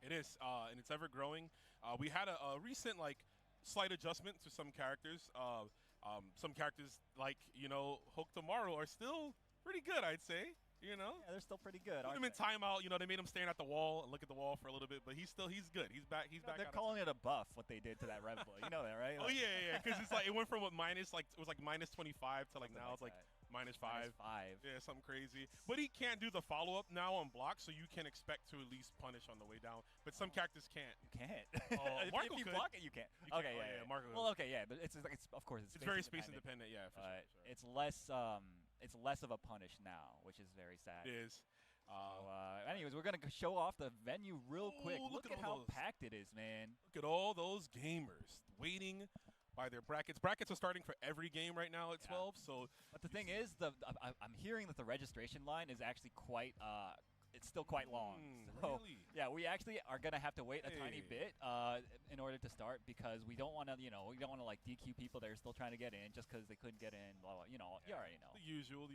It is, and it's ever growing. We had a recent slight adjustment to some characters. Some characters like Hook Tomorrow are still pretty good, I'd say. Yeah, they're still pretty good. Put him in timeout. They made him staring at the wall and look at the wall for a little bit, but he's good. He's back. They're calling it a buff. What they did to that Rev Boy, you know that, right? Oh yeah, because it's it went from what minus it was minus 25 to now it's minus 5. Minus 5. Yeah, something crazy. But he can't do the follow-up now on block, so you can expect to at least punish on the way down. But some characters can't. You can't. Marco if you could. block it, you can't. Okay, yeah. Marco. Well, okay, yeah, but it's of course it's very space independent. Yeah, for sure. It's less of a punish now, which is very sad. It is. Anyways, we're gonna show off the venue real quick. Look at how packed it is, man. Look at all those gamers waiting by their brackets. Brackets are starting for every game right now at 12. So, but the thing is, I'm hearing that the registration line is actually quite. It's still quite long. So, really? Yeah, we actually are gonna have to wait a tiny bit in order to start because we don't want to, we don't want to DQ people that are still trying to get in just because they couldn't get in. Blah, blah, you already know. The usual.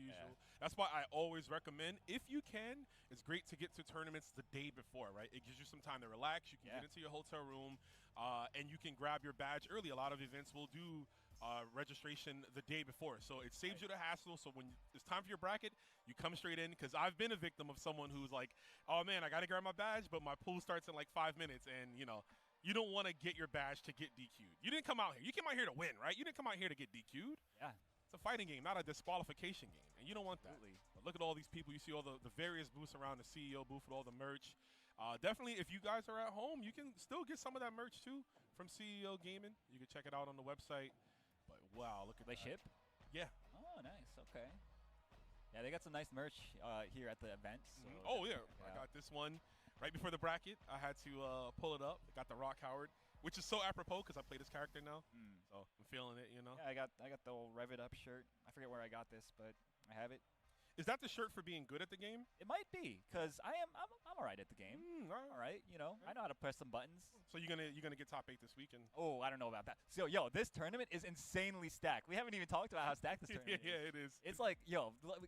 That's why I always recommend, if you can, it's great to get to tournaments the day before, right? It gives you some time to relax. You can get into your hotel room, and you can grab your badge early. A lot of events will do registration the day before, so it saves you the hassle. So when it's time for your bracket, you come straight in, because I've been a victim of someone who's like, oh man, I gotta grab my badge, but my pool starts in 5 minutes, and you don't want to get your badge to get DQ'd. You didn't come out here. You came out here to win, right? You didn't come out here to get DQ'd. Yeah. It's a fighting game, not a disqualification game, and you don't want that. Absolutely. But look at all these people. You see all the various booths around the CEO booth with all the merch. Definitely, if you guys are at home, you can still get some of that merch too from CEO Gaming. You can check it out on the website. But wow, look at that. They ship? Yeah. Oh, nice. Okay. Yeah, they got some nice merch here at the event. So oh yeah, I got this one right before the bracket. I had to pull it up. I got the Rock Howard, which is so apropos because I play this character now. So I'm feeling it, Yeah, I got the old Rev It Up shirt. I forget where I got this, but I have it. Is that the shirt for being good at the game? It might be, because I'm all right at the game. All right, I know how to press some buttons. So you're gonna get top 8 this weekend? Oh, I don't know about that. So this tournament is insanely stacked. We haven't even talked about how stacked this tournament is. Yeah, it is. It's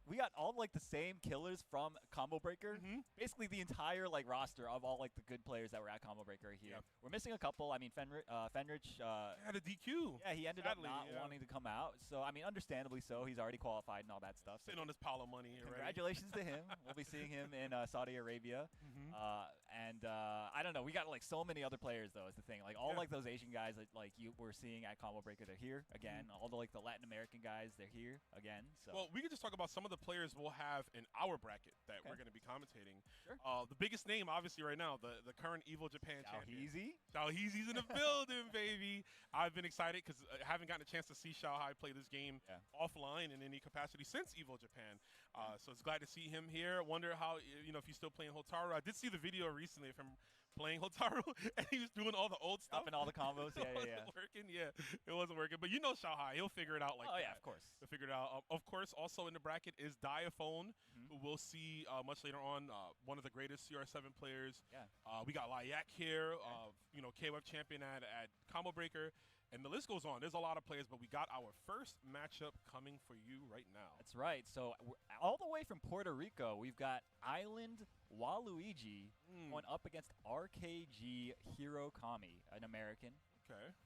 we got all the same killers from Combo Breaker. Basically the entire roster of all the good players that were at Combo Breaker are here. Yep. We're missing a couple. I mean, Fenrich had a DQ. Yeah, he ended up not wanting to come out. So I mean, understandably so. He's already qualified and all that stuff. Sitting on his pile of money. Congratulations to him. We'll be seeing him in Saudi Arabia. And I don't know. We got so many other players though. Is the thing. All those Asian guys that you were seeing at Combo Breaker, they're here again. All the Latin American guys, they're here again. So well, we could just talk about some of the players we'll have in our bracket that we're going to be commentating. Sure. The biggest name, obviously, right now, the current Evo Japan champion. Xiaoheezy's in the building, baby. I've been excited because I haven't gotten a chance to see Xiaohai play this game offline in any capacity since Evo Japan. So it's glad to see him here. Wonder how, if he's still playing Hotaru. I did see the video recently of him playing Hotaru, and he was doing all the old stuff. Up in all the combos, it wasn't working, it wasn't working. But Xiaohai, he'll figure it out that. Oh, yeah, of course. He'll figure it out. Of course, also in the bracket is Diaphone, who we'll see much later on, one of the greatest CR7 players. Yeah. We got Layak here, KWF champion at Combo Breaker. And the list goes on. There's a lot of players, but we got our first matchup coming for you right now. That's right. So all the way from Puerto Rico, we've got Island Waluigi going up against RKG Hirokami, an American. Okay.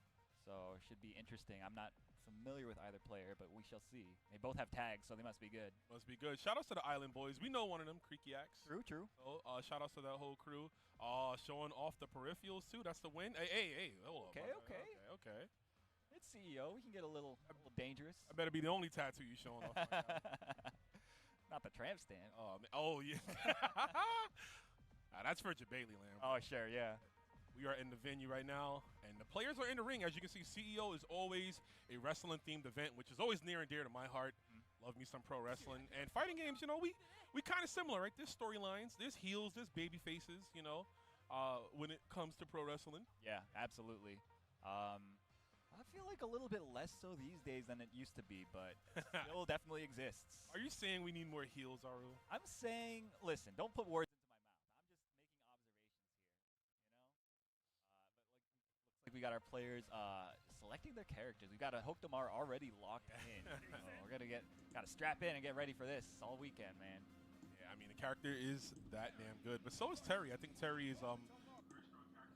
So it should be interesting. I'm not familiar with either player, but we shall see. They both have tags, so they must be good. Must be good. Shout outs to the Island boys. We know one of them, Creaky Axe. True. So, shout outs to that whole crew. Showing off the peripherals too. That's the win. Hey. Okay. It's CEO. We can get a little dangerous. I better be the only tattoo you showing off right now. Not the tramp stamp. Oh, man. Oh yeah. That's for Jabali Land. Oh, sure, yeah. We are in the venue right now, and the players are in the ring. As you can see, CEO is always a wrestling-themed event, which is always near and dear to my heart. Love me some pro wrestling. And fighting games, we kind of similar, right? There's storylines, there's heels, there's baby faces, when it comes to pro wrestling. Yeah, absolutely. I feel like a little bit less so these days than it used to be, but still definitely exists. Are you saying we need more heels, Aru? I'm saying, listen, don't put words into my mouth. I'm just making observations here, But looks like we got our players selecting their characters. We got a Hokutomar already locked in. We're gonna gotta strap in and get ready for this all weekend, man. Yeah, I mean the character is that damn good, but so is Terry. I think Terry is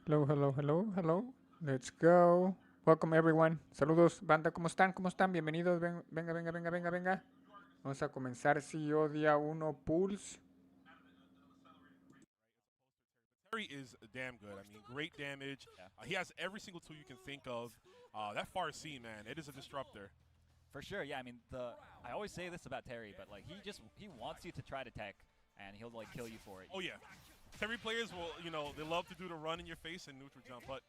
Hello, hello, hello, hello. Let's go. Welcome everyone. Saludos, banda, ¿cómo están? ¿Cómo están? Bienvenidos. Venga, venga, venga, venga, venga. Vamos a comenzar CEO día 1 Pulse. Terry is damn good. I mean, great damage. Yeah. He has every single tool you can think of. That far C, man, it is a disruptor. For sure, yeah. I mean, I always say this about Terry, but like he wants you to try to tech, and he'll like kill you for it. Oh yeah, Terry players will, they love to do the run in your face and neutral jump, but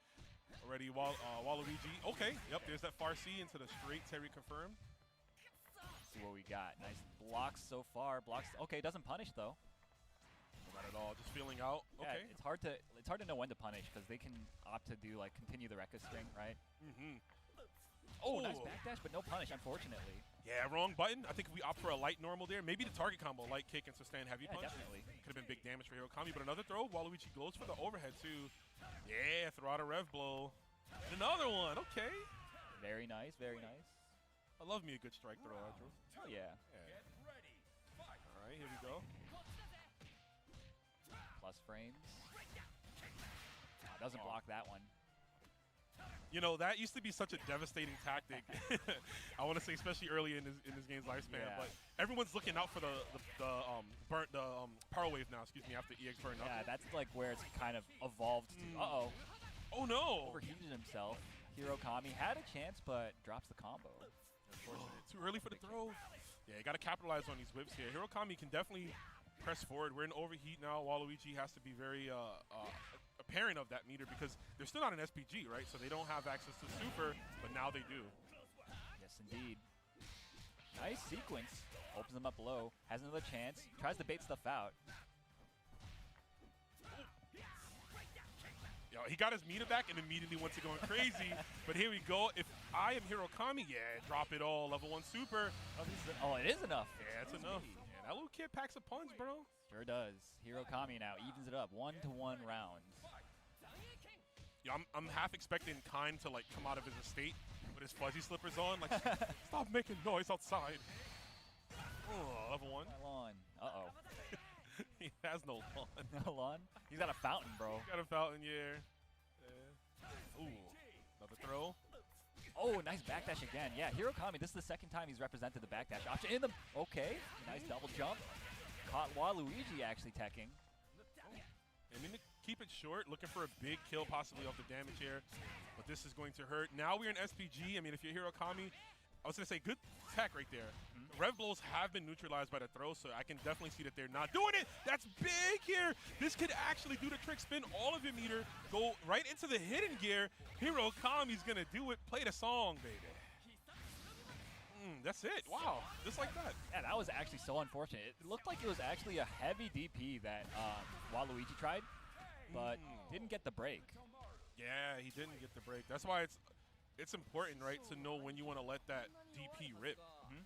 already Waluigi. Okay, yep. There's that far C into the straight Terry confirmed. Let's see what we got. Nice blocks so far. Blocks. Okay, doesn't punish though. Not at all. Just feeling out. Okay. Yeah, it's hard to know when to punish because they can opt to do like continue the Rekka string, right? Mm-hmm. Oh, nice backdash, but no punish, unfortunately. Yeah, wrong button. I think we opt for a light normal there. Maybe the target combo, light kick and sustain heavy punch. Definitely. Could have been big damage for Hirokami, but another throw. Waluigi goes for the overhead too. Yeah, throw out a rev blow. And another one. Okay. Very nice, very nice. I love me a good strike throw, Andrew. Oh yeah. All right, here we go. Plus frames. Doesn't block that one. That used to be such a devastating tactic. I want to say, especially early in this game's lifespan. Yeah. But everyone's looking out for the power wave now. Excuse me, after EX burn up. Yeah, that's like where it's kind of evolved to. Uh-oh. Oh no! Overheated himself. Hirokami had a chance, but drops the combo. Too early for the throw. Yeah, you got to capitalize on these whips here. Hirokami can definitely press forward. We're in overheat now. Waluigi has to be very apparent of that meter because they're still not an SPG, right? So they don't have access to super, but now they do. Yes, indeed. Nice sequence. Opens them up low. Has another chance. Tries to bait stuff out. Yo, he got his meter back and immediately went to going crazy. But here we go. If I am Hirokami, yeah, drop it all. Level 1 super. Oh, it is enough. Yeah, it's enough. Yeah, that little kid packs a punch, bro. Sure does. Hirokami now evens it up. 1-to-1 rounds. Yeah, I'm half expecting Kind to like come out of his estate with his fuzzy slippers on. Like, stop making noise outside. Oh, level 1. Lawn. Uh-oh. He has no lawn. No lawn? He's got a fountain, bro. Got a fountain, yeah. Ooh, another throw. Oh, nice backdash again. Yeah, Hirokami, this is the second time he's represented the backdash option. Okay, nice double jump. Caught Waluigi actually teching. I mean, to keep it short, looking for a big kill possibly off the damage here. But this is going to hurt. Now we're in SPG. I mean, if you're Hirokami, I was going to say good tech right there. Rev blows have been neutralized by the throw, so I can definitely see that they're not doing it. That's big here. This could actually do the trick, spin all of your meter, go right into the hidden gear. Hirokami's going to do it. Play the song, baby. That's it. Wow. Just like that. Yeah, that was actually so unfortunate. It looked like it was actually a heavy DP that Waluigi tried, but didn't get the break. Yeah, he didn't get the break. That's why it's important, right, to know when you want to let that DP rip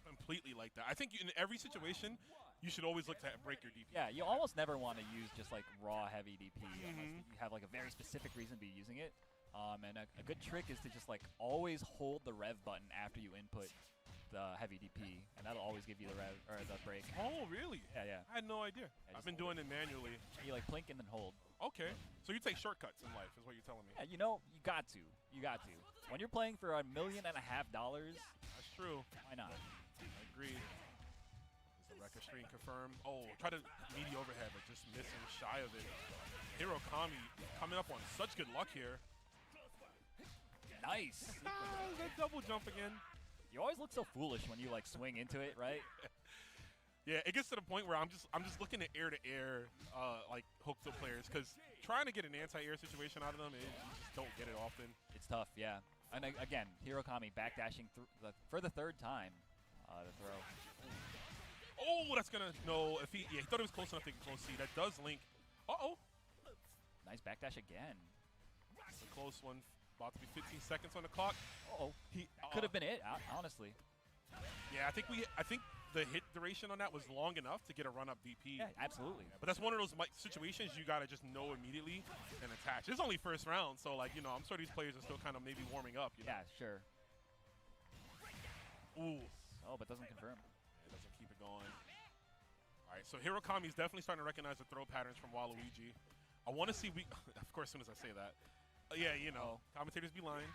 completely like that. I think in every situation, you should always look to break your DP. Yeah, you almost never want to use just like raw heavy DP unless you have like a very specific reason to be using it. And a good trick is to just like always hold the rev button after you input the heavy DP, and that'll always give you the rev or the break. Oh, really? Yeah. I had no idea. I've been doing it manually. You like blink and then hold. Okay. So you take shortcuts in life, is what you're telling me. Yeah, you got to. You got to. When you're playing for $1.5 million, that's true. Why not? I agree. Is the Rekka string confirmed? Oh, try to meaty overhead, but just missing shy of it. Hirokami coming up on such good luck here. Nice. That double jump again. You always look so foolish when you like swing into it, right? Yeah, it gets to the point where I'm just looking at air-to-air like hook to players because trying to get an anti-air situation out of them, you just don't get it often. It's tough, yeah. And again, Hirokami backdashing for the third time. The throw. Oh, that's gonna if he thought it was close enough to get close C. That does link. Nice backdash again. It's a close one. About to be 15 seconds on the clock. He could have been it, honestly. Yeah, I think the hit duration on that was long enough to get a run-up DP. Yeah, absolutely. But that's one of those situations you gotta just know immediately and attach. It's only first round, so like I'm sure these players are still kind of maybe warming up. Yeah, sure. Ooh. Oh, but doesn't confirm. It doesn't keep it going. All right, so Hirokami's definitely starting to recognize the throw patterns from Waluigi. I want to see of course, as soon as I say that, Yeah, you know, commentators be lying.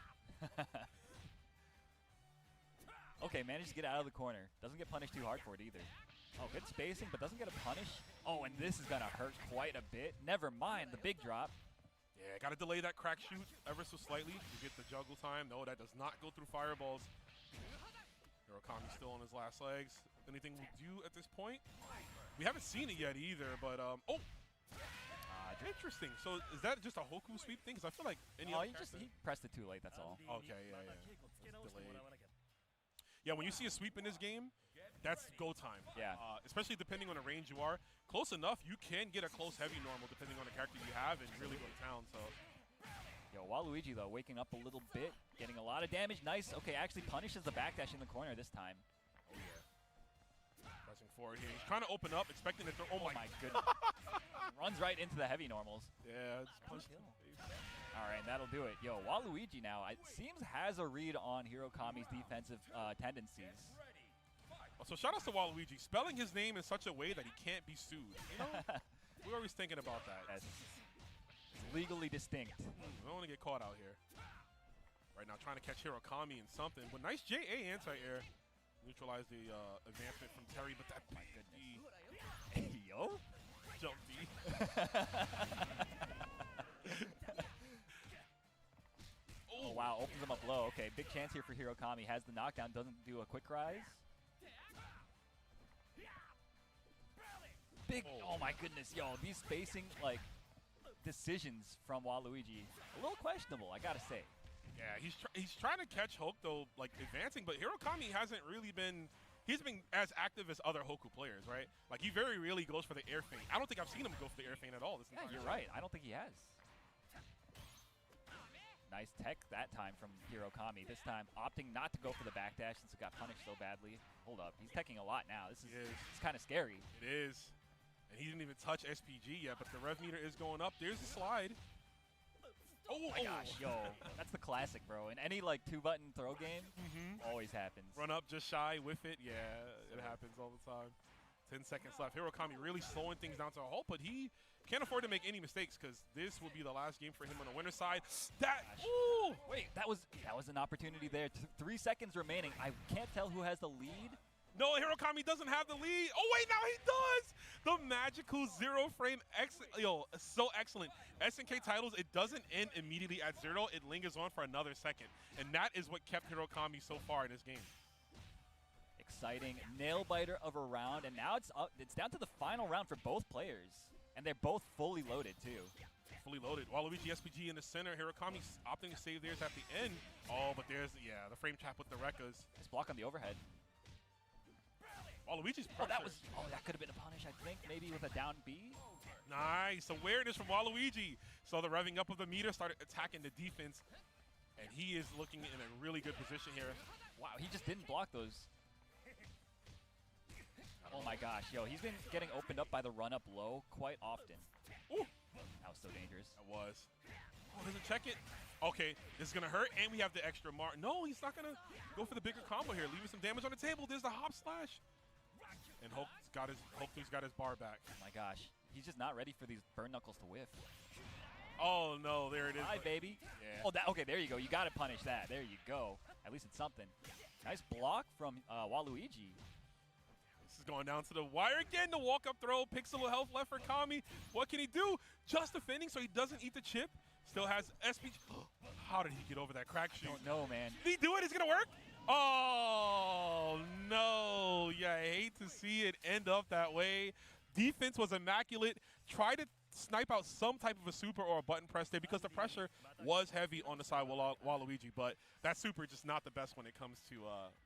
Okay, manages to get out of the corner. Doesn't get punished too hard for it either. Oh, good spacing, but doesn't get a punish. Oh, and this is going to hurt quite a bit. Never mind the big drop. Yeah, got to delay that crack shoot ever so slightly to get the juggle time. No, that does not go through fireballs. Hirokami still on his last legs. Anything we do at this point? We haven't seen it yet either, but interesting. So is that just a Hoku sweep thing? Because I feel like any other he pressed it too late, that's all. Okay, yeah. Yeah, when you see a sweep in this game, that's go time. Yeah. Especially depending on the range you are. Close enough, you can get a close heavy normal depending on the character you have and really go to town. So. Yo, Waluigi, though, waking up a little bit, getting a lot of damage. Nice. Okay, actually punishes the backdash in the corner this time. Oh, yeah. Pressing forward here. He's trying to open up, expecting to throw. Oh, my goodness. Runs right into the heavy normals. Yeah, just punched him. All right, that'll do it. Yo, Waluigi now, it seems, has a read on Hirokami's defensive tendencies. So shout out to Waluigi, spelling his name in such a way that he can't be sued. You know, we're always thinking about that. Yes. It's legally distinct. We don't want to get caught out here. Right now, trying to catch Hirokami in something, but nice JA anti-air. Neutralize the advancement from Terry, but that my goodness. Yo. Jump D. Oh, wow, opens him up low. Okay, big chance here for Hirokami. Has the knockdown, doesn't do a quick rise. Big, oh my goodness, yo, these spacing, like, decisions from Waluigi, a little questionable, I gotta say. Yeah, he's trying to catch Hokuto, like, advancing, but Hirokami hasn't really been, he's been as active as other Hoku players, right? Like, he very rarely goes for the air feint. I don't think I've seen him go for the air feint at all this entire you're time. Right, I don't think he has. Nice tech that time from Hirokami. This time opting not to go for the backdash since it got punished so badly. Hold up, he's teching a lot now. This is it's kind of scary. It is. And he didn't even touch SPG yet, but the rev meter is going up. There's the slide. Oh my gosh, yo. That's the classic, bro. In any, like, two-button throw game, always happens. Run up just shy, whiff it. Yeah, it happens all the time. 10 seconds left. Hirokami really slowing things down to a halt, but he can't afford to make any mistakes because this will be the last game for him on the winner's side. Ooh! Wait, that was an opportunity there. 3 seconds remaining. I can't tell who has the lead. No, Hirokami doesn't have the lead. Oh, wait, now he does. The magical zero frame. Yo, so excellent. SNK titles, it doesn't end immediately at 0. It lingers on for another second. And that is what kept Hirokami so far in this game. Exciting nail biter of a round, and now it's down to the final round for both players, and they're both fully loaded too. Fully loaded. Waluigi SPG in the center. Hirokami opting to save theirs at the end. Oh, but there's the frame trap with the Rekkas. Nice block on the overhead. Waluigi's pressure. That could have been a punish, I think, maybe with a down B. Nice awareness from Waluigi. So the revving up of the meter started attacking the defense, and he is looking in a really good position here. Wow, he just didn't block those. Oh my gosh, yo, he's been getting opened up by the run-up low quite often. Ooh. That was so dangerous. That was. Oh, doesn't check it. Okay, this is going to hurt, and we have the extra mark. No, he's not going to go for the bigger combo here, leaving some damage on the table. There's the hop slash. And Hoku's got his bar back. Oh my gosh, he's just not ready for these burn knuckles to whiff. Oh no, there it is. Hi, baby. Yeah. Oh, okay, there you go. You got to punish that. There you go. At least it's something. Nice block from Waluigi. This is going down to the wire again. The walk-up throw. Pixel of health left for Kami. What can he do? Just defending so he doesn't eat the chip. Still has SPG. How did he get over that crack shoot? I don't know, man. Did he do it? Is it going to work? Oh, no. Yeah, I hate to see it end up that way. Defense was immaculate. Try to snipe out some type of a super or a button press there because the pressure was heavy on the side of Waluigi, but that super is just not the best when it comes to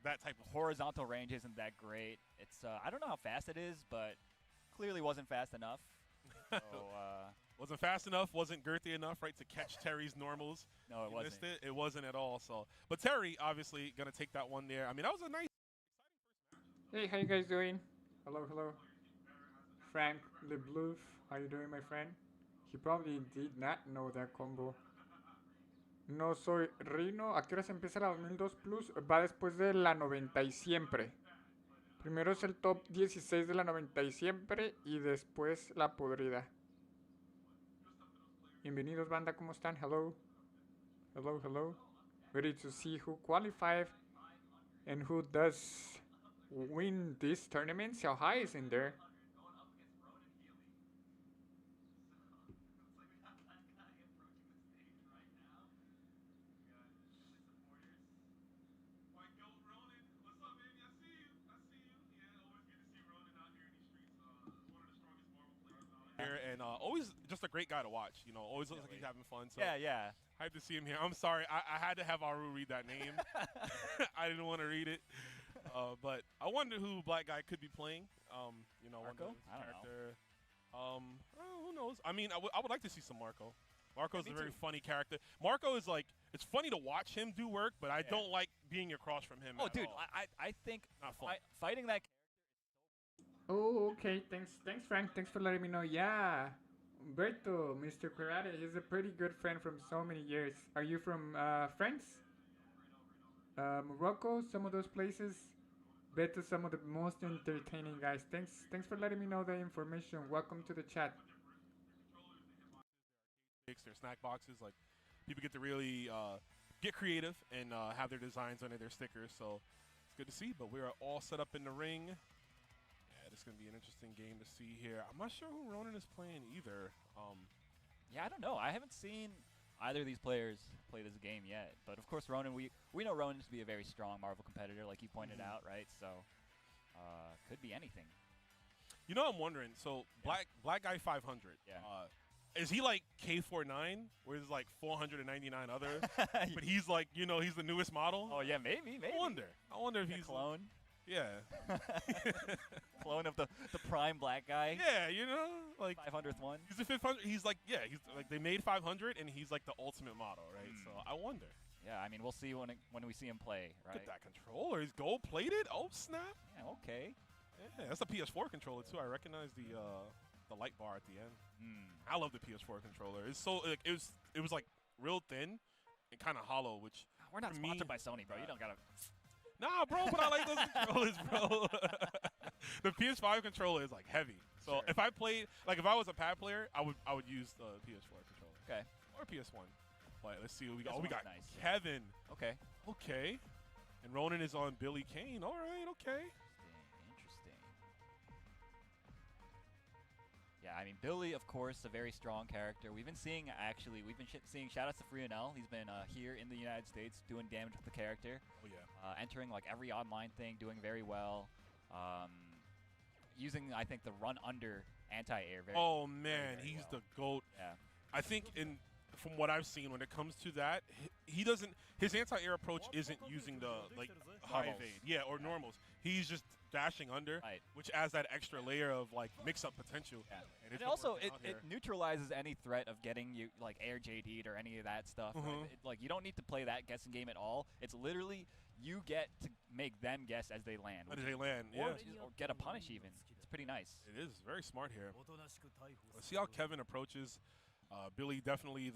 that type of horizontal range isn't that great. It's I don't know how fast it is, but clearly wasn't fast enough. So, wasn't fast enough, wasn't girthy enough, right, to catch Terry's normals. No, it wasn't. Missed it. It wasn't at all. So, but Terry obviously gonna take that one there. I mean, that was a nice, Hey, how you guys doing? Hello, hello. Frank the Bluff, how you doing, my friend? He probably did not know that combo. No soy Rino. ¿A qué hora se empieza la 2002 Plus? Va después de la 90 y siempre. Primero es el top 16 de la 90 y siempre y después la podrida. Bienvenidos, banda, ¿cómo están? Hello. Hello, hello. Ready to see who qualified and who does win this tournament. Xiao Hai is in there. And always just a great guy to watch. You know, always looks like he's having fun. So Yeah. hyped to see him here. I'm sorry, I had to have Aru read that name. I didn't want to read it, but I wonder who Black Guy could be playing. You know, Marco? I I don't know. Who knows? I mean, I would like to see some Marco. Marco's Me a very too. funny character. Marco is like, it's funny to watch him do work, but I don't like being across from him. Oh, at dude, all. I think Not fun. fighting that. Oh, okay. Thanks, Frank. Thanks for letting me know. Yeah, Umberto, Mr. Karate. He's a pretty good friend from so many years. Are you from France? Morocco? Some of those places. Beto, some of the most entertaining guys. Thanks for letting me know the information. Welcome to the chat. Their snack boxes, like people get to really get creative and have their designs under their stickers. So it's good to see. But we are all set up in the ring. Yeah, this is gonna be an interesting game to see here. I'm not sure who Ronan is playing either. Yeah, I don't know. I haven't seen either of these players play this game yet. But of course, Ronan, we know Ronan to be a very strong Marvel competitor, like you pointed out, right? So could be anything. You know, I'm wondering. So Black Guy 500. Yeah. Is he like K49, where there's like 499 others, but he's like, you know, he's the newest model? Oh yeah, maybe. I wonder if he's a clone. Yeah. Clone of the prime Black Guy. Yeah, you know, like 500th one. he's the 500. He's like, yeah, he's like they made 500, and he's like the ultimate model, right? So I wonder. Yeah, I mean, we'll see when we see him play, right? Look at that controller. He's gold plated. Oh snap! Yeah, okay. Yeah, that's a PS4 controller too. I recognize the light bar at the end. I love the PS4 controller. It's so like, it was like real thin and kind of hollow, which We're not for me- sponsored by Sony, bro. You don't gotta. Nah, bro, but I like those controllers, bro. The PS5 controller is like heavy. So Sure. if I played, like if I was a pad player, I would use the PS4 controller. Okay. Or PS1. But let's see what we got. PS1 Oh, we is got nice, yeah. Kevin. Okay. Okay. And Ronan is on Billy Kane. All right, okay. Interesting. Yeah, I mean, Billy, of course, a very strong character. We've been seeing, seeing shout-outs to Frionel. He's been here in the United States doing damage with the character. Oh, yeah. Entering, like, every online thing, doing very well. Using, I think, the run-under anti-air very Oh, man, very he's well. the GOAT. Yeah. I think from what I've seen, when it comes to that, he doesn't. His anti-air approach isn't using the like high Normals. evade, yeah, or normals. He's just dashing under, Right. which adds that extra layer of like mix-up potential. Yeah. And And it's also, working it, out it here. neutralizes any threat of getting you, like, air JD'd or any of that stuff. Right? Mhm. Like, you don't need to play that guessing game at all. It's literally, you get to make them guess as they land. How did they land? Or, Yeah, or get a punish, even. It's pretty nice. it is very smart here. Let's see how Kevin approaches. Billy definitely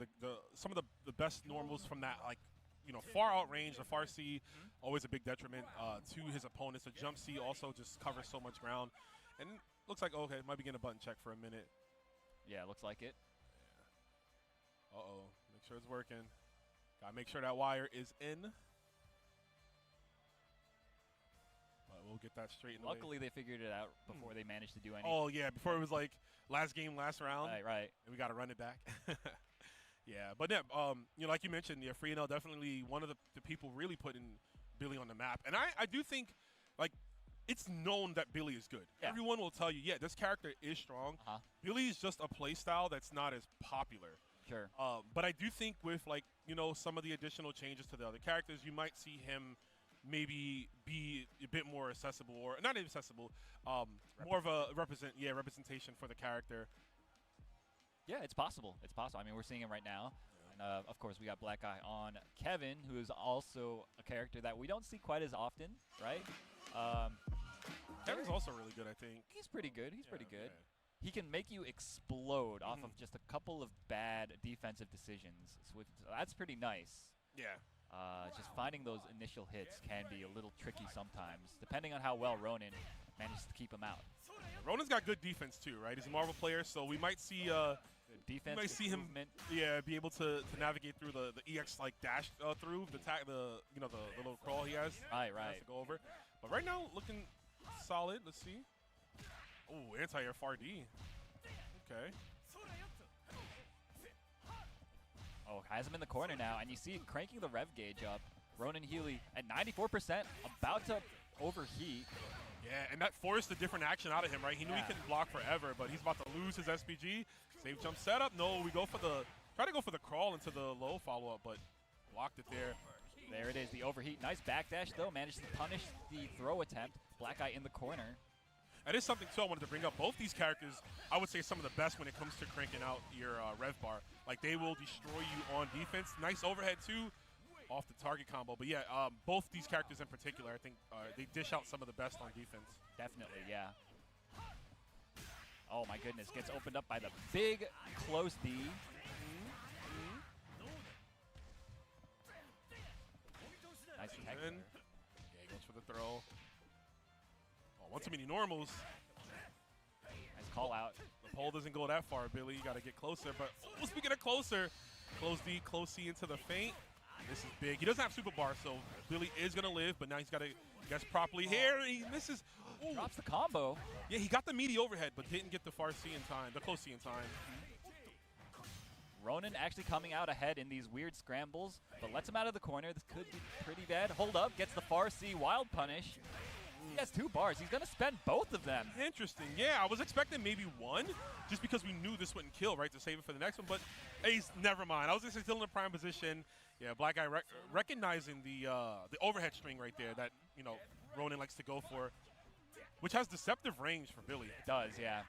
some of the best normals from that, like, you know, far out range. The far C, always a big detriment to his opponents. The jump C also just covers so much ground. And looks like, okay, might be getting a button check for a minute. Yeah, looks like it. Uh-oh, make sure it's working. Gotta make sure that wire is in. But we'll get that straightened away. Luckily, they figured it out before they managed to do anything. Oh, yeah, before it was like last game, last round. Right. And we got to run it back. Yeah, but yeah, you know, like you mentioned, yeah, Freenel definitely one of the people really putting Billy on the map. And I do think, like, it's known that Billy is good. Yeah. Everyone will tell you, yeah, this character is strong. Billy's just a play style that's not as popular. Sure. But I do think with, like, you know, some of the additional changes to the other characters, you might see him maybe be a bit more accessible, or not accessible, more of a representation for the character. Yeah, it's possible. It's possible. I mean, we're seeing him right now. And, of course, we got Black Eye on Kevin, who is also a character that we don't see quite as often, right? Kevin's also really good, I think. He's pretty good. He's pretty good. Yeah. He can make you explode off of just a couple of bad defensive decisions. So that's pretty nice. Yeah. Just finding those initial hits can be a little tricky sometimes, depending on how well Ronan manages to keep him out. Ronan's got good defense too, right? He's a Marvel player, so we might see defense. You might see him, be able to navigate through the EX like dash through the little crawl he has. Right. Has to go over. But right now, looking solid. Let's see. Oh, anti-air FRD. Okay. Oh, has him in the corner now, and you see him cranking the rev gauge up. Ronan Healy at 94%, about to overheat. Yeah, and that forced a different action out of him, right? He knew he couldn't block forever, but he's about to lose his SPG. Save jump setup. No, we try to go for the crawl into the low follow-up, but blocked it there. There it is, the overheat. Nice backdash, though. Managed to punish the throw attempt. Black Eye in the corner. That is something, too, I wanted to bring up. Both these characters, I would say, some of the best when it comes to cranking out your rev bar. Like, they will destroy you on defense. Nice overhead, too, off the target combo. But, yeah, both these characters in particular, I think they dish out some of the best on defense. Definitely, yeah. Oh, my goodness. Gets opened up by the big close D. Nice tech there. Yeah, he goes for the throw. Oh, one too many normals. Nice call out. The pole doesn't go that far, Billy. You got to get closer. But speaking of closer, close D, close C into the feint. This is big. He doesn't have super bar, so Billy is going to live, but now he's got to guess properly here. He misses. Ooh. Drops the combo. Yeah, he got the meaty overhead, but didn't get the far C in time, the close C in time. Ronan actually coming out ahead in these weird scrambles, but lets him out of the corner. This could be pretty bad. Hold up, gets the far C wild punish. He has 2 bars. He's going to spend both of them. Interesting. Yeah, I was expecting maybe 1, just because we knew this wouldn't kill, right, to save it for the next one. But Ace, never mind. I was just still in a prime position. Yeah, Black Eye recognizing the overhead string right there that, Ronan likes to go for, which has deceptive range for Billy. It does, yeah.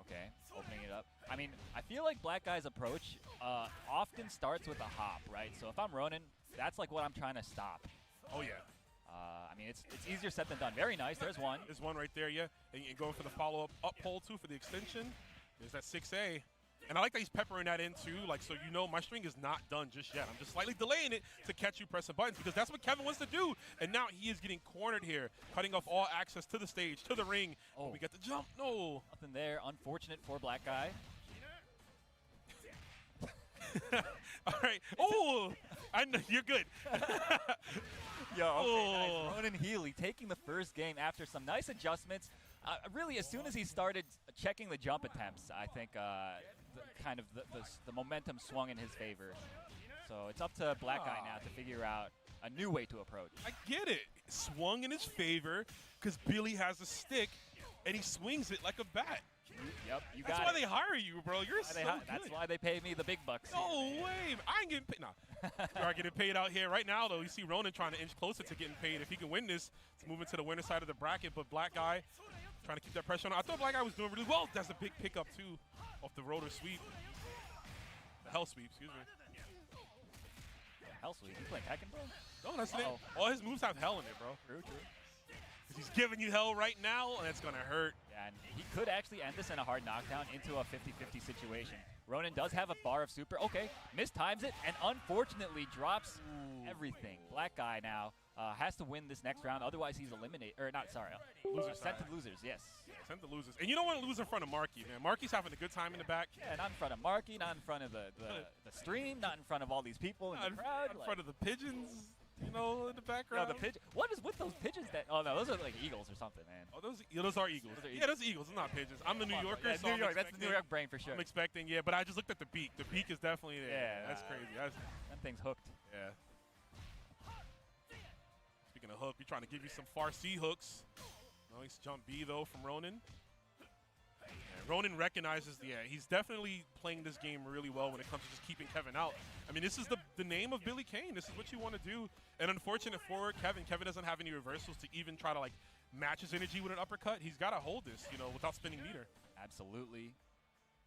Okay, opening it up. I mean, I feel like Black Eye's approach often starts with a hop, right? So if I'm Ronan, that's like what I'm trying to stop. Oh, yeah. I mean, it's easier said than done. Very nice. There's one. There's one right there, yeah. And you're going for the follow-up up pull, too, for the extension. There's that 6A. And I like that he's peppering that in, too. Like, so my string is not done just yet. I'm just slightly delaying it to catch you pressing buttons because that's what Kevin wants to do. And now he is getting cornered here, cutting off all access to the stage, to the ring. Oh, we get the jump. No. Nothing there. Unfortunate for Black Eye. All right. Oh, I know you're good. Yo, okay, nice. Ronan Healy taking the first game after some nice adjustments. Really, as soon as he started checking the jump attempts, I think the momentum swung in his favor. So it's up to Black Eye now to figure out a new way to approach. I get it. It swung in his favor because Billy has a stick, and he swings it like a bat. Yep, you got it. That's why they hire you, bro. You're so good. That's why they pay me the big bucks. No way. I ain't getting paid. Nah. You are getting paid out here right now, though. You see Ronan trying to inch closer to getting paid. If he can win this, it's moving to the winner side of the bracket. But Black Eye trying to keep that pressure on. I thought Black Eye was doing really well. That's a big pickup, too, off the rotor sweep. The hell sweep, excuse me. Hell sweep? You playing Tekken, bro? No, that's it. All his moves have hell in it, bro. True. He's giving you hell right now, and it's going to hurt. Yeah, and he could actually end this in a hard knockdown into a 50-50 situation. Ronan does have a bar of super. Okay, mistimes it, and unfortunately drops everything. Black Eye now has to win this next round, otherwise he's eliminated. Or not, sorry. Sent to losers, yes. Yeah, sent to losers. And you don't want to lose in front of Marky, man. Marky's having a good time in the back. Yeah, not in front of Marky, not in front of the stream, not in front of all these people in the crowd. Not in front of the pigeons. In the background. No, the pigeon. What is with those pigeons? Oh no, those are like eagles or something, man. Oh, those are eagles. Yeah, those are eagles. Those are not pigeons. I'm a New Yorker, so New York. That's the New York brain for sure. I'm expecting, yeah, but I just looked at the beak. The beak is definitely there. Yeah, that's crazy. That thing's hooked. Yeah. Speaking of hook, we're trying to give you some far C hooks. Nice jump B though from Ronan. Ronan recognizes he's definitely playing this game really well when it comes to just keeping Kevin out. I mean, this is the name of Billy Kane. This is what you want to do. And unfortunate for Kevin doesn't have any reversals to even try to match his energy with an uppercut. He's got to hold this, without spinning meter. Absolutely.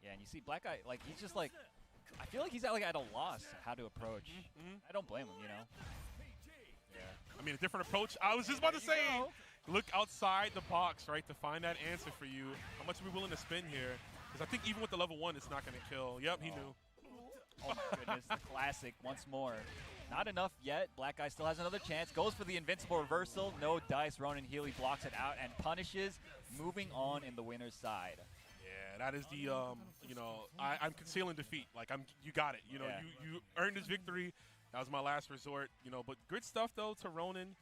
Yeah, and you see Black Eye, he's just I feel like he's at a loss how to approach. I don't blame him, Yeah. I mean, a different approach. I was just about to say, look outside the box, right, to find that answer for you. How much are we willing to spin here? Because I think even with the level 1, it's not going to kill. Yep, he knew. Oh, my goodness. The classic once more. Not enough yet. Black Eye still has another chance. Goes for the invincible reversal. No dice. Ronan Healy blocks it out and punishes. Moving on in the winner's side. Yeah, that is the you know, I'm concealing defeat. Like you got it. You know, you earned this victory. That was my last resort. You know, but good stuff though to Ronan.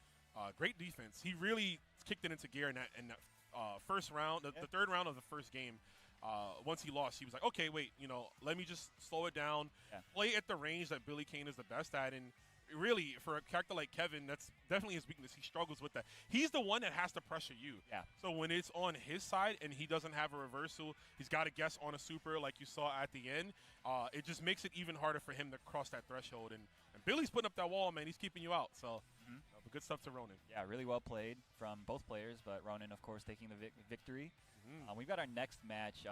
Great defense. He really kicked it into gear in that first round, the third round of the first game. Once he lost, he was like, okay, wait, you know, let me just slow it down, play at the range that Billy Kane is the best at, and really, for a character like Kevin, that's definitely his weakness. He struggles with that. He's the one that has to pressure you. Yeah. So when it's on his side and he doesn't have a reversal, he's got to guess on a super like you saw at the end. It just makes it even harder for him to cross that threshold. And Billy's putting up that wall, man. He's keeping you out. So but good stuff to Ronan. Yeah, really well played from both players, but Ronan, of course, taking the victory. We've got our next match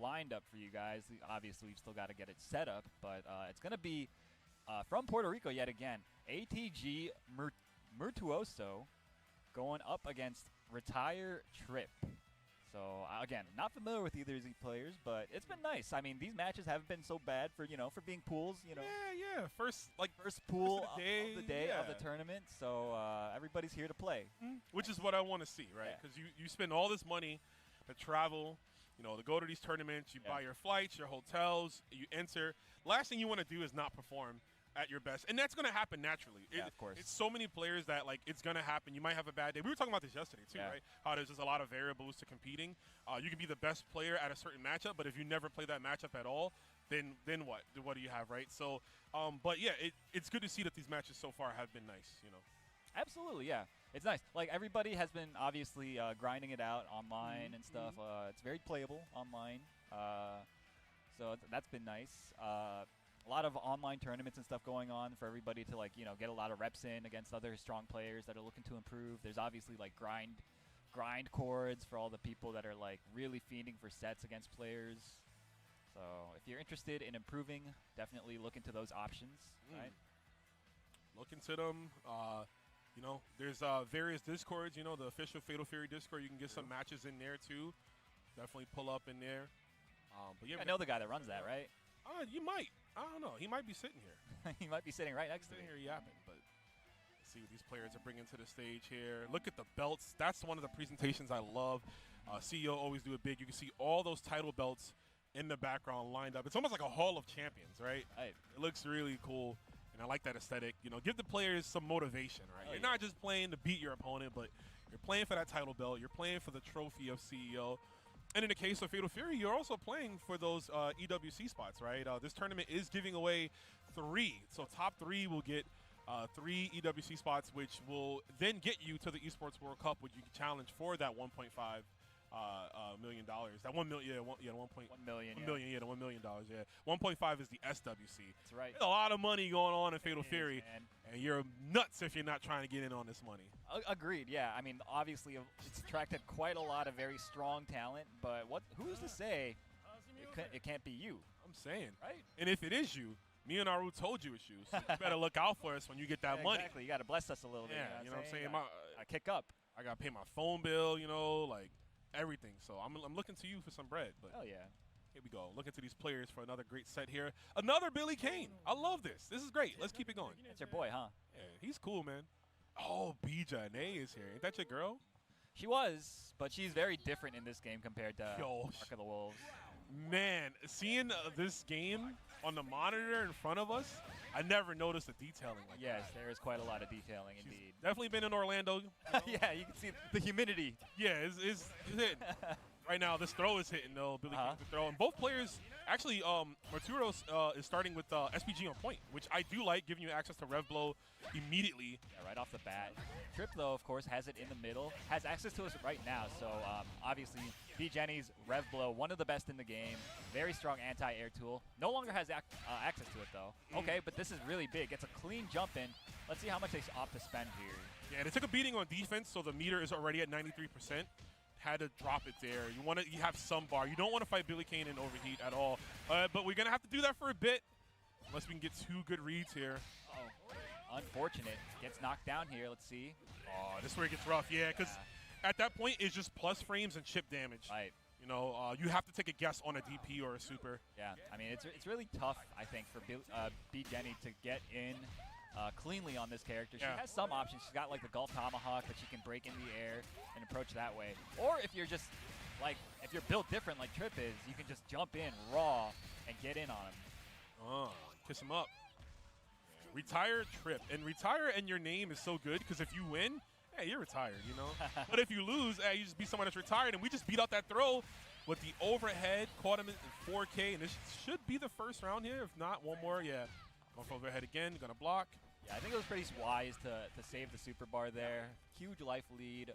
lined up for you guys. Obviously, we've still got to get it set up, but it's going to be from Puerto Rico yet again. ATG Murtuoso going up against Retire Trip. So, again, not familiar with either of these players, but it's been nice. I mean, these matches haven't been so bad for, for being pools, Yeah. First pool of the day of the tournament. So, everybody's here to play. Which is what I want to see, right? Because you spend all this money to travel, to go to these tournaments. You buy your flights, your hotels, you enter. Last thing you want to do is not perform at your best. And that's going to happen naturally. Of course. It's so many players that, it's going to happen. You might have a bad day. We were talking about this yesterday, too, right? How there's just a lot of variables to competing. You can be the best player at a certain matchup, but if you never play that matchup at all, then what? What do you have, right? So, but, yeah, it's good to see that these matches so far have been nice, Absolutely, yeah. It's nice. Like, everybody has been obviously grinding it out online and stuff. It's very playable online. So that's been nice. A lot of online tournaments and stuff going on for everybody to get a lot of reps in against other strong players that are looking to improve. There's obviously grind chords for all the people that are really fiending for sets against players. So if you're interested in improving, definitely look into those options. Right? Look into them. There's various Discords. The official Fatal Fury Discord. You can get some matches in there too. Definitely pull up in there. But yeah, I know the guy that runs that, right? You might. I don't know. He might be sitting here. He might be sitting right next to me. Here yapping, but let's see what these players are bringing to the stage here. Look at the belts. That's one of the presentations I love. CEO always do it big. You can see all those title belts in the background lined up. It's almost like a Hall of Champions, right? It looks really cool, and I like that aesthetic. Give the players some motivation, right? You're not just playing to beat your opponent, but you're playing for that title belt. You're playing for the trophy of CEO. And in the case of Fatal Fury, you're also playing for those EWC spots, right? This tournament is giving away 3. So top 3 will get 3 EWC spots, which will then get you to the Esports World Cup, which you can challenge for that $1.5 million. That $1 million, the $1 million, yeah. 1.5 is the SWC. That's right. There's a lot of money going on in Fatal Fury, and you're nuts if you're not trying to get in on this money. Agreed, yeah. I mean, obviously, it's attracted quite a lot of very strong talent, but who's to say it can't be you? I'm saying. Right? And if it is you, me and Aru told you it's you, so you better look out for us when you get that money. Exactly. You got to bless us a little bit. Yeah, you know what I'm saying? I kick up. I got to pay my phone bill, everything. So I'm looking to you for some bread. But hell yeah. Here we go. Looking to these players for another great set here. Another Billy Kane. I love this. This is great. Let's keep it going. That's your boy, huh? Yeah, he's cool, man. Oh, Bijane is here. Ain't that your girl? She was, but she's very different in this game compared to Mark of the Wolves. Man, seeing this game on the monitor in front of us, I never noticed the detailing like that. Yes, there is quite a lot of detailing indeed. Definitely been in Orlando. Yeah, you can see the humidity. Yeah, it's hitting. Right now, this throw is hitting, though. Billy Kane's throw. And both players, actually, Arturo is starting with SPG on point, which I do like, giving you access to Rev Blow immediately. Yeah, right off the bat. Trip, though, of course, has it in the middle, has access to us right now. So, obviously, B. Jenny's Rev Blow, one of the best in the game. Very strong anti-air tool. No longer has access to it, though. Okay, but this is really big. It's a clean jump in. Let's see how much they opt to spend here. Yeah, they took a beating on defense, so the meter is already at 93%. Had to drop it there. You have some bar. You don't want to fight Billy Kane in overheat at all. But we're gonna have to do that for a bit, unless we can get 2 good reads here. Unfortunate. Gets knocked down here. Let's see. Oh, this is where it gets rough. Yeah, because at that point it's just plus frames and chip damage. Right. You have to take a guess on a DP or a super. Yeah. I mean, it's really tough, I think, for B. Jenny to get in cleanly on this character. She has some options. She's got like the Gulf Tomahawk that she can break in the air and approach that way. Or if you're just like if you're built different like Trip is, you can just jump in raw and get in on him. Kiss him up. Retire Trip. And retire and your name is so good because if you win, hey, you're retired, you know? But if you lose, hey, you just beat someone that's retired. And we just beat out that throw with the overhead, caught him in 4K. And this should be the first round here. If not, one more. Yeah. Going for overhead again. Going to block. Yeah, I think it was pretty wise to save the super bar there. Huge life lead.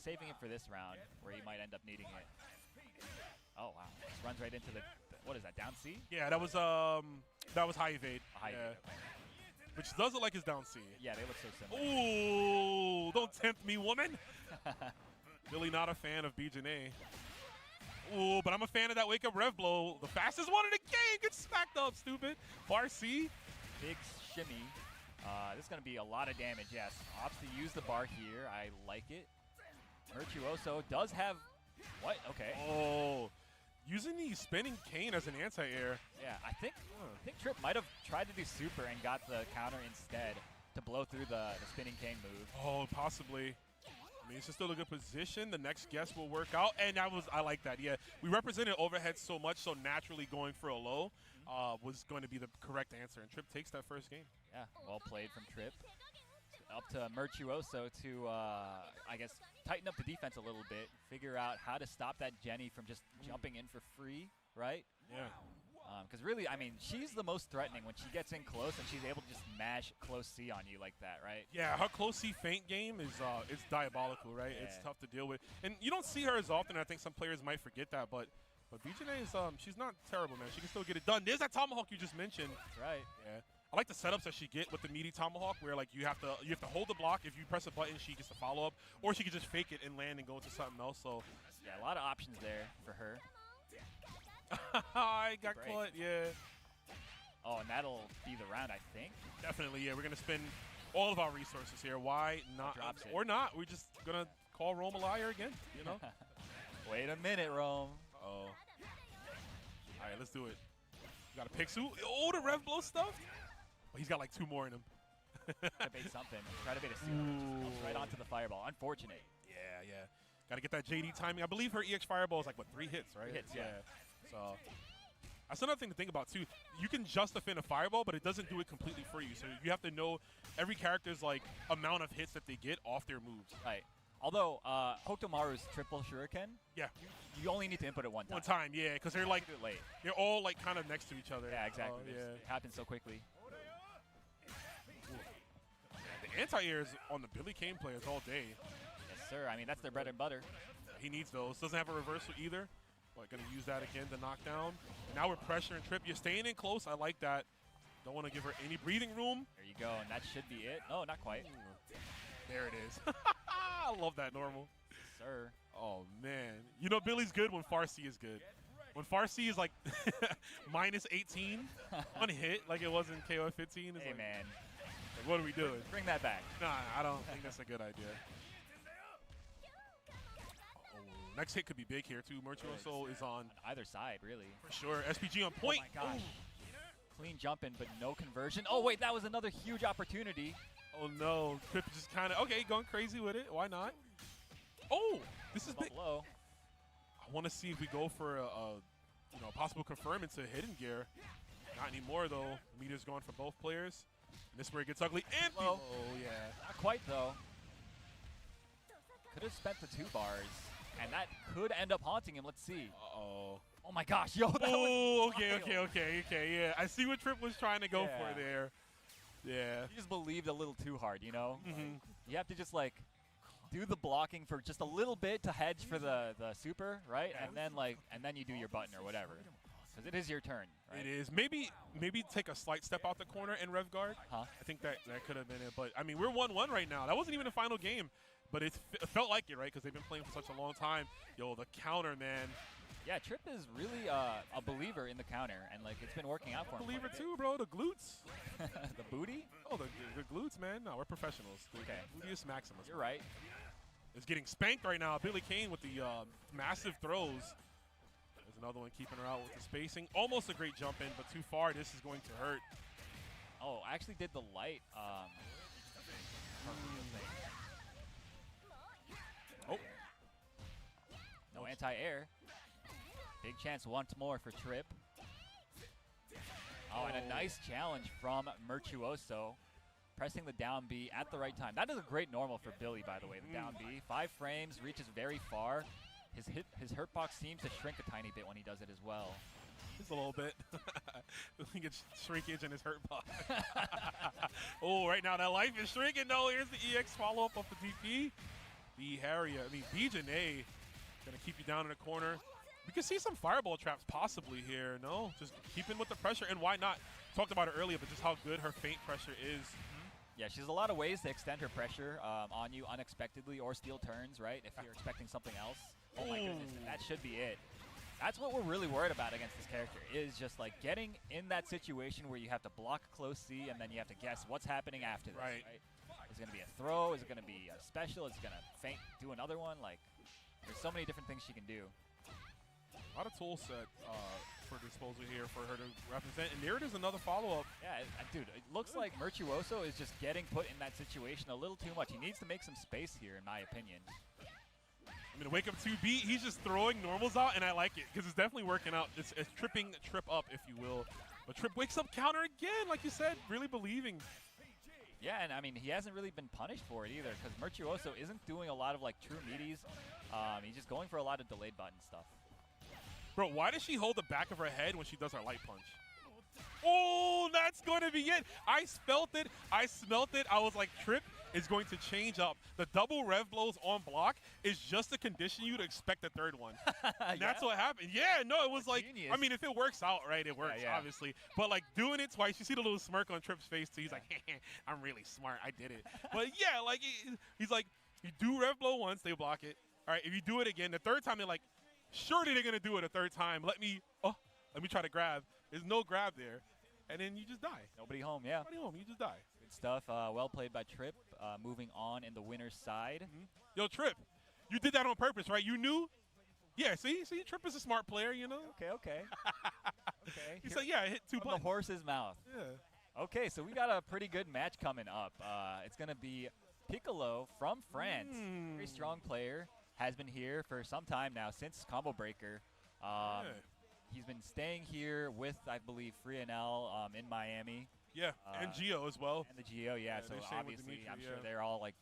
Saving it for this round where you might end up needing it. Oh, wow. Just runs right into the what is that, down C? Yeah, that was high evade. High evade, okay. Which does look like it's down C. Yeah, they look so similar. Ooh, don't tempt me, woman. Really not a fan of B-Janae. Ooh, but I'm a fan of that wake-up rev blow. The fastest one in the game gets smacked up, stupid. Bar C. Big shimmy. This is going to be a lot of damage, yes. Opts to use the bar here. I like it. Virtuoso does have... What? Okay. Oh. Using the spinning cane as an anti-air. Yeah, I think Trip might have tried to do super and got the counter instead to blow through the spinning cane move. Oh, possibly. I mean, it's still a good position. The next guess will work out, and I like that. Yeah, we represented overhead so much, so naturally going for a low was going to be the correct answer, and Trip takes that first game. Yeah, well played from Trip. Up to Virtuoso to, I guess, tighten up the defense a little bit, figure out how to stop that Jenny from just jumping in for free, right? Yeah. Because really, I mean, she's the most threatening when she gets in close and she's able to just mash close C on you like that, right? Yeah, her close C feint game is it's diabolical, right? Yeah. It's tough to deal with. And you don't see her as often. I think some players might forget that, but B-Janae is, she's not terrible, man. She can still get it done. There's that tomahawk you just mentioned. That's right. Yeah. I like the setups that she get with the meaty tomahawk, where like you have to hold the block. If you press a button, she gets a follow up, or she can just fake it and land and go into something else. So yeah, a lot of options there for her. I got caught. Yeah. Oh, and that'll be the round, I think. Definitely. Yeah, we're gonna spend all of our resources here. Why not? Drops it. Or not? We're just gonna call Rome a liar again. You know. Wait a minute, Rome. Oh. All right, let's do it. You got a Pixu. Oh, the rev blow stuff. He's got like 2 more in him. Try to bait something. Try to bait a super. Right onto the fireball. Unfortunate. Yeah. Got to get that JD timing. I believe her EX fireball is like, what, 3 hits, right? 3 hits, yeah. So that's another thing to think about, too. You can just defend a fireball, but it doesn't do it completely for you. So you have to know every character's like amount of hits that they get off their moves. Right. Although, Hokutomaru's triple shuriken, Yeah. you only need to input it one time. One time, yeah, because they're like, Late. they're all like kind of next to each other. Yeah, exactly. Yeah. It happens so quickly. The anti-airs on the Billy Kane players all day. Yes, sir. I mean, that's their bread and butter. He needs those. Doesn't have a reversal either. But going to use that again to knock down. Now we're pressuring Trip. You're staying in close. I like that. Don't want to give her any breathing room. There you go, and that should be it. No, not quite. There it is. I love that normal. Sir. Oh, man. You know, Billy's good when Farsi is good. When Farsi is like minus 18 on hit, like it was in KOF 15. It's Hey, like, man. like, what are we doing? Bring that back. Nah, I don't think that's a good idea. Next hit could be big here, too. Virtuoso is on Either side, really. for sure. SPG on point. Oh, my gosh. Ooh. Clean jumping, but no conversion. Oh, wait, that was another huge opportunity. Oh, no. Trip just kind of, okay, going crazy with it. Why not? Oh, this is big. Low. I want to see if we go for a possible confirm into hidden gear. Not anymore, though. Meter's going for both players. And this is where it gets ugly. And Low. oh, yeah. Not quite, though. Could have spent the 2 bars, and that could end up haunting him. Let's see. Uh-oh. Oh, my gosh. Yo, that Oh, was okay, wild. yeah. I see what Trip was trying to go Yeah. for there. Yeah. You just believed a little too hard, you know? Mhm. You have to just, like, do the blocking for just a little bit to hedge for the super, right? Yeah. And then you do your button or whatever. Because it is your turn, right? It is. Maybe take a slight step out the corner and rev guard. Huh? I think that could have been it. But, I mean, we're 1-1 right now. That wasn't even a final game. But it felt like it, right? Because they've been playing for such a long time. Yo, the counter, man. Yeah, Trip is really a believer in the counter, and like it's been working out for him. Believer too, bro. The glutes. The booty? Oh, the glutes, man. No, we're professionals. Okay. Gluteus maximus. You're right. Is getting spanked right now. Billy Kane with the massive throws. There's another one keeping her out with the spacing. Almost a great jump in, but too far. This is going to hurt. Oh, I actually did the light. Oh. No anti-air. Big chance once more for Trip. Oh, and a nice challenge from Mertuoso. Pressing the down B at the right time. That is a great normal for Billy, by the way, the down B. 5 frames, reaches very far. His hurtbox seems to shrink a tiny bit when he does it as well. Just a little bit. He gets shrinkage in his hurtbox. Oh, right now that life is shrinking. No, here's the EX follow-up of the DP. B Harrier, BJNA gonna keep you down in the corner. We can see some fireball traps possibly here, no? Just keep in with the pressure, and why not? Talked about it earlier, but just how good her feint pressure is. Yeah, she has a lot of ways to extend her pressure on you unexpectedly or steal turns, right? If you're expecting something else. Oh my goodness, that should be it. That's what we're really worried about against this character, is just like getting in that situation where you have to block close C and then you have to guess what's happening after this, right? Is it going to be a throw? Is it going to be a special? Is it going to feint, do another one? Like, there's so many different things she can do. A lot of tool set for disposal here for her to represent. And there it is, another follow-up. Yeah, dude, it looks like Mertuoso is just getting put in that situation a little too much. He needs to make some space here, in my opinion. I mean, wake up 2B, he's just throwing normals out, and I like it, because it's definitely working out. It's tripping Trip up, if you will. But Trip wakes up counter again, like you said, really believing. Yeah, and I mean, he hasn't really been punished for it either, because Mertuoso isn't doing a lot of, like, true meaties. He's just going for a lot of delayed button stuff. Bro, why does she hold the back of her head when she does her light punch? Oh, that's going to be it. I felt it. I smelt it. I was like, Trip is going to change up. The double rev blows on block is just to condition you to expect the third one. And that's what happened. Yeah, no, it was that's like, genius. I mean, if it works out, right, it works, obviously. But, like, doing it twice, you see the little smirk on Trip's face, too. He's like, I'm really smart. I did it. But, yeah, like, he's like, you do rev blow once, they block it. All right, if you do it again, the third time, they're like, surely they're going to do it a third time. Let me try to grab. There's no grab there. And then you just die. Nobody home, yeah. Nobody home, you just die. Good stuff. Well played by Trip. Moving on in the winner's side. Yo, Trip, you did that on purpose, right? You knew? Yeah, see, Trip is a smart player, you know? Okay. Okay. He said, yeah, I hit 2 buttons. The horse's mouth. Yeah. Okay, so we got a pretty good match coming up. It's going to be Piccolo from France. Very strong player. Has been here for some time now, since Combo Breaker. He's been staying here with, I believe, Frianel in Miami. Yeah, and Geo as well. And the Geo, yeah. So obviously, I'm sure they're all like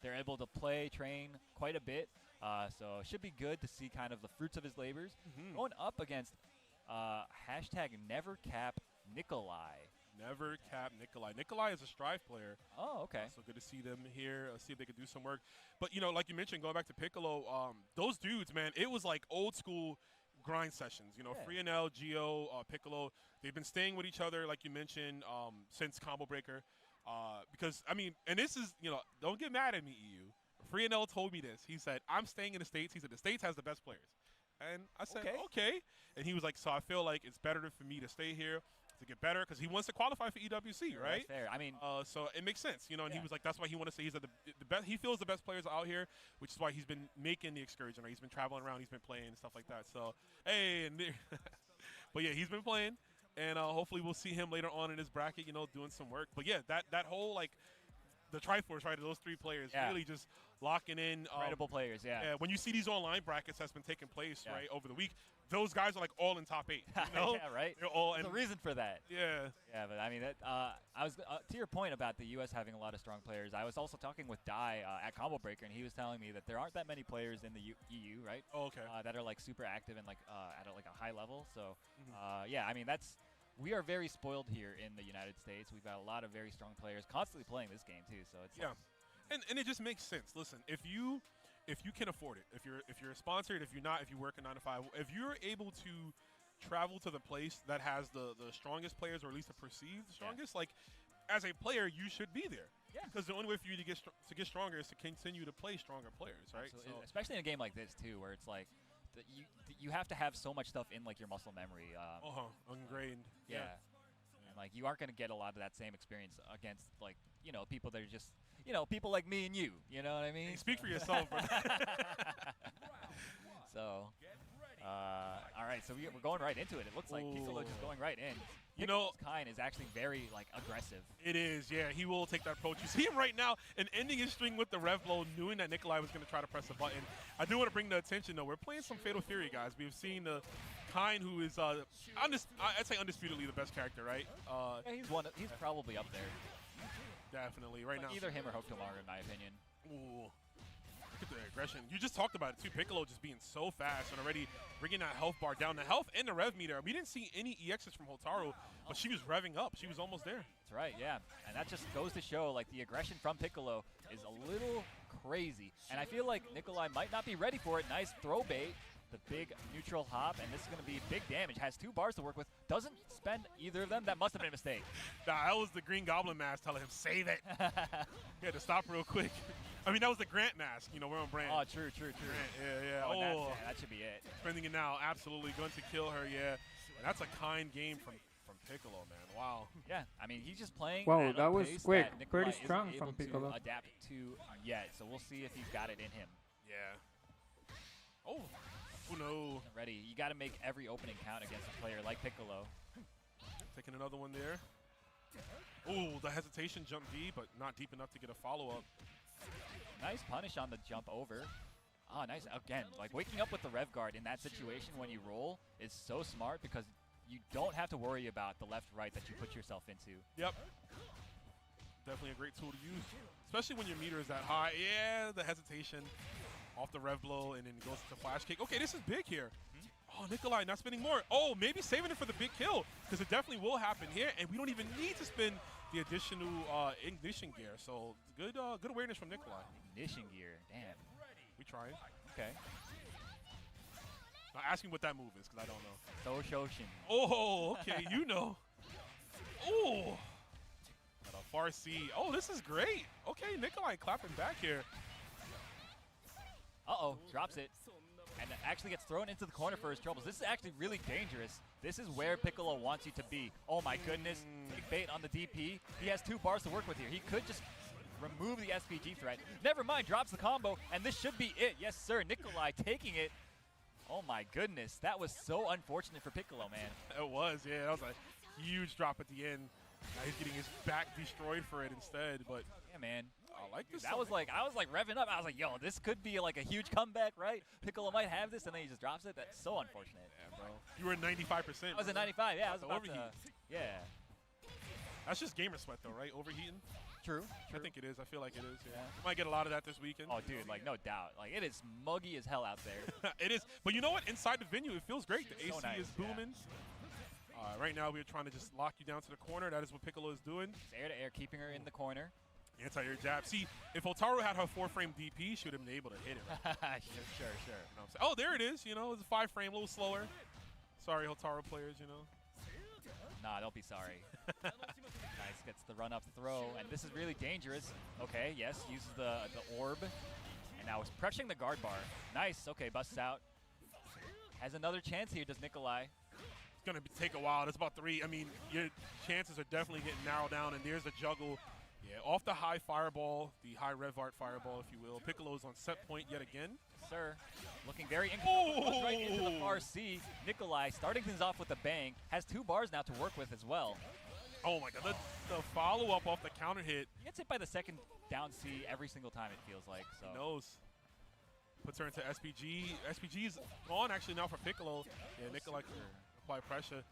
they're able to play, train quite a bit. So it should be good to see kind of the fruits of his labors. Going up against hashtag NeverCap Nikolai. NeverCap Nikolai. Nikolai is a Strive player. Oh, okay. So good to see them here. See if they could do some work. But, you know, like you mentioned, going back to Piccolo, those dudes, man, it was like old school grind sessions. You know, Frianel, Geo, Piccolo, they've been staying with each other, like you mentioned, since Combo Breaker. Because, I mean, and this is, you know, don't get mad at me, EU. Frianel told me this. He said, I'm staying in the States. He said, the States has the best players. And I said, okay. And he was like, so I feel like it's better for me to stay here to get better, because he wants to qualify for EWC, right? That's fair. I mean, so it makes sense, you know. And he was like, that's why he wants to say he's the best. He feels the best players are out here, which is why he's been making the excursion. Right? He's been traveling around, he's been playing and stuff like that. So hey, but yeah, he's been playing, and hopefully we'll see him later on in his bracket, you know, doing some work. But yeah, that whole like the Triforce, right? Those 3 players really just locking in. Incredible players, yeah. When you see these online brackets that's been taking place right over the week, those guys are like all in top 8. You know? Yeah, right. They're all. There's a reason for that. Yeah. Yeah, but I mean, that, I was to your point about the U.S. having a lot of strong players. I was also talking with Dai at Combo Breaker, and he was telling me that there aren't that many players in the EU, right? Oh, okay. That are like super active and like at a high level. So, yeah, I mean we are very spoiled here in the United States. We've got a lot of very strong players constantly playing this game too. So it's and it just makes sense. Listen, if you can afford it, if you're sponsored, if you're not, if you work a 9 to 5, if you're able to travel to the place that has the strongest players, or at least the perceived strongest, like as a player, you should be there. Yeah. Because the only way for you to get stronger is to continue to play stronger players, right? So especially in a game like this too, where it's like you have to have so much stuff in like your muscle memory. Ingrained. Yeah. And like you aren't going to get a lot of that same experience against like, you know, people that are just, you know, people like me and you know what I mean? Hey, speak for yourself, bro. So, All right, so we're going right into it. It looks like Piccolo just going right in. You know, Kine is actually very like aggressive. It is, yeah. He will take that approach. You see him right now and ending his string with the rev blow, knowing that Nikolai was going to try to press a button. I do want to bring the attention, though. We're playing some Fatal Fury, guys. We've seen the Kine, who is, I'd say undisputedly the best character, right? Yeah, he's probably up there. Definitely, right now. Either him or Hokutomaru, in my opinion. Ooh. Look at the aggression. You just talked about it, too. Piccolo just being so fast and already bringing that health bar down. The health and the rev meter. We didn't see any EXs from Hotaru, but she was revving up. She was almost there. That's right, yeah. And that just goes to show, like, the aggression from Piccolo is a little crazy. And I feel like Nikolai might not be ready for it. Nice throw bait. The big neutral hop, and this is going to be big damage. Has 2 bars to work with. Doesn't spend either of them. That must have been a mistake. Nah, that was the Green Goblin mask telling him, save it. He had to stop real quick. I mean, that was the Grant mask. You know, we're on brand. Oh, true. Grant, yeah. Oh, that should be it. Spending it now, absolutely going to kill her, yeah. And that's a kind game from Piccolo, man. Wow. Yeah, I mean, he's just playing. Wow, at that a was pace quick. that Nikolai Pretty strong isn't from able Piccolo. to adapt to yet, so we'll see if he's got it in him. Yeah. Oh no. Ready. You got to make every opening count against a player like Piccolo. Taking another one there. Oh, the hesitation jump deep, but not deep enough to get a follow-up. Nice punish on the jump over. Oh, nice. Again, like waking up with the rev guard in that situation when you roll is so smart because you don't have to worry about the left-right that you put yourself into. Yep. Definitely a great tool to use, especially when your meter is that high. Yeah, the hesitation off the rev blow and then goes to flash kick. Okay, this is big here. Oh, Nikolai not spending more. Oh, maybe saving it for the big kill because it definitely will happen here, and we don't even need to spend the additional ignition gear. So good awareness from Nikolai. Ignition gear, damn. We trying. Okay. Now ask me what that move is because I don't know. Soshoshin. Oh, okay, you know. Oh, at a far C. Oh, this is great. Okay, Nikolai clapping back here. Uh-oh, drops it. And actually gets thrown into the corner for his troubles. This is actually really dangerous. This is where Piccolo wants you to be. Oh my goodness, big bait on the DP. He has 2 bars to work with here. He could just remove the SPG threat. Never mind, drops the combo, and this should be it. Yes, sir, Nikolai taking it. Oh my goodness, that was so unfortunate for Piccolo, man. It was, yeah, that was a huge drop at the end. Now he's getting his back destroyed for it instead, but yeah, man. I like this. That was like, I was like revving up. I was like, yo, this could be like a huge comeback, right? Piccolo might have this, and then he just drops it. That's so unfortunate. Yeah, bro. You were at 95%. I was at 95, yeah. I was about overheat. yeah. That's just gamer sweat, though, right? Overheating? True. I think it is. I feel like it is, yeah. Yeah. You might get a lot of that this weekend. Oh, dude, like, no doubt. Like, it is muggy as hell out there. It is. But you know what? Inside the venue, it feels great. The AC So nice, is booming. Right now, we're trying to just lock you down to the corner. That is what Piccolo is doing. It's air to air, keeping her in the corner. Anti-air jab. See, if Hotaru had her 4-frame DP, she would have been able to hit it. Right? Sure. You know what I'm saying? Oh, there it is. You know, it's a 5-frame, a little slower. Sorry, Hotaru players, you know. Nah, don't be sorry. Nice, gets the run up throw, and this is really dangerous. Okay, yes, uses the orb, and now is pressuring the guard bar. Nice, okay, busts out. Has another chance here, does Nikolai. It's going to take a while. That's about 3. I mean, your chances are definitely getting narrowed down, and there's a juggle. Yeah, off the high fireball, the high rev art fireball, if you will. Piccolo's on set point yet again. Sir, looking very runs right into the far C. Nikolai starting things off with a bang. Has 2 bars now to work with as well. Oh my god, the follow-up off the counter hit. He gets hit by the second down C every single time, it feels like. So. He knows. Puts her into SPG. SPG's gone actually now for Piccolo. Yeah, Nikolai can apply pressure.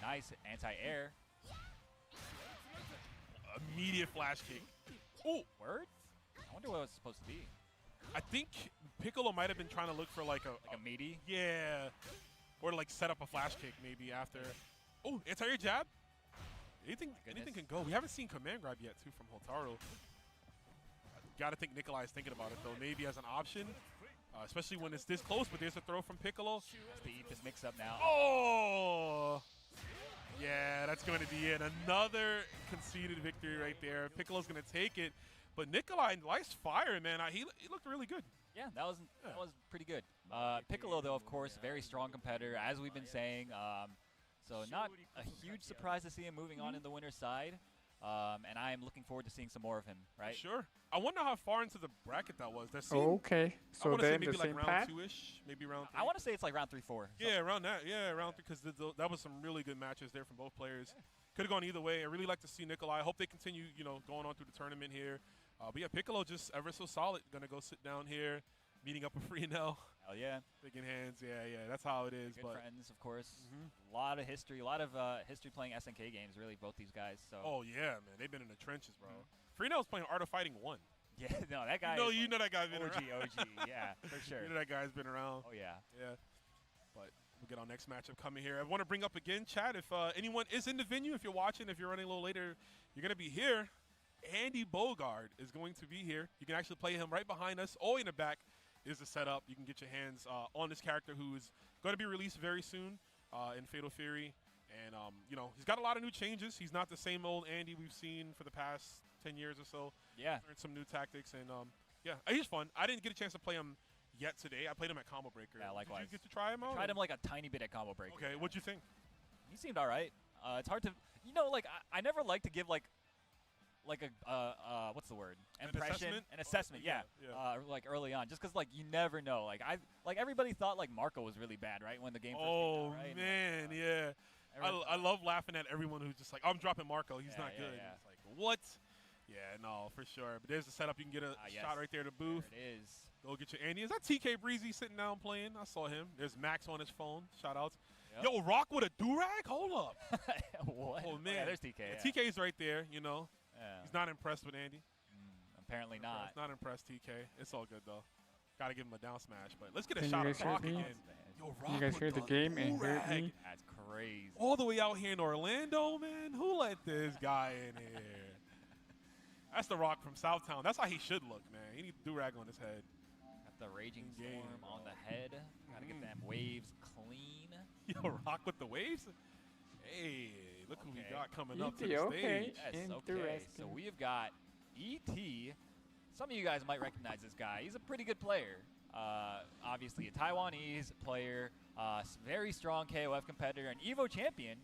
Nice anti-air. Immediate flash kick. Oh! Word? I wonder what it was supposed to be. I think Piccolo might have been trying to look for like a meaty? Yeah. Or like set up a flash kick maybe after. Oh, anti-air jab? Anything can go. We haven't seen command grab yet too from Hotaru. Gotta think Nikolai is thinking about it though, maybe as an option. Especially when it's this close, but there's a throw from Piccolo. Has to eat this mix-up now. Oh! Yeah, that's going to be it. Another conceded victory right there. Piccolo's going to take it. But Nikolai, nice fire, man. He looked really good. Yeah, that was pretty good. Piccolo, though, of course, very strong competitor, as we've been saying. So not a huge surprise to see him moving on in the winner's side. and I am looking forward to seeing some more of him. Right? Sure. I wonder how far into the bracket that was. Okay, I so want to say then maybe the like same round path. 2-ish, maybe round 3. I want to say it's like round 3-4. Yeah, around that. Yeah, around 3, because that was some really good matches there from both players. Could have gone either way. I really like to see Nikolai. I hope they continue, going on through the tournament here. But yeah, Piccolo just ever so solid. Gonna go sit down here, meeting up with Freenel. Hell yeah. Shaking hands. Yeah. That's how it is. Good friends, of course. A lot of history playing SNK games, really, both these guys. So. Oh, yeah, man. They've been in the trenches, bro. Freenel's playing Art of Fighting 1. Yeah, no, that guy. You know that guy's been around. OG, yeah, for sure. You know that guy's been around. Oh, yeah. Yeah. But we'll get our next matchup coming here. I want to bring up again, chat, if anyone is in the venue, if you're watching, if you're running a little later, you're going to be here. Andy Bogard is going to be here. You can actually play him right behind us. All in the back is the setup. You can get your hands on this character who is going to be released very soon in Fatal Fury. And, he's got a lot of new changes. He's not the same old Andy we've seen for the past 10 years or so. Yeah. Learned some new tactics. And, he's fun. I didn't get a chance to play him yet today. I played him at Combo Breaker. Yeah, likewise. Did you get to try him out? Tried him like a tiny bit at Combo Breaker. Okay, what'd you think? He seemed all right. It's hard to, I never like to give like a what's the word? Impression, an assessment. Yeah. Like early on, just because like you never know. Like everybody thought like Marco was really bad, right? When the game first came out, right? Man, yeah. I love laughing at everyone who's just like, I'm dropping Marco. He's not good. Yeah. It's like, what? Yeah, no, for sure. But there's the setup. You can get a shot right there to booth. There it is. Go get your Andy. Is that TK Breezy sitting down playing? I saw him. There's Max on his phone. Shout outs. Yep. Yo, Rock with a do-rag? Hold up. What? Oh, man. Yeah, there's TK. Yeah, TK's right there, Yeah. He's not impressed with Andy. Apparently not. Not impressed, TK. It's all good, though. Got to give him a down smash. But let's get a Can shot you of guys hear Rock me? again. Yo, Rock You guys hear with the game and hear do-rag. me? That's crazy. All the way out here in Orlando, man. Who let this guy in here? That's the Rock from Southtown. That's how he should look, man. He needs a do-rag on his head. Got the Raging Game, Storm on the head. Gotta get them waves clean. Yo, Rock with the waves? Hey, look who we got coming up to the okay. stage. Yes, okay. Interesting. So we have got E.T. Some of you guys might recognize this guy. He's a pretty good player. Obviously a Taiwanese player, very strong KOF competitor, an EVO champion.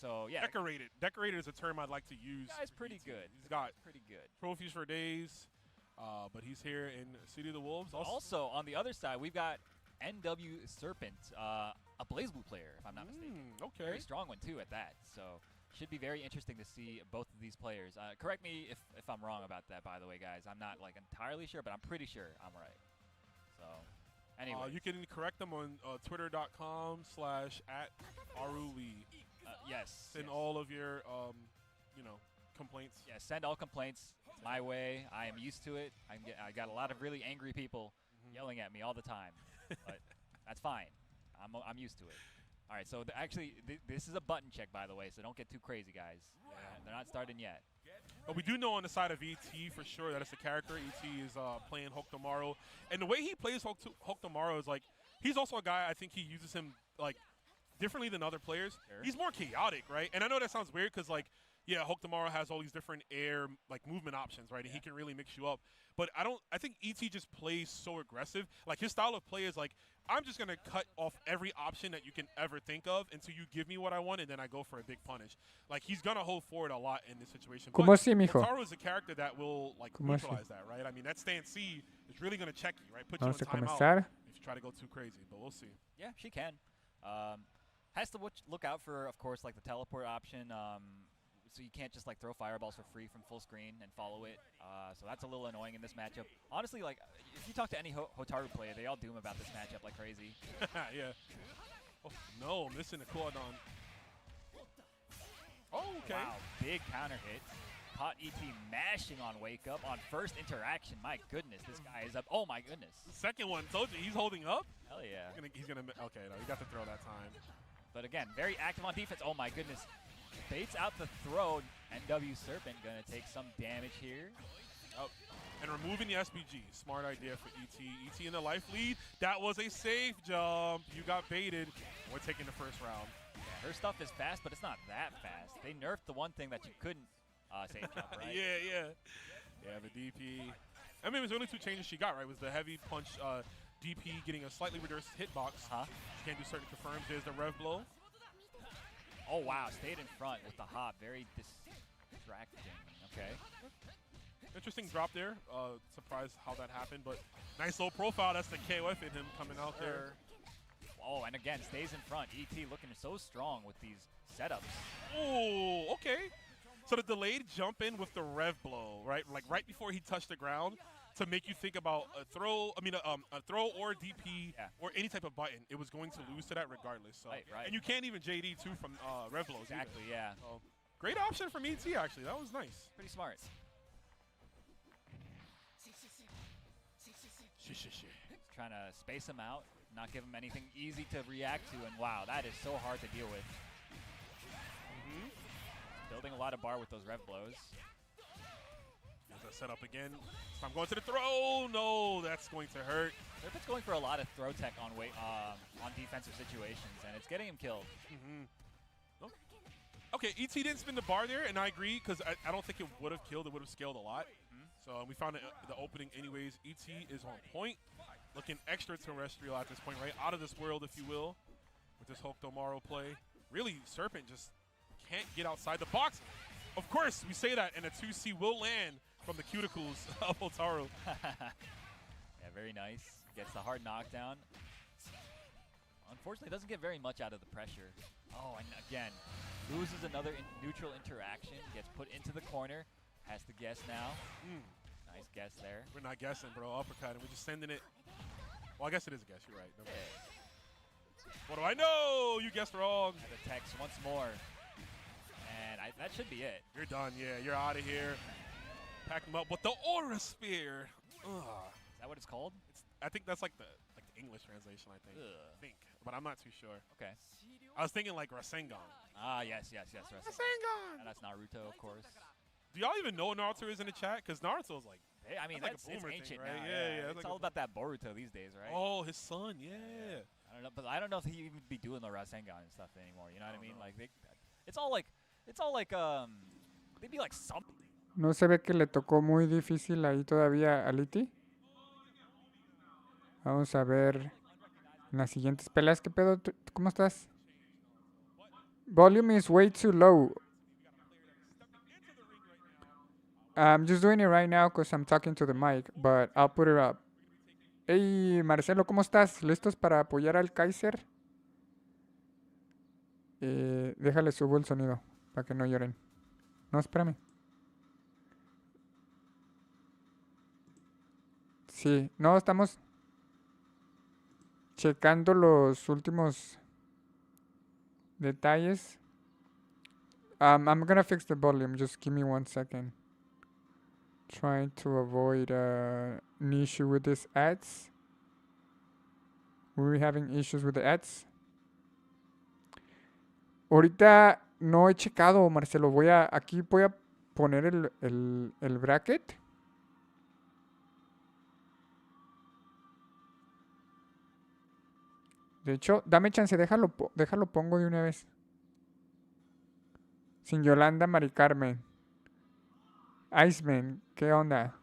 So yeah, Decorated. Decorated is a term I'd like to use. This guy's for pretty ET. good. He's got pretty good. trophies for days, but he's here in City of the Wolves. Also, on the other side, we've got NW Serpent, a BlazBlue player, if I'm not mistaken. Okay. Very strong one, too, at that. So should be very interesting to see both of these players. Correct me if I'm wrong about that, by the way, guys. I'm not like entirely sure, but I'm pretty sure I'm right. So, anyway. You can correct them on twitter.com/@aruli. Yes. Send all of your, complaints. Yeah, send all complaints my way. I am used to it. I got a lot of really angry people yelling at me all the time, but that's fine. I'm used to it. All right, so actually, this is a button check, by the way, so don't get too crazy, guys. They're not starting yet. But we do know on the side of ET for sure that it's a character. ET is playing Hokutomaru. And the way he plays Hokutomaru is like, he's also a guy, I think he uses him like differently than other players. Sure. He's more chaotic, right? And I know that sounds weird because like, yeah, Hokutomaru has all these different air like movement options, right? And he can really mix you up. But I think ET just plays so aggressive. Like his style of play is like, I'm just going to cut off every option that you can ever think of until you give me what I want, and then I go for a big punish. Like, he's going to hold forward a lot in this situation. But Hotaru is a character that will, like, neutralize that, right? I mean, that stand C is really going to check you, right? Put you in timeout if you try to go too crazy, but we'll see. Yeah, she can. Has to look out for, of course, like, the teleport option. So you can't just like throw fireballs for free from full screen and follow it. So that's a little annoying in this matchup. Honestly, like if you talk to any Hotaru player, they all doom about this matchup like crazy. Yeah. Oh, no, missing the cooldown. Oh, okay. Wow, big counter hit. Caught ET mashing on Wake Up on first interaction. My goodness, this guy is up. Oh my goodness. Second one, told you, he's holding up. Hell yeah. He's gonna okay, no, he got to throw that time. But again, very active on defense. Oh my goodness. Baits out the throw. NW Serpent gonna take some damage here. Oh, and removing the SBG. Smart idea for ET. ET in the life lead. That was a safe jump. You got baited. We're taking the first round. Yeah, her stuff is fast, but it's not that fast. They nerfed the one thing that you couldn't safe jump, right? Yeah, the DP. I mean, it was the only two changes she got, right? Was the heavy punch DP getting a slightly reduced hitbox. She can't do certain confirms. There's the rev blow. Oh, wow. Stayed in front with the hop. Very distracting. Okay. Interesting drop there. Surprised how that happened, but nice low profile. That's the KOF in him coming out there. Oh, and again, stays in front. ET looking so strong with these setups. Oh, okay. So the delayed jump in with the rev blow, right? Like right before he touched the ground to make you think about a throw. I mean, a throw or DP or any type of button. It was going to lose to that regardless. So. Right. And you can't even JD too from rev blows. Exactly, either. yeah. So, great option from ET actually. That was nice. Pretty smart. Trying to space him out, not give him anything easy to react to, and wow, that is so hard to deal with. Building a lot of bar with those rev blows. There's a setup again. So I'm going to the throw. No, that's going to hurt. It's going for a lot of throw tech on defensive situations, and it's getting him killed. Oh. Okay, ET didn't spin the bar there, and I agree because I don't think it would have killed. It would have scaled a lot. So we found the opening anyways. ET is on point. Looking extraterrestrial at this point, right? Out of this world, if you will, with this Hokutomaro play. Really, Serpent just can't get outside the box. Of course, we say that, and a 2C will land from the cuticles of Hotaru. Yeah, very nice. Gets the hard knockdown. Unfortunately, doesn't get very much out of the pressure. Oh, and again, loses another neutral interaction. Gets put into the corner. Has to guess now. Nice guess there. We're not guessing, bro. Uppercut, and we're just sending it. Well, I guess it is a guess. You're right. No. What do I know? You guessed wrong. And the text once more. And that should be it. You're done. Yeah, you're out of here. Pack him up with the Aura Spear. Ugh. Is that what it's called? I think that's like the English translation, I think. But I'm not too sure. Okay. I was thinking like Rasengan. Ah, yes. Rasengan! And that's Naruto, of course. Do y'all even know Naruto is in the chat? Because Naruto's like, hey, I mean, that's it's like a boomer ancient thing, right? now. Yeah. It's all about that Boruto these days, right? Oh, his son, yeah. I don't know, but I don't know if he even be doing the Rasengan and stuff anymore. You know what I mean? Like, it's all like they'd be like something. ¿No se ve que le tocó muy difícil ahí todavía a Liti? Vamos a ver en las siguientes peleas. ¿Qué pedo? ¿Cómo estás? Volume is way too low. I'm just doing it right now because I'm talking to the mic, but I'll put it up. Hey, Marcelo, ¿cómo estás? ¿Listos para apoyar al Kaiser? Déjale subo el sonido para que no lloren. No, espérame. Sí, no, estamos checando los últimos detalles. I'm gonna fix the volume. Just give me 1 second. Trying to avoid an issue with these ads. We're having issues with the ads. Ahorita no he checado, Marcelo. Aquí voy a poner el bracket. De hecho, dame chance, déjalo pongo de una vez. Sin Yolanda, Mari Carmen. Iceman, ¿qué onda?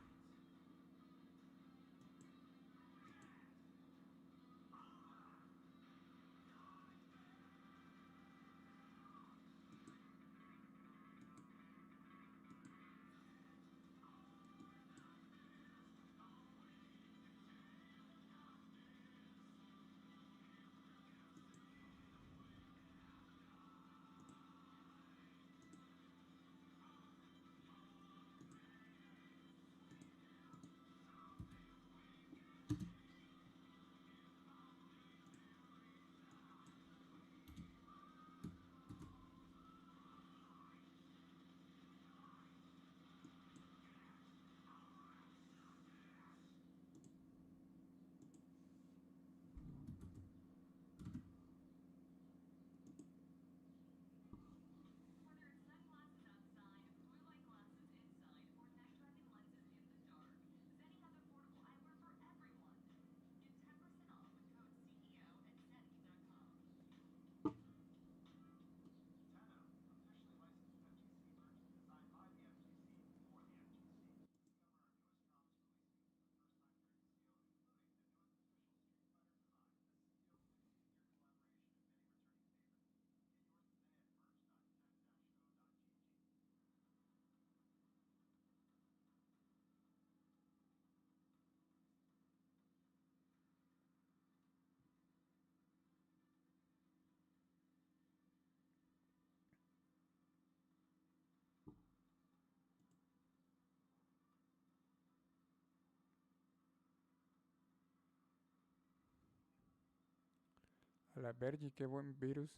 La Vergi, qué buen virus.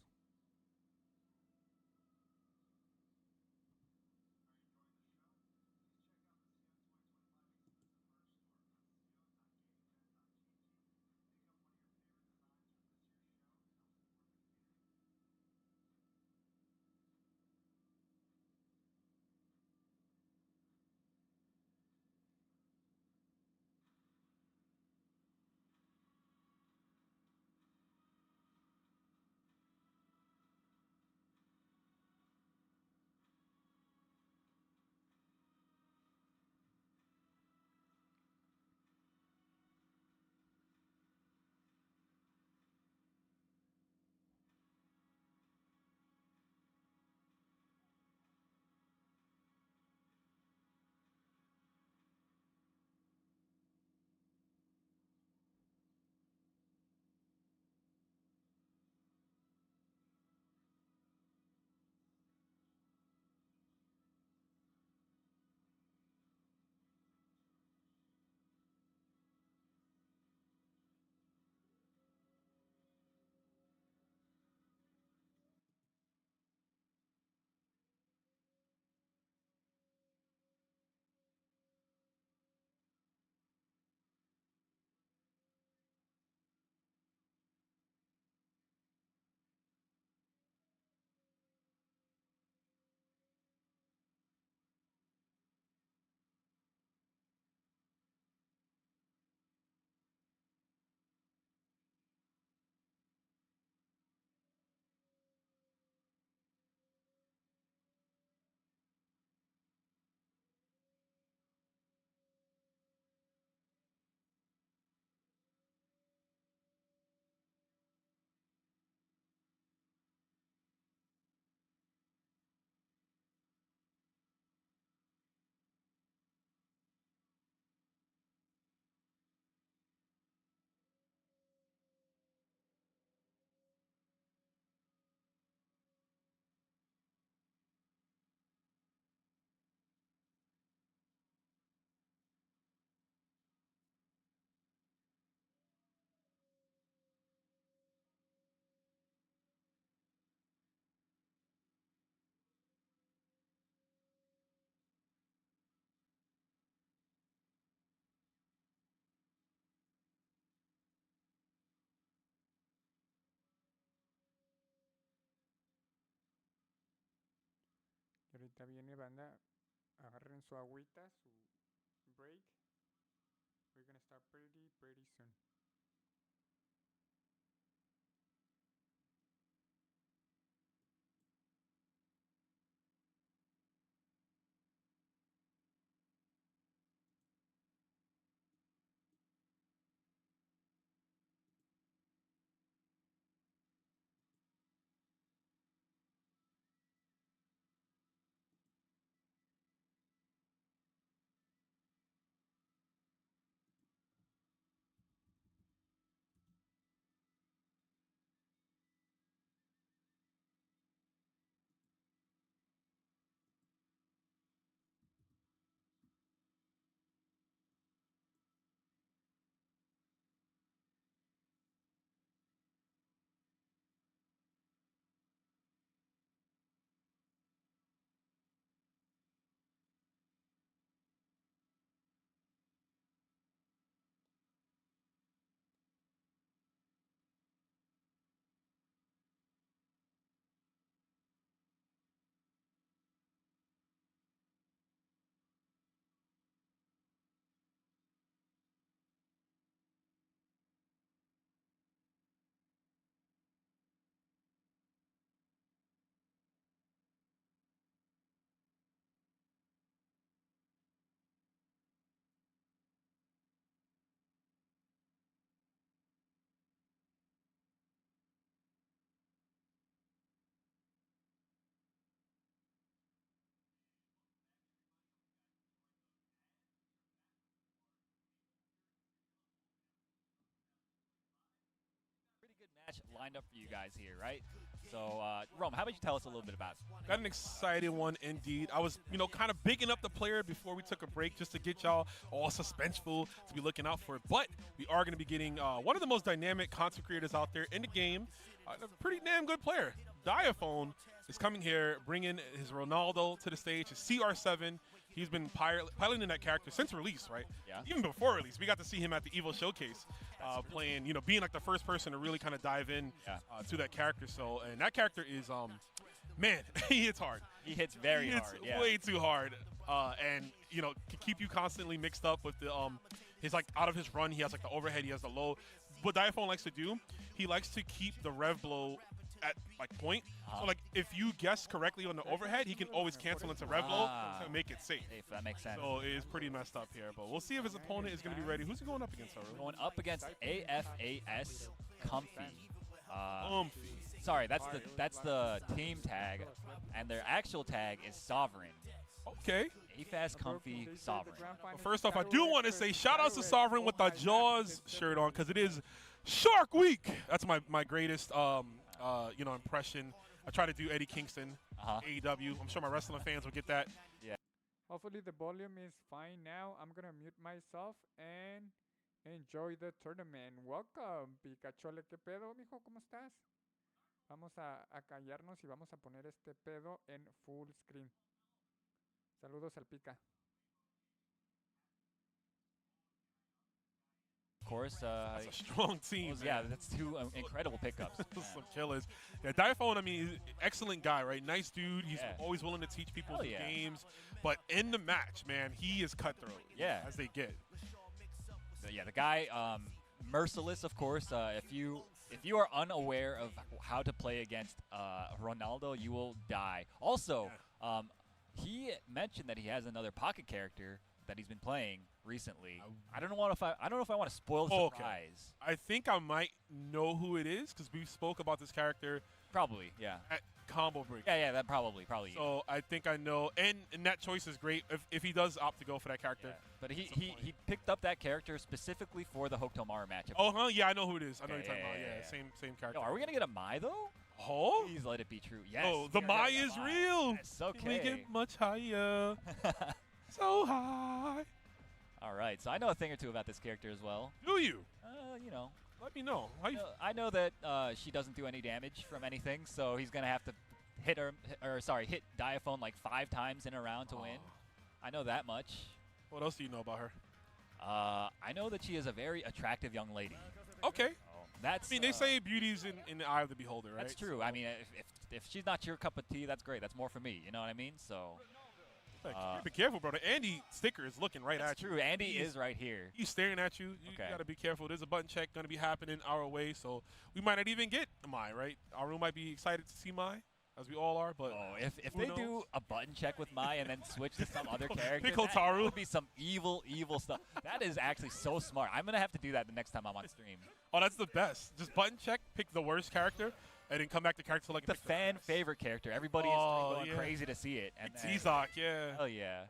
Y ahorita viene banda, agarren su agüita, su break. We're gonna start pretty soon. Pretty good match lined up for you guys here, right? So, Rome, how about you tell us a little bit about it? Got an exciting one indeed. I was, kind of bigging up the player before we took a break just to get y'all all suspenseful to be looking out for it. But we are going to be getting one of the most dynamic content creators out there in the game. A pretty damn good player. Diaphone is coming here, bringing his Ronaldo to the stage, his CR7. He's been piloting that character since release, right? Yeah. Even before release, we got to see him at the EVO Showcase, playing, being like the first person to really kind of dive in to that character. So, and that character is, man, he hits hard. He hits very hard. Yeah. Way too hard, and can keep you constantly mixed up with the his like out of his run. He has like the overhead, he has the low. What Diaphone likes to do, he likes to keep the rev blow at like point. So like if you guess correctly on the overhead, he can always cancel into rev blow to make it safe. That makes sense. So it is pretty messed up here, but we'll see if his opponent is going to be ready. Who's he going up against? Going up against AFAS Comfy. Sorry, that's the team tag, and their actual tag is Sovereign. Okay. AFAS Comfy Sovereign. Well, first off, I do want to say shout out to Sovereign with the Jaws shirt on because it is Shark Week. That's my greatest impression. I try to do Eddie Kingston, AEW. I'm sure my wrestling fans will get that. Yeah. Hopefully the volume is fine now. I'm gonna mute myself and enjoy the tournament. Welcome, Picachole. ¿Qué pedo, mijo? ¿Cómo estás? Vamos a callarnos y vamos a poner este pedo en full screen. Saludos al Pica. Of course. That's a strong team. Yeah, that's two incredible pickups. Some killers. Yeah, Diaphone, I mean, he's an excellent guy, right? Nice dude. He's always willing to teach people the games. But in the match, man, he is cutthroat. Yeah. As they get. So, yeah, the guy, merciless, of course. If you are unaware of how to play against Ronaldo, you will die. Also, he mentioned that he has another pocket character that he's been playing recently. I don't know if I want to spoil the surprise. I think I might know who it is because we spoke about this character. Probably, yeah. At Combo Break. Yeah, that probably. So I think I know, and that choice is great if he does opt to go for that character. Yeah. But he picked up that character specifically for the Hokutomaru matchup. Oh, yeah, I know who it is. I know you're talking about. Yeah, same character. Yo, are we gonna get a Mai though? Oh, please let it be true. Yes. Oh, the Mai is real. It's okay. Can we get much higher? So high. All right, so I know a thing or two about this character as well. Do you? Let me know. I know that she doesn't do any damage from anything, so he's gonna have to hit Diaphone like 5 times in a round to win. I know that much. What else do you know about her? I know that she is a very attractive young lady. Okay. That's. I mean, they say beauty's in the eye of the beholder, right? That's true. I mean, if she's not your cup of tea, that's great. That's more for me. You know what I mean? So. Be careful, brother. Andy sticker is looking right at you. True. Andy is right here. He's staring at you. You gotta be careful. There's a button check gonna be happening our way, so we might not even get Mai, right? Our room might be excited to see Mai, as we all are. But if they do a button check with Mai and then switch to some other character, that would be some evil stuff. That is actually so smart. I'm gonna have to do that the next time I'm on stream. Oh, that's the best. Just button check, pick the worst character, and then come back to character like the fan favorite character. Everybody is going crazy to see it. And T-Zoc, yeah. Oh yeah.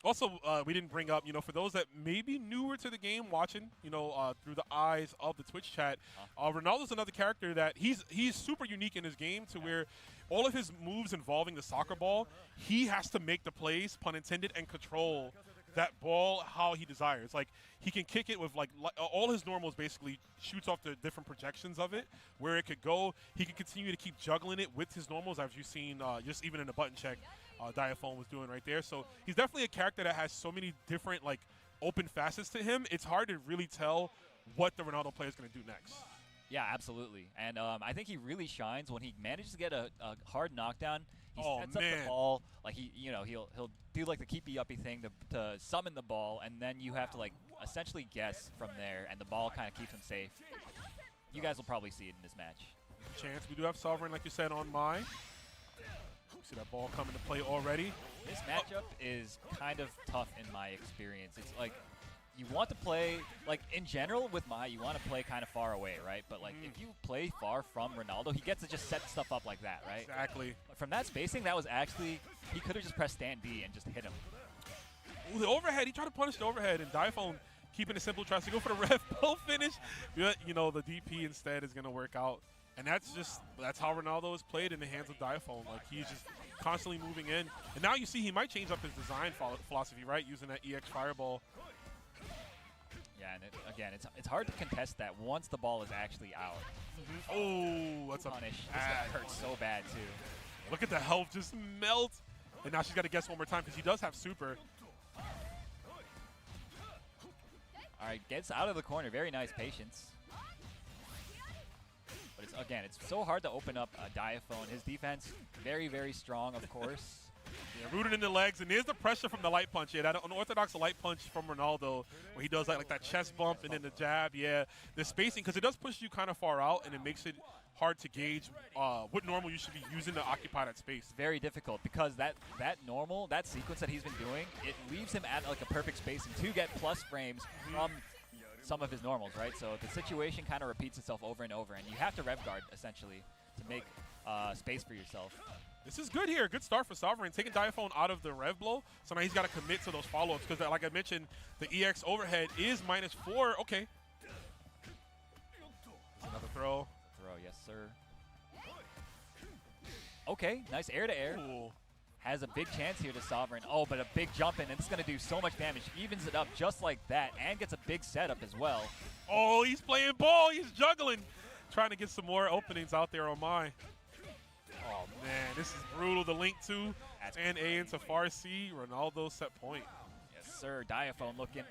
Also, we didn't bring up, for those that may be newer to the game, watching, through the eyes of the Twitch chat, Ronaldo's another character that he's super unique in his game to where all of his moves involving the soccer ball, he has to make the plays, pun intended, and control that ball how he desires. Like, he can kick it with, like all his normals basically shoots off the different projections of it, where it could go. He can continue to keep juggling it with his normals, as you've seen just even in the button check Diaphone was doing right there. So he's definitely a character that has so many different, like, open facets to him. It's hard to really tell what the Ronaldo player is going to do next. Yeah, absolutely. And I think he really shines when he manages to get a hard knockdown. He sets up the ball, like he'll do like the keepy uppy thing to summon the ball, and then you have to like essentially guess from there, and the ball kind of keeps him safe. You guys will probably see it in this match. Chance, we do have Sovereign, like you said, on Mai. See that ball coming to play already. This matchup is kind of tough in my experience. It's like you want to play, like in general with Mai, you want to play kind of far away, right? But like if you play far from Ronaldo, he gets to just set stuff up like that, right? Exactly. But from that spacing, that was actually, he could have just pressed stand B and just hit him. Ooh, the overhead, he tried to punish the overhead, and Diaphone, keeping it simple, tries to go for the rev pull finish. The DP instead is going to work out. And that's how Ronaldo is played in the hands of Diaphone. Like, he's just constantly moving in. And now you see he might change up his design philosophy, right? Using that EX Fireball. Yeah, and again, it's hard to contest that once the ball is actually out. Oh, that's a Punish. This bad guy hurts so bad too. Look at the health just melt. And now she's got to guess one more time because he does have super. All right, gets out of the corner. Very nice patience. But it's so hard to open up a Diaphone. His defense, very, very strong, of course. Yeah, rooted in the legs, and there's the pressure from the light punch. Yeah, that unorthodox light punch from Ronaldo, where he does like that chest bump and then the jab. Yeah, the spacing, because it does push you kind of far out, and it makes it hard to gauge what normal you should be using to occupy that space. Very difficult because that sequence that he's been doing, it leaves him at like a perfect spacing to get plus frames from some of his normals, right? So the situation kind of repeats itself over and over, and you have to rev guard essentially to make space for yourself. This is good here. Good start for Sovereign, taking Diaphone out of the rev blow. So now he's got to commit to those follow-ups because, like I mentioned, the EX overhead is -4. Okay. That's another throw. Yes, sir. Okay, nice air-to-air. Ooh. Has a big chance here to Sovereign. Oh, but a big jump in, and it's going to do so much damage. Evens it up just like that, and gets a big setup as well. Oh, he's playing ball. He's juggling. Trying to get some more openings out there on my. Oh, man, this is brutal. The link to and A into far C. Ronaldo set point. Yes, sir. Diaphone looking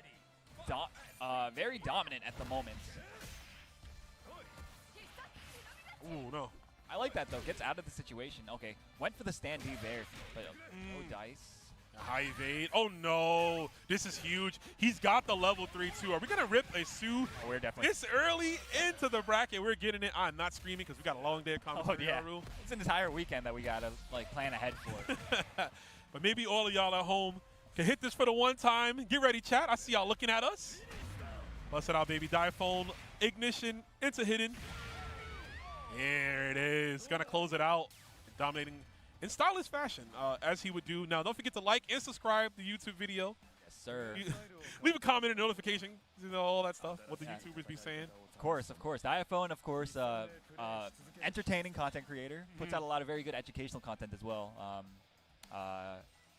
very dominant at the moment. Ooh, no. I like that, though. Gets out of the situation. Okay, went for the standee there, but no dice. High evade. Oh, no. This is huge. He's got the level 3-2. Are we going to rip a Sue? Oh, we're definitely. It's early into the bracket. We're getting it. I'm not screaming because we got a long day of commentary. Oh, yeah. It's an entire weekend that we got to like plan ahead for. But maybe all of y'all at home can hit this for the one time. Get ready, chat. I see y'all looking at us. Bust it out, baby. Diaphone, ignition, into hidden. There it is. Gonna close it out. Dominating in stylish fashion, as he would do. Now, don't forget to like and subscribe to the YouTube video. Yes, sir. Leave a comment and notification. You know, all that stuff. What the YouTubers be saying. Of course, of course. Diaphone, of course, entertaining content creator. Puts out a lot of very good educational content as well.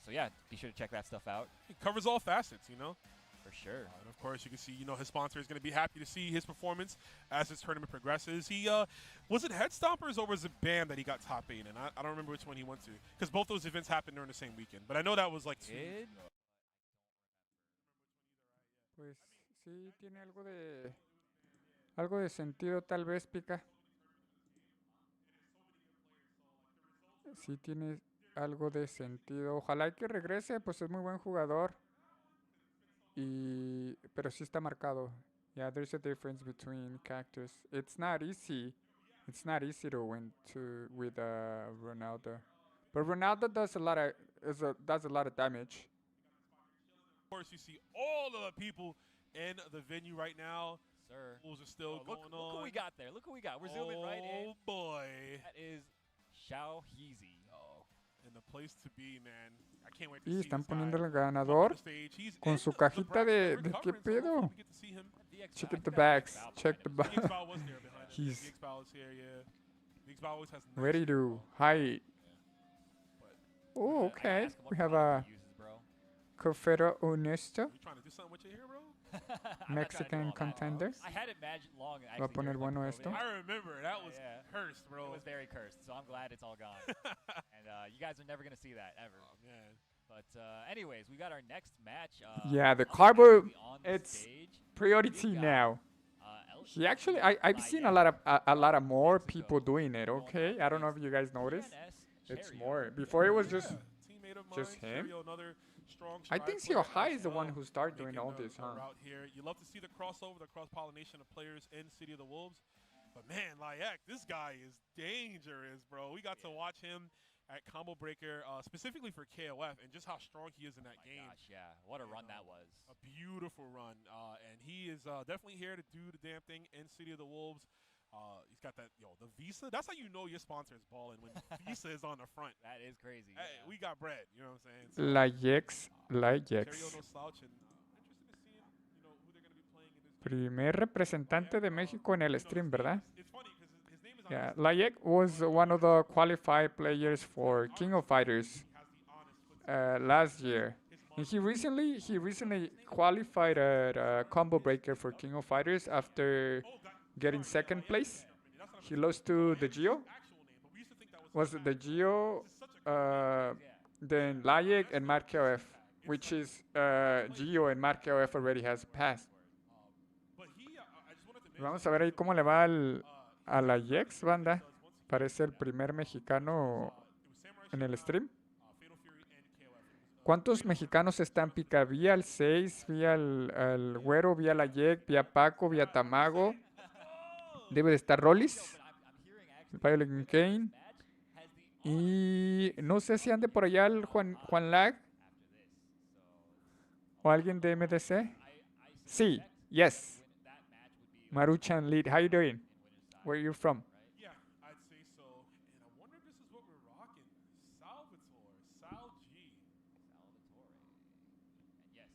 So, yeah, be sure to check that stuff out. He covers all facets, you know. For sure. And of course, you can see, you know, his sponsor is going to be happy to see his performance as this tournament progresses. He was it Head Stompers or was it BAM that he got top 8 in? I don't remember which one he went to because both those events happened during the same weekend. But I know that was like two. Pues sí, tiene algo de sentido tal vez, Pica. Sí tiene algo de sentido. Ojalá que regrese, pues es muy buen jugador. Pero sí está marcado. Yeah, there's a difference between characters. It's not easy. It's not easy to win with Ronaldo. But Ronaldo does a lot of damage. Of course, you see all of the people in the venue right now. Sir. Bulls are still going on. Look who we got there. Look who we got. We're zooming right in. Oh, boy. That is Xiao Heezy. And the place to be, man. I can't wait to Y see están this guy poniendo el come on ganador the stage. He's con su in the cajita bracket de ¿qué recovering, so pedo? hopefully we get to see him. Check the bags. Check the bags. VXBOW was there behind him. He's VXBOW is here, yeah. VXBOW always has nice ready to hide. Oh, okay. We have a Cofero Honesto, You trying to do something with your hair, bro? Mexican contender. I had it long. Va a poner bueno esto. I remember. That was Yeah. cursed, It bro. was very cursed, so I'm glad it's all gone. And you guys are never going to see that, ever. Oh, man. But anyways, we got our next match. Yeah, the up Carbo, actually on the it's stage. priority We've got, now. He actually, I've seen a lot of more people doing it. Okay, I don't know if you guys noticed. It's more. Before it was just Teammate of just mine, him. Cherio, another strong I stride think player Sio High as is the one well, who started doing making all the this, huh? route here. You love to see the crossover, the cross-pollination of players in City of the Wolves. But man, Layak, this guy is dangerous, bro. We got to watch him at Combo Breaker, specifically for KOF, and just how strong he is in that game. Gosh, yeah. What a run that was. A beautiful run, and he is definitely here to do the damn thing in City of the Wolves. He's got that, the Visa. That's how you know your sponsor is balling, when Visa is on the front. That is crazy. Hey, yeah. we got bread, you know what I'm saying? So, Layex. Cherio no slouch, and interested to see, who they're going to be playing in this. Primer representante de México en el stream, ¿verdad? It's funny because his name is on Yeah, his- Layek was one of the qualified players for King of Fighters He has the honest foot last year. his And he recently qualified at Combo Breaker for King of Fighters after getting second place. He lost to the Geo. Was it the Geo, then Layek and Markeof, which is Geo and Markeof already has passed. Vamos a ver ahí cómo le va a la Yex, banda. Parece el primer mexicano en el stream. ¿Cuántos mexicanos están? Pica, vi al 6, vi al Güero, vi a la Yek, vi a Paco, vi a Tamago. Debe de estar Rollis, Violet Kane. Y no sé si ande por allá el Juan Lag. ¿O alguien de MDC? Sí, yes. Maruchan Lead, how you doing? Where are you from? Yeah, I'd say so. And I wonder if this is what we're rocking. Salvatore, Sal G. And yes,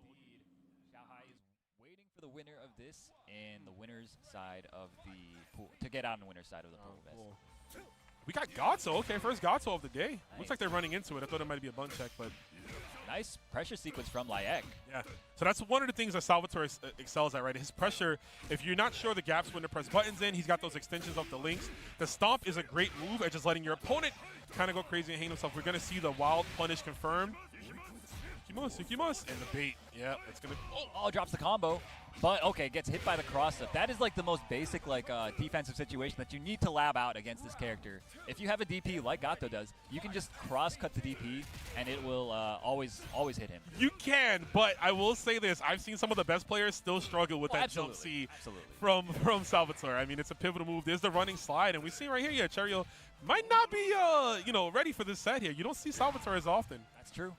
indeed. Shanghai is waiting for the winner of this and the winner's side of the pool to get out on the winner's side of the pool. Cool. We got Gato. Okay, first Gato of the day. Nice. Looks like they're running into it. I thought it might be a bun check, but nice pressure sequence from Layek. Yeah. So that's one of the things that Salvatore excels at, right? His pressure, if you're not sure the gaps when to press buttons in, he's got those extensions of the links. The stomp is a great move at just letting your opponent kind of go crazy and hang himself. We're going to see the wild punish confirmed. Yukimas, and the bait. Yeah, it's going to... Oh, drops the combo. But, okay, gets hit by the cross-up. That is, like, the most basic, like, defensive situation that you need to lab out against this character. If you have a DP like Gato does, you can just cross-cut the DP, and it will always hit him. You can, but I will say this. I've seen some of the best players still struggle with that jump C from Salvatore. I mean, it's a pivotal move. There's the running slide, and we see right here, yeah, Cherio might not be, ready for this set here. You don't see Salvatore as often. That's true.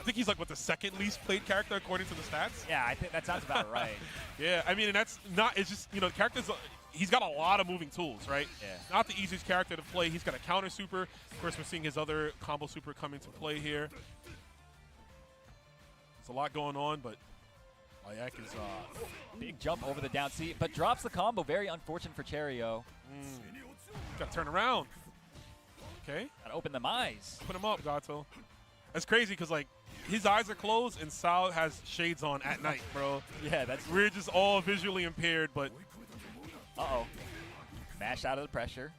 I think he's like, what, the second least played character according to the stats? Yeah, I think that sounds about right. Yeah, I mean, and that's not, it's just, the character's, he's got a lot of moving tools, right? Yeah. Not the easiest character to play. He's got a counter super. Of course, we're seeing his other combo super come into play here. There's a lot going on, but Layek is... Big jump over the down C, but drops the combo. Very unfortunate for Cherio. Got to turn around. Okay. Got to open them eyes. Put him up, Gato. That's crazy because, like, his eyes are closed and Sal has shades on at night, bro. Yeah, that's... We're just all visually impaired, but... Uh-oh. Mashed out of the pressure.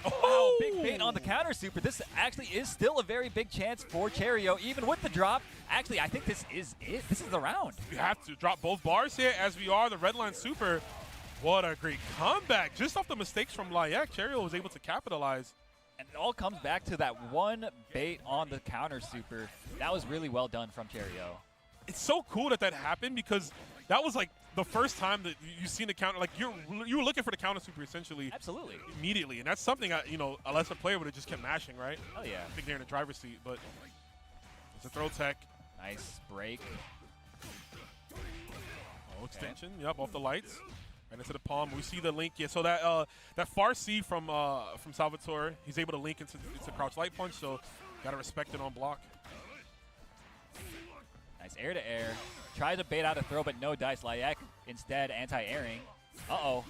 Oh! Wow, big bait on the counter super. This actually is still a very big chance for Cherio, even with the drop. Actually, I think this is it. This is the round. You have to drop both bars here as we are the red line super. What a great comeback. Just off the mistakes from Layek, Cherio was able to capitalize. And it all comes back to that one bait on the counter super. That was really well done from Cherio. It's so cool that happened because that was like the first time that you've seen the counter. Like you were looking for the counter super essentially. Absolutely. Immediately, and that's something a lesser player would have just kept mashing, right? Oh yeah. I think they're in the driver's seat, but it's a throw tech. Nice break. Oh, extension. Okay. Yep, off the lights. Right into the palm. We see the link. Yeah, so that far C from Salvatore, he's able to link into crouch light punch. So gotta respect it on block. Nice air to air. Tries to bait out a throw, but no dice. Layek instead anti-airing. Uh-oh.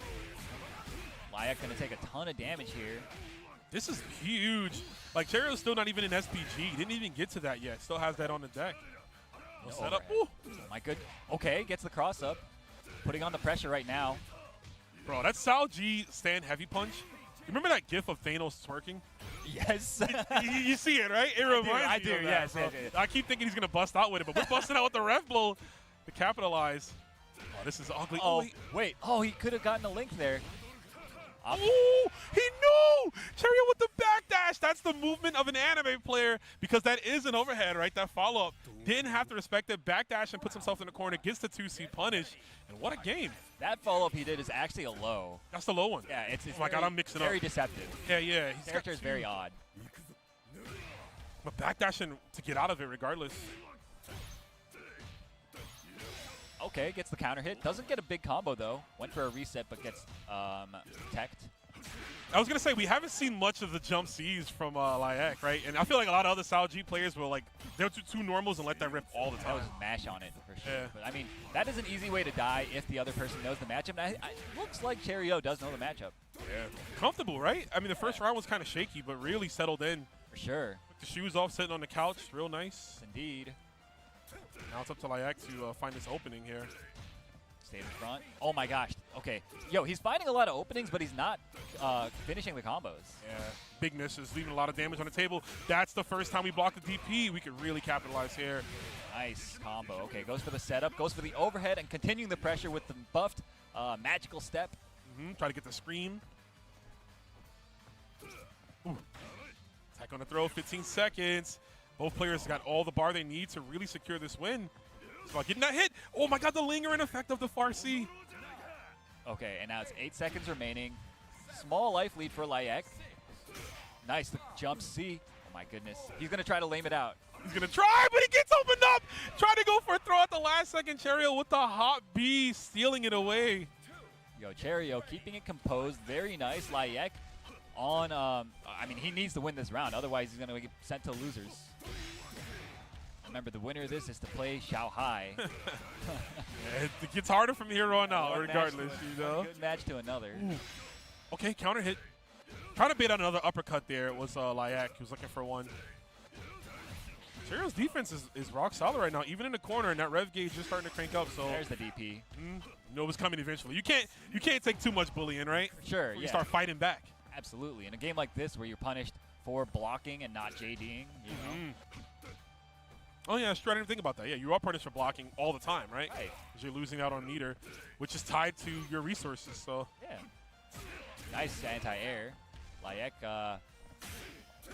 Layek gonna take a ton of damage here. This is huge. Like Cherio's still not even in SPG. He didn't even get to that yet. Still has that on the deck. No setup. Ooh. My good. Okay, gets the cross up. Putting on the pressure right now. Bro, that Sal G stand heavy punch. Remember that gif of Thanos twerking? Yes. you see it, right? It reminds me I of do, that, yes, bro. yes. I keep thinking he's going to bust out with it, but we're busting out with the ref blow to capitalize. Oh, this is ugly. Oh, wait. Oh, he could have gotten a link there. Oh, he knew! Cherio with the backdash. That's the movement of an anime player because that is an overhead, right? That follow-up. Didn't have to respect it. Backdash and puts himself in the corner. Gets the 2C punish. And what a game. That follow-up he did is actually a low. That's the low one. Yeah, it's oh my God, I'm mixing very up. deceptive. Yeah. His character is very odd. But backdashing to get out of it regardless. Okay, gets the counter hit. Doesn't get a big combo, though. Went for a reset, but gets teched. I was going to say, we haven't seen much of the jump Cs from Layek, right? And I feel like a lot of other Sal G players will, like, they'll do two normals and let that rip all the time. That was mash on it, for sure. Yeah. But, I mean, that is an easy way to die if the other person knows the matchup. And it looks like Cherio does know the matchup. Yeah. Comfortable, right? I mean, the first round was kind of shaky, but really settled in. For sure. the shoes off, sitting on the couch. Real nice. Indeed. Now it's up to Layak to find this opening here. Stay in front. Oh my gosh. Okay. Yo, he's finding a lot of openings, but he's not finishing the combos. Yeah, big misses, leaving a lot of damage on the table. That's the first time we blocked the DP. We could really capitalize here. Nice combo. Okay, goes for the setup, goes for the overhead, and continuing the pressure with the buffed magical step. Try to get the scream. Ooh. Attack on the throw, 15 seconds. Both players got all the bar they need to really secure this win. It's about getting that hit. Oh my god, the lingering effect of the Farsi. Okay, and now it's 8 seconds remaining. Small life lead for Layak. Nice, the jump C. Oh my goodness. He's going to try to lame it out. He's going to try, but he gets opened up. Trying to go for a throw at the last second. Cherio with the hot B, stealing it away. Yo, Cherio keeping it composed. Very nice. Layak on, I mean, he needs to win this round. Otherwise, he's going to get sent to losers. Remember, the winner of this is to play Shanghai. Yeah, it gets harder from here on out, regardless, you know. One good match to another. Ooh. Okay, counter hit. Trying to bait out another uppercut there. It was Layak. He was looking for one. Cherio's defense is rock solid right now, even in the corner, and that rev gauge is starting to crank up. So there's the DP. You know it was coming eventually. You can't take too much bullying, right? Sure, You start fighting back. Absolutely. In a game like this where you're punished for blocking and not JDing, you know. Oh, yeah, I didn't think about that. Yeah, you are punished for blocking all the time, right? Right. Because you're losing out on meter, which is tied to your resources. So yeah. Nice anti-air. Layak,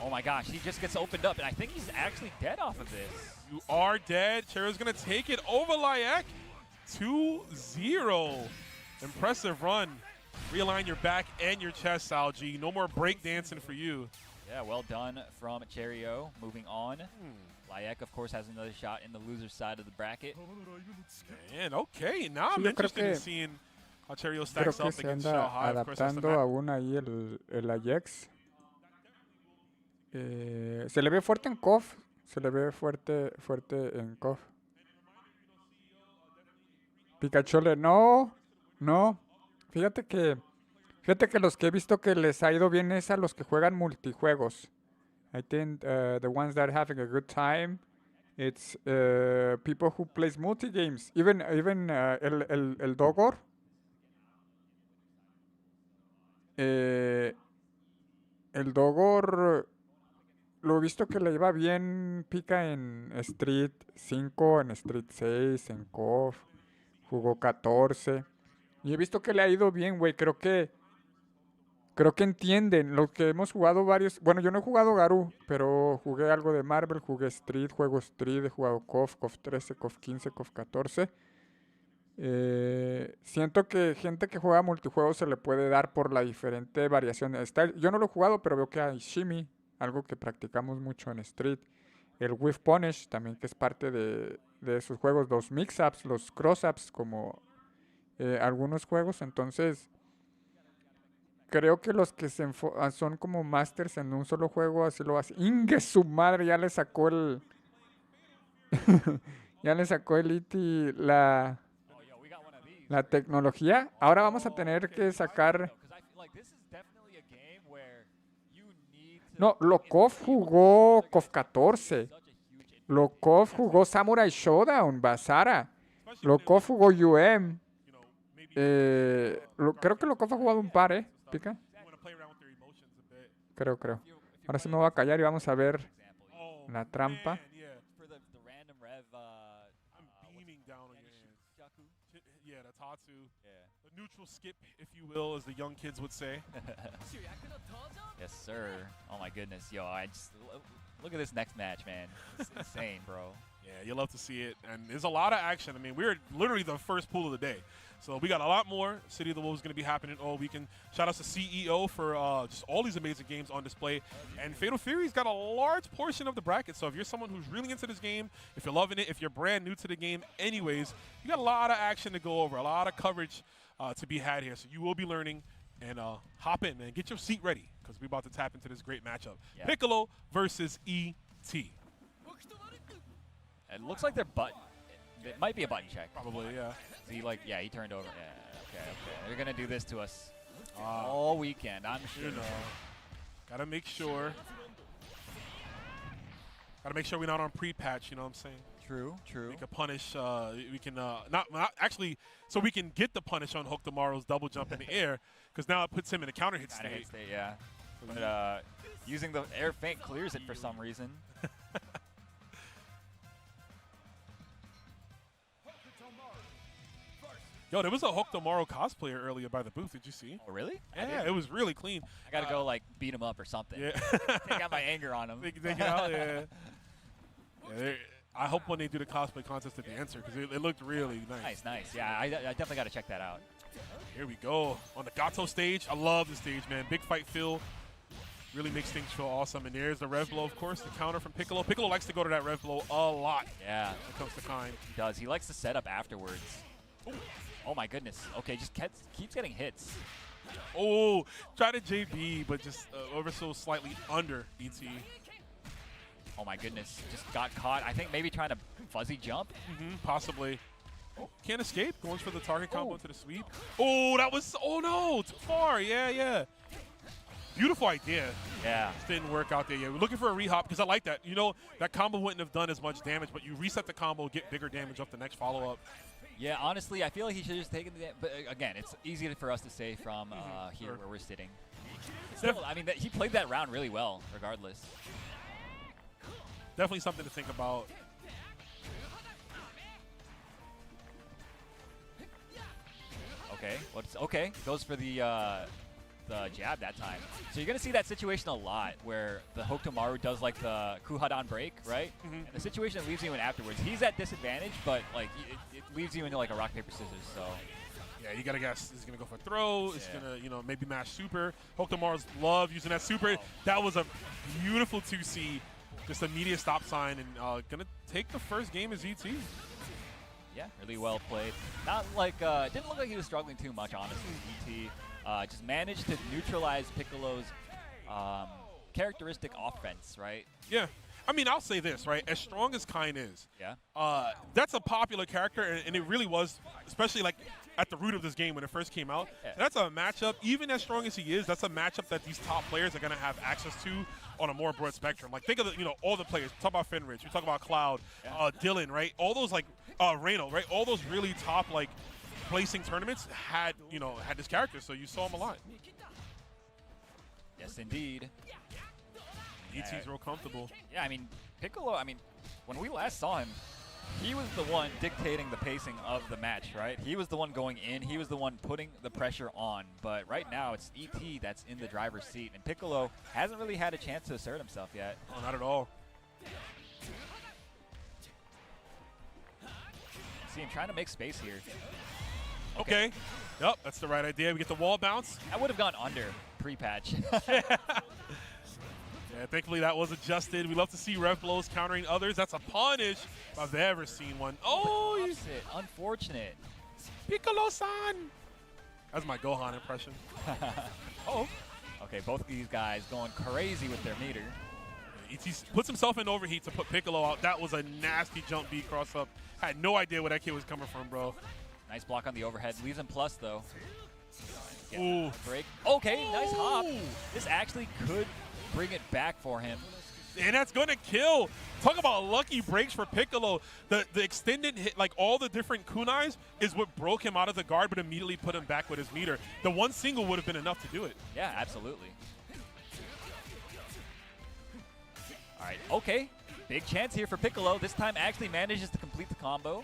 oh my gosh, he just gets opened up, and I think he's actually dead off of this. You are dead. Cherio's going to take it over Layak. 2-0. Impressive run. Realign your back and your chest, Salji. No more break dancing for you. Yeah, well done from Cherio. Moving on. Layak, of course, has another shot in the loser side of the bracket. Man, okay. Now I'm interested in seeing how Cherio Creo stacks que up se against anda Shanghai. Of course, that's the adaptando map. aún ahí el Ajax. Se le ve fuerte en KOF. Se le ve fuerte en KOF. Pikachu no. Fíjate que los que he visto que les ha ido bien es a los que juegan multijuegos. I think the ones that are having a good time, it's people who plays multi-games. Even el Dogor. El Dogor lo he visto que le iba bien, pica en Street 5, en Street 6, en KOF. Jugó 14. Y he visto que le ha ido bien, güey. Creo que entienden. Los que hemos jugado varios... Bueno, yo no he jugado Garou, pero jugué algo de Marvel, jugué Street, juego Street, he jugado KOF, KOF 13, KOF 15, KOF 14. Siento que gente que juega multijuegos se le puede dar por la diferente variación de style. Yo no lo he jugado, pero veo que hay Shimmy, algo que practicamos mucho en Street. El Whiff Punish, también que es parte de esos juegos. Los mix-ups, los cross-ups, como algunos juegos. Entonces, creo que los que son como masters en un solo juego, así lo hacen. ¡Ingue su madre! Ya le sacó el... ya le sacó el Iti la tecnología. Ahora vamos a tener que sacar... No, Lokov jugó KOF 14. Lokov jugó Samurai Showdown, Basara. Lokov jugó UM. Creo que Lokov ha jugado un par, ¿Pica? Creo. Ahora sí me voy a callar y vamos a ver la trampa. Neutral skip, if you will, as the young kids would say. Yes, sir. Oh my goodness, yo! I just look at this next match, man. It's insane, bro. Yeah, you love to see it, and there's a lot of action. I mean, we're literally the first pool of the day, so we got a lot more. City of the Wolves is going to be happening all weekend. Shout out to CEO for just all these amazing games on display, and Fatal Fury's got a large portion of the bracket. So if you're someone who's really into this game, if you're loving it, if you're brand new to the game, anyways, you got a lot of action to go over, a lot of coverage to be had here. So you will be learning, and hop in, man. Get your seat ready, because we're about to tap into this great matchup. Yeah. Piccolo versus E.T. It looks like they're it might be a button check. Probably, yeah. He turned over. Yeah, okay. They're going to do this to us all weekend, I'm sure. You know, got to make sure. Gotta make sure we're not on pre-patch, you know what I'm saying? True, true. We can punish, we can, not actually, so we can get the punish on Hook Tomorrow's double jump in the air, because now it puts him in a counter hit Counter hit state. state, yeah. But using the air feint clears it for some reason. Yo, there was a Hook Tomorrow cosplayer earlier by the booth. Did you see? Oh, really? Yeah, it was really clean. I gotta go like beat him up or something. Yeah. Take out my anger on him. Take it out, yeah. I hope when they do the cosplay contest that they answer, because it looked really nice. Nice, nice. Yeah, I definitely got to check that out. Here we go. On the Gato stage. I love the stage, man. Big fight feel. Really makes things feel awesome. And there's the Rev Blow, of course, the counter from Piccolo. Piccolo likes to go to that Rev Blow a lot. Yeah. When it comes to Kind. He does. He likes to set up afterwards. Ooh. Oh, my goodness. Okay, just keeps getting hits. Oh, try to JB, but just over so slightly under ET. Oh, my goodness. Just got caught. I think maybe trying to fuzzy jump. Possibly. Oh, can't escape. Going for the target combo to the sweep. Oh, that was, oh no, too far. Yeah. Beautiful idea. Yeah. Just didn't work out there yet. We're looking for a rehop because I like that. You know, that combo wouldn't have done as much damage, but you reset the combo, get bigger damage off the next follow-up. Yeah, honestly, I feel like he should have just taken the but again, it's easy for us to say from here where we're sitting. Still, I mean, he played that round really well, regardless. Definitely something to think about. Okay, goes for the jab that time. So you're gonna see that situation a lot where the Hokutomaru does like the Kuhadan break, right? And the situation that leaves you in afterwards, he's at disadvantage, but like it leaves you into like a rock paper scissors. So yeah, you gotta guess. Is he gonna go for throw? Is he gonna, you know, maybe mash super? Hokutomaru's love using that super. That was a beautiful 2C. Just immediate stop sign, and gonna take the first game as ET. Yeah, really well played. Not like didn't look like he was struggling too much, honestly. ET just managed to neutralize Piccolo's characteristic offense, right? Yeah. I mean, I'll say this, right? As strong as Kind is, yeah, that's a popular character, and it really was, especially like at the root of this game when it first came out. Yeah. That's a matchup, even as strong as he is, that's a matchup that these top players are going to have access to on a more broad spectrum. Like, think of the, you know, all the players. We talk about Fenrich, we talk about Cloud, Dylan, right? All those, like, Reno, right? All those really top, like, placing tournaments had, you know, had this character, so you saw him a lot. Yes, indeed. ET's real comfortable. Yeah, I mean, Piccolo, I mean, when we last saw him, he was the one dictating the pacing of the match, right? He was the one going in. He was the one putting the pressure on. But right now, it's ET that's in the driver's seat. And Piccolo hasn't really had a chance to assert himself yet. Oh, not at all. See him trying to make space here. Okay. Yep, that's the right idea. We get the wall bounce. I would have gone under pre-patch. Yeah, thankfully that was adjusted. We love to see Rev Blows countering others. That's a punish if I've ever seen one. Oh, opposite. Unfortunate. Piccolo-san. That's my Gohan impression. Oh. Okay, both of these guys going crazy with their meter. ET puts himself in overheat to put Piccolo out. That was a nasty jump B cross up. Had no idea where that kid was coming from, bro. Nice block on the overhead. Leaves him plus, though. Ooh. Break. Okay, nice hop. This actually could bring it back for him. And that's going to kill. Talk about lucky breaks for Piccolo. The extended hit, like all the different kunais, is what broke him out of the guard, but immediately put him back with his meter. The one single would have been enough to do it. Yeah, absolutely. All right, okay. Big chance here for Piccolo. This time actually manages to complete the combo.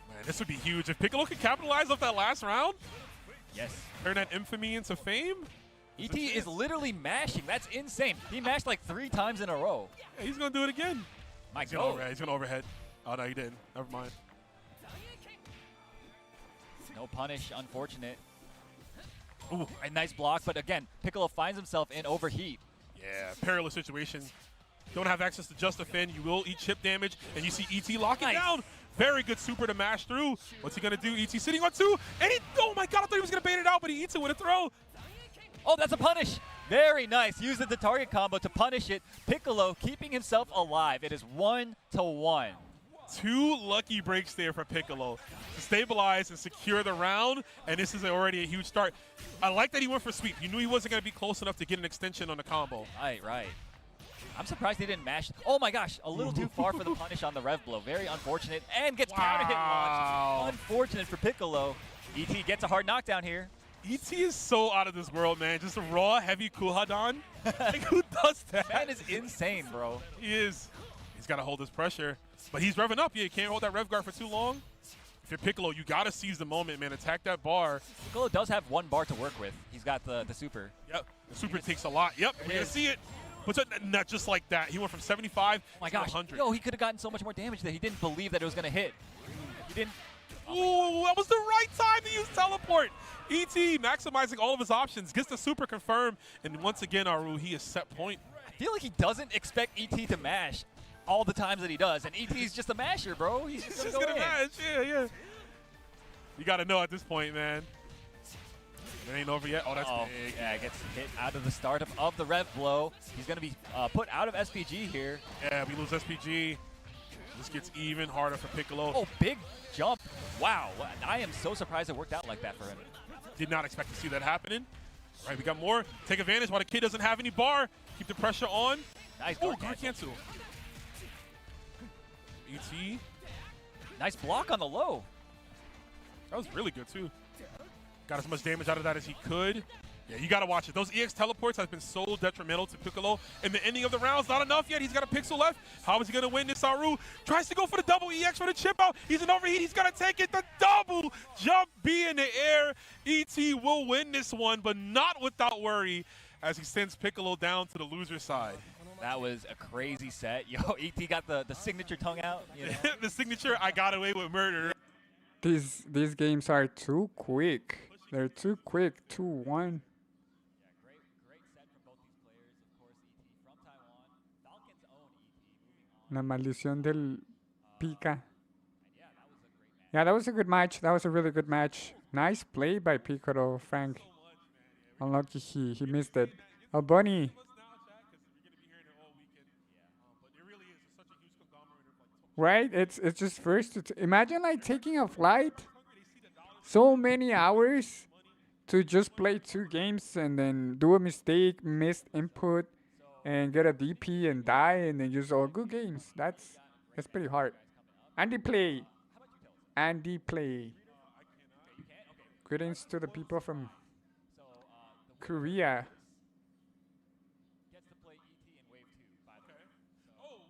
Man, this would be huge. If Piccolo could capitalize off that last round, yes, turn that infamy into fame. ET is literally mashing. That's insane. He mashed like 3 times in a row. Yeah, he's going to do it again. My God. He's going to overhead. Oh, no, he didn't. Never mind. No punish. Unfortunate. Ooh, a nice block. But again, Piccolo finds himself in overheat. Yeah, perilous situation. Don't have access to just defend. You will eat chip damage. And you see ET lock it down. Very good super to mash through. What's he going to do? ET sitting on 2. And he, oh my God, I thought he was going to bait it out, but he eats it with a throw. Oh, that's a punish. Very nice. Used the target combo to punish it. Piccolo keeping himself alive. It is 1-1. 2 lucky breaks there for Piccolo to stabilize and secure the round, and this is already a huge start. I like that he went for sweep. You knew he wasn't going to be close enough to get an extension on the combo. Right. I'm surprised he didn't mash. Oh my gosh, a little too far for the punish on the rev blow. Very unfortunate. And gets counter hit launched. Unfortunate for Piccolo. ET gets a hard knockdown here. ET is so out of this world, man. Just a raw, heavy Kuhadan. Like, who does that? Man is insane, bro. He is. He's got to hold his pressure. But he's revving up. Yeah, you can't hold that rev guard for too long. If you're Piccolo, you got to seize the moment, man. Attack that bar. Piccolo does have one bar to work with. He's got the super. Yep. The super takes a lot. Yep. We're going to see it. But not just like that. He went from 75 to 100. Yo, he could have gotten so much more damage there. He didn't believe that it was going to hit. He didn't. Ooh, that was the right time to use teleport. ET maximizing all of his options. Gets the super confirmed. And once again, Aru, he is set point. I feel like he doesn't expect ET to mash all the times that he does. And ET's just a masher, bro. He's just going to mash. Yeah. You got to know at this point, man. It ain't over yet. Oh, that's big. Yeah, gets hit out of the start of the rev blow. He's going to be put out of SPG here. Yeah, we lose SPG. This gets even harder for Piccolo. Oh, big jump. Wow. I am so surprised it worked out like that for him. Did not expect to see that happening. All right, we got more. Take advantage while the kid doesn't have any bar. Keep the pressure on. Nice. Oh, guard cancel. ET. Nice block on the low. That was really good, too. Got as much damage out of that as he could. Yeah, you got to watch it. Those EX teleports have been so detrimental to Piccolo. In the ending of the rounds, not enough yet. He's got a pixel left. How is he going to win this? Aru tries to go for the double EX for the chip out. He's in overheat. He's going to take it. The double jump B in the air. ET will win this one, but not without worry as he sends Piccolo down to the loser side. That was a crazy set. Yo, ET got the signature tongue out. You know? The signature, I got away with murder. These games are too quick. They're too quick. 2-1. Great set from both these players. Of course, ET from Taiwan. Falcon's own ET moving on. La maldición del Pika. Yeah, Yeah, that that was a great match. was a good match. That was a really good match. Nice play by Piccolo, Frank. Unlucky he missed it. Oh, Bunny. Right? It's just first. Imagine like taking a flight so many hours to just play 2 games and then do a mistake, missed input, and get a DP and die and then just all good games. That's pretty hard. Andy play. Greetings to the people from Korea. Gets to play ET in Wave 2, by the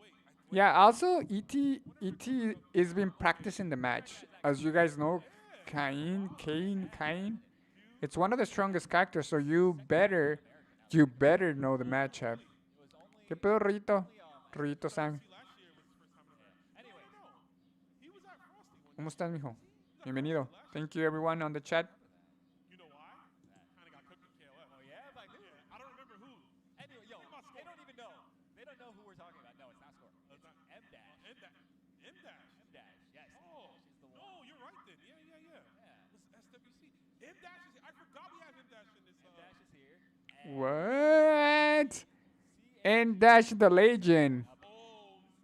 way. Yeah, also ET has been practicing the match. As you guys know, Cain, it's one of the strongest characters, so you better know the matchup. ¿Qué pedo, Rito? Rito-san. ¿Cómo estás, mijo? Bienvenido. Thank you, everyone on the chat. You know why? Kind of got cooked in KOF. Oh, yeah? Like who? I don't remember who. Anyway, yo, they don't even know. They don't know who we're talking about. No, it's not Score. It's M-Dash. M-Dash, yes. Oh, She's the one. no, you're right then. Yeah. This is SWC. M-Dash is here. I forgot we have M-Dash in this. M-Dash is here. What? And Dash the legend.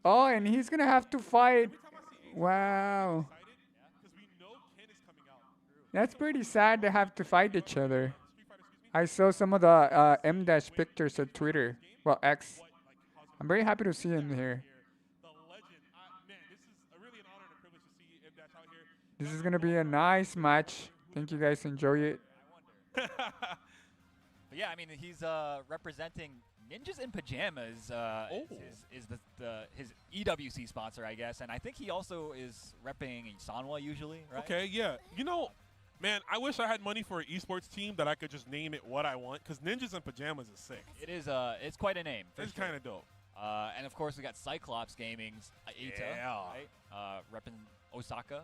Oh, and he's gonna have to fight. Wow. That's pretty sad to have to fight each other. I saw some of the M-Dash pictures on Twitter. Well, X. I'm very happy to see him here. This is gonna be a nice match. Think you guys enjoy it. But yeah, I mean, he's representing Ninjas in Pajamas. Is his EWC sponsor, I guess, and I think he also is repping Sanwa usually, right? Okay, yeah. You know, man, I wish I had money for an esports team that I could just name it what I want, because Ninjas in Pajamas is sick. It is. It's quite a name. It's kind of dope. And of course, we got Cyclops Gaming's Ita, right? Repping Osaka.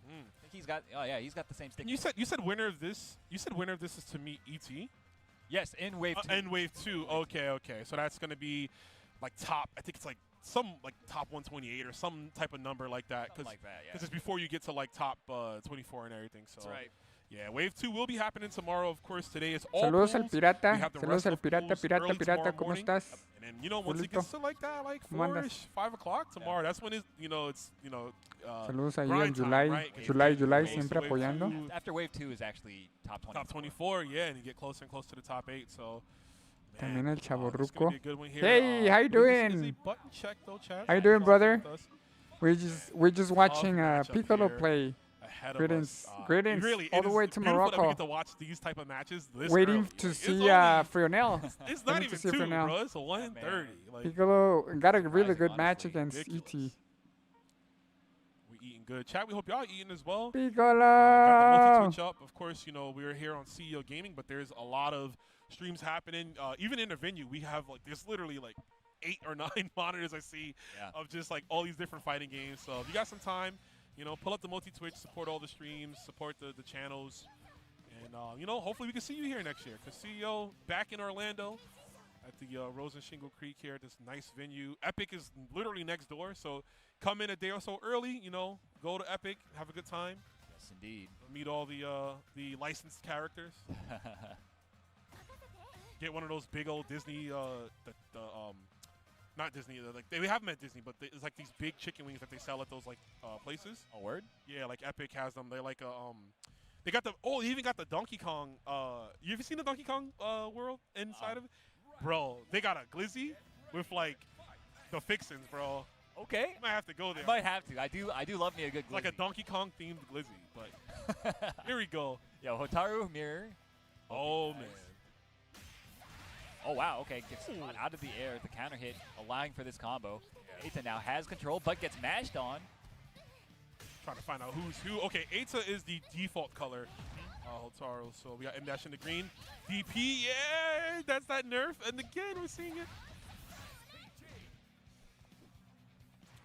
I think he's got. Oh yeah, he's got the same stick. You said winner of this. You said winner of this is to meet ET. Yes, in Wave 2. In Wave 2. Okay. So that's gonna be like top. I think it's like some like top 128 or some type of number like that. Something like that, yeah. Because it's before you get to like top 24 and everything. So. That's right. Yeah, Wave 2 will be happening tomorrow. Of course, today is all Saludos al pools. pirata. We have the Saludos rest al of pirata, pools pirata, early pirata. tomorrow ¿Cómo morning. estás? And then, you know, once it Julito. gets to like that, like ¿Cómo andas? 4-ish, 5 o'clock tomorrow, that's when it's, you know, it's, you know, Saludos ahí al grind time, July. right? July, Close to siempre Wave apoyando. 2, After Wave 2 is actually top 24. Top 24, yeah, and you get closer and closer to the top 8. So, También el This is gonna chavorruco. be a good one here. Hey, how you this is doing? a button check though, chat. How you doing, brother? With us We're just watching matchup Piccolo here play. ahead of Greetings, us. greetings Really, all it the is way to beautiful that we Morocco. get to watch these type of matches this Waiting early. to Like, see it's only- Frionel. It's not waiting to even see 2, Frionel. bro. It's 1:30. Like, Piccolo got a really Surprising, good match honestly. against Ridiculous. ET. we eating good. Chat, we hope y'all eating as well. Got the Piccolo! multi-twitch up. Of course, you know, we're here on CEO Gaming, but there's a lot of streams happening. Even in the venue, we have, like, there's literally, like, 8 or 9 monitors I see of just, like, all these different fighting games. So if you got some time, you know, pull up the multi-twitch, support all the streams, support the channels. And, you know, hopefully we can see you here next year. Because CEO back in Orlando at the Rose and Shingle Creek here at this nice venue. Epic is literally next door, so come in a day or so early, you know, go to Epic, have a good time. Yes, indeed. Meet all the licensed characters. Get one of those big old Disney, not Disney, like they have them at Disney, but it's like these big chicken wings that they sell at those like places. A word? Yeah, like Epic has them. They're like they got the they even got the Donkey Kong. You ever seen the Donkey Kong world inside of it? Bro, they got a glizzy with like the fixins, bro. Okay. You might have to go there. I might have to. I do love me a good glizzy. Like a Donkey Kong themed glizzy, but here we go. Yo, Hotaru mirror. Oh nice. man. Oh wow, okay, gets spun out of the air, the counter hit, allowing for this combo. Eita now has control, but gets mashed on. Trying to find out who's who. Okay, Eita is the default color. Hotaru, so we got M dash in the green. DP, yeah, that's that nerf, and again we're seeing it.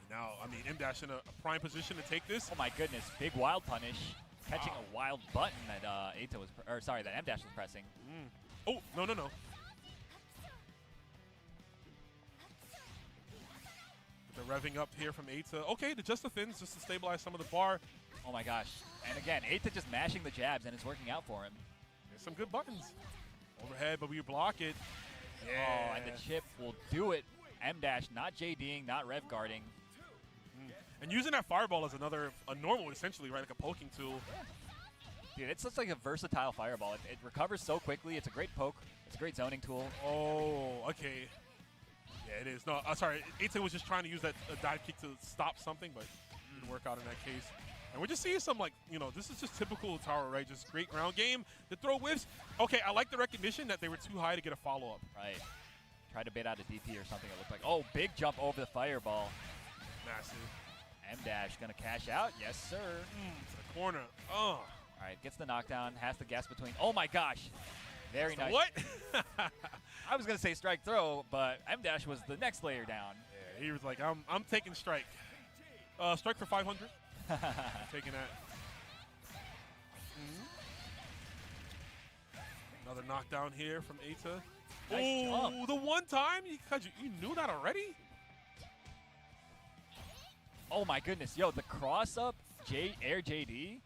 Now, I mean, M dash in a prime position to take this. Oh my goodness, big wild punish, catching a wild button that Eita was, that M dash was pressing. Oh no. The revving up here from Eita. Okay, the just the fins just to stabilize some of the bar. Oh my gosh. And again, Eita just mashing the jabs, and it's working out for him. There's some good buttons. Overhead, but we block it. Yeah. Oh, and the chip will do it. M dash, not JDing, not rev guarding. And using that fireball as a normal, essentially, right? Like a poking tool. Dude, it's just like a versatile fireball. It recovers so quickly. It's a great poke. It's a great zoning tool. Oh, okay. Yeah, it is. No, sorry. Eita was just trying to use that dive kick to stop something, but it didn't work out in that case. And we're just seeing some, like, you know, this is just typical Taro, right? Just great ground game. The throw whiffs. Okay, I like the recognition that they were too high to get a follow-up. Right. Tried to bait out a DP or something, it looked like. Oh, big jump over the fireball. Massive. M dash gonna cash out. Yes, sir. To the corner. Oh. All right, gets the knockdown, has the gas between. Oh my gosh. Very nice. What? I was gonna say strike throw, but M dash was the next layer down. Yeah, he was like, I'm taking strike. Strike for 500. Taking that. Another knockdown here from Eita. Nice Oh, jump. the one time? You knew that already? Oh my goodness. Yo, the cross up Air JD.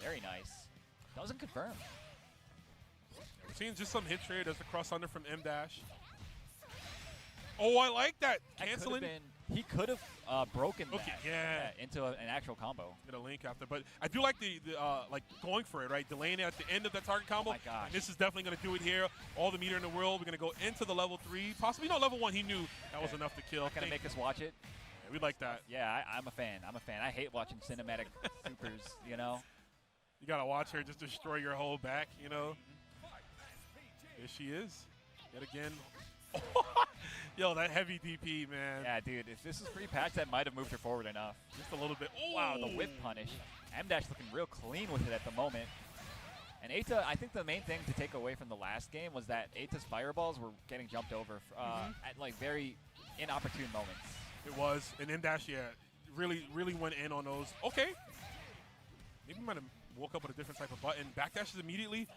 Very nice. Doesn't confirm. We're seeing just some hits here. There's the cross under from M dash. Oh, I like that. Canceling. He could have broken Okay, that yeah. into an actual combo. Get a link after, but I do like the like going for it, right? Delaying it at the end of that target combo. Oh my gosh. And this is definitely going to do it here. All the meter in the world. We're going to go into the level 3. Possibly, no, level 1. He knew that was enough to kill. Gonna make us watch it. Yeah, we like that. Yeah, I'm a fan. I hate watching cinematic supers, you know? You got to watch her just destroy your whole back, you know? There she is. Yet again. Yo, that heavy DP, man. Yeah, dude, if this is pre-patch, that might have moved her forward enough. Just a little bit. Oh. Wow, the whip punish. M-Dash looking real clean with it at the moment. And Eita, I think the main thing to take away from the last game was that Eita's fireballs were getting jumped over at like very inopportune moments. It was. And M-Dash, yeah, really went in on those. Okay. Maybe might have woke up with a different type of button. Backdashes immediately.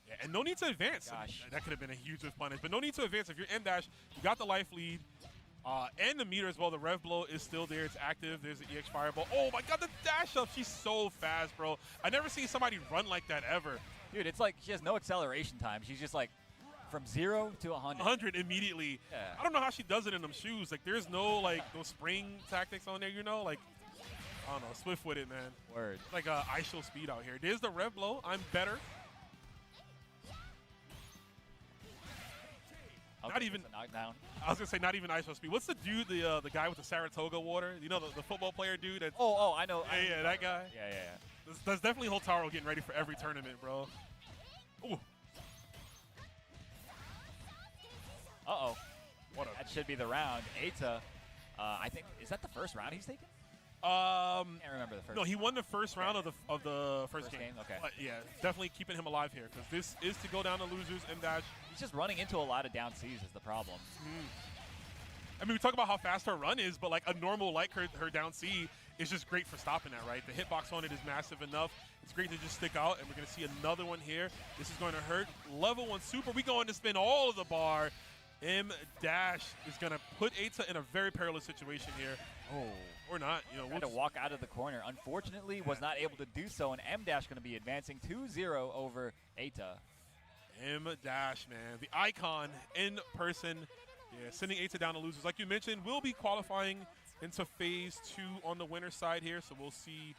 Yeah, and no need to advance. Gosh. That could have been a huge whiff punish. But no need to advance. If you're M-Dash, you got the life lead. And the meter as well. The rev blow is still there. It's active. There's the EX fireball. Oh my god, the dash up. She's so fast, bro. I never seen somebody run like that ever. Dude, it's like she has no acceleration time. She's just like from 0 to 100. 100 immediately. Yeah. I don't know how she does it in them shoes. Like, there's no, like, those spring tactics on there, you know? Like, I don't know. Swift with it, man. Word. Like, ice show speed out here. There's the rev blow. I'm better. Okay, not even knockdown. I was gonna say not even ISO speed. What's the dude, the guy with the Saratoga water? You know, the football player dude. That's, Oh, I know. yeah, that guy. Yeah. That's definitely Hotaru getting ready for every tournament, bro. Ooh. Uh-oh. What a That should be the round. Eita, I think, is that the first round he's taken? I can't remember the first. No, he won the first round of the first game. Okay. But yeah, definitely keeping him alive here because this is to go down to losers and dash. He's just running into a lot of down C's is the problem. I mean, we talk about how fast her run is, but like a normal like her down C is just great for stopping that, right? The hitbox on it is massive enough. It's great to just stick out, and we're going to see another one here. This is going to hurt. Level 1 super. We going to spin all of the bar. M Dash is going to put Eita in a very perilous situation here. Oh. Or not. You know, Tried to walk out of the corner. Unfortunately, was not able to do so, and M Dash going to be advancing 2-0 over Eita. M Dash, man. The icon in person. Yeah, sending Eita down to losers. Like you mentioned, we'll be qualifying into phase 2 on the winner's side here, so we'll see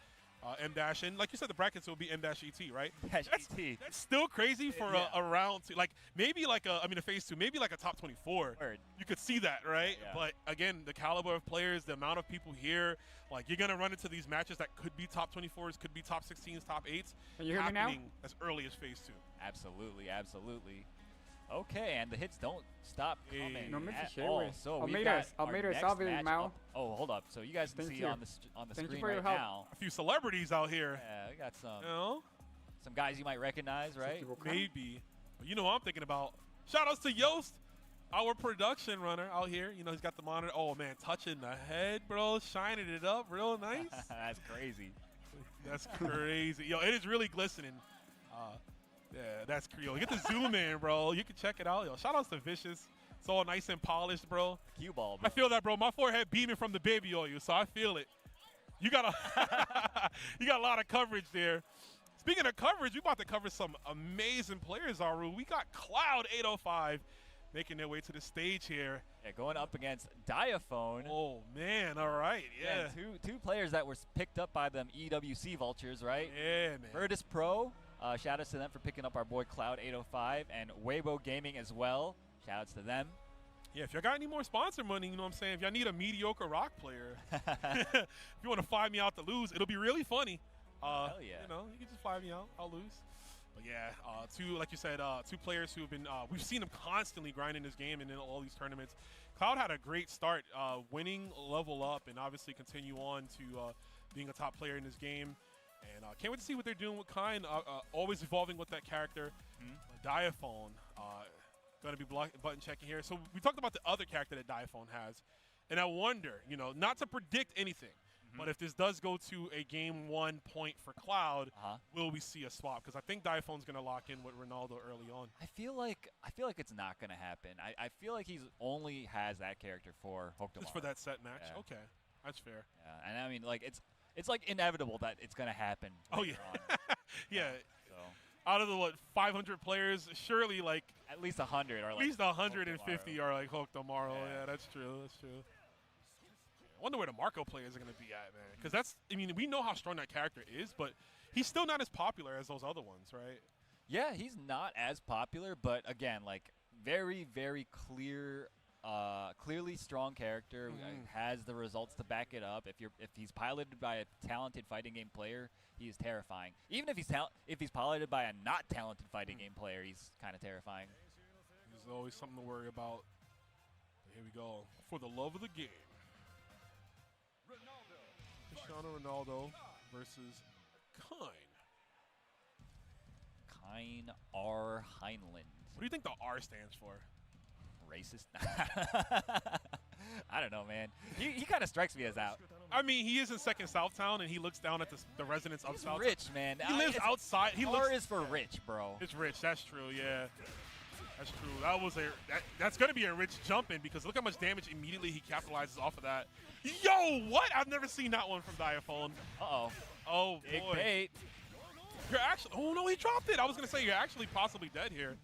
M Dash. And like you said, the brackets will be M Dash ET, right? That's still crazy for a round 2. Like maybe like a phase 2, maybe like a top 24. Word. You could see that, right? Yeah. But again, the caliber of players, the amount of people here, like you're gonna run into these matches that could be top 24s, could be top 16s, top 8s. Can you hear me now? Happening as early as phase 2. Absolutely. Okay, and the hits don't stop coming No me at fijé, all. güey. So we've got our Almeida, next salve, match Mao. up. Oh, hold up. So you guys can Thank see you. on the Thank you screen for your right help. now. A few celebrities out here. Yeah, we got some You know? some guys you might recognize, right? Maybe. But you know what I'm thinking about? Shout outs to Yost, our production runner out here. You know, he's got the monitor. Oh, man, touching the head, bro. Shining it up real nice. That's crazy. That's crazy. Yo, it is really glistening. Yeah, that's Creole. Get the zoom in, bro. You can check it out. Yo, shout outs to Vicious. It's all nice and polished, bro. Cue ball, bro. I feel that, bro. My forehead beaming from the baby oil, so I feel it. You got a lot of coverage there. Speaking of coverage, we about to cover some amazing players, Aru. We got Cloud 805 making their way to the stage here. Yeah, going up against Diaphone. Oh, man. All right. Yeah. Two players that were picked up by them EWC Vultures, right? Yeah, man. Virtus Pro, shout outs to them for picking up our boy Cloud 805, and Weibo Gaming as well. Shout outs to them. Yeah, if y'all got any more sponsor money, you know what I'm saying? If y'all need a mediocre rock player, if you want to fly me out to lose, it'll be really funny. Hell yeah. You know, you can just fly me out. I'll lose. But yeah, like you said, two players who have been, we've seen them constantly grinding this game and in all these tournaments. Cloud had a great start, winning level up and obviously continue on to being a top player in this game. And can't wait to see what they're doing with Kind, always evolving with that character. Diaphone, going to be button checking here. So we talked about the other character that Diaphone has. And I wonder, you know, not to predict anything, but if this does go to a game 1 point for Cloud, will we see a swap? Because I think Diaphone's going to lock in with Ronaldo early on. I feel like it's not going to happen. I feel like he's only has that character for Hokuto. Just for that set match? Yeah. Okay, that's fair. Yeah, and I mean, like, it's like inevitable that it's going to happen. Oh, yeah. Yeah. So Out of the, 500 players, surely, like, at least 100 are at like least 150 are like Hokuto. Yeah, that's true. That's true. I wonder where the Marco players are going to be at, man. Because that's, I mean, we know how strong that character is, but he's still not as popular as those other ones, right? Yeah, he's not as popular, but again, like, very, very clearly strong character, has the results to back it up. If he's piloted by a talented fighting game player, he is terrifying. Even if he's piloted by a not talented fighting game player, he's kind of terrifying. There's always something to worry about. But here we go. For the love of the game. Cristiano Ronaldo versus Kine R. Heinland. What do you think the R stands for? Racist? I don't know, man. He kind of strikes me as out. I mean, he is in second Southtown, and he looks down at the residents of He's Southtown. rich, man. He lives outside. R is for rich, bro. It's rich. That's true. Yeah, that's true. That's gonna be a rich jump in because look how much damage immediately he capitalizes off of that. Yo, what? I've never seen that one from Diaphone. Uh-oh. Oh, Big boy. bait. You're actually. Oh no, he dropped it. I was gonna say you're actually possibly dead here.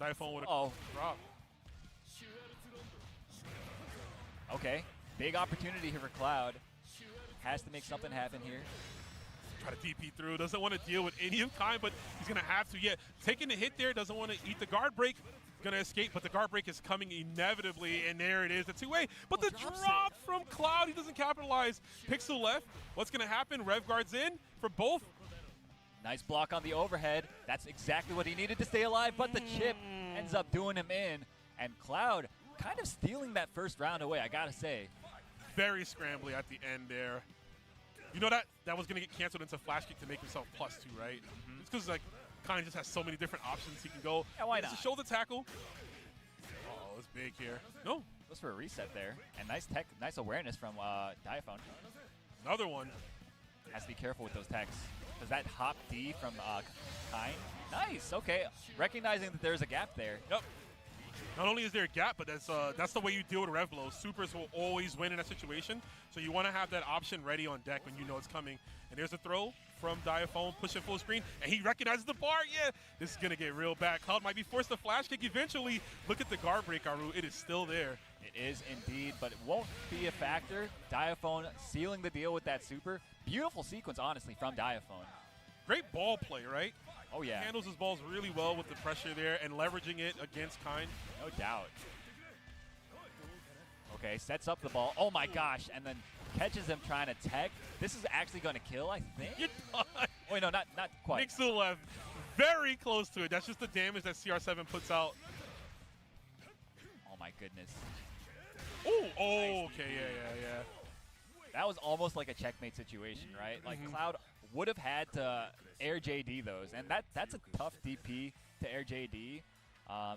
Diaphone would have dropped. Okay. Big opportunity here for Cloud. Has to make something happen here. Try to DP through. Doesn't want to deal with any of Kind, but he's going to have to. Yeah, taking the hit there. Doesn't want to eat the guard break. going to escape, but the guard break is coming inevitably, and there it is, the two-way. But the drop from Cloud, he doesn't capitalize. Pixel left. What's going to happen? Rev guards in for both. Nice block on the overhead. That's exactly what he needed to stay alive, but the chip ends up doing him in. And Cloud kind of stealing that first round away, I gotta say. Very scrambly at the end there. You know that was going to get canceled into flash kick to make himself +2, right? It's because like kind of just has so many different options he can go. Yeah, why not? It's a shoulder tackle. Oh, it's big here. No. Goes for a reset there. And nice awareness from Diaphone. Another one. Has to be careful with those techs. Because that hop D from Kine. Nice, okay. Recognizing that there's a gap there. Yep. Not only is there a gap, but that's the way you deal with rev blows. Supers will always win in that situation. So you want to have that option ready on deck when you know it's coming. And there's a throw from Diaphone, pushing full screen, and he recognizes the bar. Yeah, this is going to get real bad. Cloud might be forced to flash kick eventually. Look at the guard break, Aru. It is still there. It is indeed, but it won't be a factor. Diaphone sealing the deal with that super. Beautiful sequence, honestly, from Diaphone. Great ball play, right? Oh, yeah. Handles his balls really well with the pressure there and leveraging it against Kine. No doubt. Okay, sets up the ball. Oh, my gosh. And then catches him trying to tech. This is actually going to kill, I think. You're done. Wait, no, not quite. Nick's to the left. Very close to it. That's just the damage that CR7 puts out. Oh, my goodness. Ooh, oh, okay, yeah. That was almost like a checkmate situation, right? Like, Cloud would have had to air JD those, and that's a tough DP to air JD.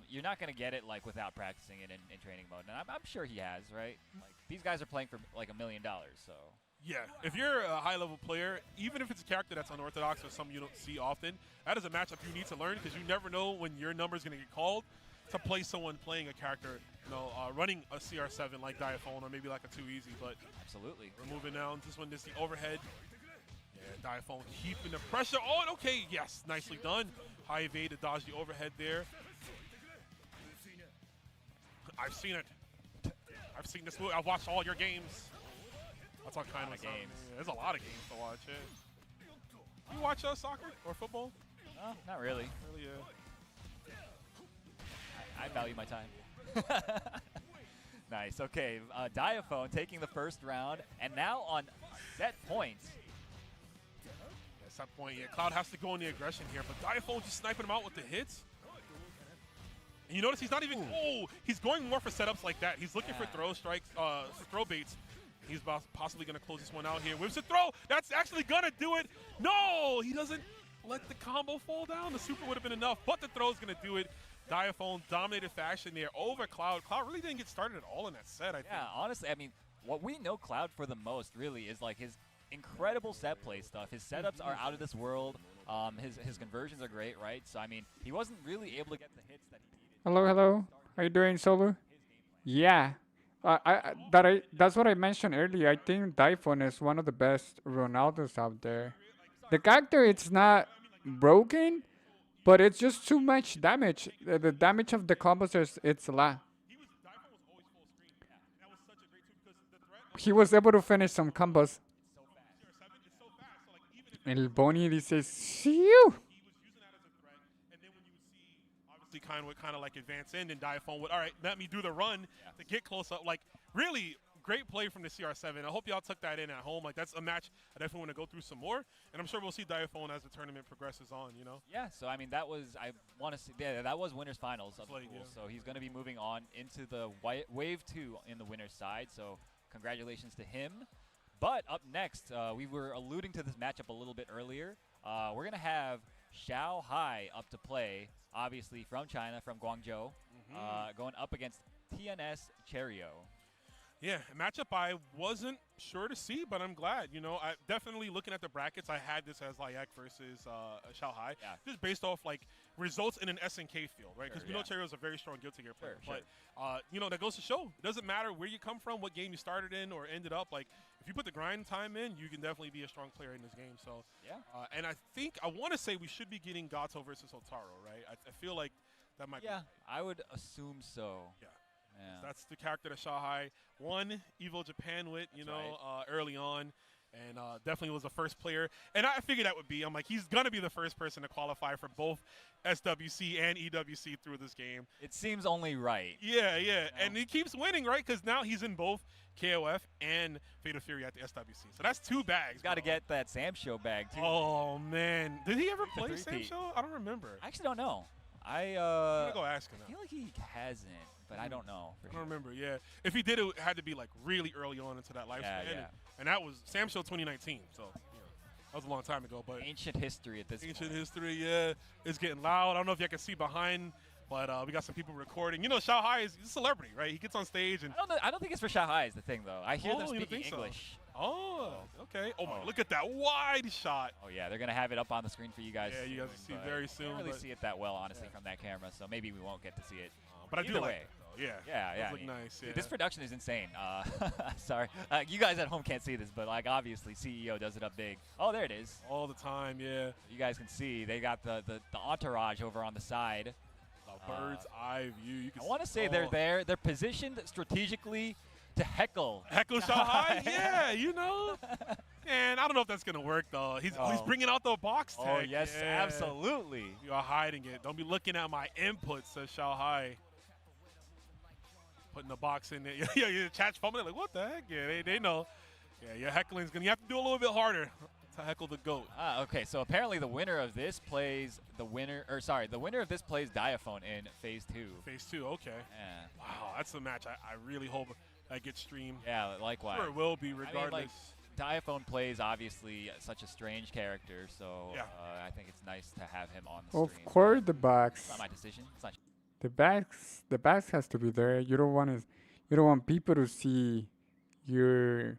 You're not going to get it like without practicing it in training mode, and I'm sure he has, right? Like, these guys are playing for like $1 million, so. Yeah, if you're a high-level player, even if it's a character that's unorthodox or something you don't see often, that is a matchup you need to learn because you never know when your number is going to get called to play someone playing a character, running a CR7 like Diaphone or maybe like a 2-easy, but absolutely. We're moving down. This one is the overhead. Yeah, Diaphone keeping the pressure on. Okay, yes, nicely done. High evade to dodge the overhead there. I've seen it. I've seen this move. I've watched all your games. That's all kind of games. Yeah, there's a lot of games to watch. Yeah. You watch soccer or football? No, not really. Really, I value my time. Nice. Okay, Diaphone taking the first round, and now on set points. At that point, yeah, Cloud has to go in the aggression here, but Diaphone just sniping him out with the hits. And you notice he's not even, he's going more for setups like that. He's looking for throw strikes, throw baits. He's possibly going to close this one out here. Whips a throw. That's actually going to do it. No, he doesn't let the combo fall down. The super would have been enough, but the throw is going to do it. Diaphone dominated fashion there over Cloud. Cloud really didn't get started at all in that set, I think. Yeah, honestly, I mean, what we know Cloud for the most really is like his incredible set play stuff. His setups are out of this world. His conversions are great, right? So, I mean, he wasn't really able to get the hits that he needed. Hello. How you doing, Solo? Yeah. That's what I mentioned earlier. I think Diaphone is one of the best Ronaldos out there. The character, it's not broken, but it's just too much damage. The damage of the combos, it's a lot. He was able to finish some combos. El Boni dice, see you. Kind of like advance in, and Diaphone would, all right, let me do the run to get close up. Like, really great play from the CR7. I hope y'all took that in at home. Like, that's a match I definitely want to go through some more, and I'm sure we'll see Diaphone as the tournament progresses on, Yeah, so, I mean, that was, I want to see, that was winners finals of the pool, so he's going to be moving on into the wave 2 in the winner's side, so congratulations to him. But up next, we were alluding to this matchup a little bit earlier. We're going to have Xiao Hai up to play, obviously from China, from Guangzhou, going up against TNS Cherio. Yeah, a matchup I wasn't sure to see, but I'm glad. I definitely looking at the brackets, I had this as Layak versus Xiao Hai, just based off like results in an SNK field, right? Because we know Cherio is a very strong Guilty Gear player. But that goes to show it doesn't matter where you come from, what game you started in or ended up. Like if you put the grind time in, you can definitely be a strong player in this game. So and I think I want to say we should be getting Gato versus Otaro, right? I feel like that might. Yeah, I would assume so. Yeah. That's the character that Xiao Hai won Evo Japan with, early on. and definitely was the first player. And I figured that would be. I'm like, he's going to be the first person to qualify for both SWC and EWC through this game. It seems only right. Yeah, yeah. You know? And he keeps winning, right? Because now he's in both KOF and Fatal Fury at the SWC. So that's 2 bags. He's got to get that Sam Show bag, too. Oh, man. Did he ever play Sam three-peat. Show? I don't remember. I actually don't know. I'm going to go ask him I now. feel like he hasn't, but I don't know. I don't remember, yeah. If he did, it had to be like really early on into that lifespan. Yeah. And that was Sam Show 2019, so that was a long time ago. But Ancient history at this point. ancient history, yeah. It's getting loud. I don't know if you can see behind, but we got some people recording. You know, Shao Hai is a celebrity, right? He gets on stage and. I don't think it's for Shanghai is the thing, though. I hear them you don't speaking think so? English. Oh, okay. Oh, my, Oh. look at that wide shot. Oh, yeah, they're going to have it up on the screen for you guys. Yeah, you guys soon, will see but very I soon, don't really but- see it that well, honestly, from that camera, so maybe we won't get to see it. But I do Either like way. it, though. Yeah. Yeah, yeah. Those look nice, dude, yeah. this production is insane. Sorry. You guys at home can't see this, but, like, obviously, CEO does it up big. Oh, there it is. All the time, yeah. You guys can see they got the entourage over on the side. A bird's eye view. You can I want to see- say they're there. They're positioned strategically to heckle. Heckle Shanghai? Yeah, you know. Man, I don't know if that's going to work, though. He's Oh. bringing out the box tech. Oh, yes, Yeah. absolutely. You are hiding it. Don't be looking at my inputs, says Shanghai. Putting the box in there. Yeah, the chat's fumbling like, what the heck? Yeah, they know. Yeah, your heckling's going to, you have to do a little bit harder to heckle the GOAT. Okay, so apparently the winner of this plays the winner of this plays Diaphone in Phase 2. Phase 2, okay. Yeah. Wow, that's a match I really hope that gets streamed. Yeah, likewise. Sure, it will be I mean, regardless. like, Diaphone plays obviously such a strange character, so Yeah. I think it's nice to have him on the Of stream. course, the box. It's not my decision. It's not. The box has to be there. You don't want people to see your.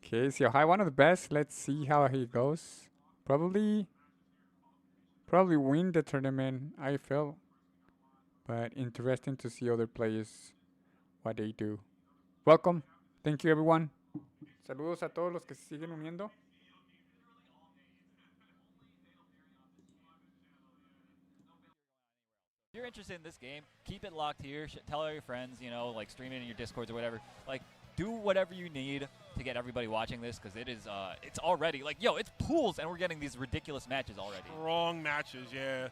Okay, so high one of the best. Let's see how he goes. Probably win the tournament, I feel. But interesting to see other players what they do. Welcome. Thank you, everyone. Saludos a todos los que se siguen uniendo. If you're interested in this game, keep it locked here. Tell all your friends, like stream it in your Discords or whatever. Like, do whatever you need to get everybody watching this, because it's already, it's pools, and we're getting these ridiculous matches already. Strong matches, yeah.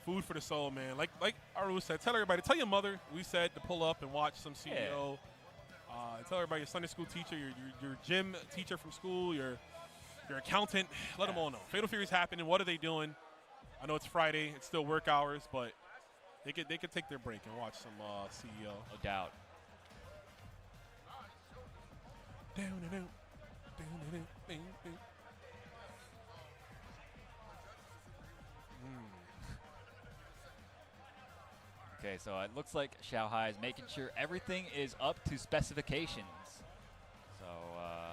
Food for the soul, man. Like Aru said, tell everybody, tell your mother, we said, to pull up and watch some CEO. Tell everybody, your Sunday school teacher, your gym teacher from school, your accountant, let them all know. Fatal Fury's happening. What are they doing? I know it's Friday. It's still work hours, but they could take their break and watch some CEO. No doubt. Okay, so it looks like Xiaohai is making sure everything is up to specifications. So,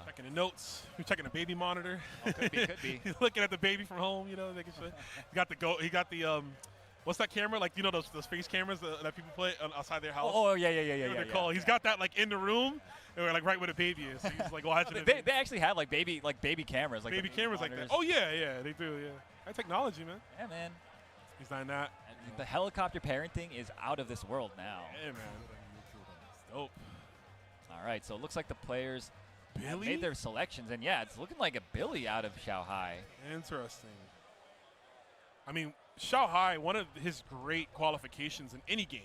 Checking the notes. You're checking the baby monitor. Oh, could be. He's looking at the baby from home, making sure. He got the what's that camera? Like, those face cameras that people play outside their house? Oh, yeah. They're called. He's got that like in the room, and we're like right where the baby is. So he's like watching it. They actually have baby cameras, baby cameras like that. monitors. Oh yeah, they do. Yeah, that technology, man. Yeah, man. He's done that. And the helicopter parenting is out of this world now. Yeah, man. It's dope. All right, so it looks like the players have Billy? made their selections, and yeah, it's looking like a Billy out of Xiaohai. Interesting. I mean, Xiaohai, one of his great qualifications in any game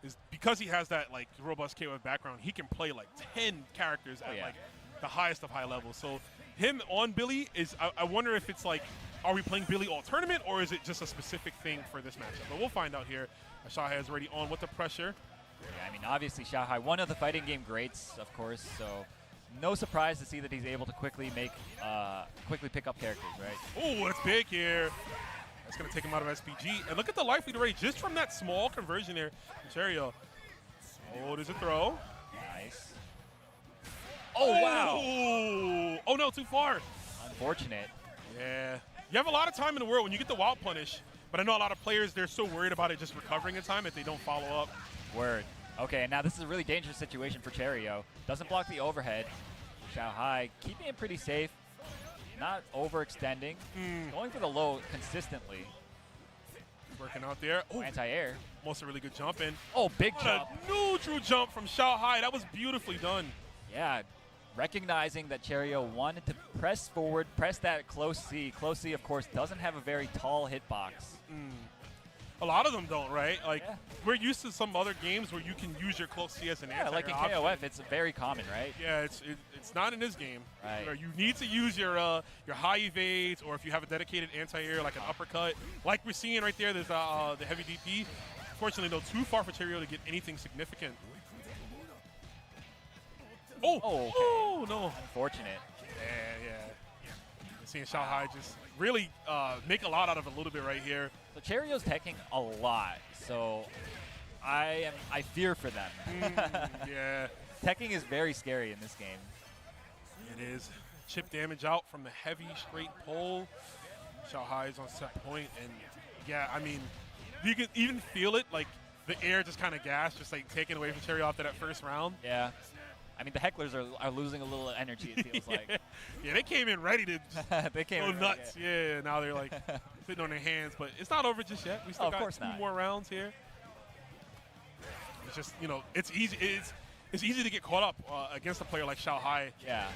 is because he has that like robust KOF background, he can play like 10 characters at like the highest of high levels. So him on Billy is, I wonder if it's like, are we playing Billy all tournament, or is it just a specific thing for this matchup? But we'll find out here. Xiaohai is already on with the pressure. Yeah, I mean, obviously Xiaohai, one of the fighting game greats, of course, so no surprise to see that he's able to quickly pick up characters, right? Oh, that's big here. That's going to take him out of SPG. And look at the life lead already just from that small conversion there. Cherio. Oh, there's a throw. Nice. Oh, wow. Oh, no, too far. Unfortunate. Yeah. You have a lot of time in the world when you get the wild punish, but I know a lot of players, they're so worried about it just recovering in time if they don't follow up. Word. Okay, now this is a really dangerous situation for Cherio. Doesn't block the overhead. Xiaohai keeping it pretty safe. Not overextending. Going for the low consistently. working out there. Oh, Anti-air. almost a really good jump in. Oh, big What jump. a neutral jump from Xiao Hai. That was beautifully done. Yeah, recognizing that Cherio wanted to press forward, press that close C. Close C, of course, doesn't have a very tall hitbox. A lot of them don't, right? Like, Yeah. we're used to some other games where you can use your close C as an Yeah, like in anti-air KOF, option. it's very common, right? Yeah, it's not in this game. Right. Where you need to use your high evades, or if you have a dedicated anti-air like an uppercut, like we're seeing right there. There's the heavy DP. Fortunately, though, too far for Cherio to get anything significant. Oh, Oh, okay. oh no. Unfortunate. Yeah. Seeing Xiao Hai just really make a lot out of a little bit right here. So Cherio's teching a lot, so I fear for them. Yeah, Teching is very scary in this game. it is. Chip damage out from the heavy straight pull. Xiao Hai is on set point, and yeah, I mean, you can even feel it, like the air just kind of gas, just like taken away from Cherio after that first round. Yeah. I mean, the hecklers are losing a little energy, it feels like. Yeah, they came in ready to just They came go in ready, nuts. Yeah, now they're like sitting on their hands, but it's not over just yet. We still Oh, of got course 2 not. more rounds here. It's just, it's easy. It's easy to get caught up against a player like Xiao Hai. Yeah.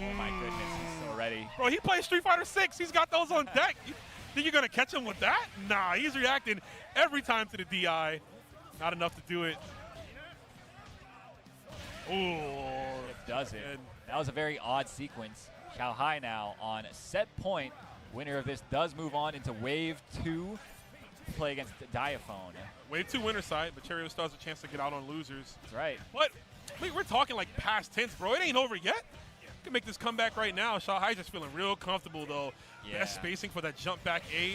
Oh my goodness, he's so ready. Bro, he plays Street Fighter 6. He's got those on deck. You think you're gonna catch him with that? Nah, he's reacting every time to the DI. Not enough to do it. Ooh. It does it. And That was a very odd sequence. Xiao Hai now on set point. Winner of this does move on into Wave 2 to play against Diaphone. Wave 2 winner side, but Cherio still has a chance to get out on losers. That's right. But we're talking like past tense, bro. It ain't over yet. Can make this comeback right now. Xiao Hai just feeling real comfortable though. Yeah. Best spacing for that jump back A.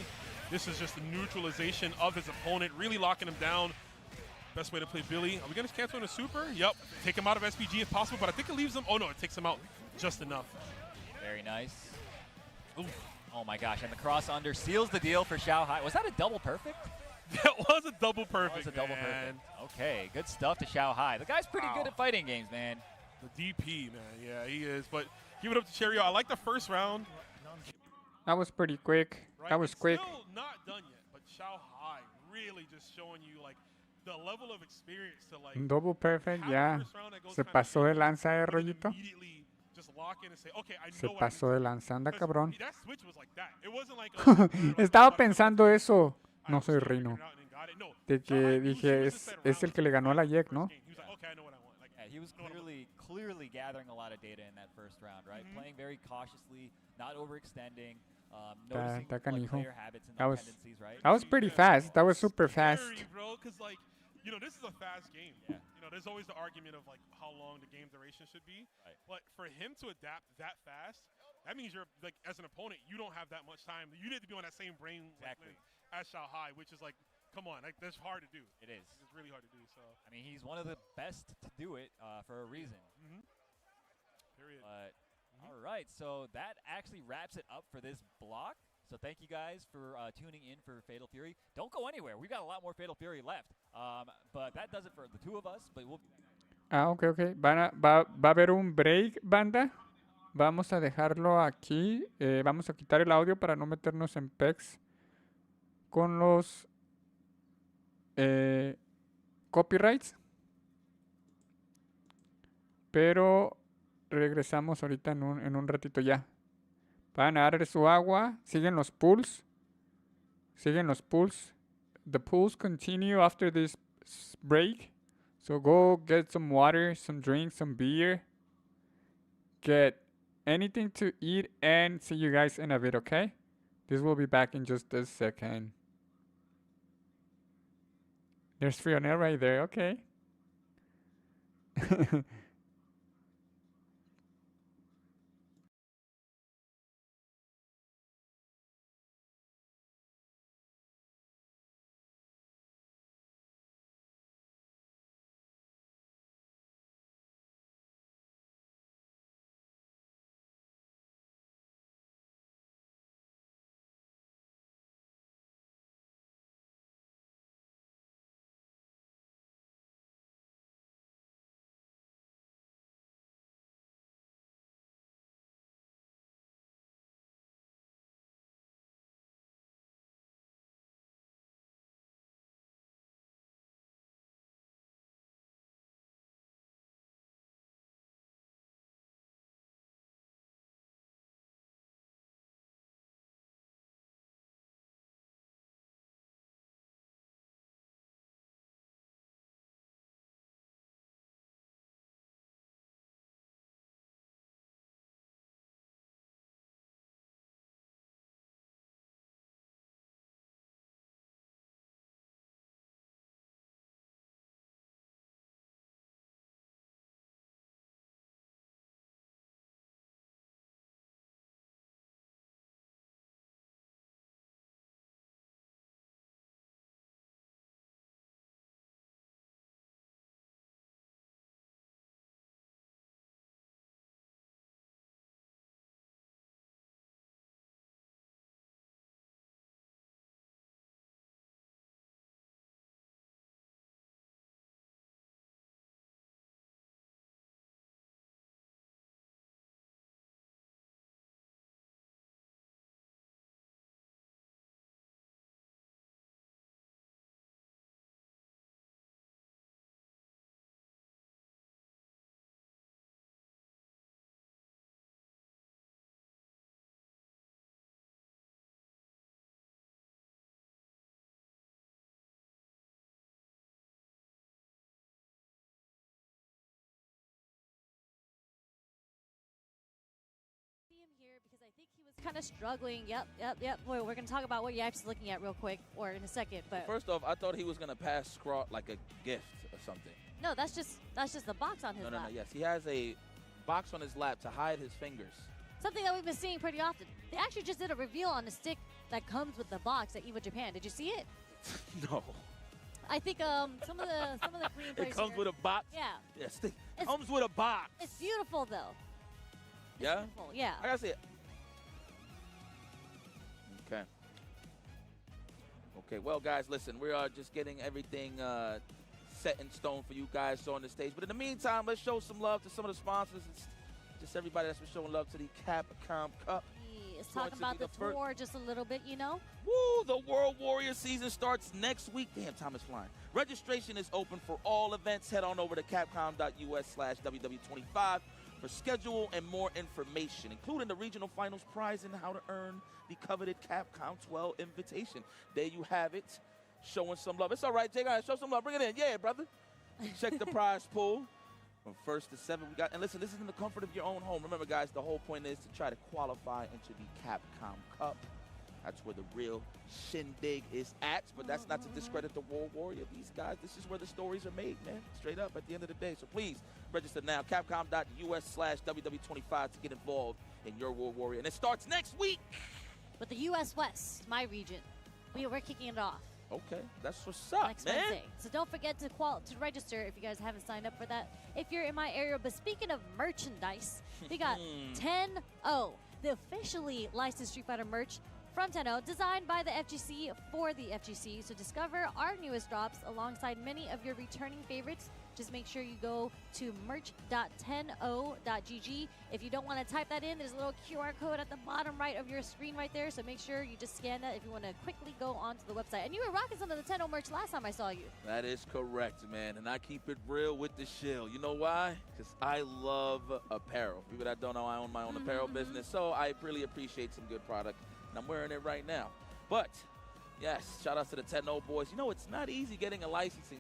This is just the neutralization of his opponent, really locking him down. Best way to play Billy. Are we gonna cancel in a super? Yep. Take him out of SPG if possible, but I think it leaves him. Oh no, it takes him out just enough. Very nice. Ooh. Oh my gosh, and the cross under seals the deal for Xiao Hai. Was that a double perfect? That was a double That perfect. was a double man. perfect. Okay, good stuff to Xiao Hai. The guy's pretty good Wow. at fighting games, man. The DP, man. Yeah, he is. But give it up to Cherio. I like the first round. That was pretty quick. Right? That was It's quick. Still not done yet, but Xiao Hai really just showing you like the level of experience to like Double perfect, have ya. the first round that goes Se kinda pasó de easy, lanza, and then Rollito. immediately just lock in and say, okay, I Se know what I need pasó to de do. lanza, anda 'Cause cabrón. That switch was like that. It wasn't like Estaba pensando eso. I No was soy still figuring Rino. it out and then got it. No, De Xiao Hai, que he was dije, just that es el round que le ganó a la first Yek, ¿no? game. He was like, okay, I know what I want. Like, Yeah, he was know what I want. clearly gathering a lot of data in that first round, right? Mhm. Playing very cautiously, not overextending, Está noticing like, canijo. player habits and That was- tendencies, right? That was pretty fast. That was super fast. Scary, bro, because like, this is a fast game. Yeah. There's always the argument of like how long the game duration should be. Right. But for him to adapt that fast, that means you're like, as an opponent, you don't have that much time. You need to be on that same brain Exactly. as Xiao Hai, which is like, come on, like that's hard to do. It is. It's really hard to do. So, I mean, he's one of the best to do it for a reason. period. But all right, so that actually wraps it up for this block. So thank you guys for tuning in for Fatal Fury. Don't go anywhere. We've got a lot more Fatal Fury left. But that does it for the two of us. But we'll Ah, ok, ok. Va a haber un break, banda. Vamos a dejarlo aquí. Vamos a quitar el audio para no meternos en pex con los copyrights. Pero regresamos ahorita en un ratito ya. Van a dar su agua. Siguen los pools. Siguen los pools. The pools continue after this break. So go get some water, some drinks, some beer. Get anything to eat and see you guys in a bit, okay? This will be back in just a second. There's Fiona right there, okay. kind of struggling. Yep. Boy, we're going to talk about what Yap's looking at real quick, or in a second. But First off, I thought he was going to pass Scraw like a gift or something. no, that's just the box on his No, lap. yes. He has a box on his lap to hide his fingers. Something that we've been seeing pretty often. They actually just did a reveal on the stick that comes with the box at EVO Japan. Did you see it? No. I think some of the Korean players It comes here- with a box? Yeah. Yes, it comes with a box. It's beautiful though. It's Yeah? beautiful, yeah. I gotta see it. Okay. Okay, well, guys, listen, we are just getting everything set in stone for you guys on the stage. But in the meantime, let's show some love to some of the sponsors. It's just everybody that's been showing love to the Capcom Cup. Let's It's talk going to about be the the fir- tour just a little bit, you know. Woo! The World Warrior season starts next week. Damn, time is flying. Registration is open for all events. Head on over to capcom.us/WW25 for schedule and more information, including the regional finals prize and how to earn the coveted Capcom 12 invitation. There you have it. Showing some love. It's all right, Jay. Show some love. Bring it in. Yeah, brother. Check the prize pool. From 1st to 7th, we got, and listen, this is in the comfort of your own home. Remember, guys, the whole point is to try to qualify into the Capcom Cup. That's where the real shindig is at, but that's not to discredit the World Warrior. These guys, this is where the stories are made, man. Straight up at the end of the day. So please register now, capcom.us/WW25 to get involved in your World Warrior. And it starts next week. But the U.S. West, my region, we're kicking it off. Okay, that's what's up, Next man. Wednesday. So don't forget to register if you guys haven't signed up for that. If you're in my area, but speaking of merchandise, we got 10-0, the officially licensed Street Fighter merch from 10-0, designed by the FGC for the FGC. So discover our newest drops alongside many of your returning favorites. Just make sure you go to merch.10o.gg. If you don't want to type that in, there's a little QR code at the bottom right of your screen right there. So make sure you just scan that if you want to quickly go onto the website. And you were rocking some of the 10-0 merch last time I saw you. That is correct, man. And I keep it real with the shill. You know why? Because I love apparel. People that don't know, I own my own apparel business. So I really appreciate some good product. And I'm wearing it right now. But, yes, shout out to the 10-0 boys. You know, it's not easy getting a licensing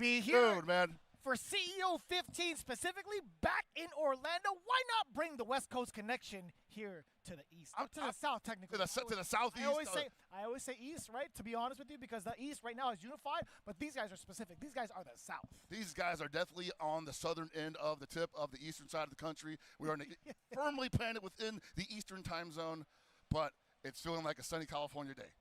baby. Here Dude, man. for CEO 15 specifically, back in Orlando. Why not bring the West Coast connection here to the east? To the south, technically. To the southeast. I always say east, right? To be honest with you, because the east right now is unified, but these guys are specific. These guys are the south. These guys are definitely on the southern end of the tip of the eastern side of the country. We are firmly planted within the eastern time zone, but it's feeling like a sunny California day.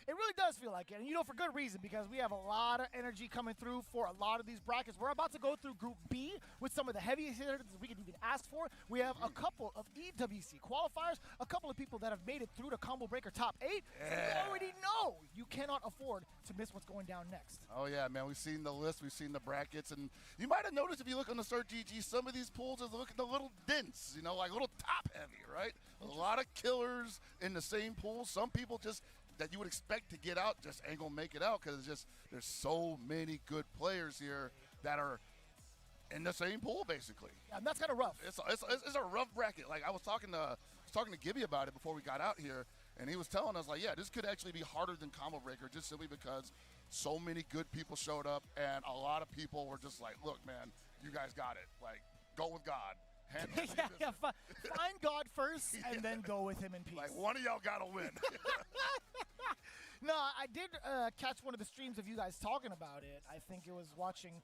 It really does feel like it, and for good reason, because we have a lot of energy coming through for a lot of these brackets. We're about to go through Group B with some of the heaviest hitters we could even ask for. We have a couple of EWC qualifiers, a couple of people that have made it through the Combo Breaker Top 8. Yeah. You already know you cannot afford to miss what's going down next. Oh, yeah, man. We've seen the list. We've seen the brackets. And you might have noticed if you look on the Start GG, some of these pools are looking a little dense, like a little top-heavy, right? A lot of killers in the same pool. Some people just that you would expect to get out just ain't gonna make it out because there's so many good players here that are in the same pool basically. Yeah, and that's kind of rough. It's a rough bracket. Like I was talking to Gibby about it before we got out here, and he was telling us like, yeah, this could actually be harder than Combo Breaker just simply because so many good people showed up and a lot of people were just like, look, man, you guys got it. Like, go with God. Find God first and then go with him in peace. Like one of y'all gotta win. No, I did catch one of the streams of you guys talking about it. I think I was watching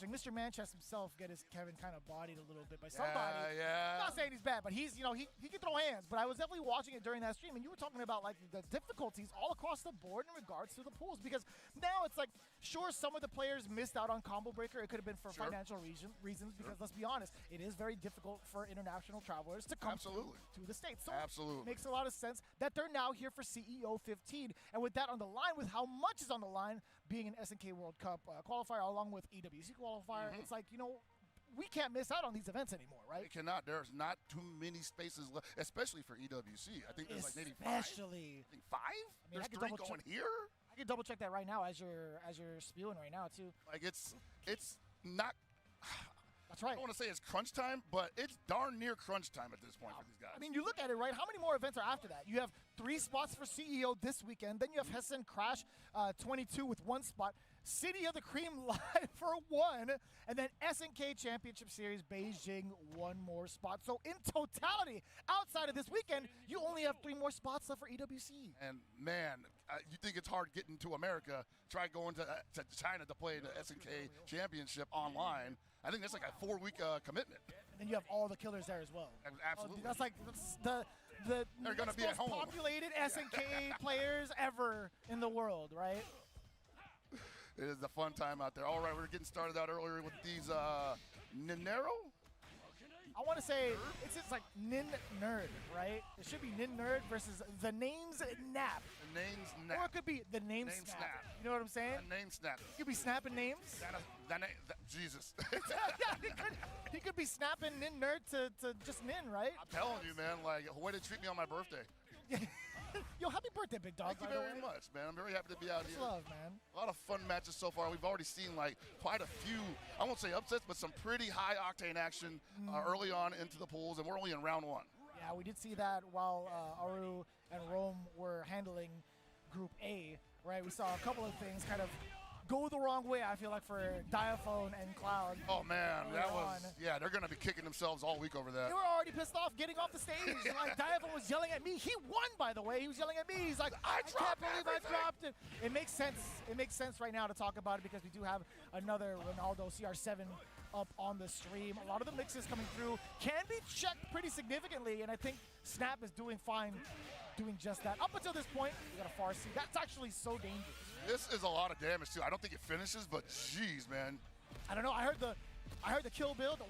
Mr. Manchester himself get his Kevin kind of bodied a little bit by somebody. Yeah. I'm not saying he's bad, but he's he can throw hands. But I was definitely watching it during that stream, and you were talking about like the difficulties all across the board in regards to the pools. Because now it's like, sure, some of the players missed out on Combo Breaker. It could have been for financial reasons. Because let's be honest, it is very difficult for international travelers to come to the States. So it makes a lot of sense that they're now here for CEO 15, and with that on the line, with how much is on the line, being an SNK World Cup qualifier along with EWC qualifier, it's like, we can't miss out on these events anymore, right? We cannot. There's not too many spaces left, especially for EWC. I think there's like maybe five. Especially. I think five? There's three going here? I can double check that right now as you're spewing right now too. Like it's not. That's right. I don't want to say it's crunch time, but it's darn near crunch time at this point for these guys. I mean, you look at it, right? How many more events are after that? You have 3 spots for CEO this weekend. Then you have Hessen Crash 22 with 1 spot. City of the Cream Live for 1. And then SNK Championship Series Beijing 1 more spot. So in totality, outside of this weekend, you only have 3 more spots left for EWC. And man, you think it's hard getting to America. Try going to China to play the SNK Championship online. I think that's like a 4-week commitment. And then you have all the killers there as well. Absolutely. That's the They're gonna be at home. most populated SNK players ever in the world, right? It is a fun time out there. All right, we're getting started out earlier with these Ninero? I want to say it's just like Nin Nerd, right? It should be Nin Nerd versus the name's Nap. The name's Nap. Or it could be the name Snap. You know what I'm saying? The name Snap. He could be snapping names. Jesus. he could be snapping Nin Nerd to just Nin, right? I'm telling you, man, like, way to treat me on my birthday. Yo, happy birthday, big dog. Thank you very much, man. I'm very happy to be out here. Love, man. A lot of fun matches so far. We've already seen like quite a few, I won't say upsets, but some pretty high octane action early on into the pools, and we're only in round 1. Yeah, we did see that while Aru and Rome were handling Group A, right? We saw a couple of things kind of go the wrong way, I feel like, for Diaphone and Cloud. Oh, man, yeah, they're going to be kicking themselves all week over that. They were already pissed off getting off the stage. Like, Diaphone was yelling at me. He won, by the way. He was yelling at me. He's like, I can't believe I dropped it. It makes sense. It makes sense right now to talk about it because we do have another Ronaldo CR7 up on the stream. A lot of the mixes coming through can be checked pretty significantly, and I think Snap is doing fine doing just that. Up until this point, we got a far C. That's actually so dangerous. This is a lot of damage too. I don't think it finishes, but jeez, man. I don't know. I heard the kill build.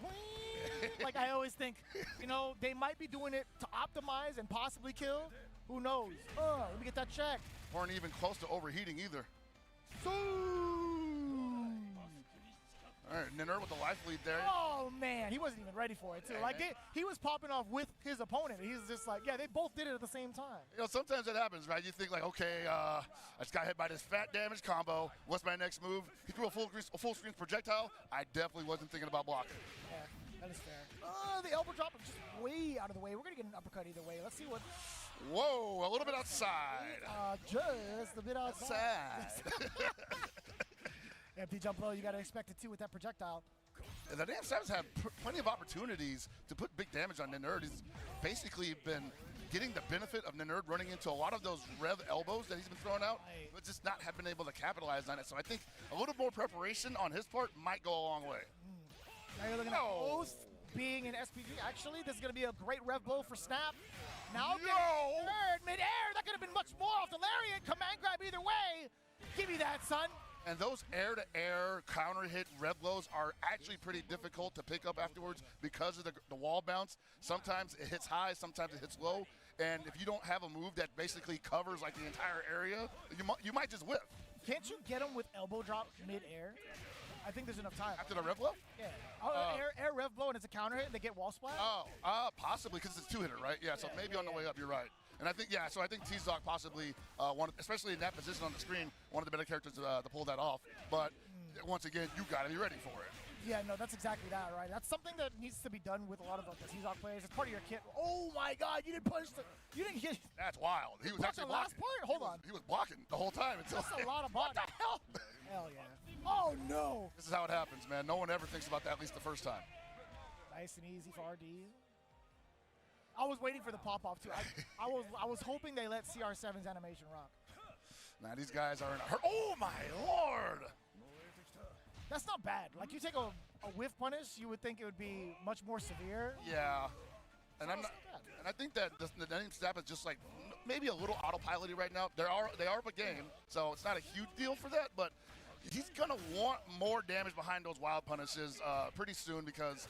Like I always think, they might be doing it to optimize and possibly kill. Who knows? Let me get that check. Weren't even close to overheating either. All right, Ninner with the life lead there. Oh, man. He wasn't even ready for it, too. Like, he was popping off with his opponent. He's just like, yeah, they both did it at the same time. Sometimes that happens, right? You think, like, okay, I just got hit by this fat damage combo. What's my next move? He threw a full screen projectile. I definitely wasn't thinking about blocking. Yeah, that is fair. The elbow drop is just way out of the way. We're going to get an uppercut either way. Let's see what... Whoa, a little bit outside. Just a bit outside. Empty jump low, you got to expect it too with that projectile. And the damn Savs have plenty of opportunities to put big damage on Ninerd. He's basically been getting the benefit of Ninerd running into a lot of those rev elbows that he's been throwing out, but just not have been able to capitalize on it. So I think a little more preparation on his part might go a long way. Now you're looking at Oath being in SPG. Actually, this is going to be a great rev blow for Snap. Now Ninerd mid-air. That could have been much more off the lariat. Command grab either way. Give me that, son. And those air-to-air counter-hit rev blows are actually pretty difficult to pick up afterwards because of the wall bounce. Sometimes it hits high, sometimes it hits low. And if you don't have a move that basically covers like the entire area, you might just whiff. Can't you get him with elbow drop mid-air? I think there's enough time. After the rev blow? Yeah. Air rev blow and it's a counter hit and they get wall splash? Possibly because it's a two-hitter, right? Yeah, so maybe on the way up, you're right. And I think, so I think T-Zoc possibly, especially in that position on the screen, one of the better characters to pull that off. But once again, you got to be ready for it. Yeah, no, that's exactly that, right? That's something that needs to be done with a lot of the T-Zoc players. It's part of your kit. Oh my God, you didn't punch you didn't hit. That's wild. He was actually blocking. The last part? Hold on. He was blocking the whole time. That's a lot of body. What the hell? Hell yeah. Oh no. This is how it happens, man. No one ever thinks about that, at least the first time. Nice and easy for RD. I was waiting for the pop-off too. I was hoping they let CR7's animation rock. Now these guys are in a hurry. Oh my Lord! That's not bad. Like you take a whiff punish, you would think it would be much more severe. Yeah. And I think that the name Snap is just like maybe a little autopiloty right now. They are up a game, so it's not a huge deal for that. But he's gonna want more damage behind those wild punishes pretty soon because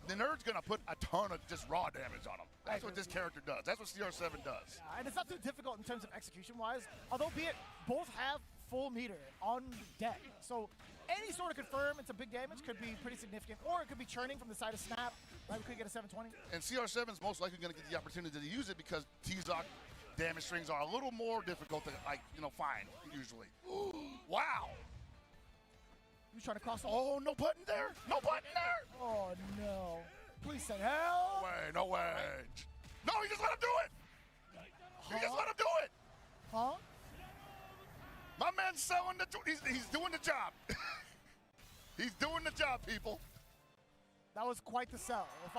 the Nerd's gonna put a ton of just raw damage on him. That's what this character does. That's what CR7 does. Yeah, and it's not too difficult in terms of execution-wise. Although, be it both have full meter on deck, so any sort of confirm into big damage could be pretty significant, or it could be churning from the side of Snap. Right, we could get a 720. And CR7's most likely going to get the opportunity to use it because T-Zoc damage strings are a little more difficult to find usually. Wow. You trying to cross? Oh, no button there. No button there. Oh no. Please say hell. No way. No, he just let him do it. He just let him do it. Huh? My man's selling he's doing the job. He's doing the job, people. That was quite the sell. If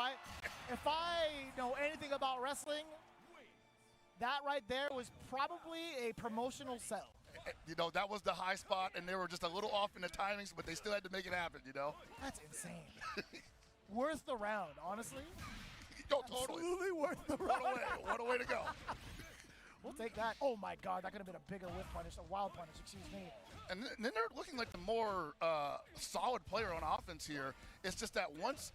I know anything about wrestling, that right there was probably a promotional sell. That was the high spot, and they were just a little off in the timings, but they still had to make it happen, That's insane. Worth the round, honestly. Yo, totally. Absolutely worth the round. What a way to go. We'll take that. Oh my God, that could have been a bigger whiff punish, a wild punish, excuse me. And then they're looking like the more solid player on offense here. It's just that once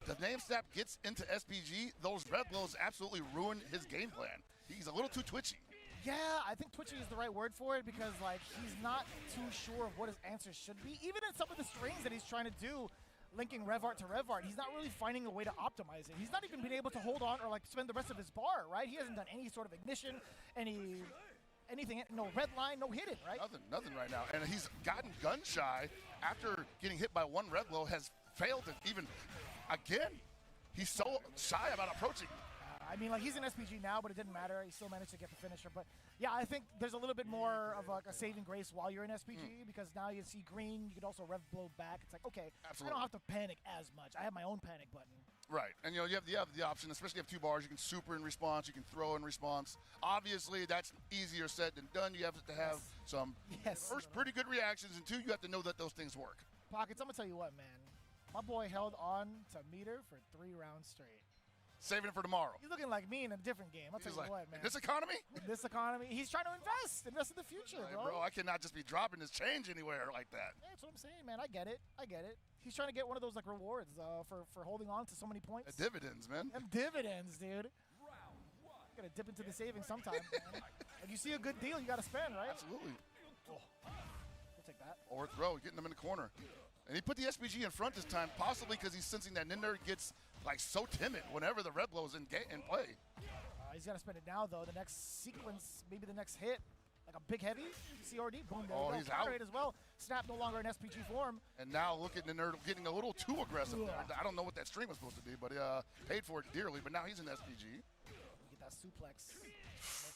the name Snap gets into SPG, those red blows absolutely ruin his game plan. He's a little too twitchy. Yeah, I think twitchy is the right word for it because he's not too sure of what his answers should be. Even in some of the strings that he's trying to do, linking rev art to rev art, he's not really finding a way to optimize it. He's not even been able to hold on or spend the rest of his bar, right? He hasn't done any sort of ignition, anything, no red line, no hidden, right? Nothing right now. And he's gotten gun shy after getting hit by one red blow, has failed to even, again, he's so shy about approaching. I mean, he's in SPG now, but it didn't matter. He still managed to get the finisher. But yeah, I think there's a little bit more of a saving grace while you're in SPG because now you see green. You can also rev blow back. It's like, okay, absolutely. I don't have to panic as much. I have my own panic button. Right, and you have the option, especially if you have 2 bars, you can super in response, you can throw in response. Obviously, that's easier said than done. You have to have some first pretty good reactions, and 2, you have to know that those things work. Pockets, I'm gonna tell you what, man. My boy held on to meter for 3 rounds straight. Saving it for tomorrow. He's looking like me in a different game. I'll tell you what, man. In this economy? In this economy. He's trying to invest in the future, bro. I cannot just be dropping this change anywhere like that. Yeah, that's what I'm saying, man. I get it. He's trying to get one of those rewards for holding on to so many points. The dividends, man. Them dividends, dude. Gotta dip into the savings sometime, man. If you see a good deal, you gotta spend, right? Absolutely. Oh. We'll take that. Or throw, getting them in the corner. And he put the SPG in front this time, possibly because he's sensing that Ninder gets so timid whenever the red blow is in play. He's got to spend it now, though. The next sequence, maybe the next hit, like a big heavy, CRD, boom, there you go. He's out. As well. Snap no longer in SPG form. And now look at Ninder getting a little too aggressive there. I don't know what that stream was supposed to be, but paid for it dearly, but now he's in SPG. Get that suplex.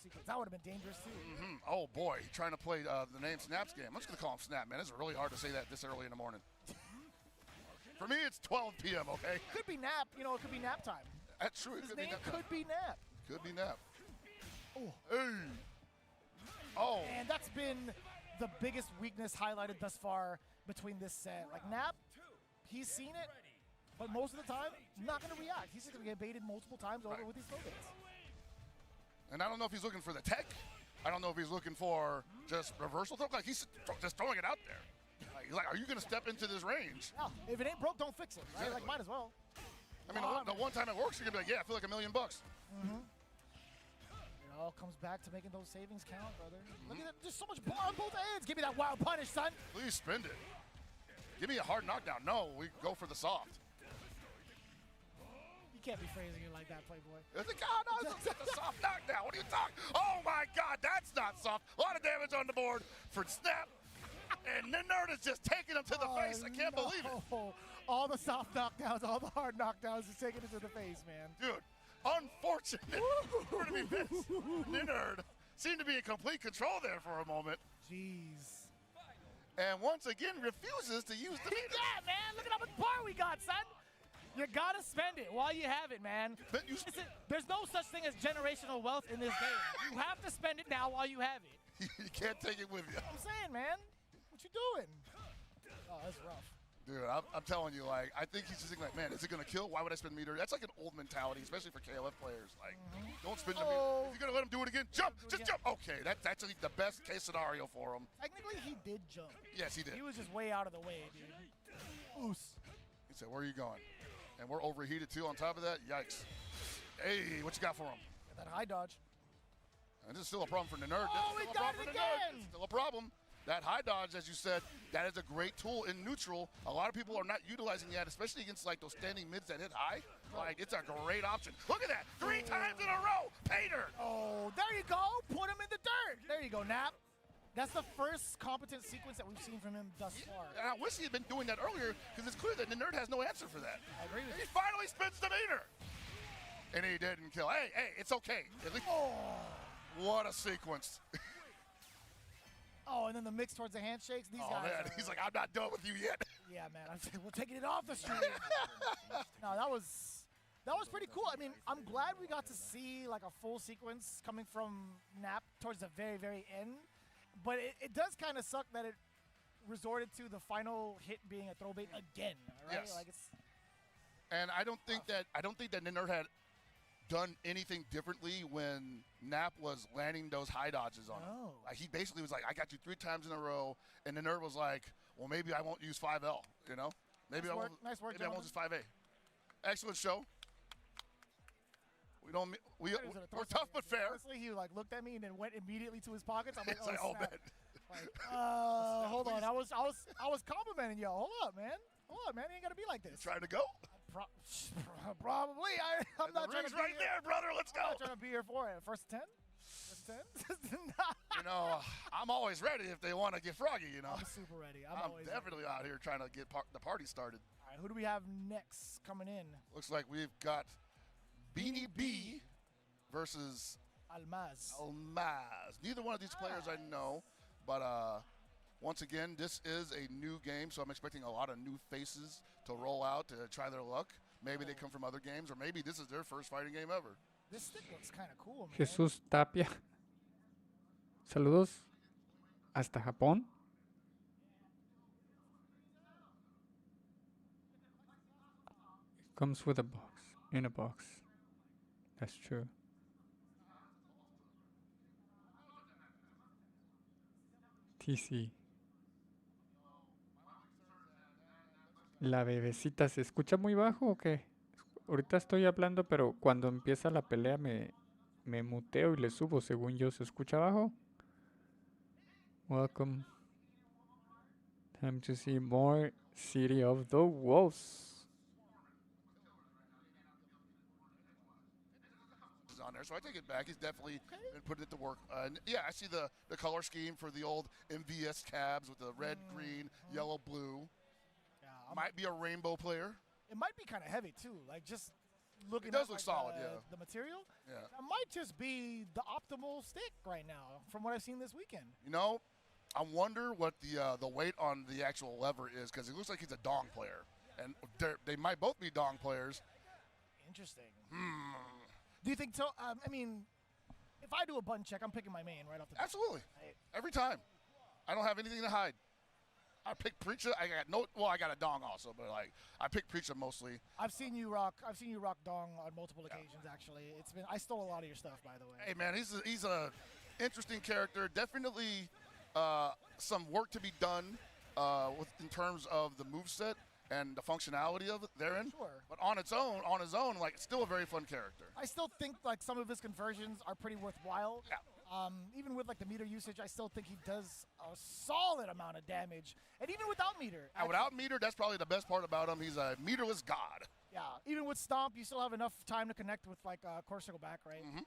sequence. That would have been dangerous too. Oh boy, trying to play the name Snap's game. I'm just gonna call him Snap, man. It's really hard to say that this early in the morning. For me, it's 12 p.m. Okay. Could be nap. You know, it could be nap time. That's true. It His could be name nap time. could be nap. Could be Nap. Oh. Hey. Oh. And that's been the biggest weakness highlighted thus far between this set. Like Nap, he's seen it, but most of the time, not going to react. He's just going to get baited multiple times over with these throw baits. And I don't know if he's looking for the tech. I don't know if he's looking for just reversal throw. Like he's just throwing it out there. Like, he's like, are you going to step into this range? No, if it ain't broke, don't fix it. Right? Like, might as well. I mean, the one time it works, you're going to be like, yeah, I feel like $1 million. It all comes back to making those savings count, brother. Look at that. There's so much bar on both ends. Give me that wild punish, son. Please spend it. Give me a hard knockdown. No, we go for the soft. You can't be phrasing it like that, Playboy. It's like, oh, no, it's a soft knockdown. What are you talking? Oh, my God, that's not soft. A lot of damage on the board for Snap. And the nerd is just taking him to the face. I can't believe it. All the soft knockdowns, all the hard knockdowns is taking it to the face, man. Dude, unfortunate for to be Vince. Nerd seemed to be in complete control there for a moment. Jeez. And once again refuses to use the meter. Yeah, man. Look at how much bar we got, son. You gotta spend it while you have it, man. But you Listen, there's no such thing as generational wealth in this game. You have to spend it now while you have it. you can't take it with you. I'm saying, man. What you doing? Oh, that's rough. Dude, I'm telling you, like, I think he's just thinking, like, man, is it going to kill? Why would I spend meter? That's like an old mentality, especially for KLF players. Like, don't spend the meter. If you're going to let him do it again, jump. Just jump. Okay, that's actually the best case scenario for him. Technically, he did jump. Yes, he did. He was just way out of the way, dude. Oos. He said, where are you going? And we're overheated, too, on top of that. Yikes. Hey, what you got for him? That high dodge. And this is still a problem for the nerd. Oh, we got it again. Still a problem. That high dodge, as you said, that is a great tool in neutral. A lot of people are not utilizing that, especially against like those standing mids that hit high. Like, it's a great option. Look at that, 3 times in a row, Pater. Oh, there you go. Put him in the dirt. There you go, Nap. That's the first competent sequence that we've seen from him thus far. And I wish he had been doing that earlier, because it's clear that the nerd has no answer for that. I agree with He you. finally spins the meter. And he didn't kill. Hey, it's okay. At least, what a sequence. Oh, and then the mix towards the handshakes. These guys. Man, he's like, I'm not done with you yet. Yeah, man. We're taking it off the street. No, that was pretty cool. I mean, I'm glad we got to see like a full sequence coming from Nap towards the very, very end. But it does kind of suck that it resorted to the final hit being a throw bait again. Right? Yes. Like it's. And I don't think that Nerd had done anything differently when Nap was landing those high dodges on him. Oh. Like, he basically was like, I got you 3 times in a row, and the Nerd was like, well, maybe I won't use 5L, you know? Maybe Nice work, maybe I won't use 5A. Excellent show. We're tough but fair. Honestly, he like looked at me and then went immediately to his pockets. I'm like, It's like, oh, snap. man. Like, hold on. I was complimenting y'all. Hold up, man. Hold up, man. You ain't gotta be like this. Trying to go? Probably. I'm not trying to be right here. there, brother. Let's go. I'm not trying to be here for it. First 10? First 10? You know, I'm always ready if they want to get froggy, you know. I'm super ready. I'm always definitely out here trying to get the party started. All right, who do we have next coming in? Looks like we've got Beanie B versus Almaz. Almaz. Neither one of these players I know, but once again, this is a new game, so I'm expecting a lot of new faces to roll out to try their luck. Maybe they come from other games, or maybe this is their first fighting game ever. This stick looks kind of cool, man. Jesús Tapia. Saludos hasta Japón. It comes with a box. In a box. That's true. TC. La bebecita, ¿se escucha muy bajo o qué? Ahorita estoy hablando, pero cuando empieza la pelea me muteo y le subo, según yo. ¿Se escucha bajo? Welcome. Time to see more City of the Wolves. On there, so I take it back. He's definitely been putting it to work. And yeah, I see the color scheme for the old MVS cabs with the red, green, yellow, blue. Yeah, Might be a rainbow player. it might be kind of heavy too. Like just looking It does at look like, solid, yeah. the material, Yeah. that might just be the optimal stick right now from what I've seen this weekend. You know, I wonder what the weight on the actual lever is because it looks like he's a dong player, and they might both be dong players. Interesting. Do you think so? I mean, if I do a button check, I'm picking my main right off the bat. Absolutely, Right. every time. I don't have anything to hide. I pick Preacher. I got a dong also, but like I pick Preacher mostly. I've seen you rock dong on multiple occasions. Actually, I stole a lot of your stuff, by the way. Hey man, he's a interesting character. Definitely some work to be done in terms of the moveset and the functionality of it therein. Sure. But on his own, like it's still a very fun character. I still think like some of his conversions are pretty worthwhile. Yeah. Even with like the meter usage, I still think he does a solid amount of damage, and even without meter. And without meter, that's probably the best part about him. He's a meterless god. Yeah. Even with stomp, you still have enough time to connect with like core circle back, right? Mhm.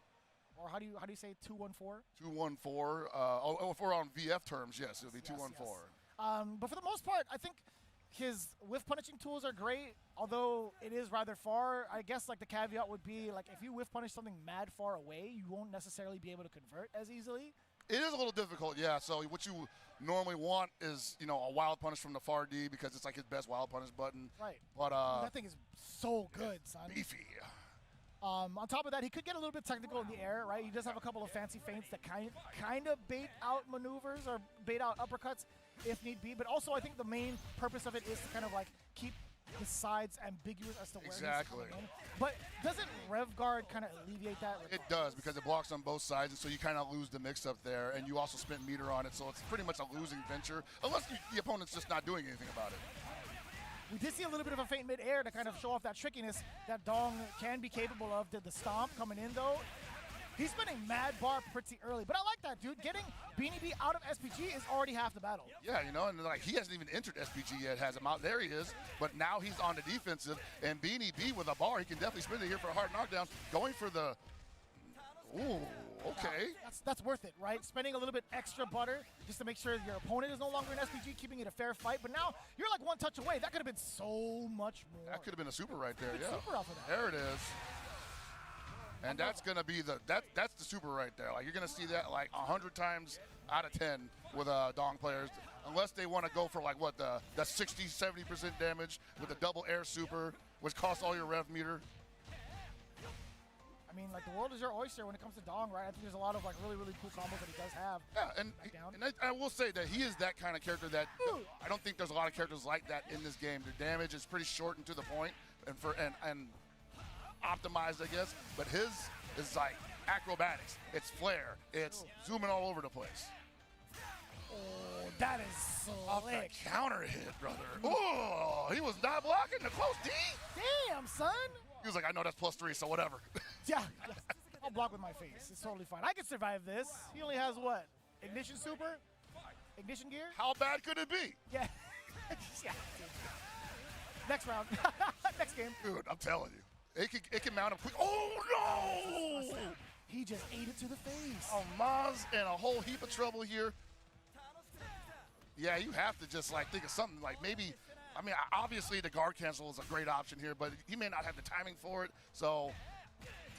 Or how do you say 2-1-4? 2-1-4. If we're on VF terms, yes, it'll be 2-1-4. But for the most part, I think his whiff punishing tools are great, although it is rather far. I guess like the caveat would be like if you whiff punish something mad far away, you won't necessarily be able to convert as easily. It is a little difficult, yeah. So what you normally want is, you know, a wild punish from the far D because it's like his best wild punish button. Right. But that thing is so good, son. beefy. On top of that, he could get a little bit technical in the air, right? He does have a couple of fancy feints that kind of bait out maneuvers or bait out uppercuts if need be. But also, I think the main purpose of it is to kind of like keep the sides ambiguous as to where Exactly. he's coming in. But doesn't Rev Guard kind of alleviate that? It does because it blocks on both sides, and so you kind of lose the mix-up there, and you also spend meter on it, so it's pretty much a losing venture, unless the opponent's just not doing anything about it. We did see a little bit of a feint mid-air to kind of show off that trickiness that Dong can be capable of. Did the stomp coming in, though. He's spending mad bar pretty early, but I like that, dude. Getting Beanie B out of SPG is already half the battle. Yeah, you know, and like he hasn't even entered SPG yet, has him out. There he is, but now he's on the defensive, and Beanie B with a bar, he can definitely spin it here for a hard knockdown. Going for the, ooh, okay. That's worth it, right? Spending a little bit extra butter just to make sure your opponent is no longer in SPG, keeping it a fair fight. But now you're like one touch away. That could have been so much more. That could have been a super right there, yeah. Super off of that. There it is. And that's gonna be that's the super right there. Like you're gonna see that like 100 times out of 10 with Dong players, unless they want to go for like what the 60-70% damage with the double air super, which costs all your rev meter. I mean, like the world is your oyster when it comes to Dong, right? I think there's a lot of like really cool combos that he does have. Yeah, and I will say that he is that kind of character that I don't think there's a lot of characters like that in this game. The damage is pretty short and to the point, and optimized, I guess. But his is like acrobatics. It's flare. It's zooming all over the place. Oh, that is Off the slick. counter hit, brother. Oh, he was not blocking the close D. Damn, son. He was like, I know that's +3, so whatever. Yeah, I'll block with my face. It's totally fine. I can survive this. He only has what? Ignition super? Ignition gear? How bad could it be? Yeah. Yeah. Next round. Next game. Dude, I'm telling you. It can mount up quick. Oh, no! He just ate it to the face. Oh, Maz in a whole heap of trouble here. Yeah, you have to just like think of something like maybe, I mean, obviously the guard cancel is a great option here, but he may not have the timing for it, so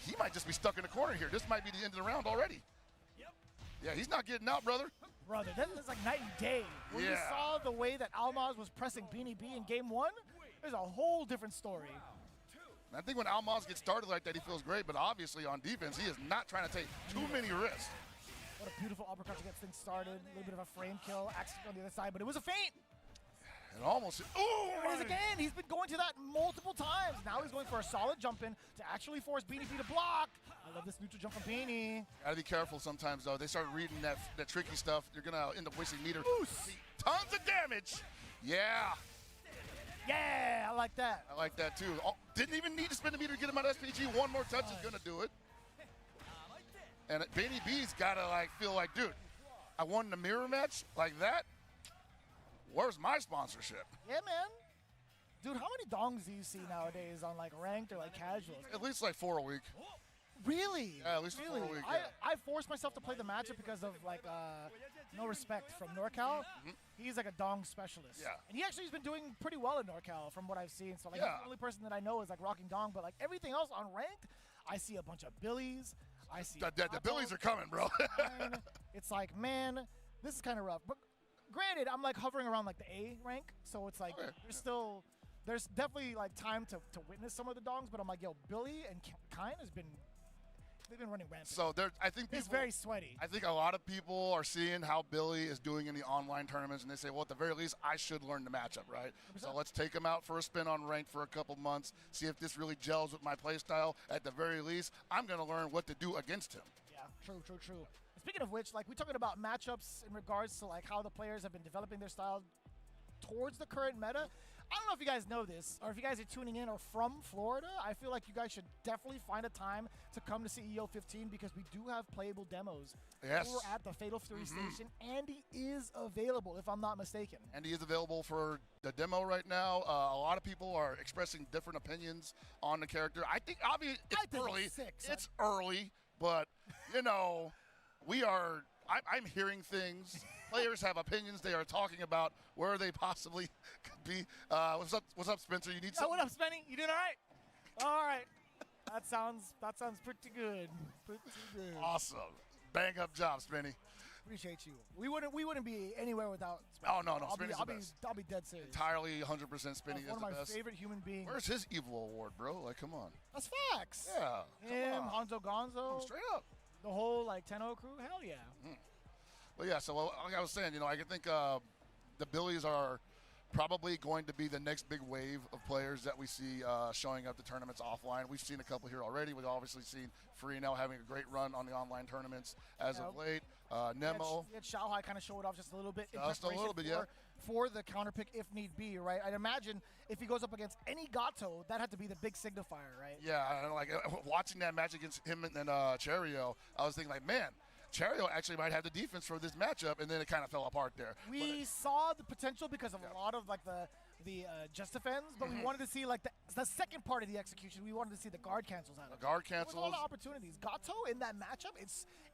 he might just be stuck in the corner here. This might be the end of the round already. Yeah, he's not getting out, brother. Brother, that is like night and day. When you saw the way that Almaz was pressing Beanie B in game one, there's a whole different story. I think when Almaz gets started like that, he feels great, but obviously on defense, he is not trying to take too many risks. What a beautiful uppercut to get things started. A little bit of a frame kill, axe on the other side, but it was a feint. It almost, oh! There it is again. He's been going to that multiple times. Now he's going for a solid jump in to actually force Beanie B to block. I love this neutral jump from Beanie. Gotta be careful sometimes, though. They start reading that tricky stuff. You're gonna end up wasting meter. Oof. Tons of damage. Yeah. Yeah, I like that. I like that, too. Oh, didn't even need to spend a meter to get him out of SPG. One more touch is gonna do it. And Beanie B's gotta like feel like, dude, I won the mirror match like that. Where's my sponsorship? Yeah, man. Dude, how many dongs do you see nowadays on like ranked or like casuals? At least like 4 a week. Really? Yeah, at least really? 4 a week. I forced myself to play the matchup because of like no respect from NorCal. He's like a dong specialist. Yeah. And he actually has been doing pretty well in NorCal from what I've seen. So like Yeah. he's the only person that I know is like rocking dong, but like everything else on ranked, I see a bunch of Billies. I see The Billies are coming, bro. It's like, man, this is kind of rough. But granted, I'm like hovering around like the A rank, so it's like there's definitely like time to witness some of the dongs. But I'm like, yo, Billy and Kine they've been running rampant. So I think He's very sweaty. I think a lot of people are seeing how Billy is doing in the online tournaments, and they say, well, at the very least, I should learn the matchup, right? 100%. So let's take him out for a spin on ranked for a couple months, see if this really gels with my play style. At the very least, I'm going to learn what to do against him. Yeah, true. Speaking of which, like we're talking about matchups in regards to like how the players have been developing their style towards the current meta. I don't know if you guys know this, or if you guys are tuning in or from Florida, I feel like you guys should definitely find a time to come to CEO 15 because we do have playable demos. Yes. Over at the Fatal Fury Station. Andy is available, if I'm not mistaken. Andy is available for the demo right now. A lot of people are expressing different opinions on the character. I think, obviously, it's early. It's early, but, you know, I'm hearing things. Players have opinions. They are talking about where they possibly could be. What's up, Spencer? You need something? What up, Spenny? You doing all right? All right. That sounds pretty good. Pretty good. Awesome. Bang up job, Spenny. Appreciate you. We wouldn't be anywhere without Spenny. Oh no, Spenny's the best. I'll be dead serious. Entirely 100% Spenny is the best. One of my favorite human beings. Where's his Evil Award, bro? Like, come on. That's facts. Yeah. Him, Hanzo Gonzo. Straight up. The whole like Tenno crew. Hell yeah. But yeah, so like I was saying, you know, I can think the Billies are probably going to be the next big wave of players that we see showing up to tournaments offline. We've seen a couple here already. We've obviously seen Freeno having a great run on the online tournaments as of late. Nemo. Yeah, Xiaohai kind of showed off just a little bit. Just a little bit, yeah. For the counter pick if need be, right? I'd imagine if he goes up against any Gato, that had to be the big signifier, right? Yeah, and like watching that match against him and Cherio, I was thinking like, man, Cherio actually might have the defense for this matchup, and then it kind of fell apart there. We saw the potential because of a lot of like the just defense, but we wanted to see like the second part of the execution. We wanted to see the guard cancels out of it. Guard cancels. There was a lot of opportunities. Gato in that matchup,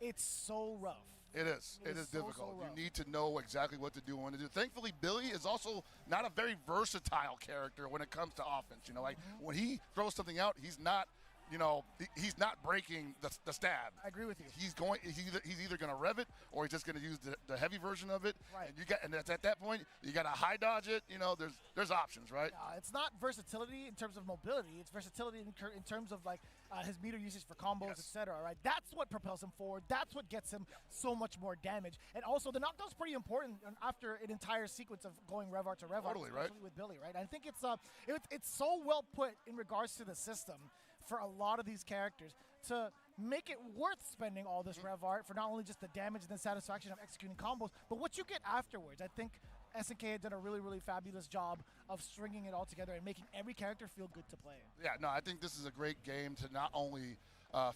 it's so rough. It is. It is difficult. So you need to know exactly what to do and when to do. Thankfully, Billy is also not a very versatile character when it comes to offense. You know, like when he throws something out, he's not, you know, he's not breaking the stab. I agree with you. He's either going to rev it or he's just going to use the heavy version of it. Right. And that's at that point you got to high dodge it. You know, there's options, right? It's not versatility in terms of mobility. It's versatility in terms of like his meter usage for combos, etc. Right. That's what propels him forward. That's what gets him so much more damage. And also the knockdown's pretty important after an entire sequence of going rev art to rev art. Totally, right. With Billy, right. I think it's so well put in regards to the system for a lot of these characters to make it worth spending all this rev art for not only just the damage and the satisfaction of executing combos, but what you get afterwards. I think SNK had done a really, really fabulous job of stringing it all together and making every character feel good to play. Yeah, no, I think this is a great game to not only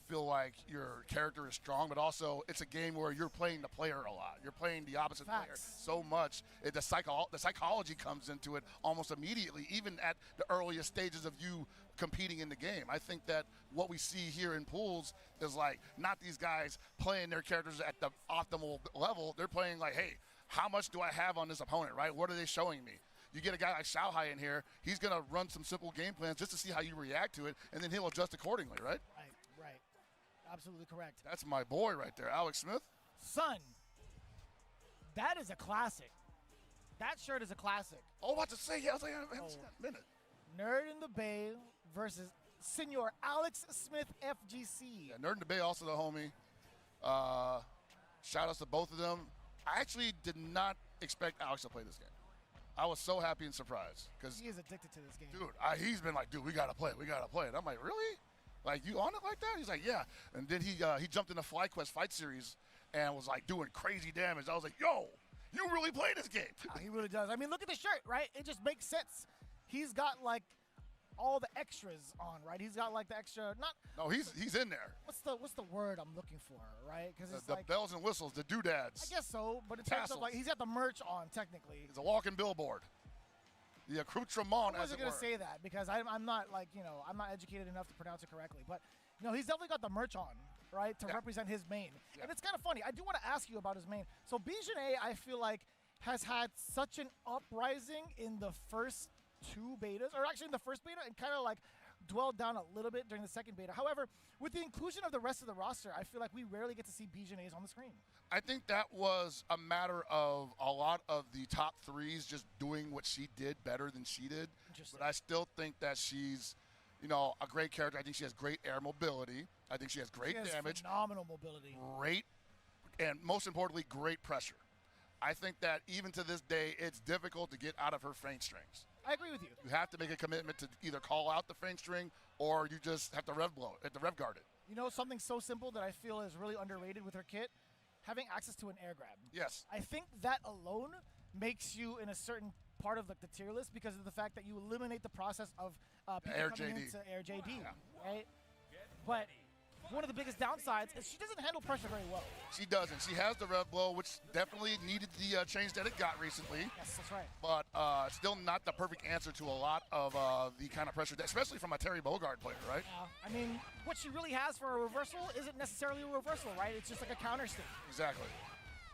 feel like your character is strong, but also it's a game where you're playing the player a lot. You're playing the opposite player so much. The psychology comes into it almost immediately, even at the earliest stages of you competing in the game. I think that what we see here in pools is like not these guys playing their characters at the optimal level. They're playing like, hey, how much do I have on this opponent, right? What are they showing me? You get a guy like Xiaohai in here, he's going to run some simple game plans just to see how you react to it, and then he'll adjust accordingly, right? Right. Absolutely correct. That's my boy right there, Alex Smith. Son, that is a classic. That shirt is a classic. Oh, about to say, yeah, I was like, I haven't seen that in a minute. Nerd in the Bay versus Senor Alex Smith FGC. Yeah, Nerd in the Bay, also the homie. Shout outs to both of them. I actually did not expect Alex to play this game. I was so happy and surprised because he is addicted to this game. Dude, he's been like, dude, we gotta play it. I'm like, really? Like, you on it like that? He's like, yeah. And then he jumped in the FlyQuest fight series and was like doing crazy damage. I was like, yo, you really play this game. He really does. I mean, look at the shirt, right? It just makes sense. He's got like all the extras on, right? He's got like the extra, No, he's in there. What's the word I'm looking for, right? Because it's the like bells and whistles, the doodads. I guess so, but in terms of like, he's got the merch on technically. He's a walking billboard. The accoutrement, I wasn't gonna say that because I'm not like, you know, I'm not educated enough to pronounce it correctly, but you know, he's definitely got the merch on. right, to represent his main. And it's kind of funny. I do want to ask you about his main. So Bijane, I feel like, has had such an uprising in the first 2 betas, or actually in the first beta, and kind of like dwelled down a little bit during the second beta. However, with the inclusion of the rest of the roster, I feel like we rarely get to see Bijane's on the screen. I think that was a matter of a lot of the top 3s just doing what she did better than she did. But I still think that she's, you know, a great character. I think she has great air mobility. I think she has great damage. Phenomenal mobility. Great, and most importantly, great pressure. I think that even to this day, it's difficult to get out of her feint strings. I agree with you. You have to make a commitment to either call out the feint string or you just have to rev blow it, rev guard it. You know, something so simple that I feel is really underrated with her kit, having access to an air grab. Yes. I think that alone makes you in a certain part of like the tier list because of the fact that you eliminate the process of people air coming JD. into air JD, right? But one of the biggest downsides is she doesn't handle pressure very well. She doesn't. She has the rev blow, which definitely needed the change that it got recently. Yes, that's right. But still not the perfect answer to a lot of the kind of pressure, especially from a Terry Bogard player, right? Yeah. I mean, what she really has for a reversal isn't necessarily a reversal, right? It's just like a counter stick. Exactly.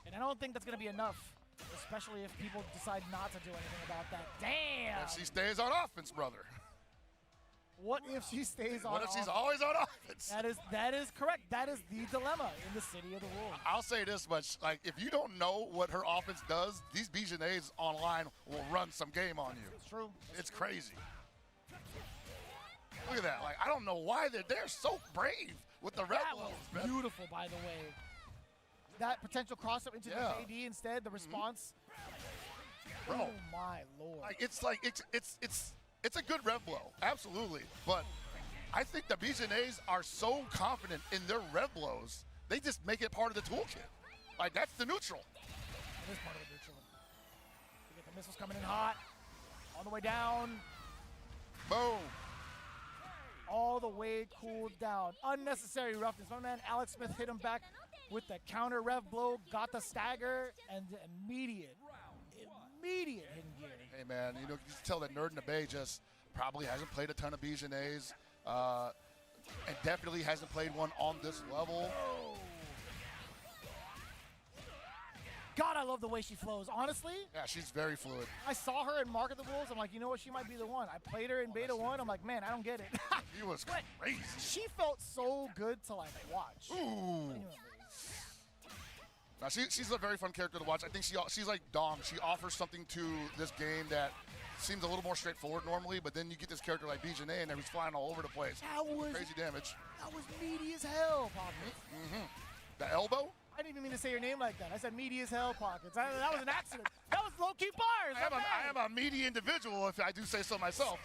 And I don't think that's going to be enough, especially if people decide not to do anything about that. Damn! If she stays on offense, brother. What if she stays on What if she's offense? always on offense? That is correct. That is the dilemma in the City of the World. I'll say this much. Like, if you don't know what her offense does, these Bijane's online will run some game on you. It's true. It's crazy. Look at that. Like, I don't know why they're so brave with the red That blows, was man. beautiful, by the way. That potential crossover into the JD instead, the response. Bro. Oh my lord. Like, it's a good rev blow, absolutely. But I think the Bijane's are so confident in their rev blows, they just make it part of the toolkit. Like, that's the neutral. It is part of the neutral. You get the missiles coming in hot. On the way down. Boom. All the way cooled down. Unnecessary roughness. My man Alex Smith hit him back with the counter rev blow, got the stagger, and the immediate hidden gear. Hey, man, you know, you can tell that Nerd in the Bay just probably hasn't played a ton of Bijane's and definitely hasn't played one on this level. God, I love the way she flows. Honestly, Yeah, she's very fluid. I saw her in Mark of the Wolves. I'm like, you know what? She might be the one. I played her in Beta 1. I'm like, man, I don't get it. She was But crazy. she felt so good to, like, watch. Ooh. Genuinely. Now, she's a very fun character to watch. I think she's like Dom. She offers something to this game that seems a little more straightforward normally, but then you get this character like Bijane and he's flying all over the place. That was Crazy damage. That was meaty as hell, Pockets. The elbow? I didn't even mean to say your name like that. I said meaty as hell, Pockets. That was an accident. That was low-key bars. I am a meaty individual, if I do say so myself.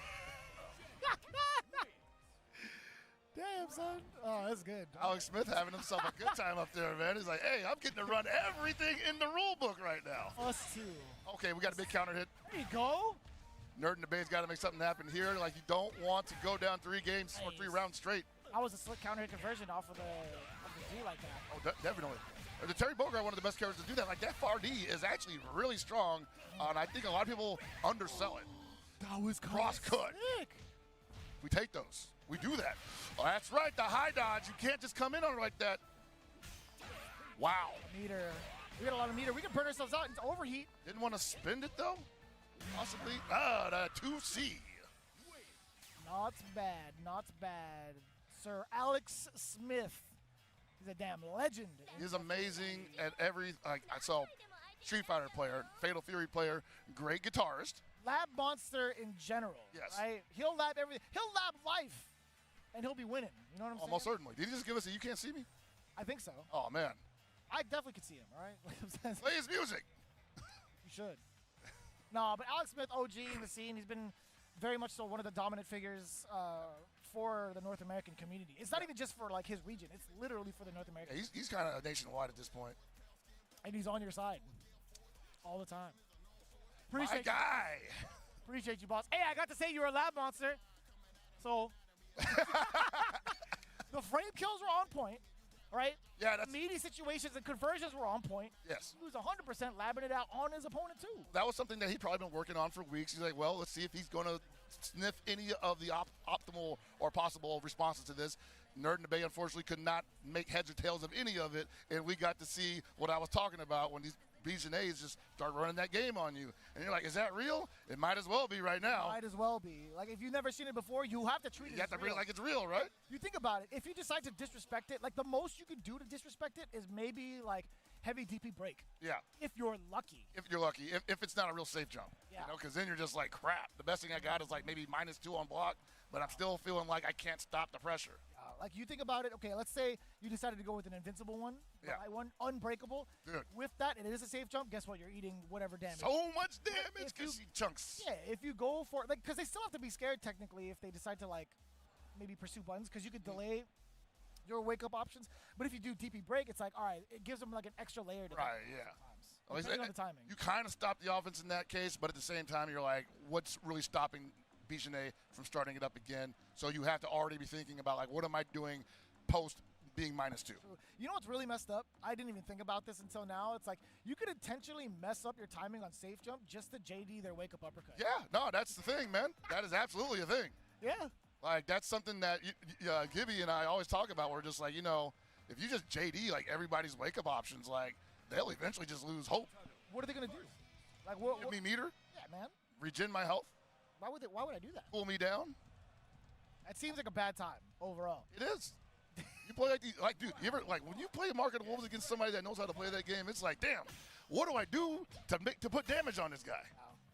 Damn, son. Oh, that's good. Alex Smith having himself a good time up there, man. He's like, hey, I'm getting to run everything in the rule book right now. Us too. Okay, we got a big counter hit. There you go. Nerd in the Bay's got to make something happen here. Like, you don't want to go down 3 games or 3 rounds straight. I was a slick counter hit conversion off of the D like that. Oh, definitely. The Terry Bogard, one of the best characters to do that. Like, that far D is actually really strong, and I think a lot of people undersell it. That was Cross cut. sick. We take those. We do that. Oh, that's right, the high dodge. You can't just come in on it like that. Wow. Meter. We got a lot of meter. We can burn ourselves out into overheat. Didn't want to spend it, though? Possibly. Ah, the 2C. Not bad. Not bad. Sir Alex Smith. He's a damn legend. He's amazing at every, I saw Street Fighter player, Fatal Fury player, great guitarist. Lab monster in general. Yes. Right? He'll lab everything. He'll lab life. And he'll be winning. You know what I'm saying? Almost certainly. Did he just give us a "you can't see me"? I think so. Oh, man. I definitely could see him, all right? Play his music. You should. No, but Alex Smith, OG in the scene, he's been very much so one of the dominant figures for the North American community. It's not even just for like his region. It's literally for the North American. Yeah, he's kind of nationwide at this point. And he's on your side all the time. My guy. Appreciate you, boss. Hey, I got to say you're a lab monster. So the frame kills were on point, right? Yeah, that's Meaty situations and conversions were on point. yes. He was 100% labbing it out on his opponent too. That was something that he'd probably been working on for weeks. He's like, well, let's see if he's going to sniff any of the optimal or possible responses to this. Nerd and Bay unfortunately could not make heads or tails of any of it, and we got to see what I was talking about when these Bijanays just start running that game on you. And you're like, is that real? It might as well be right now. Might as well be. Like, if you've never seen it before, you have to treat it You have to as treat real. it like it's real, right? You think about it. If you decide to disrespect it, like, the most you could do to disrespect it is maybe, like, heavy DP break. Yeah. If you're lucky. If you're lucky. If it's not a real safe jump. Yeah. You know, because then you're just like, crap. The best thing I got is, like, maybe -2 on block, but I'm still feeling like I can't stop the pressure. Like, you think about it, okay, let's say you decided to go with an invincible one, Yeah. one unbreakable. Dude. With that, and it is a safe jump, guess what? You're eating whatever damage. So much damage If because you- he chunks. Yeah, if you go for, like, because they still have to be scared technically if they decide to, like, maybe pursue buttons, because you could delay your wake-up options. But if you do DP break, it's like, all right, it gives them, like, an extra layer to Right, yeah. times. Well, Depending on the timing. You kind of stop the offense in that case, but at the same time, you're like, what's really stopping Bijane from starting it up again? So you have to already be thinking about, like, what am I doing post being -2? You know what's really messed up? I didn't even think about this until now. It's like you could intentionally mess up your timing on safe jump just to JD their wake-up uppercut. Yeah, no, that's the thing, man. That is absolutely a thing. Yeah. Like, that's something that Gibby and I always talk about. We're just like, you know, if you just JD, like, everybody's wake-up options, like, they'll eventually just lose hope. What are they going to do? Like, what? Give me meter, Yeah, man. regen my health, Why would I do that? pull me down. It seems like a bad time overall. It is. You play like dude, you ever, like, when you play Mark of the Wolves against somebody that knows how to play that game, it's like, damn, what do I do to put damage on this guy?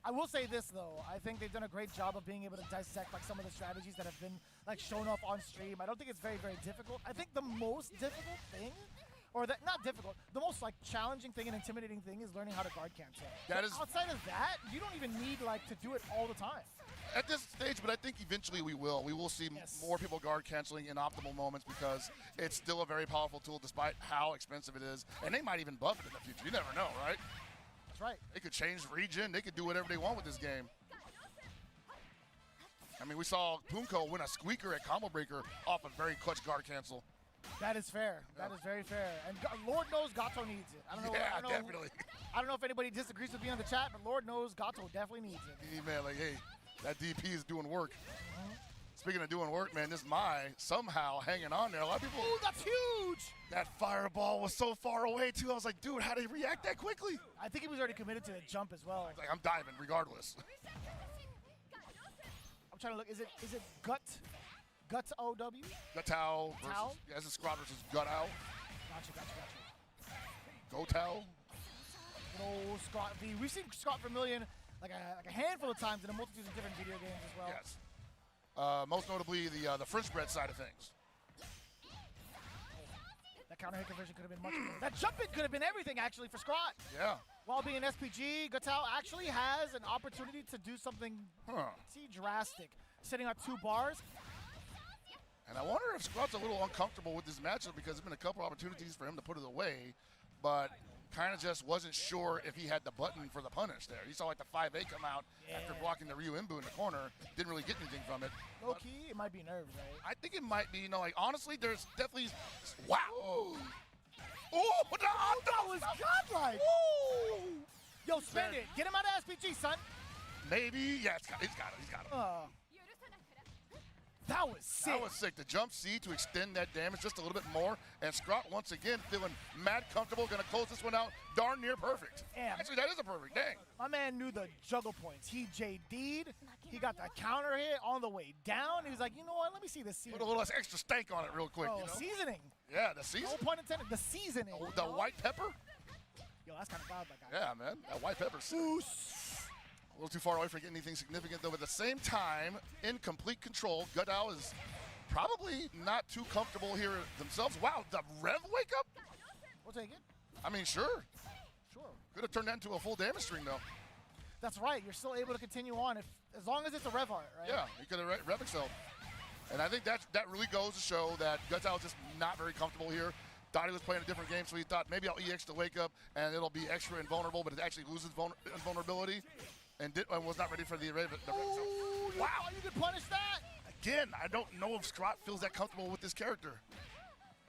I will say this, though. I think they've done a great job of being able to dissect, like, some of the strategies that have been, like, shown off on stream. I don't think it's very, very difficult. I think the most difficult thing, or that, not difficult, the most, like, challenging thing and intimidating thing is learning how to guard cancel. That is- Outside of that, you don't even need, like, to do it all the time. At this stage, but I think eventually we will. We will see Yes. more people guard canceling in optimal moments because it's still a very powerful tool despite how expensive it is. And they might even buff it in the future. You never know, right? That's right. They could change regen. They could do whatever they want with this game. I mean, we saw Punko win a squeaker at Combo Breaker off a very clutch guard cancel. That is fair. That is very fair. And Lord knows Gato needs it. I don't know. Yeah, I don't know, definitely. I don't know if anybody disagrees with me on the chat, but Lord knows Gato definitely needs it. Hey, man, like, hey, that DP is doing work. Speaking of doing work, man, this Mai somehow hanging on there. A lot of people. Ooh, that's huge! That fireball was so far away, too. I was like, dude, how did he react that quickly? I think he was already committed to the jump as well. Like, I'm diving regardless. I'm trying to look. Is it Gut OW? Gutao versus, Tao? yeah, this is Scrod versus Gutao. Gotcha. Gotao. Good old Scott V. We've seen Scott Vermillion like a handful of times in a multitude of different video games as well. Yes. Most notably the French bread side of things. That counter hit conversion could have been much more. That jump in could have been everything actually for Scott. Yeah. While being an SPG, Gutao actually has an opportunity to do something pretty drastic, setting out 2 bars. And I wonder if Scrod's a little uncomfortable with this matchup because there's been a couple opportunities for him to put it away, but kind of just wasn't sure if he had the button for the punish there. He saw like the 5A come out after blocking the Ryu Imbu in the corner. Didn't really get anything from it. Low key, it might be nerves, right? I think it might be, you know, like, honestly, there's definitely, wow. Oh, That was godlike. Yo, spend it. Get him out of SPG, son. Maybe, yeah, he's got it. That was sick. That was sick. The jump C to extend that damage just a little bit more. And Scrot, once again, feeling mad comfortable. Going to close this one out darn near perfect. Damn. Actually, that is a perfect. Dang. My man knew the juggle points. He JD'd. He got the counter hit on the way down. He was like, you know what? Let me see the Put seasoning. a little extra stank on it real quick. Oh, You know? seasoning. Yeah, the No seasoning. pun intended. The seasoning. Oh, the white pepper? Yo, that's kind of godlike. Yeah, man. That white pepper. A little too far away for getting anything significant, though. At the same time, in complete control, Gutao is probably not too comfortable here themselves. Wow, the Rev wake up? We'll take it. I mean, sure. Sure. Could have turned that into a full damage string, though. That's right. You're still able to continue on as long as it's a rev art, right? Yeah, he could have Rev excelled. And I think that really goes to show that Gutao is just not very comfortable here. Thought he was playing a different game, so he thought maybe I'll EX to wake up and it'll be extra invulnerable, but it actually loses vulnerability and was not ready for the Rev. Wow, you can punish that? Again, I don't know if Scrot feels that comfortable with this character.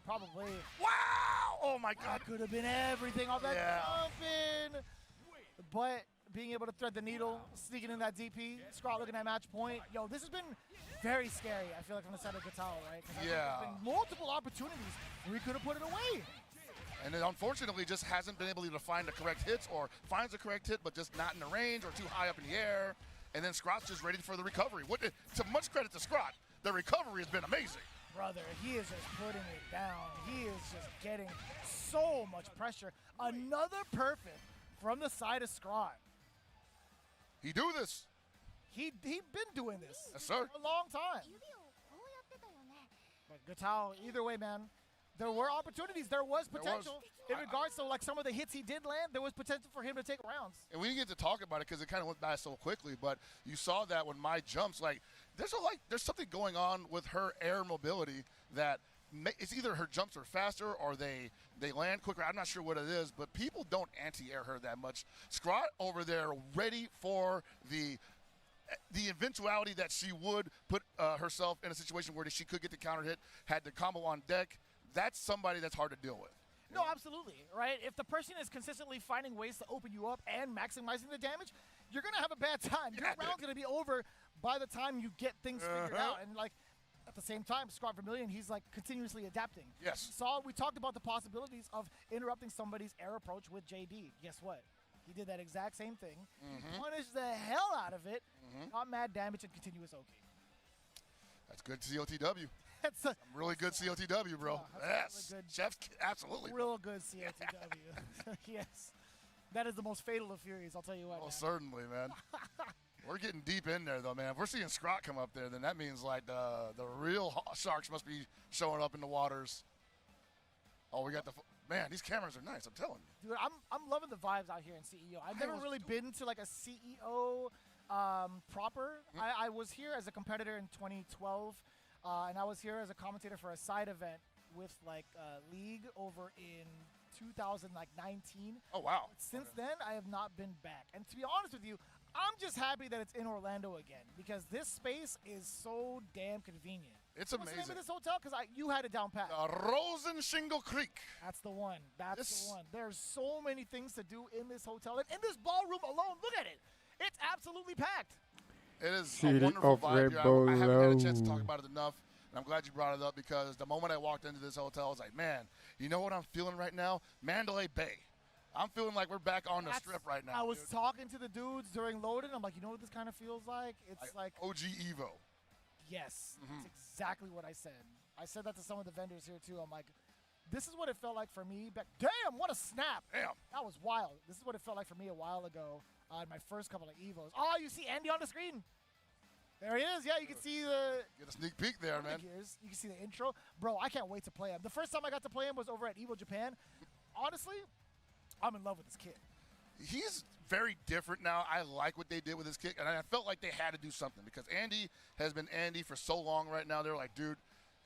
Probably. Wow! Oh my God. That could have been everything off that Yeah. jump in. But being able to thread the needle, sneaking in that DP, Scott looking at match point. Yo, this has been very scary, I feel like, on the side of Gatal, right? 'Cause I think Yeah. there's been multiple opportunities where he could have put it away. And it unfortunately just hasn't been able to find the correct hits, or finds the correct hit but just not in the range or too high up in the air. And then Scrott's just ready for the recovery. To much credit to Scrott, the recovery has been amazing. Brother, he is just putting it down. He is just getting so much pressure. Another perfect from the side of Scrott. He do this. He'd been doing this Yes, sir. for a long time. But Gatal, either way, man, there were opportunities. There was potential. In regards to like some of the hits he did land, there was potential for him to take rounds. And we didn't get to talk about it because it kind of went by so quickly, but you saw that when Mai jumps, like there's something going on with her air mobility that it's either her jumps are faster or they land quicker. I'm not sure what it is, but people don't anti-air her that much. Scrott over there ready for the eventuality that she would put herself in a situation where she could get the counter hit, had the combo on deck. That's somebody that's hard to deal with. No, absolutely, right? If the person is consistently finding ways to open you up and maximizing the damage, you're going to have a bad time. Your round's going to be over by the time you get things figured out. And, like, at the same time, Scott Vermillion, he's, like, continuously adapting. Yes. We talked about the possibilities of interrupting somebody's air approach with JD. Guess what? He did that exact same thing. Punished the hell out of it. Got mad damage and continuous OK. That's good COTW. That's a Really good COTW, bro. that's Yes. really good. Chef's absolutely. real good COTW. Yes. That is the most fatal of Furies, I'll tell you what. Well, man. certainly, man. We're getting deep in there, though, man. If we're seeing Scrott come up there, then that means, like, the real sharks must be showing up in the waters. Oh, we got man, these cameras are nice, I'm telling you. Dude, I'm loving the vibes out here in CEO. I've never really been to, like, a CEO proper. I was here as a competitor in 2012, and I was here as a commentator for a side event with, like, League over in 2019. Oh, wow. Since then, I have not been back. And to be honest with you, I'm just happy that it's in Orlando again because this space is so damn convenient. It's What's amazing. the name of this hotel? Because you had it down pat. Rosen Shingle Creek. That's the one. That's the one. There's so many things to do in this hotel. And in this ballroom alone, look at it. It's absolutely packed. It is City a wonderful of vibe here. I haven't had a chance to talk Rebolo. about it enough, and I'm glad you brought it up because the moment I walked into this hotel, I was like, man, you know what I'm feeling right now? Mandalay Bay. I'm feeling like we're back on the strip right now. I was dude. talking to the dudes during loading. I'm like, you know what this kind of feels like? It's like OG Evo. yes, that's exactly what I said. I said that to some of the vendors here too. I'm like, this is what it felt like for me back. Damn, what a snap! Damn. That was wild. This is what it felt like for me a while ago in my first couple of Evos. Oh, you see Andy on the screen. There he is. Yeah, you can see the Get a sneak peek there, man. gears. You can see the intro. Bro, I can't wait to play him. The first time I got to play him was over at Evo Japan. Honestly, I'm in love with this kid. He's very different now. I like what they did with his kick, and I felt like they had to do something because Andy has been Andy for so long right now. They're like, dude,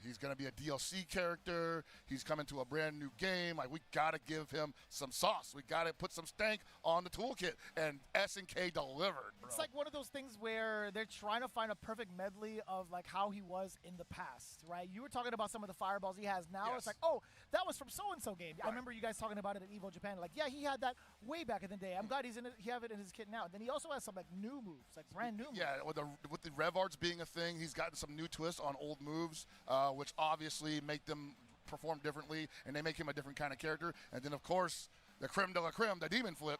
he's going to be a DLC character. He's coming to a brand new game. Like, we got to give him some sauce. We got to put some stank on the toolkit, and SNK delivered, bro. It's like one of those things where they're trying to find a perfect medley of like how he was in the past, right? You were talking about some of the fireballs he has now. Yes. It's like, oh, that was from so-and-so game. I Right. remember you guys talking about it at Evo Japan. Like, yeah, he had that way back in the day. I'm glad he's in it. He have it in his kit now. And then he also has some like new moves, like brand new moves. Yeah, with the rev arts being a thing, he's gotten some new twists on old moves, which obviously make them perform differently, and they make him a different kind of character. And then, of course, the creme de la creme, the demon flip.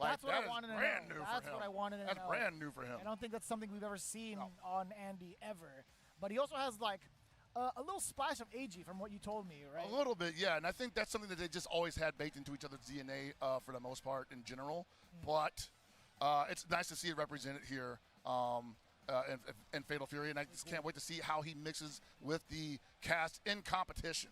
Like, That's what that I is wanted to know. brand new That's for him. what I wanted to That's know. brand new for him. I don't think that's something we've ever seen on Andy ever. But he also has like a little splash of AG from what you told me, right? A little bit, yeah. And I think that's something that they just always had baked into each other's DNA for the most part in general. But it's nice to see it represented here in Fatal Fury. And I just can't wait to see how he mixes with the cast in competition.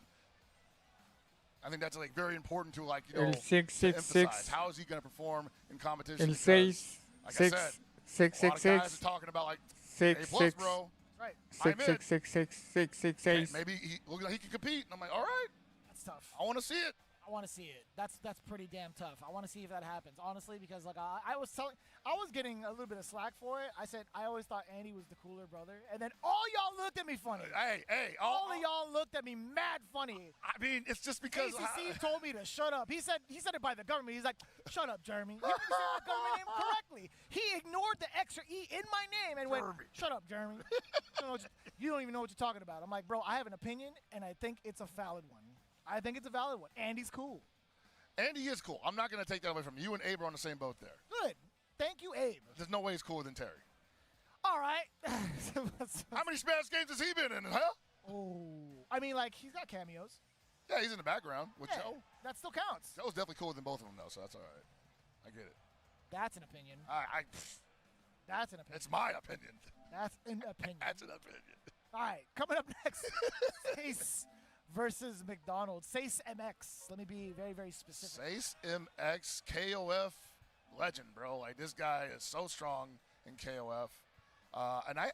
I think that's like very important to like, you know, El to 666. emphasize. How is he going to perform in competition? El Because, 6 like I 6 said, 6 a lot 6 of guys 6 are talking about like 6 A+, 6 bro. Right. 6 6 6 6 6 6 Hey, 6. maybe he look like he can compete. And I'm like, all right, That's tough. I want to see it. I want to see it. That's pretty damn tough. I want to see if that happens, honestly, because like I was getting a little bit of slack for it. I said I always thought Andy was the cooler brother, and then all y'all looked at me funny. Hey, all of y'all looked at me mad funny. I mean, it's just because ACC told me to shut up. He said it by the government. He's like, shut up, Jeremy. You didn't say the government name correctly. He ignored the extra E in my name and went, shut up, Jeremy. You don't even know what you're talking about. I'm like, bro, I have an opinion, and I think it's a valid one. Andy's cool. Andy is cool. I'm not going to take that away from you. You and Abe are on the same boat there. Good. Thank you, Abe. There's no way he's cooler than Terry. All right. How many Smash games has he been in, huh? Oh. I mean, like, he's got cameos. Yeah, he's in the background with Joe. That still counts. Joe's definitely cooler than both of them, though, so that's all right. I get it. That's an opinion. That's an opinion. It's my opinion. That's an opinion. That's an opinion. All right, coming up next, Sace versus McDonald's. Sace MX. Let me be very, very specific. Sace MX, KOF legend, bro. Like, this guy is so strong in KOF. And I've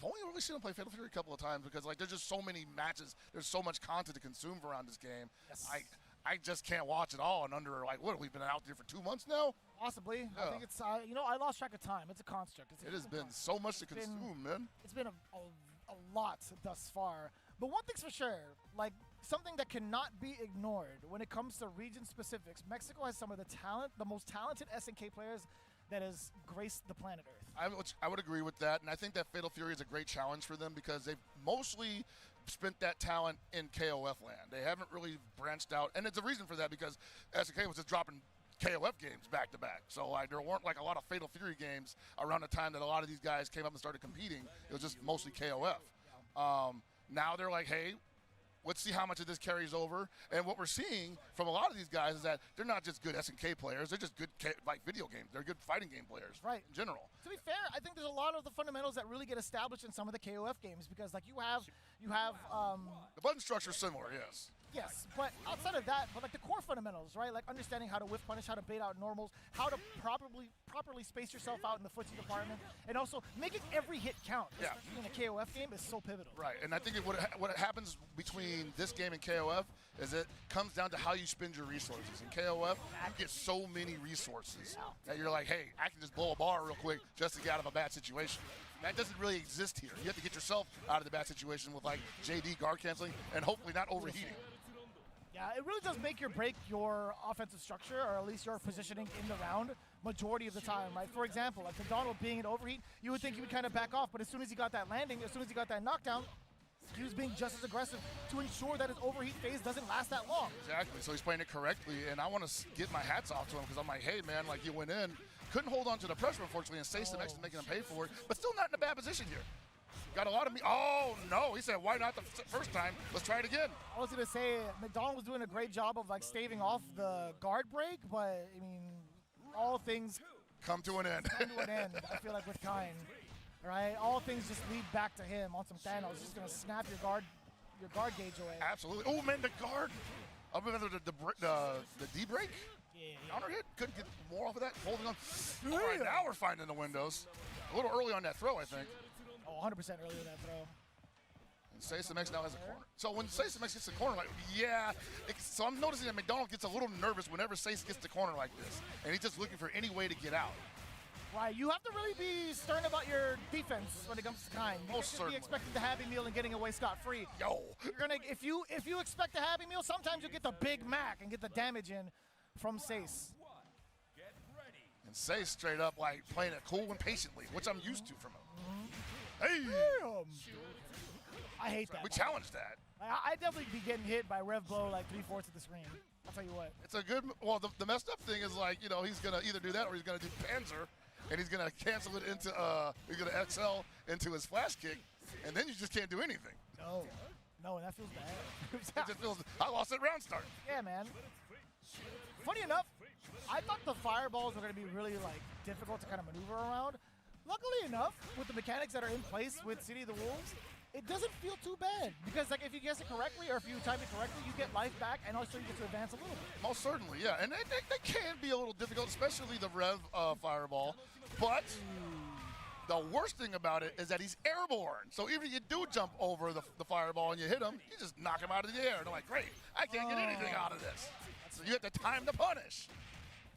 only really seen him play Fatal Fury a couple of times because, like, there's just so many matches. There's so much content to consume around this game. Yes. I just can't watch it all in under, like, what, we've been out there for 2 months now? Possibly. Yeah. I think it's, I lost track of time. It's a construct. It has been so much to consume, man. It's been a lot thus far. But one thing's for sure, like, something that cannot be ignored when it comes to region specifics, Mexico has some of the most talented SNK players that has graced the planet Earth. I would agree with that, and I think that Fatal Fury is a great challenge for them because they've mostly spent that talent in KOF land. They haven't really branched out, and it's a reason for that because SNK was just dropping KOF games back to back. So like there weren't like a lot of Fatal Fury games around the time that a lot of these guys came up and started competing. It was just mostly KOF. Now they're like, hey, let's see how much of this carries over. And what we're seeing from a lot of these guys is that they're not just good SNK players. They're just good like video games. They're good fighting game players, right? In general. To be fair, I think there's a lot of the fundamentals that really get established in some of the KOF games because like you have the button structure is similar, yes. Yes, but outside of that, like the core fundamentals, right? Like understanding how to whiff punish, how to bait out normals, how to properly space yourself out in the footsie department, and also making every hit count, especially in a KOF game, is so pivotal. Right, and I think what happens between this game and KOF is it comes down to how you spend your resources. In KOF, you get so many resources that you're like, hey, I can just blow a bar real quick just to get out of a bad situation. That doesn't really exist here. You have to get yourself out of the bad situation with like JD guard canceling and hopefully not overheating. Yeah, it really does make or break your offensive structure, or at least your positioning in the round, majority of the time, right? For example, like McDonald being in overheat, you would think he would kind of back off, but as soon as he got that landing, as soon as he got that knockdown, he was being just as aggressive to ensure that his overheat phase doesn't last that long. Exactly, so he's playing it correctly, and I want to get my hats off to him because I'm like, hey, man, like you went in, couldn't hold on to the pressure, unfortunately, and Sace MX is making him pay for it, but still not in a bad position here. Got a lot of me. Oh, no. He said, why not the first time? Let's try it again. I was going to say, McDonald was doing a great job of, like, staving off the guard break, but, I mean, all things come to an end. Come to an end, I feel like, with Kine. Right? All things just lead back to him on some Thanos. Just going to snap your guard gauge away. Absolutely. Oh, man, the guard. Other than the D-break? Yeah. Counter hit. Couldn't get more off of that. Holding on. All right, now we're finding the windows. A little early on that throw, I think. Oh, 100% earlier than that throw. And Sace MX now has a corner. So when Sace MX gets the corner, like, yeah. So I'm noticing that McDonald gets a little nervous whenever Sace gets the corner like this. And he's just looking for any way to get out. Right, you have to really be stern about your defense when it comes to Kine. You Most certainly. Be expecting the Happy Meal and getting away scot-free. Yo. You're gonna, if you expect a Happy Meal, sometimes you get the Big Mac and get the damage in from Sace. And Sace straight up like playing it cool and patiently, which I'm used to from him. Hey! Damn. I hate that. We challenged that. I'd definitely be getting hit by Rev Blow like 3/4 of the screen. I'll tell you what. It's a good, well, the messed up thing is like, you know, he's going to either do that or he's going to do Panzer, and he's going to cancel it into, he's going to XL into his flash kick, and then you just can't do anything. No, that feels bad. It just feels, I lost at round start. Yeah, man. Funny enough, I thought the fireballs were going to be really, like, difficult to kind of maneuver around. Luckily enough, with the mechanics that are in place with City of the Wolves, it doesn't feel too bad. Because like if you guess it correctly or if you time it correctly, you get life back and also you get to advance a little bit. Most certainly, yeah. And they can be a little difficult, especially the Rev fireball. But the worst thing about it is that he's airborne. So even if you do jump over the fireball and you hit him, you just knock him out of the air. And they're like, great, I can't get anything out of this. So you have to time the punish.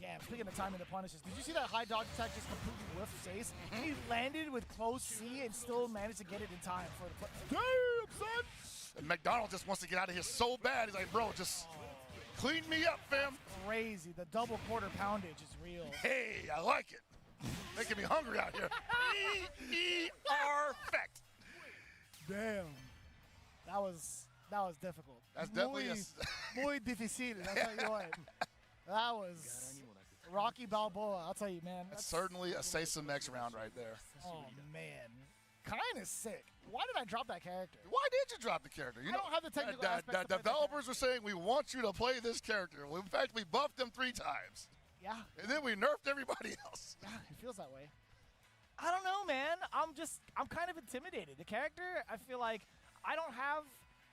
Damn, speaking of timing the punishes, did you see that high dodge attack just completely whiffed Sace? He landed with close C and still managed to get it in time for the Damn, son! And McDonald just wants to get out of here so bad. He's like, bro, just clean me up, fam. Crazy. The double quarter poundage is real. Hey, I like it. Making me hungry out here. Perfect. Damn. That was difficult. That's definitely muy difícil. I'll tell you what. That was Rocky Balboa. I'll tell you, man. That's certainly a say some next round right there. Oh man, kind of sick. Why did I drop that character? Why did you drop the character? You I don't have the technical aspects. The developers are saying we want you to play this character. Well, in fact, we buffed him 3 times. Yeah. And then we nerfed everybody else. Yeah, it feels that way. I don't know, man. I'm kind of intimidated. The character, I feel like I don't have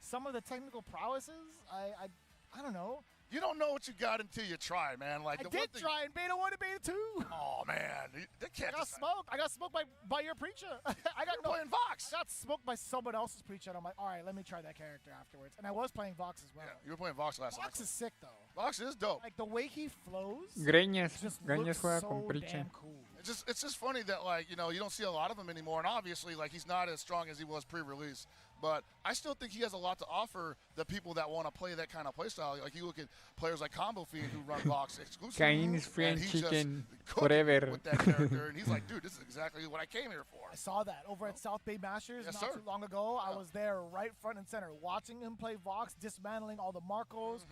some of the technical prowesses. I don't know. You don't know what you got until you try, man. Like I did try in Beta 1 and Beta 2. Oh, man. They can't I got smoked. I got smoked by your preacher. You're playing Vox. I got smoked by someone else's preacher, and I'm like, all right, let me try that character afterwards. And I was playing Vox as well. Yeah, you were playing Vox last night. Vox is sick, though. Vox is dope. Like, the way he flows Greñas just juega looks con so Pritcha. damn cool. It's just funny that, like, you know, you don't see a lot of him anymore, and obviously, like, he's not as strong as he was pre-release. But I still think he has a lot to offer the people that want to play that kind of play style. Like, you look at players like Combo Fiend who run Vox exclusively. Cain is fried chicken cooking forever. with that character, and he's like, dude, this is exactly what I came here for. I saw that over at South Bay Masters Yes, not sir. too long ago. I was there right front and center watching him play Vox, dismantling all the Marcos,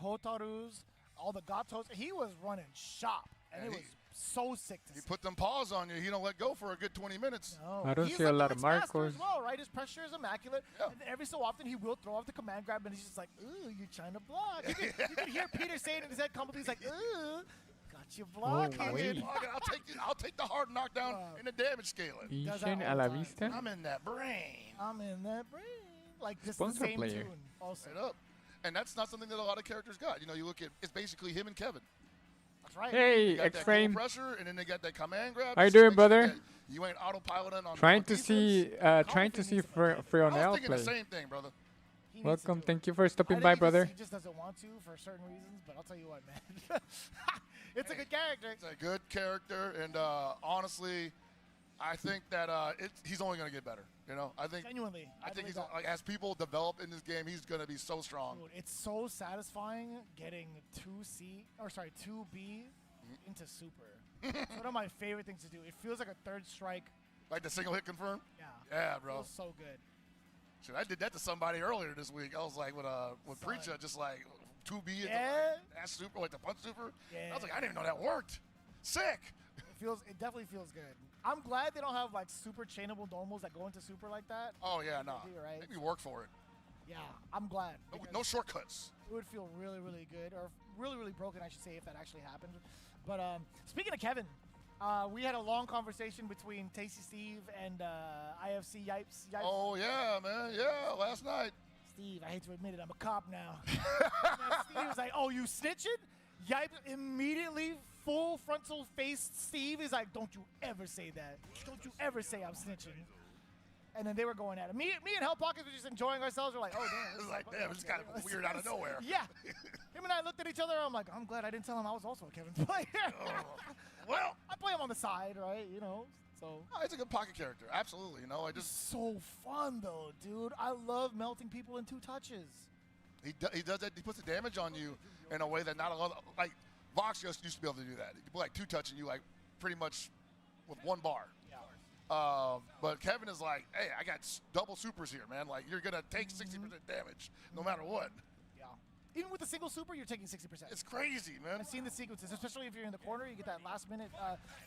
Hotarus, all the Gatos. He was running shop, and And it was so sick to He see. put them paws on you. He don't let go for a good 20 minutes. No. I don't He's see a a lot of blitz master Marcos. as well, right? His pressure is immaculate. Yeah. And then every so often he will throw off the command grab, and he's just like, ooh, you're trying to block. You can hear Peter saying in his head, he's like, ooh, got you blocking. Oh, wait. I'll take the hard knockdown and the damage scaling. Does that Vision all a la the time. vista. I'm in that brain. I'm in that brain. Like, just Sponsor the same player. tune. Also. Straight up. And that's not something that a lot of characters got. You know, you look at, it's basically him and Kevin. That's right. Hey, They got that cool X-Frame. pressure, and then they got that command grab. How you So doing, makes brother? that You ain't autopiloting on Trying on to defense. see, trying to see needs to play. I was Frionel thinking the play. same thing, brother. He needs to Welcome, do it. thank you for I stopping think by, he brother. He just doesn't want to for certain reasons, but I'll tell you what, man. It's a good character. It's a good character, and honestly, I think that he's only going to get better. You know, I think Genuinely. I think believe he's that. like, as people develop in this game, he's going to be so strong. Dude, it's so satisfying getting 2B into super. It's one of my favorite things to do. It feels like a third strike. Like the single hit confirm. Yeah. Yeah, It bro. feels so good. Shit, I did that to somebody earlier this week. I was like with Son. Preacher, just like 2B into Yeah. that super, like the punch super. Yeah. I was like, I didn't even know that worked. Sick. It definitely feels good. I'm glad they don't have like super chainable normals that go into super like that. Oh yeah, no. do, right? Make me work for it. Yeah, I'm glad. No, because no shortcuts. It would feel really, really good, or really, really broken, I should say, if that actually happened. But speaking of Kevin, we had a long conversation between Tasty Steve and IFC Yipes. Oh yeah, man. Yeah, last night. Steve, I hate to admit it, I'm a cop now. Steve was like, oh, you snitching? Yipes immediately full frontal faced Steve is like, don't you ever say that. Don't you ever say I'm snitching. And then they were going at it. Me and Hell Pockets were just enjoying ourselves. We're like, oh, damn. It was like, damn, it's kind of weird out of nowhere. Yeah. Him and I looked at each other. I'm like, I'm glad I didn't tell him I was also a Kevin player. Well, I play him on the side, right? You know, so. oh, he's a good pocket character. Absolutely. You know, I just So fun, though, dude. I love melting people in 2 touches. he does that. He puts the damage on you in a way that not a lot. Like Vox just used to be able to do that. You put like 2 touching you like pretty much with 1 bar. But Kevin is like, hey, I got double supers here, man. Like, you're going to take 60% damage no matter what. Yeah. Even with a single super, you're taking 60%. It's crazy, man. I've seen the sequences, especially if you're in the corner. You get that last minute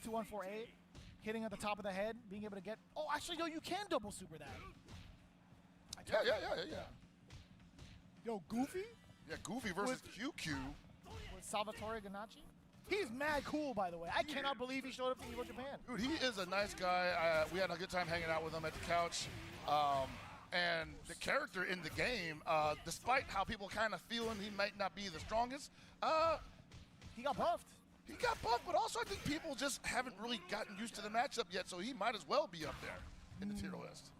2-1-4-8, hitting at the top of the head, being able to get. Oh, actually, no, you can double super that. Yeah. Yo, Goofy Yeah, Goofy versus QQ. with Salvatore Ganacci. He's mad cool, by the way. I cannot believe he showed up to Evo Japan. Dude, he is a nice guy. We had a good time hanging out with him at the couch. And the character in the game, despite how people kind of feeling he might not be the strongest, He got buffed. he got buffed, but also I think people just haven't really gotten used to the matchup yet, so he might as well be up there in the tier list.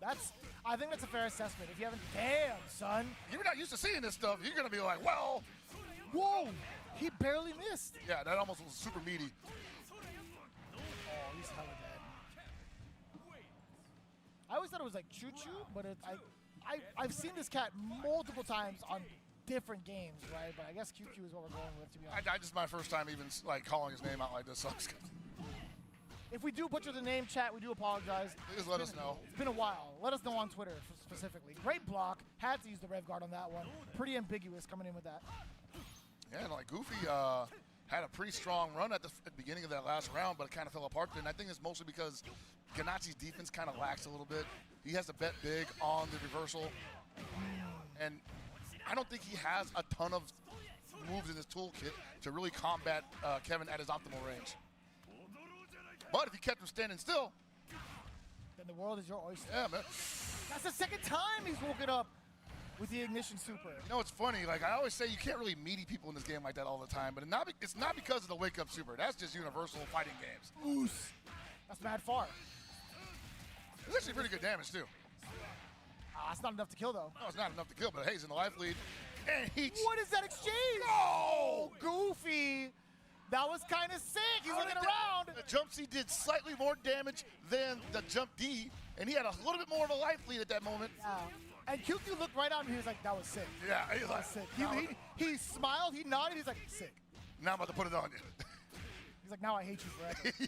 I think that's a fair assessment. If you haven't, damn, son. If you're not used to seeing this stuff, you're going to be like, well, Whoa. He barely missed. Yeah, that almost was super meaty. Oh, he's hella dead. I always thought it was like Choo Choo, but I've seen this cat multiple times on different games, right? But I guess QQ is what we're going with, to be honest. This is my first time even like calling his name out like this. So if we do butcher the name, chat, we do apologize. Just let us know. It's been a while. Let us know on Twitter specifically. Great block. Had to use the Rev Guard on that one. Pretty ambiguous coming in with that. Yeah, and like Goofy had a pretty strong run at the beginning of that last round, but it kind of fell apart. And I think it's mostly because Ganachi's defense kind of lacks a little bit. He has to bet big on the reversal. And I don't think he has a ton of moves in his toolkit to really combat Kevin at his optimal range. But if he kept him standing still, then the world is your oyster. Yeah, man. That's the second time he's woken up with the Ignition Super. You know, it's funny. Like, I always say you can't really meaty people in this game like that all the time. But it's not because of the wake-up super. That's just universal fighting games. Oos. That's mad far. It's actually pretty good damage, too. It's not enough to kill, though. No, it's not enough to kill, but hey, he's in the life lead. And What is that exchange? No! Goofy. That was kind of sick. He's looking around. The jump C did slightly more damage than the jump D, and he had a little bit more of a life lead at that moment. Yeah. And QQ looked right at him. He was like, that was sick. Yeah, he was That like, was sick. He smiled. He nodded. He's like, sick. Now I'm about to put it on you. He's like, now I hate you forever. Yeah.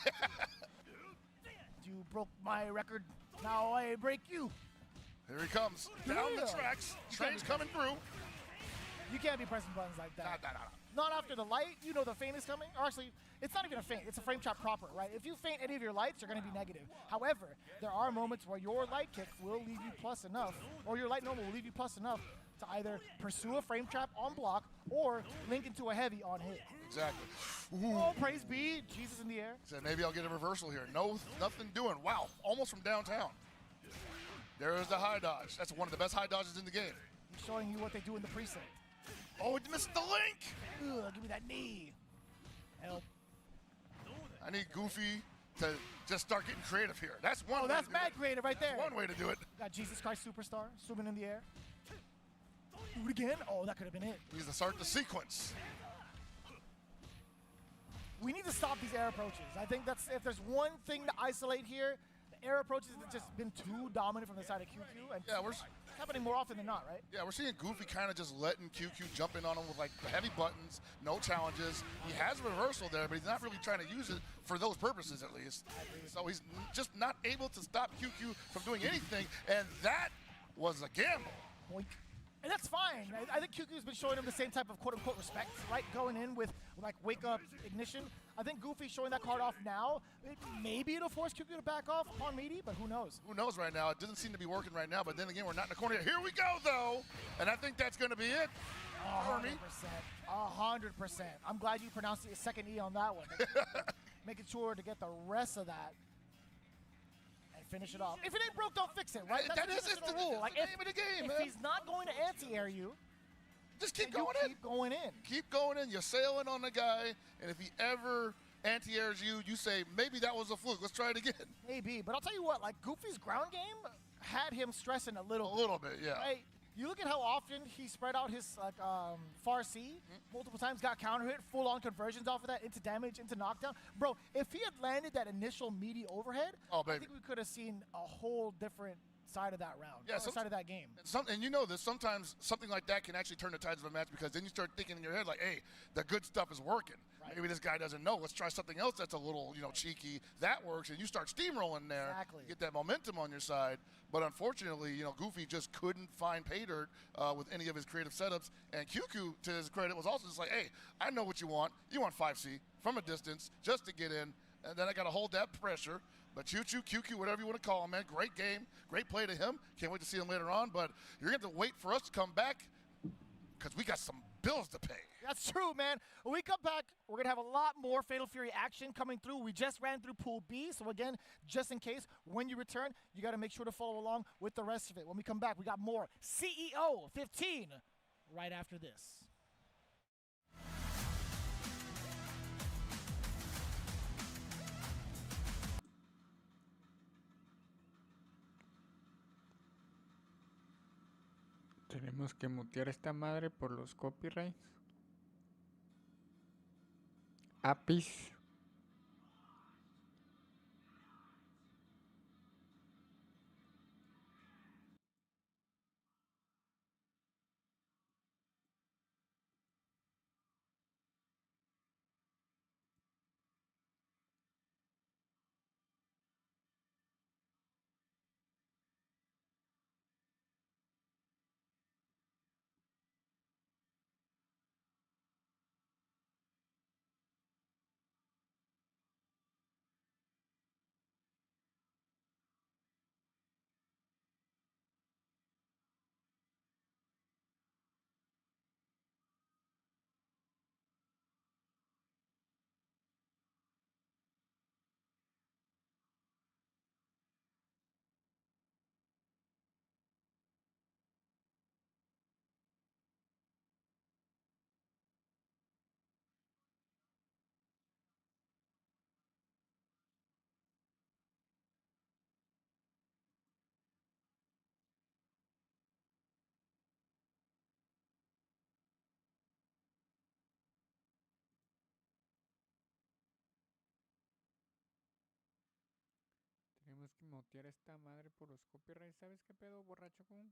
You broke my record. Now I break you. Here he comes. Down the tracks. Train's coming through. You can't be pressing buttons like that. No. Not after the light. You know the feint is coming. Or actually, it's not even a feint. It's a frame trap proper, right? If you feint any of your lights, you're going to be negative. However, there are moments where your light kick will leave you plus enough, or your light normal will leave you plus enough to either pursue a frame trap on block or link into a heavy on hit. Exactly. Oh, praise be. Jesus in the air. Said maybe I'll get a reversal here. No, nothing doing. Wow, almost from downtown. There's the high dodge. That's one of the best high dodges in the game. He's showing you what they do in the precinct. Oh, it missed the link. Ugh, give me that knee. Help. I need Goofy to just start getting creative here. That's one. Oh, that's mad creative right there. That's one way to do it. Got Jesus Christ Superstar swimming in the air. Do it again. Oh, that could have been it. Needs to start the sequence. We need to stop these air approaches. I think that's, if there's one thing to isolate here, the air approaches have just been too dominant from the side of QQ. And Yeah, it's happening more often than not, right? Yeah, we're seeing Goofy kind of just letting QQ jump in on him with like heavy buttons, no challenges. He has reversal there, but he's not really trying to use it for those purposes at least. So he's just not able to stop QQ from doing anything, and that was a gamble. Boink. And that's fine. I think QQ's been showing him the same type of quote-unquote respect, right? Going in with like wake-up ignition. I think Goofy's showing that card off now. Maybe it'll force QQ to back off upon meaty, but who knows? Who knows right now? It doesn't seem to be working right now, but then again, we're not in the corner yet. Here we go, though. And I think that's going to be it. 100%. 100%. I'm glad you pronounced the second E on that one. Making sure to get the rest of that and finish it off. If it ain't broke, don't fix it, right? That's the rule. Like, name of the game, if he's not going to anti-air you, just keep going in. Keep going in. Keep going in. You're sailing on the guy, and if he ever anti-airs you, you say, maybe that was a fluke. Let's try it again. Maybe. But I'll tell you what, like, Goofy's ground game had him stressing a little bit, yeah. Right? You look at how often he spread out his like far C multiple times, got counter hit, full on conversions off of that into damage, into knockdown. Bro, if he had landed that initial meaty overhead, I think we could have seen a whole different side of that round, side of that game. And you know this, sometimes something like that can actually turn the tides of a match, because then you start thinking in your head like, hey, the good stuff is working. Right. Maybe this guy doesn't know. Let's try something else that's a little, cheeky. That works, and you start steamrolling there. Exactly. You get that momentum on your side. But unfortunately, Goofy just couldn't find pay dirt with any of his creative setups. And QQ, to his credit, was also just like, hey, I know what you want. You want 5C from a distance just to get in. And then I got to hold that pressure. But Choo-Choo, QQ, whatever you want to call him, man, great game. Great play to him. Can't wait to see him later on. But you're going to have to wait for us to come back, because we got some bills to pay. That's true, man. When we come back, we're going to have a lot more Fatal Fury action coming through. We just ran through Pool B, so again, just in case, when you return, you got to make sure to follow along with the rest of it. When we come back, we got more CEO 15 right after this. Tenemos que mutear esta madre por los copyrights. Apis. Tenemos que mutear esta madre por los copyrights. ¿Sabes qué pedo, borracho con?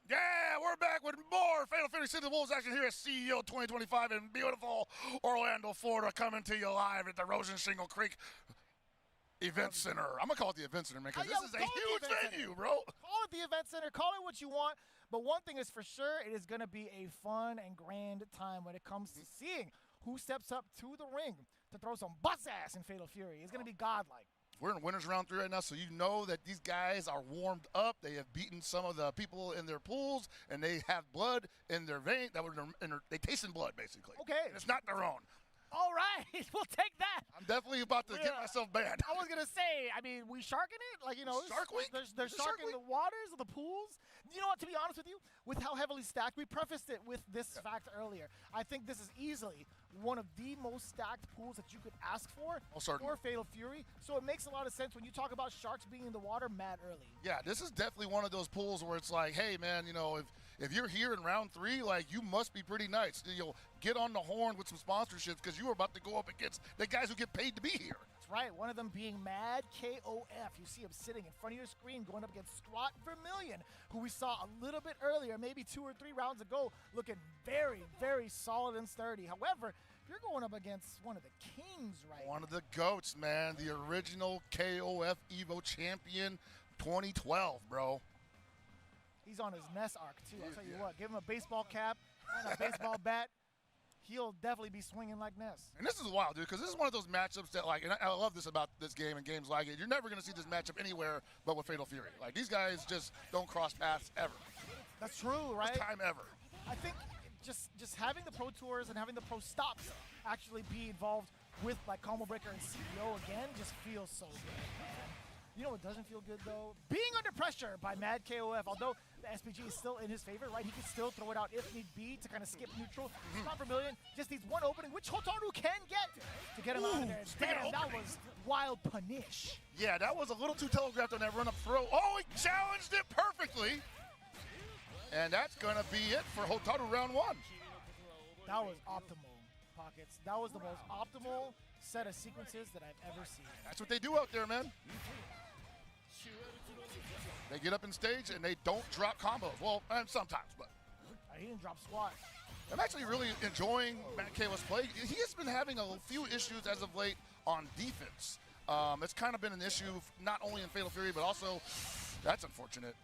Yeah, we're back with more Fatal Fury City Wolves action here at CEO 2025 in beautiful Orlando, Florida, coming to you live at the Rosen Shingle Creek Event Center. I'm going to call it the Event Center, man, because this is a huge venue, bro. Call it the Event Center. Call it what you want. But one thing is for sure, it is going to be a fun and grand time when it comes to seeing who steps up to the ring to throw some butts ass in Fatal Fury. It's going to be godlike. We're in winners round 3 right now, so you know that these guys are warmed up. They have beaten some of the people in their pools, and they have blood in their vein. They tasting blood, basically. Okay. And it's not their own. All right, we'll take that. I'm definitely about to get myself banned. I was going to say, I mean, we sharking it? Like, you know, Shark Week? They're sharking the waters of the pools. You know what, to be honest with you, with how heavily stacked, we prefaced it with this fact earlier. I think this is easily one of the most stacked pools that you could ask for Fatal Fury. So it makes a lot of sense when you talk about sharks being in the water mad early. Yeah, this is definitely one of those pools where it's like, hey, man, you know, if you're here in round 3, like, you must be pretty nice. You'll get on the horn with some sponsorships because you are about to go up against the guys who get paid to be here. That's right. One of them being Mad KOF. You see him sitting in front of your screen going up against Squat Vermillion, who we saw a little bit earlier, maybe 2 or 3 rounds ago, looking very, very solid and sturdy. However, you're going up against one of the kings right One of the GOATs, man. The original KOF EVO champion 2012, bro. He's on his Ness arc, too. I'll tell you what. Give him a baseball cap and a baseball bat. He'll definitely be swinging like Ness. And this is wild, dude, because this is one of those matchups that, like, and I love this about this game and games like it. You're never going to see this matchup anywhere but with Fatal Fury. Like, these guys just don't cross paths ever. That's true, right? First time ever. I think just having the Pro Tours and having the Pro Stops actually be involved with, like, Combo Breaker and CEO again just feels so good, man. You know what doesn't feel good, though? Being under pressure by Mad KOF. Although the SPG is still in his favor, right? He can still throw it out if need be to kind of skip neutral. Not Vermillion, just needs one opening, which Hotaru can get to get him out of there. Damn, that was wild punish. Yeah, that was a little too telegraphed on that run-up throw. Oh, he challenged it perfectly. And that's going to be it for Hotaru round 1. That was optimal, Pockets. That was the most optimal set of sequences that I've ever seen. That's what they do out there, man. They get up in stage and they don't drop combos. Well, sometimes, but. He didn't drop squat. I'm actually really enjoying Matt Kayla's play. He has been having a few issues as of late on defense. It's kind of been an issue not only in Fatal Fury, but also, that's unfortunate,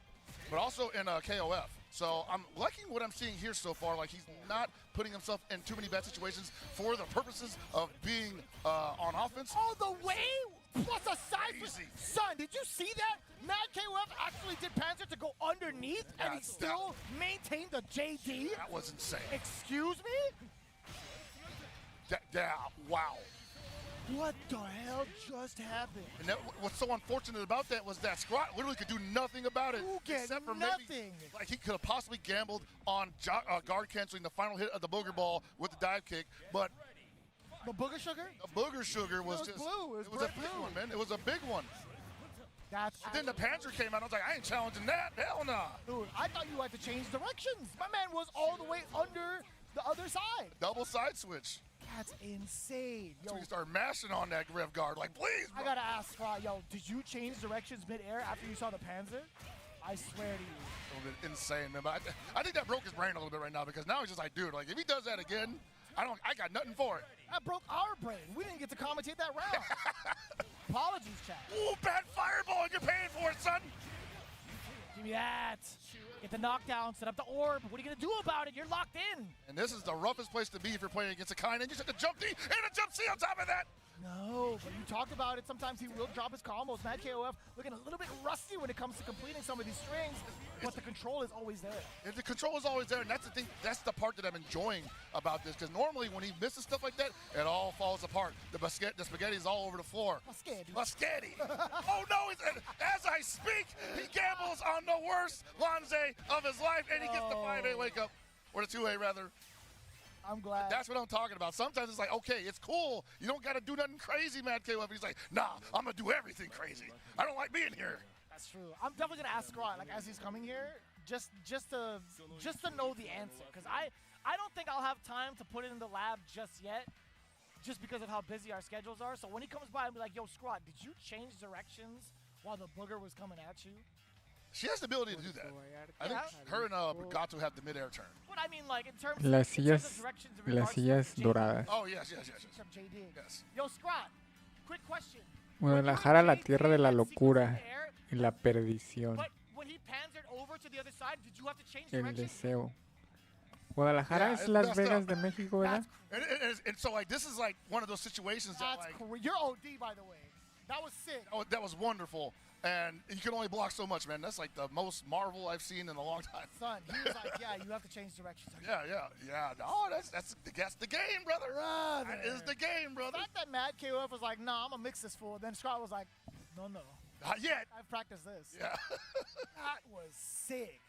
but also in KOF. So I'm liking what I'm seeing here so far. Like, he's not putting himself in too many bad situations for the purposes of being on offense. All the way? Plus a side flip. Son, did you see that? Mad KOF actually did Panzer to go underneath, and he still maintained the JD? That was insane. Excuse me? Yeah, wow. What the hell just happened? And what's so unfortunate about that was that Scrot literally could do nothing about it. Except for nothing. Maybe, like, he could have possibly gambled on guard canceling the final hit of the booger ball with the dive kick, but the booger sugar? The booger sugar was just blue. It was a big one, man. It was a big one. Then the Panzer came out. I was like, I ain't challenging that. Hell nah. Dude, I thought you had to change directions. My man was all the way under the other side. Double side switch. That's insane. Yo, you start mashing on that Griff guard. Like, please, bro. I gotta ask, yo, did you change directions mid-air after you saw the Panzer? I swear to you. A little bit insane, man. But I think that broke his brain a little bit right now, because now he's just like, dude, like, if he does that again, I got nothing for it. That broke our brain. We didn't get to commentate that round. Apologies, chat. Ooh, bad fireball. You're paying for it, son. Give me that. Get the knockdown, set up the orb. What are you going to do about it? You're locked in. And this is the roughest place to be if you're playing against a kind, and you just have to jump D and a jump C on top of that. No, but you talked about it. Sometimes he will drop his combos. Mad KOF looking a little bit rusty when it comes to completing some of these strings, but the control is always there. And the control is always there, and that's the thing. That's the part that I'm enjoying about this, because normally when he misses stuff like that, it all falls apart. The spaghetti is all over the floor. Spaghetti. Oh no! As I speak, he gambles on the worst Lanze of his life, and he gets the 5A wake up, or the 2A rather. I'm glad. That's what I'm talking about. Sometimes it's like, okay, it's cool. You don't got to do nothing crazy, Mad KOF. He's like, nah, I'm going to do everything crazy. I don't like being here. That's true. I'm definitely going to ask Scrot, like, as he's coming here, just to know the answer. Because I don't think I'll have time to put it in the lab just yet, just because of how busy our schedules are. So when he comes by, I'll be like, yo, Scrot, did you change directions while the booger was coming at you? She has the ability to do that. I think her and Gato have the mid-air turn. But I mean, like, in terms Las in terms of sillas, directions in las regards to sillas JD. doradas. Oh, yes. From JD. Yes. Yo, Scott, quick question. Guadalajara, la tierra de la locura y la perdición. But when he pans it over to the other side, did you have to change El direction? deseo. Guadalajara Yeah, es it's Las messed Vegas up. de México, ¿verdad? And so, like, this is like one of those situations that, That's like, cool. You're OD, by the way. That was sick. oh, that was wonderful. And you can only block so much, man. That's like the most Marvel I've seen in a long time. Son, he was like, yeah, you have to change directions. Yeah. No, that's the game, brother. That is the game, The brother. fact that Mad KOF was like, nah, I'm going to mix this fool. Then Scott was like, no. Not yet. I've practiced this. Yeah. That was sick.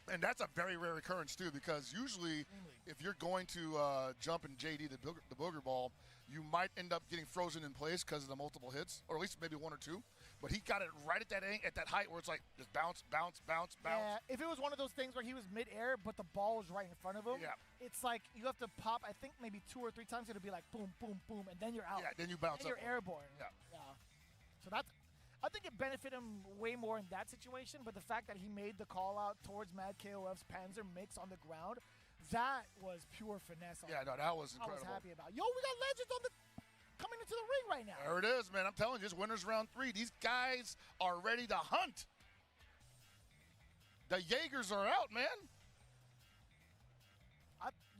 And that's a very rare occurrence, too, because usually if you're going to jump in JD, the booger ball, you might end up getting frozen in place because of the multiple hits, or at least maybe one or two. But he got it right at that height where it's like just bounce. Yeah, if it was one of those things where he was mid-air, but the ball was right in front of him, it's like you have to pop, I think, maybe 2 or 3 times. It'll be like boom, boom, boom, and then you're out. Yeah, then you bounce and up. you're airborne. Yeah. So that's, I think it benefited him way more in that situation, but the fact that he made the call out towards Mad KOF's Panzer mix on the ground, that was pure finesse. Yeah, no, that was incredible. I was happy about. Yo, we got legends coming into the ring right now. There it is, man. I'm telling you, it's winners round 3. These guys are ready to hunt. The Jaegers are out, man.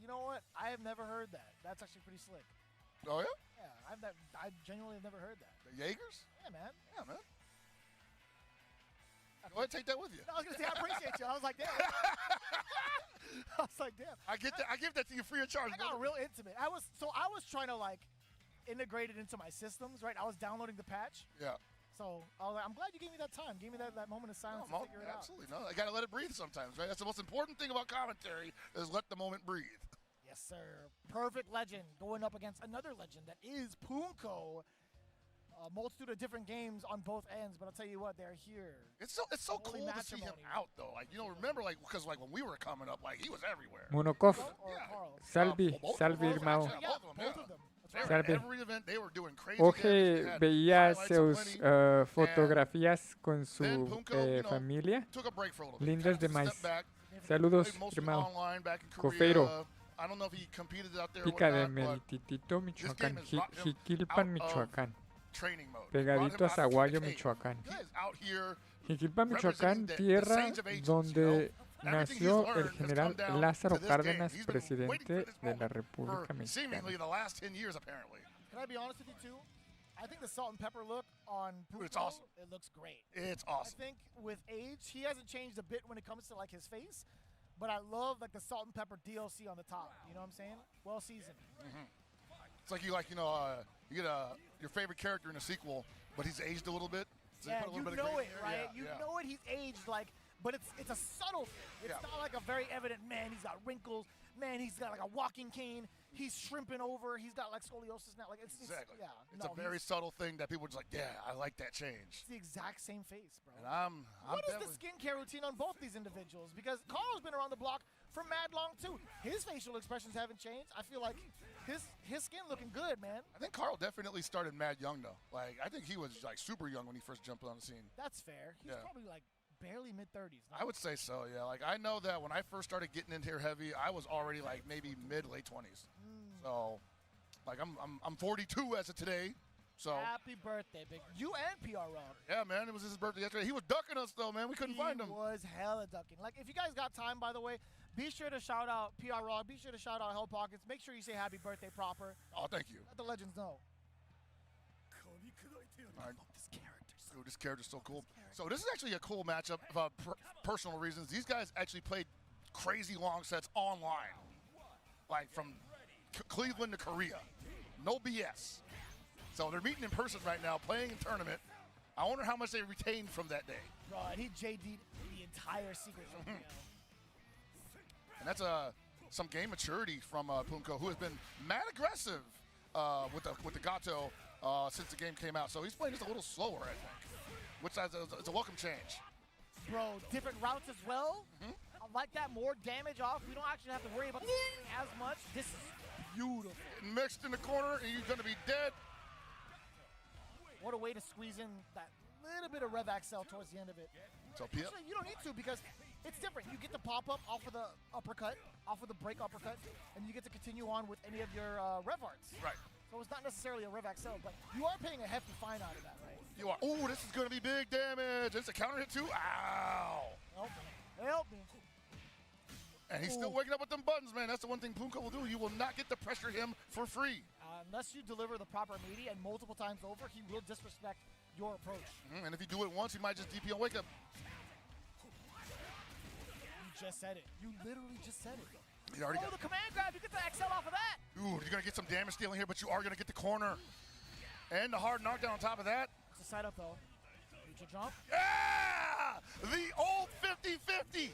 You know what? I have never heard that. That's actually pretty slick. Oh, yeah? Yeah, I genuinely have never heard that. The Jaegers? Yeah, man. Yeah, man. Go ahead, take that with you. No, I was going to say, I appreciate you. I was like, damn. I was like, damn. I give that to you free of charge. I got real intimate. I was trying to, like, integrate it into my systems, right? I was downloading the patch. Yeah. So I was like, I'm glad you gave me that time. Give me that moment of silence to figure it out. Absolutely. No, I got to let it breathe sometimes, right? That's the most important thing about commentary is let the moment breathe. Yes, sir. Perfect legend going up against another legend that is Punko. A multitude of different games on both ends, but I'll tell you what, they're here. It's so cool to see him out, though. Like, you know, remember, like, because, like, when we were coming up, like, he was everywhere. Monokov. Carl. Salvi, hermano. Both of them. Salvi. Every event, they were doing crazy Oje damage. veía Highlights sus aplenty. fotografías con su Then Punko, you know, familia. Took a break for a little bit. Lindas de Kind of maíz. stepped back, Saludos, played mostly hermano. online back in Cofeiro. Korea. I don't know if he competed out there or Pica de whatnot, but Merititito, Michoacán. has brought him Jiquilpan, out of Michoacán. training mode. Pegadito a Zaguayo, Michoacán. He is out here Jiquilpan, representing Michoacán, the tierra Sage of Ages, donde Everything he's nació learned el has general come down Lázaro to this game. Cárdenas, He's been waiting for presidente this de la moment República for seemingly Mexicana. the last 10 years, apparently. Can I be honest with you, too? I think the salt and pepper look on Punko, It's awesome. it looks great. It's I awesome. think with age, he hasn't changed a bit when it comes to, like, his face, but I love, like, the salt and pepper DLC on the top. You know what I'm saying? Well seasoned. It's like you get your favorite character in a sequel, but he's aged a little bit. So Yeah, put a you little bit of know gray it, in there. right? Yeah, You yeah. know it. He's aged, like, but it's a subtle thing. It's not like a very evident, man, he's got wrinkles. Man, he's got, like, a walking cane. He's shrimping over. He's got, like, scoliosis now. Like, it's Exactly. yeah. It's no, a very subtle thing that people are just like, yeah, I like that change. It's the exact same face, bro. And I'm What is the definitely- skincare routine on both these individuals? Because Carl's been around the block for mad long, too. His facial expressions haven't changed. I feel like his skin looking good, man. I think Carl definitely started mad young, though. Like, I think he was, like, super young when he first jumped on the scene. That's fair. He's Yeah. probably, like, barely mid-30s. I would say so, yeah. Like, I know that when I first started getting into here heavy, I was already, like, maybe mid-late 20s. So, like, I'm 42 as of today. So, Happy birthday, big. You and PR Rob. yeah, man, it was his birthday yesterday. He was ducking us, though, man. We couldn't find him. He was hella ducking. Like, if you guys got time, by the way, be sure to shout out PR Raw. Be sure to shout out Hell Pockets. Make sure you say happy birthday proper. Oh, thank you. Let the legends know. All right. Dude, this character's so cool. So this is actually a cool matchup for personal reasons. These guys actually played crazy long sets online. Like from Cleveland to Korea. No BS. So they're meeting in person right now, playing in tournament. I wonder how much they retained from that day. Bro, and he JD'd the entire secret from And that's some game maturity from Punko, who has been mad aggressive with the Gato since the game came out. So he's playing just a little slower, I think, which is a welcome change. Bro, different routes as well. I like that. More damage off. We don't actually have to worry about as much. This is beautiful. Getting mixed in the corner, and you're going to be dead. What a way to squeeze in that little bit of Rev Axel towards the end of it. So Pia, Actually, you don't need to because it's different. You get the pop-up off of the uppercut, off of the break uppercut, and you get to continue on with any of your Rev arts. right. So it's not necessarily a Rev Axel, but you are paying a hefty fine out of that, right? You are. Oh, this is going to be big damage. It's a counter hit too. Ow. Help me. Help me. And he's still waking up with them buttons, man. That's the one thing Punko will do. You will not get to pressure him for free. Unless you deliver the proper media and multiple times over, he will disrespect your approach. And if you do it once, he might just DP on wake up. You just said it. You literally just said it. He already got the command grab. You get the XL off of that. Ooh, you're going to get some damage stealing here, but you are going to get the corner. And the hard knockdown on top of that. It's a setup, though. Neutral jump. Yeah! The old 50-50.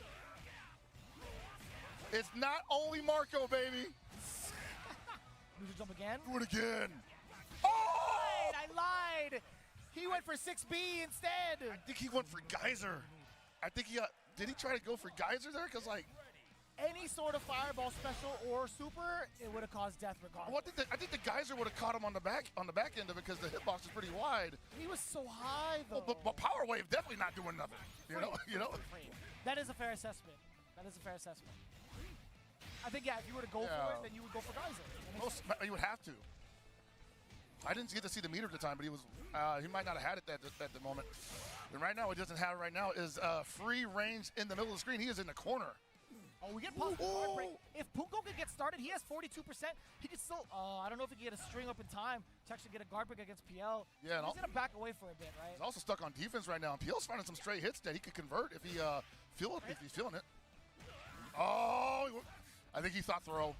It's not only Marco, baby. Neutral jump again. Do it again. Oh! I lied. He went for 6B instead. I think he went for Geyser. I think he did he try to go for Geyser there? Because, like, any sort of fireball special or super, it would have caused death regardless. well, I think the Geyser would have caught him on the back end of it because the hitbox is pretty wide. He was so high, though. Well, but Power Wave definitely not doing nothing. You know. That is a fair assessment. That is a fair assessment. I think, yeah, if you were to go for it, then you would go for Geyser. You would have to. I didn't get to see the meter at the time, but he might not have had it at the moment. And right now, what he doesn't have right now is free range in the middle of the screen. He is in the corner. Oh, we get positive guard break. If Punko can get started, he has 42%. He can still, I don't know if he can get a string up in time to actually get a guard break against PL. Yeah, he's going to back away for a bit, right? He's also stuck on defense right now. And PL's finding some straight hits that he could convert if he's feeling it. Oh, I think he thought throw.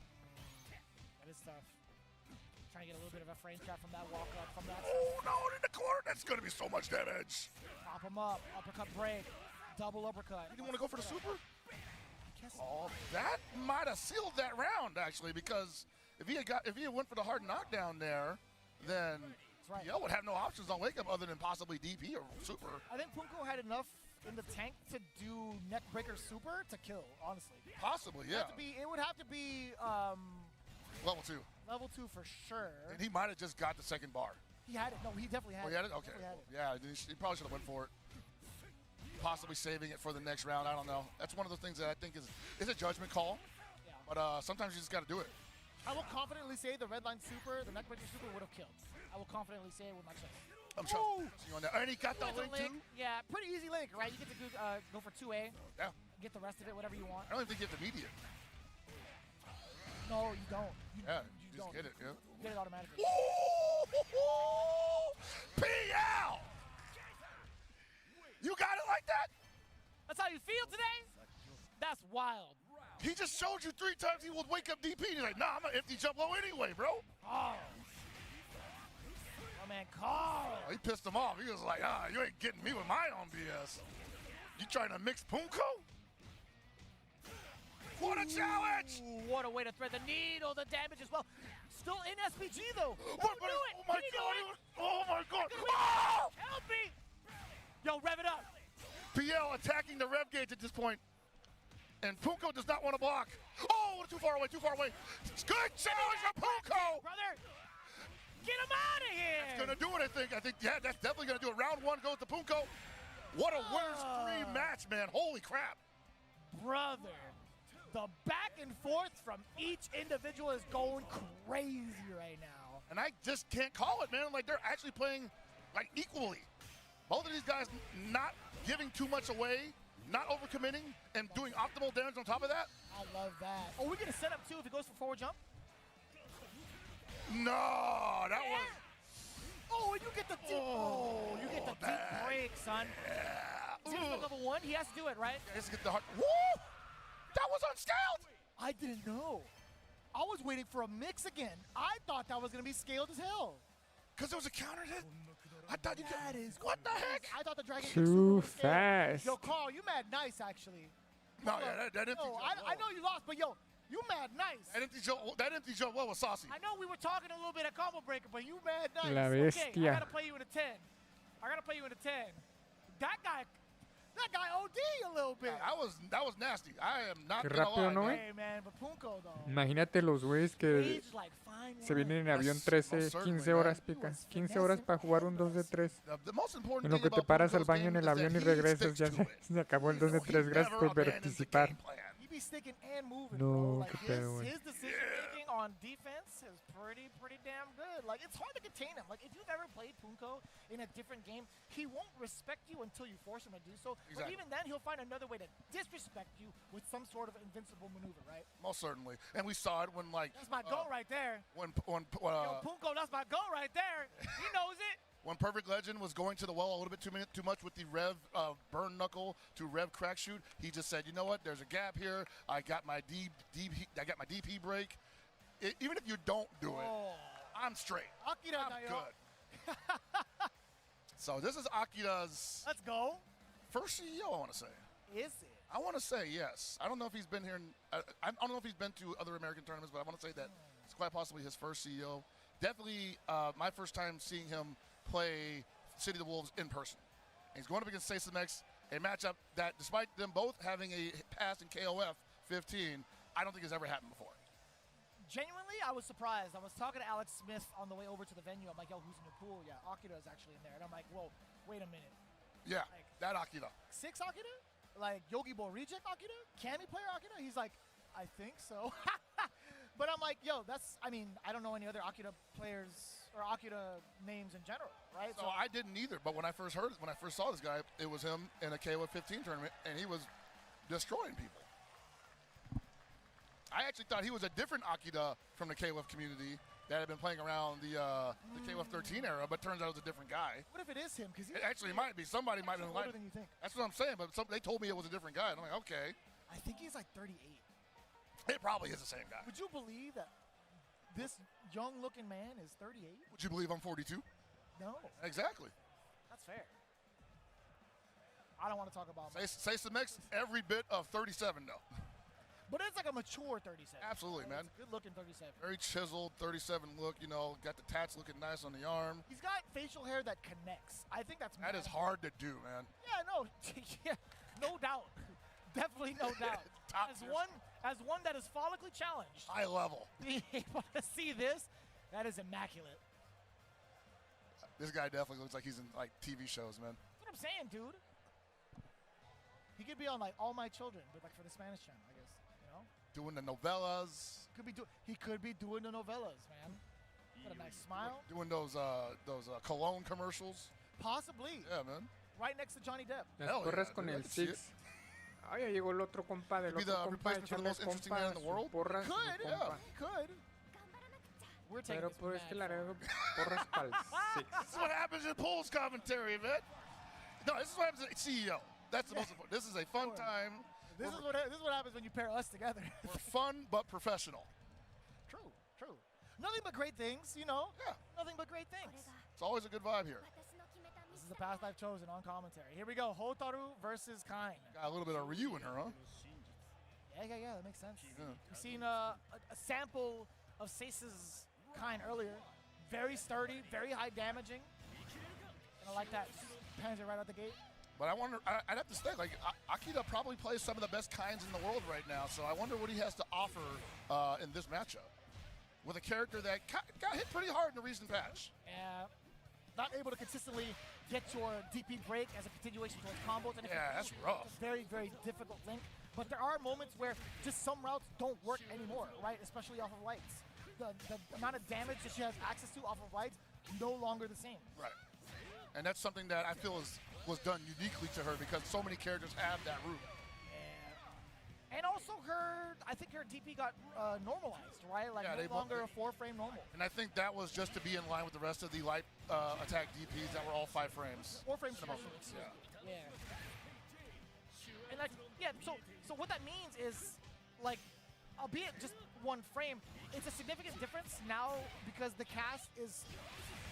That is tough. Trying to get a little bit of a frame trap from that walk up, from that. Oh, no, in the corner. That's going to be so much damage. Pop him up, uppercut break, double uppercut. You didn't want to go for the super? Oh, that might have sealed that round, actually, because if he had went for the hard knockdown there, then PL would have no options on wake up other than possibly DP or super. I think Punko had enough in the tank to do neck breaker super to kill, honestly. Possibly, yeah. It would have to be level 2. Level 2 for sure. And he might have just got the second bar. He had it. No, he definitely had it. Oh, he had it? Okay. Yeah, he probably should have went for it. Possibly saving it for the next round. I don't know. That's one of those things that I think is a judgment call. Yeah. But sometimes you just got to do it. I will confidently say the red line super, the neck breaker super would have killed. I will confidently say it with my chest. I'm sure. And he got the link too? Yeah, pretty easy link, right? You get to go for 2A. Yeah. Get the rest of it, whatever you want. I don't even think you have to mediate. No, you don't. You just get it, yeah. You get it automatically. PL! You got it like that? That's how you feel today? That's wild. He just showed you 3 times he would wake up DP. He's like, nah, I'm gonna empty jump low anyway, bro. Oh. My man Carl. He pissed him off. He was like, you ain't getting me with my own BS. You trying to mix Punko? What a challenge! Ooh, what a way to thread the needle. The damage as well. Still in SPG though. Oh my god! Oh my god! Oh! Help me! Yo, rev it up. PL attacking the rev gauge at this point. And Punko does not want to block. Oh, too far away, too far away. Good challenge for Punko! Brother, get him out of here! That's gonna do it, I think, yeah, that's definitely gonna do it. Round 1 goes to Punko. What a winner's 3 match, man. Holy crap. Brother, the back and forth from each individual is going crazy right now. And I just can't call it, man. Like, they're actually playing, like, equally. Both of these guys not giving too much away, not overcommitting, and doing optimal damage on top of that. I love that. Oh, we're gonna set up too if it goes for forward jump. No, that was. Oh, and you get the deep. Oh, you get the deep break, son. Yeah. Level 1, he has to do it, right? He has to get the hard. Woo! That was unscaled. I didn't know. I was waiting for a mix again. I thought that was gonna be scaled as hell. Because it was a counter hit. I thought you could. What the heck? I thought the dragon too fast. Yo, Carl, you mad nice actually. No, yeah, that empty jump. I know you lost, but yo, you mad nice. That empty jump well was saucy. I know we were talking a little bit at Combo Breaker, but you mad nice. La okay, bestia. I gotta play you in a 10. I gotta play you in a 10. That guy, That guy OD a little bit. That was nasty. I am not Qué gonna rápido, lie, ¿no, man. Hey, man, but Punko, though. Imagínate los güeyes que Rage, like, fine se vienen en line. avión Yes, 13, most certainly, 15 horas, man. pica. He was 15 horas para jugar un 2 de 3. The most important En lo thing que te about paras al Punko's baño en game el is avión y that he regresas, sticks ya to it. se acabó el 2 de He 3. Gracias never por abandons the participar. game plan. He be sticking and moving, No, bro. Like, qué pedo, güey. his decision-making on defense is pretty damn good. Like, it's hard to contain him. Like, if you've ever played Punko in a different game, he won't respect you until you force him to do so. But Exactly. even then, he'll find another way to disrespect you with some sort of invincible maneuver, right? Most certainly. And we saw it when, like, That's my goal right there. when Yo, Punko, that's my goal right there. He knows it. when Perfect Legend was going to the well a little bit too much with the Rev burn knuckle to Rev crack shoot, he just said, you know what? There's a gap here. I got my DP break. Even if you don't do it, Oh. I'm straight. Akira, I'm now, yo. good. So this is Akira's Let's go. first CEO, I want to say. Is it? I want to say yes. I don't know if he's been here. I don't know if he's been to other American tournaments, but I want to say that it's quite possibly his first CEO. Definitely my first time seeing him play City of the Wolves in person. And he's going up against Seisamex, a matchup that, despite them both having a pass in KOF 15, I don't think has ever happened before. Genuinely, I was surprised. I was talking to Alex Smith on the way over to the venue. I'm like, yo, who's in your pool? Yeah, Akira is actually in there. And I'm like, whoa, wait a minute. Yeah, Like- that Akira. 6 Akira? Like Yogi Bo reject Akira? Kami player Akira? He's like, I think so. But I'm like, yo, I don't know any other Akira players or Akira names in general, right? So I didn't either, but when I first saw this guy, it was him in a KOF 15 tournament, and he was destroying people. I actually thought he was a different Akira from the KOF community that had been playing around the KOF 13 era, but turns out it was a different guy. What if it is him? Because It actually might be. Somebody might have older liked. than you think. That's what I'm saying, but they told me it was a different guy, and I'm like, okay, I think he's like 38. it probably is the same guy. Would you believe that this young-looking man is 38? Would you believe I'm 42? No, Exactly. that's fair. I don't want to talk about Say some X, every bit of 37, though. but it's like a mature 37. Absolutely, man. Good looking 37. Very chiseled, 37 look, got the tats looking nice on the arm. He's got facial hair that connects. I think that's That is mad. hard to do, man. Yeah, no, yeah, no doubt. Definitely no doubt. Top As tier one that is follically challenged, High level. being able to see this, that is immaculate. This guy definitely looks like he's in like TV shows, man. That's what I'm saying, dude. He could be on like All My Children, but like for the Spanish channel, I guess. You know, Doing the novellas, he could be doing the novellas, man. Got a nice smile. doing those cologne commercials. Possibly. Yeah, man. Right next to Johnny Depp. Las Hell porras yeah, con dude, I el can see it. 6. Ay, ya llegó el otro compa del Could be otro the compa. replacement for the Echarle most interesting man in the compa, world. su porra, su Could, yeah. compa. He could. We're taking Pero this por mad este far. Laredo, porras pa'l 6. This is what happens in polls commentary, man. No, this is what happens at CEO. That's the most important. This is a fun time. This is what happens when you pair us together. We're fun but professional. True. Nothing but great things, you know? Yeah. Nothing but great things. It's always a good vibe here. This is the path I've chosen on commentary. Here we go. Hotaru versus Kain. Got a little bit of Ryu in her, huh? Yeah, that makes sense. Yeah. We've seen a sample of Seisa's Kain earlier. Very sturdy, very high damaging. And I like that. Pans it right out the gate. But I wonder, I'd have to say, like, Akira probably plays some of the best kinds in the world right now, so I wonder what he has to offer in this matchup. With a character that got hit pretty hard in the recent patch. Not able to consistently get your DP break as a continuation towards combos. And Yeah, that's rough. It's a very, very difficult link. But there are moments where just some routes don't work anymore, right? Especially off of lights. The amount of damage that she has access to off of lights, no longer the same. Right. And that's something that I feel was done uniquely to her because so many characters have that route. And also I think her DP got normalized, right? Like Yeah, no longer a 4-frame normal. And I think that was just to be in line with the rest of the light attack DPs that were all 5 frames. 4-frame Minimum. specialists. Yeah. And like, so what that means is, like, albeit just 1 frame, it's a significant difference now because the cast is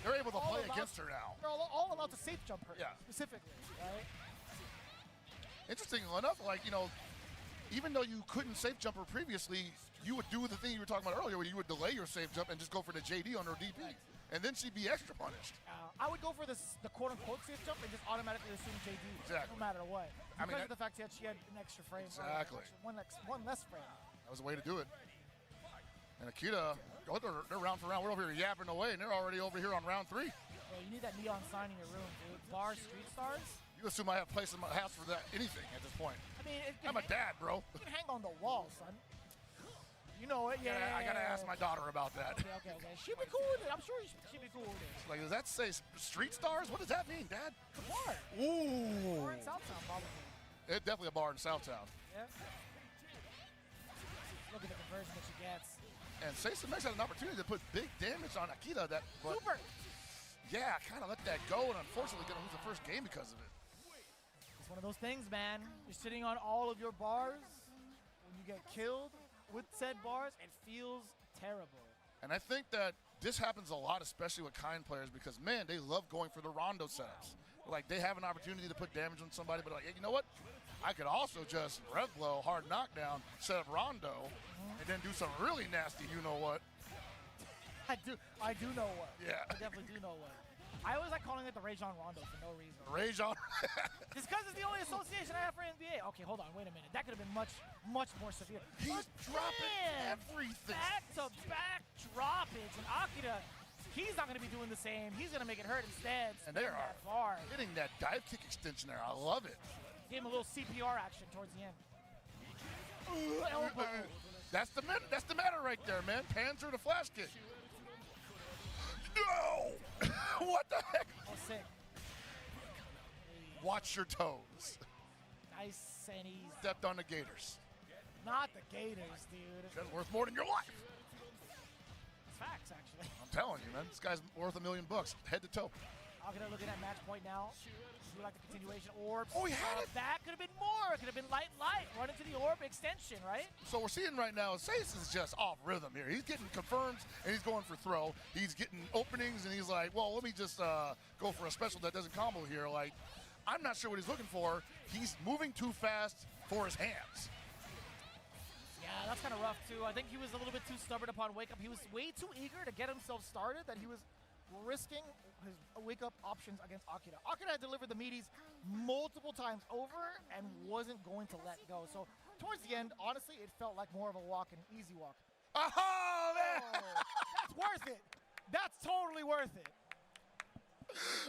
They're able to all play allowed- against her now. They're all allowed to safe jump her, Yeah. specifically, right? Interesting enough, like, even though you couldn't safe jumper previously, you would do the thing you were talking about earlier where you would delay your safe jump and just go for the JD on her DP. And then she'd be extra punished. I would go for the quote-unquote safe jump and just automatically assume JD, Exactly. no matter what. I mean, Because of the fact that she had an extra frame. Exactly. One less frame. That was the way to do it. And Akita, they're round for round. We're over here yapping away, and they're already over here on round 3. Yeah, you need that neon sign in your room, dude. Bar Street Stars. You assume I have a place in my house for that anything at this point. I mean, I'm a dad, bro. You can hang on the wall, son. You know it, yeah. I gotta ask my daughter about that. Okay. She'll be cool with it. I'm sure she'll be cool with it. Like, does that say Street Stars? What does that mean, Dad? The bar. Ooh. Bar in Southtown, probably. It's definitely a bar in Southtown. Yeah. Look at the conversion that she gets. And Seisamex has an opportunity to put big damage on Akita. But Super. yeah, kind of let that go, and unfortunately gonna lose the first game because of it. It's one of those things, man. You're sitting on all of your bars. When you get killed with said bars, it feels terrible. And I think that this happens a lot, especially with kind players, because, man, they love going for the rondo setups. Like, they have an opportunity to put damage on somebody, but like, hey, you know what? I could also just rev blow, hard knockdown, set up rondo, and then do some really nasty you-know-what. I do know what. Yeah. I definitely do know what. I always like calling it the Rajon Rondo for no reason. Rajon. Just because it's the only association I have for NBA. Okay, hold on, wait a minute. That could have been much more severe. He's dropping everything. Back-to-back droppage. And Akita, he's not going to be doing the same. He's going to make it hurt instead. And they are that far. hitting that dive kick extension there. I love it. Gave him a little CPR action towards the end. Elbow. That's the matter right there, man. Panzer to flash kick. No! What the heck? Oh, sick. Watch your toes. Nice and easy. Stepped on the gators. Not the Gators, dude. That's worth more than your life. It's facts, actually. I'm telling you, man. This guy's worth $1 million, head to toe. Akita looking at match point now. Do like the continuation orb. Oh, he had it. That could have been more. It could have been light. Run into the orb extension, right? So we're seeing right now, Sace is just off rhythm here. He's getting confirms, and he's going for throw. He's getting openings, and he's like, well, let me just go for a special that doesn't combo here. Like, I'm not sure what he's looking for. He's moving too fast for his hands. Yeah, that's kind of rough, too. I think he was a little bit too stubborn upon wake up. He was way too eager to get himself started that he was risking his wake-up options against Akita. Akita had delivered the meaties multiple times over and wasn't going to let go. So towards the end, honestly, it felt like more of a walk, an easy walk. Oh, man! That's worth it. That's totally worth it.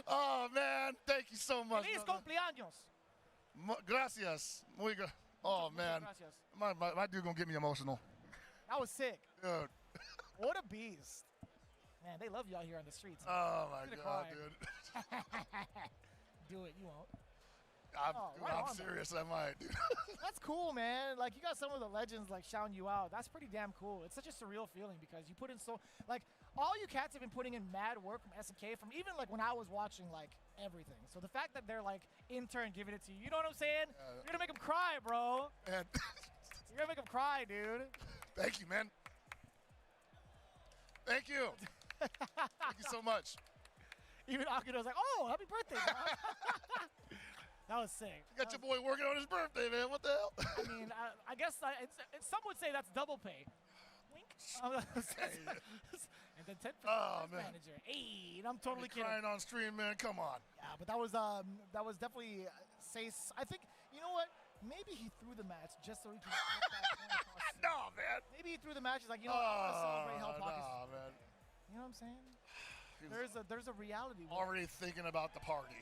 Oh, man. Thank you so much. Feliz cumpleaños. Gracias. Muy good. Oh, man. Gracias. My dude gonna get me emotional. That was sick. Dude. What a beast. Man, they love y'all here on the streets. Oh, my Gonna God, cry. dude. Do it, you won't. I'm serious, I might, dude. That's cool, man. Like, you got some of the legends, like, shouting you out. That's pretty damn cool. It's such a surreal feeling because you put in so, like, all you cats have been putting in mad work from SNK from even, like, when I was watching, like, everything. So the fact that they're, like, in turn giving it to you, you know what I'm saying? You're going to make them cry, bro. And You're going to make them cry, dude. thank you, man. Thank you. Thank you so much. Even Akita was like, oh, happy birthday, dog. That was sick. You got your boy working on his birthday, man. What the hell? I mean, I guess some would say that's double pay. Wink. And then 10% Oh, man. manager. Hey, and I'm totally kidding. Crying on stream, man. Come on. Yeah, but that was definitely Sace. I think, you know what? Maybe he threw the match just so he can get that point across. No, man. Maybe he threw the match. He's like, you know what? I want to celebrate how Pockets. No, man. You know what I'm saying? There's a reality. Already thinking about the party.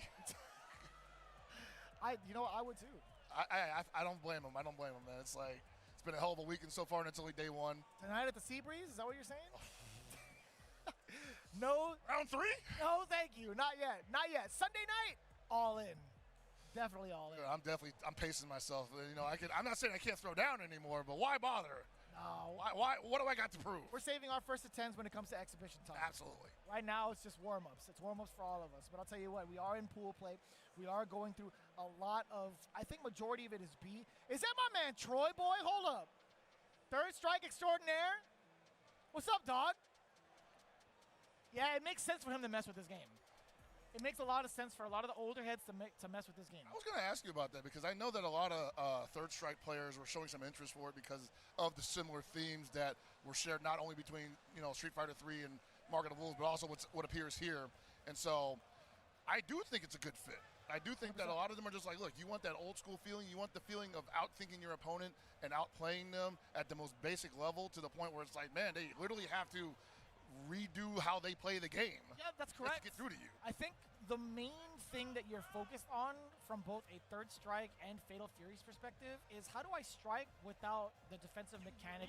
You know what? I would too. I don't blame him. I don't blame him, man. It's like, it's been a hell of a weekend so far, and it's only day one. Tonight at the Sea Breeze? Is that what you're saying? No. Round 3? No, thank you. Not yet. Not yet. Sunday night, all in. Definitely all in. I'm pacing myself. You know, I'm not saying I can't throw down anymore, but why bother? No. Why? What do I got to prove? We're saving our first attempts when it comes to exhibition time. Absolutely. Right now, it's just warm-ups. It's warm-ups for all of us. But I'll tell you what, we are in pool play. We are going through a lot of, I think majority of it is B. Is that my man Troy, boy? Hold up. Third strike extraordinaire? What's up, dog? Yeah, it makes sense for him to mess with this game. It makes a lot of sense for a lot of the older heads to mess with this game. I was going to ask you about that because I know that a lot of Third Strike players were showing some interest for it because of the similar themes that were shared not only between Street Fighter 3 and Mark of the Wolves, but also what appears here. And so I do think it's a good fit. I do think that a lot of them are just like, look, you want that old school feeling, you want the feeling of outthinking your opponent and outplaying them at the most basic level to the point where it's like, man, they literally have to redo how they play the game. Yeah, that's correct. To get through to you. I think the main thing that you're focused on from both a Third Strike and Fatal Fury's perspective is how do I strike without the defensive mechanic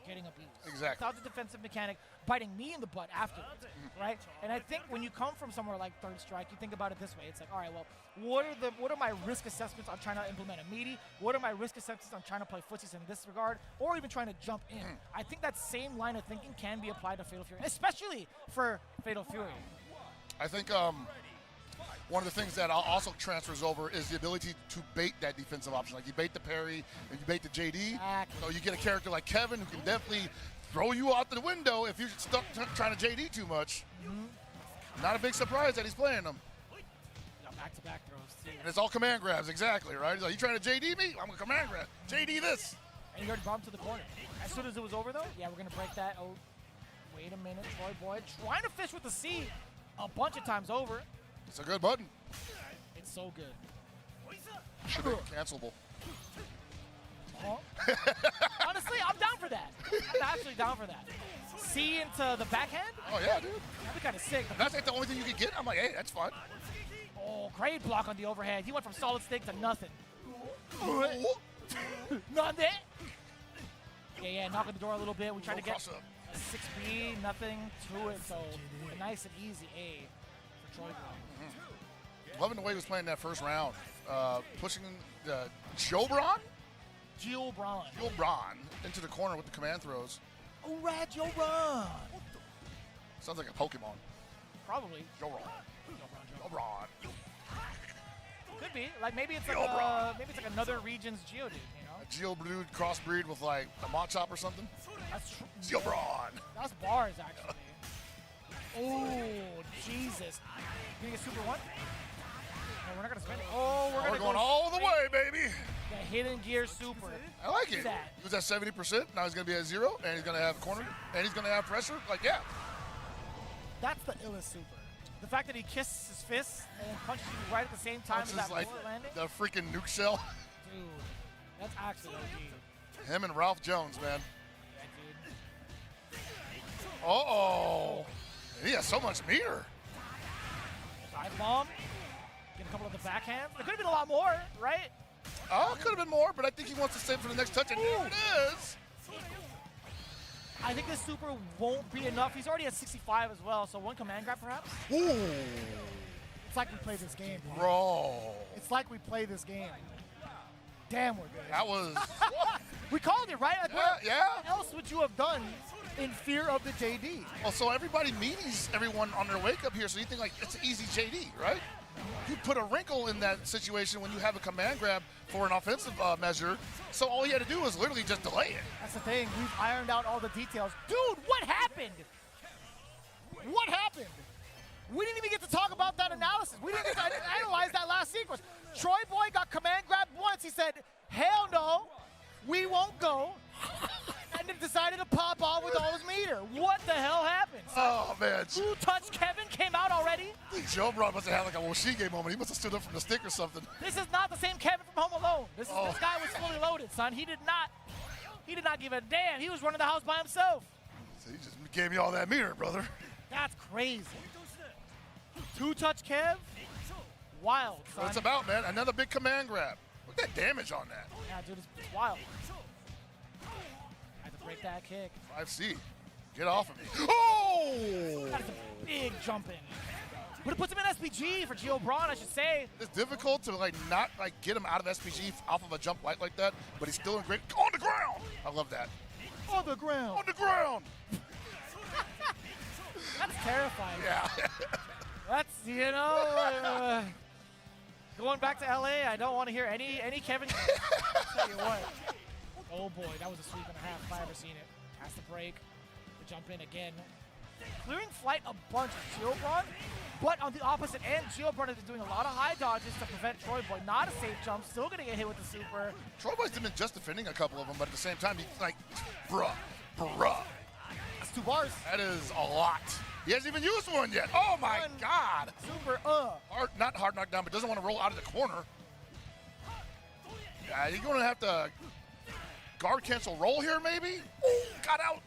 getting abused? Exactly. Without the defensive mechanic biting me in the butt afterwards, right? And I think when you come from somewhere like Third Strike, you think about it this way. It's like, all right, well, what are my risk assessments on trying to implement a meaty? What are my risk assessments on trying to play footsies in this regard? Or even trying to jump in? I think that same line of thinking can be applied to Fatal Fury, especially for Fatal Fury. I think one of the things that also transfers over is the ability to bait that defensive option. Like you bait the parry and you bait the JD. Exactly. So you get a character like Kevin who can definitely throw you out the window if you're stuck trying to JD too much. Not a big surprise that he's playing them. Back-to-back throws. And it's all command grabs, exactly, right? He's like, you trying to JD me? I'm going to command grab. JD this. And you already brought him to the corner. As soon as it was over, though, yeah, we're going to break that. Oh, wait a minute, Troy Boy trying to fish with the C a bunch of times over. It's a good button. It's so good. Should be cancelable. Honestly, I'm down for that. I'm actually down for that. C into the backhand? Oh, yeah, dude. That'd be kind of sick. If that's like the only thing you can get, I'm like, hey, that's fun. Oh, great block on the overhead. He went from solid stick to nothing. Nothing. Yeah, knocking the door a little bit. We tried to get a 6B, nothing to it. So a nice and easy A for Troy Brown. Loving the way he was playing that first round. Pushing Gilbron into the corner with the command throws. Oh, Rad Gilbron. Sounds like a Pokemon. Probably. Gilbron. Could be. Like maybe it's like another region's Geodude, you know? A Geodude crossbreed with like a Machop or something. That's true. Gilbron. That's bars actually. Oh, Jesus. Gonna get super one? No, we're not gonna spend it. Oh, we're going all the way, baby. The hidden gear super. I like it. He was at 70%. Now he's gonna be at 0, and he's gonna have corner, and he's gonna have pressure. Like, yeah. That's the illest super. The fact that he kisses his fists and then punches you right at the same time as that like landing. the freaking nuke shell. Dude, that's actually OG. Him and Ralph Jones, man. Yeah, dude. Uh-oh. He has so much meter. Dive bomb. Get a couple of the backhands. There could have been a lot more, right? Oh, could have been more, but I think he wants to save for the next touch, and there it is. I think this super won't be enough. He's already at 65 as well, so one command grab perhaps? Ooh. It's like we play this game, bro. It's like we play this game. Damn, we're good. That was... We called it, right? Like, yeah. What else would you have done in fear of the JD? Well, so everybody meets everyone on their wake up here, so you think like it's an easy JD, right? You put a wrinkle in that situation when you have a command grab for an offensive measure, so all you had to do was literally just delay it. That's the thing. We've ironed out all the details. Dude, what happened? What happened? We didn't even get to talk about that analysis. We didn't get to analyze that last sequence. Troy Boy got command grabbed once. He said, hell no, we won't go. And then decided to pop off with all his meter. What the hell happened? Oh, man. Who touched Kevin came out already? Joe Brown must have had like a Woshige moment. He must have stood up from the stick or something. This is not the same Kevin from Home Alone. This guy was fully loaded, son. He did not give a damn. He was running the house by himself. So he just gave me all that meter, brother. That's crazy. Two-touch Kev? Wild, son. What it's about, man. Another big command grab. Look at that damage on that. Yeah, dude, it's wild. I had to break that kick. 5C. Get off of me. Oh! That is a big jump in. But it puts him in SPG for Gio Braun, I should say. It's difficult to not get him out of SPG off of a jump light like that, but he's still in great. On the ground! I love that. On the ground. On the ground! That's terrifying. Yeah. That's, going back to LA, I don't want to hear any Kevin. I'll tell you what. Oh boy, that was a sweep and a half if I ever seen it. Has to break. The jump in again. clearing flight a bunch of Geobron, but on the opposite end, Geobron has been doing a lot of high dodges to prevent Troy Boy. Not a safe jump, still gonna get hit with the super. Troy Boy's been just defending a couple of them, but at the same time, he's like, bruh. That's 2 bars. That is a lot. He hasn't even used one yet. Oh my God. Super, Not hard knockdown, but doesn't want to roll out of the corner. Yeah, you're gonna have to guard cancel roll here, maybe? Ooh, got out.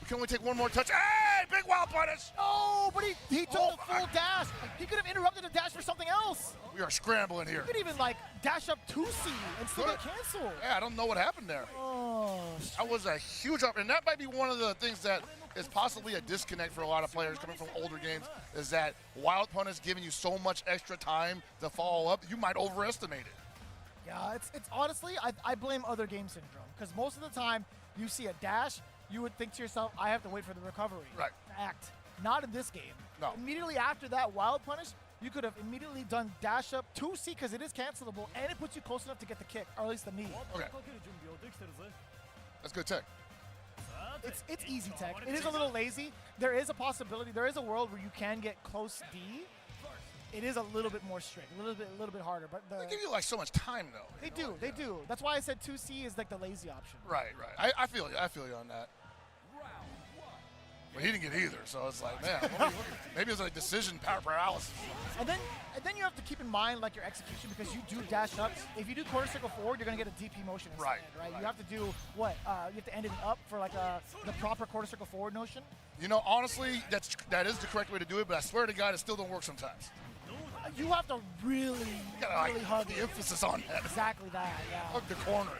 We can only take one more touch. Hey, big wild punish. Oh, but he took the full dash. He could have interrupted the dash for something else. We are scrambling here. He could even like dash up 2C and still get canceled. Yeah, I don't know what happened there. Oh, that was a huge up, and that might be one of the things that is possibly a disconnect for a lot of players coming from older games, is that wild punish giving you so much extra time to follow up, you might overestimate it. Yeah, it's honestly, I blame other game syndrome, because most of the time you see a dash, you would think to yourself, I have to wait for the recovery right. to act. Not in this game. No. Immediately after that wild punish, you could have immediately done dash up 2C because it is cancelable, and it puts you close enough to get the kick, or at least the knee. Okay. That's good tech. It's easy tech. It is a little lazy. There is a possibility. There is a world where you can get close D. It is a little bit more strict, a little bit harder. But they give you like so much time though. They do. That's why I said 2C is like the lazy option. Right. I feel you on that. But he didn't get either, so it's like, man, maybe it's like decision paralysis. And then you have to keep in mind like your execution, because you do dash up. If you do quarter circle forward, you're gonna get a DP motion instead, right? You have to do what? You have to end it up for like the proper quarter circle forward notion. You know, honestly, that is the correct way to do it, but I swear to God, it still don't work sometimes. You have to really hug the emphasis on that. Exactly that, yeah. Hug the corner.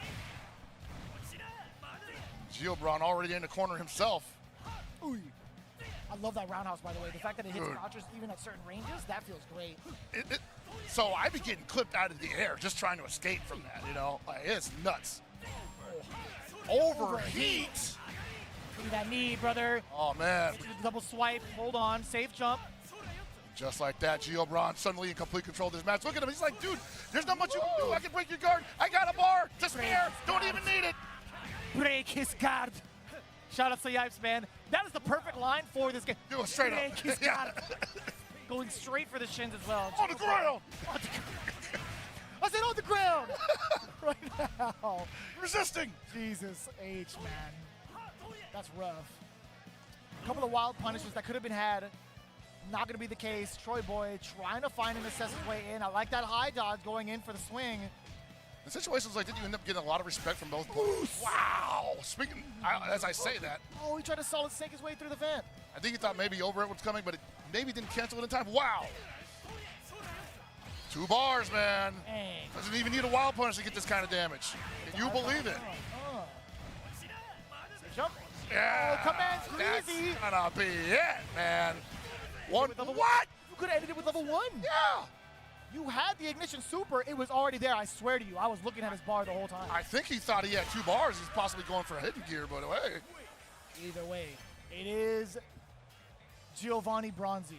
Geobron already in the corner himself. Ooh. I love that roundhouse, by the way. The fact that it hits crouchers even at certain ranges, that feels great. So I'd be getting clipped out of the air just trying to escape from that, you know? Like, it's nuts. Overheat. Look at that knee, brother. Oh, man. Double swipe. Hold on. Safe jump. Just like that, Geobron suddenly in complete control of this match. Look at him. He's like, dude, there's not much you can do. I can break your guard. I got a bar to spare. Don't even need it. Break his guard. Shout out to Yipes, man. That is the perfect line for this game. Do it straight up. Break his guard. Going straight for the shins as well. On the ground. I said on the ground. Right now. Resisting. Jesus H, man. That's rough. A couple of wild punishes that could have been had. Not going to be the case. Troy Boy trying to find an assess's way in. I like that high dodge going in for the swing. In situations like that, you end up getting a lot of respect from both players. Wow. Speaking, as I say that. Oh, he tried to solid snake his way through the vent. I think he thought maybe over it was coming, but it maybe didn't cancel it in time. Wow. 2 bars, man. Dang. Doesn't even need a wild punish to get this kind of damage. Can you believe it? Jump. Yeah. Oh, command's crazy. That's gonna be it, man. What? You could have ended it with level 1. Yeah. You had the ignition super. It was already there. I swear to you. I was looking at his bar the whole time. I think he thought he had 2 bars. He's possibly going for a hidden gear, but hey. Either way, it is Giovanni Bronzi.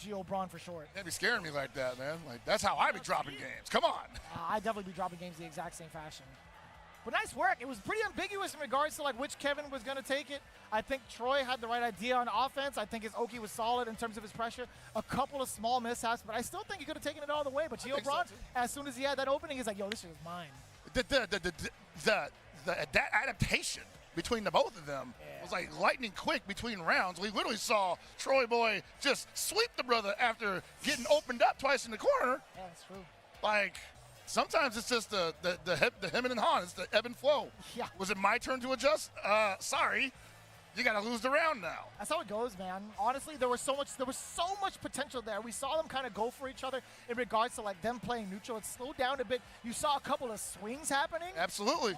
Geo-Bron for short. Can't be scaring me like that, man. Like, that's how I be dropping games. Come on. I'd definitely be dropping games the exact same fashion. But nice work. It was pretty ambiguous in regards to like which Kevin was going to take it. I think Troy had the right idea on offense. I think his Oki was solid in terms of his pressure. A couple of small mishaps, but I still think he could have taken it all the way. But Geo-Bron, as soon as he had that opening, he's like, yo, this shit is mine. The adaptation between the both of them was like lightning quick between rounds. We literally saw Troy Boy just sweep the brother after getting opened up twice in the corner. Yeah, that's true. Like, sometimes it's just the him and Han. It's the ebb and flow. Yeah. Was it my turn to adjust? Sorry. You got to lose the round now. That's how it goes, man. Honestly, there was so much potential there. We saw them kind of go for each other in regards to like them playing neutral. It slowed down a bit. You saw a couple of swings happening. Absolutely.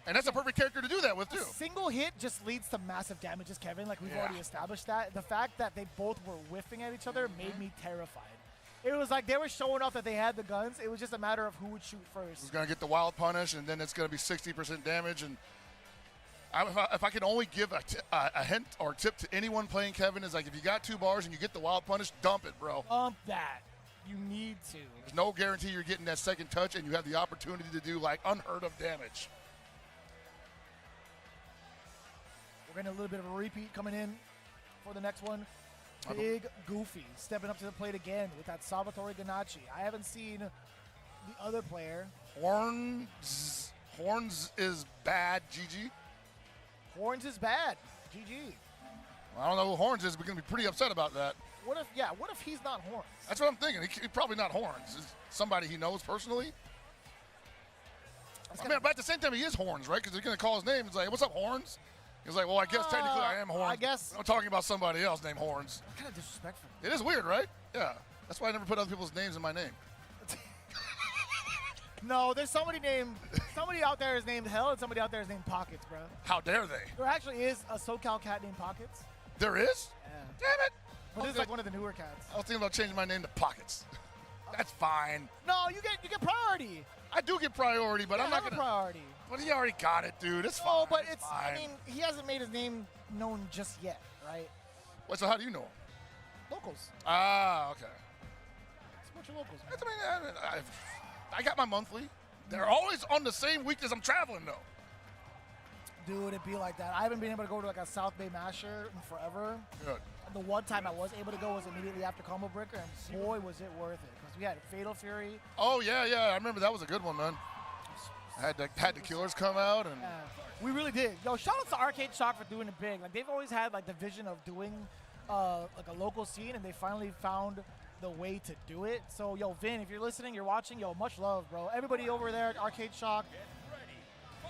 And that's a perfect character to do that with, too. A single hit just leads to massive damages, Kevin. Like, we've already established that. The fact that they both were whiffing at each other made me terrified. It was like they were showing off that they had the guns. It was just a matter of who would shoot first. Who's going to get the wild punish, and then it's going to be 60% damage. And if I can only give a hint or tip to anyone playing Kevin, is like, if you got 2 bars and you get the wild punish, dump it, bro. Dump that. You need to. There's no guarantee you're getting that second touch, and you have the opportunity to do, like, unheard of damage. We're getting a little bit of a repeat coming in. for the next one. Big Goofy stepping up to the plate again with that Salvatore Ganacci. I haven't seen the other player. Horns is bad, GG. Horns is bad, GG. I don't know who Horns is, but we're going to be pretty upset about that. What if he's not Horns? That's what I'm thinking. He's probably not Horns. Is somebody he knows personally. I mean, but at the same time, he is Horns, right? Because they're going to call his name. It's like, what's up, Horns? He's like, well, I guess technically I am Horns. I guess. I'm talking about somebody else named Horns. Kind of disrespectful. It is weird, right? Yeah. That's why I never put other people's names in my name. No, there's somebody out there is named Hell, and somebody out there is named Pockets, bro. How dare they? There actually is a SoCal cat named Pockets. There is? Yeah. Damn it. But this is like one of the newer cats. I was thinking about changing my name to Pockets. That's fine. No, you get priority. I do get priority, but I'm not going to. priority. But he already got it, dude. It's fine. Oh, but it's fine. I mean, he hasn't made his name known just yet, right? Wait, so how do you know him? Locals. Ah, okay. Support your locals, man. I mean, I got my monthly. They're always on the same week as I'm traveling, though. Dude, it'd be like that. I haven't been able to go to like a South Bay Masher in forever. Good. And the one time I was able to go was immediately after Combo Breaker, and boy, was it worth it. Because we had Fatal Fury. Oh, yeah. I remember that was a good one, man. Had the killers come out, and we really did. Yo, shout out to Arcade Shock for doing it big. Like, they've always had like the vision of doing like a local scene, and they finally found the way to do it. So, yo, Vin, if you're listening, you're watching, yo, much love, bro. Everybody over there at Arcade Shock,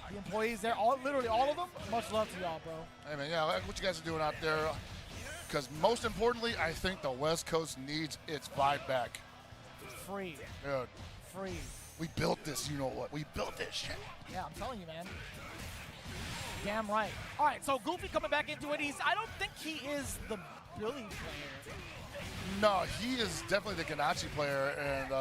the employees there, literally all of them, much love to y'all, bro. Hey, man, yeah, like what you guys are doing out there. Because most importantly, I think the West Coast needs its vibe back. Free. Dude. Free. We built this, you know what? We built this shit. Yeah, I'm telling you, man. Damn right. All right, so Goofy coming back into it. I don't think he is the Billy player. No, he is definitely the Ganacci player, and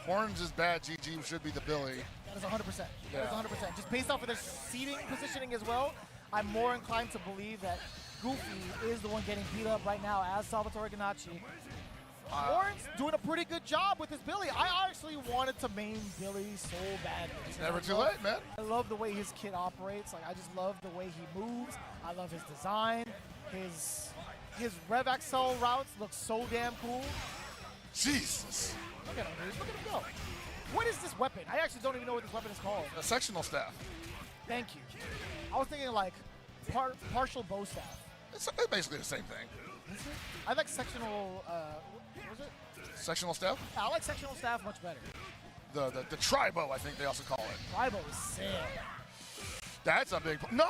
Horns is bad. GG should be the Billy. That is 100%. Yeah. That is 100%. Just based off of their seating positioning as well, I'm more inclined to believe that Goofy is the one getting beat up right now as Salvatore Ganacci. Horns doing a pretty good job with his Billy. I actually wanted to main Billy so badly. It's never too late, man. I love the way his kit operates. Like, I just love the way he moves. I love his design. His Rev XL routes look so damn cool. Jesus. Look at him, dude. Look at him go. What is this weapon? I actually don't even know what this weapon is called. A sectional staff. Thank you. I was thinking like partial bow staff. It's basically the same thing. Is it? I like sectional, what was it? Sectional staff? I like sectional staff much better. The tri-bow, I think they also call it. Tri-bow is sick. That's a big... No!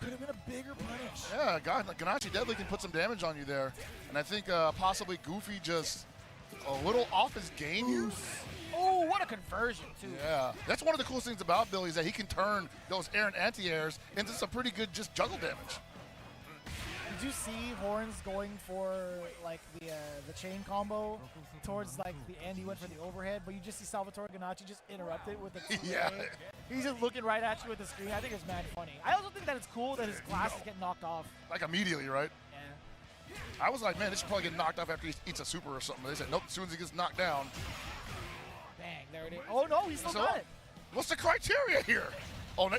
Could have been a bigger punish. Yeah, Ganacci definitely can put some damage on you there. And I think possibly Goofy just a little off his game here. Oh, what a conversion, too. Yeah, that's one of the coolest things about Billy is that he can turn those air and anti-airs into some pretty good just juggle damage. Did you see Horns going for like the chain combo towards like the end? He went for the overhead, but you just see Salvatore Ganacci just interrupt it with the 2A. Yeah. He's just looking right at you with the screen. I think it's mad funny. I also think that it's cool that his glasses get knocked off. Like immediately, right? Yeah. I was like, man, this should probably get knocked off after he eats a super or something. They said, nope, as soon as he gets knocked down. Bang, there it is. Oh, no, he's still got it. What's the criteria here? Oh, no.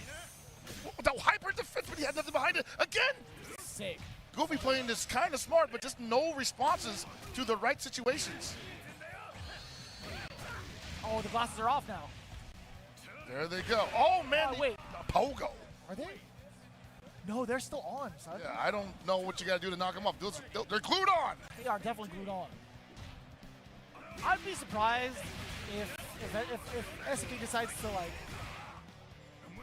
The hyper defense, but he had nothing behind it. Again! Sick. Goofy playing this kind of smart, but just no responses to the right situations. Oh, the glasses are off now. There they go. Oh, man. Wait. Pogo. Are they? No, they're still on, son. Yeah, I don't know what you got to do to knock them off. They're glued on. They are definitely glued on. I'd be surprised if SK decides to, like,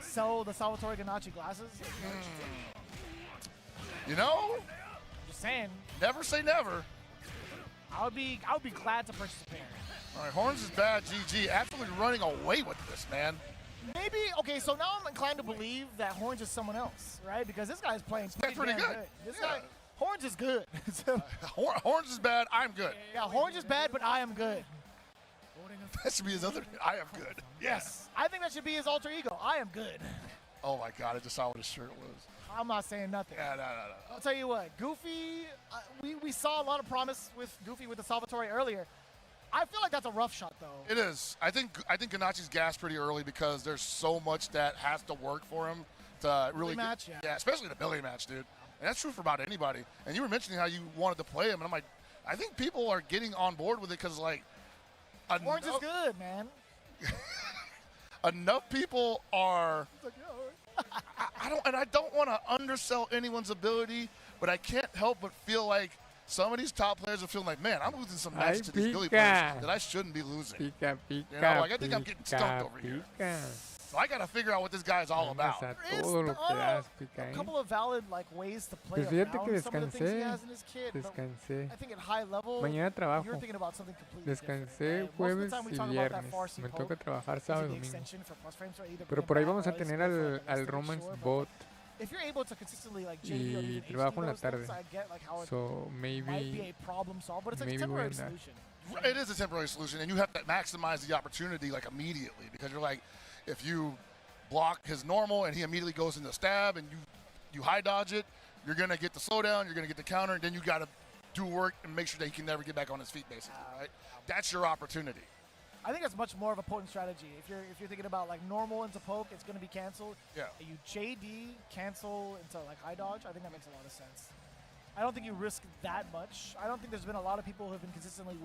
sell the Salvatore Ganacci glasses. You know? Just saying. Never say never. I would be glad to purchase a pair. All right, Horns is bad. GG. Absolutely running away with this, man. Maybe, okay, so now I'm inclined to believe that Horns is someone else, right? Because this guy's playing pretty good. This guy, Horns is good. Horns is bad. I'm good. Yeah, Horns is bad, but I am good. That should be his other. I am good. Yes. I think that should be his alter ego. I am good. Oh, my God. I just saw what his shirt was. I'm not saying nothing. Yeah, no. I'll tell you what, Goofy, we saw a lot of promise with Goofy with the Salvatore earlier. I feel like that's a rough shot, though. It is. I think Ganacci's gassed pretty early because there's so much that has to work for him to really match, yeah, especially the Billy match, dude. And that's true for about anybody. And you were mentioning how you wanted to play him, and I'm like, I think people are getting on board with it because, like, Orange is good, man. enough people are. I don't want to undersell anyone's ability, but I can't help but feel like some of these top players are feeling like, man, I'm losing some matches to these Billy players that I shouldn't be losing. You know, like I think I'm getting skunked over here. So I got to figure out what this guy's all about. There is a couple of valid ways to play around some of the things he has in his kit. I think at high level, you're thinking about something completely Descansé different. Most of the jueves time we y talk about that viernes. far C Me poke. toca trabajar Is it sábado the y domingo. extension for plus frames or either Pero bring por ahí it vamos a back, or is it tener good for al the Romance sure, but Bot if you're able to consistently JD or y even HD trabajo en la those things, tarde. I get how it So might be maybe a problem solved, but it's like a maybe voy a temporary andar. solution. It is a temporary solution, and you have to maximize the opportunity immediately, because you're like, if you block his normal and he immediately goes into stab and you high dodge it, you're gonna get the slowdown, you're gonna get the counter, and then you gotta do work and make sure that he can never get back on his feet, basically, right? That's your opportunity. I think that's much more of a potent strategy. If you're thinking about normal into poke, it's going to be canceled. Yeah. You JD cancel into high dodge. I think that makes a lot of sense. I don't think you risk that much. I don't think there's been a lot of people who have been consistently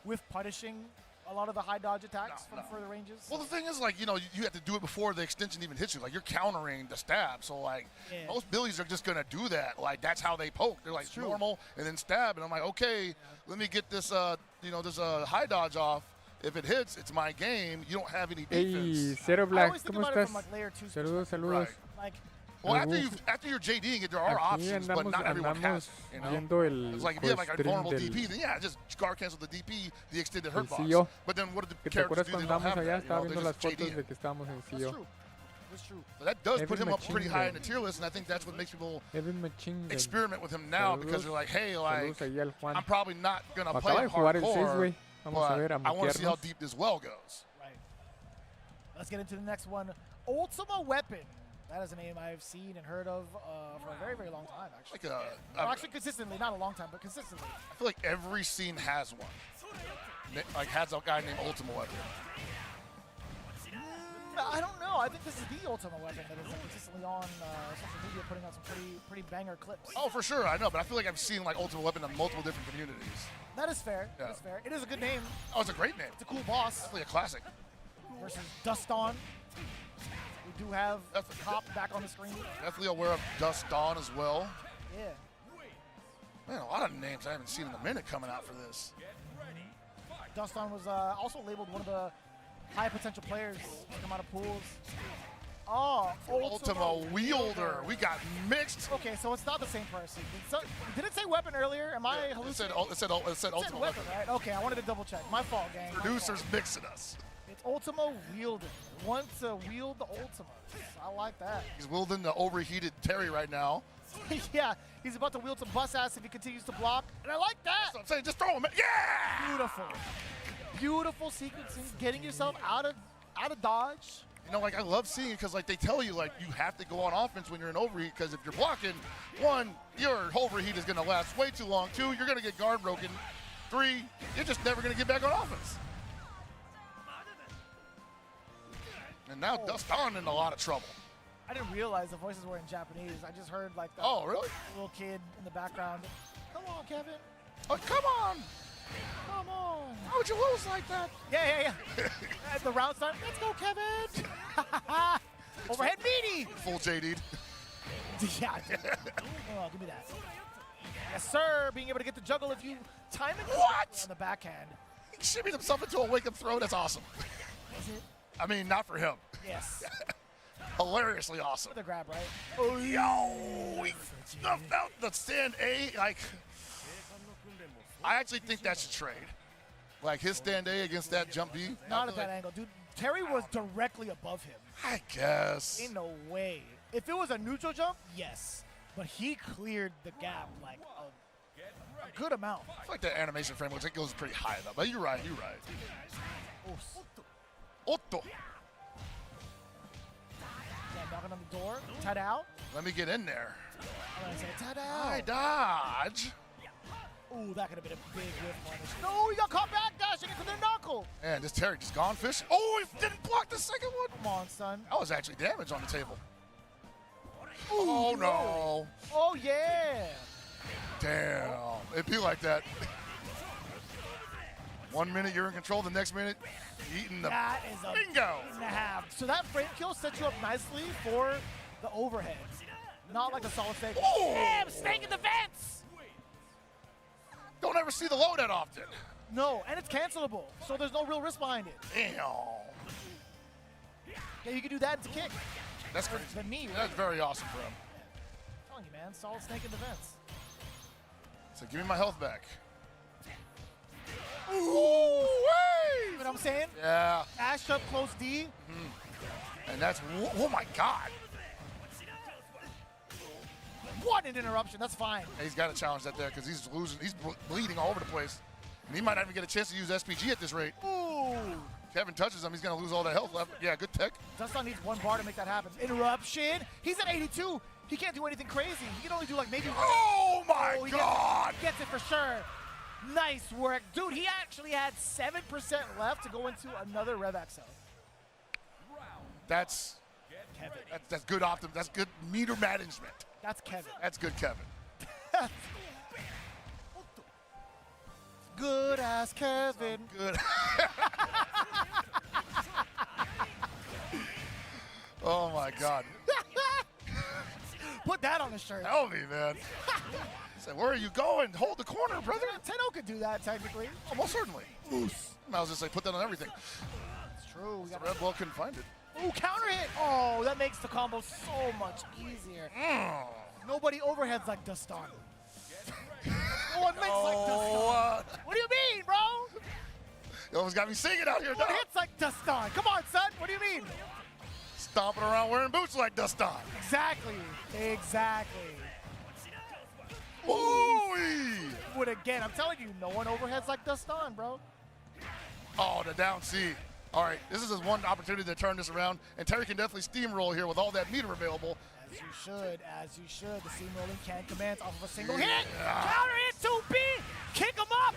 whiff punishing a lot of the high dodge attacks from further ranges. Well, the thing is, you have to do it before the extension even hits you. You're countering the stab. So, most Billies are just going to do that. That's how they poke. They're normal and then stab. And I'm like, okay, let me get this, this high dodge off. If it hits, it's my game. You don't have any defense. Hey, Zero I Black, always think ¿cómo about it estás? from layer 2 Saludos, saludos. Well, after you're JDing it, there are options, but not everyone has it, viendo el It's like if you have a vulnerable del DP, then just guard cancel the DP, the extended hurt box. CEO. But then what do the ¿Te acuerdas characters do? They cuando don't have estábamos allá? that. Estaba viendo They're las just fotos JDing. de que estábamos en That's CEO. true. That's true. So that does put Evan him up pretty high in the Machingen. tier list, and I think that's what makes people Evan Machingen. experiment with him now, because they're like, hey, Saludos ahí al Juan. I'm probably not going to play Acaba him de jugar el 6, hardcore, güey. Vamos a ver, but a I want to see how mutearnos. deep this well goes. Right. Let's get into the next one. Ultima Weapon. That is a name I've seen and heard of for a very, very long time, actually. Actually, consistently. Not a long time, but consistently. I feel like every scene has one. Has a guy named Ultima Weapon. I don't know. I think this is the Ultima Weapon that is consistently on social media, putting out some pretty banger clips. Oh, for sure, I know, but I feel like I've seen Ultima Weapon in multiple different communities. That is fair. Yeah. That is fair. It is a good name. Oh, it's a great name. It's a cool boss. Definitely a classic. Versus Dust On. We do have Cop back on the screen. Definitely aware of Dust Dawn as well. Yeah. Man, a lot of names I haven't seen in a minute coming out for this. Dust On was also labeled one of the high potential players to come out of pools. Oh, Ultima Wielder. We got mixed. Okay, so it's not the same person. Did it say weapon earlier? Am I hallucinating? It said Ultima weapon, right? Okay, I wanted to double check. My fault, gang. Producers mixing us. It's Ultima Wielder. Want to wield the Ultima. I like that. He's wielding the overheated Terry right now. Yeah, he's about to wield some bus ass if he continues to block. And I like that. That's what I'm saying. Just throw him in. Yeah! Beautiful. Beautiful sequencing, getting yourself out of dodge. I love seeing it because, they tell you, you have to go on offense when you're in overheat, because if you're blocking, 1, your overheat is going to last way too long. 2, you're going to get guard broken. 3, you're just never going to get back on offense. And now Dust On in a lot of trouble. I didn't realize the voices were in Japanese. I just heard, the oh, really? little kid in the background. Come on, Kevin. Oh, come on. Come on. How would you lose like that? Yeah. At the round start, let's go, Kevin. Overhead meaty. Full JD'd. Yeah. Oh, give me that. Yes, sir. Being able to get the juggle if you time it on the backhand. He shimmied himself into a wake-up throw. That's awesome. Is it? I mean, not for him. Yes. Hilariously awesome. The grab, right? Oh, yo! He snuffed out the stand A. I actually think that's a trade. His stand A against that jump B. Not at that angle, dude. Terry was directly above him. I guess. In no way. If it was a neutral jump, yes. But he cleared the gap a good amount. I feel like that animation frame looks like it goes pretty high, though. But you're right. Otto. Yeah, knocking on the door. Ta-da. Let me get in there. I'm going to say ta-da. I dodge. Ooh, that could have been a big whiff punish. No, he got caught back dashing into the knuckle. Man, this Terry just gone fishing. Oh, he didn't block the second one. Come on, son. That was actually damage on the table. Ooh, oh, no. Oh, yeah. Damn. It'd be like that. 1 minute you're in control, the next minute eating the That is a bingo. and a half. So that frame kill sets you up nicely for the overhead. Not like a solid snake. Ooh. Damn, snake in the vents! Don't ever see the low that often. No, and it's cancelable, so there's no real risk behind it. Damn. Yeah, you can do that and kick. That's crazy. Than me, right? That's very awesome for him. I'm telling you, man, solid snake in the vents. So give me my health back. Ooh, You know what I'm saying? yeah. Ash up close D. And that's, oh my God. What an interruption, that's fine. And he's got to challenge that there because he's losing. He's bleeding all over the place. And he might not even get a chance to use SPG at this rate. Ooh. Kevin touches him, he's going to lose all that health left. Yeah, good tech. Dustin needs one bar to make that happen. Interruption. He's at 82. He can't do anything crazy. He can only do like maybe one. Oh my he God. Gets it for sure. Nice work. Dude, he actually had 7% left to go into another Rev XL. That's Kevin. that's good That's good meter management. That's Kevin. That's good Kevin. Good ass Kevin. Good. Oh my God. Put that on the shirt. Tell me, man. Say, where are you going? Hold the corner, brother. Tenno could do that technically. Almost certainly. I was just like, put that on everything. It's true. We got Red Bull couldn't find it. Ooh, counter hit. Oh, that makes the combo so much easier. Nobody overheads like Dustin. No one makes like Dustin. What do you mean, bro? You almost got me singing out here, No one dog. hits like Dustin. Come on, son. What do you mean? Stomping around wearing boots like Dustin. Exactly. Exactly. Ooh-wee. Would again. I'm telling you, no one overheads like Dustin, bro. Oh, the down C. All right, this is his one opportunity to turn this around, and Terry can definitely steamroll here with all that meter available. As you should, as you should. The steamrolling can command off of a single hit. Yeah. Counter hit 2B. Kick him up.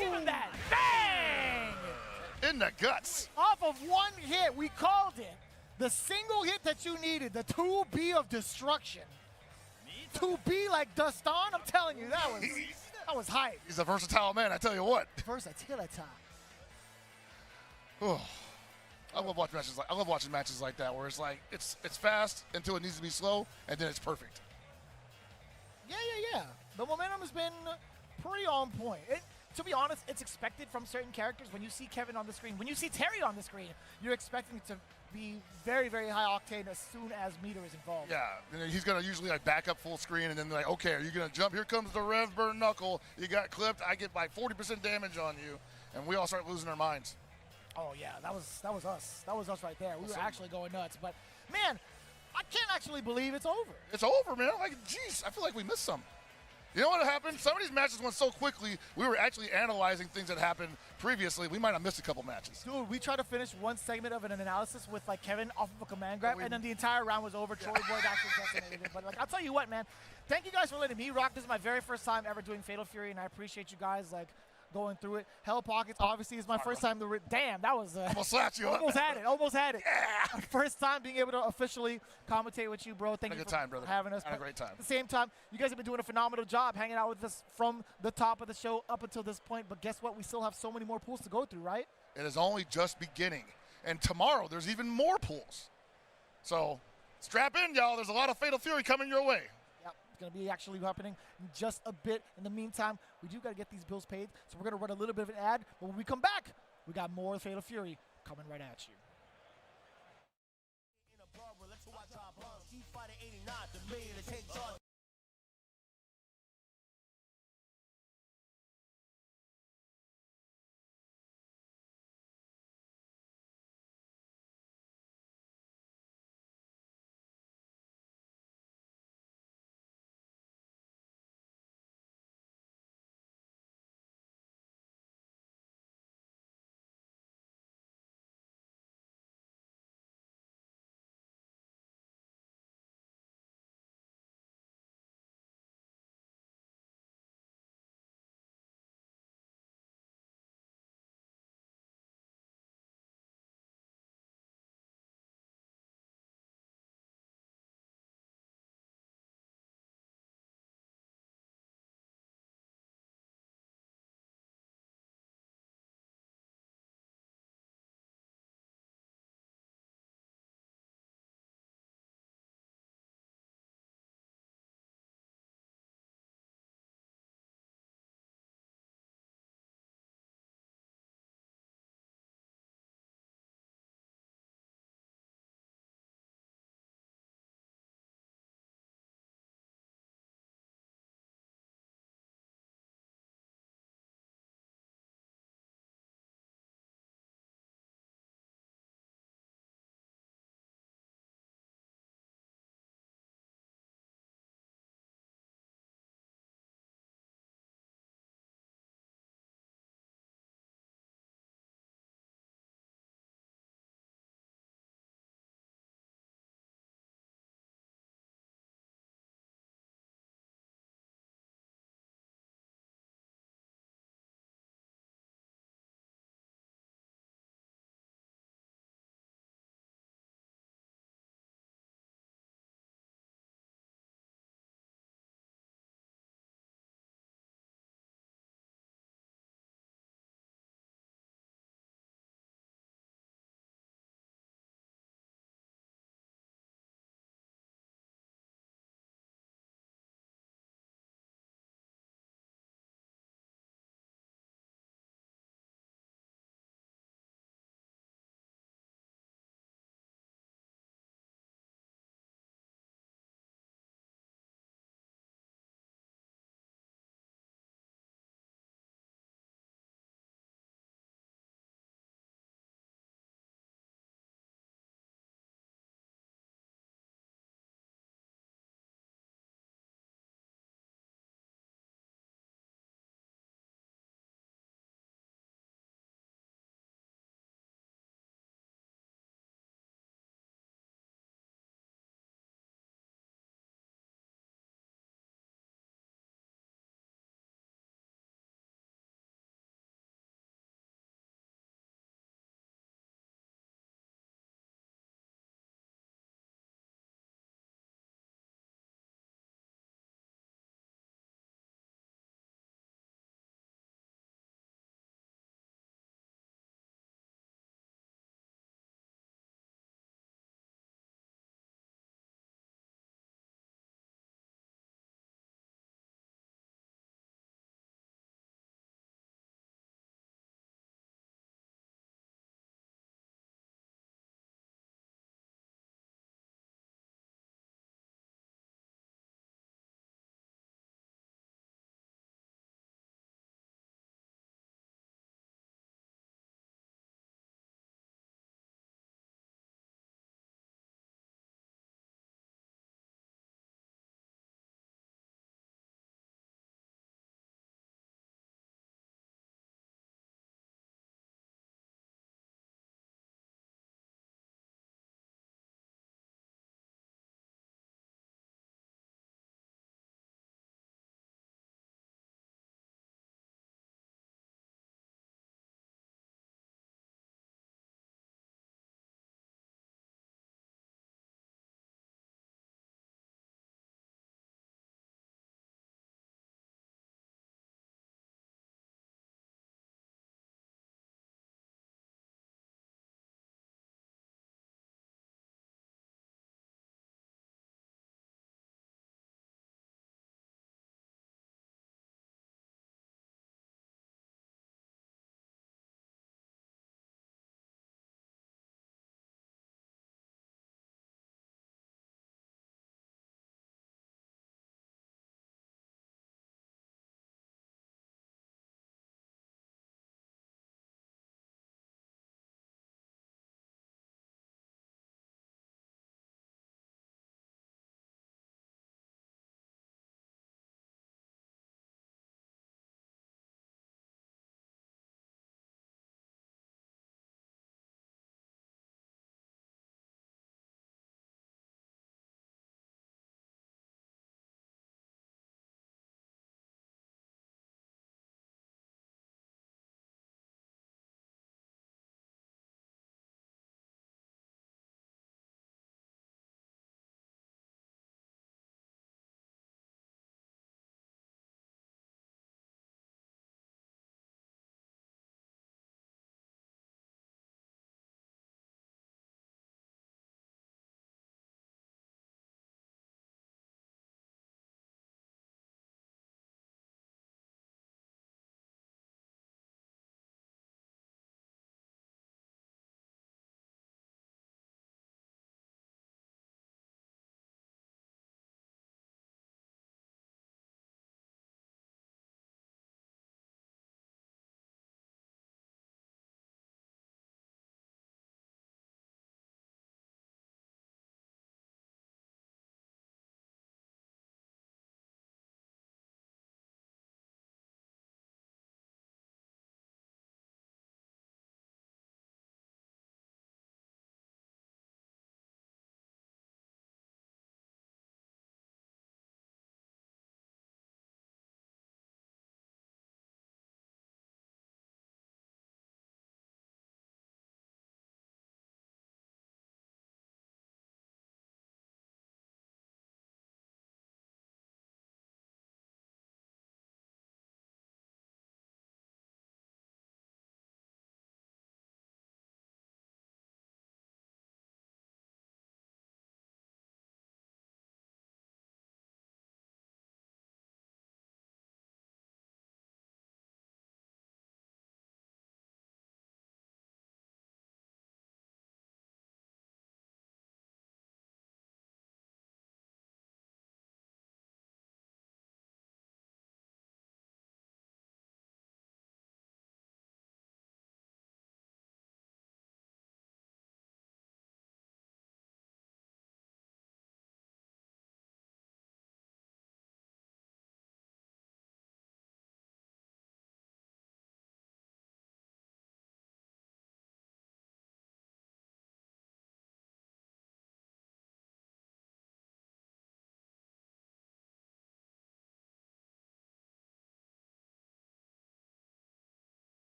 Give him that. Bang. In the guts. Off of one hit, we called it. The single hit that you needed, the 2B of destruction. 2B like Dustin, I'm telling you, that was hype. He's a versatile man, I tell you what. Versatility. Oh, I love watching matches like that where it's like it's fast until it needs to be slow, and then it's perfect. Yeah. The momentum has been pretty on point. To be honest, it's expected from certain characters. When you see Kevin on the screen, when you see Terry on the screen, you're expecting it to be very, very high octane as soon as meter is involved. Yeah, and he's gonna usually like back up full screen, and then like, okay, are you gonna jump? Here comes the Rev Burn Knuckle. You got clipped. I get like 40% damage on you, and we all start losing our minds. Oh yeah, that was us. That was us right there. We were actually going nuts. But man, I can't actually believe it's over. It's over, man. Like, geez, I feel like we missed some. You know what happened? Some of these matches went so quickly, we were actually analyzing things that happened previously. We might have missed a couple matches. Dude, we tried to finish one segment of an analysis with like Kevin off of a command grab, and then the entire round was over. Troy Boyd actually decimated it. But like, I'll tell you what, man. Thank you guys for letting me rock. This is my very first time ever doing Fatal Fury, and I appreciate you guys like going through it. Hell Pockets obviously is my first time to damn, that was Almost slapped you. almost had it. Yeah. First time being able to officially commentate with you, bro. Thank you for having us. Had a great time. At the same time, you guys have been doing a phenomenal job hanging out with us from the top of the show up until this point. But guess what? We still have so many more pools to go through, right? It is only just beginning. And tomorrow, there's even more pools. So strap in, y'all. There's a lot of Fatal Fury coming your way. Yep, it's going to be actually happening in just a bit. In the meantime, we do got to get these bills paid. So we're going to run a little bit of an ad. But when we come back, we got more Fatal Fury coming right at you.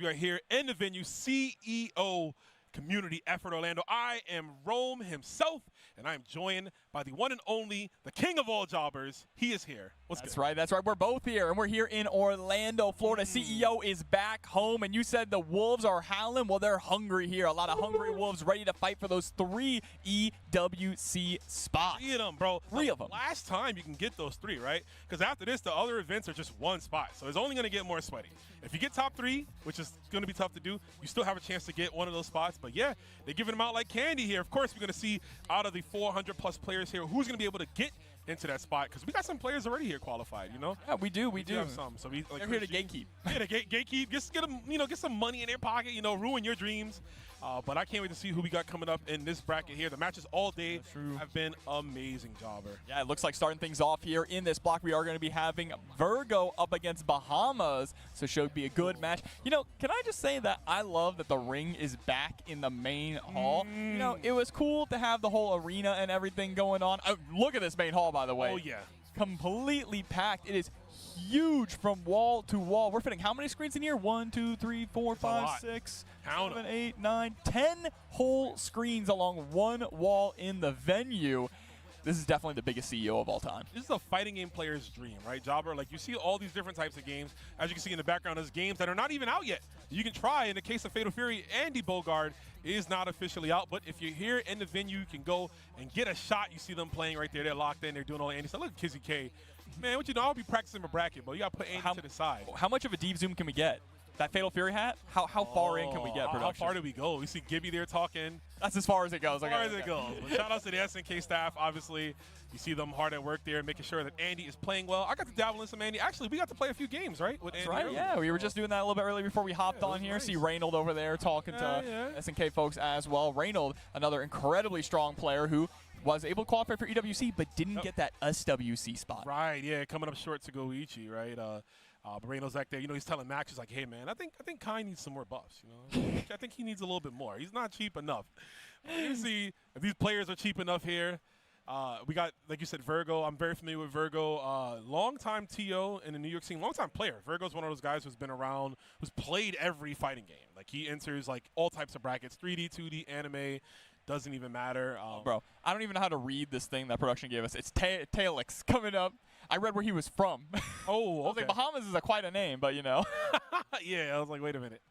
We are here in the venue, CEO Community Effort Orlando. I am Rome himself, and I am joined by the one and only, the king of all jobbers. He is here. What's good? That's right. We're both here, and we're here in Orlando, Florida. CEO is back home, and you said the Wolves are howling. Well, they're hungry here. A lot of hungry Wolves ready to fight for those 3 EWC spots. 3 of them, bro. 3 of them. Last time you can get those 3, right? Because after this, the other events are just 1 spot, so it's only going to get more sweaty. If you get top 3, which is going to be tough to do, you still have a chance to get one of those spots. But yeah, they're giving them out like candy here. Of course, we're going to see out of the 400+ players here who's going to be able to get into that spot, because we got some players already here qualified, you know? Yeah, we do. We do have some. So we, like, they're here to gatekeep. Yeah, to gatekeep. Just get them, you know, get some money in their pocket, you know, ruin your dreams. But I can't wait to see who we got coming up in this bracket here. The matches all day have been amazing, Jobber. Yeah, it looks like starting things off here in this block, we are going to be having Virgo up against Bahamas, so should be a good match. You know, can I just say that I love that the ring is back in the main hall. You know, it was cool to have the whole arena and everything going on. Look at this main hall, by the way. Oh, yeah. Completely packed. It is huge from wall to wall. We're fitting how many screens in here? 1, 2, 3, 4, 5, 6, 7, 8, 9, 10 whole screens along one wall in the venue. This is definitely the biggest CEO of all time. This is a fighting game player's dream, right, Jobber? Like, you see all these different types of games. As you can see in the background, there's games that are not even out yet. You can try. In the case of Fatal Fury, Andy Bogard is not officially out, but if you're here in the venue, you can go and get a shot. You see them playing right there. They're locked in. They're doing all Andy stuff. Look at Kizzy K. Man, what you know, I'll be practicing my bracket, but you got to put Andy to the side. How much of a deep zoom can we get? That Fatal Fury hat? How far in can we get, production? How far do we go? We see Gibby there talking. That's as far as it goes. As far as it goes. But shout out to the SNK staff, obviously. You see them hard at work there, making sure that Andy is playing well. I got to dabble in some Andy. Actually, we got to play a few games, right? With Andy right, earlier. yeah. We were just doing that a little bit earlier before we hopped on here. Nice. See Reynold over there talking to SNK folks as well. Reynold, another incredibly strong player who was able to qualify for EWC, but didn't get that SWC spot. Right, yeah, coming up short to Goichi, right? But Reynolds back there, you know, he's telling Max, he's like, hey, man, I think Kai needs some more buffs, you know? I think he needs a little bit more. He's not cheap enough. You see, if these players are cheap enough here, we got, like you said, Virgo. I'm very familiar with Virgo. Long-time TO in the New York scene, long-time player. Virgo's one of those guys who's been around, who's played every fighting game. Like, he enters, like, all types of brackets, 3D, 2D, anime. Doesn't even matter. Bro, I don't even know how to read this thing that production gave us. It's Talix coming up. I read where he was from. Oh, okay. I was like, Bahamas is quite a name, but you know. Yeah, I was like, wait a minute.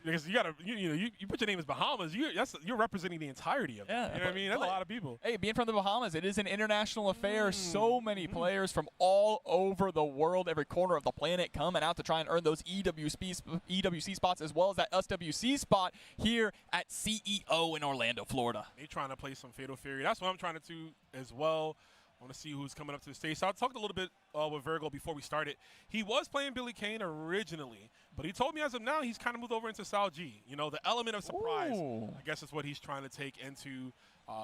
Because you gotta, you put your name as Bahamas, you're representing the entirety of it. Yeah, you know what I mean? That's a lot of people. Hey, being from the Bahamas, it is an international affair. So many players from all over the world, every corner of the planet, coming out to try and earn those EWC spots, as well as that SWC spot here at CEO in Orlando, Florida. They trying to play some Fatal Fury. That's what I'm trying to do as well. I want to see who's coming up to the stage. So I talked a little bit with Virgo before we started. He was playing Billy Kane originally, but he told me as of now he's kind of moved over into Sal G. You know, the element of surprise, I guess, is what he's trying to take into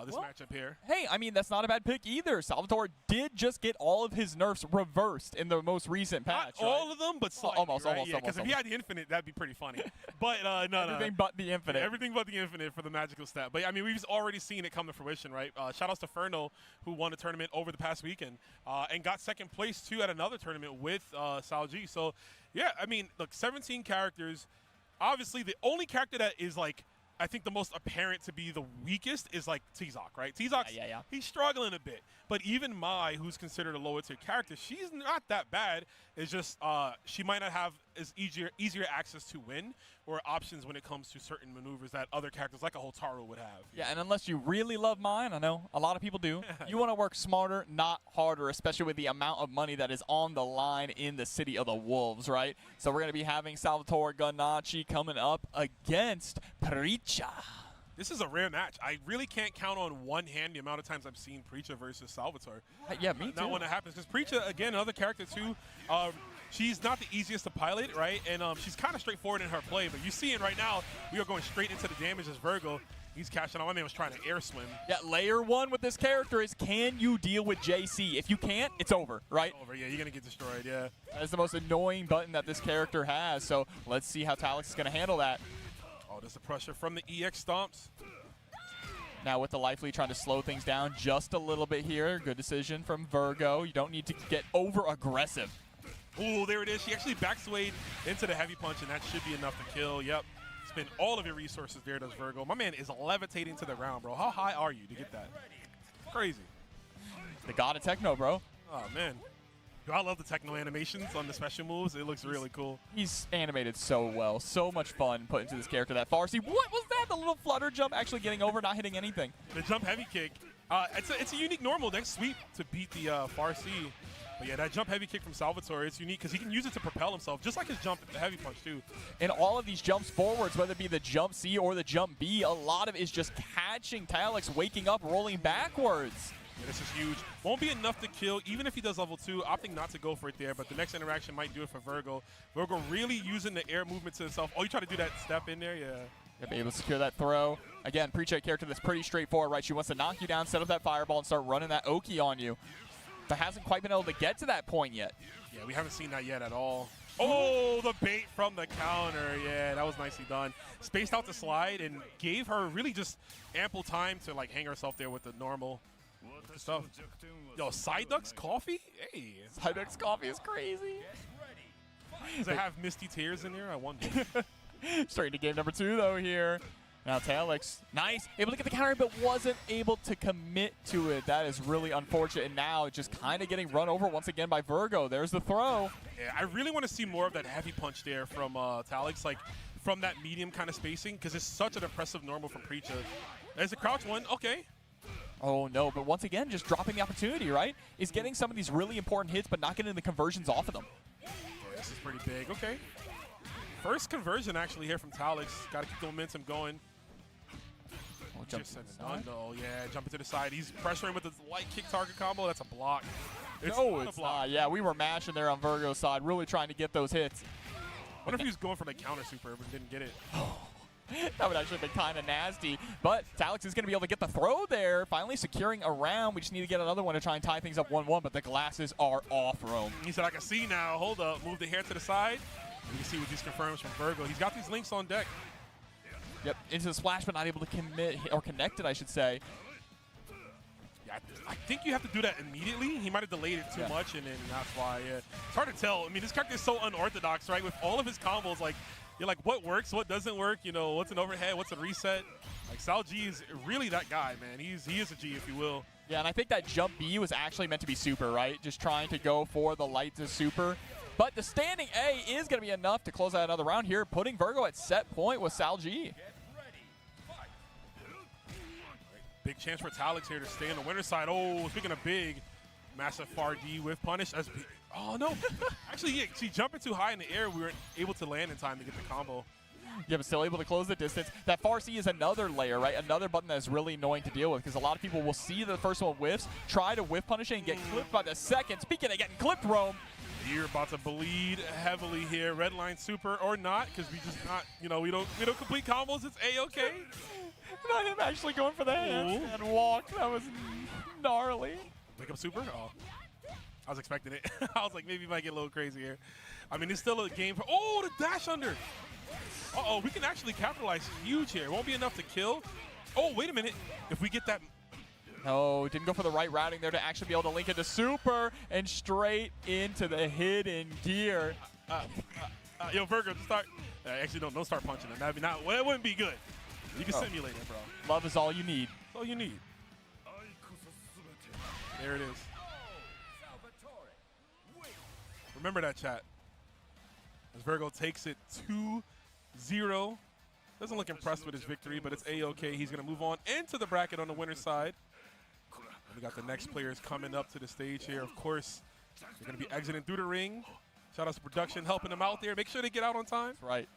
this matchup here. Hey, I mean, that's not a bad pick either. Salvatore did just get all of his nerfs reversed in the most recent patch. Not all of them, but slightly, almost. Yeah, because if he had the infinite, that'd be pretty funny. But no. Everything but the infinite. Everything but the infinite for the magical stat. But I mean, we've already seen it come to fruition, right? Shout outs to Ferno, who won the tournament over the past weekend and got second place, too, at another tournament with Sal G. So, yeah, I mean, look, 17 characters. Obviously, the only character that is, like, I think the most apparent to be the weakest is like T-Zoc, right? T-Zoc, he's struggling a bit. But even Mai, who's considered a lower tier character, she's not that bad. It's just she might not have as easier access to win or options when it comes to certain maneuvers that other characters like a Hotaru would have. Yeah, and unless you really love Mai, and I know a lot of people do, you want to work smarter, not harder, especially with the amount of money that is on the line in the City of the Wolves, right? So we're going to be having Salvatore Gannacci coming up against Preacher. This is a rare match. I really can't count on one hand the amount of times I've seen Preacher versus Salvatore. Yeah, me too. Not when it happens. Because Preacher, again, another character too, she's not the easiest to pilot, right? And she's kind of straightforward in her play. But you see it right now, we are going straight into the damage as Virgo. He's cashing out. My man was trying to air swim. Yeah, layer one with this character is, can you deal with JC? If you can't, it's over, right? Over, yeah, you're going to get destroyed, yeah. That is the most annoying button that this character has. So let's see how Talix is going to handle that. Oh, there's the pressure from the EX stomps. Now with the life lead trying to slow things down just a little bit here. Good decision from Virgo. You don't need to get over aggressive. Ooh, there it is. She actually backswayed into the heavy punch, and that should be enough to kill. Yep. Spend all of your resources there, does Virgo. My man is levitating to the ground, bro. How high are you to get that? Crazy. The god of techno, bro. Oh, man. Yo, I love the techno animations on the special moves. It looks really cool. He's animated so well. So much fun put into this character. That Farsi. What was that? The little flutter jump actually getting over, not hitting anything. The jump heavy kick. It's a unique normal next sweep to beat the Farsi. But yeah, that jump heavy kick from Salvatore, it's unique because he can use it to propel himself, just like his jump heavy punch too. And all of these jumps forwards, whether it be the jump C or the jump B, a lot of it is just catching Talix, waking up, rolling backwards. Yeah, this is huge. Won't be enough to kill, even if he does level 2. Opting not to go for it there, but the next interaction might do it for Virgo. Virgo really using the air movement to himself. Oh, you try to do that step in there? Yeah. Yep, able to secure that throw. Again, pre-check character that's pretty straightforward, right? She wants to knock you down, set up that fireball, and start running that Oki on you. But hasn't quite been able to get to that point yet. Yeah, we haven't seen that yet at all. Oh, the bait from the counter. Yeah, that was nicely done. Spaced out the slide and gave her really just ample time to like hang herself there with the normal stuff. Yo, Side Ducks coffee? Hey. Side Ducks coffee is crazy. Does it have Misty Tears in there? I wonder. Straight into game number 2, though, here. Now Talix, nice, able to get the counter, but wasn't able to commit to it. That is really unfortunate. And now just kind of getting run over once again by Virgo. There's the throw. Yeah, I really want to see more of that heavy punch there from Talix, like from that medium kind of spacing, because it's such an impressive normal from Preacher. There's a crouch one, okay. Oh no, but once again, just dropping the opportunity, right? Is getting some of these really important hits, but not getting the conversions off of them. Yeah, this is pretty big, okay. First conversion actually here from Talix. Got to keep the momentum going. Jump Just though. Yeah, jumping to the side. He's pressuring with the light kick target combo. That's a block. No, it's not. Yeah, we were mashing there on Virgo's side, really trying to get those hits. What if he was going for the counter super but didn't get it? That would actually be kind of nasty. But Talix is going to be able to get the throw there, finally securing a round. We just need to get another one to try and tie things up 1-1, but the glasses are off, Rome. He said, I can see now. Hold up. Move the hair to the side. You can see what these confirms from Virgo. He's got these links on deck. Yep, into the splash, but not able to commit, or connect it, I should say. Yeah, I think you have to do that immediately. He might have delayed it too much, and then that's why. Yeah. It's hard to tell. I mean, this character is so unorthodox, right? With all of his combos, like, you're like, what works, what doesn't work? You know, what's an overhead, what's a reset? Like, Sal G is really that guy, man. He is a G, if you will. Yeah, and I think that jump B was actually meant to be super, right? Just trying to go for the light to super. But the standing A is going to be enough to close out another round here, putting Virgo at set point with Sal G. Big chance for Talix here to stay on the winner's side. Oh, speaking of big, massive far D with punish. That's big. Oh, no. Actually, yeah, she jumping too high in the air. We weren't able to land in time to get the combo. Yeah, but still able to close the distance. That far C is another layer, right? Another button that's really annoying to deal with because a lot of people will see the first one whiffs, try to whiff punish it, and get clipped by the second. Speaking of getting clipped, Rome. You're about to bleed heavily here. Red line super or not, because we just not, you know, we don't complete combos. It's A-okay. Not him actually going for the hands and walk. That was gnarly. Wake up super? Oh. I was expecting it. I was like, maybe he might get a little crazy here. I mean, it's still a game for, oh, the dash under. Uh-oh, we can actually capitalize huge here. It won't be enough to kill. Oh, wait a minute. If we get that. No, didn't go for the right routing there to actually be able to link into super and straight into the hidden gear. Yo, Virgo, start. Actually, don't start punching him. That'd be not, well, it wouldn't be good. You can simulate it, bro. Love is all you need. That's all you need. There it is. Remember that, chat. As Virgo takes it 2-0. Doesn't look impressed with his victory, but it's A-okay. He's going to move on into the bracket on the winner's side. And we got the next players coming up to the stage here. Of course, they're going to be exiting through the ring. Shout out to production helping them out there. Make sure they get out on time. That's right.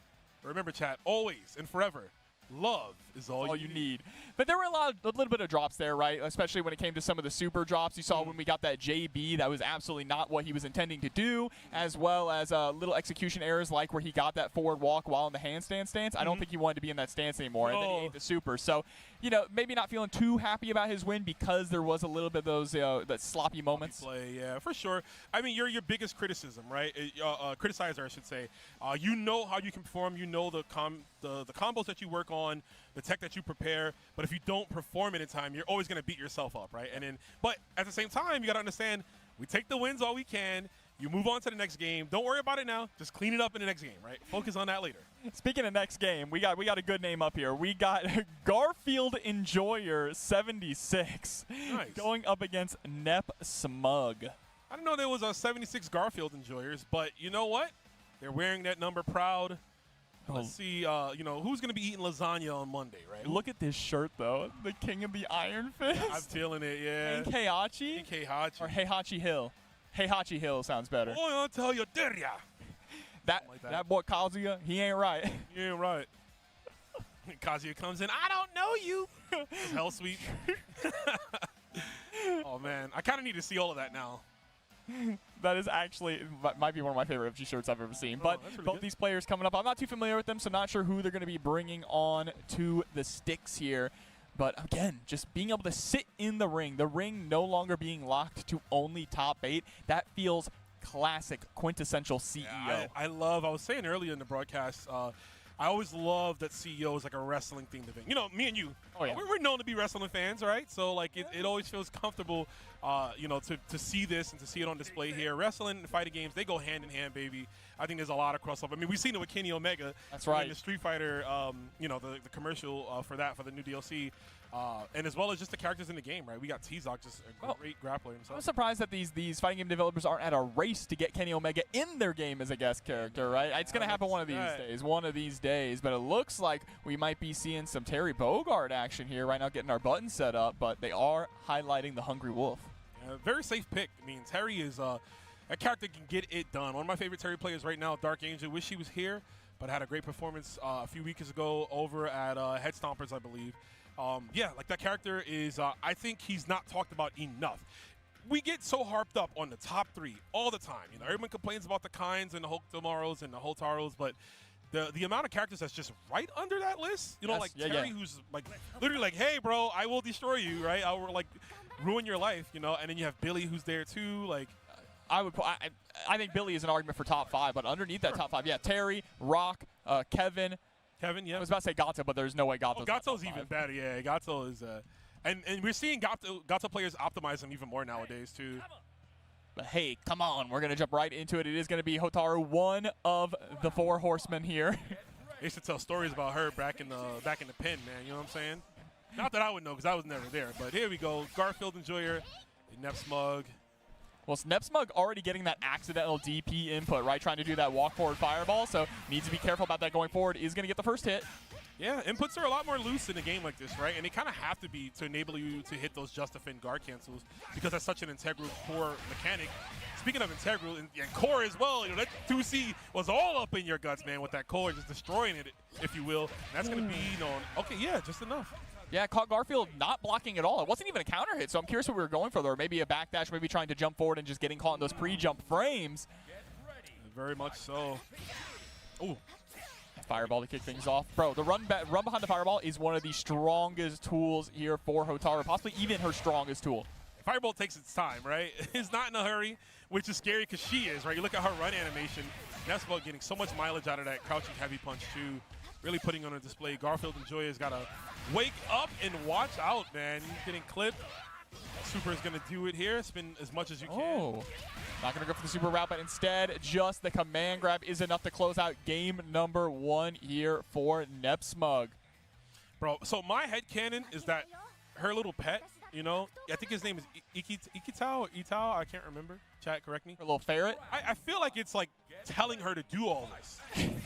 Remember, chat, always and forever, love is all you need. But there were a little bit of drops there, right? Especially when it came to some of the super drops. You saw when we got that JB, that was absolutely not what he was intending to do, as well as little execution errors like where he got that forward walk while in the handstand stance. I don't think he wanted to be in that stance anymore, and then he ate the super. So, you know, maybe not feeling too happy about his win because there was a little bit of those that sloppy moments. Play, yeah, for sure. I mean, you're your biggest criticism, right? Criticizer, I should say. You know how you can perform. You know the combos that you work on, the tech that you prepare. But if you don't perform it in time, you're always going to beat yourself up, right? And then, but at the same time, you got to understand, we take the wins all we can. You move on to the next game. Don't worry about it now. Just clean it up in the next game, right? Focus on that later. Speaking of next game, we got a good name up here. We got Garfield Enjoyer 76 going up against Nep Smug. I didn't know there was a 76 Garfield Enjoyers, but you know what? They're wearing that number proud. Let's see, you know, who's going to be eating lasagna on Monday, right? Look at this shirt, though. The King of the Iron Fist. I'm feeling it, yeah. Heihachi? Heihachi. Or Heihachi Hill. Heihachi Hill sounds better. Oh, I'll tell you, That boy Kazuya, he ain't right. He ain't right. Kazuya comes in, I don't know you. Hell sweep. Oh, man. I kind of need to see all of that now. That is actually, might be one of my favorite FG shirts I've ever seen. But both these players coming up, I'm not too familiar with them, so not sure who they're going to be bringing on to the sticks here. But again, just being able to sit in the ring no longer being locked to only top 8, that feels classic, quintessential CEO. Yeah, I was saying earlier in the broadcast, I always love that CEO is like a wrestling themed event. You know, me and you, we're known to be wrestling fans, right? So like it always feels comfortable, you know, to see this and to see it on display here. Wrestling and fighting games, they go hand in hand, baby. I think there's a lot of crossover. I mean, we've seen it with Kenny Omega. That's right. In the Street Fighter, you know, the commercial for the new DLC. And as well as just the characters in the game, right? We got T-Zoc, just a great grappler himself. I'm surprised that these fighting game developers aren't at a race to get Kenny Omega in their game as a guest character, right? It's going to happen one of these days. But it looks like we might be seeing some Terry Bogard action here right now, getting our buttons set up. But they are highlighting the Hungry Wolf. Yeah, very safe pick. I mean, Terry is a character can get it done. One of my favorite Terry players right now, Dark Angel. Wish he was here, but had a great performance a few weeks ago over at Head Stompers, I believe. Yeah, like that character is, I think he's not talked about enough. We get so harped up on the top 3 all the time. You know, everyone complains about the Kinds and the Hokutomaros and the Hotaros, but the amount of characters that's just right under that list, you know, like Terry, who's like literally like, hey, bro, I will destroy you, right? I will like ruin your life, you know. And then you have Billy, who's there too, like. I think Billy is an argument for top 5, but underneath that top 5, yeah, Terry, Rock, Kevin, yeah. I was about to say Gato, but there's no way Gato's Gato's even better, yeah. Gato is, and we're seeing Gato players optimize him even more nowadays, too. But hey, come on, we're going to jump right into it. It is going to be Hotaru, one of the 4 horsemen here. They used to tell stories about her back in the pen, man, you know what I'm saying? Not that I would know, because I was never there, but here we go. Garfield Enjoyer, Nep Smug. Well, Nep Smug already getting that accidental DP input, right? Trying to do that walk forward fireball, so needs to be careful about that going forward. Is going to get the first hit. Yeah, inputs are a lot more loose in a game like this, right? And they kind of have to be to enable you to hit those just defend guard cancels because that's such an integral core mechanic. Speaking of integral and core as well, you know, that 2C was all up in your guts, man, with that core, just destroying it, if you will. And that's going to be, you know, okay, yeah, just enough. Yeah, caught Garfield not blocking at all. It wasn't even a counter hit, so I'm curious what we were going for there. Maybe a backdash, maybe trying to jump forward and just getting caught in those pre-jump frames. Very much so. Ooh. Fireball to kick things off. Bro, the run behind the fireball is one of the strongest tools here for Hotaru, possibly even her strongest tool. Fireball takes its time, right? It's not in a hurry, which is scary because she is, right? You look at her run animation. That's about getting so much mileage out of that crouching heavy punch, too. Really putting on a display. Garfield Enjoyer's got to wake up and watch out, man. He's getting clipped. Super is going to do it here. Spin as much as you can. Oh, not going to go for the super route, but instead just the command grab is enough to close out game number 1 here for Nep Smug. Bro, so my headcanon is that her little pet, you know, I think his name is Ikitao or Itao. I can't remember. Chat, correct me. A little ferret. I feel like it's like telling her to do all this.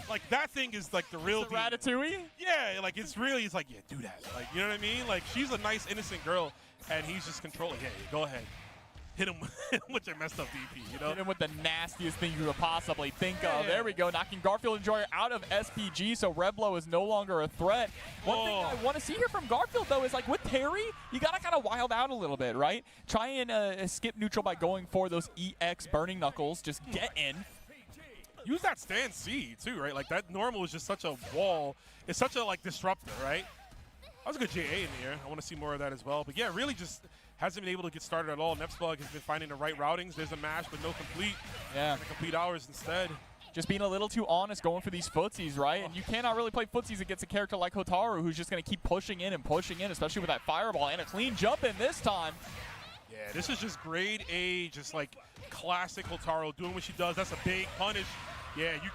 Like that thing is like the real deal. Ratatouille? Yeah, like it's like, yeah, do that. Like, you know what I mean? Like she's a nice, innocent girl, and he's just controlling. Yeah, go ahead. Hit him with your messed up DP, you know? Hit him with the nastiest thing you could possibly think of. There we go, knocking Garfield Enjoyer out of SPG, so Reblo is no longer a threat. One thing I want to see here from Garfield, though, is like with Terry, you got to kind of wild out a little bit, right? Try and skip neutral by going for those EX Burning Knuckles. Just get in. Use that stand C, too, right? Like that normal is just such a wall. It's such a, like, disruptor, right? That was a good JA in the air. I want to see more of that as well. But, yeah, really just hasn't been able to get started at all. Nep Smug has been finding the right routings. There's a mash, but no complete. Yeah. Complete hours instead. Just being a little too honest going for these footsies, right? And you cannot really play footsies against a character like Hotaru who's just going to keep pushing in, especially with that fireball and a clean jump in this time. Yeah, this is just grade A, just like classic Hotaru doing what she does. That's a big punish. Yeah, you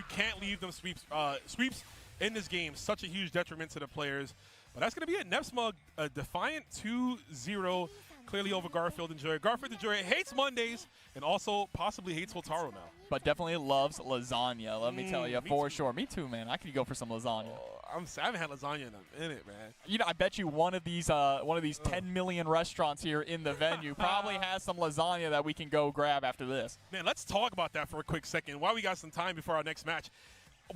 can't leave them sweeps. Sweeps in this game, such a huge detriment to the players. But that's going to be it. Nefsmug, a defiant 2-0, clearly over Garfield and Joy. Garfield and Joy hates Mondays and also possibly hates Hotaru now. But definitely loves lasagna, let me tell you, for too. sure. Me too, man. I could go for some lasagna. I haven't had lasagna in a minute, man. You know, I bet you one of these 10 million restaurants here in the venue probably has some lasagna that we can go grab after this. Man, let's talk about that for a quick second while we got some time before our next match.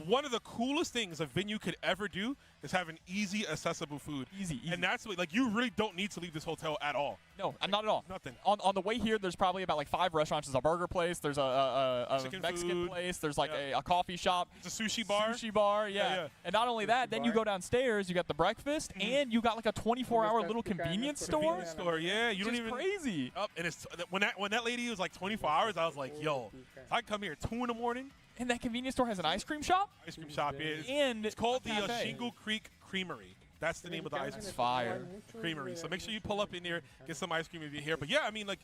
One of the coolest things a venue could ever do is have an easy, accessible food. Easy. And that's what, like, you really don't need to leave this hotel at all. No, not at all. Nothing. On the way here, there's probably about like 5 restaurants. There's a burger place. There's a Mexican place. There's like a coffee shop. It's a sushi bar. Sushi bar, yeah. And not only that, then you go downstairs, you got the breakfast, and you got like a 24-hour little convenience store. Convenience store, yeah. You don't even crazy. And it's when that lady was like 24 hours, I was like, yo, if I come here at 2 in the morning. And that convenience store has an ice cream shop? Ice cream shop is. And it's called the cafe. Shingle Creek Creamery. That's the name of the ice cream. It's fire. Creamery. So make sure you pull up in there, get some ice cream if you're here. But yeah, I mean, like,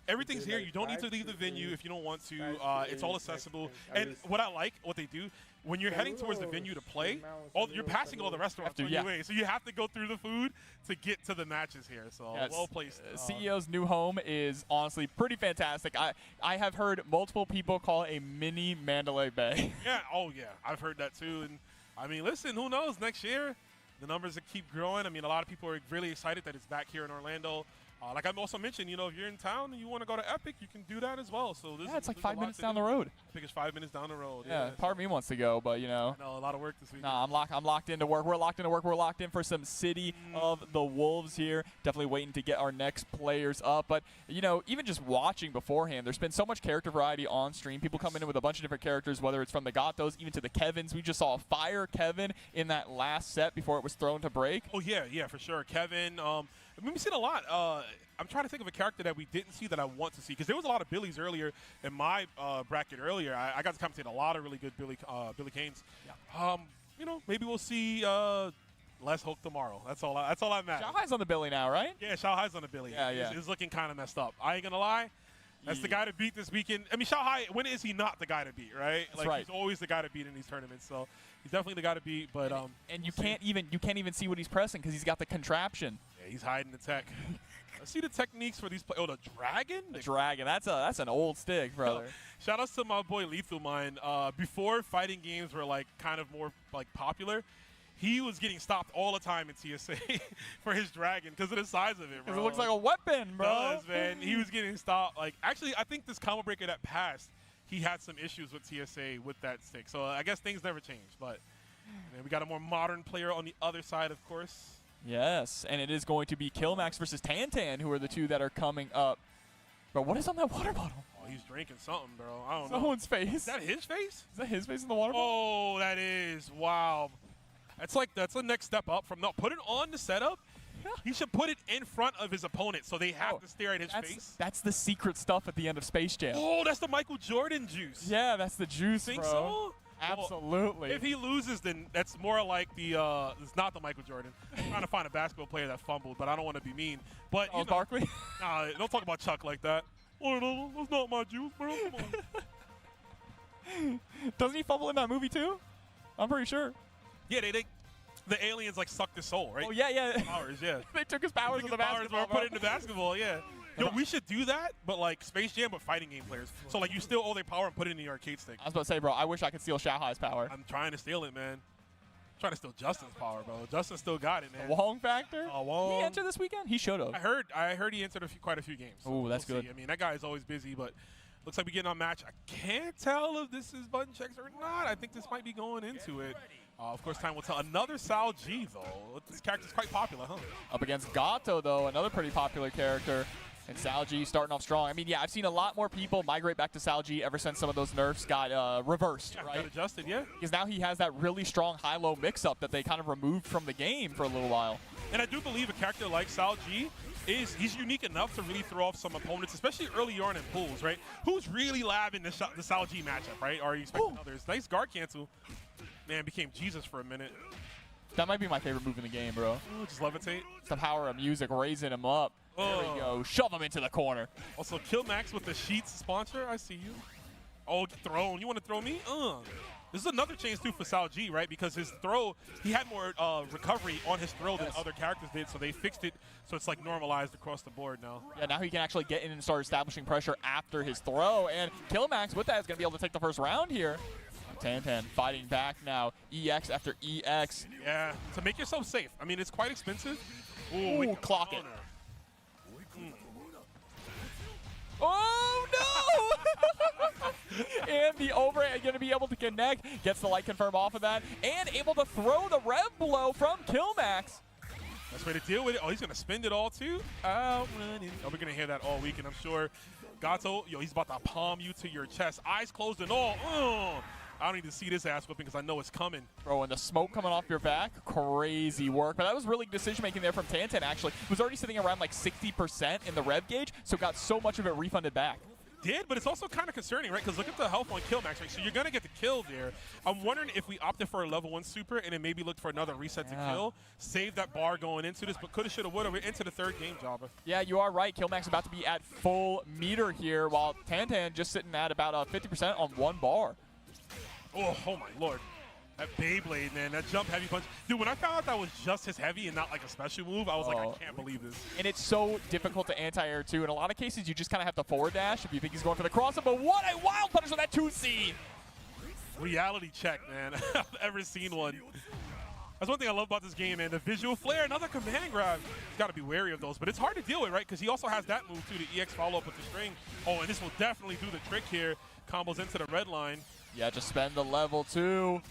everything's here. You don't need to leave the venue if you don't want to. It's all accessible. And what I like, what they do, when you're heading towards the venue to play, you're passing all the restaurants on your way. So you have to go through the food to get to the matches here. So well placed. CEO's new home is honestly pretty fantastic. I have heard multiple people call it a mini Mandalay Bay. Yeah. Oh, yeah. I've heard that too. And I mean, listen, who knows? Next year, the numbers will keep growing. I mean, a lot of people are really excited that it's back here in Orlando. Like I also mentioned, you know, if you're in town and you want to go to Epic, you can do that as well. So this it's like 5 minutes down the road. Epic is 5 minutes down the road. Yeah, part of me wants to go, but you know. No, a lot of work this week. Nah, I'm locked into work. We're locked into work. We're locked in for some City of the Wolves here. Definitely waiting to get our next players up. But you know, even just watching beforehand, there's been so much character variety on stream. People coming in with a bunch of different characters, whether it's from the Gatos, even to the Kevins. We just saw a fire Kevin in that last set before it was thrown to break. Oh yeah, for sure. Kevin. I mean, we've seen a lot. I'm trying to think of a character that we didn't see that I want to see, because there was a lot of Billies earlier in my bracket earlier. I got to commentate a lot of really good Billy Canes. Yeah. You know, maybe we'll see less Hulk tomorrow. That's all I'm at. Xiaohai's on the Billy now, right? Yeah, Xiaohai's on the Billy. Yeah. He's looking kind of messed up. I ain't gonna lie. That's the guy to beat this weekend. I mean, Xiaohai, when is he not the guy to beat, right? That's right. He's always the guy to beat in these tournaments. So he's definitely the guy to beat. But and you can't even see what he's pressing because he's got the contraption. Yeah, he's hiding the tech. Let's see the techniques for these players. Oh, the dragon? The dragon. That's an old stick, brother. Shout outs to my boy Lethal Mind. Before fighting games were like kind of more like popular, he was getting stopped all the time in TSA for his dragon because of the size of it, bro. Because it looks like a weapon, bro. It does, man. He was getting stopped. Like, actually, I think this combo breaker that passed, he had some issues with TSA with that stick. So I guess things never changed. But man, we got a more modern player on the other side, of course. Yes, and it is going to be Killmax versus Tantan, who are the two that are coming up. But what is on that water bottle? Oh, he's drinking something, bro. I don't know. Someone's face. Is that his face? Is that his face in the water bottle? Oh, that is. Wow. That's the next step up from put it on the setup. He should put it in front of his opponent so they have to stare at his face. That's the secret stuff at the end of Space Jam. Oh, that's the Michael Jordan juice. Yeah, that's the juice, Think bro. so? Absolutely. Well, if he loses, then that's more like the it's not the Michael Jordan. I'm trying to find a basketball player that fumbled, but I don't want to be mean. But you know, Barkley? Nah, don't talk about Chuck like that. Oh, no, that's not my juice, bro. Come on. Doesn't he fumble in that movie too? I'm pretty sure. Yeah, the aliens like sucked his soul, right? Oh yeah. Powers, yeah. They took his powers in the basketball. Put it into basketball, yeah. Yo, we should do that, but like Space Jam, but fighting game players. So like you steal all their power and put it in the arcade stick. I was about to say, bro, I wish I could steal Xiaohai's power. I'm trying to steal it, man. I'm trying to steal Justin's power, bro. Justin still got it, man. The Wong factor? Wong. Did he enter this weekend? He should have. I heard he entered quite a few games. So oh, that's good. See. I mean, that guy is always busy, but looks like we're getting on match. I can't tell if this is button checks or not. I think this might be going into it. Of course, time will tell. Another Sal G, though. This character's quite popular, huh? Up against Gato, though, another pretty popular character. And Sal G starting off strong. I mean, yeah, I've seen a lot more people migrate back to Sal G ever since some of those nerfs got reversed, right? Got adjusted, yeah. Because now he has that really strong high-low mix-up that they kind of removed from the game for a little while. And I do believe a character like Sal G he's unique enough to really throw off some opponents, especially early on in pools, right? Who's really labbing the Sal G matchup, right? Or are you expecting others? Nice guard cancel. Man, became Jesus for a minute. That might be my favorite move in the game, bro. Ooh, just levitate. It's the power of music raising him up. There we go. Shove him into the corner. Also, Kill Max with the Sheets sponsor. I see you. Oh, thrown. You want to throw me? This is another change too for Sal G, right? Because his throw, he had more recovery on his throw than other characters did, so they fixed it so it's like normalized across the board now. Yeah, now he can actually get in and start establishing pressure after his throw, and Killmax with that is going to be able to take the first round here. Tantan fighting back now, EX after EX. Yeah, to make yourself safe. I mean, it's quite expensive. Ooh, clock it. Oh, no! And the overhead going to be able to connect. Gets the light confirm off of that. And able to throw the rev blow from Killmax. That's the way to deal with it. Oh, he's going to spend it all, too. Outrunning. Oh, we're going to hear that all week, and I'm sure Gato, yo, he's about to palm you to your chest. Eyes closed and all. I don't need to see this ass whipping because I know it's coming. Bro, and the smoke coming off your back, crazy work. But that was really good decision-making there from Tantan, actually. He was already sitting around like 60% in the rev gauge, so got so much of it refunded back. Did, but it's also kind of concerning, right? Because look at the health on Killmax, right? So you're going to get the kill there. I'm wondering if we opted for a level 1 super and then maybe looked for another reset to kill. Save that bar going into this, but coulda, shoulda, woulda. We're into the third game, Jabba. Yeah, you are right. Killmax about to be at full meter here, while Tantan just sitting at about 50% on 1 bar. Oh my lord. That Beyblade, man, that jump heavy punch. Dude, when I found out that was just his heavy and not like a special move, I was like, I can't believe this. And it's so difficult to anti-air too. In a lot of cases, you just kind of have to forward dash if you think he's going for the crossover. But what a wild punish with that 2C! Reality check, man. I've ever seen one. That's one thing I love about this game, man. The visual flare, another command grab. You've got to be wary of those. But it's hard to deal with, right? Because he also has that move too, the EX follow-up with the string. Oh, and this will definitely do the trick here. Combos into the red line. Yeah, just spend the level 2.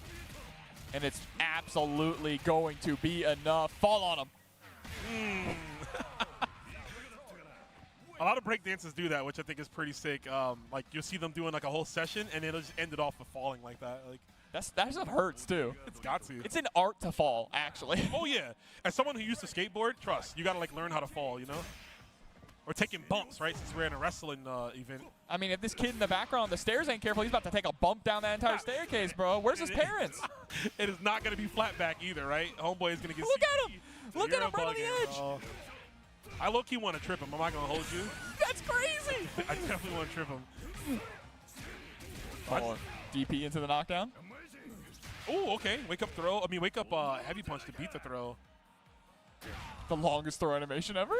And it's absolutely going to be enough. Fall on him. A lot of breakdancers do that, which I think is pretty sick. Like, you'll see them doing like a whole session, and it'll just end it off with falling like that. Like, that stuff hurts too. It's got to. It's an art to fall, actually. Oh yeah. As someone who used to skateboard, trust, you gotta like learn how to fall, you know? Or taking bumps, right? Since we're in a wrestling event. I mean, if this kid in the background on the stairs ain't careful, he's about to take a bump down that entire staircase, bro. Where's his parents? It is not going to be flat back either, right? Homeboy is going to get Look at him! Look at him right on the edge! Bro. I low-key want to trip him. I'm not going to hold you. That's crazy! I definitely want to trip him. Oh, DP into the knockdown. Oh, okay. Wake up throw. I mean, wake up heavy punch to beat the throw. The longest throw animation ever.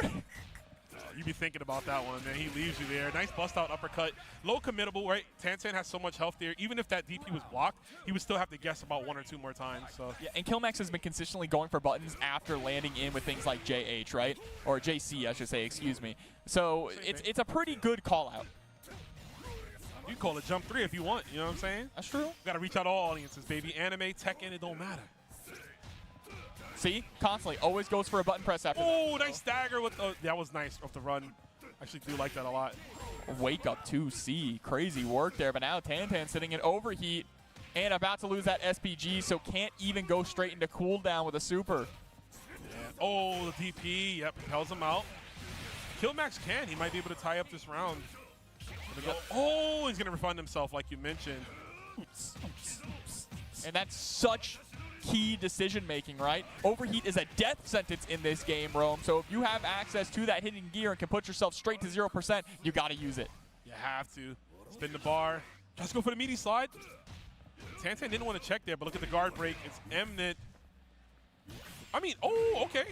You be thinking about that one, man. He leaves you there. Nice bust-out uppercut. Low committable, right? Tantan has so much health there. Even if that DP was blocked, he would still have to guess about 1 or 2 more times. So yeah, and Killmax has been consistently going for buttons after landing in with things like JH, right? Or JC, I should say, excuse me. So it's a pretty good call-out. You can call it jump 3 if you want, you know what I'm saying? That's true. Got to reach out all audiences, baby. Anime, Tekken, it don't matter. See? Constantly. Always goes for a button press after that. Oh, nice stagger with the... That was nice off the run. I actually do like that a lot. Wake up 2C. Crazy work there. But now Tantan sitting in overheat and about to lose that SPG, so can't even go straight into cooldown with a super. Yeah. Oh, the DP. Yep, hells him out. Killmax can. He might be able to tie up this round. Yep. Oh, he's going to refund himself like you mentioned. And that's such key decision-making, right? Overheat is a death sentence in this game, Rome. So if you have access to that hidden gear and can put yourself straight to 0%, you got to use it. You have to. Spin the bar. Just go for the meaty slide. Tantan didn't want to check there, but look at the guard break. It's imminent. I mean, oh, okay.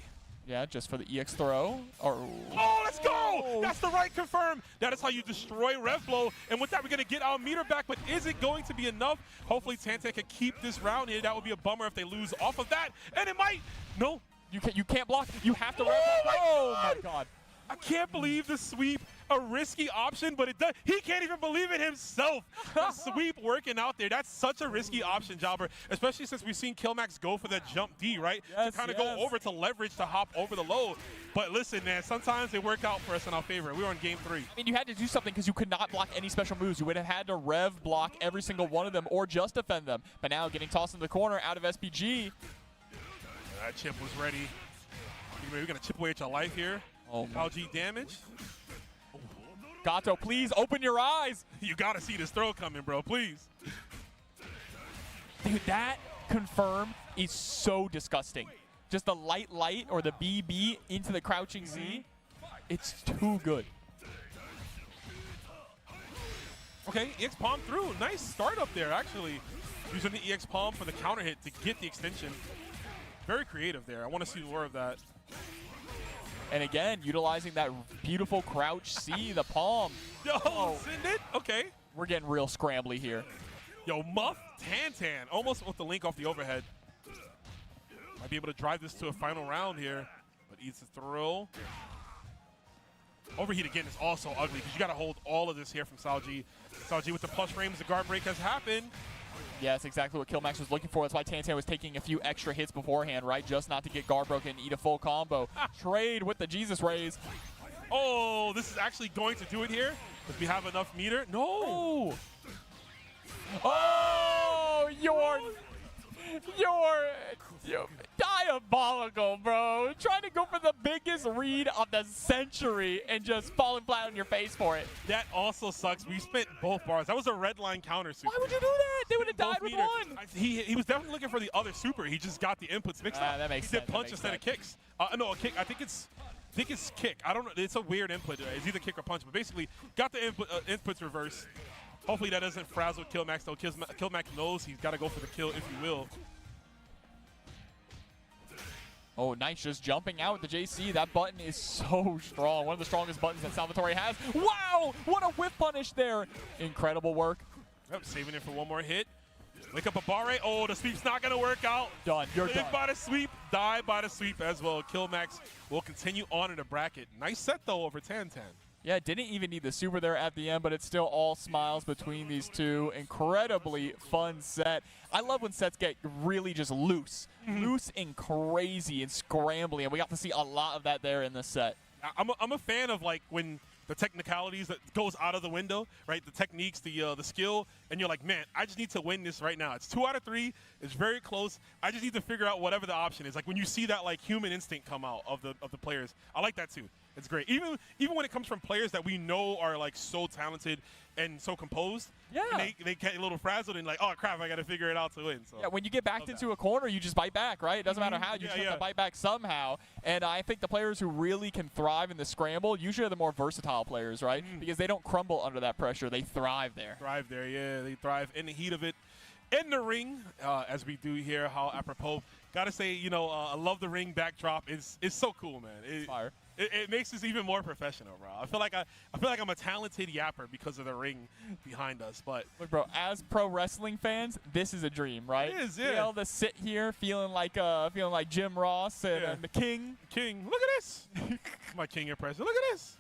Yeah, just for the EX throw. Oh, let's go! That's the right confirm. That is how you destroy Rev Blow. And with that, we're going to get our meter back. But is it going to be enough? Hopefully, Tantan can keep this round here. That would be a bummer if they lose off of that. And it might. No. You can't block. You have to. Oh my God. I can't believe the sweep. A risky option, but it does. He can't even believe it himself. The sweep working out there. That's such a risky option, Jobber, especially since we've seen Killmax go for that jump D, right? Yes, to kind of go over to leverage to hop over the low. But listen, man, sometimes they work out for us in our favor. We were on game 3. I mean, you had to do something because you could not block any special moves. You would have had to rev block every single one of them or just defend them. But now getting tossed in the corner out of SPG. That chip was ready. We're going to chip away at your life here. Oh, LG damage. Gato, please open your eyes. You got to see this throw coming, bro. Please. Dude, that confirm is so disgusting. Just the light or the BB into the crouching Z. It's too good. Okay, EX Palm through. Nice start up there, actually. Using the EX Palm for the counter hit to get the extension. Very creative there. I want to see more of that. And again, utilizing that beautiful crouch C, the palm. Yo, send it? Okay. We're getting real scrambly here. Yo, Muff Tan almost with the link off the overhead. Might be able to drive this to a final round here, but eats the throw. Overheat again is also ugly because you got to hold all of this here from Salji. Salji with the plus frames, the guard break has happened. Yeah, that's exactly what Killmax was looking for. That's why Tan was taking a few extra hits beforehand, right? Just not to get guard broken and eat a full combo. Trade with the Jesus Rays. Oh, this is actually going to do it here. If we have enough meter. No. Oh, you're diabolical, bro. Trying to go for the biggest read of the century and just falling flat on your face for it. That also sucks. We spent both bars. That was a red line counter super. Why would you do that? They would have died with one. He was definitely looking for the other super. He just got the inputs mixed up. That makes he sense. did punch instead of kicks. No, a kick. I think it's kick. I don't know. It's a weird input. It's either kick or punch. But basically, got the inputs reversed. Hopefully that doesn't frazzle Killmax, though. Killmax knows he's got to go for the kill if he will. Oh, nice, just jumping out with the JC. That button is so strong. One of the strongest buttons that Salvatore has. Wow, what a whip punish there. Incredible work. Yep, saving it for one more hit. Wake up a Barre. Oh, the sweep's not going to work out. Done, you're done. Live by the sweep, die by the sweep as well. Killmax will continue on in the bracket. Nice set, though, over Tan. Yeah, didn't even need the super there at the end, but it's still all smiles between these two. Incredibly fun set. I love when sets get really just loose. Loose and crazy and scrambly, and we got to see a lot of that there in this set. I'm a fan of, like, when the technicalities that goes out of the window, right? The techniques, the skill, and you're like, man, I just need to win this right now. It's 2 out of 3. It's very close. I just need to figure out whatever the option is. Like when you see that like human instinct come out of the players, I like that too. It's great. Even when it comes from players that we know are like so talented and so composed. Yeah. They get a little frazzled and like, oh crap, I got to figure it out to win. So yeah, when you get backed into a corner, you just bite back, right? It doesn't matter how, you just have to bite back somehow. And I think the players who really can thrive in the scramble usually are the more versatile players, right? Because they don't crumble under that pressure. They thrive there. Thrive there, yeah. They thrive in the heat of it. In the ring, as we do here, how apropos. Gotta say, you know, I love the ring backdrop. It's so cool, man. Fire. It makes us even more professional, bro. I feel like I'm a talented yapper because of the ring behind us. But look, bro, as pro wrestling fans, this is a dream, right? It is, yeah. Be able to sit here feeling like Jim Ross and the King. King, look at this. My King impression. Look at this.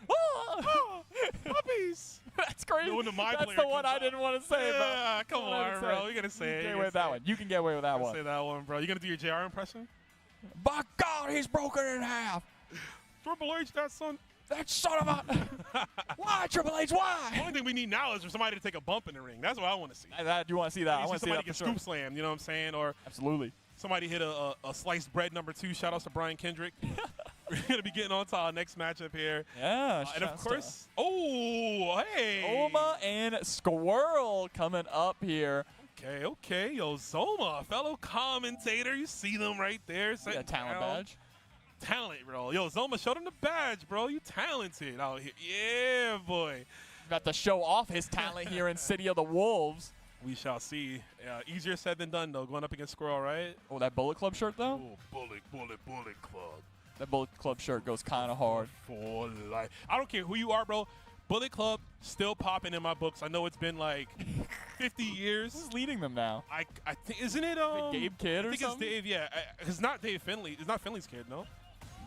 Oh, puppies. That's crazy. That's the one I didn't want to say. Yeah, come on, bro. You gotta say it. You can get away with that one. You can get away with that one. Say that one, bro. You gonna do your JR impression? By God, he's broken in half. Triple H, that son. That son of a. Why, Triple H? Why? The only thing we need now is for somebody to take a bump in the ring. That's what I want to see. You want to see that? I want to see somebody that get for scoop slam. You know what I'm saying? Or absolutely. Somebody hit a sliced bread #2. Shout out to Brian Kendrick. We're gonna be getting on to our next matchup here. Yeah. And of course, oh hey, Oma and Squirrel coming up here. Okay. Yo, Zoma, fellow commentator. You see them right there. A talent badge. Talent, bro. Yo, Zoma, show them the badge, bro. You talented out here. Yeah, boy. Got to show off his talent here in City of the Wolves. We shall see. Easier said than done, though, going up against Squirrel, right? Oh, that Bullet Club shirt, though? Oh, Bullet Club. That Bullet Club shirt goes kind of hard. For life. I don't care who you are, bro. Bullet Club still popping in my books. I know it's been like 50 years. Who's leading them now? I think, isn't it Gabe Kidd or I think something? it's Dave, yeah. It's not Dave Finley. It's not Finley's kid, no?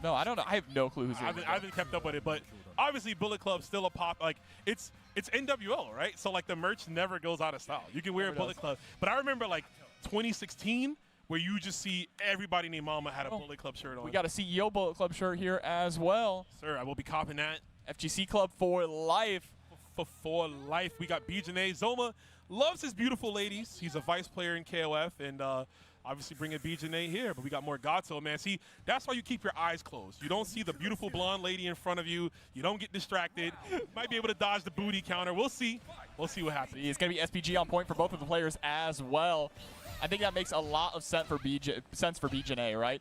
No, I don't know. I have no clue who's I haven't kept up with it, but obviously Bullet Club's still a pop. Like, it's NWO, right? So, like, the merch never goes out of style. You can wear a Bullet Club. But I remember, like, 2016, where you just see everybody named Mama had a Bullet Club shirt on. We got a CEO Bullet Club shirt here as well. Sir, I will be copping that. FGC Club for life. For life. We got BJNA. Zoma loves his beautiful ladies. He's a vice player in KOF, and obviously bringing BJNA here. But we got more Gato, man. See, that's why you keep your eyes closed. You don't see the beautiful blonde lady in front of you. You don't get distracted. Might be able to dodge the booty counter. We'll see. We'll see what happens. It's going to be SPG on point for both of the players as well. I think that makes a lot of sense for BJNA, right?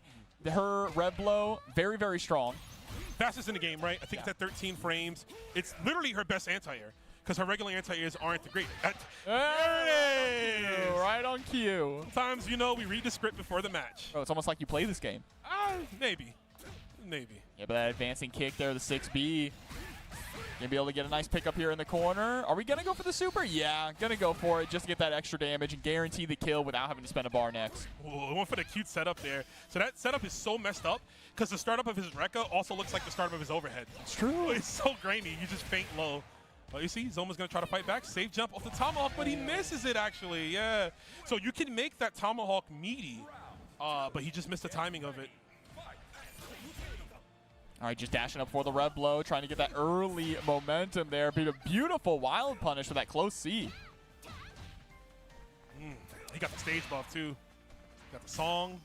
Her Red Blow, very, very strong. Fastest in the game, right? I think it's at 13 frames. It's literally her best anti-air because her regular anti-airs aren't the great. There it is! Right on cue. Sometimes, you know, we read the script before the match. Bro, it's almost like you play this game. Maybe. Maybe. Yeah, but that advancing kick there, the 6B. Gonna be able to get a nice pickup here in the corner. Are we gonna go for the super? Yeah, gonna go for it just to get that extra damage and guarantee the kill without having to spend a bar next. Ooh, went for the cute setup there. So that setup is so messed up because the startup of his Rekka also looks like the startup of his overhead. It's true. It's so grainy. You just faint low. But you see, Zoma's going to try to fight back. Safe jump off the Tomahawk, but he misses it, actually. Yeah. So you can make that Tomahawk meaty, but he just missed the timing of it. All right, just dashing up for the red blow, trying to get that early momentum there. Be a beautiful wild punish for that close C. He got the stage buff, too. Got the song.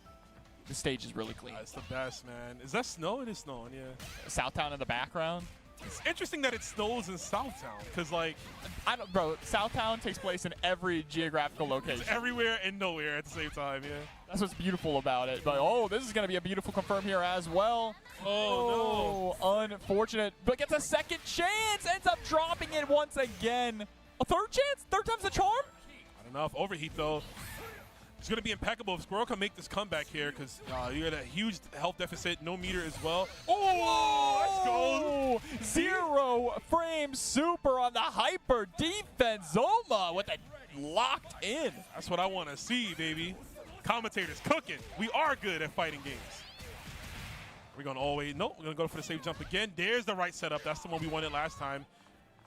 The stage is really clean. It's the best, man. Is that snow? It is snowing, yeah. Southtown in the background. It's interesting that it snows in Southtown, because, like... Bro, Southtown takes place in every geographical location. It's everywhere and nowhere at the same time, yeah. That's what's beautiful about it. But, oh, this is going to be a beautiful confirm here as well. Oh, no. Unfortunate. But gets a second chance. Ends up dropping it once again. A third chance? Third time's the charm? Not enough. Overheat, though. It's going to be impeccable if Squirrel can make this comeback here because you got a huge health deficit, no meter as well. Oh, let's go. 0 frame super on the hyper defense. Zoma with it locked in. That's what I want to see, baby. Commentators cooking. We are good at fighting games. We're going all the way. Nope, we're going to go for the safe jump again. There's the right setup. That's the one we wanted last time.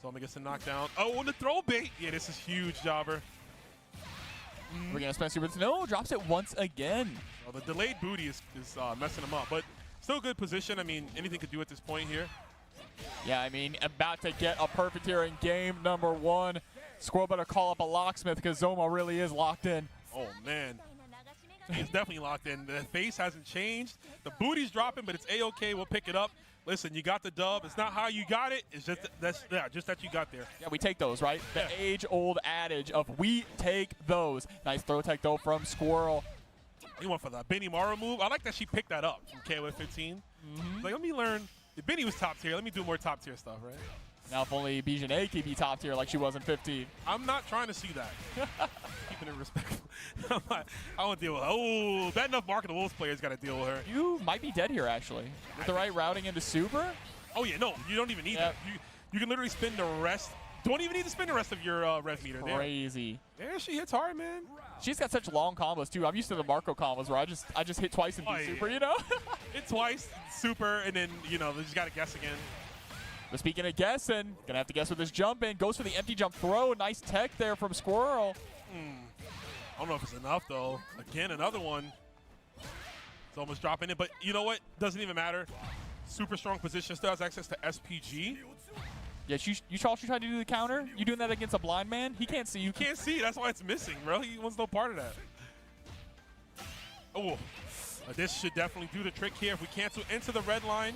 Zoma gets a knockdown. Oh, and the throw bait. Yeah, this is huge, Jobber. We're going to spend super. No, drops it once again. Well, the delayed booty is messing him up, but still good position. I mean, anything could do at this point here. Yeah, I mean, about to get a perfect here in game number 1. Squirrel better call up a locksmith because Zoma really is locked in. Oh, man. He's definitely locked in. The face hasn't changed. The booty's dropping, but it's A-okay. We'll pick it up. Listen, you got the dub. It's not how you got it. It's just just that you got there. Yeah, we take those, right? The age-old adage of we take those. Nice throw tech, though, from Squirrel. He went for the Benny Mara move. I like that she picked that up from KOF 15. Like, let me learn. If Benny was top tier, let me do more top tier stuff, right? Now, if only Bijane could be top tier like she was in 15. I'm not trying to see that. Keeping it respectful. I won't deal with her. Oh, bad enough Mark of the Wolves players got to deal with her. You might be dead here, actually. With the right routing into super? Oh, yeah, no. You don't even need that. You can literally spin the rest. Don't even need to spin the rest of your rev meter. Crazy. There she hits hard, man. She's got such long combos, too. I'm used to the Marco combos where I just hit twice and do super, you know? Hit twice, super, and then, you know, they just got to guess again. But speaking of guessing, gonna have to guess with this jump in. Goes for the empty jump throw. Nice tech there from Squirrel. I don't know if it's enough, though. Again, another one. It's almost dropping it, but you know what? Doesn't even matter. Super strong position. Still has access to SPG. Yeah, you trying to do the counter? You doing that against a blind man? He can't see you. Can't see. That's why it's missing, bro. He wants no part of that. Oh, this should definitely do the trick here. If we cancel into the red line,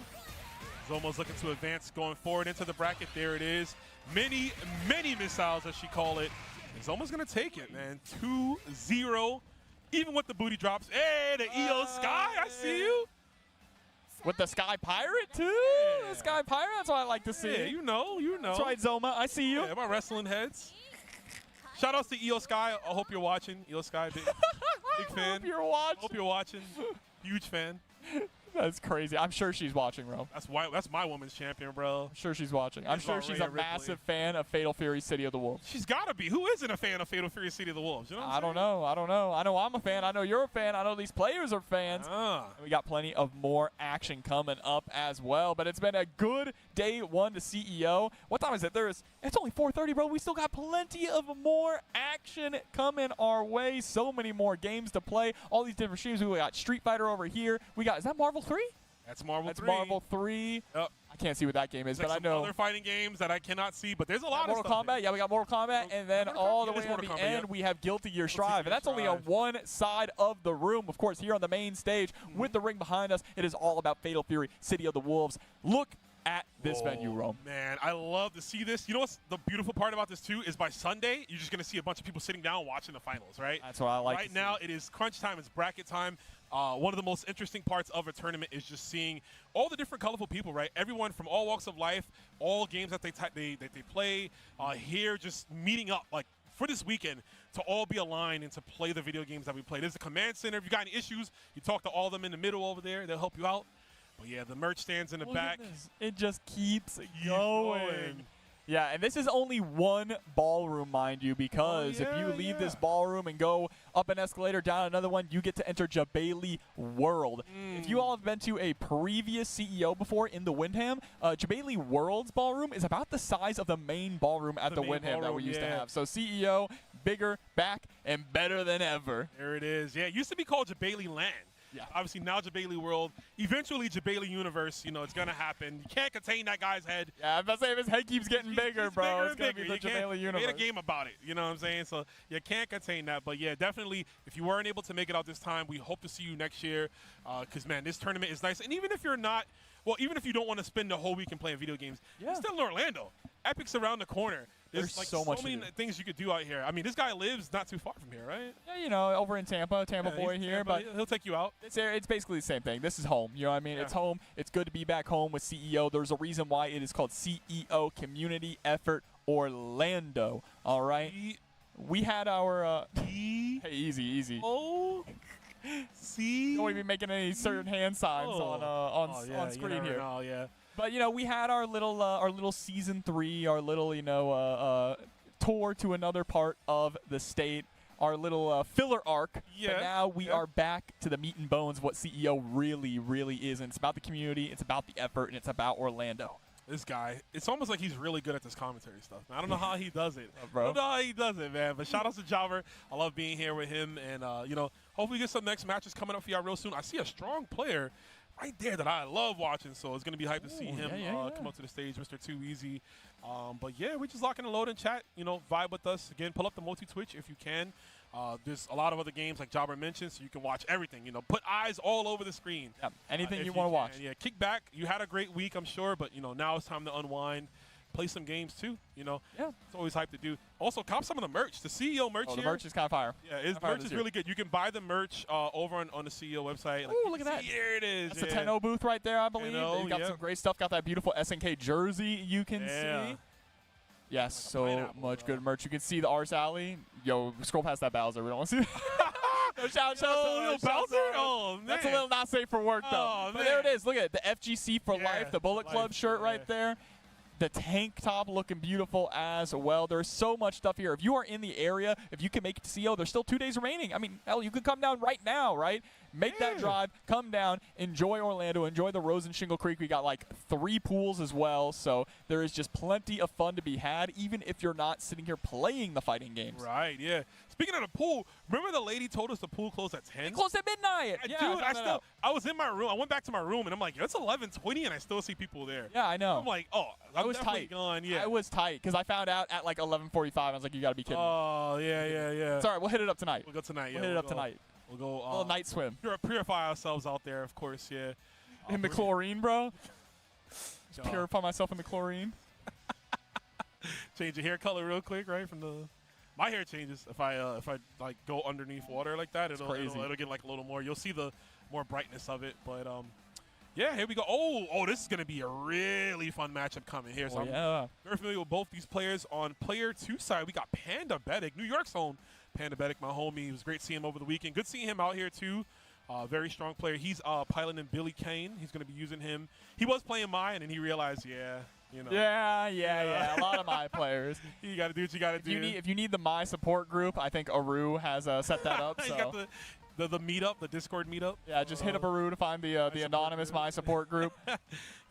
Zoma's looking to advance going forward into the bracket. There it is. Many, many missiles, as she call it. And Zoma's going to take it, man. 2-0. Even with the booty drops. Hey, the EO Sky, I see you. With the Sky Pirate, too? Yeah. The Sky Pirate, that's what I like to see. Yeah, you know. That's right, Zoma. I see you. Yeah, my wrestling heads. Shout outs to EO Sky. I hope you're watching. EO Sky, big fan. Hope you're watching. Huge fan. That's crazy. I'm sure she's watching, bro. That's my women's champion, bro. I'm sure she's watching. I'm sure she's a massive fan of Fatal Fury City of the Wolves. She's got to be. Who isn't a fan of Fatal Fury City of the Wolves? You know I don't know. I know I'm a fan. I know you're a fan. I know these players are fans. We got plenty of more action coming up as well. But it's been a good day 1 to CEO. What time is it? It's only 4:30, bro. We still got plenty of more action coming our way. So many more games to play. All these different streams. We got Street Fighter over here. Is that Marvel 3? That's Marvel 3. That's Marvel 3. Yep. I can't see what that game is, but I know. Other fighting games that I cannot see, but there's a lot of stuff. Mortal Kombat. Yeah, we got Mortal Kombat, and then all the way at the end, we have Guilty Gear Strive. And that's only on one side of the room. Of course, here on the main stage with the ring behind us, it is all about Fatal Fury, City of the Wolves. Look at this venue, Rome. Man, I love to see this. You know what's the beautiful part about this, too, is by Sunday, you're just going to see a bunch of people sitting down watching the finals, right? That's what I like Right now, it is crunch time. It's bracket time. One of the most interesting parts of a tournament is just seeing all the different colorful people, right? Everyone from all walks of life, all games that they play, here just meeting up, like, for this weekend to all be aligned and to play the video games that we play. There's the command center. If you got any issues, you talk to all of them in the middle over there. They'll help you out. But, yeah, the merch stands in the back. It just keeps going. Yeah, and this is only one ballroom, mind you, because if you leave this ballroom and go up an escalator, down another one, you get to enter Jabali World. If you all have been to a previous CEO before in the Windham, Jabali World's ballroom is about the size of the main ballroom at the Windham that we used to have. So CEO, bigger, back, and better than ever. There it is. Yeah, it used to be called Jabali Land. Yeah. Obviously, now Jabali World, eventually Jabali Universe, you know, it's going to happen. You can't contain that guy's head. Yeah, I'm about to say, if his head keeps getting bigger, bro, it's going to be the Jabali Universe. Made a game about it, you know what I'm saying? So you can't contain that. But, yeah, definitely, if you weren't able to make it out this time, we hope to see you next year because, man, this tournament is nice. And even if you're not, well, even if you don't want to spend the whole weekend playing video games, you're still in Orlando. Epic's around the corner. There's like so many things you could do out here. I mean, this guy lives not too far from here, right? Yeah, you know, over in Tampa boy here, but he'll take you out. It's basically the same thing. This is home. You know what I mean? It's home. It's good to be back home with CEO. There's a reason why it is called CEO Community Effort Orlando. All right. We had our hey, easy. Oh. See? Don't even making any certain hand signs on screen here. Oh yeah. But you know, we had our little season 3, our little tour to another part of the state, our little filler arc. Yeah. But now we are back to the meat and bones of what CEO really is, and it's about the community, it's about the effort, and it's about Orlando. This guy, it's almost like he's really good at this commentary stuff. I don't know how he does it. I don't know how he does it, man. But shout out to Jobber. I love being here with him. And, you know, hopefully get some next matches coming up for y'all real soon. I see a strong player right there that I love watching. So it's going to be hype to see him come up to the stage, Mr. Too Easy. But, yeah, we're just locking and loading chat. You know, vibe with us. Again, pull up the multi-Twitch if you can. There's a lot of other games like Jobber mentioned, so you can watch everything. You know, put eyes all over the screen. Yeah, anything you want to watch. Yeah, kick back. You had a great week, I'm sure, but, you know, now it's time to unwind. Play some games, too, you know. Yeah. It's always hype to do. Also, cop some of the merch. The CEO merch here. The merch is kind of fire. Yeah, his merch is really good. You can buy the merch over on the CEO website. Ooh, look at that. Here it is. That's the 10-0 booth right there, I believe. They've got some great stuff. Got that beautiful SNK jersey you can see. Yes, so much good merch. You can see the Ars Alley. Yo, scroll past that Bowser. We don't want to see that. Shout out Bowser. Oh, man. That's a little not safe for work, though. But there it is. Look at it. The FGC for life. The Bullet Club shirt right there. The tank top looking beautiful as well. There's so much stuff here. If you are in the area, if you can make it to CO, there's still 2 days remaining. I mean, hell, you could come down right now, right? Make that drive, come down, enjoy Orlando, enjoy the Rose and Shingle Creek. We got like 3 pools as well, so there is just plenty of fun to be had, even if you're not sitting here playing the fighting games. Right, yeah. Speaking of the pool, remember the lady told us the pool closed at 10? It closed at midnight. Dude, I was in my room. I went back to my room, and I'm like, it's 11:20, and I still see people there. Yeah, I know. I'm like, I was tight. I was tight because I found out at like 11:45. I was like, you got to be kidding me. Oh, yeah. Sorry, we'll hit it up tonight. We'll go tonight, We'll hit it up tonight. We'll go. A little night swim. Purify ourselves out there, of course, yeah. In the chlorine, bro. Just purify myself in the chlorine. Change your hair color real quick, right? My hair changes if I like go underneath water like that. It'll get like a little more. You'll see the more brightness of it, but yeah, here we go. Oh, this is gonna be a really fun matchup coming here. So I'm very familiar with both these players. On player 2 side, we got Panda Betic, New York's own Panda Betic, my homie. It was great seeing him over the weekend. Good seeing him out here too. Very strong player. He's piloting Billy Kane. He's gonna be using him. He was playing mine, and he realized, you know. Yeah. A lot of my players. You got to do what you got to do. If you need the my support group, I think Aru has set that up. You got the meetup, the Discord meetup. Yeah, just hit up Aru to find the anonymous my support group.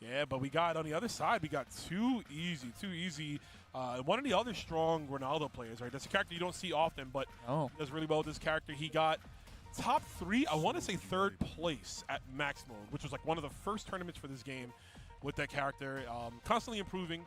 Yeah, but we got on the other side, we got Too Easy. One of the other strong Ronaldo players, right? That's a character you don't see often, but he does really well with this character. He got top 3, I want to say 3rd place at Max Mode, which was like one of the first tournaments for this game with that character. Constantly improving,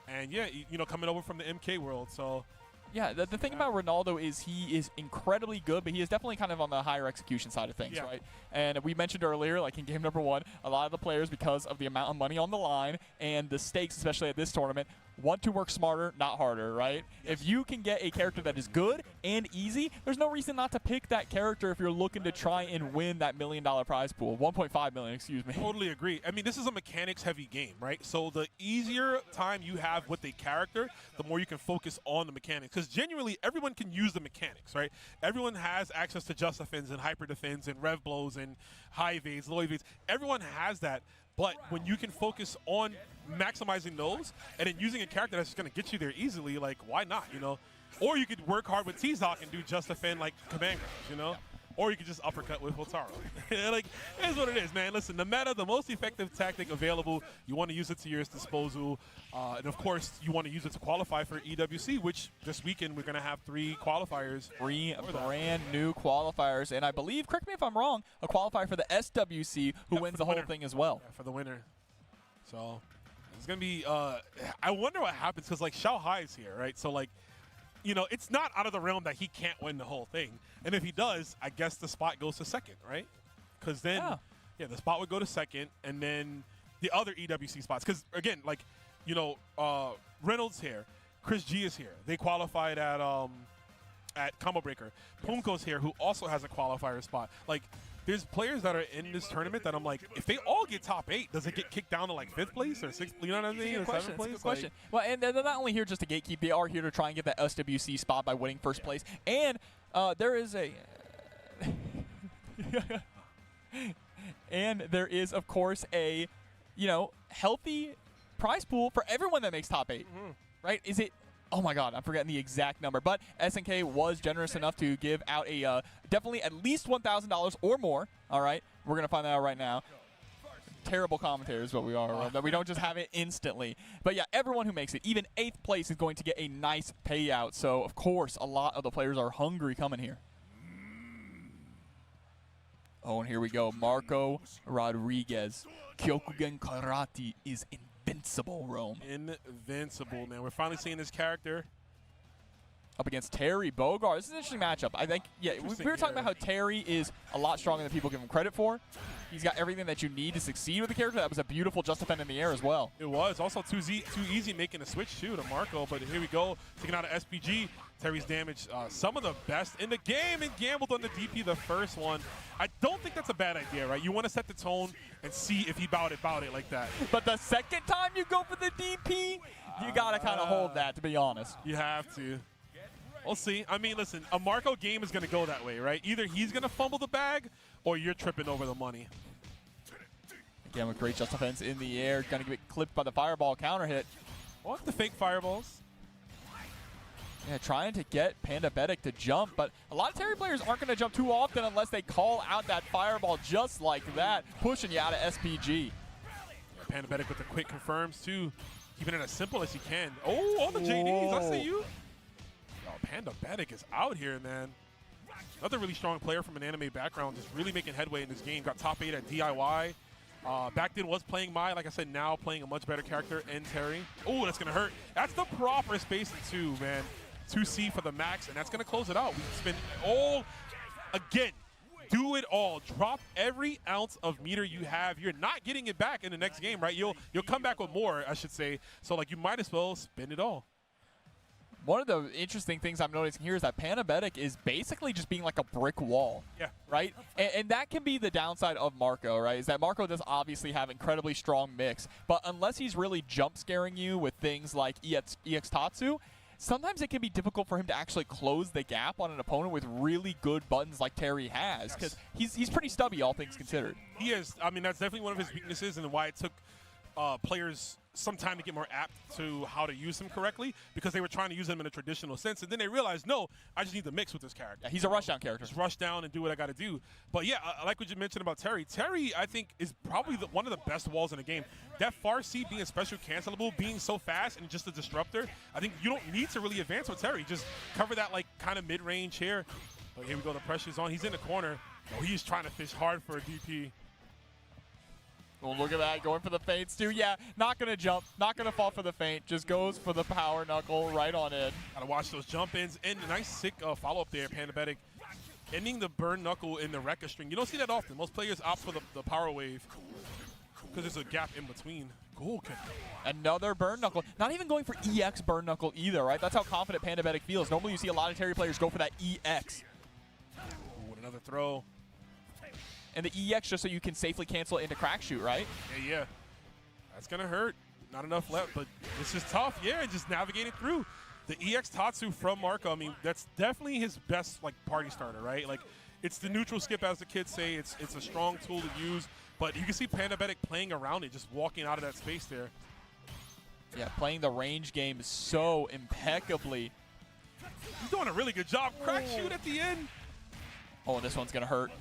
and yeah, you know, coming over from the MK world. So Yeah, the thing about Ronaldo is he is incredibly good, but he is definitely kind of on the higher execution side of things, right? And we mentioned earlier, like in game number 1, a lot of the players, because of the amount of money on the line and the stakes, especially at this tournament, want to work smarter, not harder, right? If you can get a character that is good and easy, there's no reason not to pick that character if you're looking to try and win that $1 million prize pool. 1.5 million, excuse me. Totally agree. I mean, this is a mechanics-heavy game, right? So the easier time you have with a character, the more you can focus on the mechanics. Because genuinely, everyone can use the mechanics, right? Everyone has access to just defense and hyper defense and rev blows and high evades, low evades. Everyone has that. But when you can focus on maximizing those and then using a character that's just going to get you there easily, like, why not, you know? Or you could work hard with T-Zoc and do just defend like command grabs, you know? Or you could just uppercut with Hotaru. Like, it is what it is, man. Listen, the meta, the most effective tactic available, you want to use it to your disposal. And, of course, you want to use it to qualify for EWC, which this weekend we're going to have 3 qualifiers. 3 brand new qualifiers. And I believe, correct me if I'm wrong, a qualifier for the SWC who wins the whole thing as well. Yeah, for the winner. So it's going to be I wonder what happens because, like, Xiao Hai's here, right? So, like, you know, it's not out of the realm that he can't win the whole thing. And if he does, I guess the spot goes to second, right? Because then, yeah, the spot would go to second, and then the other EWC spots. Because, again, like, you know, Reynolds here, Chris G is here. They qualified at Combo Breaker. Punko's here, who also has a qualifier spot. Like, there's players that are in this tournament that I'm like, if they all get top 8, does it get kicked down to like 5th place or 6th? You know what I mean? Good question. Good question. Well, and they're not only here just to gatekeep, they are here to try and get that SWC spot by winning first place. And there is a, and there is of course a, you know, healthy prize pool for everyone that makes top 8, right? Is it? Oh my God, I'm forgetting the exact number, but SNK was generous enough to give out a definitely at least $1,000 or more. All right, we're gonna find that out right now. Terrible commentators, but we are. That we don't just have it instantly. But yeah, everyone who makes it, even 8th place, is going to get a nice payout. So of course, a lot of the players are hungry coming here. Oh, and here we go, Marco Rodriguez. Kyokugen Karate is invincible, Rome. Invincible, man. We're finally seeing this character up against Terry Bogard. This is an interesting matchup. I think, yeah, we were talking about how Terry is a lot stronger than people give him credit for. He's got everything that you need to succeed with the character. That was a beautiful just defend in the air as well. It was. Also too easy making a switch, too, to Marco. But here we go. Taking out an SPG. Terry's damage some of the best in the game and gambled on the DP the first one. I don't think that's a bad idea, right? You want to set the tone and see if he bowed it like that. But the second time you go for the DP, you got to kind of hold that, to be honest. You have to. We'll see. I mean, listen, a Marco game is going to go that way, right? Either he's going to fumble the bag or you're tripping over the money. Again, with great just defense in the air. Going to get clipped by the fireball counter hit. What? The fake fireballs? Yeah, trying to get Panda Betic to jump, but a lot of Terry players aren't going to jump too often unless they call out that fireball just like that, pushing you out of SPG. Yeah, Panda Betic with the quick confirms, too. Keeping it as simple as he can. Oh, all the JDs. I see you. Oh, Panda Betic is out here, man. Another really strong player from an anime background, just really making headway in this game. Got top 8 at DIY. Back then was playing Mai, like I said, now playing a much better character in Terry. Oh, that's going to hurt. That's the proper spacing, too, man. 2C for the max, and that's going to close it out. We spend all, again, do it all. Drop every ounce of meter you have. You're not getting it back in the next game, right? You'll come back with more, I should say. So, like, you might as well spend it all. One of the interesting things I'm noticing here is that Panda Betic is basically just being like a brick wall. Yeah. Right? And that can be the downside of Marco, right? Is that Marco does obviously have incredibly strong mix, but unless he's really jump scaring you with things like EX Tatsu, sometimes it can be difficult for him to actually close the gap on an opponent with really good buttons like Terry has, because he's pretty stubby, all things considered. He is. I mean, that's definitely one of his weaknesses and why it took players some time to get more apt to how to use him correctly, because they were trying to use him in a traditional sense, and then they realized, no, I just need to mix with this character. Yeah, he's a rushdown character. Just rush down and do what I got to do. But yeah, I like what you mentioned about Terry. Terry, I think, is probably one of the best walls in the game. That far C being a special cancelable, being so fast and just a disruptor, I think you don't need to really advance with Terry. Just cover that like kind of mid-range here. But here we go, the pressure's on. He's in the corner. Oh, he's trying to fish hard for a DP. Oh, look at that, going for the feints too. Yeah, not going to jump, not going to fall for the feint, just goes for the power knuckle right on in. Gotta watch those jump-ins. And a nice, sick follow-up there, Pandabetic. Ending the burn knuckle in the Rekka string. You don't see that often. Most players opt for the power wave because there's a gap in between. Goal kick. Another burn knuckle. Not even going for EX burn knuckle either, right? That's how confident Pandabetic feels. Normally you see a lot of Terry players go for that EX. Ooh, another throw. And the EX just so you can safely cancel it into crack shoot, right? Yeah. That's going to hurt. Not enough left, but this is tough. Yeah, just navigating through. The EX Tatsu from Marco, I mean, that's definitely his best like party starter, right? Like, it's the neutral skip, as the kids say. It's a strong tool to use, but you can see Pandabetic playing around it, just walking out of that space there. Yeah, playing the range game so impeccably. He's doing a really good job. Crack shoot at the end. Oh, this one's going to hurt.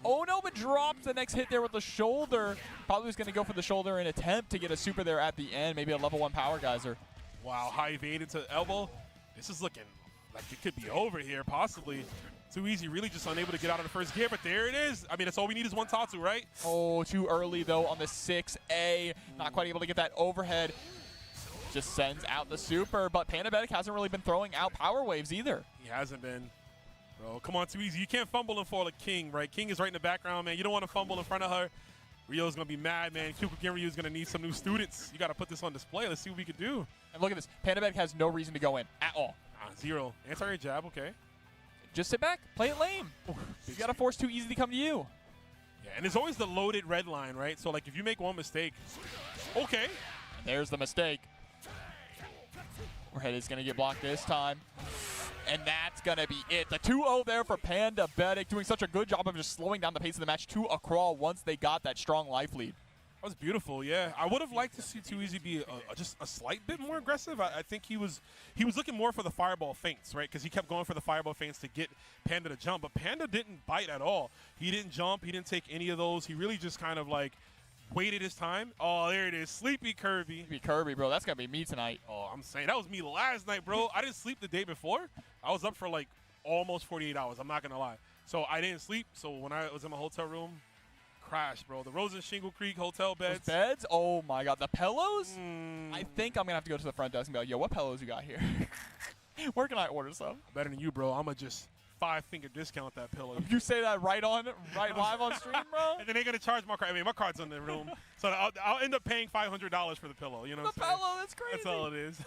Oh, no, but drops the next hit there with the shoulder. Probably was going to go for the shoulder and attempt to get a super there at the end. Maybe a level 1 power geyser. Wow, high evade into the elbow. This is looking like it could be over here, possibly. Too easy, really just unable to get out of the first gear, but there it is. I mean, that's all we need is one Tatsu, right? Oh, too early, though, on the 6A. Not quite able to get that overhead. Just sends out the super, but Pandabetic hasn't really been throwing out power waves either. He hasn't been. Bro, come on, too easy. You can't fumble and fall a King, right? King is right in the background, man. You don't want to fumble in front of her. Ryo's going to be mad, man. Kyukugen Ryu is going to need some new students. You got to put this on display. Let's see what we can do. And look at this. Pandabetic has no reason to go in at all. Zero. Anti-air jab, okay. Just sit back. Play it lame. You got to force too easy to come to you. Yeah, and there's always the loaded red line, right? So, like, if you make one mistake, okay. And there's the mistake. Overhead is going to get blocked this time. And that's going to be it. The 2-0 there for Pandabetic, doing such a good job of just slowing down the pace of the match to a crawl once they got that strong life lead. That was beautiful, yeah. I would have liked to see Too Easy be just a slight bit more aggressive. I think he was looking more for the fireball feints, right? Because he kept going for the fireball feints to get Panda to jump. But Panda didn't bite at all. He didn't jump. He didn't take any of those. He really just kind of like waited his time. Oh, there it is. Sleepy Kirby. Sleepy Kirby, bro. That's going to be me tonight. Oh, I'm saying that was me last night, bro. I didn't sleep the day before. I was up for like almost 48 hours. I'm not going to lie. So I didn't sleep. So when I was in my hotel room, crashed, bro. The Rosen Shingle Creek hotel beds. Those beds? Oh, my God. The pillows? I think I'm going to have to go to the front desk and be like, yo, what pillows you got here? Where can I order some? Better than you, bro. I'm going to just 5-finger discount that pillow. You say that right live on stream, bro? And then they're going to charge my card. I mean, my card's in the room. So I'll end up paying $500 for the pillow. You know what I'm saying? The pillow, that's crazy. That's all it is.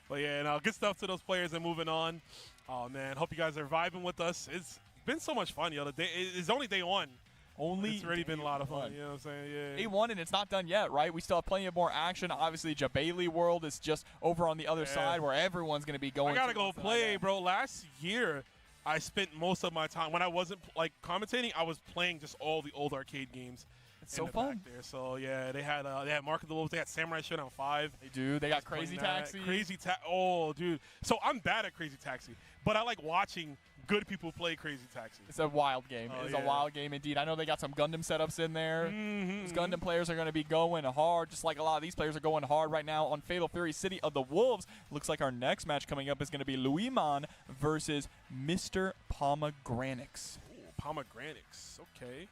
But, yeah, and good stuff to those players and moving on. Oh, man. Hope you guys are vibing with us. It's been so much fun, yo. It's only day one. It's already been a lot of fun. You know what I'm saying? Yeah. Day one, and it's not done yet, right? We still have plenty of more action. Obviously, Jabali World is just over on the other side where everyone's going to be going. I got to go play, bro. Last year, I spent most of my time, when I wasn't like commentating, I was playing just all the old arcade games. It's so fun. There. So, yeah, they had Mark of the Wolves. They had Samurai Showdown 5. They do. They got Crazy Taxi. Oh, dude. So I'm bad at Crazy Taxi, but I like watching good people play Crazy Taxi. It's a wild game. It's a wild game indeed. I know they got some Gundam setups in there. These Gundam players are going to be going hard, just like a lot of these players are going hard right now on Fatal Fury City of the Wolves. Looks like our next match coming up is going to be Luiman versus Mr. Pomegranates. Ooh, Pomegranates. Okay.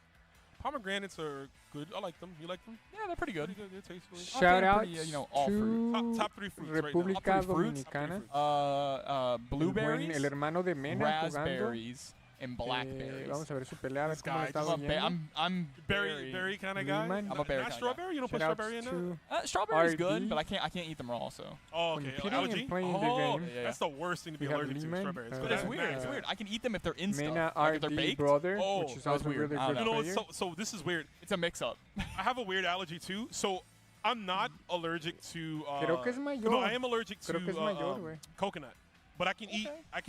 Pomegranates are good. I like them. You like them? Yeah, they're pretty good. They're tasteful. Shout out all to top 3 fruits República right now. Dominicana. Blueberries, el hermano de Mena jugando. Raspberries, and blackberries. Vamos a ver su pelea, a ver This cómo le guy está just- yendo. I'm Berry kind of guy. Luiman. I'm a berry Not kinda strawberry. You don't put Shout strawberry in outs there. to strawberries good, RD. but I can't eat them raw. So Oh, okay. Competing Allergy. and playing the Oh, game. Yeah. that's the worst thing to be We have allergic to. Lehman, Strawberries. but but it's Yeah. weird. It's weird. I can eat them if they're in Mena stuff. Like if they're RD baked. brother, Oh, which is that was also weird. really I good don't You know player. what? So this is weird. It's a mix-up. I have a weird allergy too. So I'm not allergic to. Creo que es mayor. No, I am allergic to Creo que es mayor, güey. coconut, but I can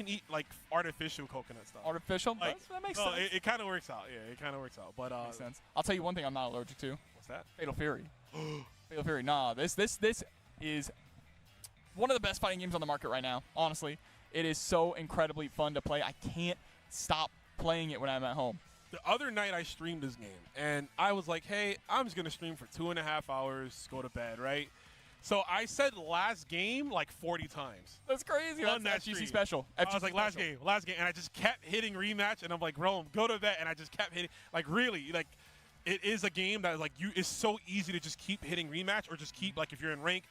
eat like artificial coconut stuff. Artificial. Like, that makes no, sense. it kind of works out. Yeah, it kind of works out. But Makes sense. I'll tell you one thing I'm not allergic to. what's that? Fatal Fury. Fatal Fury. Nah, this is one of the best fighting games on the market right now. Honestly, it is so incredibly fun to play. I can't stop playing it when I'm at home. The other night I streamed this game, and I was like, hey, I'm just going to stream for 2.5 hours, go to bed, right? So I said last game like 40 times. That's crazy. On That's that FGC stream. special. I was FGC like, last special. game, and I just kept hitting rematch, and I'm like, Rome, go to bed, and I just kept hitting, like really, like it is a game that like it's so easy to just keep hitting rematch or just keep like if you're in rank,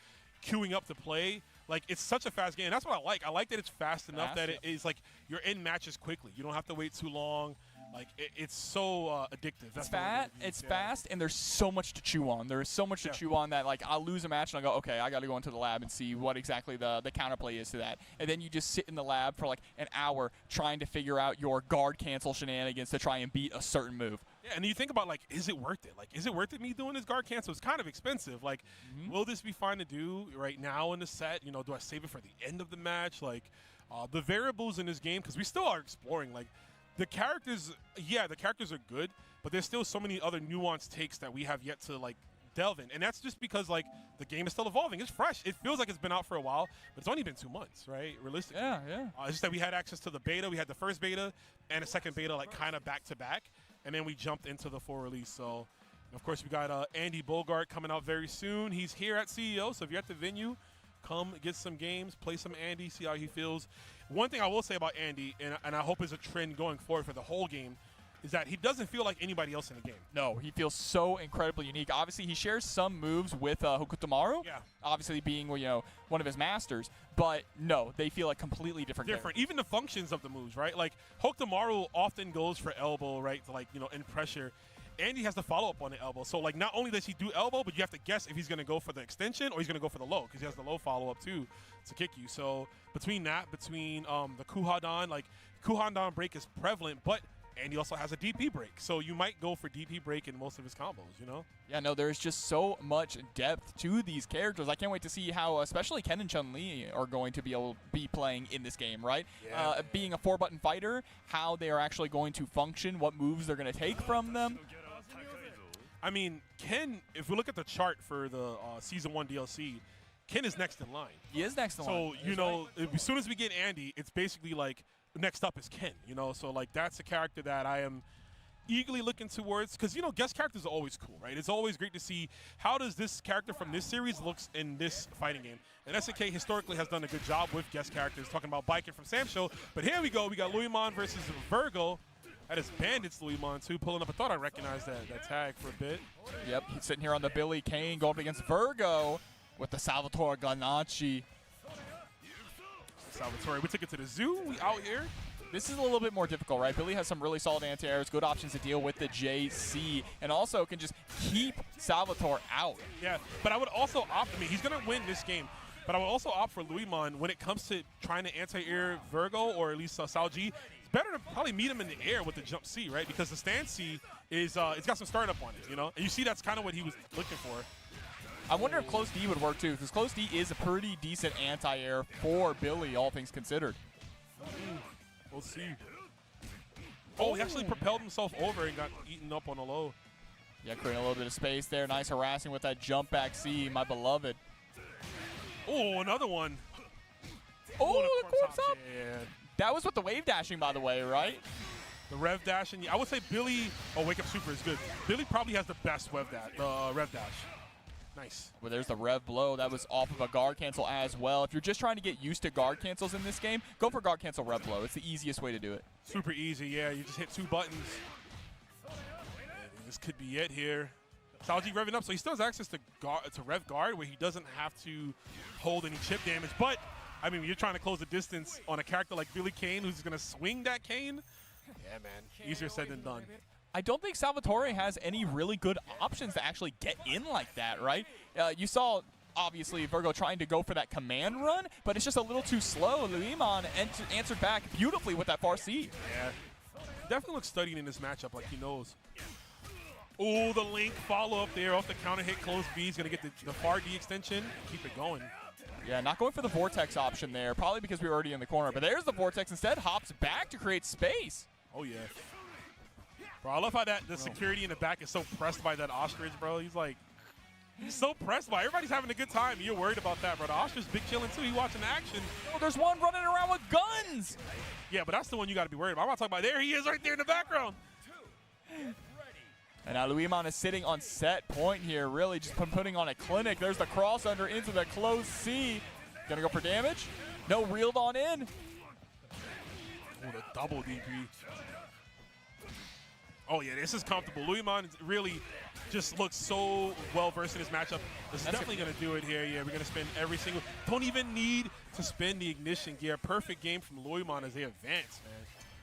queuing up to play. Like it's such a fast game. That's what I like. I like that it's fast enough that it is like you're in matches quickly. You don't have to wait too long. Like it's so addictive. That's It's fast, and there's so much to chew on. There is so much to chew on that like I'll lose a match and I'll go, okay, I got to go into the lab and see what exactly the counterplay is to that. And then you just sit in the lab for like an hour trying to figure out your guard cancel shenanigans to try and beat a certain move. Yeah, and you think about like, is it worth it? Like, is it worth it me doing this guard cancel? It's kind of expensive. Like, will this be fine to do right now in the set? You know, do I save it for the end of the match? Like, the variables in this game, because we still are exploring. Like, the characters, yeah, the characters are good, but there's still so many other nuanced takes that we have yet to like delve in, and that's just because like the game is still evolving. It's fresh. It feels like it's been out for a while, but it's only been 2 months, right? Realistically. Yeah. It's just that we had access to the beta. We had the first beta and a second beta, like kind of back to back, and then we jumped into the full release. So, of course, we got Andy Bogart coming out very soon. He's here at CEO, so if you're at the venue, come get some games, play some Andy, see how he feels. One thing I will say about Andy, and I hope is a trend going forward for the whole game, is that he doesn't feel like anybody else in the game. No, he feels so incredibly unique. Obviously, he shares some moves with Hokutomaru, obviously being one of his masters, but no, they feel like completely different. Even the functions of the moves, right? Like Hokutomaru often goes for elbow, right, to like in pressure. Andy has to follow up on the elbow. So like not only does he do elbow, but you have to guess if he's going to go for the extension or he's going to go for the low because he has the low follow up too to kick you. So between the Kuhadan, like Kuhadan break is prevalent, but Andy also has a DP break. So you might go for DP break in most of his combos, you know? Yeah, no, there's just so much depth to these characters. I can't wait to see how especially Ken and Chun-Li are going to be able to be playing in this game, right? Yeah. Being a 4-button fighter, how they are actually going to function, what moves they're going to take from them. I mean, Ken, if we look at the chart for the Season 1 DLC, Ken is next in line. He is next in line. So, as soon as we get Andy, it's basically like next up is Ken, So, like, that's a character that I am eagerly looking towards because, guest characters are always cool, right? It's always great to see how does this character from this series looks in this fighting game. And SNK historically has done a good job with guest characters, talking about Biking from Sam Show. But here we go. We got Luimon versus Virgo. That is Bandits Luimon, too, pulling up. I thought I recognized that tag for a bit. Yep, he's sitting here on the Billy Kane going up against Virgo with the Salvatore Ganachi. Salvatore, we took it to the zoo. We out here. This is a little bit more difficult, right? Billy has some really solid anti-airs, good options to deal with the JC, and also can just keep Salvatore out. Yeah, but I would also opt, he's going to win this game, but I would also opt for Luimon when it comes to trying to anti-air Virgo or at least Salji. It's better to probably meet him in the air with the jump C, right? Because the stand C is, it's got some startup on it, And you see that's kind of what he was looking for. I wonder if Close D would work too, because Close D is a pretty decent anti-air for Billy, all things considered. We'll see. Oh, he actually propelled himself over and got eaten up on a low. Yeah, creating a little bit of space there. Nice harassing with that jump back C, my beloved. Oh, another one. Oh, the corpse up. Yeah. That was with the wave dashing, by the way, right? The rev dash, and I would say Billy. Oh, Wake Up Super is good. Billy probably has the best rev dash. Nice. Well, there's the rev blow. That was off of a guard cancel as well. If you're just trying to get used to guard cancels in this game, go for guard cancel rev blow. It's the easiest way to do it. Super easy, yeah. You just hit 2 buttons. And this could be it here. Salji revving up, so he still has access to rev guard where he doesn't have to hold any chip damage. But, I mean, you're trying to close the distance on a character like Billy Kane who's going to swing that cane. Yeah, man. Easier said than done. I don't think Salvatore has any really good options to actually get in like that, right? You saw, obviously, Virgo trying to go for that command run, but it's just a little too slow. Luimon answered back beautifully with that far C. Yeah. He definitely looks studied in this matchup like he knows. Oh, the link follow-up there off the counter hit, close B. He's going to get the far D extension, keep it going. Yeah, not going for the Vortex option there, probably because we were already in the corner. But there's the Vortex instead, hops back to create space. Oh, yeah. Bro, I love how the security in the back is so pressed by that ostrich, bro. He's so pressed by it. Everybody's having a good time. You're worried about that, bro. The ostrich big chilling, too. He's watching the action. Oh, there's one running around with guns. Yeah, but that's the one you got to be worried about. I'm about to talk about. There he is right there in the background. And now Luimon is sitting on set point here, really just putting on a clinic. There's the cross under into the close C. Gonna go for damage. No, reeled on in. Oh, the double DP. Oh, yeah, this is comfortable. Luimon really just looks so well-versed in his matchup. This is definitely going to do it here. Yeah, we're going to spend every single – don't even need to spend the ignition gear. Perfect game from Luimon as they advance, man.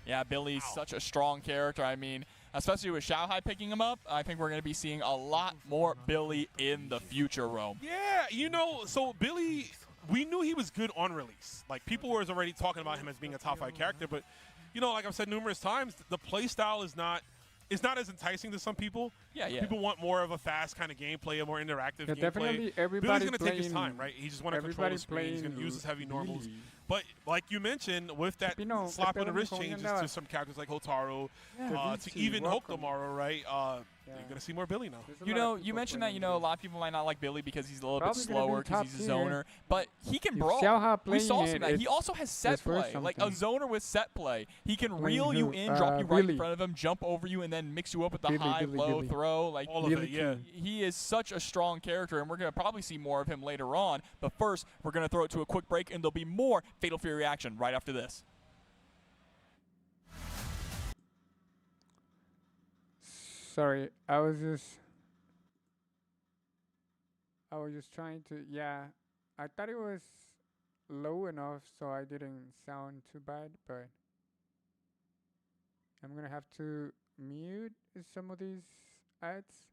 Yeah, Billy's such a strong character. I mean, especially with Xiaohai picking him up, I think we're going to be seeing a lot more Billy in the future, Rome. Yeah, you know, so Billy, we knew he was good on release. Like, people were already talking about him as being a top 5 character, but, you know, like I've said numerous times, the play style is not as enticing to some people. Yeah. People want more of a fast kind of gameplay, a more interactive gameplay. Definitely Billy's going to take his time, right? He just want to control the screen. He's going to use his heavy normals. Really. But like you mentioned, with that slap on the wrist changes to some characters like Hotaru, to even Hokumaru, right? You're going to see more Billy now. You know, you mentioned that, you know, a lot of people might not like Billy because he's a little bit slower because he's a zoner. But he can brawl. We saw some of that. He also has set play. Like a zoner with set play. He can reel you in, drop you right in front of him, jump over you, and then mix you up with the high-low throw. Like, all of it, yeah. He is such a strong character, and we're going to probably see more of him later on. But first, we're going to throw it to a quick break, and there'll be more Fatal Fury action right after this. Sorry, I was just trying to, I thought it was low enough so I didn't sound too bad, but I'm gonna have to mute some of these ads,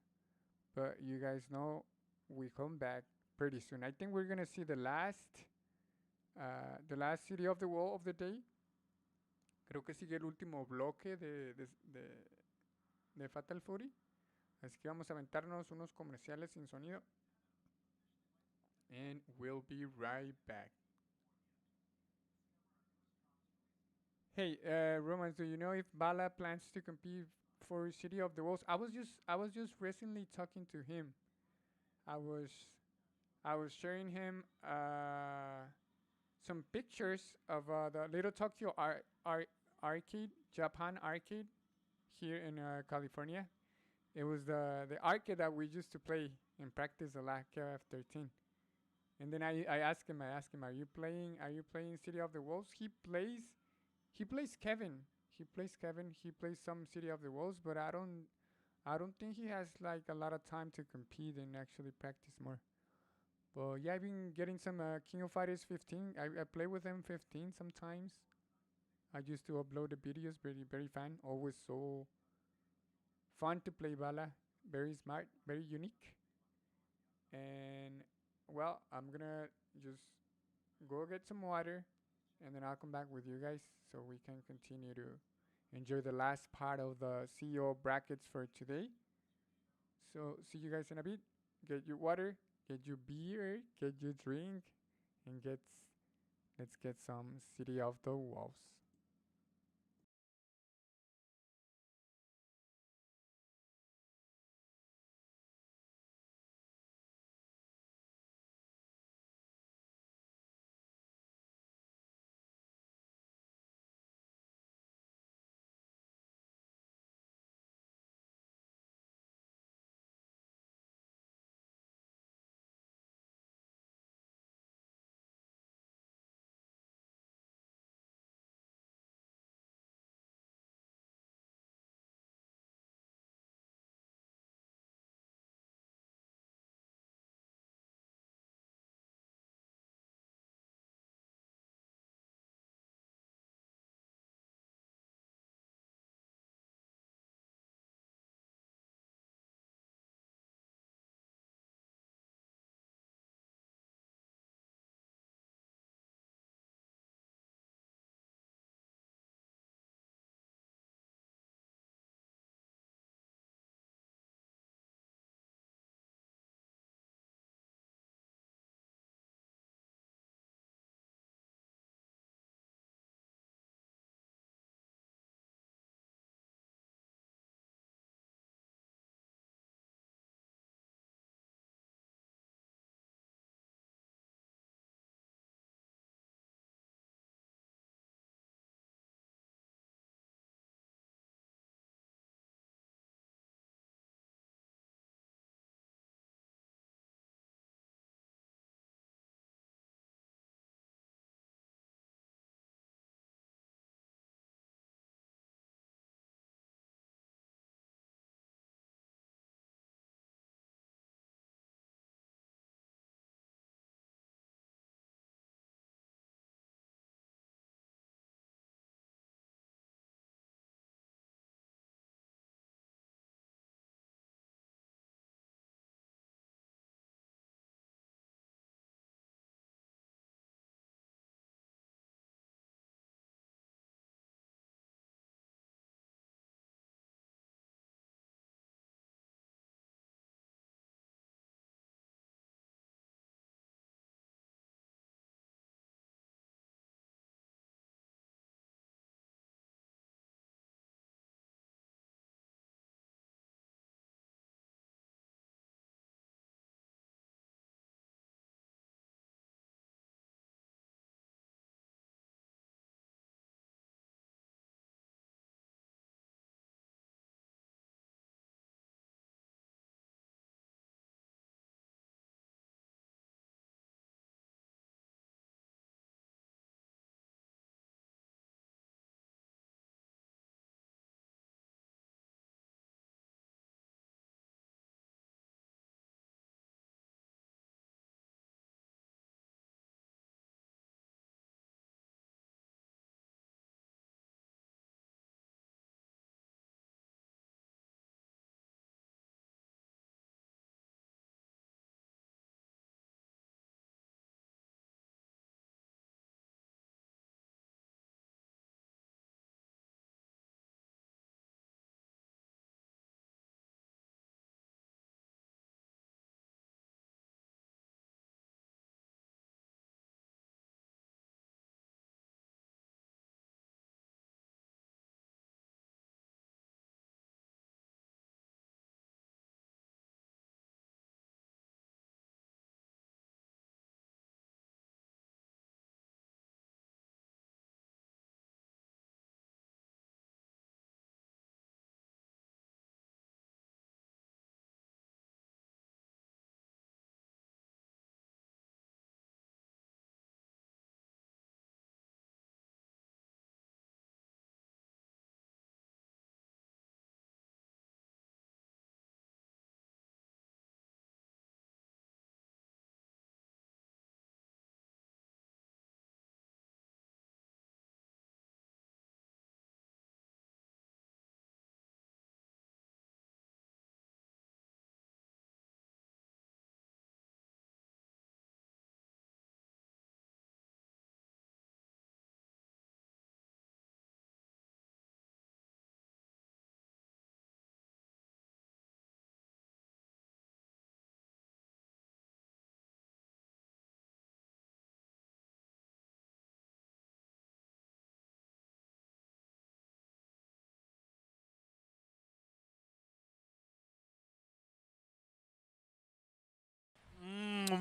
but you guys know we come back pretty soon. I think we're gonna see the last City of the Wall of the day. Creo que sigue el último bloque de Fatal Fury. Así que vamos a aventarnos unos comerciales sin sonido. And we'll be right back. Hey, Romance, do you know if Bala plans to compete for City of the Wolves? I was just recently talking to him. I was showing him some pictures of the Little Tokyo arcade, Japan arcade here in California. It was the arcade that we used to play and practice a lot, KF13. And then I asked him, are you playing City of the Wolves? He plays Kevin. He plays some City of the Wolves, but I don't think he has like a lot of time to compete and actually practice more. But yeah, I've been getting some King of Fighters 15. I play with them 15 sometimes. I used to upload the videos, very fun. Always so fun to play Bala. Very smart, very unique. And well, I'm gonna just go get some water, and then I'll come back with you guys so we can continue to enjoy the last part of the CEO brackets for today. So see you guys in a bit. Get your water, get your beer, get your drink, and let's get some City of the Wolves.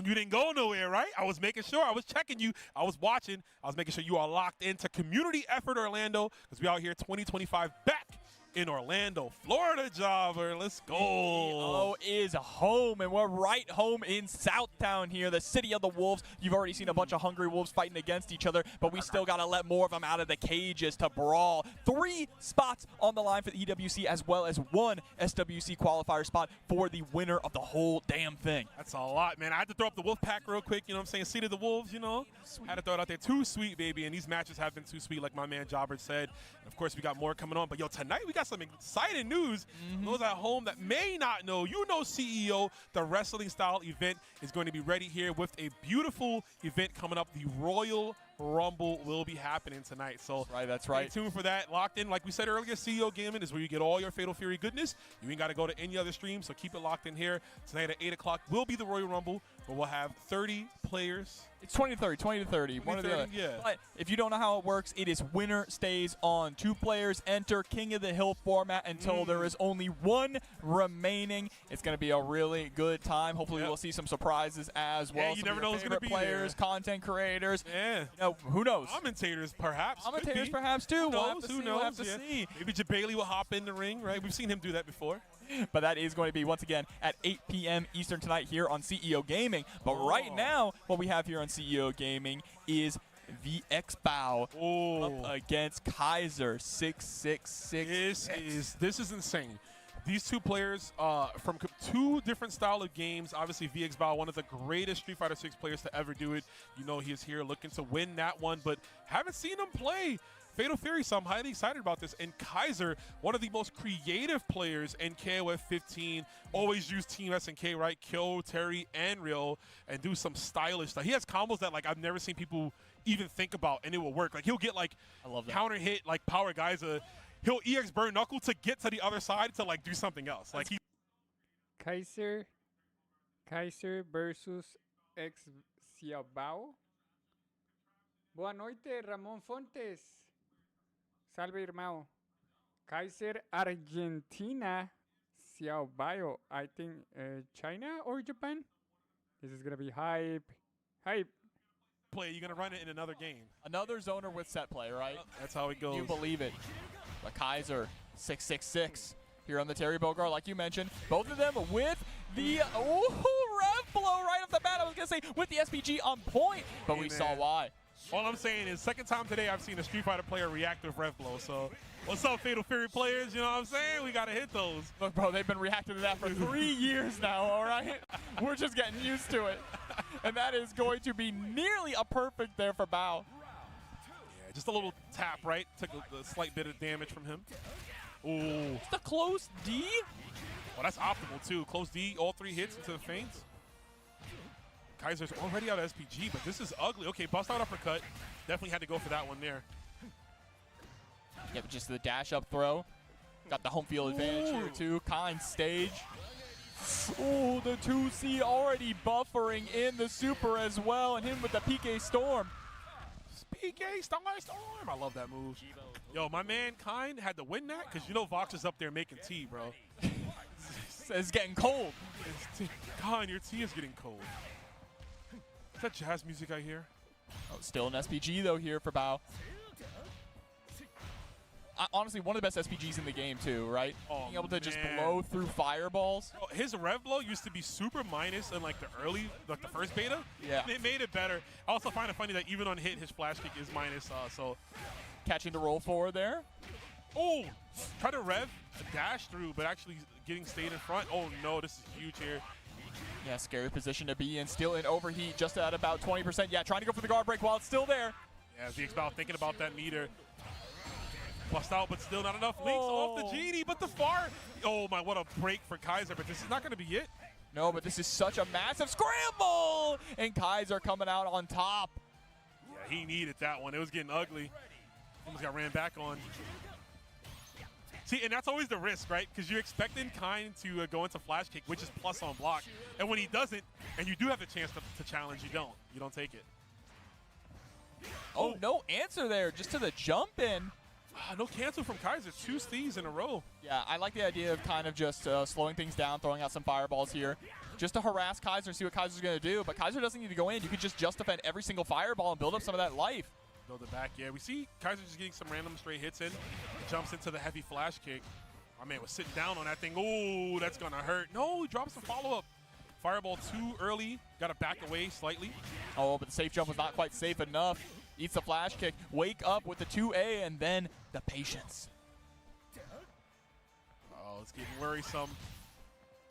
you didn't go nowhere, right? I was making sure. I was checking you. I was watching. I was making sure you are locked into community effort Orlando because we out here 2025 back in Orlando, Florida, Jobber. Let's go. CEO is home, and we're right home in Southtown here, the city of the Wolves. You've already seen a bunch of hungry Wolves fighting against each other, but we still got to let more of them out of the cages to brawl. 3 spots on the line for the EWC, as well as 1 SWC qualifier spot for the winner of the whole damn thing. That's a lot, man. I had to throw up the Wolf Pack real quick, you know what I'm saying? Seat of the Wolves, you know? Had to throw it out there. Too sweet, baby, and these matches have been too sweet, like my man Jobber said. And of course, we got more coming on, but yo, tonight we got some exciting news. Those at home that may not know, you know CEO, the wrestling style event is going to be ready here with a beautiful event coming up. The Royal Rumble will be happening tonight. So that's right. Stay tuned for that. Locked in. Like we said earlier, CEO Gaming is where you get all your Fatal Fury goodness. You ain't got to go to any other stream, so keep it locked in here. Tonight at 8 o'clock will be the Royal Rumble, where we'll have 30 players. It's 20 to 30, 20 to 30. One or the other. Yeah. But if you don't know how it works, it is winner stays on. 2 players enter King of the Hill format until there is only 1 remaining. It's going to be a really good time. Hopefully we'll see some surprises as well. Yeah, you never know who's going to be players, there. content creators. Yeah. You know, who knows? Commentators, perhaps. Commentators, perhaps, too. Who knows? We'll have to see. Maybe Jabali will hop in the ring, right? We've seen him do that before. But that is going to be, once again, at 8 p.m. Eastern tonight here on CEO Gaming. But right now, what we have here on CEO Gaming is VX-Bow up against Kaiser 666. This is insane. These 2 players from 2 different style of games. Obviously, VX-Bow, one of the greatest Street Fighter 6 players to ever do it. You know he is here looking to win that one, but haven't seen him play Fatal Fury, so I'm highly excited about this. And Kaiser, one of the most creative players in KOF 15, always use Team SNK, right? Kill, Terry, and Ryo, and do some stylish stuff. He has combos that, like, I've never seen people even think about, and it will work. Like, he'll get, like, counter hit, like, Power Geyser. He'll EX burn Knuckle to get to the other side to, like, do something else. Like, he Kaiser versus Xiaobao. Boa noite, Ramon Fontes. Salve, irmão. Kaiser, Argentina. Xiaobao, I think China or Japan. This is going to be hype. play, you're going to run it in another game. Another zoner with set play, right? That's how it goes. You believe it. But Kaiser, 666 here on the Terry Bogard, like you mentioned. Both of them with the rev blow right off the bat. I was going to say with the SPG on point, but we saw why. All I'm saying is second time today I've seen a Street Fighter player react with rev blow. So what's up, Fatal Fury players? You know what I'm saying? We got to hit those. Look, bro, they've been reacting to that for 3 years now, all right? We're just getting used to it. And that is going to be nearly a perfect there for Bao. Yeah, just a little tap, right? Took a slight bit of damage from him. Ooh. Just a close D? Well, that's optimal, too. Close D, all 3 hits into the feints. Kaiser's already out of SPG, but this is ugly. Okay, bust out uppercut. Definitely had to go for that one there. Yeah, but just the dash up throw. Got the home field advantage here, too. Kind stage. Ooh, the 2C already buffering in the super as well, and him with the PK Storm. PK Storm. I love that move. Yo, my man Kind had to win that because you know Vox is up there making tea, bro. It's getting cold. Kind, your tea is getting cold. Is that jazz music I hear? Oh, still an SPG, though, here for Bao. Honestly, one of the best SPGs in the game, too, right? Oh, being able to just blow through fireballs. Bro, his rev blow used to be super minus in, like, the early, like, the first beta. Yeah. And it made it better. I also find it funny that even on hit, his flash kick is minus, so. Catching the roll forward there. Oh! Try to rev, dash through, but actually getting stayed in front. Oh, no, this is huge here. Yeah, scary position to be in. Still in overheat, just at about 20%. Yeah, trying to go for the guard break while it's still there. Yeah, VX-Bow thinking about that meter. Bust out, but still not enough links off the Genie, but the far. Oh my, what a break for Kaiser, but this is not going to be it. No, but this is such a massive scramble, and Kaiser coming out on top. Yeah, he needed that one. It was getting ugly. Almost got ran back on. See, and that's always the risk, right? Because you're expecting Kind to go into flash kick, which is plus on block. And when he doesn't, and you do have the chance to challenge, you don't take it. Oh, no answer there, just to the jump in. No cancel from Kaiser. 2 Stees in a row. Yeah, I like the idea of kind of just slowing things down, throwing out some fireballs here, just to harass Kaiser, see what Kaiser's going to do. But Kaiser doesn't need to go in. You could just defend every single fireball and build up some of that life. Build it back. Yeah, we see Kaiser just getting some random straight hits in. Jumps into the heavy flash kick. My man was sitting down on that thing. Oh, that's going to hurt. No, he drops the follow-up. Fireball too early. Got to back away slightly. Oh, but the safe jump was not quite safe enough. Eats the flash kick. Wake up with the 2A and then the patience. Oh, it's getting worrisome.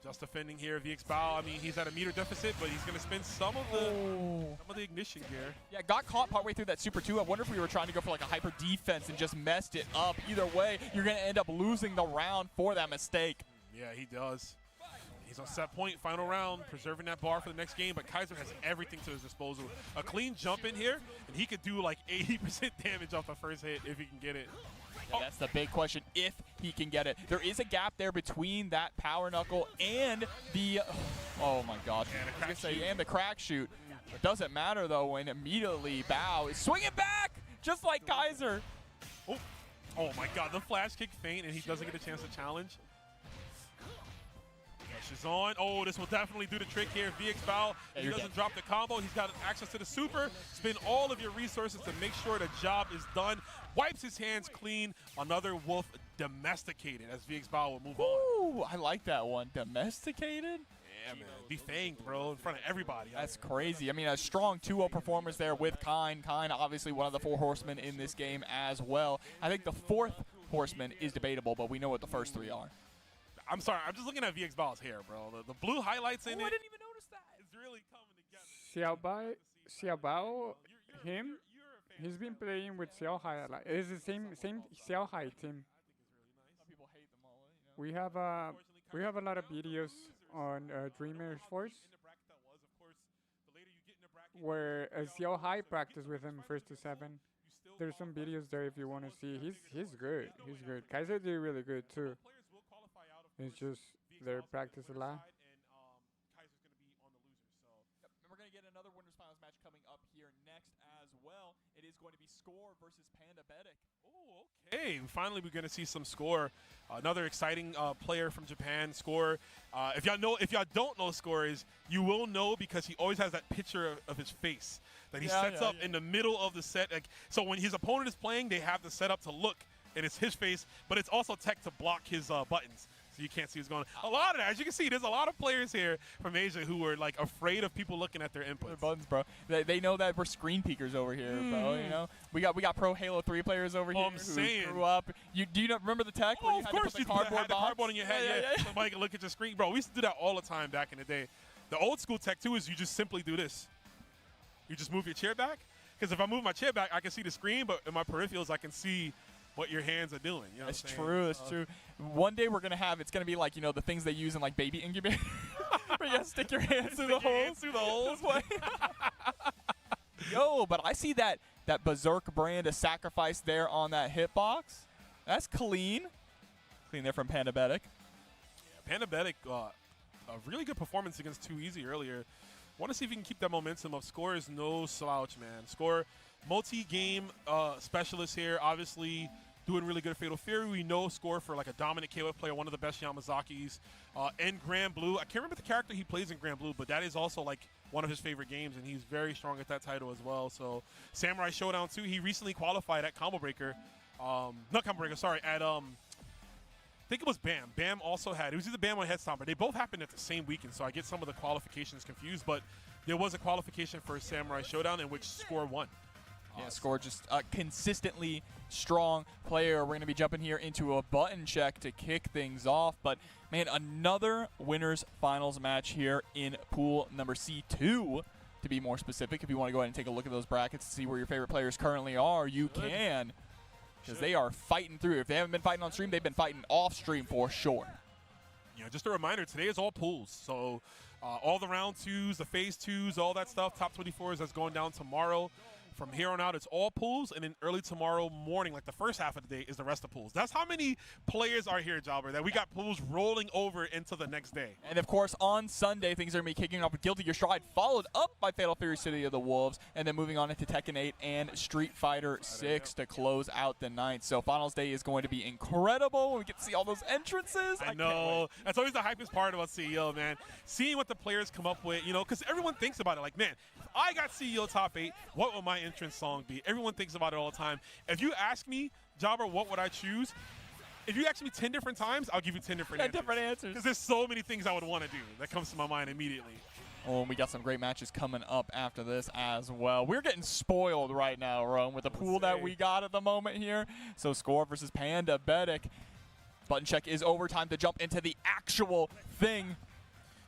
Just defending here, VX Bow. I mean, he's at a meter deficit, but he's going to spend some of the ignition gear. Yeah, got caught partway through that Super 2. I wonder if we were trying to go for like a hyper defense and just messed it up. Either way, you're going to end up losing the round for that mistake. Yeah, he does. He's on set point, final round, preserving that bar for the next game, but Kaiser has everything to his disposal. A clean jump in here, and he could do like 80% damage off the first hit if he can get it. Yeah, that's the big question, if he can get it. There is a gap there between that power knuckle and the, oh my God, and the crack shoot. It doesn't matter though when immediately Bao is swinging back, just like Kaiser. Oh my God, the flash kick feint, and he doesn't get a chance to challenge. Is on. Oh, this will definitely do the trick here. VX Bao, he doesn't drop the combo. He's got access to the super. Spend all of your resources to make sure the job is done. Wipes his hands clean. Another wolf domesticated as VX Bao will move on. Ooh, I like that one. Domesticated? Yeah, man. Defanged, bro, in front of everybody. That's crazy. I mean, a strong 2-0 performance there with Kine. Kine, obviously one of the 4 horsemen in this game as well. I think the 4th horseman is debatable, but we know what the first 3 are. I'm sorry, I'm just looking at VX Ball's hair, bro. The blue highlights in it. I didn't even notice that. It's really coming together. Xiaobao, him, he's been playing with Xiaohai a lot. It's the same Xiaohai team. People hate them all, you know? We have a lot of videos on Dreamers Force where Xiaohai practiced with him first to 7. There's some videos there if you want to see. He's good. He's good. Kaiser did really good too. It's just their practice a lot. And we're going to get another winners finals match coming up here next as well. It is going to be Score versus Panda Bedic. Oh, okay. Finally, we're going to see some Score. Another exciting player from Japan, Score. If y'all don't know Score is, you will know because he always has that picture of his face that he sets up in the middle of the set. Like, so when his opponent is playing, they have the setup to look, and it's his face, but it's also tech to block his buttons. So you can't see what's going on. A lot of that, as you can see, there's a lot of players here from Asia who are like afraid of people looking at their inputs. Their buttons, bro. They know that we're screen peekers over here, bro. You know, we got pro Halo 3 players over here who grew up. Do you remember the tech where you had to put the cardboard box? Cardboard on your head, Somebody can look at your screen, bro. We used to do that all the time back in the day. The old school tech too is you just simply do this. You just move your chair back. Because if I move my chair back, I can see the screen, but in my peripherals, I can see what your hands are doing. You know that's true. That's true. One day we're gonna have. It's gonna be like, you know, the things they use in like baby incubators. Where you gotta stick your hands through the holes. Yo, but I see that Berserk brand of sacrifice there on that hitbox. That's clean. Clean there from Panda Bedic. Yeah, Panda Bedic, a really good performance against Too Easy earlier. Want to see if he can keep that momentum up. Score is no slouch, man. Score, multi-game specialist here. Obviously doing really good at Fatal Fury. We know Score for like a dominant KOF player, one of the best Yamazakis. And Grand Blue. I can't remember the character he plays in Grand Blue, but that is also like one of his favorite games, and he's very strong at that title as well. So Samurai Showdown 2, he recently qualified at Combo Breaker. Not Combo Breaker, sorry, at I think it was BAM. BAM also had, it was either BAM or Head Stomper. They both happened at the same weekend, so I get some of the qualifications confused, but there was a qualification for Samurai Showdown in which Score won. Yeah, Score just a consistently strong player. We're going to be jumping here into a button check to kick things off. But, man, another winners finals match here in pool number C2, to be more specific. If you want to go ahead and take a look at those brackets to see where your favorite players currently are, you can. Because they are fighting through. If they haven't been fighting on stream, they've been fighting off stream for sure. Yeah, just a reminder, today is all pools. So all the round 2s, the phase 2s, all that stuff, top 24s, that's going down tomorrow. From here on out, it's all pools, and then early tomorrow morning, like the first half of the day, is the rest of pools. That's how many players are here, Jobber, that we got pools rolling over into the next day. And, of course, on Sunday, things are going to be kicking off with Guilty Gear Strive, followed up by Fatal Fury City of the Wolves, and then moving on into Tekken 8 and Street Fighter 6 to close out the night. So Finals Day is going to be incredible. We get to see all those entrances. I know. That's always the hypest part about CEO, man. Seeing what the players come up with, you know, because everyone thinks about it like, man, if I got CEO top 8, what would my entrance song be? Everyone thinks about it all the time. If you ask me, Jobber, what would I choose? If you ask me 10 different times, I'll give you 10 different answers. Because there's so many things I would want to do that comes to my mind immediately. Oh, and we got some great matches coming up after this as well. We're getting spoiled right now, Rome, with the pool that we got at the moment here. So Score versus Panda Bedic. Button check is over. Time to jump into the actual thing.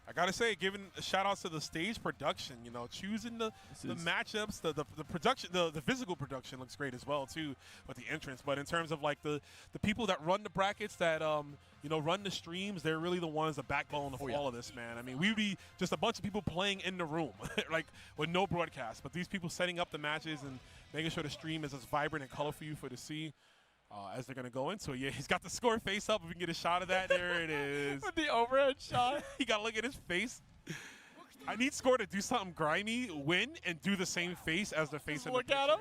I gotta say, giving a shout out to the stage production, you know, choosing the matchups, the production, the physical production looks great as well too with the entrance. But in terms of like the people that run the brackets, that you know, run the streams, they're really the ones, the backbone of all of this, man. I mean, we'd be just a bunch of people playing in the room, like with no broadcast. But these people setting up the matches and making sure the stream is as vibrant and colorful for you to see. As they're going to go into it. Yeah, he's got the Score face up. If we can get a shot of that, there it is. With the overhead shot. You got to look at his face. I need Score to do something grimy, win, and do the same face as the face in the Look at him.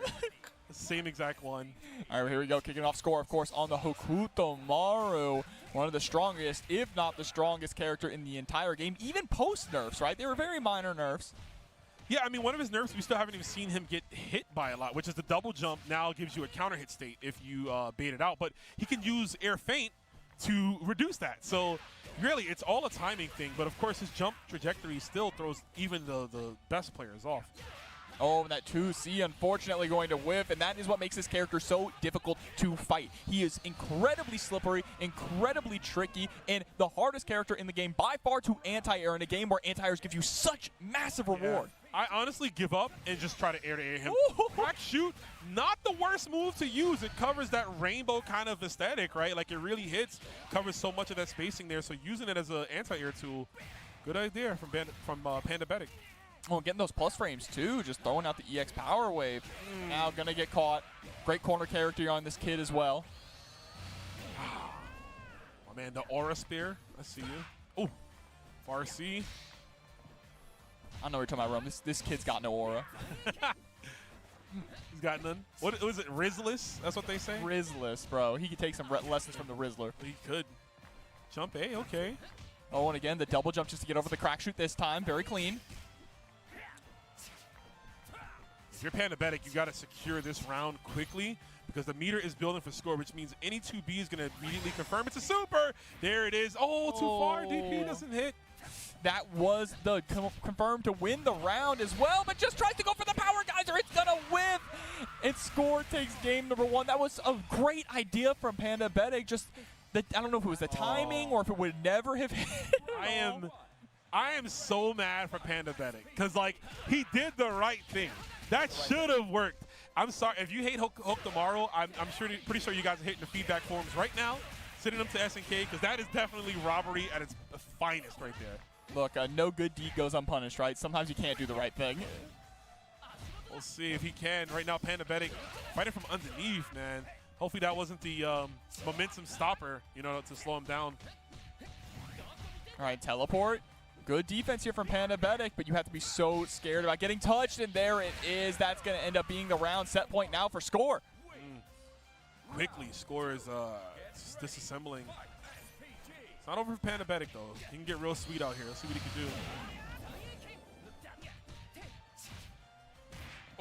The same exact one. All right, here we go. Kicking off Score, of course, on the Hokuto Maru. One of the strongest, if not the strongest character in the entire game, even post-nerfs, right? They were very minor nerfs. Yeah, I mean, one of his nerfs, we still haven't even seen him get hit by a lot, which is the double jump now gives you a counter hit state if you bait it out. But he can use air feint to reduce that. So really, it's all a timing thing. But of course, his jump trajectory still throws even the best players off. Oh, and that 2C unfortunately going to whiff, and that is what makes this character so difficult to fight. He is incredibly slippery, incredibly tricky, and the hardest character in the game by far to anti-air in a game where anti-airs give you such massive reward. I honestly give up and just try to air him. Crack shoot, not the worst move to use. It covers that rainbow kind of aesthetic, right? Like it really hits, covers so much of that spacing there. So using it as an anti-air tool, good idea from Panda Bedic. Oh, getting those plus frames too, just throwing out the EX power wave. Now gonna get caught. Great corner character on this kid as well. Oh man, the aura spear. I see you. Oh, Farsi. I know what you're talking about, Rome. This kid's got no aura. He's got none. What was it? Rizless? That's what they say? Rizless, bro. He could take some lessons from the Rizzler. He could. Jump A, okay. Oh, and again, the double jump just to get over the crack shoot this time. Very clean. If you're Panda Bedic, you got to secure this round quickly because the meter is building for Score, which means any 2B is going to immediately confirm it's a super. There it is. Oh, too far. DP doesn't hit. That was the confirmed to win the round as well, but just tries to go for the power geyser. It's going to whiff. And Score takes game number 1. That was a great idea from Panda Bedic. Just, I don't know if it was the timing or if it would never have hit. I am so mad for Panda Bedic because, like, he did the right thing. That should have worked. I'm sorry. If you hate Hook tomorrow, I'm pretty sure you guys are hitting the feedback forums right now, sending them to SNK because that is definitely robbery at its finest right there. Look, no good deed goes unpunished, right? Sometimes you can't do the right thing. We'll see if he can. Right now, Panda Bedic fighting from underneath, man. Hopefully that wasn't the momentum stopper, you know, to slow him down. All right, teleport. Good defense here from Panda Bedic, but you have to be so scared about getting touched, and there it is. That's going to end up being the round set point now for Score. Quickly, Score is disassembling. It's not over for Panda Bedic, though. He can get real sweet out here. Let's see what he can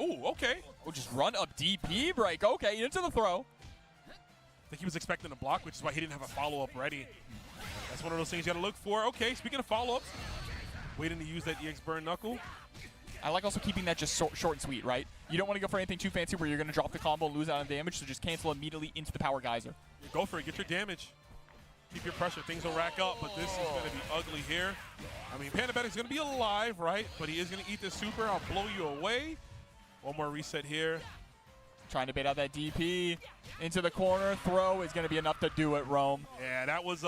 do. Oh, okay. Oh, just run up DP break. Okay, into the throw. I think he was expecting a block, which is why he didn't have a follow-up ready. That's one of those things you got to look for. Okay, speaking of follow-ups, waiting to use that EX burn knuckle. I like also keeping that just short and sweet, right? You don't want to go for anything too fancy where you're going to drop the combo and lose out on damage, so just cancel immediately into the power geyser. Go for it. Get your damage. Keep your pressure. Things will rack up, but this is going to be ugly here. I mean, Panda Bedic's going to be alive, right? But he is going to eat this super. I'll blow you away. One more reset here. Trying to bait out that DP into the corner. Throw is going to be enough to do it, Rome. Yeah, that was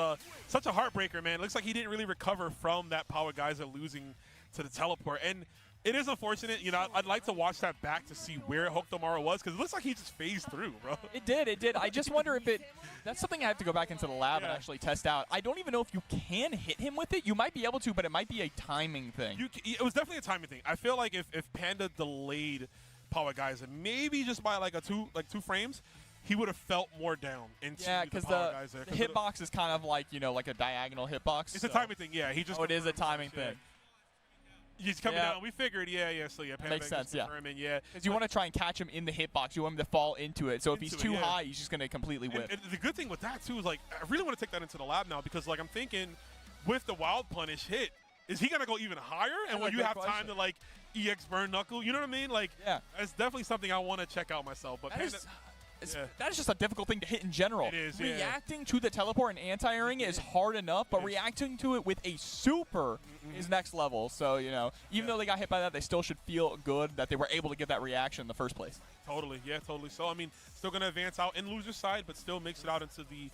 such a heartbreaker, man. Looks like he didn't really recover from that power geyser losing to the teleport. And It is unfortunate. You know, I'd like to watch that back to see where Hokutomaro was, because it looks like he just phased through, bro. It did. I just wonder if that's something I have to go back into the lab and actually test out. I don't even know if you can hit him with it. You might be able to, but it might be a timing thing. It was definitely a timing thing. I feel like if Panda delayed Power Guys and maybe just by like two frames, he would have felt more down into because the Power Guys there. The hitbox is kind of like, like a diagonal hitbox. It's a timing thing, yeah. He just it is a timing thing. He's coming down. We figured, so Panda makes sense, yeah. Because you want to try and catch him in the hitbox. You want him to fall into it. So if he's too high, he's just going to completely whip. And the good thing with that, too, is, like, I really want to take that into the lab now because, like, I'm thinking with the Wild Punish hit, is he going to go even higher? And will you have time to, like, EX burn Knuckle? You know what I mean? Like, it's definitely something I want to check out myself. But that is just a difficult thing to hit in general. It is, Reacting to the teleport and anti-airing is hard enough, but reacting to it with a super is next level. So, even though they got hit by that, they still should feel good that they were able to get that reaction in the first place. Totally, totally. So, I mean, still going to advance out in loser side, but still makes it out into the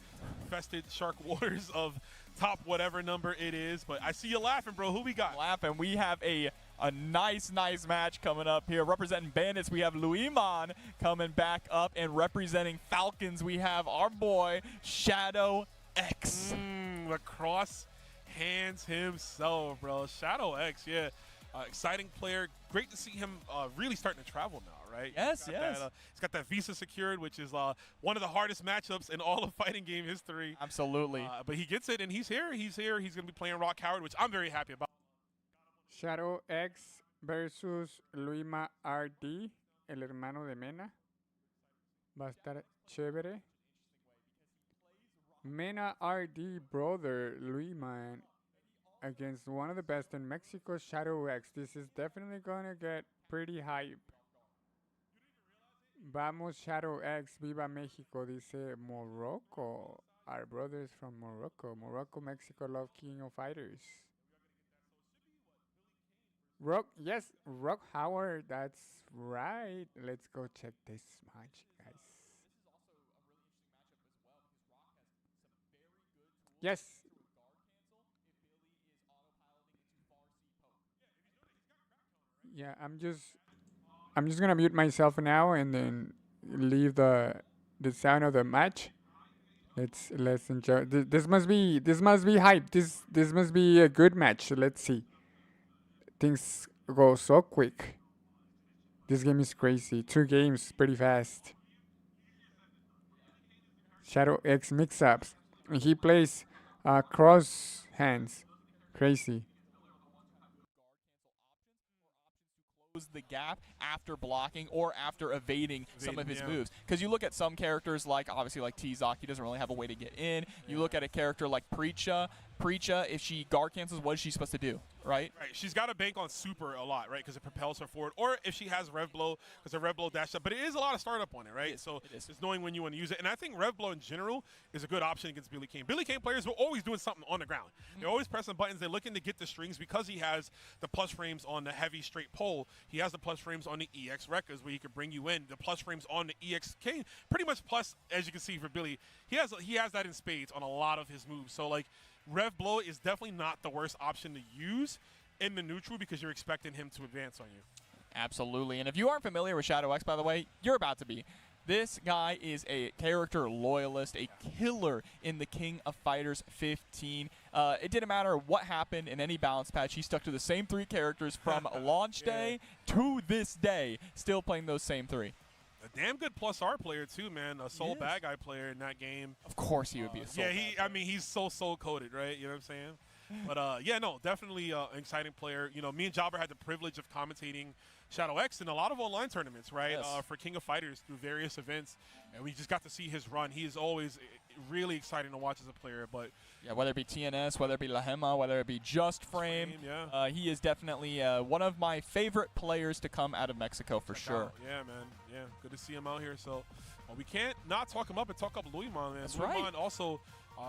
fested Shark Waters of top whatever number it is. But I see you laughing, bro. Who we got? Laughing. We have a nice match coming up here. Representing Bandits, we have Luiman coming back up, and representing Falcons, we have our boy Shadow X. The cross hands himself, bro. Shadow X, exciting player. Great to see him really starting to travel now, right? Yes. He's got that visa secured, which is one of the hardest matchups in all of fighting game history. Absolutely. But he gets it, and he's here. He's going to be playing Rock Howard, which I'm very happy about. Shadow X versus Luima RD, el hermano de Mena. Va a estar chévere. Mena RD brother Luima against one of the best in Mexico, Shadow X. This is definitely gonna get pretty hype. Vamos Shadow X, viva Mexico, dice Morocco. Our brothers from Morocco. Morocco, Mexico, love King of Fighters. Rock Howard, that's right. Let's go check this match, guys. Yes. Yeah, I'm just gonna mute myself now and then leave the sound of the match. Let's enjoy. This must be hype. This must be a good match. Let's see. Things go so quick. This game is crazy. 2 games pretty fast. Shadow X mix-ups. And he plays cross hands. Crazy. The gap after blocking or after evading some of his moves. Because you look at some characters like, obviously, like T-Zoc, he doesn't really have a way to get in. You look at a character like Preacha, if she guard cancels, what is she supposed to do, right? Right, she's got to bank on super a lot, right, because it propels her forward. Or if she has Rev Blow, because her Rev Blow dash up. But it is a lot of startup on it, right? So it's knowing when you want to use it. And I think Rev Blow in general is a good option against Billy Kane. Billy Kane players were always doing something on the ground. They're always pressing buttons. They're looking to get the strings because he has the plus frames on the heavy straight pole. He has the plus frames on the EX Records where he can bring you in. The plus frames on the EX Kane, pretty much plus, as you can see for Billy. He has that in spades on a lot of his moves. So, like, Rev Blow is definitely not the worst option to use in the neutral because you're expecting him to advance on you. Absolutely. And if you aren't familiar with Shadow X, by the way, you're about to be. This guy is a character loyalist, a killer in the King of Fighters 15. It didn't matter what happened in any balance patch. He stuck to the same 3 characters from launch day to this day, still playing those same 3. A damn good plus R player too, man. A soul bad guy player in that game. Of course he would be a soul. I mean, he's so soul coded, right? You know what I'm saying? But definitely an exciting player. You know, me and Jobber had the privilege of commentating Shadow X in a lot of online tournaments, right? For King of Fighters through various events, and we just got to see his run. He is always really exciting to watch as a player. But yeah, whether it be TNS, whether it be Lahema, whether it be Just Frame, he is definitely one of my favorite players to come out of Mexico for sure. Yeah, man. Yeah, good to see him out here. So we can't not talk him up and talk up Luiman, man. That's Luiman right. also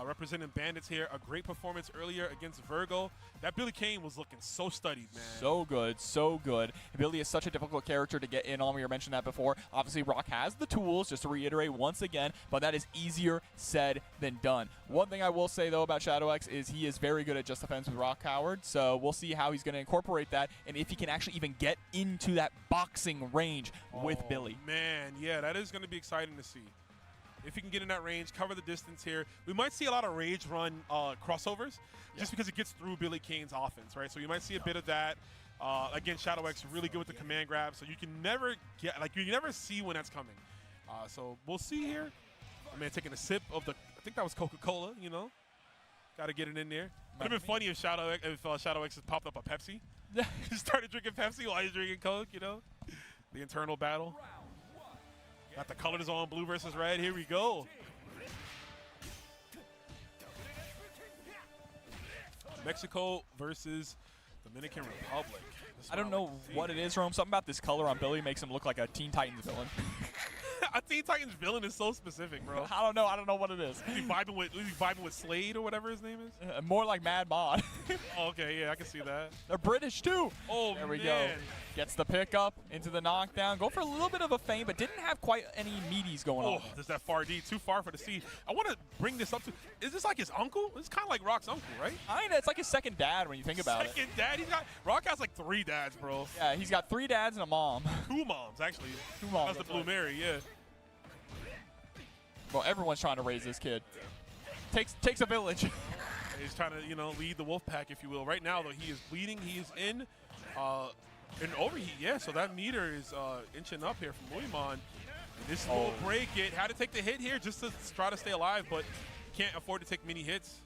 representing Bandits here. A great performance earlier against Virgo. That Billy Kane was looking so studied, man. So good, so good. Billy is such a difficult character to get in on. We were mentioning that before. Obviously, Rock has the tools, just to reiterate once again, but that is easier said than done. One thing I will say, though, about ShadowX is he is very good at just defense with Rock Howard, so we'll see how he's going to incorporate that and if he can actually even get into that boxing range with Billy. Man, yeah, that is going to be exciting to see. If he can get in that range, cover the distance here. We might see a lot of Rage Run crossovers just because it gets through Billy Kane's offense, right? So you might see a bit of that. Again, ShadowX really good with the command grab, so you can never get, like, you can never see when that's coming. So we'll see here. My man taking a sip of the, I think that was Coca-Cola, you know? Got to get it in there. Would have been funny if ShadowX had popped up a Pepsi. He started drinking Pepsi while he's drinking Coke, you know? The internal battle. Got the colors on, blue versus red. Here we go. Mexico versus Dominican Republic. I don't know what it is, Rome. Something about this color on Billy makes him look like a Teen Titans villain. A Teen Titans villain is so specific, bro. I don't know. I don't know what it is. Is he vibing with Slade or whatever his name is? More like Mad Mod. Oh, okay, yeah, I can see that. They're British, too. Oh, there we go. Gets the pickup into the knockdown. Go for a little bit of a feint, but didn't have quite any meaties going on. Oh, there's that far D. Too far for the C. I want to bring this up to, is this like his uncle? It's kind of like Rock's uncle, right? Kinda. It's like his second dad when you think about it. Second dad? Rock has like 3 dads, bro. Yeah, he's got 3 dads and a mom. 2 moms, actually. 2 moms. That's the Blue Mary, yeah. Well, everyone's trying to raise this kid. Takes a village. He's trying to, you know, lead the wolf pack, if you will. Right now, though, he is bleeding. He is in overheat. Yeah, so that meter is inching up here from Luimon. This will break it. Had to take the hit here just to try to stay alive, but can't afford to take many hits.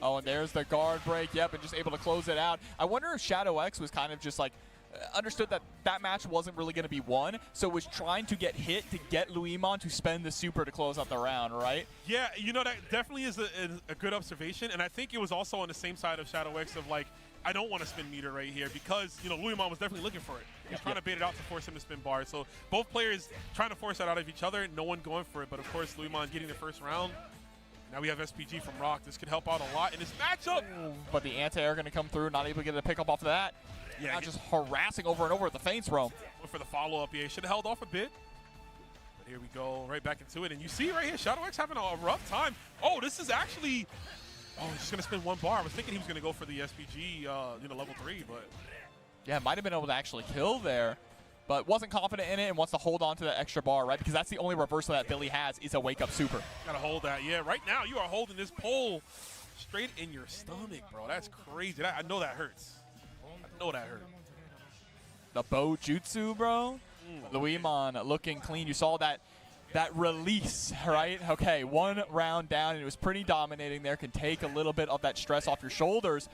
Oh, and there's the guard break. Yep, and just able to close it out. I wonder if ShadowX was kind of just like understood that that match wasn't really going to be won, so was trying to get hit to get Luimon to spend the super to close out the round, right? Yeah, you know, that definitely is a good observation, and I think it was also on the same side of ShadowX of like, I don't want to spin meter right here because, you know, Luimon was definitely looking for it. He's trying to bait it out to force him to spin bar. So both players trying to force that out of each other, no one going for it, but of course Luimon getting the first round. Now we have SPG from Rock. This could help out a lot in this matchup. But the anti-air going to come through, not able to get a pickup off of that. Yeah, now just harassing over and over at the feints, Rome. For the follow-up, yeah, should have held off a bit. But here we go, right back into it. And you see right here, ShadowX having a rough time. Oh, this is actually, oh, he's just going to spin 1 bar. I was thinking he was going to go for the SPG, you know, level 3, but. Yeah, might have been able to actually kill there, but wasn't confident in it and wants to hold on to that extra bar, right? Because that's the only reversal that Billy has is a wake-up super. Gotta hold that. Yeah, right now you are holding this pole straight in your stomach, bro. That's crazy. I know that hurts. I know that hurt. The bow jutsu, bro. Luimon looking clean. You saw that release, right? Okay, 1 round down, and it was pretty dominating there. Can take a little bit of that stress off your shoulders.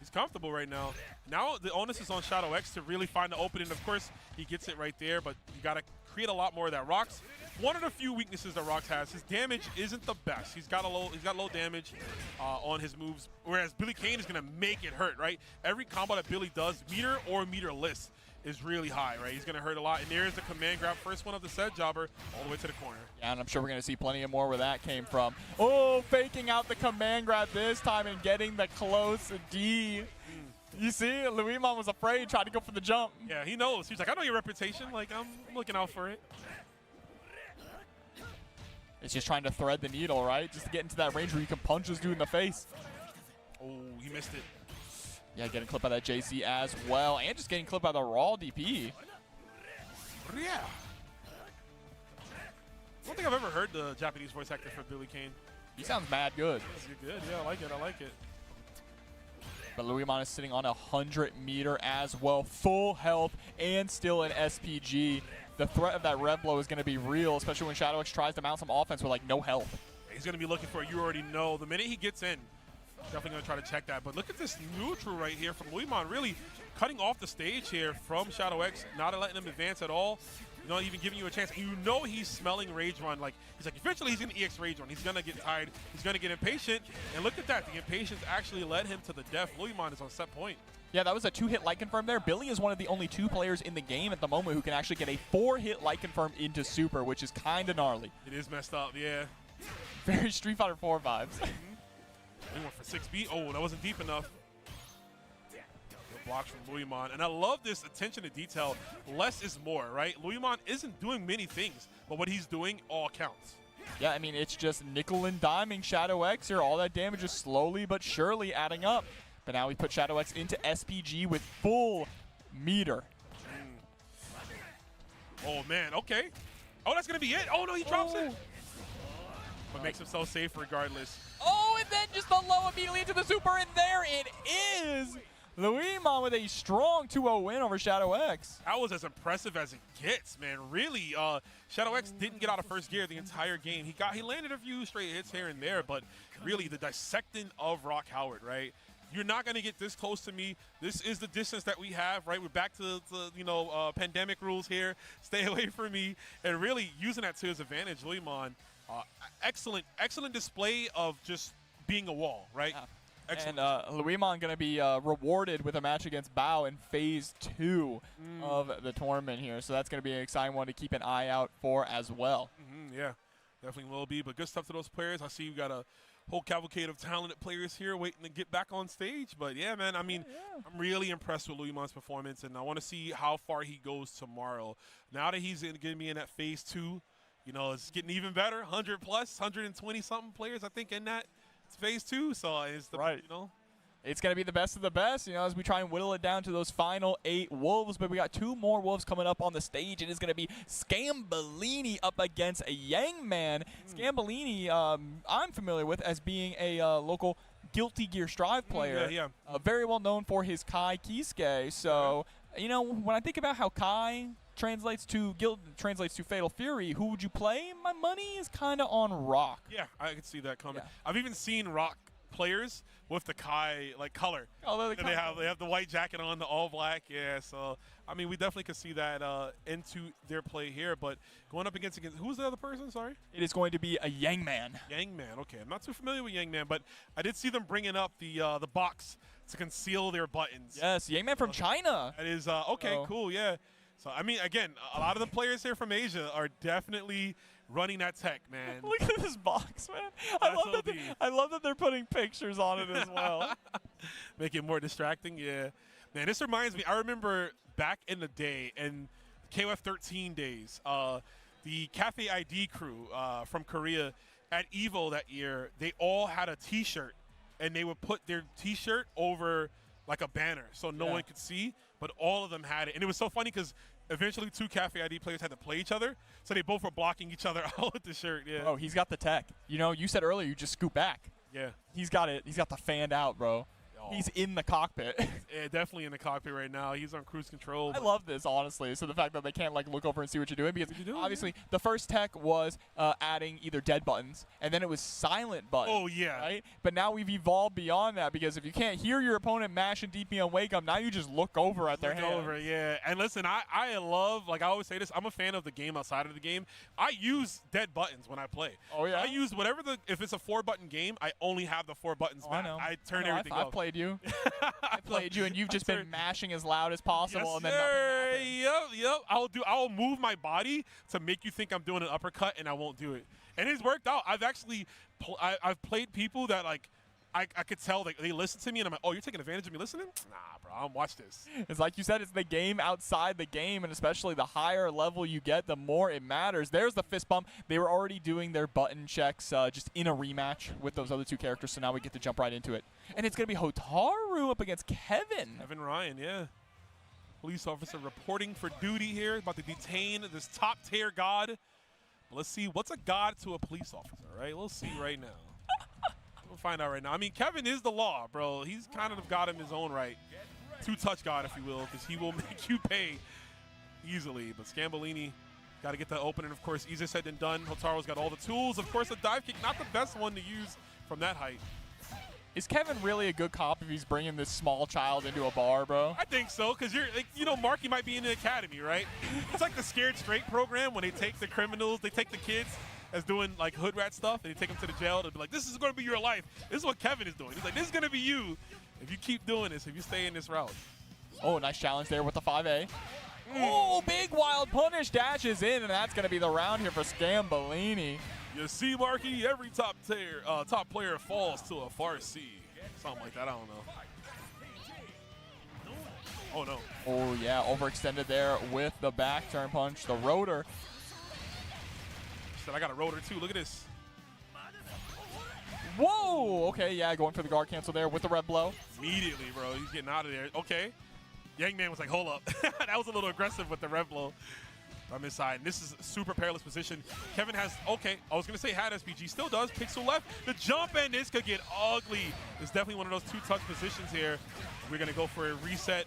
He's comfortable right now. Now the onus is on ShadowX to really find the opening. Of course, he gets it right there, but you got to create a lot more of that. Rock's one of the few weaknesses that Rock has. His damage isn't the best. He's got low damage on his moves, whereas Billy Kane is going to make it hurt, right? Every combo that Billy does, meter or meterless, is really high, right? He's going to hurt a lot. And there's the command grab, first one of the set jobber, all the way to the corner. Yeah, and I'm sure we're going to see plenty of more where that came from. Oh, faking out the command grab this time and getting the close D. You see, Luimon was afraid, tried to go for the jump. Yeah, he knows. He's like, I know your reputation. Like, I'm looking out for it. It's just trying to thread the needle, right? Just to get into that range where you can punch this dude in the face. Oh, he missed it. Yeah, getting clipped by that JC as well. And just getting clipped by the raw DP. Yeah. I don't think I've ever heard the Japanese voice actor for Billy Kane. He sounds mad good. You're good. Yeah, I like it. I like it. But Luimon is sitting on 100 meter as well. Full health and still an SPG. The threat of that red blow is going to be real, especially when ShadowX tries to mount some offense with, like, no health. He's going to be looking for it. You already know. The minute he gets in, definitely going to try to check that. But look at this neutral right here from Luimon, really cutting off the stage here from ShadowX, not letting him advance at all. Not even giving you a chance. You know he's smelling Rage Run. Like, he's like, eventually he's going to EX Rage Run. He's going to get tired. He's going to get impatient. And look at that. The impatience actually led him to the death. Luimon is on set point. Yeah, that was a 2-hit light confirm there. Billy is one of the only 2 players in the game at the moment who can actually get a 4-hit light confirm into super, which is kind of gnarly. It is messed up, yeah. Very Street Fighter 4 vibes. He went for 6B. Oh, that wasn't deep enough. Good blocks from Luimon. And I love this attention to detail. Less is more, right? Luimon isn't doing many things, but what he's doing all counts. Yeah, I mean, it's just nickel and diming Shadow X here. All that damage is slowly but surely adding up. But now we put Shadow X into SPG with full meter. Oh, man. Okay. Oh, that's going to be it. Oh, no, he drops it. But makes himself safe regardless. Oh, and then just the low immediately into the super, and there it is. Luimon with a strong 2-0 win over Shadow X. That was as impressive as it gets, man. Really, Shadow X didn't get out of first gear the entire game. He landed a few straight hits here and there, but really the dissecting of Rock Howard, right? You're not going to get this close to me. This is the distance that we have, right? We're back to pandemic rules here. Stay away from me. And really using that to his advantage, Luimon. Excellent display of just being a wall, right? Yeah. Excellent. And Luimon going to be rewarded with a match against Bao in Phase 2 of the tournament here. So that's going to be an exciting one to keep an eye out for as well. Yeah, definitely will be. But good stuff to those players. I see you got a whole cavalcade of talented players here waiting to get back on stage. But, yeah, man, I mean, I'm really impressed with Luimon's performance, and I want to see how far he goes tomorrow. Now that he's going to be in that Phase 2, you know, it's getting even better. 100 plus, 120-something players, I think, in that. It's Phase 2, so it's the, right. You know. It's going to be the best of the best, you know, as we try and whittle it down to those final 8 Wolves. But we got 2 more Wolves coming up on the stage. It is going to be Scambolini up against a Yangman. Scambolini, I'm familiar with as being a local Guilty Gear Strive player. Yeah. Very well known for his Kai Kisuke. So, you know, when I think about how Kai translates to Fatal Fury, who would you play? My money is kind of on Rock. Yeah, I could see that coming. Yeah. I've even seen Rock players with the Kai color. Oh, they have the white jacket on, the all black. Yeah, so I mean, we definitely could see that into their play here. But going up against who's the other person? Sorry. It is going to be a Yangman. Yangman. Okay, I'm not too familiar with Yangman, but I did see them bringing up the box to conceal their buttons. Yes, Yangman from China. That is okay. Cool. Yeah. So I mean, again, a lot of the players here from Asia are definitely running that tech, man. Look at this box, man. I love that they're putting pictures on it as well. Make it more distracting, yeah. Man, this reminds me, I remember back in the day, in KOF 13 days, the Cafe ID crew from Korea at EVO that year, they all had a T-shirt, and they would put their T-shirt over like a banner so no one could see, but all of them had it. And it was so funny because eventually 2 Cafe ID players had to play each other, so they both were blocking each other out with the shirt. Yeah. Oh, he's got the tech. You know, you said earlier you just scoot back. Yeah. He's got it. He's got the fanned out, bro. Oh. He's in the cockpit. Yeah, definitely in the cockpit right now. He's on cruise control. I love this, honestly. So the fact that they can't like look over and see what you're doing, because obviously yeah. the first tech was adding either dead buttons, and then it was silent buttons. Oh yeah. Right. But now we've evolved beyond that, because if you can't hear your opponent mash and DP on wake up, now you just look over at their hand. Over, yeah. And listen, I love, like I always say this, I'm a fan of the game outside of the game. I use dead buttons when I play. Oh yeah. I use whatever if it's a 4-button game, I only have the 4 buttons. I know. I turn everything I've off. played you. I played you, and you've just been mashing as loud as possible, Yes, and then sir. nothing happens. Yep. I'll move my body to make you think I'm doing an uppercut, and I won't do it. And it's worked out. I've actually, I've played people that like, I could tell they listen to me, and I'm like, oh, you're taking advantage of me listening? Nah, bro, I'll watch this. It's like you said, it's the game outside the game, and especially the higher level you get, the more it matters. There's the fist bump. They were already doing their button checks just in a rematch with those other 2 characters, so now we get to jump right into it. And it's going to be Hotaru up against Kevin. Kevin Ryan, yeah. Police officer reporting for duty here, about to detain this top-tier god. Let's see, what's a god to a police officer, right? We'll see right now. We'll find out right now. I mean, Kevin is the law, bro. He's kind of got him his own right. 2-touch god, if you will, because he will make you pay easily. But Scambolini got to get that open, and of course, easier said than done. Hotaru's got all the tools. Of course, a dive kick, not the best one to use from that height. Is Kevin really a good cop if he's bringing this small child into a bar, bro? I think so, because you're, like, you know, Marky might be in the academy, right? It's like the Scared Straight program when they take the criminals, they take the kids as doing like hood rat stuff, and they take them to the jail. They'll be like, this is going to be your life. This is what Kevin is doing. He's like, this is going to be you if you keep doing this, if you stay in this route. Oh, nice challenge there with the 5A. Oh, big wild punish dashes in, and that's going to be the round here for Scambolini. You see, Marky, every top player falls to a far C. Something like that, I don't know. Oh, no. Oh, yeah, overextended there with the back turn punch. The rotor. Said I got a rotor, too. Look at this. Whoa! Okay, yeah, going for the guard cancel there with the red blow. Immediately, bro. He's getting out of there. Okay. Yangman was like, hold up. That was a little aggressive with the red blow on this side. And this is a super perilous position. Kevin has, okay, I was going to say had SPG. Still does. Pixel left. The jump and this could get ugly. It's definitely one of those two-touch positions here. We're going to go for a reset.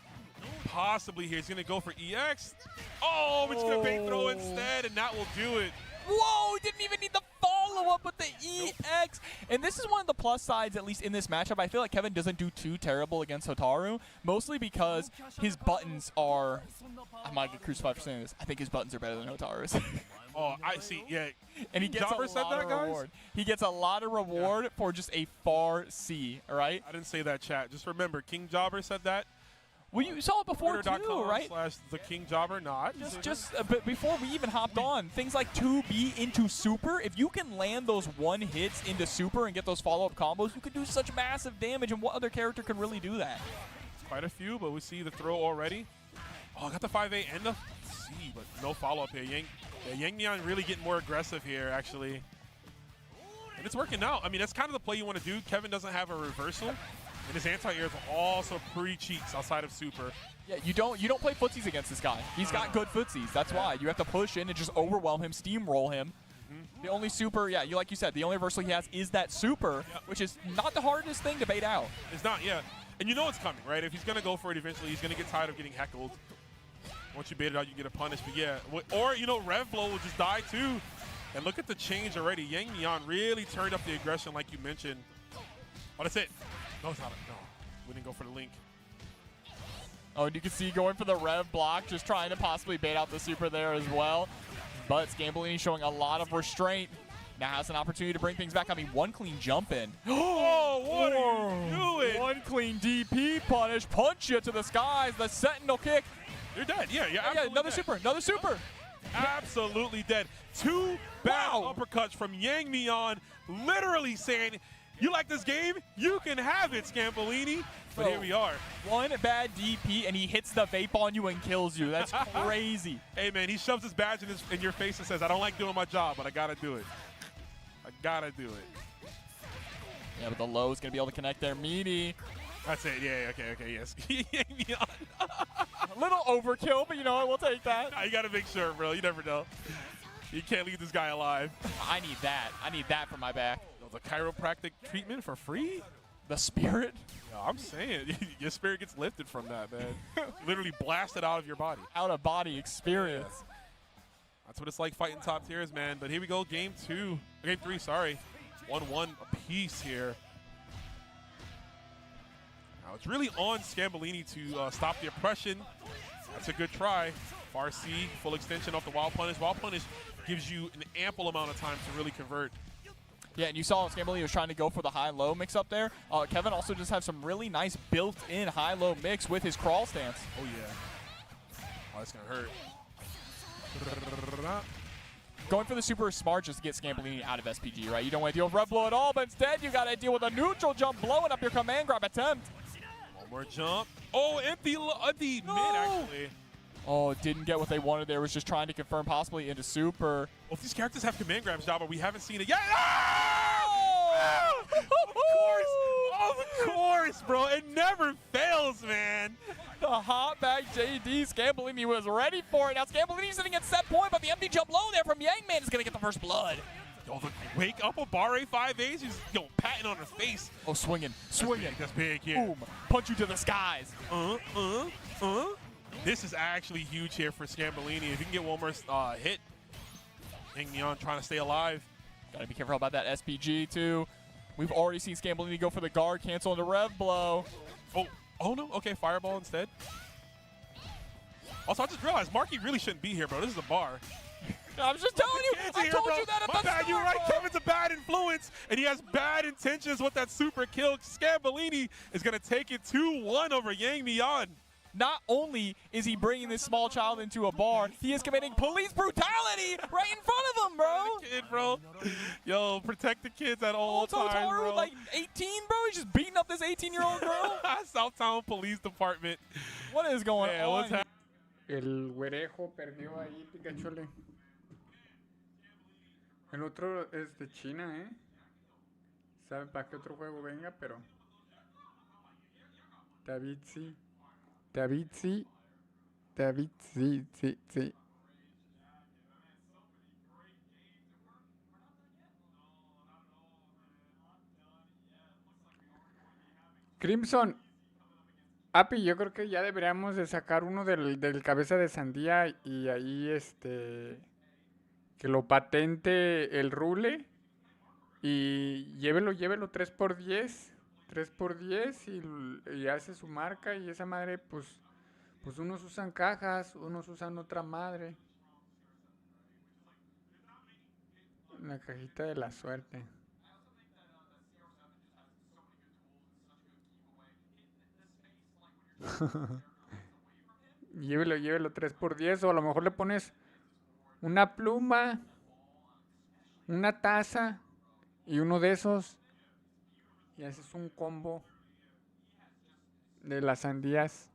Possibly here. He's going to go for EX. Oh, we're just going to bait throw instead, and that will do it. Whoa, didn't even need the follow-up with the EX. And this is one of the plus sides, at least in this matchup. I feel like Kevin doesn't do too terrible against Hotaru, mostly because his buttons are, I might get crucified for saying this, I think his buttons are better than Hotaru's. Oh, I see, yeah. And he gets a lot of reward. He gets a lot of reward for just a far C, all right? I didn't say that, chat. Just remember, King Jobber said that. Well, you saw it before too, right? /the King Jobber. No, just a bit before we even hopped on, things like 2B into super. If you can land those one hits into super and get those follow-up combos, you could do such massive damage. And what other character could really do that? Quite a few, but we see the throw already. Oh, I got the 5A and the C, but no follow-up here. Yang Neon really getting more aggressive here, actually. And it's working out. I mean, that's kind of the play you want to do. Kevin doesn't have a reversal. And his anti-air is also pretty cheeks outside of super. Yeah, you don't play footsies against this guy. He's got good footsies. That's why. You have to push in and just overwhelm him, steamroll him. The only super, yeah, like you said, the only reversal he has is that super, which is not the hardest thing to bait out. It's not, yeah. And you know it's coming, right? If he's going to go for it eventually, he's going to get tired of getting heckled. Once you bait it out, you get a punish. But yeah, or, you know, Rev Blow will just die too. And look at the change already. Yang Neon really turned up the aggression like you mentioned. Oh, that's it. No, it's not. No, we didn't go for the link. Oh, and you can see going for the Rev block, just trying to possibly bait out the super there as well. But Scambolini showing a lot of restraint. Now has an opportunity to bring things back. I mean, one clean jump in. Oh, what are you doing? One clean DP punish. Punch you to the skies. The Sentinel kick. You're dead. Yeah, another dead. Super. Another super. Absolutely dead. Two back uppercuts from Yang Neon, literally saying, you like this game? You can have it, Scambolini. But here we are. One bad DP, and he hits the vape on you and kills you. That's crazy. Hey, man, he shoves his badge in your face and says, I don't like doing my job, but I got to do it. I got to do it. Yeah, but the low is going to be able to connect there. Meaty. That's it. Yeah, okay, yes. A little overkill, but you know what? We'll take that. Nah, you got to make sure, bro. You never know. You can't leave this guy alive. I need that. I need that for my back. The chiropractic treatment for free? The spirit? Yo, I'm saying, your spirit gets lifted from that, man. Literally blasted out of your body. Out-of-body experience. Yeah. That's what it's like fighting top tiers, man. But here we go, game three, sorry. 1-1 apiece here. Now, it's really on Scambolini to stop the oppression. That's a good try. Far C, full extension off the Wild Punish. Wild Punish gives you an ample amount of time to really convert. Yeah, and you saw Scambolini was trying to go for the high-low mix up there. Kevin also just has some really nice built-in high-low mix with his crawl stance. Oh, yeah. Oh, that's going to hurt. Going for the super is smart just to get Scambolini out of SPG, right? You don't want to deal with Rev Blow at all, but instead you got to deal with a neutral jump blowing up your command grab attempt. One more jump. Oh, empty mid, actually. Oh, didn't get what they wanted there. Was just trying to confirm possibly into super. Well, if these characters have command grabs, but we haven't seen it yet. Oh! Of course, bro. It never fails, man. The hot back JD, Scambolini was ready for it. Now Scambolini sitting at set point, but the empty jump low there from Yangman is going to get the first blood. Yo, the wake up of Barre 5As, he's patting on her face. Oh, swinging. That's big, yeah. Boom. Punch you to the skies. This is actually huge here for Scambolini. If you can get one more hit, Yang Neon trying to stay alive. Gotta be careful about that SPG too. We've already seen Scambolini go for the guard cancel into Rev Blow. Oh no, okay, Fireball instead. Also, I just realized Marky really shouldn't be here, bro. This is a bar. I was just telling you. I told you that at the start. You're right. Kevin's a bad influence, and he has bad intentions with that super kill. Scambolini is going to take it 2-1 over Yang Neon. not only is he bringing this small child into a bar, he is committing police brutality right in front of him, bro. Kid, bro. Yo, protect the kids at all times, bro. Like 18, bro. He's just beating up this 18-year-old girl. Southtown Police Department. What is going on? What's happening? El güerejo perdió ahí, Pikachu. El otro es de China, ¿eh? Sabe para qué otro juego venga, pero... David, sí. Crimson. Api, yo creo que ya deberíamos de sacar uno del cabeza de sandía y ahí que lo patente el rule y llévelo 3x10 y hace su marca y esa madre pues unos usan cajas, unos usan otra madre. La cajita de la suerte. llévelo 3x10 o a lo mejor le pones una pluma, una taza y uno de esos y haces un combo de las sandías.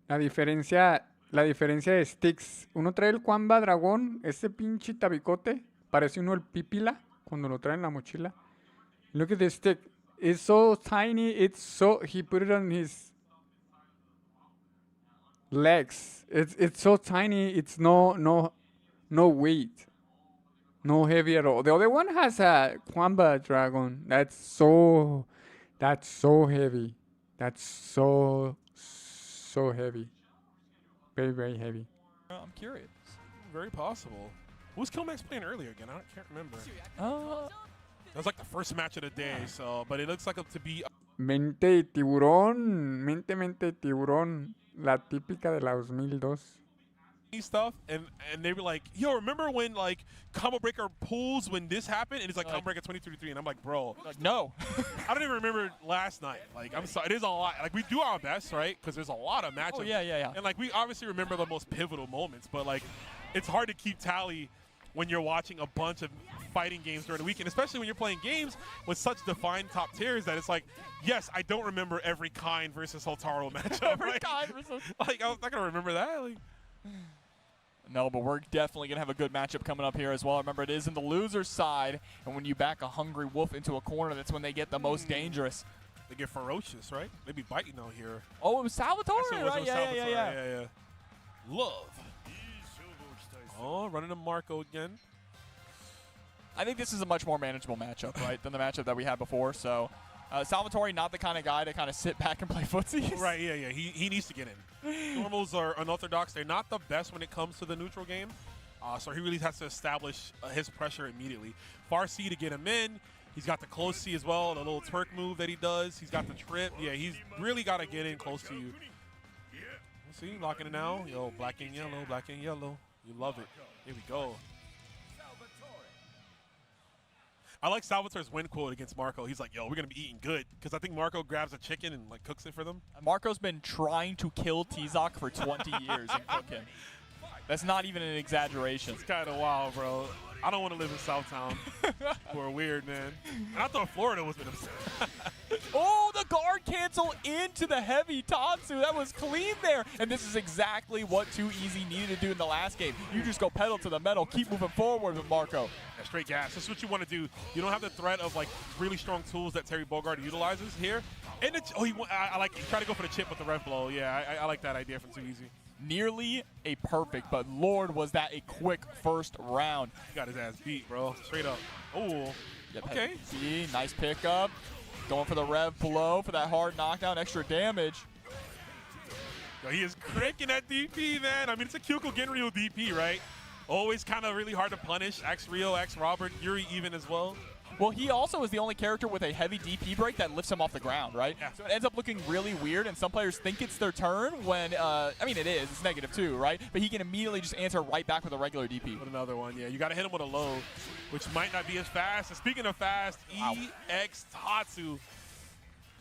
La diferencia de sticks. Uno trae el Kwamba Dragón, ese pinche tabicote. Parece uno el Pipila cuando lo trae en la mochila. Look at this stick. It's so tiny. He put it on his legs. It's so tiny. It's no weight. No heavy at all. The other one has a Kwamba Dragon. That's so heavy. That's so heavy. Very, very heavy. I'm curious. Very possible. Who was Kilmax playing earlier again? I can't remember. That was like the first match of the day, so but it looks like to be Mente y tiburón. Mente y tiburón. La típica de la 2002. stuff and they were like, yo, remember when like Combo Breaker pulls when this happened? And it's like Combo Breaker 2023 and I'm like, bro. No. I don't even remember last night. Like, I'm sorry, it is a lot. Like, we do our best, right? Because there's a lot of matchups. Oh, yeah. And like, we obviously remember the most pivotal moments, but like, it's hard to keep tally when you're watching a bunch of fighting games during the weekend, especially when you're playing games with such defined top tiers that it's like, yes, I don't remember every Kind versus Holtaro matchup. Every right? Kind versus... Like, I'm not going to remember that. Like, no, but we're definitely going to have a good matchup coming up here as well. Remember, it is in the loser's side, and when you back a hungry wolf into a corner, that's when they get the most dangerous. They get ferocious, right? They be biting out here. Oh, it was Salvatore, It was right? Salvatore. Yeah. Love. Oh, running to Marco again. I think this is a much more manageable matchup, right, than the matchup that we had before. So, Salvatore, not the kind of guy to kind of sit back and play footsies. Right, yeah. He needs to get in. Normals are unorthodox. They're not the best when it comes to the neutral game. So he really has to establish his pressure immediately. Far C to get him in. He's got the close C as well, the little twerk move that he does. He's got the trip. Yeah, he's really got to get in close to you. See, locking it now. Yo, black and yellow. You love it. Here we go. I like Salvatore's win quote against Marco. He's like, yo, we're going to be eating good. Because I think Marco grabs a chicken and like cooks it for them. Marco's been trying to kill T-Zoc for 20 years and cook him. That's not even an exaggeration. It's kind of wild, bro. I don't want to live in Southtown. We're weird, man. And I thought Florida was with him. Oh, the guard cancel into the heavy Tatsu. That was clean there. And this is exactly what Too Easy needed to do in the last game. You just go pedal to the metal, keep moving forward with Marco. Yeah, straight gas. That's what you want to do. You don't have the threat of like really strong tools that Terry Bogard utilizes here. And it's, I like it. Try to go for the chip with the rev blow. Yeah, I like that idea from Too Easy. nearly a perfect, but Lord, was that a quick first round. He got his ass beat, bro. Straight up. Oh, Yep, okay. See, nice pickup. Going for the rev blow for that hard knockdown, extra damage. Yo, he is cranking that DP, man. I mean, it's a Kyoko Genryu DP, right? Always kind of really hard to punish. X Rio, X Robert, Yuri even as well. Well, he also is the only character with a heavy DP break that lifts him off the ground, right? Yeah. So it ends up looking really weird, and some players think it's their turn when, I mean, it is. It's negative too, right? But he can immediately just answer right back with a regular DP. With another one, yeah. You got to hit him with a low, which might not be as fast. And speaking of fast, Wow. EX Tatsu.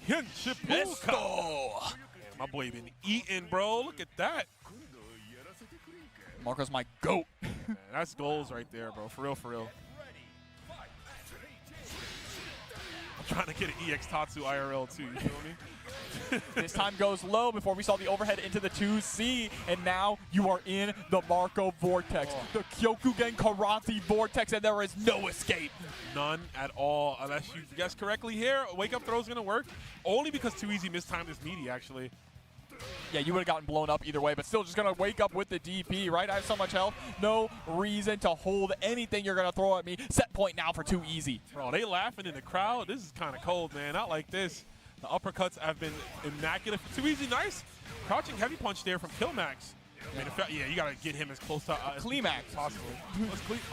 Hinshipuka. My boy been eating, bro. Look at that. Marco's my GOAT. Man, that's goals right there, bro. For real, for real. I'm trying to get an EX Tatsu IRL too, you feel me? This time goes low before we saw the overhead into the 2C, and now you are in the Marco Vortex, the Kyokugen Karate Vortex, and there is no escape. None at all, unless you guess correctly here. Wake up throw is going to work, only because Too Easy mistimed his meaty, actually. Yeah, you would have gotten blown up either way, but still just going to wake up with the DP, right? I have so much health. No reason to hold anything you're going to throw at me. Set point now for Too Easy. Bro, they laughing in the crowd. This is kind of cold, man. Not like this. The uppercuts have been immaculate. Too Easy, nice. Crouching heavy punch there from Killmax. I mean, yeah, you got to get him as close to as Climax. possible.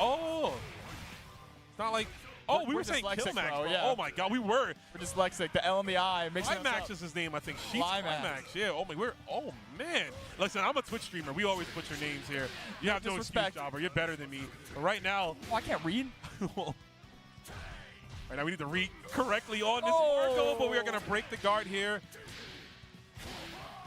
Oh. It's not like... Oh, we were saying dyslexic, Killmax, bro, bro. yeah. Oh, my God, we were. We're dyslexic. The L and the I. Climax is his name, I think. Sheets Climax. Climax. Yeah. Oh, my. Oh, man. Listen, I'm a Twitch streamer. We always butcher names here. You have no excuse, Disrespect. Jobber. You're better than me. But right now... Oh, I can't read. Right now, we need to read correctly on this Oh. Marco, but we are going to break the guard here.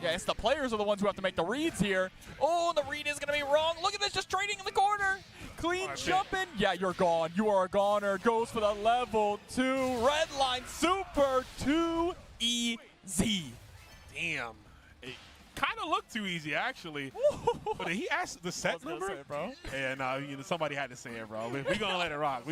Yeah, it's the players are the ones who have to make the reads here. Oh, and the read is going to be wrong. Look at this, just trading in the corner. Clean Oh, jumping. Yeah, you're gone. You are a goner. Goes for the level 2. Red line super 2 easy. Damn. It kind of looked too easy, actually. But did he ask the set number? Say, bro. Yeah, no, you know, somebody had to say it, bro. We're going to let it rock.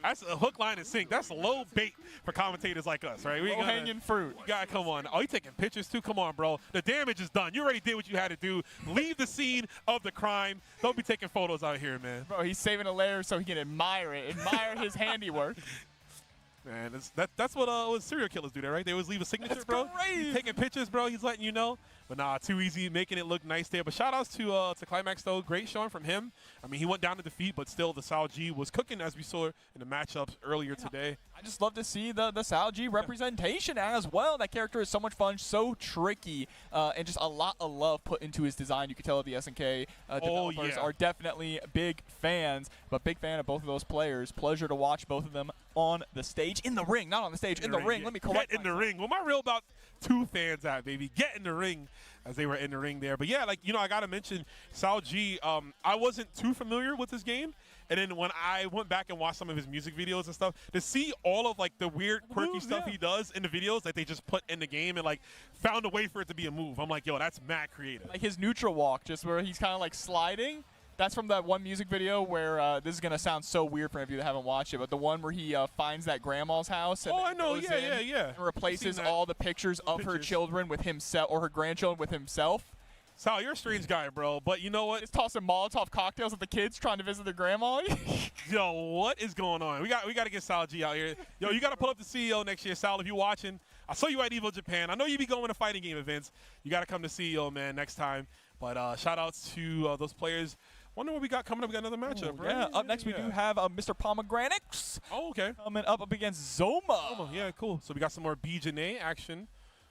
That's a hook, line, and sink. That's low bait for commentators like us, right? Low hanging fruit. You gotta come on. Oh, you taking pictures too? Come on, bro. The damage is done. You already did what you had to do. Leave the scene of the crime. Don't be taking photos out here, man. Bro, he's saving a layer so he can admire it. Admire his handiwork. Man, that's what serial killers do, there, right? They always leave a signature, That's bro. great. He's taking pictures, bro. He's letting you know. But nah, Too Easy, making it look nice there. But shout outs to Climax, though. Great showing from him. I mean, he went down to defeat, but still the Sao G was cooking, as we saw in the matchups earlier today. I just love to see the Sao G representation as well. That character is so much fun, so tricky, and just a lot of love put into his design. You can tell the SNK developers are definitely big fans, but big fan of both of those players. Pleasure to watch both of them on the stage, in the ring, not on the stage, in the ring. Yeah. Let me correct Get in the ring. Well, my real about 2 fans at, baby. Get in the ring, as they were in the ring there. But yeah, like, you know, I got to mention Sao G. I wasn't too familiar with this game. And then when I went back and watched some of his music videos and stuff, to see all of, like, the weird, quirky stuff he does in the videos that they just put in the game and, like, found a way for it to be a move. I'm like, yo, that's mad creative. Like his neutral walk, just where he's kind of like sliding. That's from that one music video where this is going to sound so weird for any of you that haven't watched it, but the one where he finds that grandma's house and I know, goes yeah. and replaces all the pictures of her Pictures. children with himself, or her grandchildren with himself. Sal, you're a strange guy, bro. But you know what? Just tossing Molotov cocktails at the kids trying to visit their grandma. Yo, what is going on? We got to get Sal G out here. Yo, you got to pull up the CEO next year, Sal. If you're watching, I saw you at Evo Japan. I know you be going to fighting game events. You got to come to CEO, man, next time. But shout outs to those players. Wonder what we got coming up. We got another matchup, right? Yeah, up next we do have Mr. Pomegranates. Oh, okay. Coming up against Zoma. Oh, yeah, cool. So we got some more BJNA action.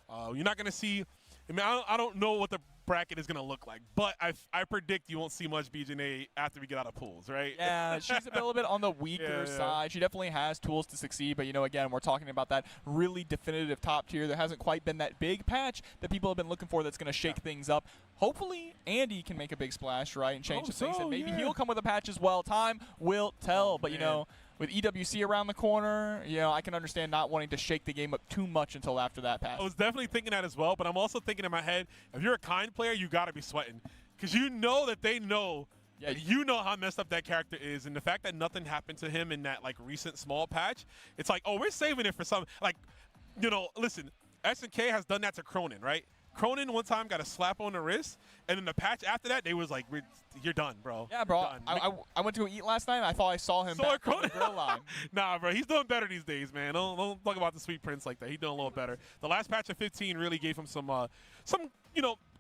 You're not going to see – I mean, I don't know what the bracket is going to look like, but I predict you won't see much BJNA after we get out of pools, right? Yeah, she's a little bit on the weaker side. She definitely has tools to succeed, but, you know, again, we're talking about that really definitive top tier. There hasn't quite been that big patch that people have been looking for that's going to shake things up. Hopefully, Andy can make a big splash, right, and change some things, and maybe he'll come with a patch as well. Time will tell, but, you know, with EWC around the corner, you know, I can understand not wanting to shake the game up too much until after that patch. I was definitely thinking that as well, but I'm also thinking in my head, if you're a kind player, you got to be sweating. Because you know that they know, you know how messed up that character is. And the fact that nothing happened to him in that, like, recent small patch, it's like, oh, we're saving it for some, like, you know, listen, SNK has done that to Cronin, right? Cronin one time got a slap on the wrist, and then the patch after that, they was like, "You're done, bro." Yeah, bro. Done. I went to eat last night, and I thought I saw him back on the grill line. Nah, bro, he's doing better these days, man. Don't talk about the Sweet Prince like that. He's doing a little better. The last patch of 15 really gave him some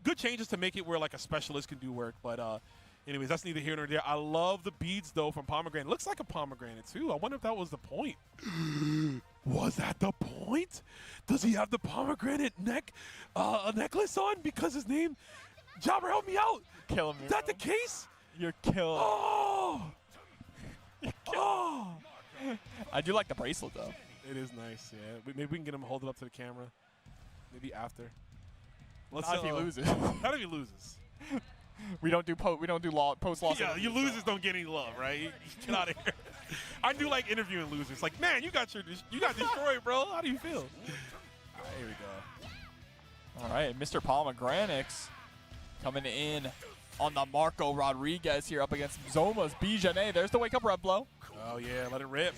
good changes to make it where like a specialist can do work. But anyways, that's neither here nor there. I love the beads though from Pomegranate. Looks like a pomegranate too. I wonder if that was the point. Was that the point? Does he have the pomegranate necklace on because his name? Jobber, help me out. Killing me. Is that the case? You're killing. Oh. Oh. I do like the bracelet though. It is nice, yeah. Maybe we can get him to hold it up to the camera. Maybe after. Not if he loses. Not if he loses. We don't do post loss. Yeah, you losers don't get any love, right? You get out of here. I do like interviewing losers. Like, man, you got destroyed, bro. How do you feel? All right, here we go. All right, Mr. Pomegranates coming in on the Marco Rodriguez here up against Zoma's Bijanet. There's the wake up red blow. Oh yeah, let it rip.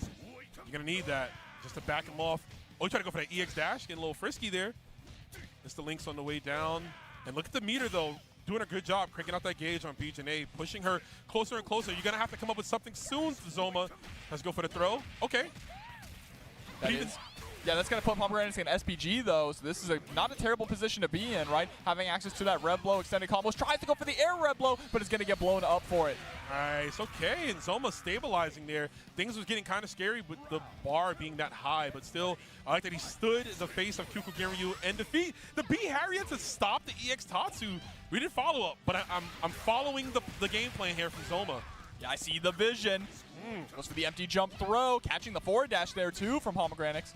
You're gonna need that just to back him off. Oh, you try to go for that EX dash, getting a little frisky there. Mr. Link's on the way down. And look at the meter though. Doing a good job cranking out that gauge on Bijanet, pushing her closer and closer. You're going to have to come up with something soon, Zoma. Let's go for the throw. Okay. Yeah, that's going to put Pomegranates in SPG, though, so this is not a terrible position to be in, right? Having access to that red blow, extended combos, tries to go for the air red blow, but it's going to get blown up for it. Nice, okay, and Zoma stabilizing there. Things was getting kind of scary with the bar being that high, but still, I like that he stood in the face of Kyuko Giryu and defeat the B Harriet to stop the EX Tatsu. We didn't follow up, but I'm following the game plan here from Zoma. Yeah, I see the vision. Goes for the empty jump throw, catching the forward dash there, too, from Pomegranates.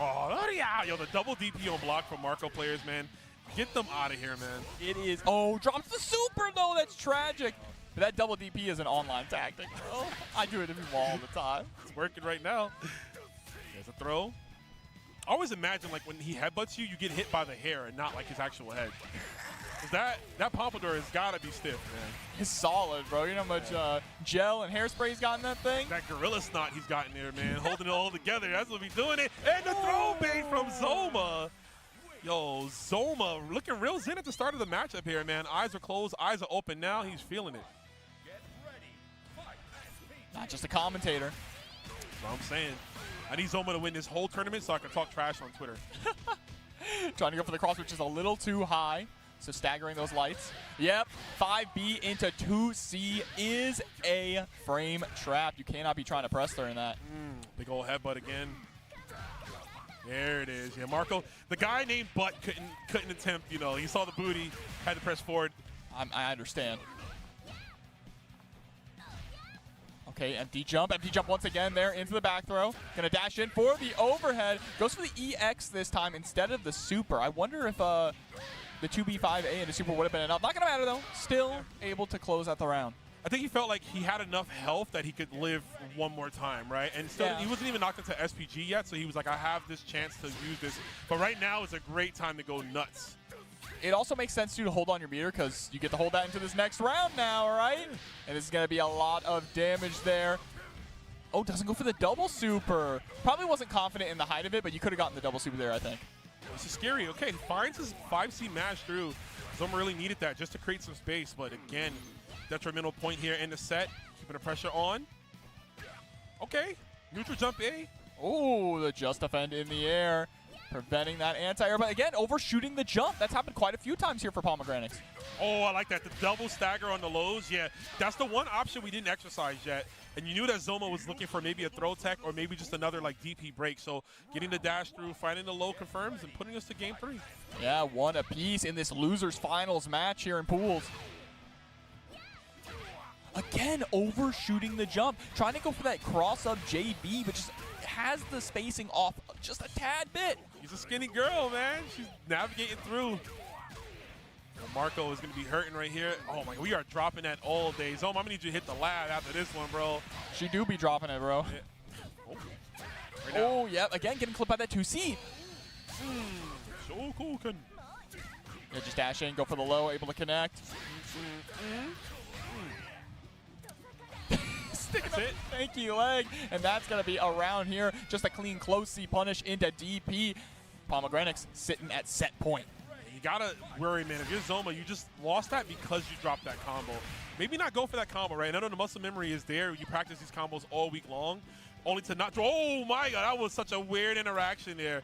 Oh, yeah, yo, the double DP on block from Marco players, man. Get them out of here, man. It is. Oh, drops the super, though. That's tragic. But that double DP is an online tactic, bro. I do it to people all the time. It's working right now. There's a throw. I always imagine, like, when he headbutts you, you get hit by the hair and not, like, his actual head. That pompadour has got to be stiff, man. It's solid, bro. You know how much gel and hairspray he's got in that thing? That gorilla snot he's got in there, man. Holding it all together. That's what he's doing it. And the throw bait from Zoma. Yo, Zoma looking real zen at the start of the matchup here, man. Eyes are closed. Eyes are open now. He's feeling it. Not just a commentator. That's what I'm saying. I need Zoma to win this whole tournament so I can talk trash on Twitter. Trying to go for the cross, which is a little too high. So staggering those lights. Yep, 5B into 2C is a frame trap. You cannot be trying to press during that. Big old headbutt again. There it is. Yeah, Marco, the guy named Butt couldn't attempt, you know, he saw the booty, had to press forward. I understand. Okay, empty jump once again there into the back throw. Gonna dash in for the overhead. Goes for the EX this time instead of the super. I wonder if the 2B5A and the super would have been enough. Not gonna matter though. Still able to close out the round. I think he felt like he had enough health that he could live one more time, right? And still, he wasn't even knocked into SPG yet, so he was like, I have this chance to use this. But right now is a great time to go nuts. It also makes sense to hold on your meter because you get to hold that into this next round now, right? And this is going to be a lot of damage there. Oh, doesn't go for the double super. Probably wasn't confident in the height of it, but you could have gotten the double super there, I think. This is scary. Okay, finds his 5C mash through. Zoma really needed that just to create some space, but again, detrimental point here in the set. Keeping the pressure on. Okay, neutral jump A. Oh, the just defend in the air. Preventing that anti-air, but again, overshooting the jump. That's happened quite a few times here for Pomegranates. Oh, I like that. The double stagger on the lows. Yeah, that's the one option we didn't exercise yet. And you knew that Zoma was looking for maybe a throw tech or maybe just another like DP break. So getting the dash through, finding the low confirms, and putting us to game 3. Yeah, one apiece in this losers finals match here in pools. Again, overshooting the jump. Trying to go for that cross-up JB, but just has the spacing off just a tad bit. She's a skinny girl, man. She's navigating through. Well, Marco is going to be hurting right here. Oh, my God. We are dropping that all day. Zoma, I'm going to need you to hit the lab after this one, bro. She do be dropping it, bro. Yeah. Oh, yeah. Again, getting clipped by that 2C. So cool. Yeah, just dash in, go for the low, able to connect. That's it. Thank leg, and that's going to be around here. Just a clean close C punish into DP. Pomegranates sitting at set point. gotta worry, man. If you're Zoma, you just lost that because you dropped that combo. Maybe not go for that combo, right? I know the muscle memory is there. You practice these combos all week long, only to not throw. Oh my God, that was such a weird interaction there.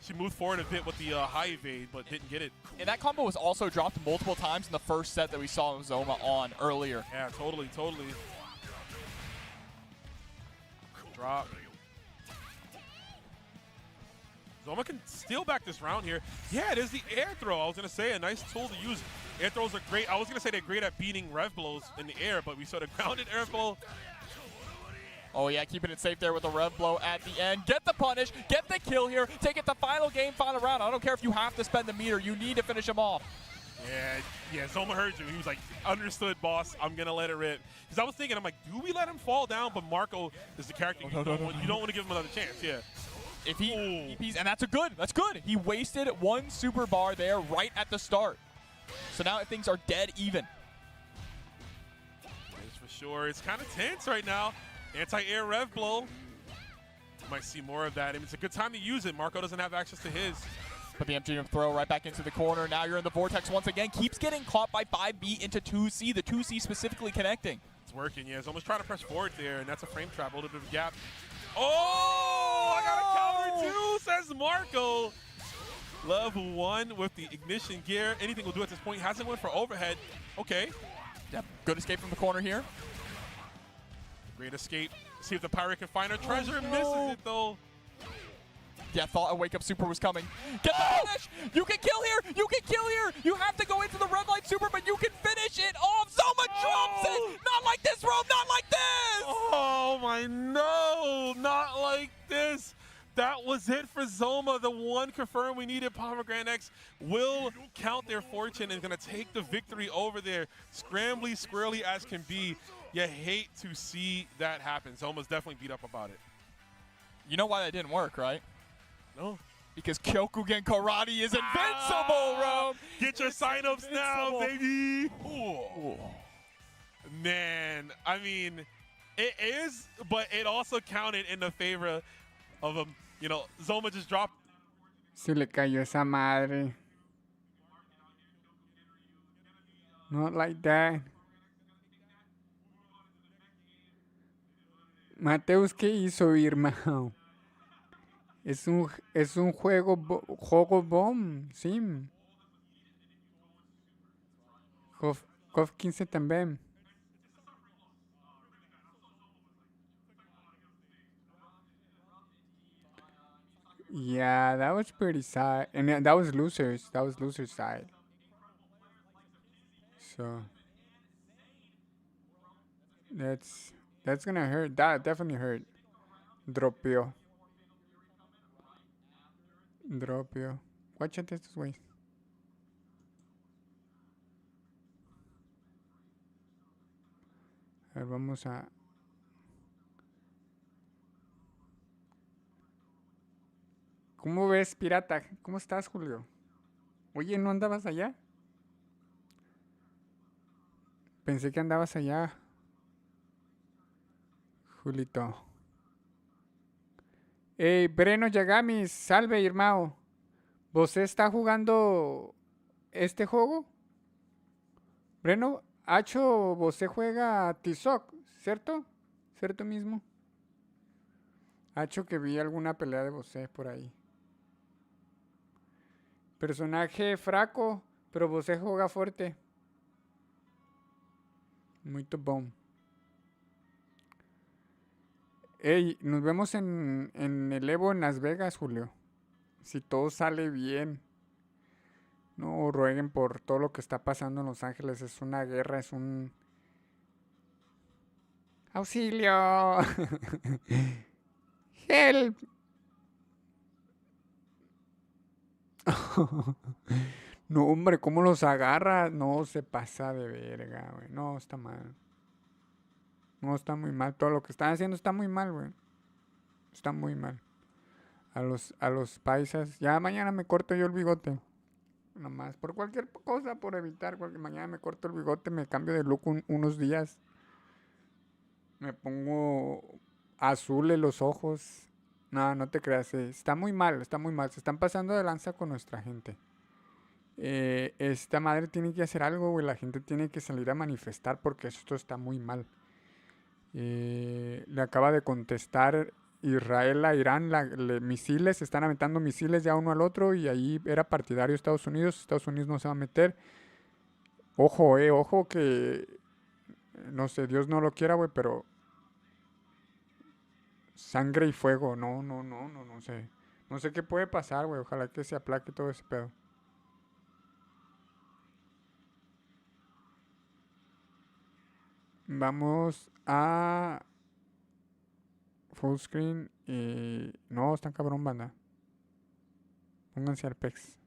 She moved forward a bit with the high evade, but didn't get it. And that combo was also dropped multiple times in the first set that we saw Zoma on earlier. Yeah, totally. Drop. Zoma can steal back this round here. Yeah, it is the air throw. I was going to say a nice tool to use. Air throws are great. I was going to say they're great at beating rev blows in the air, but we saw the grounded air blow. Oh yeah, keeping it safe there with a rev blow at the end. Get the punish, get the kill here, take it to final game, final round. I don't care if you have to spend the meter, you need to finish him off. Yeah, Zoma heard you. He was like, understood, boss. I'm going to let it rip. Because I was thinking, I'm like, do we let him fall down? But Marco is the character. You don't want to give him another chance, yeah. If he EPs, and that's good. He wasted one super bar there right at the start. So now things are dead even. That's for sure. It's kind of tense right now. Anti-air rev blow. Might see more of that. I mean, it's a good time to use it. Marco doesn't have access to his. But the MGM throw right back into the corner. Now you're in the vortex once again. Keeps getting caught by 5B into 2C. The 2C specifically connecting. It's working, yeah. It's almost trying to press forward there, and that's a frame trap. A little bit of a gap. Oh, I got a counter too, says Marco. Love won with the ignition gear. Anything will do at this point. Hasn't went for overhead. Okay. Yep. Good escape from the corner here. Great escape. See if the pirate can find her treasure. Misses it though. Yeah, thought a wake up super was coming. Get the finish! You can kill here! You can kill here! You have to go into the red light super, but you can finish it off! Zoma drops it! Not like this, Rome! Not like this! Oh my no! Not like this! That was it for Zoma. The one confirm we needed. Pomegranate X will count their fortune and gonna take the victory over there. Scrambly, squirrely as can be. You hate to see that happen. Zoma's definitely beat up about it. You know why that didn't work, right? No. Because Kyokugen Karate is invincible, Rome! Get your signups now, baby! Ooh. Man, I mean, it is, but it also counted in the favor of him. You know, Zoma just dropped. Se le cayó esa madre. Not like that. Mateus, ¿qué hizo, Irmão? Es un juego bom, sim. COF 15 también. Yeah, that was pretty sad. And that was losers. That was losers side. So that's gonna hurt. That definitely hurt. Dropio. Guáchate estos güeyes. A ver, vamos a... ¿Cómo ves, pirata? ¿Cómo estás, Julio? Oye, ¿no andabas allá? Pensé que andabas allá. Julito. Hey, Breno Yagami, salve, irmão. ¿Você está jugando este juego? Breno, Acho, você juega Tizoc, ¿cierto? ¿Cierto mismo? Acho que vi alguna pelea de você por ahí. Personaje fraco, pero você juega fuerte. Muito bom. Hey, nos vemos en el Evo en Las Vegas, Julio. Si todo sale bien. No rueguen por todo lo que está pasando en Los Ángeles. Es una guerra, es un... ¡Auxilio! ¡Help! No, hombre, ¿cómo los agarra? No, se pasa de verga, güey. No, está mal. No, está muy mal. Todo lo que están haciendo está muy mal, güey. Está muy mal. A los paisas. Ya mañana me corto yo el bigote. Nomás. Por cualquier cosa, por evitar. Mañana me corto el bigote, me cambio de look unos días. Me pongo azul en los ojos. No, no te creas. Está muy mal, está muy mal. Se están pasando de lanza con nuestra gente. Esta madre tiene que hacer algo, güey. La gente tiene que salir a manifestar porque esto está muy mal. Le acaba de contestar Israel a Irán misiles, se están aventando misiles ya uno al otro y ahí era partidario Estados Unidos no se va a meter. Ojo que, no sé, Dios no lo quiera, güey, pero sangre y fuego, no sé. No sé qué puede pasar, güey, ojalá que se aplaque todo ese pedo. Vamos a full screen y... No, están cabrón, banda. Pónganse al pex.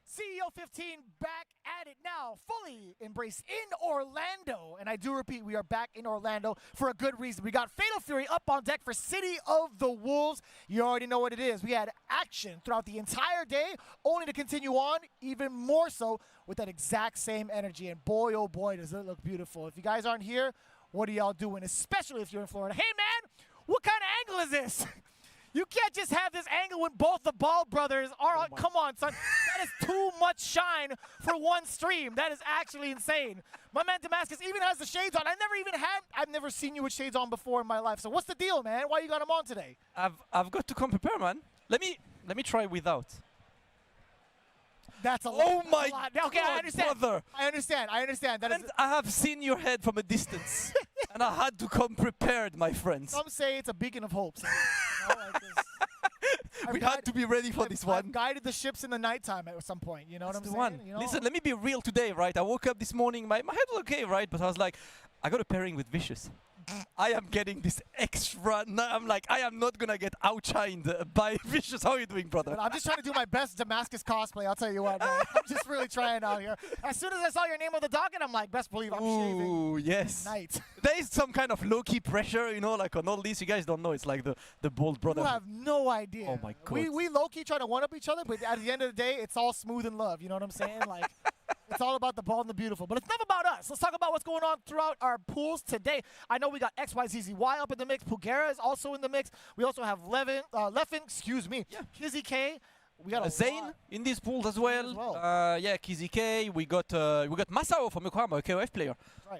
CEO 15 back at it now, fully embraced in Orlando. And I do repeat, we are back in Orlando for a good reason. We got Fatal Fury up on deck for City of the Wolves. You already know what it is. We had action throughout the entire day, only to continue on even more so with that exact same energy. And boy, oh boy, does it look beautiful. If you guys aren't here, what are y'all doing? Especially if you're in Florida. Hey man, what kind of angle is this? You can't just have this angle when both the Ball brothers are come on, son. That is too much shine for one stream. That is actually insane. My man Damascus even has the shades on. I've never seen you with shades on before in my life. So what's the deal, man? Why you got them on today? I've got to come prepare, man. Let me try without. That's a lot. Oh my God, okay, I understand. Brother. I understand. That is I have seen your head from a distance, and I had to come prepared, my friends. Some say it's a beacon of hope. So, you know, like this. We had to be ready for this one. I've guided the ships in the nighttime at some point. You know what I'm saying? One. You know? Listen, let me be real today, right? I woke up this morning, my head was okay, right? But I was like, I got a pairing with Vicious. I am getting this extra. I'm like, I am not gonna get outshined by Vicious. How are you doing, brother? But I'm just trying to do my best Damascus cosplay. I'll tell you what, man. I'm just really trying out here. As soon as I saw your name on the docket, I'm like, best believe I'm shaving. Ooh, yes. Tonight. There is some kind of low-key pressure, you know, like on all this. You guys don't know. It's like the bold brother. You have no idea. Oh my God. We low-key try to one-up each other, but at the end of the day, it's all smooth and love. You know what I'm saying? Like. It's all about the ball and the beautiful. But it's enough about us. Let's talk about what's going on throughout our pools today. I know we got XYZZY up in the mix. Pugera is also in the mix. We also have Leffen, Kizzy K. We got Zane in these pools as well. Yeah, Kizzy K. We got Masao from Yokohama, a KOF player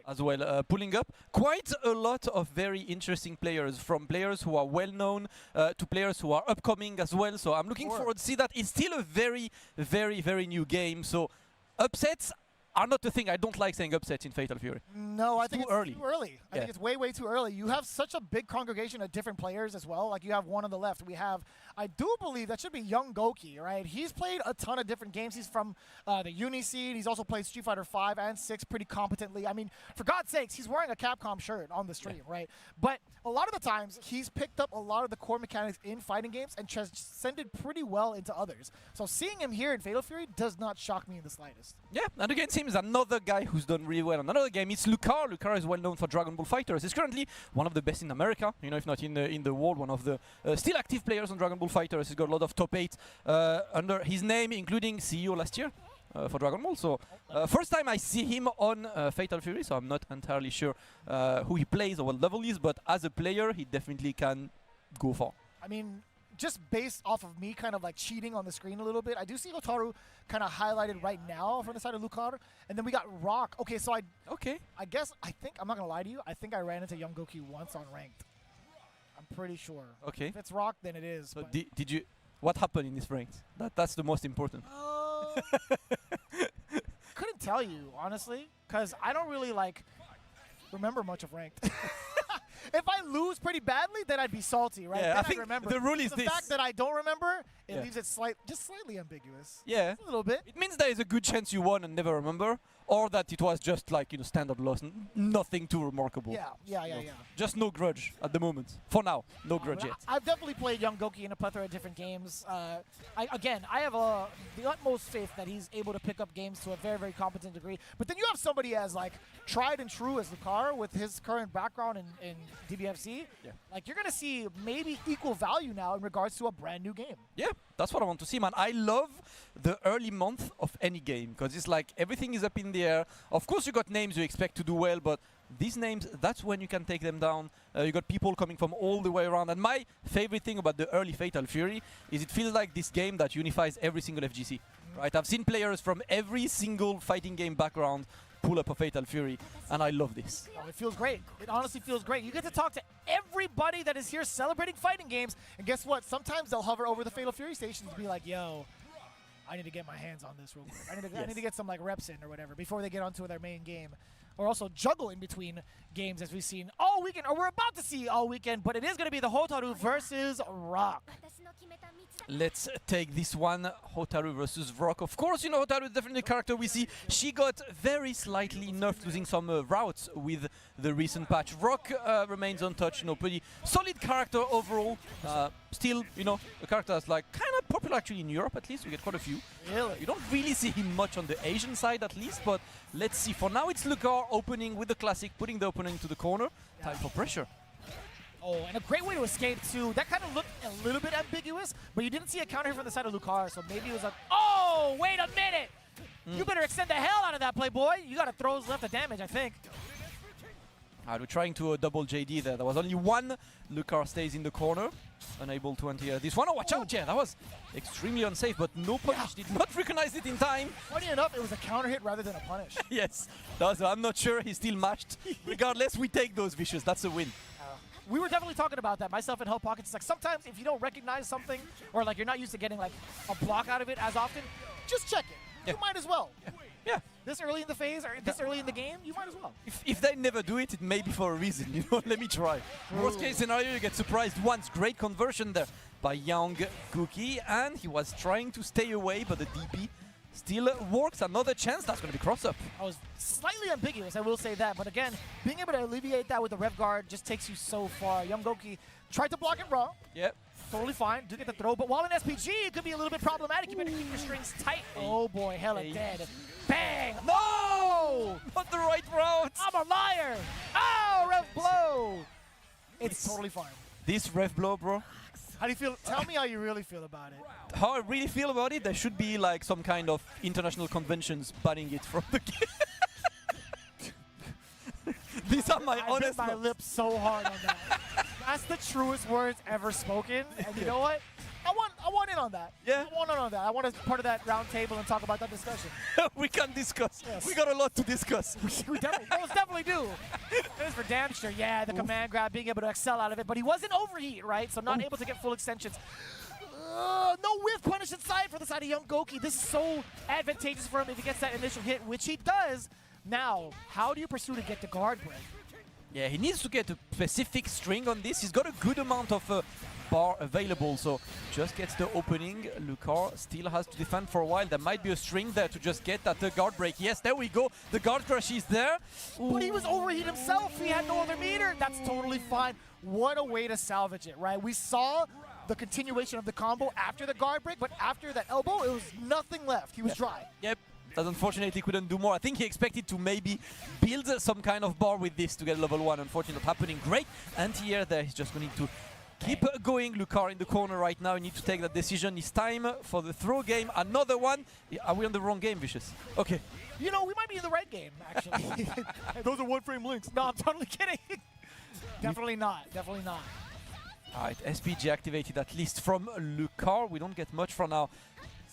as well, pulling up. Quite a lot of very interesting players, from players who are well known to players who are upcoming as well. So I'm looking forward to see that. It's still a very, very, very new game. So upsets are not the thing. I don't like saying upsets in Fatal Fury. No, I think it's early. too early. I think it's way, way too early. You have such a big congregation of different players as well. Like you have one on the left. We have, I do believe that should be Young Goki, right? He's played a ton of different games. He's from the Uni scene. He's also played Street Fighter 5 and 6 pretty competently. I mean, for God's sakes, he's wearing a Capcom shirt on the stream, right? But a lot of the times, he's picked up a lot of the core mechanics in fighting games and transcended pretty well into others. So seeing him here in Fatal Fury does not shock me in the slightest. Yeah, and against him is another guy who's done really well on another game. It's Lucar. Lucar is well known for Dragon Ball FighterZ. He's currently one of the best in America, you know, if not in the world, one of the still active players on Dragon Ball FighterZ. He's got a lot of top 8 under his name, including CEO last year for Dragon Ball. So first time I see him on Fatal Fury, so I'm not entirely sure who he plays or what level he is, but as a player, he definitely can go far. I mean, just based off of me kind of like cheating on the screen a little bit, I do see Hotaru kind of highlighted right now from the side of Lucar. And then we got Rock. Okay, so I think, I'm not going to lie to you, I think I ran into Young Goki once on Ranked. I'm pretty sure. Okay. If it's Rock, then it is. So did you, what happened in this Ranked? That's the most important. Couldn't tell you, honestly, because I don't really like remember much of Ranked. If I lose pretty badly, then I'd be salty, right? Yeah, then I think remember. the rule is the fact that I don't remember, it leaves it just slightly ambiguous. Yeah. Just a little bit. It means there is a good chance you won and never remember, or that it was just like, you know, standard loss, nothing too remarkable. Yeah. Just no grudge at the moment. For now, no grudge yet. I've definitely played Young Goki in a plethora of different games. I have the utmost faith that he's able to pick up games to a very, very competent degree. But then you have somebody as like tried and true as Lucar with his current background in DBFC. Yeah. Like you're gonna see maybe equal value now in regards to a brand new game. Yeah, that's what I want to see, man. I love the early month of any game because it's like everything is up in the air. Of course, you got names you expect to do well, but these names, that's when you can take them down. You got people coming from all the way around. And my favorite thing about the early Fatal Fury is it feels like this game that unifies every single FGC. Right? I've seen players from every single fighting game background pull up a Fatal Fury, and I love this. Oh, it feels great. It honestly feels great. You get to talk to everybody that is here celebrating fighting games, and guess what? Sometimes they'll hover over the Fatal Fury stations and be like, yo, I need to get my hands on this real quick. I need to get some like reps in or whatever before they get onto their main game. Or also juggle in between games as we've seen all weekend, or we're about to see all weekend, but it is going to be the Hotaru versus Rock. Let's take this one, Hotaru versus Rock. Of course, you know, Hotaru is definitely the character we see. She got very slightly nerfed, losing some routes with the recent patch. Rock remains untouched, you know, pretty solid character overall. still, you know, a character that's like kind of popular actually in Europe at least. We get quite a few. Really? You don't really see him much on the Asian side at least, but let's see. For now, it's Lucar opening with the classic, putting the opponent to the corner. Time for pressure. Oh, and a great way to escape too. That kind of looked a little bit ambiguous, but you didn't see a counter from the side of Lucar, so maybe it was like, oh, wait a minute! You better extend the hell out of that, Playboy. You got to throws left of damage, I think. We're trying to double JD there. There was only one. Lucar stays in the corner, unable to anti this one. Oh, watch out, yeah, that was extremely unsafe, but no punish. Did not recognize it in time. Funny enough, it was a counter hit rather than a punish. Yes, I'm not sure he's still matched. Regardless, we take those Vicious. That's a win. We were definitely talking about that, myself and Help Pockets. It's like sometimes if you don't recognize something or like you're not used to getting like a block out of it as often, just check it. Yeah. You might as well. Yeah. This early in the phase or this early in the game, you might as well. If they never do it, it may be for a reason, you know. Let me try. Worst case scenario, you get surprised once. Great conversion there by Young Gookie, and he was trying to stay away, but the DP still works. Another chance. That's going to be cross-up. I was slightly ambiguous, I will say that. But again, being able to alleviate that with the Rev Guard just takes you so far. Young Gookie tried to block it wrong. Yep. Totally fine. Do get the throw. But while in SPG, it could be a little bit problematic. You better keep your strings tight. Oh, boy. Hella dead. Bang. No! Not the right route. I'm a liar. Oh, Rev Blow. It's totally fine. This Rev Blow, bro. How do you feel? Tell me how you really feel about it. How I really feel about it, there should be like some kind of international conventions banning it from the game. These are my I honest bit my lips so hard on that. That's the truest words ever spoken. And you know what? I want in on that. Yeah. I want in on that. I want to be part of that round table and talk about that discussion. We can discuss. Yes. We got a lot to discuss. We definitely do. It is for damn sure. Yeah, the command grab, being able to excel out of it. But he wasn't overheat, right? So not able to get full extensions. No whiff punish inside for the side of Young Gookie. This is so advantageous for him if he gets that initial hit, which he does. Now, how do you pursue to get the guard break? Yeah, he needs to get a specific string on this. He's got a good amount of bar available, so just gets the opening. Lucar still has to defend for a while. There might be a string there to just get that guard break. Yes, there we go. The guard crush is there. Ooh. But he was overheat himself. He had no other meter. That's totally fine. What a way to salvage it, right? We saw the continuation of the combo after the guard break, but after that elbow, it was nothing left. He was dry. Yep. That unfortunately couldn't do more. I think he expected to maybe build some kind of bar with this to get level 1. Unfortunately not happening. Great anti-air there. He's just going to keep going. Lucar in the corner right now. You need to take that decision. It's time for the throw game. Another one. Are we on the wrong game, Vicious? Okay. You know, we might be in the right game, actually. Those are one-frame links. No, I'm totally kidding. Definitely not. Definitely not. All right, SPG activated at least from Lucar. We don't get much for now.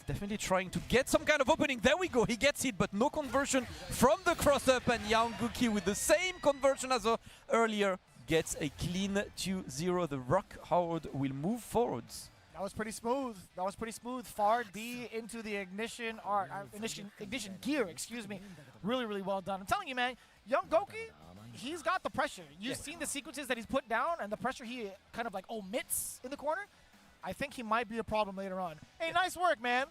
Definitely trying to get some kind of opening. There we go. He gets it, but no conversion from the cross-up. And Young Gookie with the same conversion as earlier gets a clean 2-0. The Rock Howard will move forwards. That was pretty smooth. That was pretty smooth. Fard B into the ignition gear, excuse me. Really, really well done. I'm telling you, man, Young Gookie, he's got the pressure. You've seen the sequences that he's put down and the pressure he kind of like omits in the corner. I think he might be a problem later on. Hey, nice work, man.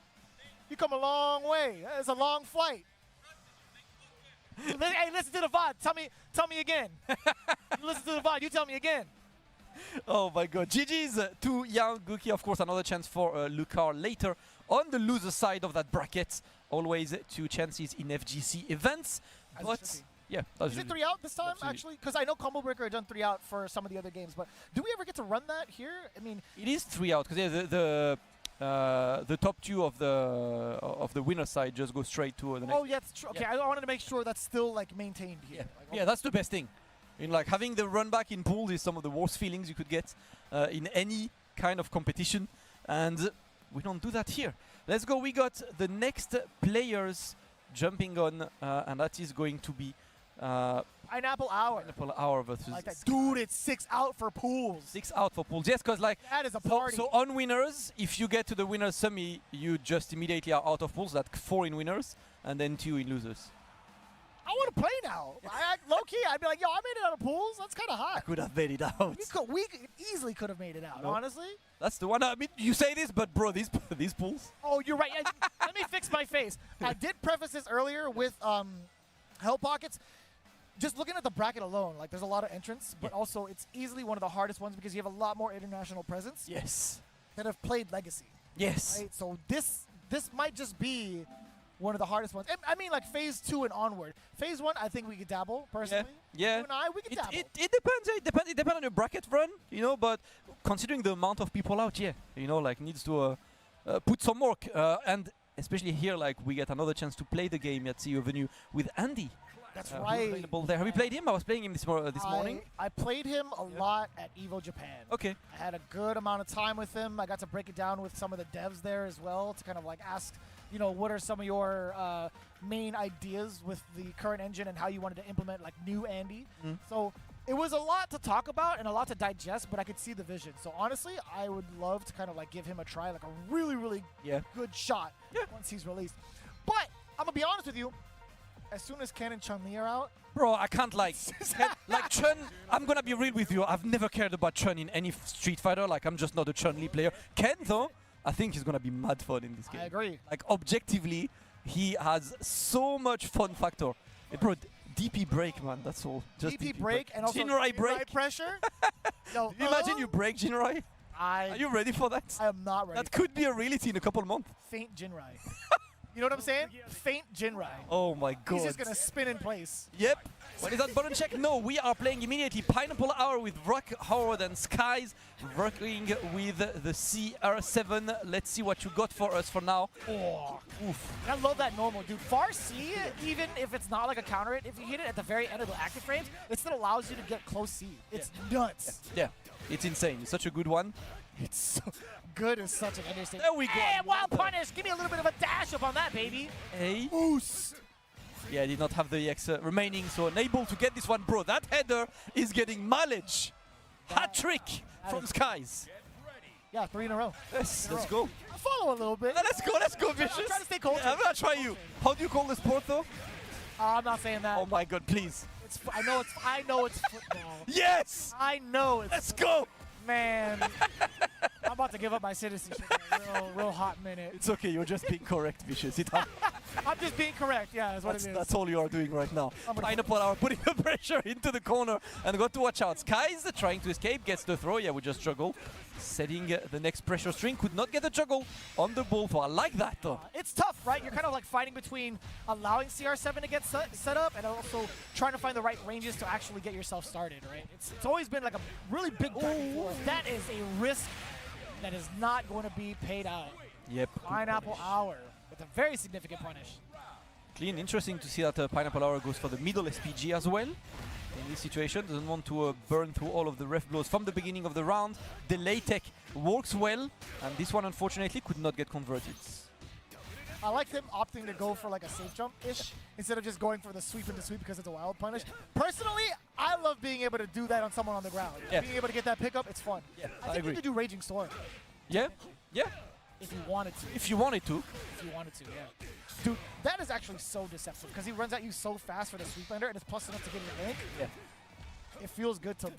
You come a long way. It's a long flight. Hey, listen to the VOD. Tell me again. Listen to the VOD. You tell me again. Oh my God. GG's to Young Gookie. Of course, another chance for Lucar later on the loser side of that bracket. Always 2 chances in FGC events. But yeah, is it 3 out this time, actually? Because I know Combo Breaker had done 3 out for some of the other games, but do we ever get to run that here? I mean, it is 3 out because the top 2 of the winner side just go straight to the next. Oh yeah, that's true. Okay, yeah. I wanted to make sure that's still like maintained here. Yeah, like, okay. Yeah, that's the best thing. In like having the run back in pools is some of the worst feelings you could get in any kind of competition, and we don't do that here. Let's go. We got the next players jumping on, and that is going to be. Pineapple Hour. Pineapple Hour versus. Like that. Dude, it's 6 out for pools. 6 out for pools. Yes, because like that is a party. So on winners, if you get to the winners semi, you just immediately are out of pools. Like 4 in winners and then 2 in losers. I want to play now. Low key, I'd be like, yo, I made it out of pools. That's kind of hot. I could have made it out. We easily could have made it out. Nope. Honestly. That's the one. I mean, you say this, but bro, these pools. Oh, you're right. Let me fix my face. I did preface this earlier with Help Pockets. just looking at the bracket alone, like there's a lot of entrants, but also it's easily one of the hardest ones because you have a lot more international presence Yes. that have played Legacy. Yes. Right? So this might just be one of the hardest ones. I mean, like phase 2 and onward. Phase 1, I think we could dabble personally. Yeah. You and I, we could dabble. It depends. It depends on your bracket run, you know. But considering the amount of people out, yeah, you know, like needs to put some work. And especially here, like we get another chance to play the game at CEO Venue with Andy. That's who's right. available there. Have you played him? I was playing him this morning. I played him a lot at EVO Japan. Okay. I had a good amount of time with him. I got to break it down with some of the devs there as well to kind of like ask, you know, what are some of your main ideas with the current engine and how you wanted to implement like new Andy. So it was a lot to talk about and a lot to digest, but I could see the vision. So honestly, I would love to kind of like give him a try, like a really, really good shot once he's released. But I'm gonna be honest with you, as soon as Ken and Chun-Li are out, Bro, I can't like Chun. I'm gonna be real with you. I've never cared about Chun in any Street Fighter. Like I'm just not a Chun-Li player. Ken though, I think he's gonna be mad fun in this game. I agree. Like objectively, he has so much fun factor. Bro, DP break, man. That's all. Just DP break and also Jinrai break. pressure. Yo, Can you imagine you break Jinrai? Are you ready for that? I am not ready. That could be a reality in a couple months. Faint Jinrai. You know what I'm saying? Faint Jinrai. Oh my god. He's just gonna spin in place. Yep. What is that button check? No, we are playing immediately Pineapple Hour with Rock, Howard and Skies, working with the CR7. Let's see what you got for us for now. Oh, oof. I love that normal, dude. Far C, even if it's not like a counter hit, if you hit it at the very end of the active frames, it still allows you to get close C. It's nuts. Yeah, it's insane. It's such a good one. It's so good is such an understatement. There we go. Hey, wild punish! Give me a little bit of a dash up on that, baby. Hey. Boost. Yeah, I did not have the EX remaining, so unable to get this one. Bro, that header is getting mileage. Hat trick from Skies. Yeah, 3 in a row. Yes, let's go. I'll follow a little bit. Let's go, Vicious. I'm trying to stay cold. Yeah, I'm gonna try you. How do you call the sport though? I'm not saying that. Oh my god, please. I know it's football. Yes! I know it's Let's go! Man, I'm about to give up my citizenship in a real hot minute. It's okay, you're just being correct, Vicious. I'm just being correct, yeah, that's what it is. That's all you are doing right now. Pineapple Hour putting the pressure into the corner and got to watch out. Skies trying to escape, gets the throw. Yeah, we just juggle. Setting the next pressure string. Could not get the juggle on the ball for. I like that though. It's tough, right? You're kind of like fighting between allowing CR7 to get set up and also trying to find the right ranges to actually get yourself started, right? It's always been like a really big back and forth. That is a risk that is not going to be paid out. Yep. Pineapple Hour with a very significant punish. Clean. Interesting to see that Pineapple Hour goes for the middle SPG as well. In this situation, doesn't want to burn through all of the ref blows from the beginning of the round. Delay tech works well, and this one unfortunately could not get converted. I like them opting to go for like a safe jump-ish instead of just going for the sweep into sweep because it's a wild punish. Personally, I love being able to do that on someone on the ground. Yeah. Being able to get that pickup, it's fun. Yeah, I think agree. you could do Raging Storm. Yeah, yeah. If you wanted to. If you wanted to. If you wanted to, yeah. Dude, that is actually so deceptive because he runs at you so fast for the sweep ender and it's plus enough to get your link. Yeah. It feels good to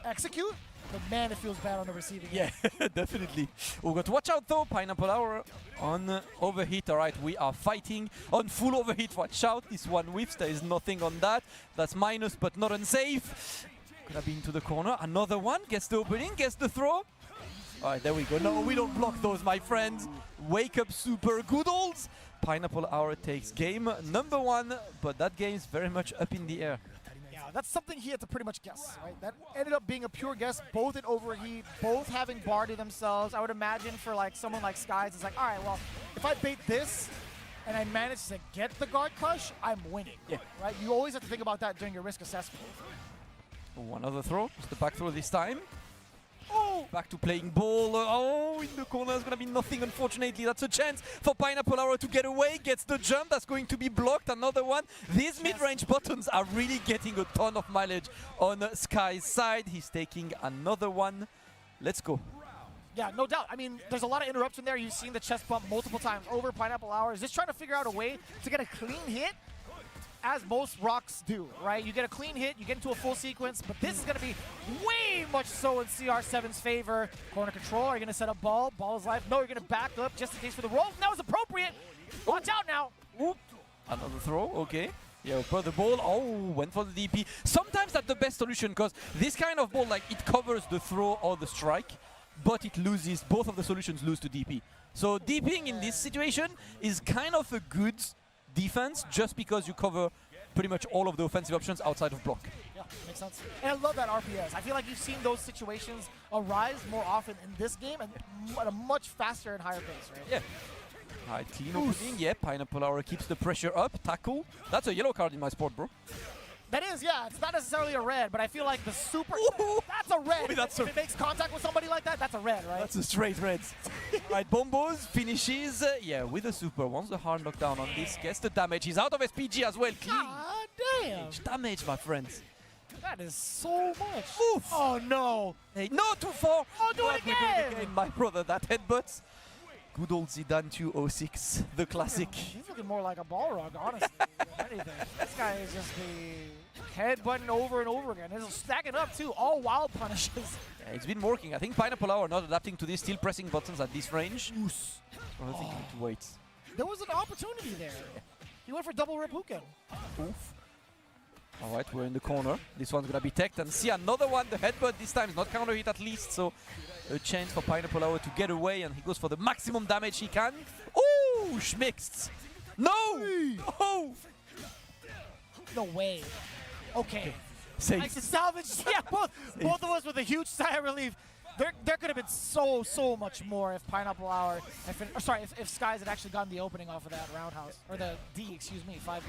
execute, but man, it feels bad on the receiving end. Yeah, definitely. We've got to watch out though. Pineapple Hour on overheat. All right, we are fighting on full overheat. Watch out. This one whiffs. There is nothing on that. That's minus, but not unsafe. Gonna be into the corner. Another one. Gets the opening. Gets the throw. All right, there we go. No, we don't block those, my friends. Wake up, super good olds. Pineapple Hour takes game number 1, but that game is very much up in the air. Yeah, that's something he had to pretty much guess, right? That ended up being a pure guess, both in overheat, both having bar to themselves. I would imagine for like someone like Skies, it's like, all right, well, if I bait this and I manage to get the guard crush, I'm winning. Yeah. Right? You always have to think about that during your risk assessment. One other throw, just the back throw this time. Oh, back to playing ball. Oh, in the corner is going to be nothing, unfortunately. That's a chance for Pineapple Hour to get away. Gets the jump. That's going to be blocked. Another one. These mid-range buttons are really getting a ton of mileage on Sky's side. He's taking another one. Let's go. Yeah, no doubt. I mean, there's a lot of interruption there. You've seen the chest bump multiple times over. Pineapple Hour is just trying to figure out a way to get a clean hit, as most rocks do, right? You get a clean hit, you get into a full sequence, but this is going to be way much so in CR7's favor. Corner control, are you going to set up ball? Ball is life. No, you're going to back up just in case for the roll. That was appropriate. Watch out now. Oop. Another throw, okay. Yeah, for the ball. Oh, went for the DP. Sometimes that's the best solution because this kind of ball, like, it covers the throw or the strike, but it loses. Both of the solutions lose to DP. So DPing in this situation is kind of a good defense just because you cover pretty much all of the offensive options outside of block. Yeah, makes sense. And I love that RPS. I feel like you've seen those situations arise more often in this game and at a much faster and higher pace, right? Yeah. Alright, clean opening. Yeah, Pineapple Hour keeps the pressure up. Tackle. That's a yellow card in my sport, bro. That is, yeah. It's not necessarily a red, but I feel like the super... Ooh. That's a red. That's if it makes contact with somebody like that, that's a red, right? That's a straight red. Right, Bombos finishes. Yeah, with the super. Wants the hard knockdown on this. Gets the damage. He's out of SPG as well. Clean. God damn. Damage, my friends. That is so much. Oof. Oh, no. Hey, no, 2-4. Oh, do it again. My brother, that headbutt. Good old Zidane 206, the classic. He's looking more like a ball rug, honestly, than anything. This guy is just the headbutting over and over again. He's stacking up, too. All wild punishes. Yeah, it's been working. I think Pineapple Hour not adapting to this, still pressing buttons at this range. I think you need to wait. There was an opportunity there. He went for double Repuken. Oof. All right, we're in the corner. This one's going to be teched. And see another one. The headbutt this time is not counter hit at least. So a chance for Pineapple Hour to get away. And he goes for the maximum damage he can. Ooh, schmixed. No! Oh! No way. Okay. Safe. Like the salvage. Yeah, both of us with a huge sigh of relief. There could have been so much more if Pineapple Hour, if Skies had actually gotten the opening off of that roundhouse. Or the D, excuse me, 5B.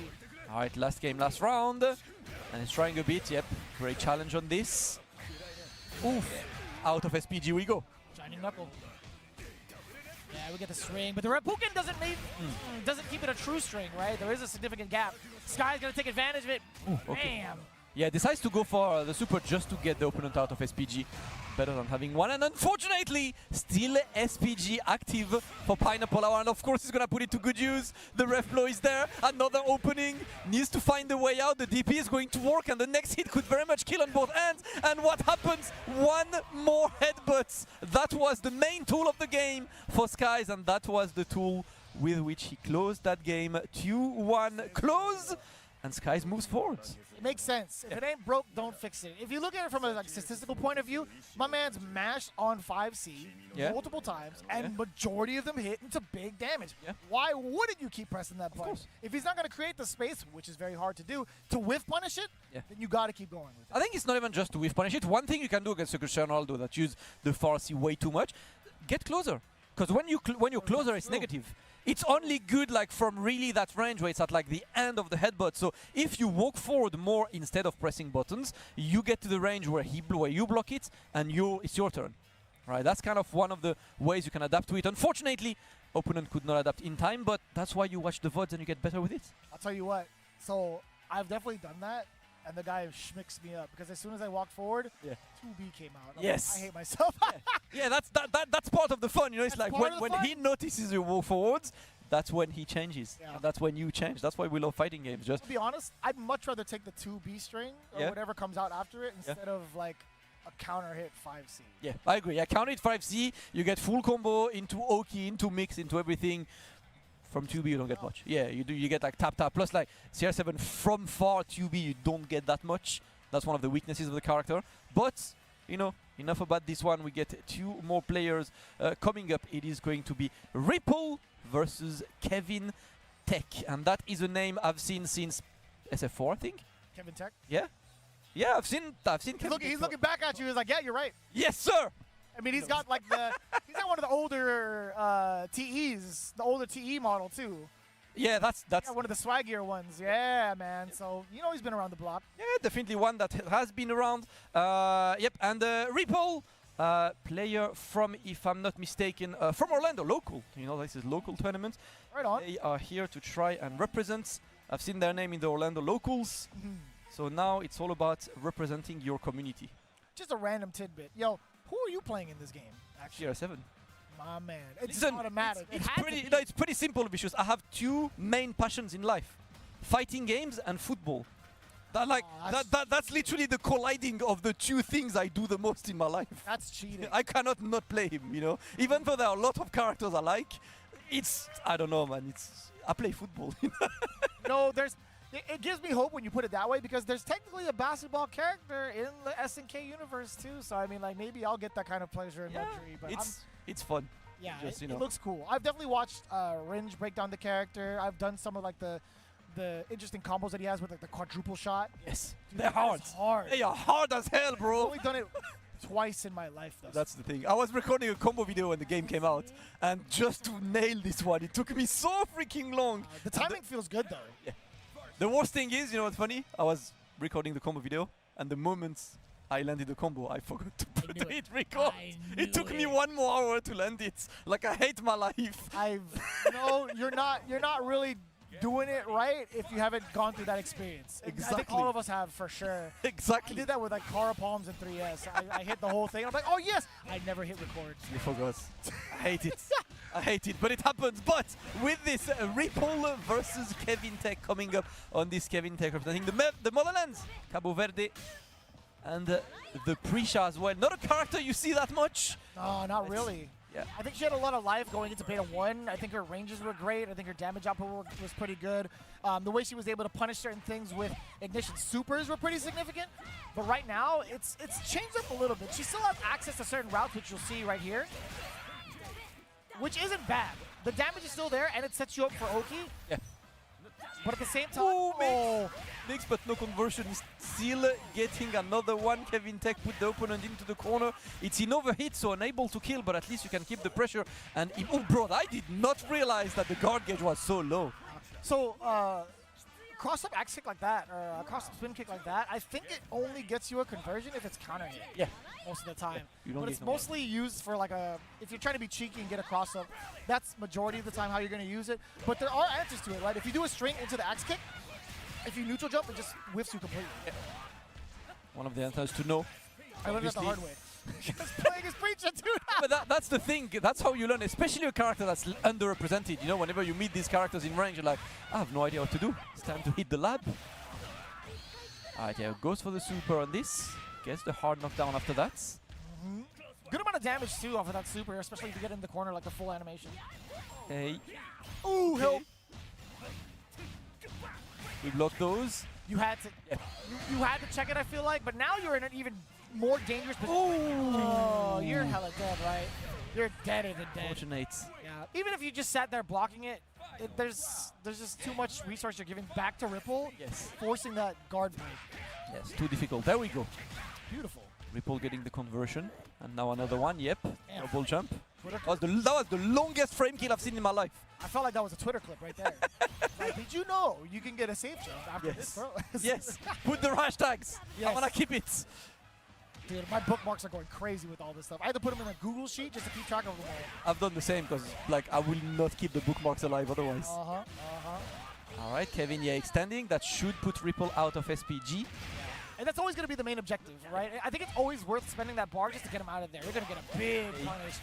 All right, last game, last round. And he's trying a bit. Yep, great challenge on this. Oof. Out of SPG we go. Shining Knuckle. Yeah, we get the string, but the Repuken doesn't keep it a true string, right? There is a significant gap. Sky's gonna take advantage of it. Ooh, okay. Bam! Yeah, decides to go for the super just to get the opponent out of SPG. Better than having one, and unfortunately, still SPG active for Pineapple Hour, and of course he's gonna put it to good use. The ref blow is there, another opening, needs to find the way out. The DP is going to work, and the next hit could very much kill on both ends. And what happens? One more headbutt. That was the main tool of the game for Skies, and that was the tool with which he closed that game. 2-1 close, and Skies moves forward. It makes sense. If it ain't broke, don't fix it. If you look at it from a statistical point of view, my man's mashed on 5C multiple times, and majority of them hit into big damage. Why wouldn't you keep pressing that button? If he's not going to create the space, which is very hard to do, to whiff punish it, then you got to keep going with it. I think it's not even just to whiff punish it. One thing you can do against a Cristiano Ronaldo that use the 4C way too much, get closer. Because when you're closer, it's negative. It's only good like from really that range where it's at like the end of the headbutt. So if you walk forward more instead of pressing buttons, you get to the range where you block it, and it's your turn. Right? That's kind of one of the ways you can adapt to it. Unfortunately, opponent could not adapt in time, but that's why you watch the VODs and you get better with it. I'll tell you what. So I've definitely done that, and the guy schmicks me up because as soon as I walked forward, 2B came out. Yes. I hate myself. Yeah, that's part of the fun. You know, it's That's like when he notices you walk forwards, that's when he changes. Yeah. And that's when you change. That's why we love fighting games. Just to be honest, I'd much rather take the 2B string or whatever comes out after it instead of like a counter hit 5C. Yeah, I agree. Yeah, counter hit 5C, you get full combo into Oki, into mix, into everything. From 2B you don't get much. Yeah, you get like tap plus like CR7 from far 2B you don't get that much. That's one of the weaknesses of the character. But you know, enough about this one. We get two more players coming up. It is going to be Ripple versus Kevin Tech, and that is a name I've seen since SF4, I think. Kevin Tech? Yeah. Yeah, I've seen Kevin. He's looking back at you. He's like, yeah, you're right. Yes, sir. I mean, he's got like he's got one of the older TEs, the older TE model too. Yeah, that's one of the swaggier ones. Yeah, man. So you know he's been around the block. Yeah, definitely one that has been around. Yep, and Ripple, player from, if I'm not mistaken, from Orlando, local. You know, this is local tournament. Right on. They are here to try and represent. I've seen their name in the Orlando locals. So now it's all about representing your community. Just a random tidbit. Yo, who are you playing in this game? Actually, CR7. My man, it's Listen, automatic. It's pretty simple, Vicious. I have two main passions in life: fighting games and football. That's literally the colliding of the two things I do the most in my life. That's cheating. I cannot not play him, you know. Even though there are a lot of characters I like, I don't know, man. I play football. No, there's it gives me hope when you put it that way because there's technically a basketball character in the SNK universe too. So I mean, like maybe I'll get that kind of pleasure and luxury. But it's fun. yeah, Just, it looks cool. I've definitely watched Ringe break down the character. I've done some of like the interesting combos that he has with like the quadruple shot. Yes, Dude, they're hard. that's hard. They are hard as hell, I've bro. only done it twice in my life though. That's the thing. I was recording a combo video when the game came out, and just to nail this one, it took me so freaking long. The timing feels good though. Yeah. The worst thing is, you know what's funny? I was recording the combo video, and the moment I landed the combo, I forgot to put knew the it. hit record. It took me 1 more hour to land it. Like I hate my life. No, you're not really doing it right if you haven't gone through that experience. I think Exactly. all of us have for sure. I Exactly. did that with like Cara Palms and 3S. I hit the whole thing. I'm like, oh yes, I never hit record. You forgot. I hate it. I hate it, but it happens. But with this Ripple versus Kevin Tech coming up on this Kevin Tech representing the Motherlands, Cabo Verde, and the Prisha as well. Not a character you see that much. No, not really. Yeah. I think she had a lot of life going into Beta 1. I think her ranges were great. I think her damage output was pretty good. The way she was able to punish certain things with Ignition Supers were pretty significant. But right now, it's changed up a little bit. She still has access to certain routes, which you'll see right here, which isn't bad. The damage is still there, and it sets you up for Oki. Yeah. But at the same time, Ooh, Mix, but no conversion. Still getting another one. Kevin Tech put the opponent into the corner. It's in overhit, so unable to kill, but at least you can keep the pressure. And oh, bro, I did not realize that the guard gauge was so low. So, cross-up axe kick like that, or a cross-up spin kick like that, I think it only gets you a conversion if it's counter hit. Yeah. Most of the time. You don't But get it's no mostly used for like if you're trying to be cheeky and get a cross-up, that's majority of the time how you're going to use it. But there are answers to it, right? If you do a string into the axe kick, if you neutral jump, it just whiffs you completely. Yeah. One of the answers to know. I learned that the Obviously. hard way. Just playing as Preacher, dude. But that's the thing. That's how you learn, especially a character that's underrepresented. You know, whenever you meet these characters in range, you're like, I have no idea what to do. It's time to hit the lab. Alright, yeah, goes for the super on this. Gets the hard knockdown after that. Good amount of damage too off of that super, especially if you get in the corner like the full animation. Hey. Ooh, help! We block those. You had to, you had to check it. I feel like, but now you're in an even more dangerous position. Oh, you're hella dead, right? You're deader than dead. Fortunate. Yeah. Even if you just sat there blocking it, there's just too much resource you're giving back to Ripple. Yes. Forcing that guard break. Yes, too difficult. There we go. Beautiful. Ripple getting the conversion. And now another one. Yep. Damn. Double jump. Twitter That was the longest frame kill I've seen in my life. I felt like that was a Twitter clip right there. Like, did you know you can get a safe jump after this, bro? Yes. Put the hashtags. Yes. I want to keep it. Dude, my bookmarks are going crazy with all this stuff. I had to put them in a Google sheet just to keep track of them all. I've done the same because, like, I will not keep the bookmarks alive otherwise. All right, Kevin, yeah, extending. That should put Ripple out of SPG. And that's always going to be the main objective, right? I think it's always worth spending that bar just to get him out of there. You're going to get a big punish.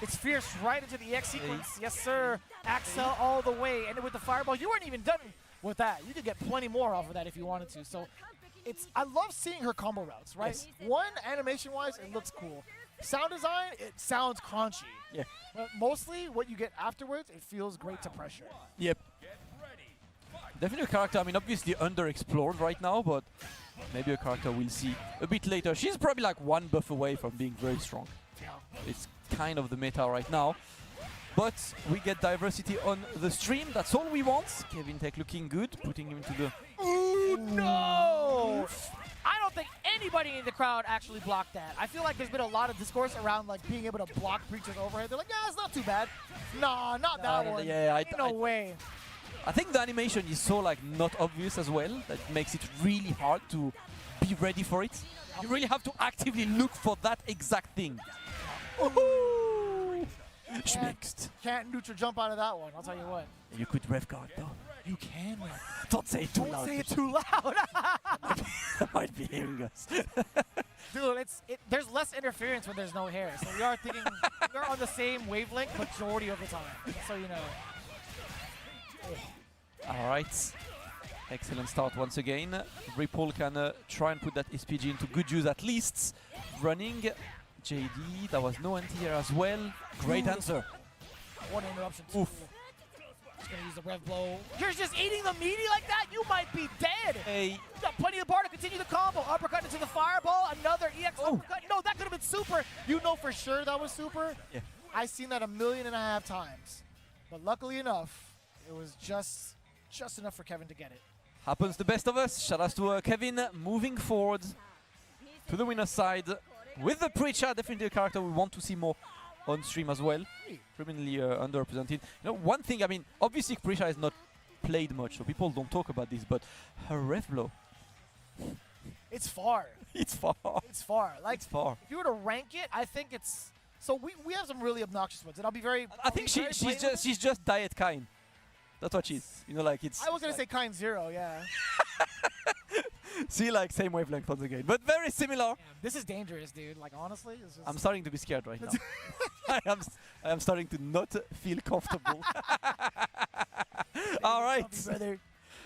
It's fierce right into the EX sequence. Yes, sir. Axel all the way. And with the fireball, you weren't even done with that. You could get plenty more off of that if you wanted to. So I love seeing her combo routes, right? Yes. One, animation-wise, it looks cool. Sound design, it sounds crunchy. Yeah. But mostly, what you get afterwards, it feels great to pressure. Yep. Definitely a character, I mean, obviously underexplored right now, but maybe a character we'll see a bit later. She's probably like one buff away from being very strong. It's kind of the meta right now. But we get diversity on the stream. That's all we want. Kevin Tech looking good, putting him into the... Ooh, no! I don't think anybody in the crowd actually blocked that. I feel like there's been a lot of discourse around like being able to block Preacher's overhead. They're like, yeah, it's not too bad. Nah, not that one. Yeah, Ain't no way. I think the animation is so like not obvious as well that makes it really hard to be ready for it. You really have to actively look for that exact thing. Schmixed. Can't neutral jump out of that one, I'll tell you what. You could rev guard though. You can. Don't say it too Don't loud. say it too loud. That might be hearing us. Dude, there's less interference when there's no hair. So we are thinking, we're on the same wavelength majority of the time. So you know. Alright. Excellent start once again. Ripple can try and put that SPG into good use at least. Running. JD, that was no anti-air as well. Great answer. One interruption. Oof. Gonna use the rev blow. You're just eating the meaty like that? You might be dead. Hey. You got plenty of bar to continue the combo. Uppercut into the fireball. Another EX uppercut. No, that could have been super. You know for sure that was super. Yeah. I've seen that 1.5 million times. But luckily enough, it was just enough for Kevin to get it. Happens the best of us. Shout out to Kevin moving forward to the winner's side with the Preacher. Definitely a character we want to see more on stream as well. Criminally underrepresented. You know, one thing, I mean, obviously Preacher is not played much, so people don't talk about this, but her rev blow. It's far. It's far. It's far. Like, It's far. if you were to rank it, I think it's... So we have some really obnoxious ones, and I'll be very... I think she's just diet kind. That's what she's. You know, like it's. I was gonna say kind 0, yeah. See, like same wavelength once again, but very similar. Damn, this is dangerous, dude. Like honestly, it's just I'm starting to be scared right now. I am starting to not feel comfortable. All right,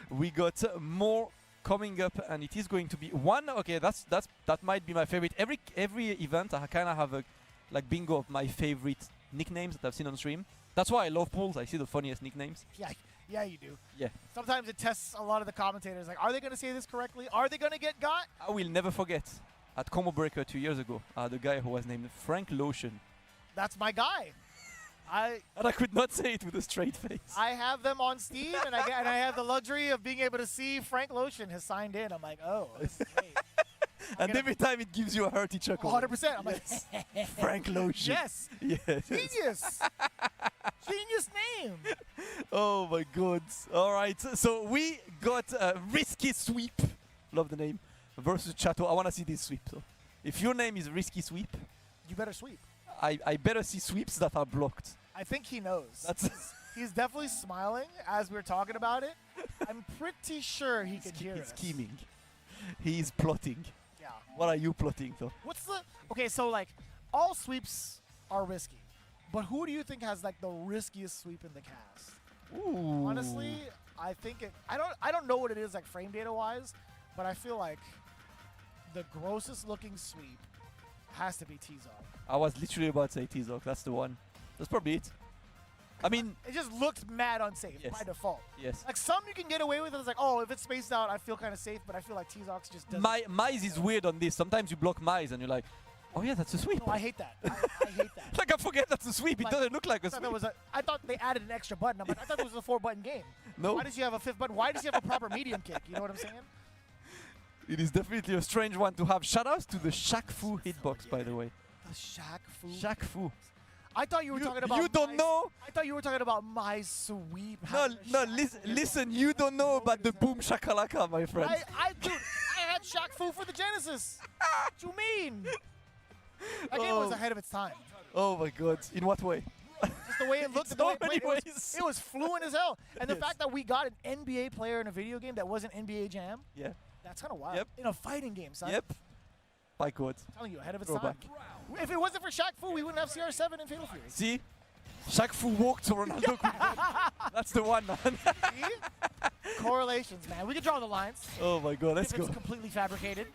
we got more coming up, and it is going to be one. Okay, that might be my favorite. Every event, I kind of have a like bingo of my favorite nicknames that I've seen on stream. That's why I love pools. I see the funniest nicknames. Yeah, you do. Yeah. Sometimes it tests a lot of the commentators. Like, are they gonna say this correctly? Are they gonna get got? I will never forget at Combo Breaker 2 years ago, the guy who was named Frank Lotion. That's my guy. And I could not say it with a straight face. I have them on Steam, and I have the luxury of being able to see Frank Lotion has signed in. I'm like, oh, this is great. And every time it gives you a hearty chuckle. 100%. I'm like, Frank Lotion. yes. Yes. Genius. Genius name. Oh my god. All right. So we got a Risky Sweep. Love the name. Versus Chateau. I want to see this sweep. So if your name is Risky Sweep, You better sweep. I better see sweeps that are blocked. I think he knows. That's He's definitely smiling as we're talking about it. I'm pretty sure he can hear he's us. scheming. He's plotting. Yeah. What are you plotting though? What's the... Okay, so, like, all sweeps are risky. But who do you think has, like, the riskiest sweep in the cast? Ooh. Honestly, I think it... I don't know what it is, like, frame data-wise, but I feel like the grossest-looking sweep has to be T-Zog. I was literally about to say T-Zog. That's the one. That's probably it. I mean... It just looked mad unsafe Yes. by default. Yes. Like, some you can get away with. It's like, oh, if it's spaced out, I feel kind of safe, but I feel like T-Zox just doesn't... Mize is weird on this. Sometimes you block Mize and you're like, oh yeah, that's a sweep. No, I hate that. I hate that. Like, I forget that's a sweep. It Like, doesn't look like a I thought, sweep. I thought they added an extra button. I'm like, I thought it was a 4-button game. No. Why does you have a 5th button? Why does you have a proper medium kick? You know what I'm saying? It is definitely a strange one to have. Shoutouts to the Shaq Fu hitbox, by the way. The Shaq Fu. Shaq Fu. I thought you were talking about... You don't know? I thought you were talking about my sweep. No, listen, you don't know about the Boom Shakalaka, my friend. Dude, I had Shaq Fu for the Genesis. What you mean? That game was ahead of its time. Oh my god. In what way? Just the way it looked, In the way so it played, many it was, ways. it was fluent as hell. And the Yes. fact that we got an NBA player in a video game that wasn't NBA Jam, Yeah. that's kind of wild. Yep. In a fighting game, son. Yep. By God. I'm telling you, ahead of its Throwback. time. If it wasn't for Shaq Fu, we wouldn't have CR7 and Fatal Fury. See? Shaq Fu walked so Ronaldo could run. That's the one, man. See? Correlations, man. We can draw the lines. Oh my god, let's If go. it's completely fabricated.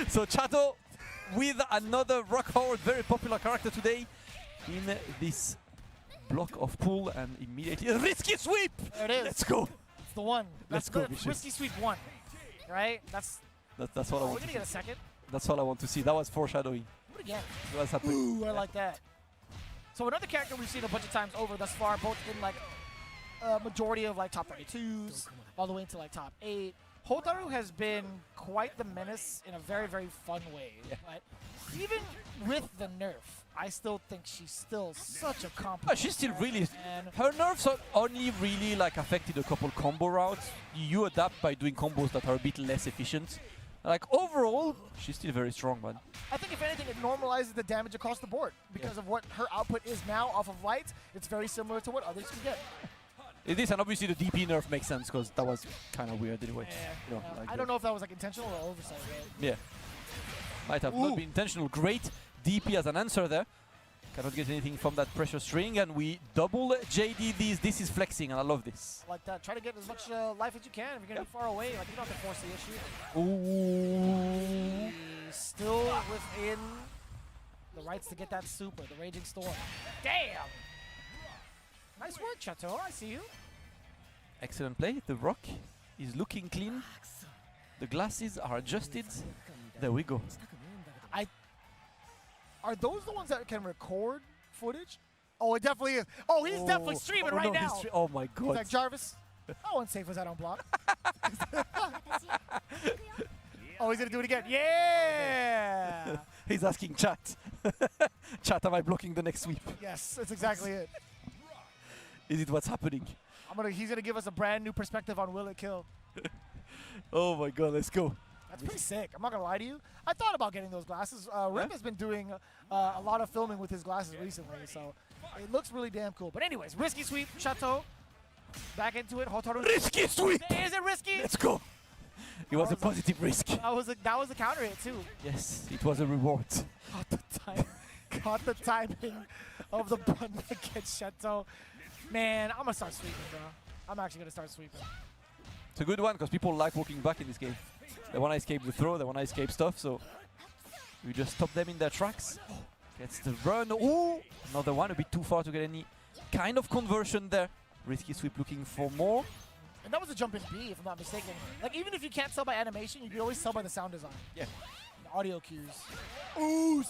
So Chato with another rock hard, very popular character today in this block of pool, and immediately a risky sweep. There it is. Let's go. It's the one. Let's That's go, good. Vicious. Risky Sweep 1. Right? That's That's what I we're want gonna to get see. a second. That's all I want to see. That was foreshadowing. Do it again. What's happening? Ooh, I like that. So another character we've seen a bunch of times over thus far, both in like a majority of like top 32s, all the way into like top 8. Hotaru has been quite the menace in a very, very fun way. Yeah. But even with the nerf, I still think she's still such a Oh, competent she's still really. and Her nerfs are only really like affected a couple combo routes. You adapt by doing combos that are a bit less efficient. Like overall, she's still very strong, man. I think if anything, it normalizes the damage across the board because of what her output is now off of light. It's very similar to what others can get. It is, and obviously the DP nerf makes sense because that was kind of weird anyway. You know, like I don't know if that was like intentional or oversight. Right? Yeah. Might have not been intentional. Great DP as an answer there. Cannot get anything from that pressure string, and we double JD these. This is flexing, and I love this. Like that. Try to get as much life as you can. If you're going to be far away, like you don't have to force the issue. Ooh. He's still within the rights to get that super, the Raging Storm. Damn! Nice work, Chateau. I see you. Excellent play. The rock is looking clean. The glasses are adjusted. There we go. Are those the ones that can record footage? Oh, it definitely is. Oh, he's definitely streaming right now. Oh my He's god. like, Jarvis, how unsafe was that on block? Oh, he's going to do it again. Yeah! He's asking chat. Chat, am I blocking the next sweep? Yes, that's exactly it. Is it what's happening? He's going to give us a brand new perspective on Will It Kill. Oh my god, let's go. That's pretty sick. I'm not going to lie to you. I thought about getting those glasses. Rip has been doing a lot of filming with his glasses recently, so it looks really damn cool. But anyways, risky sweep, Chateau. Back into it. Hotaru. Risky sweep! Is it risky? Let's go. It was a positive risk. That was a counter hit too. Yes, it was a reward. Caught the timing of the button against Chateau. Man, I'm gonna start sweeping, bro. I'm actually gonna start sweeping. It's a good one because people like walking back in this game. They want to escape the throw, they want to escape stuff, so we just stop them in their tracks. Gets the run. Ooh! Another one, a bit too far to get any kind of conversion there. Risky sweep looking for more. And that was a jump in B, if I'm not mistaken. Like, even if you can't tell by animation, you can always tell by the sound design. Yeah. The audio cues. Ooh!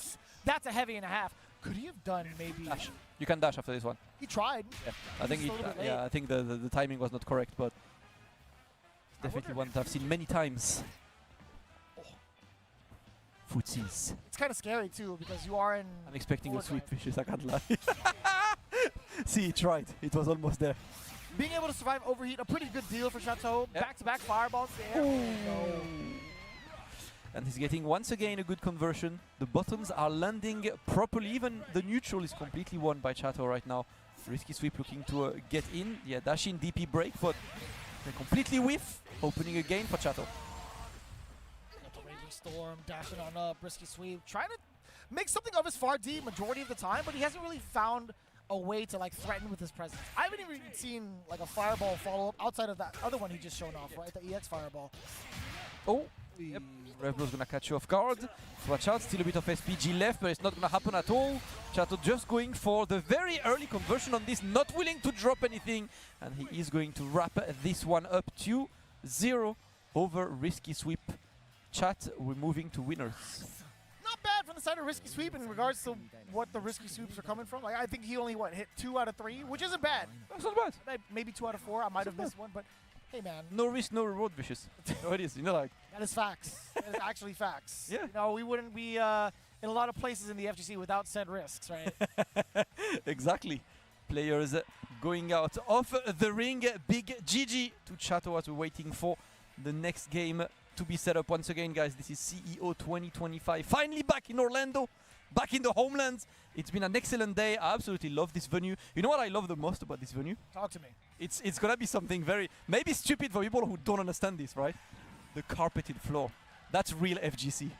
That's a heavy and a half. Could he have done maybe... Dash. You can dash after this one. He tried. Yeah. I think I think the timing was not correct, but it's definitely one that I've seen many times. Oh. Footsies. It's kind of scary too because you are in. I'm expecting a sweep, Vicious, I can't lie. See, he tried. It was almost there. Being able to survive overheat, a pretty good deal for Chateau. Yep. Back-to-back fireballs there. No. And he's getting once again a good conversion. The buttons are landing properly. Even the neutral is completely won by Chateau right now. Risky sweep looking to get in. Yeah, dash in DP break, but they completely whiff. Opening again for Chateau. Got the Raging Storm dashing on up. Risky sweep. Trying to make something of his far D majority of the time, but he hasn't really found a way to like threaten with his presence. I haven't even seen like a fireball follow-up outside of that other one he just shown off, right? The EX fireball. Oh. Yep. Revlo's gonna catch you off guard. Watch out, still a bit of SPG left, but it's not gonna happen at all. Chateau just going for the very early conversion on this, not willing to drop anything. And he is going to wrap this one up 2-0 over Risky Sweep. Chat, we're moving to winners. Not bad from the side of Risky Sweep in regards to what the Risky Sweeps are coming from. Like, I think he only, hit 2 out of 3, which isn't bad. That's not bad. Maybe 2 out of 4. I might have missed one, but hey, man. No risk, no reward, Vicious. No, it is. You know, like. That is facts. That is actually facts. Yeah. You know, we wouldn't be in a lot of places in the FGC without said risks, right? Exactly. Players going out of the ring. Big GG to Chateau as we're waiting for the next game to be set up once again, guys. This is CEO 2025. Finally back in Orlando, back in the homeland. It's been an excellent day. I absolutely love this venue. You know what I love the most about this venue? Talk to me. It's gonna be something very, maybe stupid for people who don't understand this, right? The carpeted floor. That's real FGC.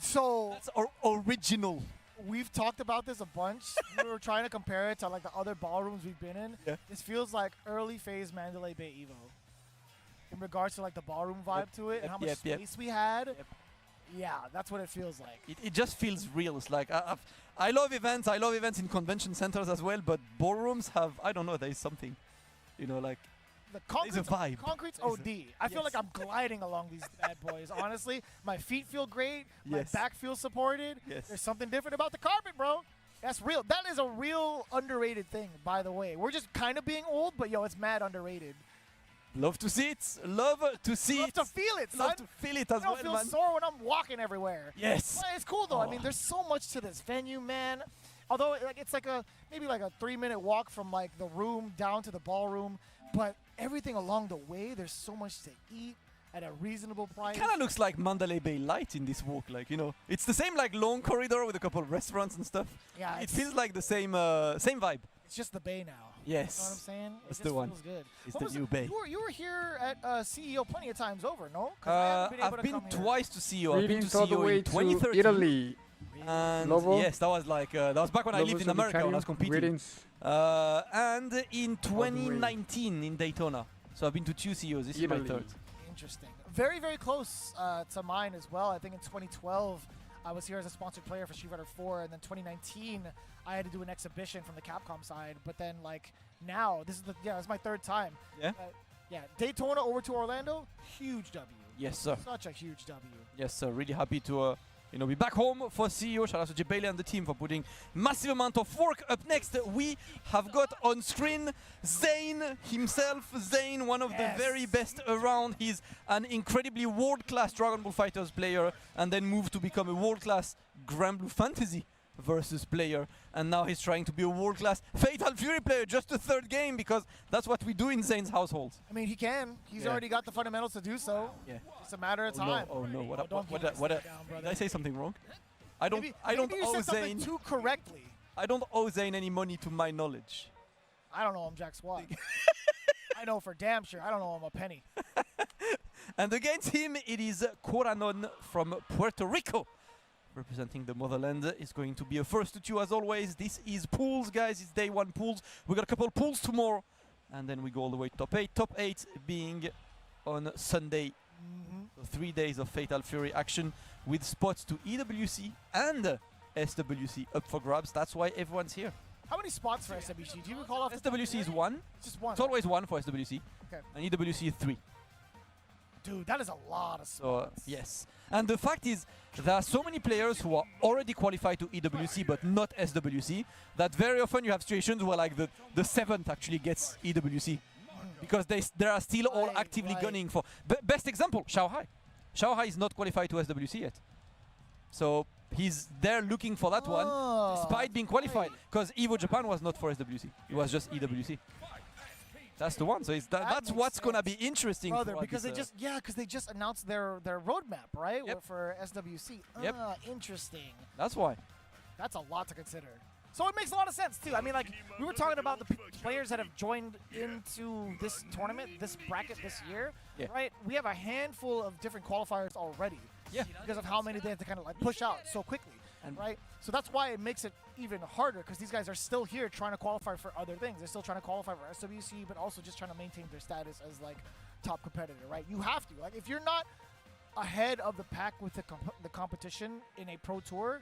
So that's original. We've talked about this a bunch. We were trying to compare it to like the other ballrooms we've been in. Yeah. This feels like early phase Mandalay Bay Evo. In regards to like the ballroom vibe to it and how much space we had. Yeah, that's what it feels like. It just feels real. It's like I love events. I love events in convention centers as well. But ballrooms have, I don't know, there is something, you know, like the concrete's a vibe. Concrete's OD. I feel like I'm gliding along these bad boys. Honestly, my feet feel great. My back feels supported. There's something different about the carpet, bro. That's real. That is a real underrated thing, by the way. We're just kind of being old, but yo, it's mad underrated. Love to see it. Love to see it. Love to feel it, son. Love to feel it as well, I don't feel sore when I'm walking everywhere. Yes. Well, it's cool, though. I mean, there's so much to this venue, man. Although, like, it's like maybe like a 3-minute walk from, like, the room down to the ballroom. But everything along the way, there's so much to eat at a reasonable price. It kind of looks like Mandalay Bay Light in this walk. Like, you know, it's the same, like, long corridor with a couple of restaurants and stuff. Yeah. It feels like the same same vibe. It's just the bay now. Yes. You know what I'm saying? That's the one. Good. It's the new bay. You were here at CEO plenty of times over, no? I've been twice to CEO. I've been to all the CEO way in 2013. to Italy. And Lovo. yes, that was like that was back when I lived in America when I was competing. Greetings. And in 2019 in Daytona. So I've been to 2 CEOs. This is my 3rd. Interesting. Very, very close to mine as well. I think in 2012 I was here as a sponsored player for Street Fighter 4, and then 2019 I had to do an exhibition from the Capcom side. But then like now, this is my 3rd time. Yeah. Yeah, Daytona over to Orlando, huge W. Yes, sir. Such a huge W. Yes, sir. Really happy to be back home for CEO. Shout out to Jay Bailey and the team for putting massive amount of work. Up next, we have got on screen Zane himself. Zane, one of the very best around. He's an incredibly world-class Dragon Ball FighterZ player, and then moved to become a world-class Grand Blue Fantasy versus player, and now he's trying to be a world-class Fatal Fury player. Just the 3rd game, because that's what we do in Zane's household. I mean, he can. He's already got the fundamentals to do so. Yeah. It's a matter of time. Oh no! What Did I say something wrong? I don't maybe you owe said something Zane. too correctly. I don't owe Zane any money, to my knowledge. I don't know him jack squat. I know for damn sure. I don't know him a penny. And against him, it is Coranon from Puerto Rico, representing the motherland. Is going to be a first to 2 as always. This is pools, guys. It's day 1 pools. We got a couple pools tomorrow, and then we go all the way to top 8. Top 8 being on Sunday. So 3 days of Fatal Fury action with spots to EWC and SWC up for grabs. That's why everyone's here. How many spots for SWC? Do you recall off the SWC is 1. Just 1. It's always 1 for SWC. Okay. And EWC is 3. Dude, that is a lot of So spots. yes. And the fact is, there are so many players who are already qualified to EWC but not SWC, that very often you have situations where like the 7th actually gets EWC. Because they are still all actively gunning for... best example, Shanghai. Shanghai is not qualified to SWC yet. So he's there looking for that one, despite being qualified. Because Evo Japan was not for SWC. It was just EWC. That's the one. So that's what's going to be interesting. Brother, because they just announced their roadmap, right? For SWC. Interesting. That's why. That's a lot to consider. So it makes a lot of sense, too. I mean, like, we were talking about the players that have joined into this tournament, this bracket this year, right? We have a handful of different qualifiers already. Yeah. Because of how many they have to kind of, like, push out so quickly, right? So that's why it makes it even harder, because these guys are still here trying to qualify for other things. They're still trying to qualify for SWC, but also just trying to maintain their status as, like, top competitor, right? You have to. Like, if you're not ahead of the pack with the competition in a pro tour,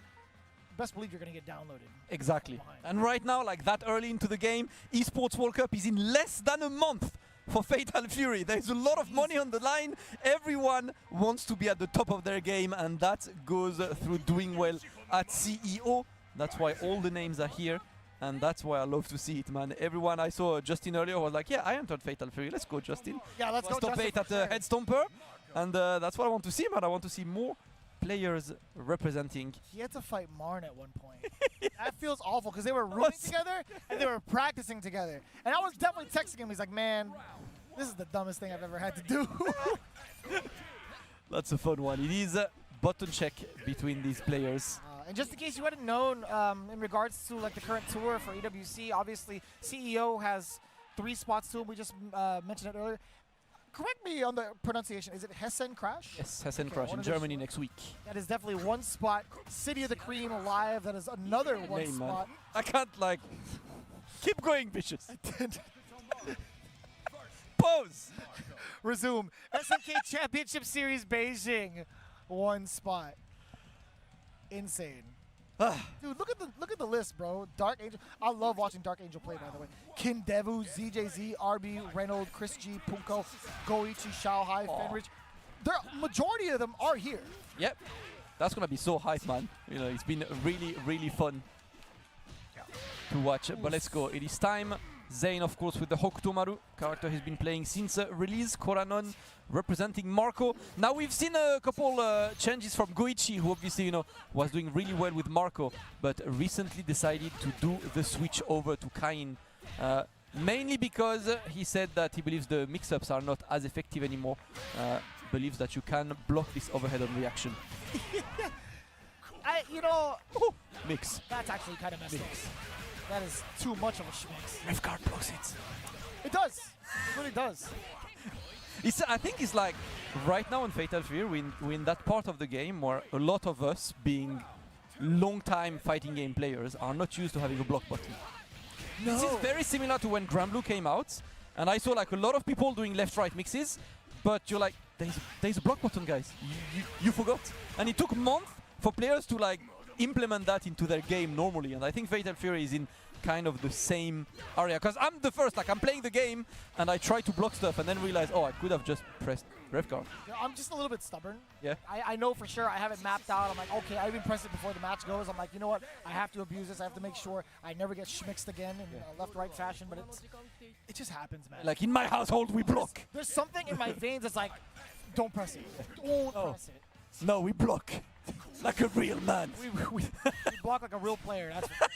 best believe you're going to get downloaded. Exactly. And right now, like that early into the game, Esports World Cup is in less than a month for Fatal Fury. There's a lot of money on the line. Everyone wants to be at the top of their game, and that goes through doing well at CEO. That's why all the names are here, and that's why I love to see it, man. Everyone I saw, Justin earlier, was like, yeah, I entered Fatal Fury. Let's go, Justin. Yeah, let's go, top 8 at the Head Stomper, and that's what I want to see, man. I want to see more players representing. He had to fight Marn at one point. That feels awful, because they were rooming together and they were practicing together. And I was definitely texting him. He's like, man, this is the dumbest thing I've ever had to do. That's a fun one. It is a button check between these players. And just in case you hadn't known, in regards to like the current tour for EWC, obviously CEO has 3 spots to him. We just mentioned it earlier. Correct me on the pronunciation. Is it Hessen Crash? Yes, Hessen Crash in Germany next week. That is definitely 1 spot. City of the Cream live. That is another 1 spot. Man. I can't like keep going, bitches. Pose. Resume. SNK Championship Series Beijing, 1 spot. Insane. Dude, look at the list, bro. Dark Angel. I love watching Dark Angel play, by the way. Kim Devu, ZJZ, RB, Reynolds, Chris G, Punko, Goichi, Shanghai, Fenrich. The majority of them are here. Yep. That's gonna be so hype, man. You know, it's been really, really fun to watch. But let's go. It is time. Zane, of course, with the Hokutomaru character he's been playing since release. Koranon representing Marco. Now we've seen a couple changes from Goichi, who obviously, you know, was doing really well with Marco, but recently decided to do the switch over to Kain. Mainly because he said that he believes the mix-ups are not as effective anymore. Believes that you can block this overhead on reaction. You know, mix. That's actually kind of messed up. That is too much of a schmix. Ref guard blocks it. It does. It really does. I think it's like right now in Fatal Fury, we're in that part of the game where a lot of us, being long-time fighting game players, are not used to having a block button. No. This is very similar to when Grand Blue came out, and I saw like a lot of people doing left-right mixes, but you're like, there's a block button, guys. You forgot. And it took a month for players to like implement that into their game normally. And I think Fatal Fury is in kind of the same area, because I'm the first, like I'm playing the game and I try to block stuff and then realize, oh, I could have just pressed ref guard. Yeah, I'm just a little bit stubborn. Yeah. I know for sure I have it mapped out. I'm like, okay, I even press it before the match goes. I'm like, you know what? I have to abuse this. I have to make sure I never get schmixed again in left-right fashion. But it just happens, man. Like in my household, we block. There's something in my veins that's like, don't press it. Don't press it. No, we block. Like a real man. We block like a real player. That's what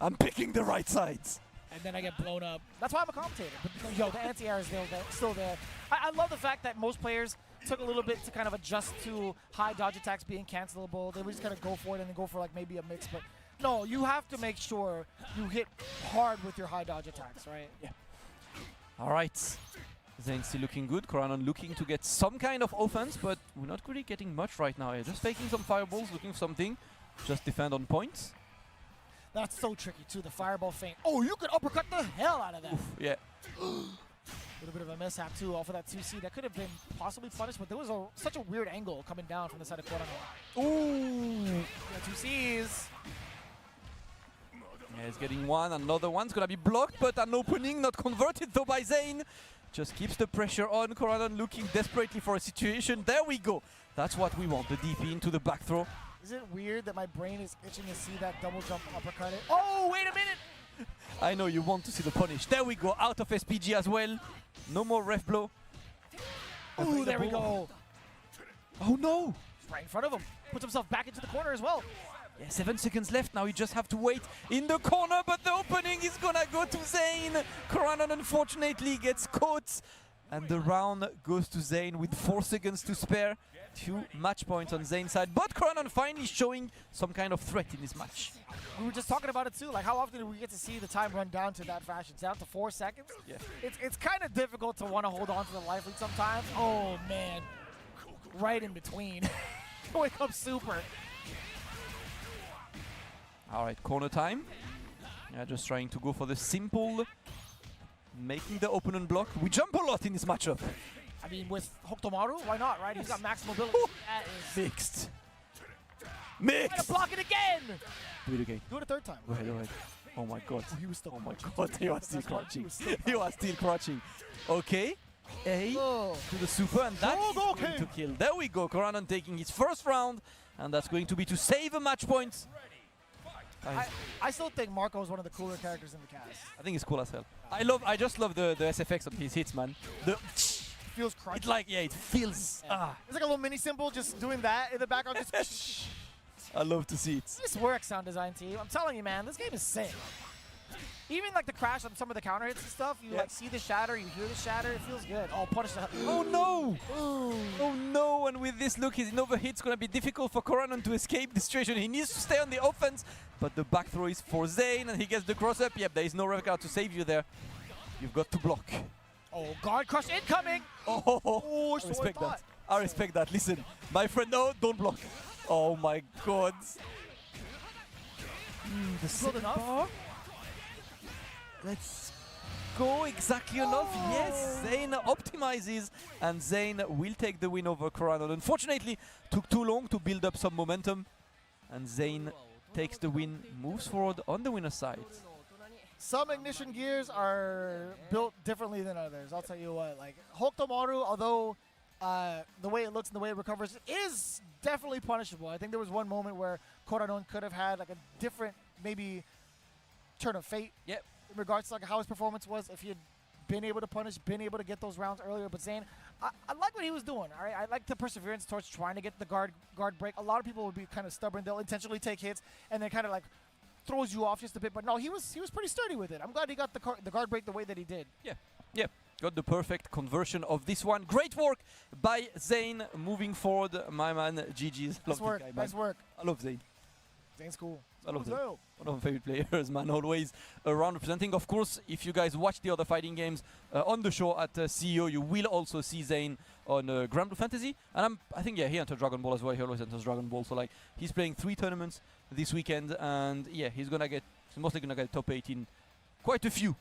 I'm picking the right sides. and then I get blown up. That's why I'm a commentator. But yo, the anti-air is still there. I love the fact that most players took a little bit to kind of adjust to high dodge attacks being cancelable. They would just kind of go for it and then go for like maybe a mix. But no, you have to make sure you hit hard with your high dodge attacks, right? Yeah. All right. Zane still looking good. Koranon looking to get some kind of offense, but we're not really getting much right now. Just taking some fireballs, looking for something. Just defend on points. That's so tricky too, the fireball feint. Oh, you could uppercut the hell out of that. Oof, yeah. A little bit of a mishap too off of that 2C. That could have been possibly punished, but there was such a weird angle coming down from the side of Koranon. Ooh. Yeah, 2Cs. Yeah, he's getting one. Another one's gonna be blocked, but an opening not converted though by Zane. Just keeps the pressure on. Koranon looking desperately for a situation. There we go. That's what we want. The DP into the back throw. Is it weird that my brain is itching to see that double jump uppercut it? Oh, wait a minute! I know you want to see the punish. There we go. Out of SPG as well. No more ref blow. Oh, there we go. Oh no! Right in front of him. Puts himself back into the corner as well. Yeah, 7 seconds left. Now you just have to wait in the corner, but the opening is gonna go to Zane. Koranon unfortunately gets caught. And the round goes to Zane with 4 seconds to spare. 2 match points on Zane's side, but Koranon finally showing some kind of threat in this match. We were just talking about it too. Like, how often do we get to see the time run down to that fashion? It's down to 4 seconds. Yeah. It's kind of difficult to want to hold on to the life lead sometimes. Oh man, right in between. Wake up super. All right, corner time. Yeah, just trying to go for the simple, making the opponent block. We jump a lot in this matchup. I mean, with Hokutomaru, why not, right? He's got max mobility. That is Mixed. Mixed. Try to block it again. Do it again. Do it a third time. Go ahead, go ahead. Oh my god. Oh, he was still Oh my crouching. god, he was still crouching. He was still crouching. Okay. A to the super, and that is going to kill. There we go. Koranon taking his first round, and that's going to be to save a match point. I still think Marco is one of the cooler characters in the cast. I think it's cool as hell. I just love the SFX on his hits, man. The Feels crunchy. it like, yeah, it feels. It's like a little mini symbol just doing that in the background. Just I love to see it. This works, sound design team. I'm telling you, man, this game is sick. Even like the crash on some of the counter hits and stuff, you like see the shatter, you hear the shatter, it feels good. Oh, punish the Oh no! Oh no, and with this look, his Nova hit's gonna be difficult for Koranon to escape the situation. He needs to stay on the offense, but the back throw is for Zane, and he gets the cross up. Yep, there is no rev guard to save you there. You've got to block. Oh, guard crush incoming! Oh, I respect that. I respect that. Listen, my friend, no, don't block. Oh my god. The Good enough. Let's go exactly enough. Yes, Zane optimizes, and Zane will take the win over Koranon. Unfortunately, took too long to build up some momentum, and Zane takes the win, moves forward on the winner's side. Some ignition gears are built differently than others. I'll tell you what. Like Hokutomaru, although the way it looks and the way it recovers is definitely punishable. I think there was one moment where Koranon could have had like a different, maybe, turn of fate. Yep. In regards to like how his performance was, if he had been able to punish, been able to get those rounds earlier. But Zane, I like what he was doing. All right, I like the perseverance towards trying to get the guard break. A lot of people would be kind of stubborn. They'll intentionally take hits and then kind of like throws you off just a bit. But no, he was pretty sturdy with it. I'm glad he got the guard break the way that he did. Yeah. Got the perfect conversion of this one. Great work by Zane. Moving forward, my man, GG's. Nice work. Nice work. I love Zane. Zane's cool. I love Zane. Cool. One of my favorite players, man. Always around representing. Of course, if you guys watch the other fighting games on the show at CEO, you will also see Zane on Grand Blue Fantasy. And I think, yeah, he entered Dragon Ball as well. He always enters Dragon Ball. So, like, he's playing 3 tournaments this weekend. And, yeah, he's mostly going to get top 8 in quite a few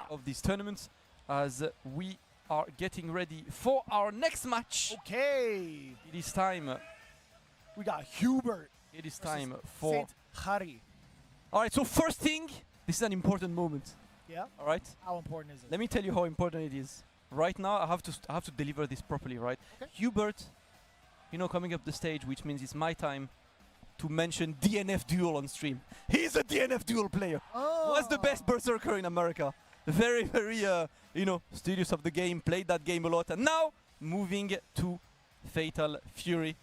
of these tournaments as we are getting ready for our next match. Okay. It is time. We got Hubert. It is time for... Saint Hari. Alright, so first thing, this is an important moment. Yeah? Alright? How important is it? Let me tell you how important it is. Right now, I have to deliver this properly, right? Okay. Hubert, coming up the stage, which means it's my time to mention DNF Duel on stream. He's a DNF Duel player. Oh. Was the best berserker in America. Very, very, studious of the game, played that game a lot. And now, moving to Fatal Fury.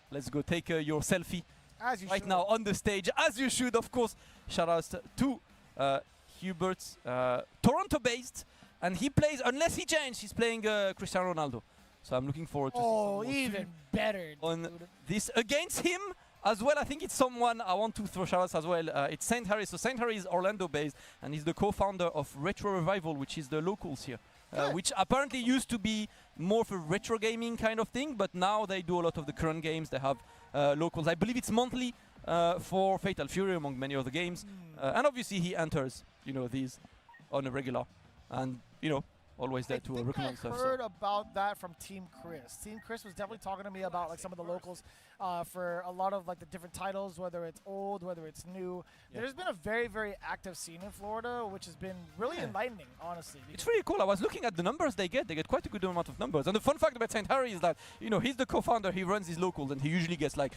Let's go take your selfie As you right should. now on the stage, as you should, of course. Shout outs to Hubert, Toronto-based. And he plays, unless he changed, he's playing Cristiano Ronaldo. So I'm looking forward to see Oh, even better, on dude. this against him as well. I think it's someone I want to throw shoutouts as well. It's Saint Harry. So Saint Harry is Orlando-based, and he's the co-founder of Retro Revival, which is the locals here, which apparently used to be more of a retro gaming kind of thing, but now they do a lot of the current games. They have locals. I believe it's monthly for Fatal Fury, among many other games, and obviously he enters, these on a regular, and always there to recommend stuff. I heard about that from Team Chris. Team Chris was definitely talking to me about like some of the locals for a lot of like the different titles, whether it's old, whether it's new. Yeah. There's been a very, very active scene in Florida, which has been really enlightening, honestly. It's really cool. I was looking at the numbers they get. They get quite a good amount of numbers. And the fun fact about St. Harry is that, he's the co-founder. He runs his locals, and he usually gets like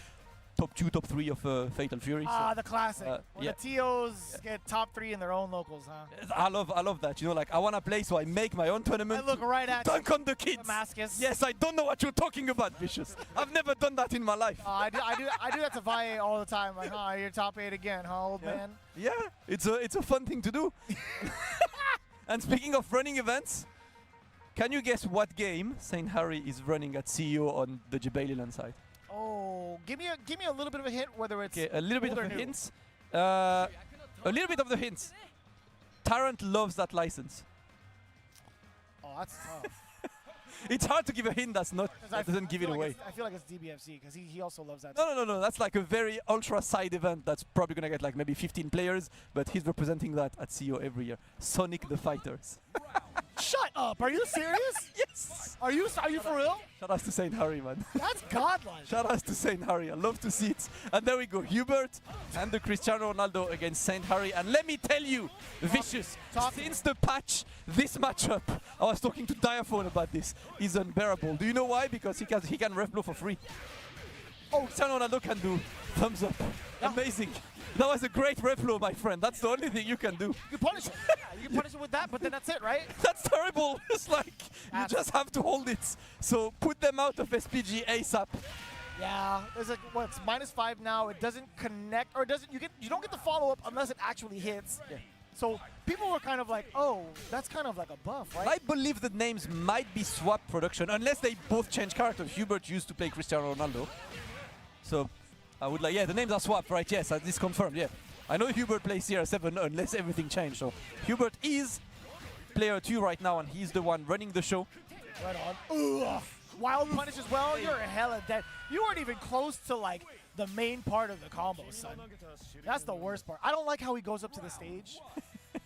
top 2, top 3 of Fatal Fury. Ah, the classic. When yeah. the TOs get top 3 in their own locals, huh? I love that. I want to play, so I make my own tournament. I look right at Dunk on the kids. Damascus. Yes, I don't know what you're talking about, Vicious. I've never done that in my life. I do that to Vi all the time. Like, you're top 8 again, huh, old man? Yeah, it's a fun thing to do. And speaking of running events, can you guess what game St. Harry is running at CEO on the Jebalian side? Oh, give me a little bit of a hint, whether it's Okay, a little bit old of or the new. hints. A little bit of the hints. Tarrant loves that license. Oh, that's tough. It's hard to give a hint that doesn't give it away. I feel like it's DBFC because he also loves that. No. That's like a very ultra side event that's probably going to get like maybe 15 players, but he's representing that at CEO every year. Sonic the Fighters. Shut up! Are you serious? Yes! Are you for real? Shout out to St. Harry, man. That's godlike. Shout out to St. Harry. I love to see it. And there we go. Hubert and the Cristiano Ronaldo against St. Harry. And let me tell you, Vicious, since the patch, this matchup, I was talking to Diaphone about this, is unbearable. Do you know why? Because he can ref blow for free. Oh, Cristiano Ronaldo can do thumbs up. Yeah. Amazing. That was a great ref blow, my friend. That's the only thing you can do. You can punish him. You can punish him with that, but then that's it, right? That's terrible. It's like, you just have to hold it. So put them out of SPG ASAP. Yeah, there's like it's -5 now. It doesn't connect, or it doesn't. You don't get the follow up unless it actually hits. Yeah. So people were kind of like, oh, that's kind of like a buff, right? I believe the names might be swap production, unless they both change characters. Hubert used to play Cristiano Ronaldo. So I would the names are swapped, right? Yes, this is confirmed, yeah. I know Hubert plays CR7 unless everything changed. So Hubert is player 2 right now, and he's the one running the show. Right on. Ugh. Wild punish as well. You're hella dead. You weren't even close to like the main part of the combo, son. That's the worst part. I don't like how he goes up to the stage.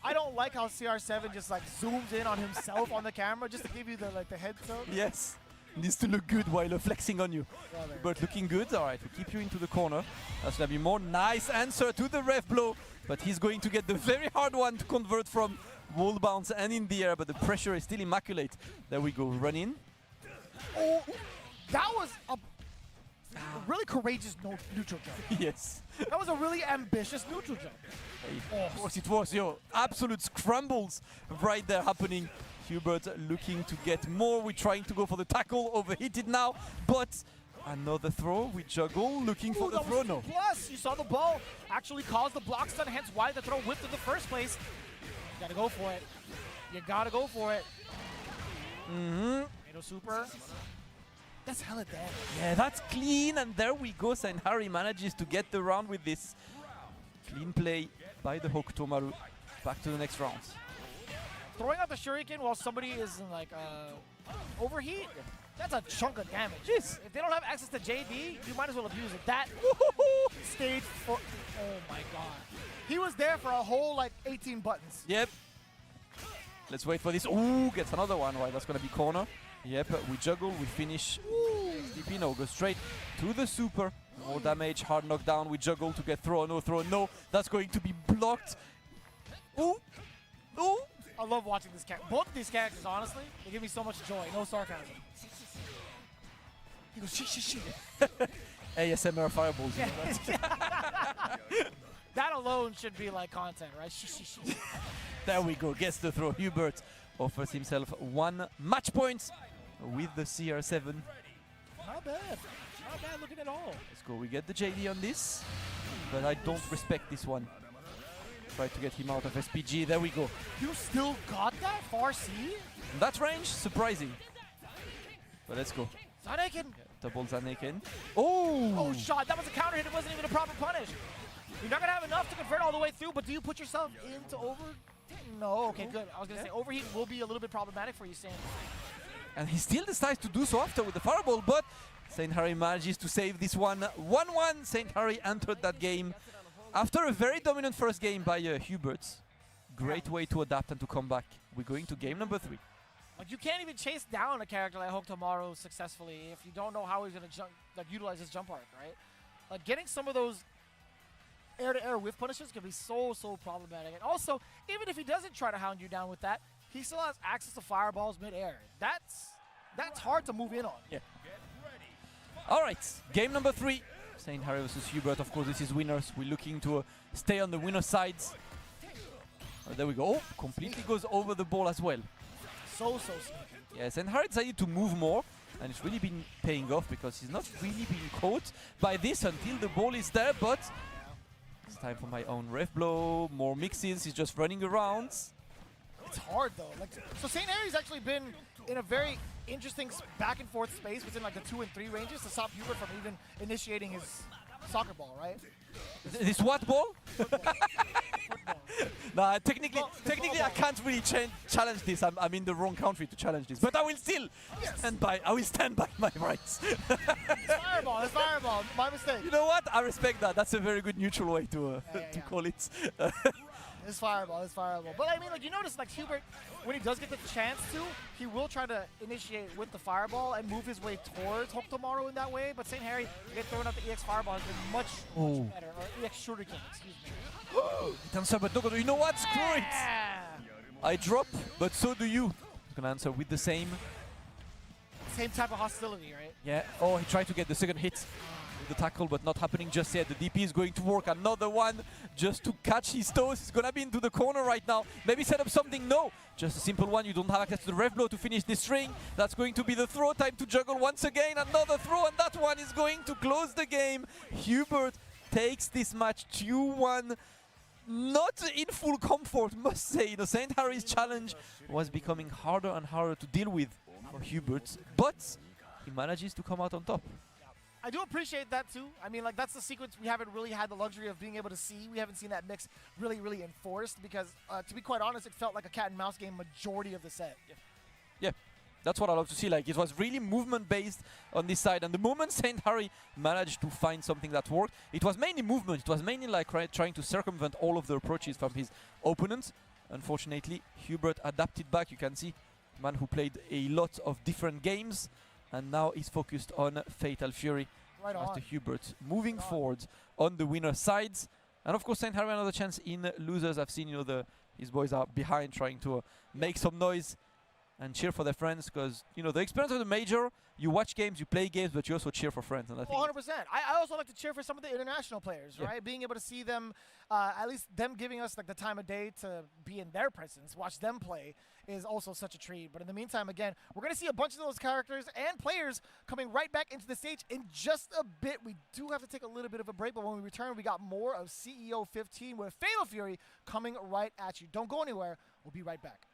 I don't like how CR7 just like zooms in on himself on the camera just to give you the head tilt. Yes. Needs to look good while flexing on you. But looking good. All right, we keep you into the corner. That's going to be more. Nice answer to the ref blow. But he's going to get the very hard one to convert from wall bounce and in the air. But the pressure is still immaculate. There we go. Run in. Oh, that was a really courageous neutral jump. Yes. That was a really ambitious neutral jump. Of course it was. Absolute scrambles right there happening. Hubert looking to get more. We're trying to go for the tackle. Overheated now. But another throw. We juggle. Looking for the throw. No. Plus, you saw the ball actually cause the block stun. Hence why the throw whipped in the first place. You gotta go for it. You gotta go for it. Tomato super. That's hella dead. Yeah, that's clean. And there we go. St. Harry manages to get the round with this. Clean play by the Hokutomaru. Back to the next round. Throwing out the shuriken while somebody is in like overheat, that's a chunk of damage. Jeez. If they don't have access to JD, you might as well abuse it. That stayed for, oh my god. He was there for a whole like 18 buttons. Yep. Let's wait for this. Ooh, gets another one. Right, that's going to be corner. Yep, we juggle, we finish. DP no, go straight to the super. More damage, hard knockdown. We juggle to get throw, no. That's going to be blocked. Ooh, ooh. I love watching this character. Both of these characters, honestly, they give me so much joy. No sarcasm. He goes, shh. ASMR fireballs. Yeah. That alone should be like content, right? Shh. There we go. Gets the throw. Hubert offers himself 1 match point with the CR7. Not bad. Not bad looking at all. Let's go. We get the JD on this, but I don't respect this one. Try to get him out of SPG. There we go. You still got that? Far C? That range, surprising. But let's go. Zaneken. Double Zaneken. Oh! Oh, shot. That was a counter hit. It wasn't even a proper punish. You're not going to have enough to convert all the way through, but do you put yourself into over? No. Okay, good. I was going to say overheat will be a little bit problematic for you, Sam. And he still decides to do so after with the fireball, but St. Harry manages to save this one. 1-1. St. Harry entered that game after a very dominant first game by Hubert. Great way to adapt and to come back. We're going to game number 3. Like, you can't even chase down a character like Hope Tomorrow successfully if you don't know how he's going to jump, like, utilize his jump arc, right? Like, getting some of those air-to-air whiff punishes can be so problematic. And also, even if he doesn't try to hound you down with that, he still has access to fireballs mid-air. That's hard to move in on. Yeah. All right, game number 3. St. Harry versus Hubert. Of course, this is winners. We're looking to stay on the winner sides. There we go. Oh, completely goes over the ball as well. So sneaky. Yes, and Harry decided to move more, and it's really been paying off because he's not really being caught by this until the ball is there, but it's time for my own ref blow, more mixes, he's just running around. It's hard though. Like, so St. Harry's actually been in a very interesting back and forth space within like the 2 and 3 ranges to stop Hubert from even initiating his soccer ball, right? This what ball? Football. Nah, technically I can't really challenge this. I'm in the wrong country to challenge this, but I will still stand by. I will stand by my rights. It's fireball. My mistake. You know what? I respect that. That's a very good neutral way to call it. It's fireball. But I mean, like, you notice, like, Hubert, when he does get the chance to, he will try to initiate with the fireball and move his way towards Hope Tomorrow in that way. But St. Harry, get throwing out the EX fireball has been much better. Or EX shuriken, excuse me. Answer, but no, you know what? Screw it. I drop, but so do you. He's gonna answer with the same type of hostility, right? Yeah. Oh, he tried to get the second hit with the tackle, but not happening just yet. The DP is going to work. Another one just to catch his toes. He's gonna be into the corner right now. Maybe set up something. No, just a simple one. You don't have access to the rev blow to finish this string. That's going to be the throw. Time to juggle once again. Another throw, and that one is going to close the game. Hubert takes this match 2-1. Not in full comfort, must say. The St. Harry's challenge was becoming harder and harder to deal with for Hubert, but he manages to come out on top. I do appreciate that too. I mean, like, that's the sequence we haven't really had the luxury of being able to see. We haven't seen that mix really enforced because, to be quite honest, it felt like a cat and mouse game majority of the set. Yeah. That's what I love to see. Like, it was really movement-based on this side, and the moment St. Harry managed to find something that worked, it was mainly movement. It was mainly like trying to circumvent all of the approaches from his opponents. Unfortunately, Hubert adapted back. You can see, man who played a lot of different games, and now he's focused on Fatal Fury. Right on. After Hubert moving forward on the winner sides, and of course St. Harry another chance in losers. I've seen, you know, his boys are behind trying to make some noise and cheer for their friends, because, you know, the experience of the major, you watch games, you play games, but you also cheer for friends. And I think 100%. I also like to cheer for some of the international players, right? Being able to see them, at least them giving us like the time of day to be in their presence, watch them play, is also such a treat. But in the meantime, again, we're going to see a bunch of those characters and players coming right back into the stage in just a bit. We do have to take a little bit of a break, but when we return, we got more of CEO 15 with Fatal Fury coming right at you. Don't go anywhere. We'll be right back.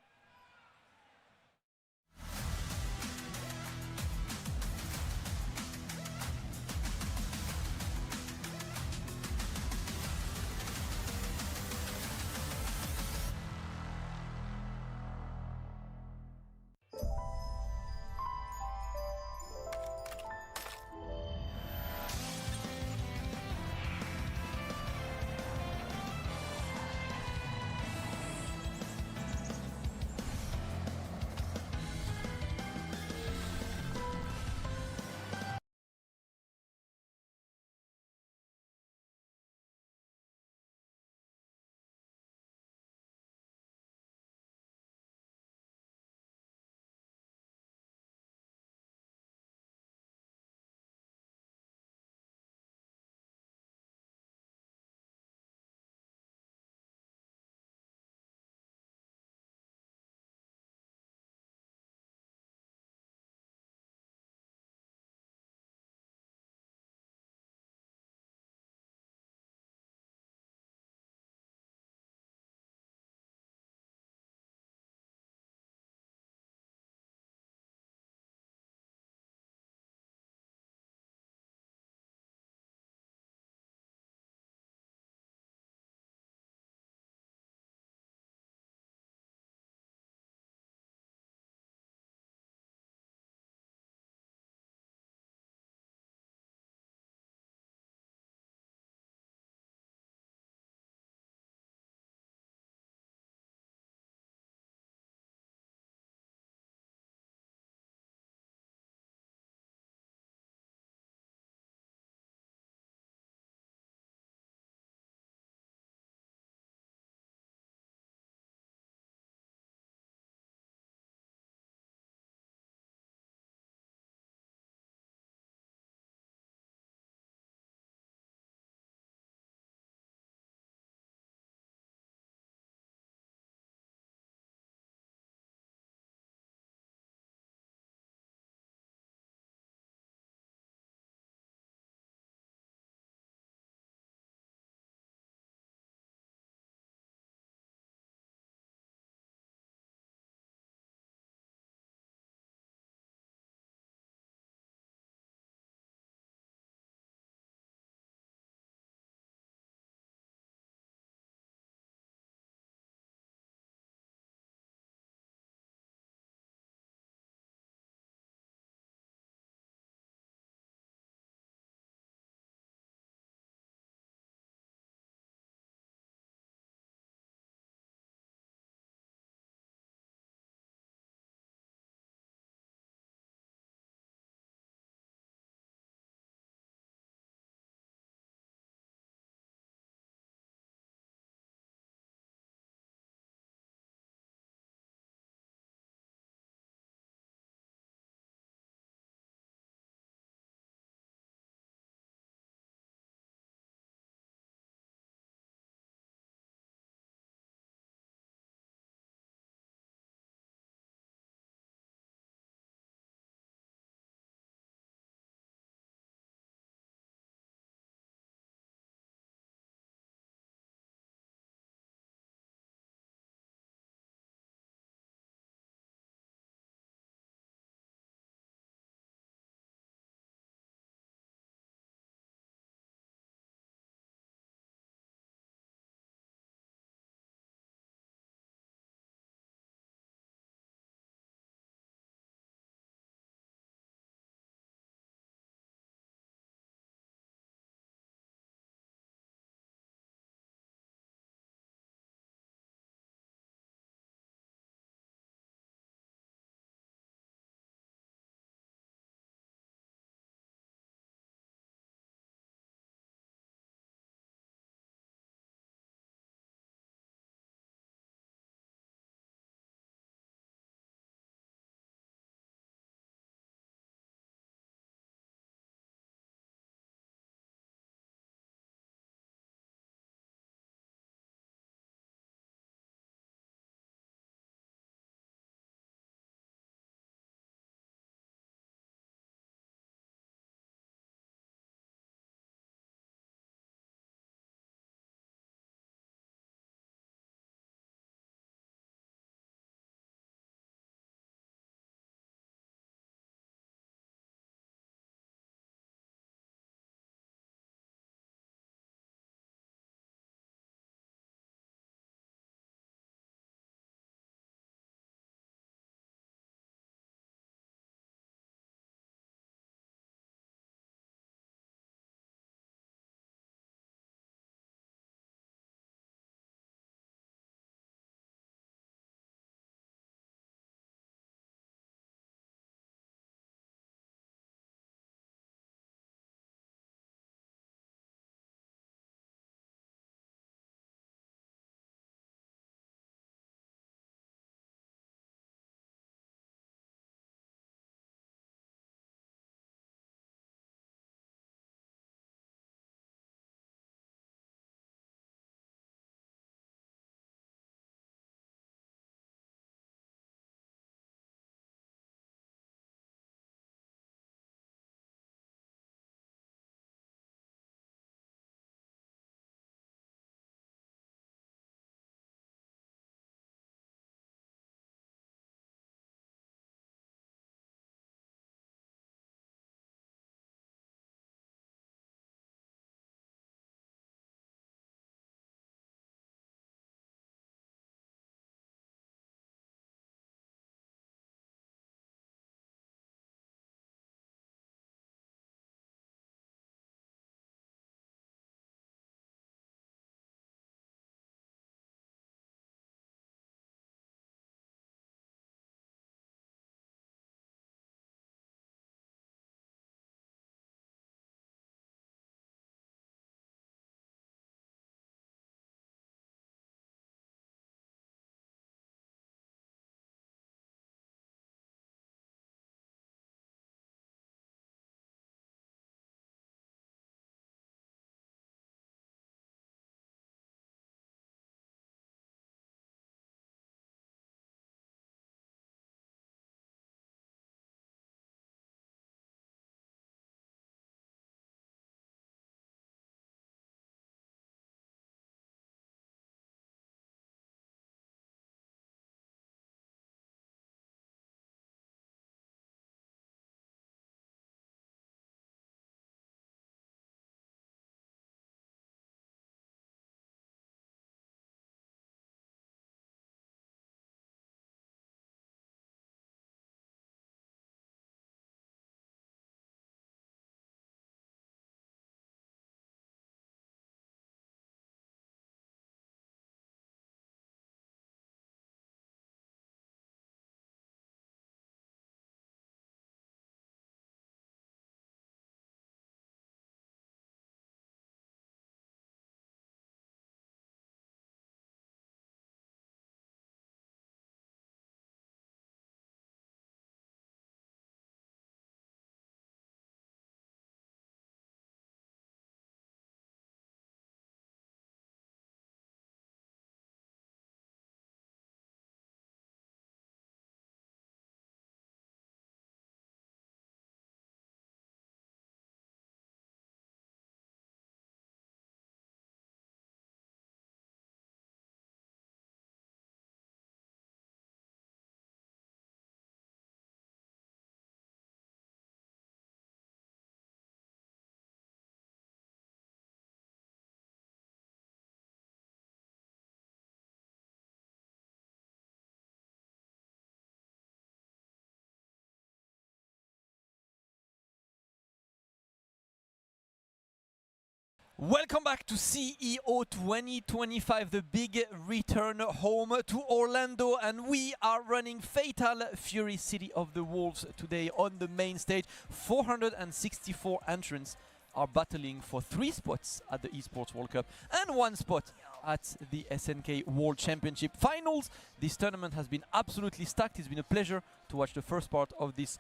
Welcome back to CEO 2025, the big return home to Orlando, and we are running Fatal Fury City of the Wolves today on the main stage. 464 entrants are battling for 3 spots at the Esports World Cup and 1 spot at the SNK World Championship Finals. This tournament has been absolutely stacked. It's been a pleasure to watch the first part of this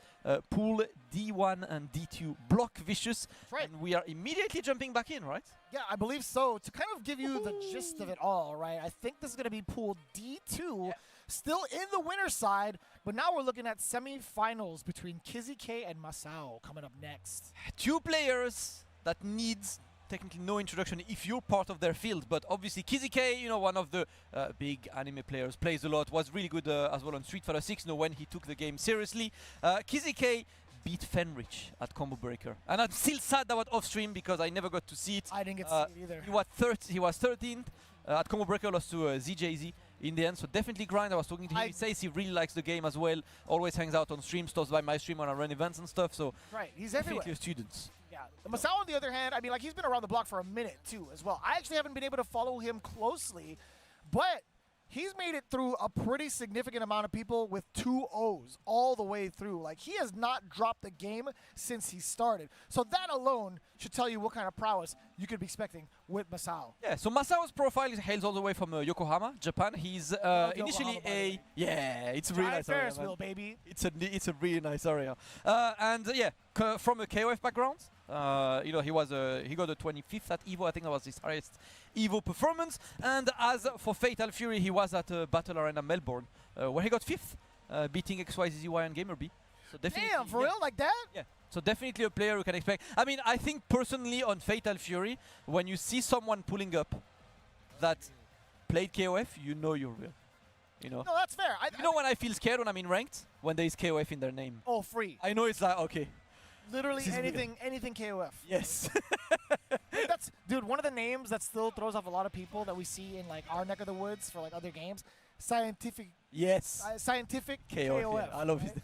pool D1 and D2 block vicious. Right. And we are immediately jumping back in, right? Yeah, I believe so. To kind of give you the gist of it all, right? I think this is going to be pool D2, still in the winner's side, but now we're looking at semi-finals between Kizzy-K and Masao coming up next. 2 players that needs technically no introduction if you're part of their field, but obviously Kizzy-K, you know, one of the big anime players, plays a lot, was really good as well on Street Fighter 6, you know, when he took the game seriously. Kizzy-K beat Fenrich at Combo Breaker, and I'm still sad that was off stream because I never got to see it. I didn't get to see it either. He was 13th at Combo Breaker, lost to ZJZ in the end, so definitely grind. I was talking to him, he says he really likes the game as well, always hangs out on stream, stops by my stream when I run events and stuff, so right, he's everywhere. definitely a student. Yeah, Masao on the other hand, I mean, like, he's been around the block for a minute too as well. I actually haven't been able to follow him closely, but he's made it through a pretty significant amount of people with 2 O's all the way through. Like, he has not dropped the game since he started. So that alone should tell you what kind of prowess you could be expecting with Masao. Yeah, so Masao's profile hails all the way from Yokohama, Japan. He's initially a... Yeah, it's a really nice area, Ferris wheel, baby. It's a really nice area. And yeah, from a KOF background, you know, he got a 25th at EVO. I think that was his highest EVO performance. And as for Fatal Fury, he was at Battle Arena Melbourne, where he got 5th, beating XYZY and Gamer-B. So definitely, Damn, for real? Like that? Yeah. So definitely a player who can expect. I mean, I think personally on Fatal Fury, when you see someone pulling up that played KOF, you know you're real. You know? No, that's fair. You know when I feel scared when I'm in ranked? When there is KOF in their name. Oh, free. I know it's like, okay. Literally anything KOF. Yes. That's, dude, one of the names that still throws off a lot of people that we see in like our neck of the woods for like other games, scientific. Yes. Scientific KOF. Yeah, I love it.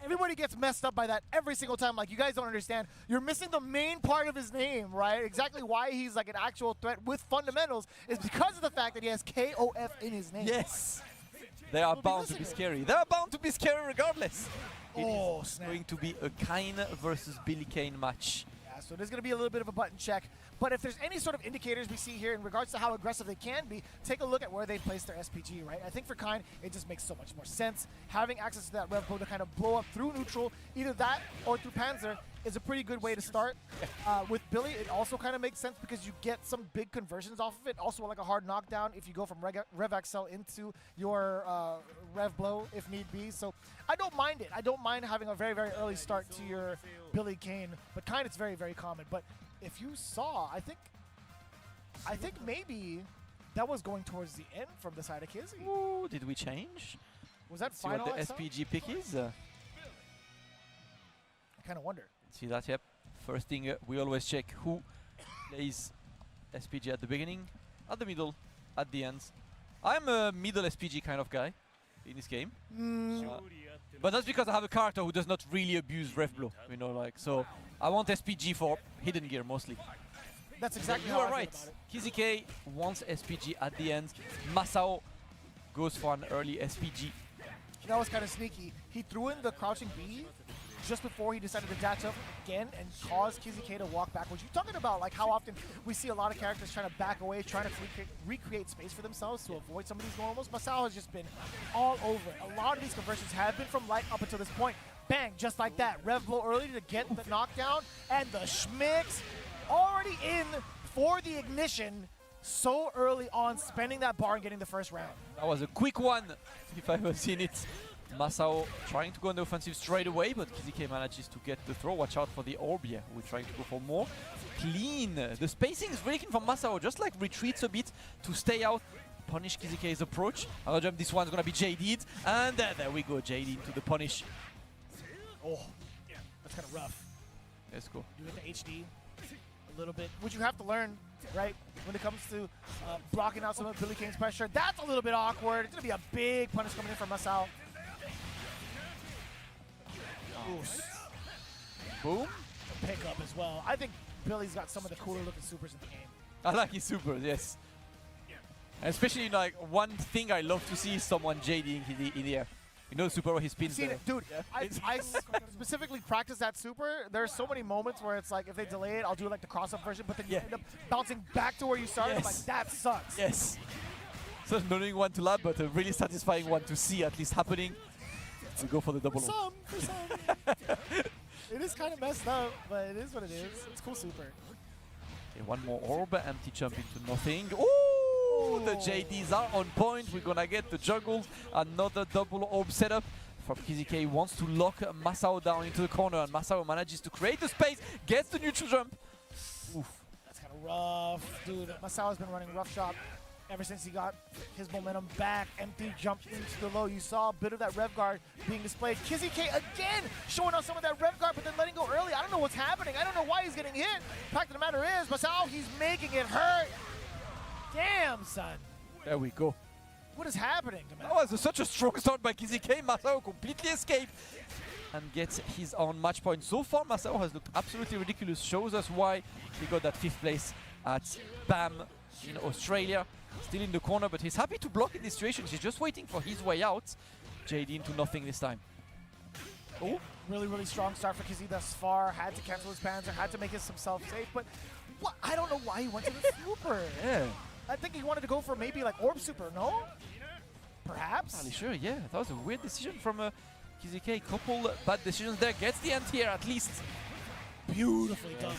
Everybody gets messed up by that every single time. Like, you guys don't understand. You're missing the main part of his name, right? Exactly why he's like an actual threat with fundamentals is because of the fact that he has KOF in his name. Yes. They are bound to be scary. They are bound to be scary regardless. Oh, it's snap. going to be a Kine versus Billy Kane match. Yeah, so there's going to be a little bit of a button check. But if there's any sort of indicators we see here in regards to how aggressive they can be, take a look at where they place their SPG, right? I think for Kine, it just makes so much more sense. Having access to that rev bow to kind of blow up through neutral, either that or through Panzer, is a pretty good way to start. With Billy, it also kind of makes sense because you get some big conversions off of it. Also, like a hard knockdown if you go from Rev Axel into your Rev Blow if need be. So I don't mind it. I don't mind having a very, very early start to your Billy Kane, but Kine, it's very, very common. But if you saw, I think maybe that was going towards the end from the side of Kizzy. Ooh, did we change? Was that Let's see final? what the SPG pick is. I kind of wonder. See that, yep. First thing, we always check who plays SPG at the beginning, at the middle, at the end. I'm a middle SPG kind of guy in this game. But that's because I have a character who does not really abuse Rev Blow, you know, like, so I want SPG for hidden gear mostly. That's exactly You how are I feel right. about it. Kizzy-K wants SPG at the end. Masao goes for an early SPG. That was kind of sneaky. He threw in the crouching B just before he decided to dash up again and cause Kizzy-K to walk backwards. You're talking about like how often we see a lot of characters trying to back away, trying to recreate space for themselves to avoid some of these normals. Masao has just been all over it. A lot of these conversions have been from light up until this point. Bang, just like that. Rev blow early to get the knockdown, and the schmicks already in for the ignition so early on, spending that bar and getting the first round. That was a quick one, if I've ever seen it. Masao trying to go on the offensive straight away, but Kizzy-K manages to get the throw. Watch out for the orb, yeah, we're trying to go for more. Clean. The spacing is really clean from Masao, just like retreats a bit to stay out, punish Kizzy-K's approach. Another jump, this one's gonna be JD'd, and there we go, JD into the punish. Oh, that's kind of rough. Let's go. You hit the HD a little bit, which you have to learn, right? When it comes to blocking out some of Billy Kane's pressure. That's a little bit awkward. It's gonna be a big punish coming in from Masao. Boom. pickup as well. I think Billy's got some of the cooler looking supers in the game. I like his supers, yes. And especially, like, one thing I love to see is someone JDing in the air. You know, super where he spins. Seen it, dude. I specifically practice that super. There's so many moments where it's like if they delay it, I'll do like the cross-up version, but then you end up bouncing back to where you started. Yes. Like that sucks. Yes. So annoying one to lab, but a really satisfying one to see at least happening. To go for the double. For some. It is kind of messed up, but it is what it is. It's cool super. Okay, one more orb, empty jump into nothing. Ooh, the JDs are on point. We're gonna get the jungles. Another double orb setup from KZK. Wants to lock Masao down into the corner, and Masao manages to create the space, gets the neutral jump. Oof. That's kind of rough, dude. Masao's been running rough shop ever since he got his momentum back. Empty jump into the low. You saw a bit of that rev guard being displayed. KZK again showing off some of that rev guard, but then letting go early. I don't know what's happening. I don't know why he's getting hit. Fact of the matter is, Masao, he's making it hurt. Damn, son. There we go. What is happening to That was such a strong start by KZK. Masao completely escaped and gets his own match point. So far, Masao has looked absolutely ridiculous. Shows us why he got that 5th place at BAM in Australia. Still in the corner, but he's happy to block in this situation. He's just waiting for his way out. JD into nothing this time. Oh, really, really strong start for Kizzy thus far. Had to cancel his Panzer, had to make himself safe, but what? I don't know why he went to the super. Yeah. I think he wanted to go for maybe like Orb Super, no? Perhaps? Not sure, yeah. That was a weird decision from KZK. Couple bad decisions there. Gets the anti-air at least. Beautifully done.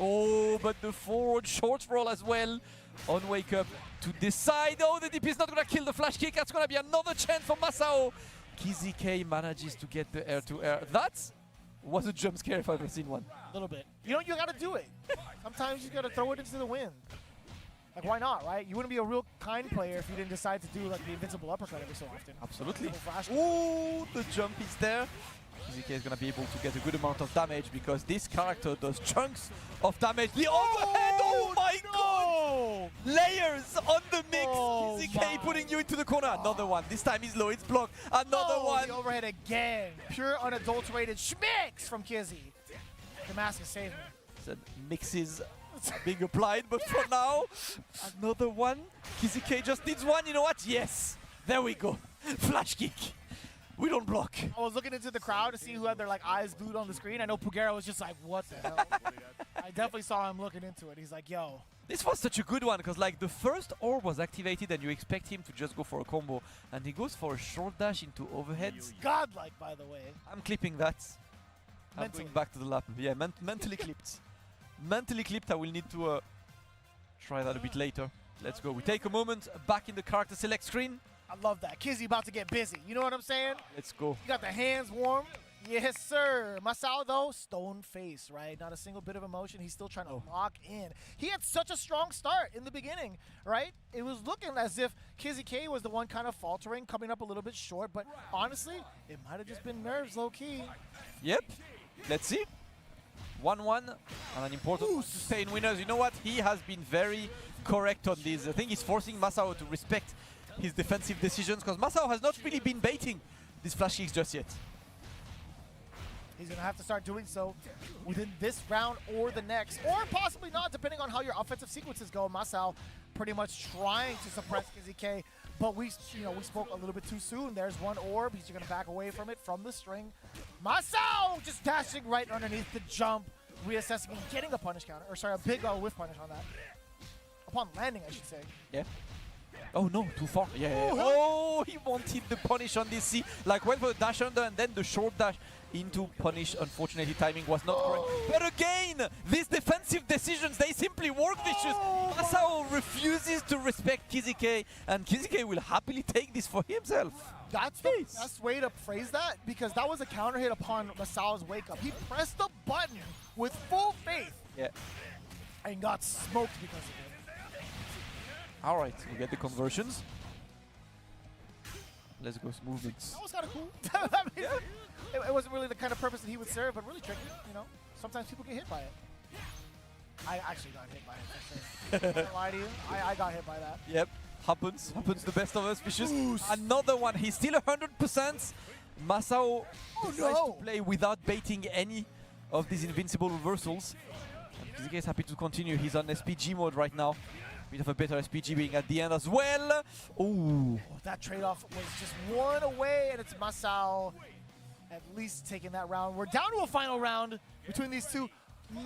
Oh, but the forward short roll as well on Wake Up to decide. Oh, the DP is not going to kill the flash kick. That's going to be another chance for Masao. KZK manages to get the air-to-air. That was a jump scare if I've ever seen one. A little bit. You know, you got to do it. Sometimes you got to throw it into the wind. Like, why not, right? You wouldn't be a real kind player if you didn't decide to do like the invincible uppercut every so often. Absolutely. Oh, the jump is there. KZK is going to be able to get a good amount of damage because this character does chunks of damage. The overhead, oh my god! Layers on the mix. KZK putting you into the corner. Another one. This time he's low, it's blocked. Another one. The overhead again. Pure unadulterated schmicks from Kizzy. The mask is saving. Said mixes are being applied, but for now, another one. KZK just needs one. You know what? Yes. There we go. Flash kick. We don't block. I was looking into the crowd to see who had their like eyes glued on the screen. I know Pugera was just like, what the hell? I definitely saw him looking into it. He's like, yo. This was such a good one because like the first orb was activated and you expect him to just go for a combo and he goes for a short dash into overheads. Godlike, by the way. I'm clipping that. I'm Mentally. going back to the lap. Yeah, mentally clipped. Mentally clipped. I will need to try that a bit later. Let's go. We take a moment back in the character select screen. I love that. Kizzy about to get busy. You know what I'm saying? Let's go. You got the hands warm. Yes, sir. Masao, though, stone face, right? Not a single bit of emotion. He's still trying to lock in. He had such a strong start in the beginning, right? It was looking as if KZK was the one kind of faltering, coming up a little bit short. But honestly, it might have just been nerves, low-key. Yep. Let's see. 1-1 and an important one to stay in winners. You know what? He has been very correct on this. I think he's forcing Masao to respect his defensive decisions because Masao has not really been baiting these flash kicks just yet. He's going to have to start doing so within this round or the next, or possibly not, depending on how your offensive sequences go. Masao pretty much trying to suppress KZK, but we spoke a little bit too soon. There's one orb. He's going to back away from it from the string. Masao just dashing right underneath the jump, reassessing and getting a punish counter, or sorry, a big whiff punish on that. Upon landing, I should say. Yeah. Oh no, too far. Yeah. Oh, he wanted the punish on this C. Like went for the dash under and then the short dash into punish. Unfortunately, timing was not correct. But again, these defensive decisions, they simply work vicious. Masao refuses to respect KZK, and KZK will happily take this for himself. That's the best way to phrase that, because that was a counter hit upon Masao's wake up. He pressed the button with full faith. Yeah. And got smoked because of it. All right, we get the conversions. Let's go movements. That was kind of cool. I mean, it wasn't really the kind of purpose that he would serve, but really tricky, you know? Sometimes people get hit by it. I actually got hit by it, for sure. I'm not gonna lie to you. I got hit by that. Yep, happens the best of us, Vicious. Another one, he's still 100%. Masao tries to play without baiting any of these invincible reversals. And KZK is happy to continue. He's on SPG mode right now. Bit of a better SPG being at the end as well. Ooh. That trade-off was just one away, and it's Masao at least taking that round. We're down to a final round between these two.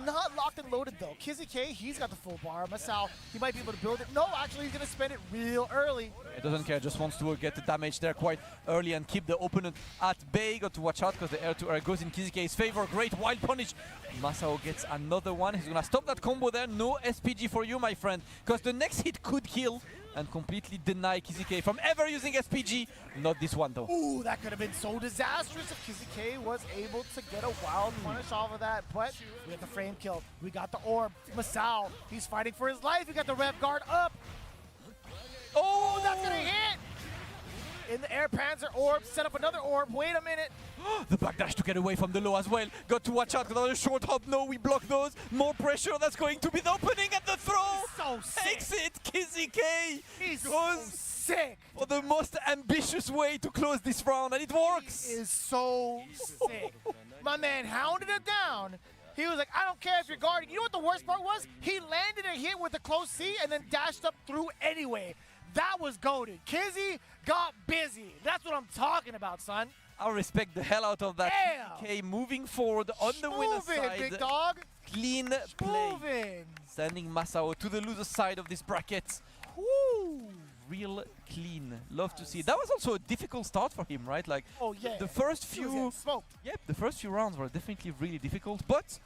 Not locked and loaded though. KZK, he's got the full bar. Masao, he might be able to build it. No, actually, he's going to spend it real early. He doesn't care, just wants to get the damage there quite early and keep the opponent at bay. Got to watch out because the air-to-air goes in KZK's favor. Great wild punish. Masao gets another one. He's going to stop that combo there. No SPG for you, my friend, because the next hit could kill and completely deny KZK from ever using SPG. Not this one though. Ooh, that could have been so disastrous if KZK was able to get a wild punish off of that. But we got the frame kill. We got the orb. Masao, he's fighting for his life. We got the rev guard up. Oh, that's gonna hit! In the air, Panzer orb, set up another orb. Wait a minute. The backdash to get away from the low as well. Got to watch out because another short hop. No, we block those. More pressure. That's going to be the opening and the throw. So sick. Exit KZK. He's goes so sick. For the most ambitious way to close this round, and it works. He is so sick. My man hounded it down. He was like, I don't care if you're guarding. You know what the worst part was? He landed a hit with a close C and then dashed up through anyway. That was goated. Kizzy got busy. That's what I'm talking about, son. I respect the hell out of that. KZK moving forward on the winner's side. Big dog. Clean play. Sending Masao to the loser side of this bracket. Woo. Real clean. Love to see it. That was also a difficult start for him, right? Like, oh, yeah. The first few the first few rounds were definitely really difficult, but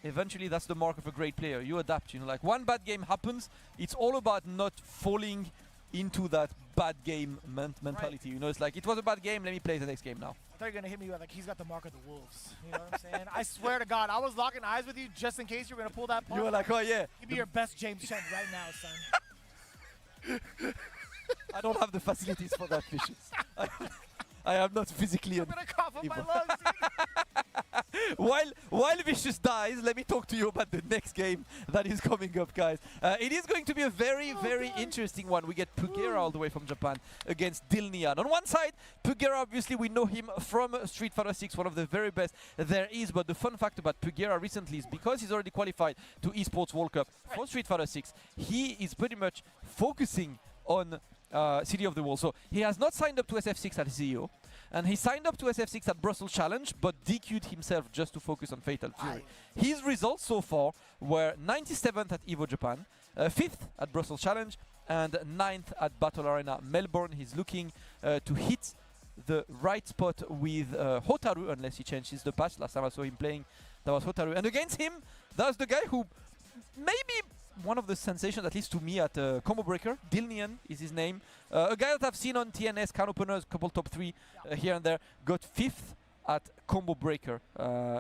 eventually that's the mark of a great player. You adapt, you know, like one bad game happens, it's all about not falling into that bad game mentality. You know, it's like, it was a bad game, let me play the next game now. I thought you were going to hit me with, like, he's got the mark of the wolves. You know what I'm saying? I swear to God, I was locking eyes with you just in case you were going to pull that part. You were like, oh yeah. Give me your best James Chen right now, son. I don't have the facilities for that, Vicious. I am not physically I'm gonna cough up my lungs. While Vicious dies, let me talk to you about the next game that is coming up, guys. It is going to be a very interesting one. We get Pugera all the way from Japan against Dilnian. On one side, Pugera, obviously we know him from Street Fighter 6, one of the very best there is. But the fun fact about Pugera recently is because he's already qualified to Esports World Cup for Street Fighter 6, he is pretty much focusing on City of the World. So he has not signed up to SF6 at CEO, and he signed up to SF6 at Brussels Challenge, but DQ'd himself just to focus on Fatal Fury. His results so far were 97th at EVO Japan, 5th at Brussels Challenge, and 9th at Battle Arena Melbourne. He's looking to hit the right spot with Hotaru, unless he changes the patch. Last time I saw him playing, that was Hotaru. And against him, that's the guy who maybe one of the sensations, at least to me, at Combo Breaker. Dilnian is his name. A guy that I've seen on TNS, can openers, couple top 3 here and there. Got 5th at Combo Breaker.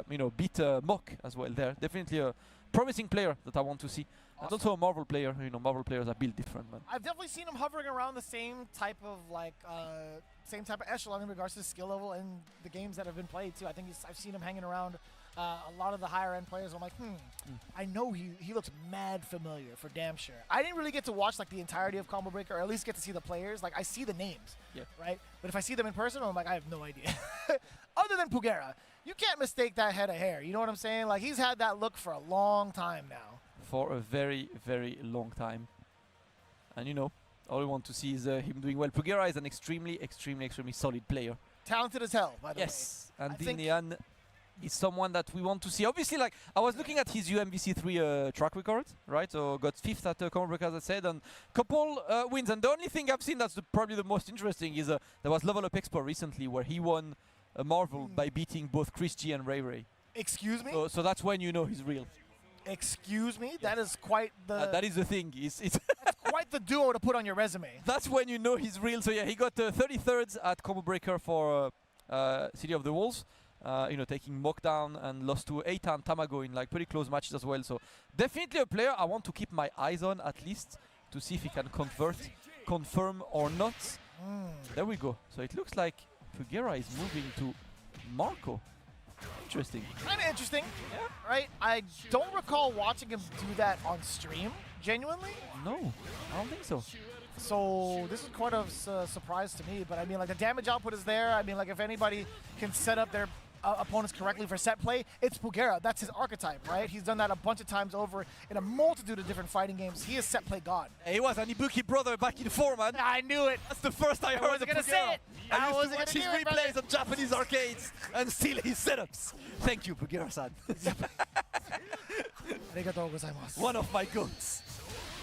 You know, beat Mock as well there. Definitely a promising player that I want to see. And also a Marvel player. You know, Marvel players are built different, man. I've definitely seen him hovering around the same type of same type of echelon in regards to skill level and the games that have been played too. I think I've seen him hanging around a lot of the higher end players. I'm like, I know he looks mad familiar for damn sure. I didn't really get to watch like the entirety of Combo Breaker, or at least get to see the players. Like I see the names, right? But if I see them in person, I'm like, I have no idea. Other than Pugera, you can't mistake that head of hair. You know what I'm saying? Like he's had that look for a long time now. For a very long time. And you know, all we want to see is him doing well. Pugera is an extremely solid player. Talented as hell, by the way. Yes, and Dilnian is someone that we want to see. Obviously, like, I was looking at his UMVC3 track record, right? So got 5th at Combo Breaker, as I said, and couple wins. And the only thing I've seen that's probably the most interesting is there was Level Up Expo recently where he won a Marvel by beating both Chris G and Ray Ray. Excuse me? So that's when you know he's real. Excuse me? Yes. That is quite the... that is the thing. It's that's quite the duo to put on your resume. That's when you know he's real. So yeah, he got 33rd at Combo Breaker for City of the Wolves. You know, taking Mock down and lost to Eitan Tamago in like pretty close matches as well. So definitely a player I want to keep my eyes on, at least to see if he can confirm or not. There we go. So it looks like Pugera is moving to Marco. Interesting. Kind of interesting, right? I don't recall watching him do that on stream, genuinely. No, I don't think so. So this is quite a surprise to me, but I mean, like, the damage output is there. I mean, like, if anybody can set up their opponents correctly for set play, it's Pugera. That's his archetype, right? He's done that a bunch of times over in a multitude of different fighting games. He is set play god. He was an Ibuki brother back in 4, man. I knew it. That's the first I heard wasn't of gonna Pugera. say it. I used to wasn't watch his gonna do it, replays brother. on Japanese arcades and steal his setups. Thank you, Pugera-san. Arigatou gozaimasu. One of my goats.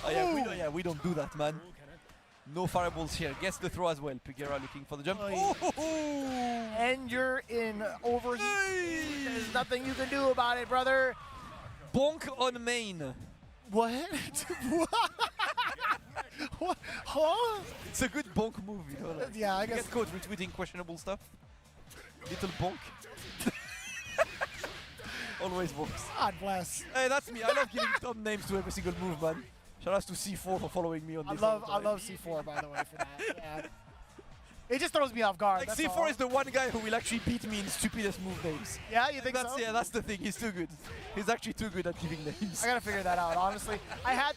Oh, yeah, we don't do that, man. No fireballs here. Gets the throw as well. Pugera looking for the jump. And you're in overheat. There's nothing you can do about it, brother. Bonk on main. What? What? Huh? It's a good bonk move, you know. Like, Yeah, I you guess. get caught retweeting questionable stuff. Little bonk. Always bonks. God bless. Hey, that's me. I love giving dumb names to every single move, man. Shout out to C4 for following me on I this. love C4 by the way for that. Yeah. It just throws me off guard. Like that's C4 all. is the one guy who will actually beat me in stupidest move names. Yeah, you think That's so? yeah, that's the thing. He's too good. He's actually too good at giving names. I gotta figure that out. Honestly, I had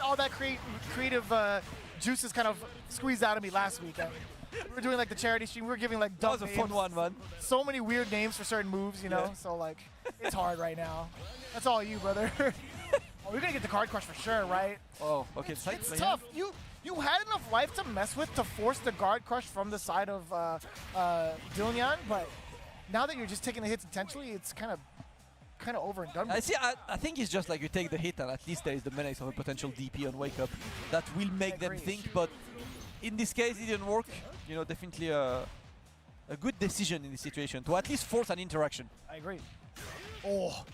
all that creative juices kind of squeezed out of me last week. We were doing like the charity stream. We were giving like That dumb was a names. fun one, man. So many weird names for certain moves, you know. Yeah. So like, it's hard right now. That's all you, brother. Oh, we're gonna get the card crush for sure, right? Oh, okay. It's Side play, tough. You had enough life to mess with to force the guard crush from the side of Dillian, but now that you're just taking the hits intentionally, it's kind of over and done with. I see. I think it's just like you take the hit, and at least there is the menace of a potential DP on Wake Up that will make them agree. think. But in this case, it didn't work. You know, definitely a good decision in this situation to at least force an interaction. I agree. Oh,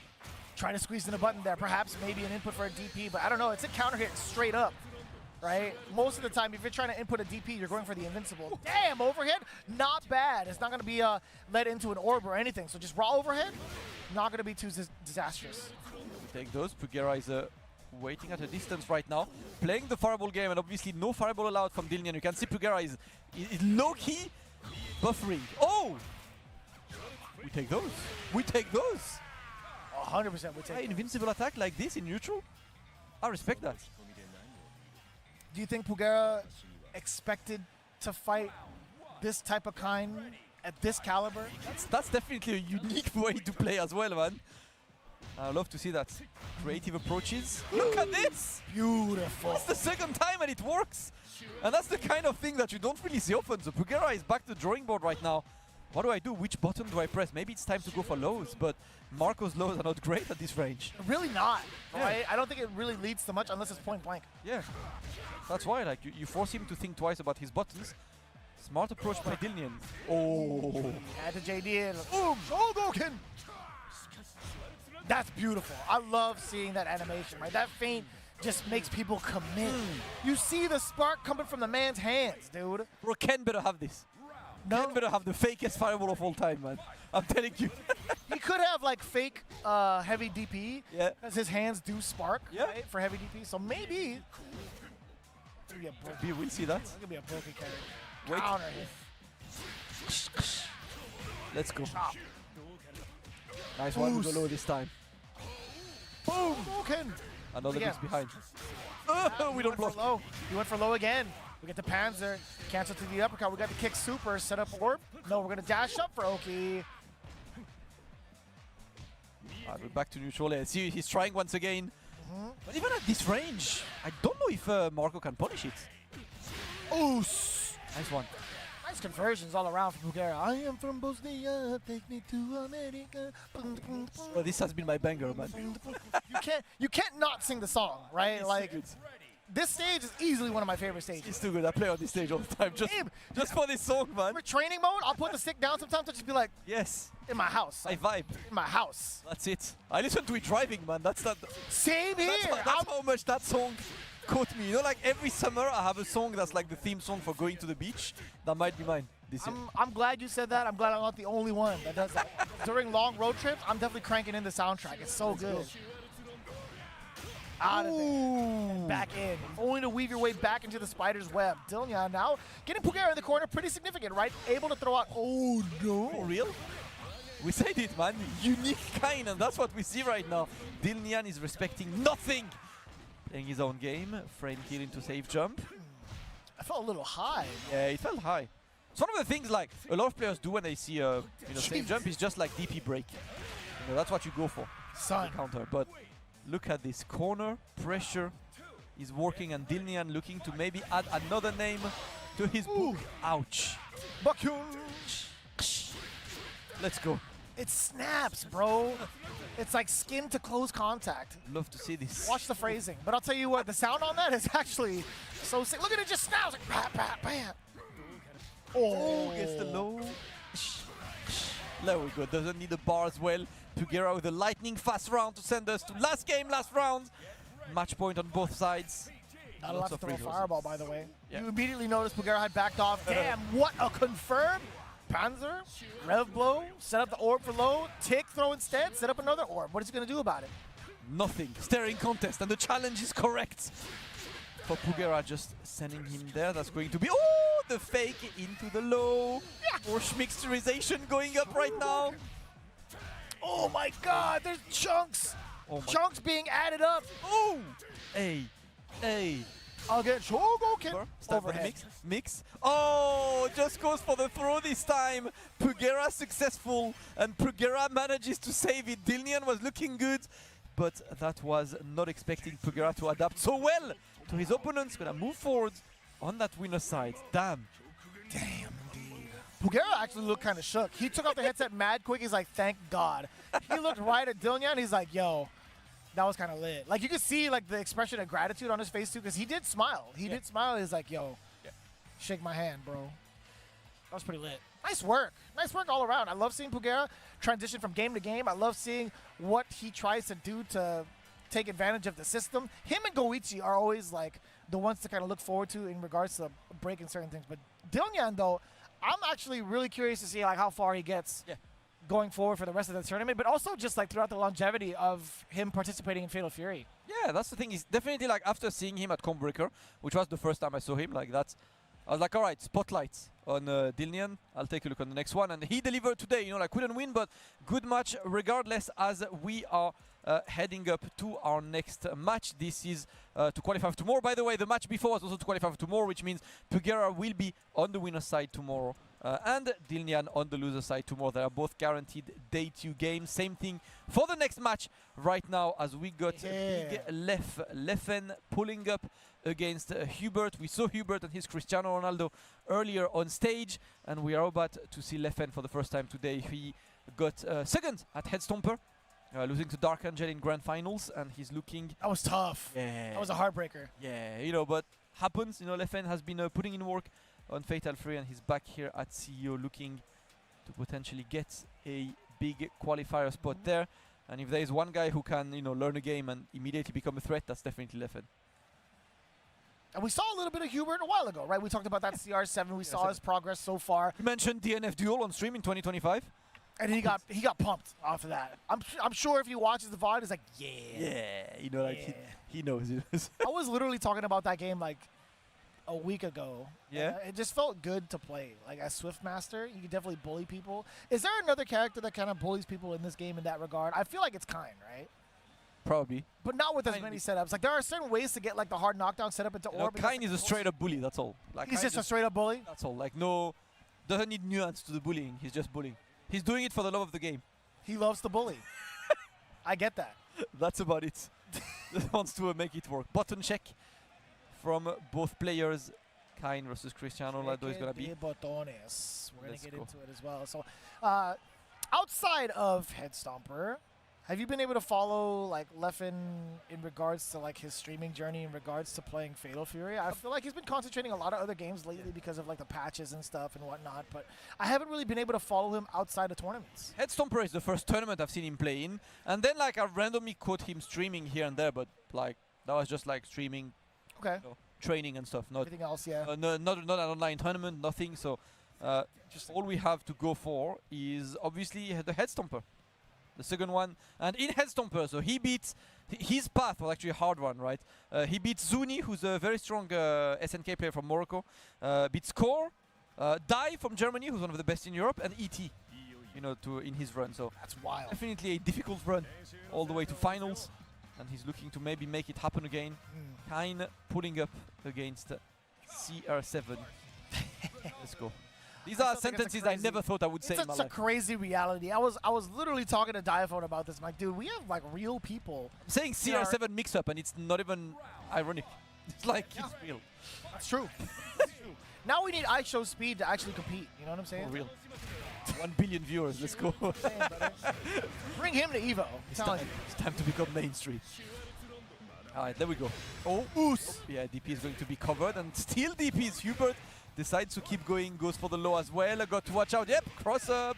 trying to squeeze in a button there. Perhaps maybe an input for a DP, but I don't know. It's a counter hit straight up, right? Most of the time, if you're trying to input a DP, you're going for the invincible. Damn, overhead, not bad. It's not going to be led into an orb or anything. So just raw overhead, not going to be too disastrous. We take those. Pugera is waiting at a distance right now, playing the fireball game, and obviously no fireball allowed from Dillian. You can see Pugera is low-key buffering. Oh! We take those. We take those. 100% would Hey, take it. invincible attack like this in neutral? I respect that. Do you think Pugera expected to fight this type of kind at this caliber? That's definitely a unique way to play as well, man. I love to see that. Creative approaches. Look at this! Beautiful. That's the second time and it works! And that's the kind of thing that you don't really see often. So Pugera is back to the drawing board right now. What do I do? Which button do I press? Maybe it's time to go for lows, but Marco's lows are not great at this range. Really not, Yeah. right? I don't think it really leads to much unless it's point blank. Yeah. That's why, like, you force him to think twice about his buttons. Smart approach by Dillian. Oh. Add to JD and boom, Shogoken! That's beautiful. I love seeing that animation, right? That feint just makes people commit. You see the spark coming from the man's hands, dude. Bro, Ken better have this. No, Ken better have the fakest fireball of all time, man. I'm telling you. he could have like fake heavy DP, Yeah. because his hands do spark, Yeah. right, for heavy DP. So maybe it's gonna be a We will see that. It's gonna be a broken carry. Wait. Counter hit. Let's go. Nice one to Boost. go low this time. Boom! Broken. Another Again. mix behind. He We don't went for block. low. He went for low again. We get the Panzer. Cancel to the uppercut. We got the kick super. Set up orb. No, we're gonna dash up for Oki. Alright, we're back to neutral. Yeah, see, he's trying once again. But even at this range, I don't know if Marco can punish it. Ooh. Nice one. Nice conversions all around from Pugera. I am from Bosnia. Take me to America. Well, this has been my banger, man. You can't not sing the song, right? Like this stage is easily one of my favorite stages. It's too good. I play on this stage all the time. Just for this song, man. For training mode, I'll put the stick down sometimes to just be like Yes. in my house. I vibe. In my house. That's it. I listen to it driving, man. That's Same here. that's how much that song caught me. You know, like every summer I have a song that's like the theme song for going to the beach. That might be mine this year. I'm glad you said that. I'm glad I'm not the only one that does that. During long road trips, I'm definitely cranking in the soundtrack. It's so good. Out of there. And back in. Only to weave your way back into the spider's web. Dillian now getting Pugera in the corner. Pretty significant, right? Able to throw out. Oh, no. For real? We said it, man. Unique kind, and that's what we see right now. Dillian is respecting nothing. Playing his own game. Frame kill into safe jump. I felt a little high. Yeah, it felt high. It's one of the things like a lot of players do when they see a safe jump is just like DP break. That's what you go for. Son. Counter. But look at this corner pressure is working, and Dilnian looking to maybe add another name to his book. Ouch. Bakyun. Let's go. It snaps, bro. It's like skin to close contact. Love to see this. Watch the phrasing. But I'll tell you what, the sound on that is actually so sick. Look at it, just snaps. Like, bam, bam, bam. Oh, Gets the low. There we go. Doesn't need the bar as well. Pugera with a lightning fast round to send us to last game, last round. Match point on both sides. Not allowed to throw a fireball, by the way. Yeah. You immediately noticed Pugera had backed off. Damn, what a confirm. Panzer, Rev blow, set up the orb for low, tick throw instead, set up another orb. What is he going to do about it? Nothing. Staring contest, and the challenge is correct. For Pugera, just sending him there. That's going to be... Oh, the fake into the low. More schmixturization going up right now. Oh my god, there's chunks. Oh my Chunks being added up. Oh! Hey. Again, Shogo can Start for the overhead. mix. Oh, just goes for the throw this time. Pugera successful, and Pugera manages to save it. Dilnian was looking good, but that was not expecting Pugera to adapt so well to his opponents. Gonna move forward on that winner side. Damn. Damn, indeed. Pugera actually looked kind of shook. He took off the headset mad quick. He's like, thank God. He looked right at Dilnian. He's like, yo, that was kind of lit. Like, you could see like the expression of gratitude on his face too, because he did smile. He did smile. He's like, yo, shake my hand, bro. That was pretty lit. Nice work. Nice work all around. I love seeing Pugera transition from game to game. I love seeing what he tries to do to take advantage of the system. Him and Goichi are always like the ones to kind of look forward to in regards to breaking certain things. But Dilnian, though, I'm actually really curious to see like how far he gets going forward for the rest of the tournament, but also just like throughout the longevity of him participating in Fatal Fury. Yeah, that's the thing. Is definitely like after seeing him at Combreaker, which was the first time I saw him, like that's, I was like, all right, spotlights on Dilnian. I'll take a look on the next one, and he delivered today. You know, like couldn't win, but good match regardless. As we are heading up to our next match, this is to qualify for tomorrow. By the way, the match before was also to qualify for tomorrow, which means Pugera will be on the winner's side tomorrow. And Dilnian on the loser side tomorrow. They are both guaranteed day 2 games. Same thing for the next match right now, as we got Big Leffen pulling up against Hubert. We saw Hubert and his Cristiano Ronaldo earlier on stage, and we are about to see Leffen for the first time today. He got second at Headstomper, losing to Dark Angel in grand finals, and he's looking... That was tough. Yeah. That was a heartbreaker. Yeah, you know, but happens. You know, Leffen has been putting in work on Fatal Fury, and he's back here at CEO looking to potentially get a big qualifier spot there. And if there is one guy who can, you know, learn a game and immediately become a threat, that's definitely Leffen. And we saw a little bit of Hubert a while ago, right? We talked about that CR7. We saw his progress so far. You mentioned DNF Duel on stream in 2025. And he got pumped off of that. I'm sure if he watches the VOD, he's like, yeah. Yeah, you know, like he knows. I was literally talking about that game like a week ago. Yeah. It just felt good to play. Like as Swiftmaster, you can definitely bully people. Is there another character that kind of bullies people in this game in that regard? I feel like it's Kain, right? Probably. But not with as many setups. Like there are certain ways to get like the hard knockdown set up into orb. Kain is a straight up bully, that's all. Like He's just a straight up bully? That's all. Like no, doesn't need nuance to the bullying. He's just bullying. He's doing it for the love of the game. He loves to bully. I get that. That's about it. Just wants to make it work. Button check from both players. Kain versus Cristiano Ronaldo is going to be. Botones. We're going to get go. into it as well. So, outside of Headstomper, have you been able to follow like Leffen in regards to like his streaming journey in regards to playing Fatal Fury? I feel like he's been concentrating a lot of other games lately because of like the patches and stuff and whatnot, but I haven't really been able to follow him outside of tournaments. Headstomper is the first tournament I've seen him play in, and then like I randomly caught him streaming here and there, but like that was just like streaming, Okay. you know, training and stuff, not Everything else, yeah. not an online tournament, nothing. So all we have to go for is obviously the Headstomper, the second one. And in Headstomper, so he beats, his path was actually a hard one, right? He beats Zuni, who's a very strong SNK player from Morocco, beats Core, Dai from Germany, who's one of the best in Europe, and ET, you know, in his run. So That's wild. definitely a difficult run all the way to finals, and he's looking to maybe make it happen again. Kain pulling up against CR7. Let's go. These are sentences I never thought I would say in my It's a life. crazy reality. I was literally talking to Diaphone about this. I'm like, dude, we have like real people. I'm saying CR7 mix-up, and it's not even ironic. It's like, it's real. That's true. That's true. Now we need iShow Speed to actually compete. You know what I'm saying? For real. 1 billion viewers, let's go. Bring him to Evo. It's time to become mainstream. Alright, there we go. Oh, Oos! Yeah, DP is going to be covered, and still DP is Hubert. Decides to keep going, goes for the low as well. Got to watch out. Yep, cross up.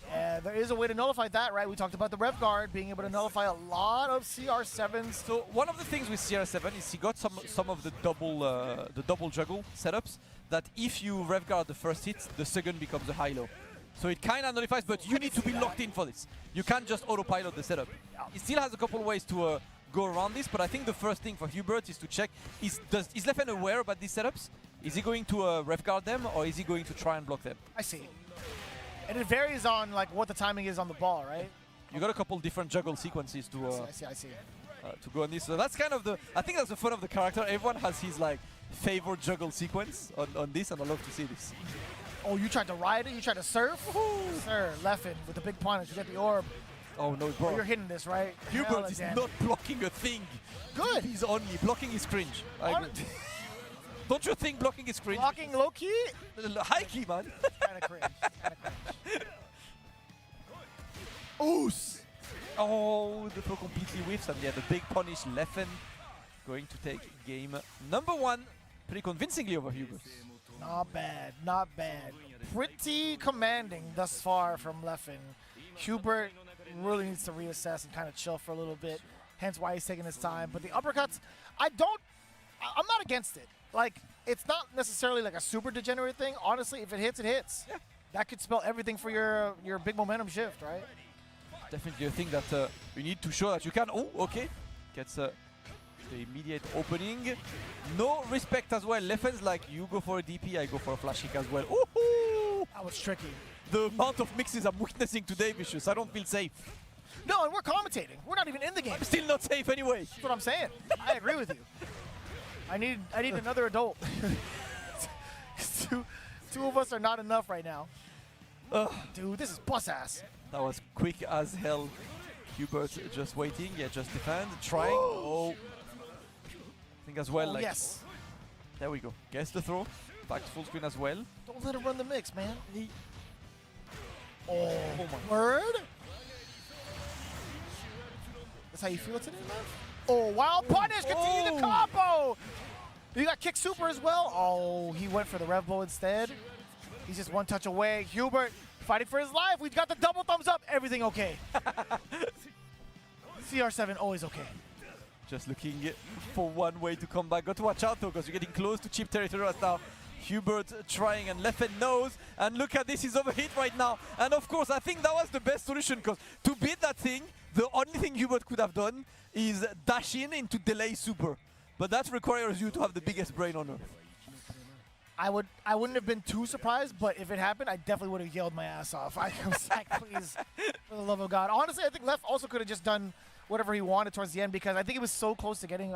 Yeah, there is a way to nullify that, right? We talked about the Rev Guard being able to nullify a lot of CR7s. So one of the things with CR7 is he got some of the double juggle setups that if you Rev Guard the first hit, the second becomes a high-low. So it kind of nullifies, but you need to be locked in for this. You can't just autopilot the setup. He still has a couple ways to go around this, but I think the first thing for Hubert is to check, is Leffen aware about these setups? Is he going to Rev Guard them, or is he going to try and block them? I see. And it varies on like what the timing is on the ball, right? You got a couple different juggle sequences to I see. to go on this. So that's kind of I think that's the fun of the character. Everyone has his like favorite juggle sequence on this, and I love to see this. Oh, you tried to ride it? You tried to surf? Sir, Leffen with the big punish. You get the orb. Oh no, bro. Oh, you're hitting this, right? Hubert is not blocking a thing. Good. He's only blocking his cringe. Don't you think blocking is cringe? Blocking low key? High key, man. Kind of cringe. Oos! Oh, the throw completely whiffs, and yeah, the big punish. Leffen going to take game number 1 pretty convincingly over Hubert. Not bad, not bad. Pretty commanding thus far from Leffen. Hubert really needs to reassess and kind of chill for a little bit, hence why he's taking his time. But the uppercuts, I'm not against it. Like, it's not necessarily like a super degenerate thing. Honestly, if it hits, it hits. Yeah. That could spell everything for your big momentum shift, right? Definitely a thing that you need to show that you can. Oh, okay. Gets the immediate opening. No respect as well. Leffen's like, you go for a DP, I go for a flash kick as well. Ooh! That was tricky. The amount of mixes I'm witnessing today, Vicious, I don't feel safe. No, and we're commentating. We're not even in the game. I'm still not safe anyway. That's what I'm saying. I agree with you. I need another adult. two of us are not enough right now. Dude, this is bus ass. That was quick as hell. Hubert just waiting. Yeah, just defend. Trying. Oh. I think as well. Oh, like, yes. There we go. Guess the throw. Back to full screen as well. Don't let him run the mix, man. Oh my word. That's how you feel today, man? Oh, wild punish. Continue the combo. You got kick super as well. Oh, he went for the Rev Bow instead. He's just one touch away. Hubert fighting for his life. We've got the double thumbs up. Everything okay. CR7 always okay. Just looking for one way to come back. Got to watch out though, because you're getting close to chip territory right now. Hubert trying, and Leffen knows. And look at this, he's overhit right now. And of course, I think that was the best solution, because to beat that thing, the only thing Hubert could have done is dash in into delay super. But that requires you to have the biggest brain on earth. I wouldn't have been too surprised, but if it happened, I definitely would have yelled my ass off. I was like, please, for the love of God. Honestly, I think Leff also could have just done whatever he wanted towards the end, because I think he was so close to getting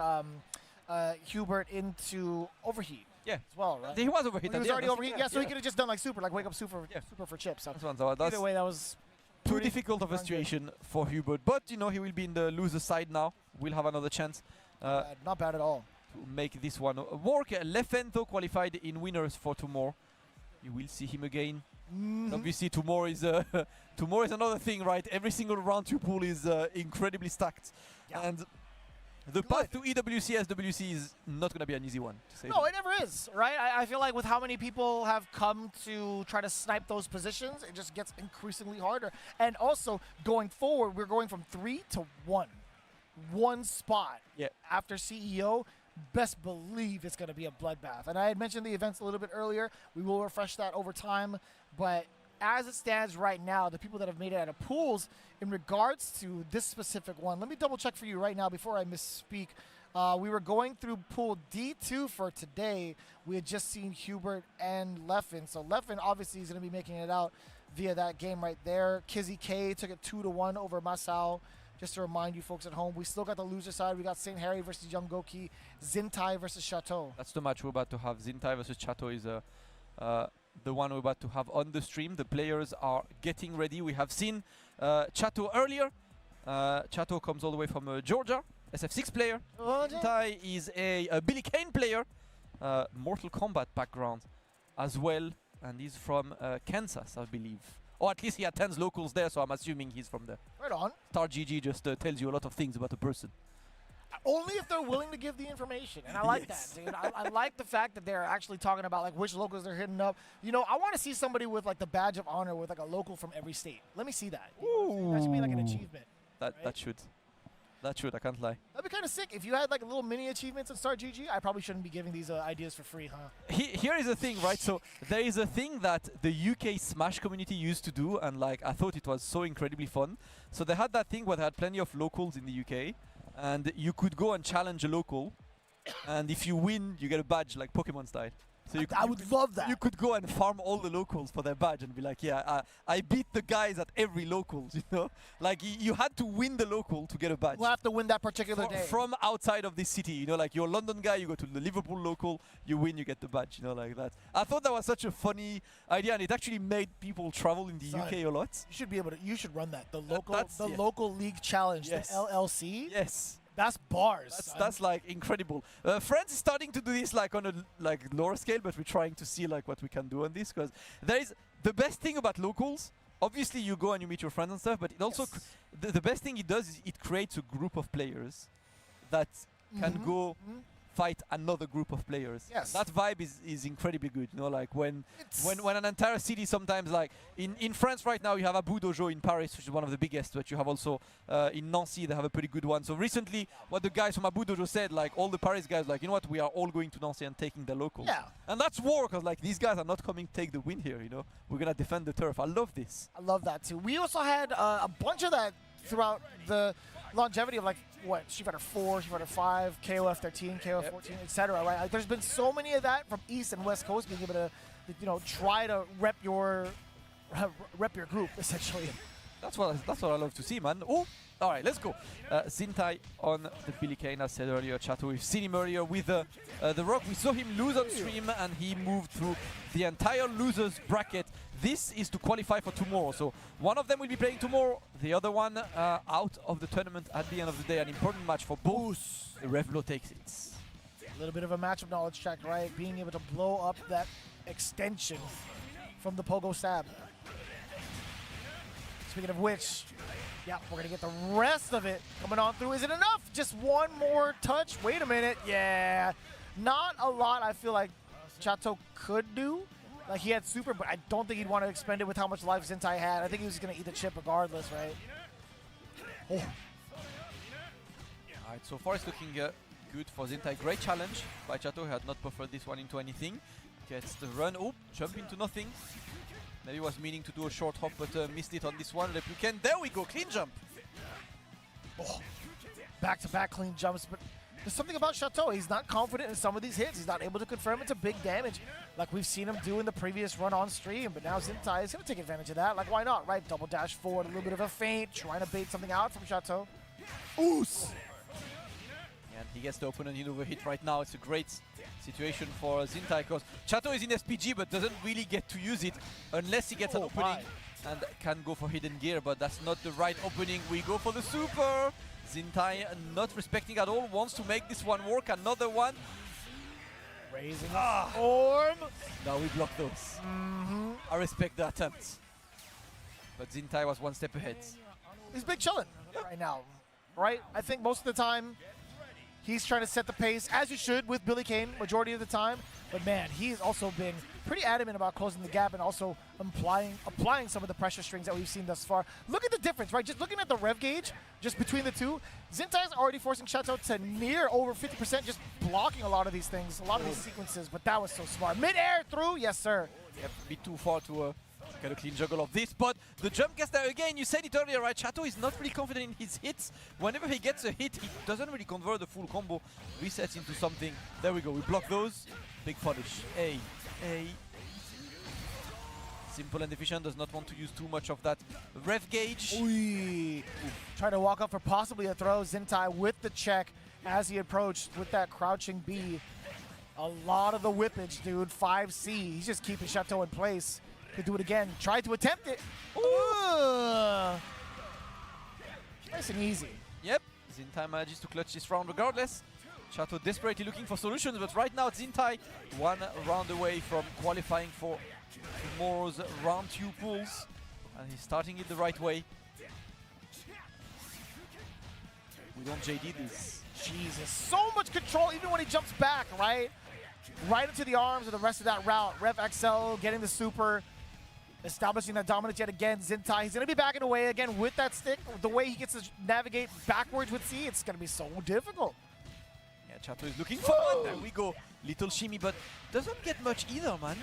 Hubert into overheat. Yeah, as well, right? He was overheat. He was already overheat. Yeah, so he could have just done like super, like wake up super, super for chips. So either way, that was too difficult of a situation for Hubert. But you know, he will be in the loser side now. We'll have another chance. Not bad at all. To make this one work. Leffen though qualified in winners for tomorrow. You will see him again. Obviously, tomorrow is another thing, right? Every single round 2 pool is incredibly stacked, and the path to EWC SWC is not going to be an easy one. To say no, it never is, right? I feel like with how many people have come to try to snipe those positions, it just gets increasingly harder. And also, going forward, we're going from 3 to 1. One spot after CEO. Best believe it's going to be a bloodbath. And I had mentioned the events a little bit earlier. We will refresh that over time. But as it stands right now, the people that have made it out of pools, in regards to this specific one, let me double check for you right now before I misspeak. We were going through pool D2 for today. We had just seen Hubert and Leffen. So Leffen obviously is going to be making it out via that game right there. Kizzy K took it 2-1 over Masao. Just to remind you folks at home, we still got the loser side. We got St. Harry versus Young Goki, Zintai versus Chateau. That's the match we're about to have. Zintai versus Chateau is the one we're about to have on the stream. The players are getting ready. We have seen Chato earlier. Chato comes all the way from Georgia, SF6 player. Zintai is a Billy Kane player, Mortal Kombat background as well, and he's from Kansas, I believe. Or at least he attends locals there, so I'm assuming he's from there. Right on. Star GG just tells you a lot of things about a person. Only if they're willing to give the information, and I like that, dude. I like the fact that they're actually talking about like which locals they're hitting up. You know, I want to see somebody with like the badge of honor with like a local from every state. Let me see that. That should be like an achievement. That should. I can't lie. That'd be kind of sick if you had like little mini achievements in Star GG. I probably shouldn't be giving these ideas for free, huh? Here is the thing, right? So there is a thing that the UK Smash community used to do, and like I thought it was so incredibly fun. So they had that thing where they had plenty of locals in the UK, and you could go and challenge a local, and if you win, you get a badge like Pokemon style. So I would love that. You could go and farm all the locals for their badge and be like, yeah, I beat the guys at every locals, you know? Like, you had to win the local to get a badge. We'll have to win that particular day. From outside of this city, you know, like you're a London guy, you go to the Liverpool local, you win, you get the badge, you know, like that. I thought that was such a funny idea, and it actually made people travel in the UK a lot. You should be able to, you should run that. The local league challenge, yes. The LLC. Yes. That's bars. That's like incredible. France is starting to do this like on a like lower scale, but we're trying to see like what we can do on this, because there is the best thing about locals. Obviously, you go and you meet your friends and stuff, but it also the best thing it does is it creates a group of players that can go fight another group of players. Yes. That vibe is incredibly good. You know, like when an entire city sometimes, like in France right now, you have Abu Dojo in Paris, which is one of the biggest, but you have also in Nancy, they have a pretty good one. So recently, what the guys from Abu Dojo said, like all the Paris guys, like, you know what, we are all going to Nancy and taking the locals. Yeah. And that's war, because like these guys are not coming to take the win here, you know. We're going to defend the turf. I love this. I love that too. We also had a bunch of that throughout the longevity of like what, Street Fighter 4, Street Fighter 5, KOF 13, KOF 14, etc. Right? Like, there's been so many of that from East and West Coast being able to, you know, try to rep your group essentially. That's what I love to see, man. Oh, all right, let's go. Zintai on the Billy Kane, as said earlier. Chato, we've seen him earlier with the Rock. We saw him lose on stream, and he moved through the entire losers bracket. This is to qualify for tomorrow. So one of them will be playing tomorrow. The other one out of the tournament at the end of the day. An important match for both. The Revlo takes it. A little bit of a matchup knowledge check, right? Being able to blow up that extension from the Pogo Stab. Speaking of which, yeah, we're going to get the rest of it coming on through. Is it enough? Just one more touch? Wait a minute. Yeah. Not a lot I feel like Chato could do. Like, he had super, but I don't think he'd want to expend it with how much life Zintai had. I think he was going to eat the chip regardless, right? Oh. All right, so far it's looking good for Zintai. Great challenge by Chato. He had not preferred this one into anything. Gets the run. Oh, jump into nothing. Maybe was meaning to do a short hop, but missed it on this one. Replican. There we go. Clean jump. Oh. Back-to-back clean jumps, but there's something about Chateau. He's not confident in some of these hits. He's not able to confirm it's a big damage like we've seen him do in the previous run on stream. But now Zintai is going to take advantage of that. Like, why not, right? Double dash forward, a little bit of a feint, trying to bait something out from Chateau. Oos! And he gets the opponent in overhit right now. It's a great situation for Zintai, because Chateau is in SPG but doesn't really get to use it unless he gets an opening and can go for hidden gear, but that's not the right opening. We go for the super. Zintai not respecting at all, wants to make this one work. Another one. Raising form. Now we block those. I respect the attempt. But Zintai was one step ahead. He's big chillin' right now, right? I think most of the time he's trying to set the pace, as you should with Billy Kane, majority of the time. But man, he's also been pretty adamant about closing the gap and also applying some of the pressure strings that we've seen thus far. Look at the difference, right? Just looking at the rev gauge, just between the two, Zintai's already forcing Chateau to near over 50%, just blocking a lot of these things, a lot of these sequences. But that was so smart. Mid-air through, yes sir. Yep, a bit too far to get a clean juggle of this, but the jump gets there again. You said it earlier, right? Chateau is not really confident in his hits. Whenever he gets a hit, he doesn't really convert the full combo, resets into something. There we go, we block those. Big punish. A. Simple and efficient, does not want to use too much of that rev gauge. Trying to walk up for possibly a throw. Zintai with the check as he approached with that crouching B. A lot of the whippage, dude. 5C. He's just keeping Chateau in place. Could do it again. Tried to attempt it. Ooh. Nice and easy. Yep, Zintai manages to clutch this round regardless. Chateau desperately looking for solutions, but right now Zintai 1 round away from qualifying for tomorrow's round 2 pools. And he's starting it the right way. We don't JD this. Jesus, so much control even when he jumps back, right? Right into the arms of the rest of that route. Rev XL getting the super, establishing that dominance yet again. Zintai, he's going to be backing away again with that stick. The way he gets to navigate backwards with C, it's going to be so difficult. Yeah, Chateau is looking for one. There we go. Little shimmy, but doesn't get much either, man.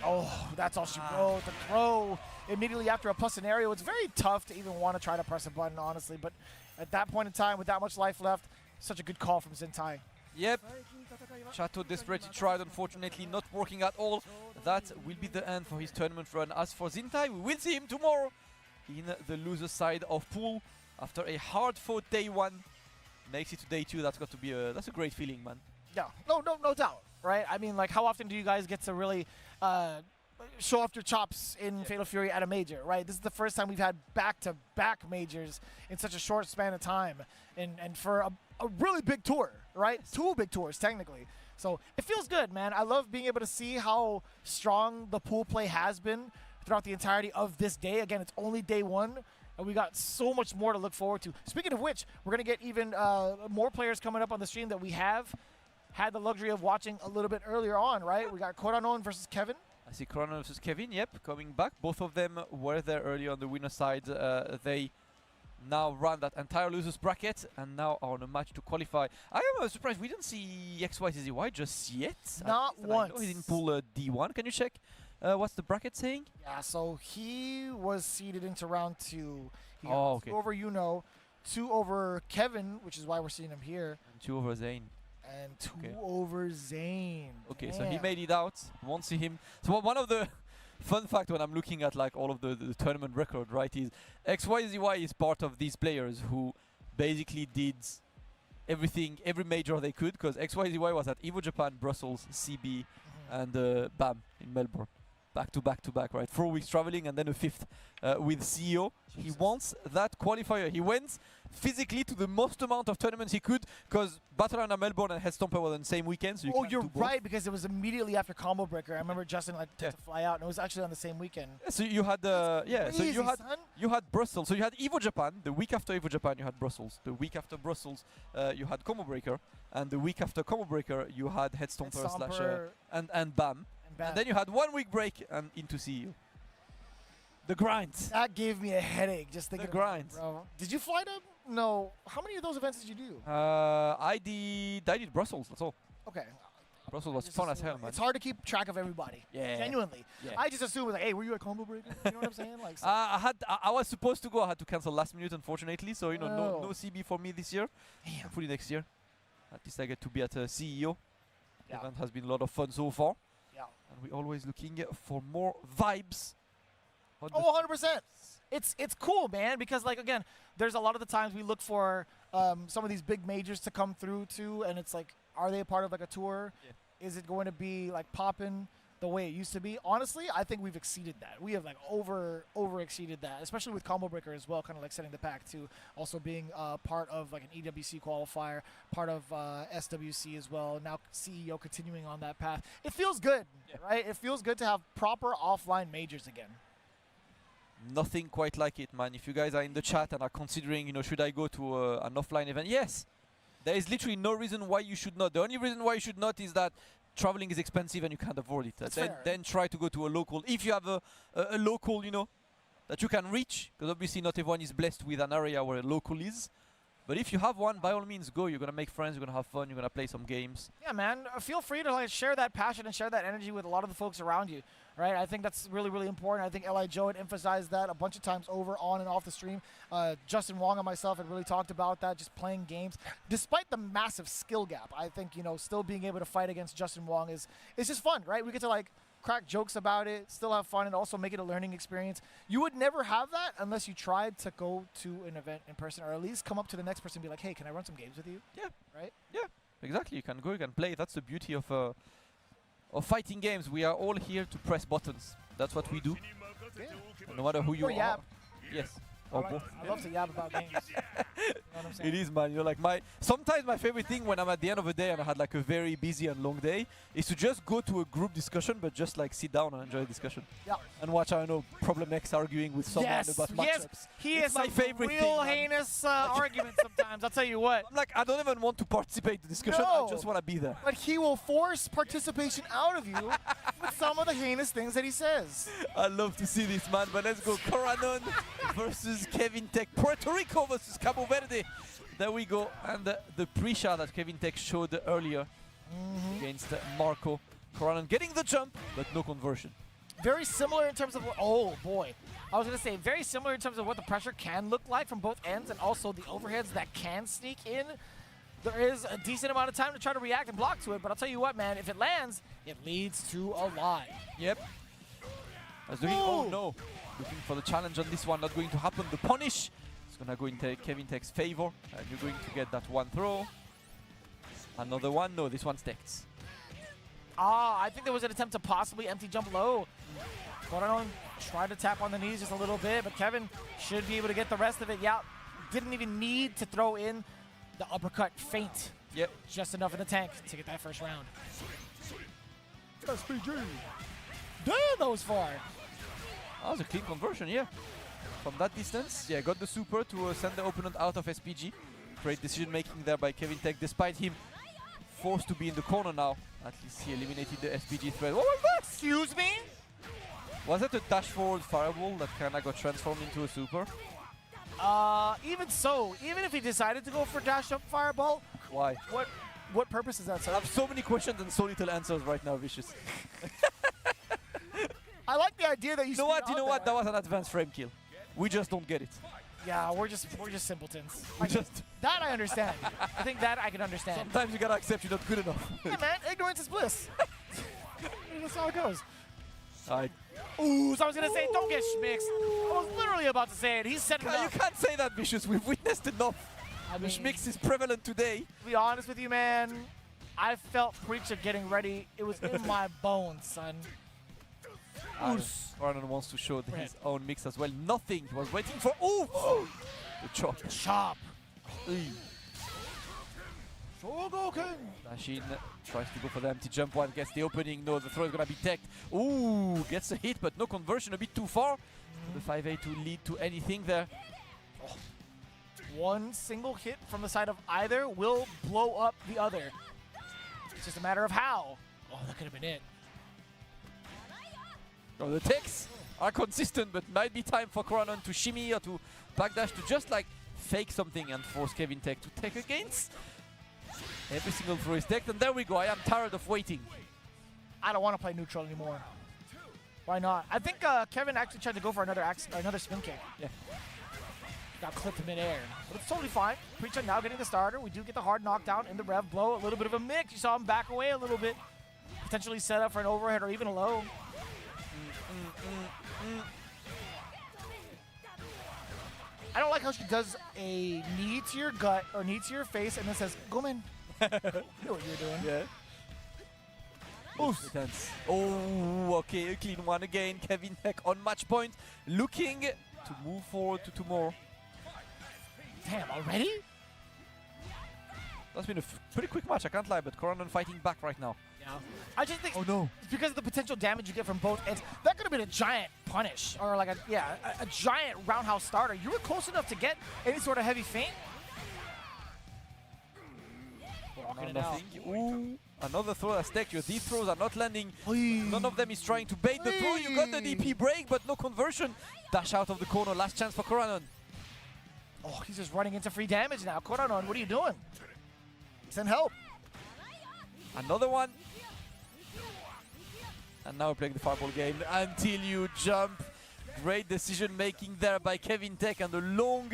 Oh, that's all she wrote. The throw immediately after a plus scenario. It's very tough to even want to try to press a button, honestly. But at that point in time, with that much life left, such a good call from Zintai. Yep. Chateau desperately tried, unfortunately not working at all. That will be the end for his tournament run. As for Zintai, we will see him tomorrow in the loser side of pool after a hard-fought day 1. Makes it to day 2. That's got to be that's a great feeling, man. Yeah, no doubt, right? I mean, like, how often do you guys get to really show off your chops in Fatal Fury at a major, right? This is the first time we've had back-to-back majors in such a short span of time, and for a really big tour, right? 2 big tours, technically. So it feels good, man. I love being able to see how strong the pool play has been throughout the entirety of this day. Again, it's only day 1, and we got so much more to look forward to. Speaking of which, we're going to get even more players coming up on the stream that we have had the luxury of watching a little bit earlier on, right? We got Koranon versus Kevin. I see Koranon versus Kevin, yep, coming back. Both of them were there earlier on the winner side. They now run that entire losers bracket and now are on a match to qualify. I am surprised we didn't see XYZY just yet. Not once. I know he's in pool D1. Can you check what's the bracket saying? Yeah, so he was seeded into round 2. He got okay. 2 over 2 over Kevin, which is why we're seeing him here. And 2 over Zane. And 2 over Zane. Okay, Damn. so he made it out. Won't see him. So one of the fun fact when I'm looking at like all of the tournament record, right, is XYZY is part of these players who basically did everything, every major they could, because XYZY was at Evo Japan, Brussels, CB, and BAM in Melbourne. Back to back, right? 4 weeks traveling and then a 5th with CEO. Jesus. He wants that qualifier. He went physically to the most amount of tournaments he could because Battle Arena Melbourne and Headstomper were on the same weekend. So you're right, because it was immediately after Combo Breaker. I remember Justin had to fly out, and it was actually on the same weekend. Yeah, so you had crazy, so you had Brussels. So you had Evo Japan. The week after Evo Japan, you had Brussels. The week after Brussels, you had Combo Breaker, and the week after Combo Breaker, you had Headstomper and BAM. And then you had 1 week break and into CEO. The grind. That gave me a headache just thinking the grind. About it, bro. Did you fly to? No. How many of those events did you do? I did Brussels. That's all. Okay. Brussels was fun as hell, man. It's hard to keep track of everybody. Yeah. Genuinely. Yeah. I just assumed like, hey, were you at Combo Breaker? You know what I'm saying? Like. So I was supposed to go. I had to cancel last minute, unfortunately. So no CB for me this year. Damn. Hopefully next year. At least I get to be at CEO. The event has been a lot of fun so far. Yeah. And we're always looking for more vibes. 100%. It's cool, man, because like again, there's a lot of the times we look for some of these big majors to come through too, and it's like, are they a part of like a tour? Yeah. Is it going to be like popping the way it used to be? Honestly, I think we've exceeded that. We have like over exceeded that, especially with Combo Breaker as well, kind of like setting the pack too. Also being part of like an EWC qualifier, part of SWC as well. Now CEO continuing on that path. It feels good, right? It feels good to have proper offline majors again. Nothing quite like it, man. If you guys are in the chat and are considering, should I go to an offline event? Yes. There is literally no reason why you should not. The only reason why you should not is that traveling is expensive and you can't afford it. Then try to go to a local. If you have a local, that you can reach, because obviously not everyone is blessed with an area where a local is. But if you have one, by all means, go. You're going to make friends. You're going to have fun. You're going to play some games. Yeah, man. Feel free to like share that passion and share that energy with a lot of the folks around you, right? I think that's really, really important. I think L.I. Joe had emphasized that a bunch of times over, on, and off the stream. Justin Wong and myself had really talked about that, just playing games. Despite the massive skill gap, I think, still being able to fight against Justin Wong is just fun, right? We get to, like, crack jokes about it, still have fun, and also make it a learning experience. You would never have that unless you tried to go to an event in person, or at least come up to the next person and be like, hey, can I run some games with you? Yeah. Right? Yeah. Exactly, you can go, you can play. That's the beauty of fighting games. We are all here to press buttons. That's what we do. No matter who you Or are. yap. Yes. Or both. I love to yap about games. You know what I'm saying? It is, man. You know, like sometimes my favorite thing when I'm at the end of the day and I had like a very busy and long day is to just go to a group discussion, but just like sit down and enjoy the discussion. Yeah. And watch, I don't know, Problem X arguing with someone about matchups. He It's is my some favorite real thing, man. heinous arguments sometimes. I'll tell you what. I'm like, I don't even want to participate in the discussion. No. I just want to be there. But he will force participation out of you with some of the heinous things that he says. I love to see this, man. But let's go. Coranon versus Kevin Tech. Puerto Rico versus Cabo Verde. There we go. And the pre-shot that Kevin Tech showed earlier against Marco. Coranon getting the jump, but no conversion. Very similar in terms of what, oh boy. I was going to say very similar in terms of what the pressure can look like from both ends and also the overheads that can sneak in. There is a decent amount of time to try to react and block to it, but I'll tell you what, man, if it lands, it leads to a lot. Yep. Oh no. Looking for the challenge on this one, not going to happen. The punish is going to go into Kevin Tech's favor, and you're going to get that one throw. Another one, no, this one sticks. I think there was an attempt to possibly empty jump low. Coranon tried to tap on the knees just a little bit, but Kevin should be able to get the rest of it. Yeah, didn't even need to throw in the uppercut feint. Yep. Just enough in the tank to get that first round. SPG. Damn, that was far. That was a clean conversion, yeah. From that distance, yeah, got the super to send the opponent out of SPG. Great decision making there by Kevin Tech, despite him forced to be in the corner now. At least he eliminated the SPG threat. What was that? Excuse me? Was that a dash forward fireball that kind of got transformed into a super? Even so, even if he decided to go for dash up fireball, Why? what purpose is that, sir? I have so many questions and so little answers right now, Vicious. I like the idea that You know what? That was an advanced frame kill. We just don't get it. Yeah, we're just simpletons. Just That I understand. I think that I can understand. sometimes you gotta accept you're not good enough. Yeah, man, ignorance is bliss. That's how it goes. Alright. Ooh, so I was gonna say, don't get schmixed. I was literally about to say it. He said it You up. can't say that, Vicious. We've witnessed enough. I The mean, schmix is prevalent today. to be honest with you, man, I felt Preacher getting ready. It was in my bones, son. Coranon wants to show his own mix as well. Nothing. He was waiting for. Ooh! The chop. Chop. Dash in. Tries to go for the empty jump one. Gets the opening. No, the throw is going to be teched. Ooh! Gets a hit, but no conversion. A bit too far. The 5A to lead to anything there. One single hit from the side of either will blow up the other. It's just a matter of how. Oh, that could have been it. Oh, the techs are consistent, but might be time for Coranon to shimmy or to backdash to just like fake something and force Kevin Tech to take against. Every single throw is teched, and there we go. I am tired of waiting. I don't want to play neutral anymore. Why not? I think Kevin actually tried to go for another spin kick. Yeah. Got clipped mid-air. But it's totally fine. Preacher now getting the starter. We do get the hard knockdown in the rev blow. A little bit of a mix. You saw him back away a little bit. Potentially set up for an overhead or even a low. I don't like how she does a knee to your gut or knee to your face and then says, "Go man." You know what you're doing. Yeah. Oh, okay, a clean one again. Kevin Tech on match point, looking to move forward to tomorrow. Damn, already? That's been a pretty quick match, I can't lie, but Coranon fighting back right now. Yeah. I just think no. it's because of the potential damage you get from both ends. That could have been a giant punish or like a giant roundhouse starter. You were close enough to get any sort of heavy feint. Walking it out. Ooh, another throw that's tech. Your deep throws are not landing. None of them is trying to bait the throw. You got the DP break, but no conversion. Dash out of the corner. Last chance for Coranon. Oh, he's just running into free damage now. Coranon, what are you doing? Send help. Another one. And now we're playing the fireball game until you jump. Great decision making there by Kevin Tech and a long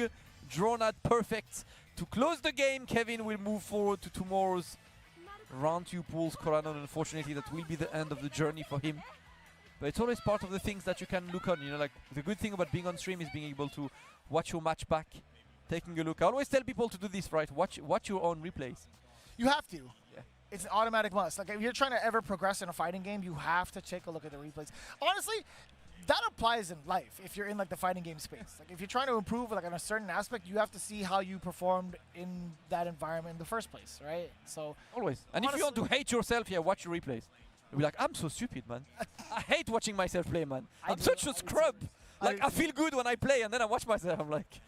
drawn out perfect. To close the game, Kevin will move forward to tomorrow's round 2 pools. Coranon, unfortunately, that will be the end of the journey for him. But it's always part of the things that you can look on. You know, like the good thing about being on stream is being able to watch your match back, taking a look. I always tell people to do this, right? Watch your own replays. You have to. Yeah. It's an automatic must. Like, if you're trying to ever progress in a fighting game, you have to take a look at the replays. Honestly, that applies in life if you're in like the fighting game space. Like if you're trying to improve like on a certain aspect, you have to see how you performed in that environment in the first place, right? So always. And if you want to hate yourself, yeah, watch your replays. You'll be like, I'm so stupid, man. I hate watching myself play, man. I'm such a scrub. Like I feel good when I play, and then I watch myself. I'm like,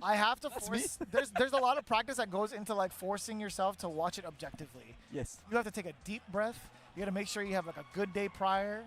I have to force. There's a lot of practice that goes into like forcing yourself to watch it objectively. Yes. You have to take a deep breath. You got to make sure you have like a good day prior.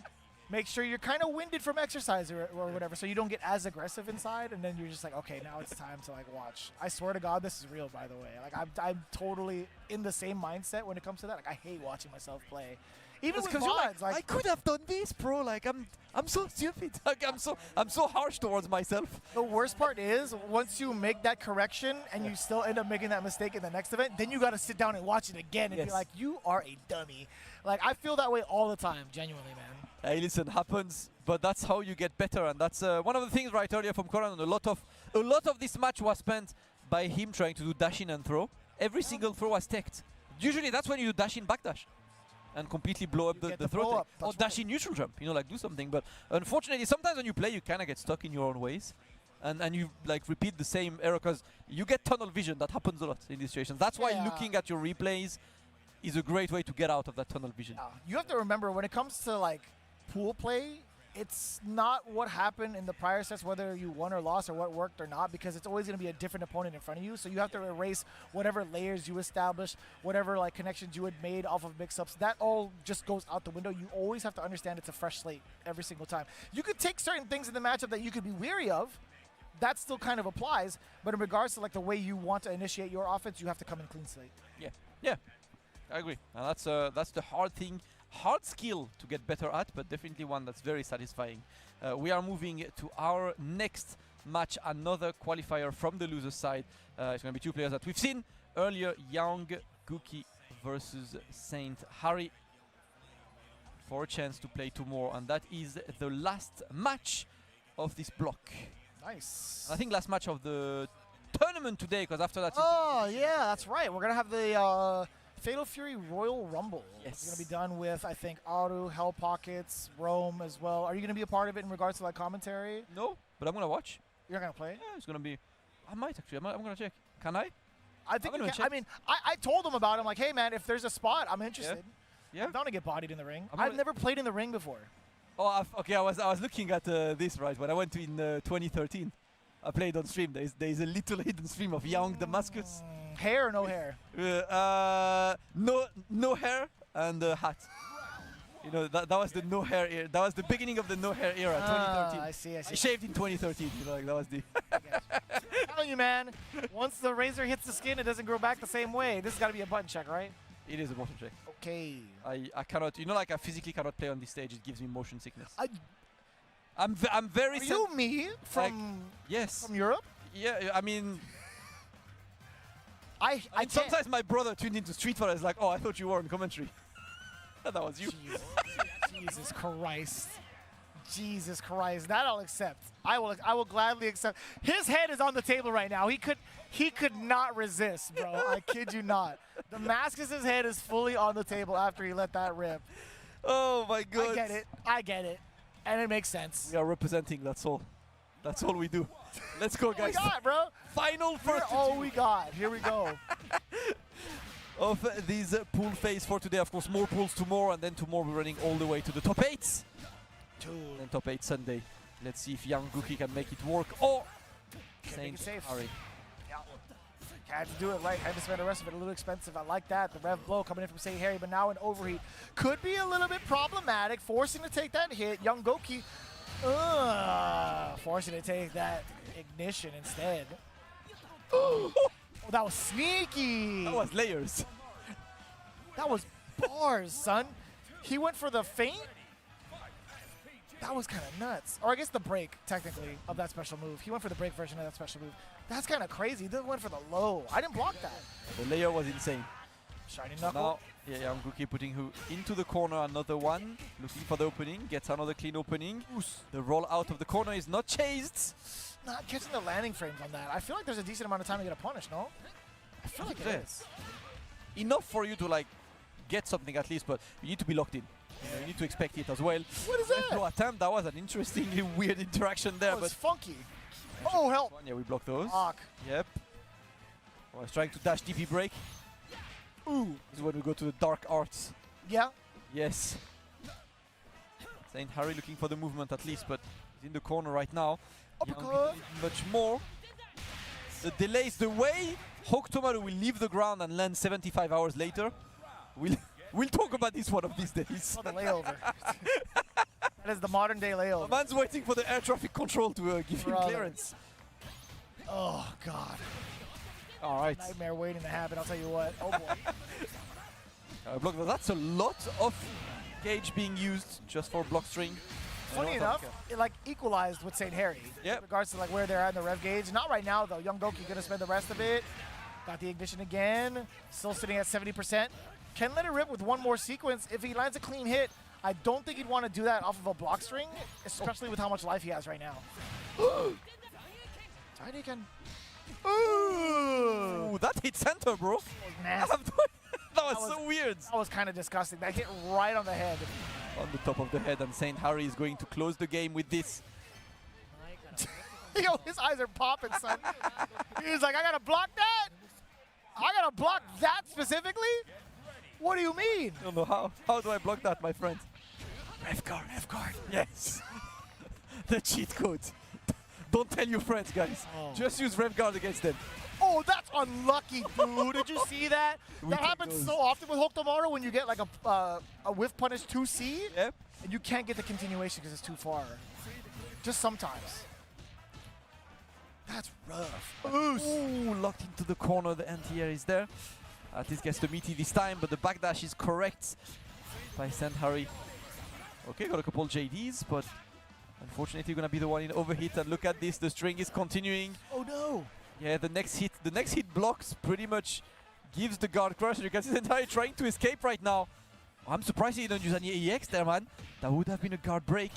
Make sure you're kind of winded from exercise or whatever, so you don't get as aggressive inside, and then you're just like, okay, now it's time to like watch. I swear to God, this is real, by the way. Like I'm totally in the same mindset when it comes to that. Like I hate watching myself play, even with mods. Like I could have done this, bro. Like I'm so stupid. Like I'm so harsh towards myself. The worst part is once you make that correction and you still end up making that mistake in the next event, then you got to sit down and watch it again and be like, you are a dummy. Like I feel that way all the time, genuinely, man. Hey, listen, happens, but that's how you get better, and that's one of the things right earlier from Coran. A lot of this match was spent by him trying to do dash in and throw. Every single throw was teched. Usually that's when you do dash in backdash and completely blow up the throw tech. Or dash in neutral jump, you know, like do something. But unfortunately, sometimes when you play, you kind of get stuck in your own ways. And you like repeat the same error because you get tunnel vision. That happens a lot in these situations. That's why looking at your replays is a great way to get out of that tunnel vision. You have to remember when it comes to like pool play, it's not what happened in the prior sets, whether you won or lost or what worked or not, because it's always going to be a different opponent in front of you. So you have to erase whatever layers you established, whatever like connections you had made off of mix-ups. That all just goes out the window. You always have to understand it's a fresh slate every single time. You could take certain things in the matchup that you could be weary of. That still kind of applies, but in regards to like the way you want to initiate your offense, you have to come in clean slate. Yeah, I agree. And that's the hard thing. Hard skill to get better at, but definitely one that's very satisfying. We are moving to our next match, another qualifier from the loser side. It's going to be two players that we've seen earlier, Young Gookie versus Saint Harry, for a chance to play two more, and that is the last match of this block. Nice. I think last match of the tournament today, because after that... Oh, yeah, that's right. We're going to have the... Fatal Fury Royal Rumble. Yes. It's going to be done with, I think, Aru, Hell Pockets, Rome as well. Are you going to be a part of it in regards to like commentary? No, but I'm going to watch. You're going to play? Yeah, it's going to be... I might actually. I'm going to check. Can I? I think you can. I mean, I told him about it. I'm like, hey, man, if there's a spot, I'm interested. Yeah. I'm down to get bodied in the ring. I've never played in the ring before. Oh, okay. I was looking at this, right, when I went to in 2013. I played on stream. There's a little hidden stream of Young Damascus. Hair or no hair? No hair and a hat. You know, that was the no hair era. That was the beginning of the no hair era, 2013. I see. I shaved in 2013. You know, like that was the... I'm telling you, man, once the razor hits the skin, it doesn't grow back the same way. This has got to be a button check, right? It is a motion check. Okay. I cannot, you know, like I physically cannot play on this stage. It gives me motion sickness. I'm very... Are you me from, yes. From Europe? Yeah, I mean... I sometimes my brother tuned into Street Fighter. Is like, oh, I thought you were on commentary. That was you. Jesus Christ. Jesus Christ. That I'll accept. I will gladly accept. His head is on the table right now. He could not resist, bro. I kid you not. Damascus's head is fully on the table after he let that rip. Oh my god. I get it. And it makes sense. We are representing, that's all. That's all we do. Let's go, guys. What we got, bro? Final first. All we got. Here we go. Of this pool phase for today. Of course, more pools tomorrow, and then tomorrow we're running all the way to the top 8. And top 8 Sunday. Let's see if Young Gookie can make it work or Saint Harry. Yeah. Had to do it right. Had to spend the rest of it a little expensive. I like that. The rev blow coming in from Saint Harry, but now an overheat could be a little bit problematic. Forcing to take that hit. Young Gookie forcing to take that ignition instead. Oh, that was sneaky. That was layers. That was bars, son. He went for the feint. That was kind of nuts. Or I guess the break, technically, of that special move. He went for the break version of that special move. That's kind of crazy. He didn't went for the low. I didn't block that. The layer was insane. Shiny knuckle. Now, yeah, Young Gookie putting who into the corner, another one. Looking for the opening, gets another clean opening. The roll out of the corner is not chased. Not catching the landing frames on that. I feel like there's a decent amount of time to get a punish, no? I feel like it is. enough for you to like get something at least, but you need to be locked in. You need to expect it as well. What is that? No attempt. That was an interestingly weird interaction there, It's but funky. Oh, help. yeah, we block those. Block. Yep. I was trying to dash DP break. Ooh. This is when we go to the dark arts. Yeah. Yes. Saint Harry looking for the movement at least, but he's in the corner right now. Uppercut. Much more. The delay is the way. Hokutomaru will leave the ground and land 75 hours later. We'll talk about this one of these days. Oh, the layover. That is the modern day layover. The man's waiting for the air traffic control to give him clearance. Oh, God. All right. Nightmare waiting to happen, I'll tell you what. Oh, boy. Block, that's a lot of gauge being used just for block string. Funny enough, it like equalized with St. Harry in regards to like where they're at in the rev gauge. Not right now though. Young Goki gonna spend the rest of it. Got the ignition again. Still sitting at 70%. Can let it rip with one more sequence. If he lands a clean hit, I don't think he'd want to do that off of a block string, especially with how much life he has right now. Tiny can. Ooh, that hit center, bro. That was nasty. That was so weird. That was kind of disgusting. That hit right on the head. On the top of the head, and St. Harry is going to close the game with this. Yo, his eyes are popping, son. He's like, I gotta block that? I gotta block that specifically? What do you mean? I don't know how. How do I block that, my friend? Rev guard, rev guard. Yes. The cheat code. Don't tell your friends, guys. Oh. Just use rev guard against them. Oh, that's unlucky, dude. Did you see that? That happens so often with Hokutomaru when you get like a whiff punish 2C, yep, and you can't get the continuation because it's too far. Just sometimes. That's rough. Ooh, locked into the corner. The anti-air is there. At least gets the meaty this time, but the backdash is correct by St. Harry. Okay, got a couple JDs, but unfortunately gonna be the one in overhit. And look at this, the string is continuing. Oh no! Yeah, the next hit blocks pretty much gives the guard crush. You can see St. Harry trying to escape right now. I'm surprised he didn't use any EX there, man. That would have been a guard break.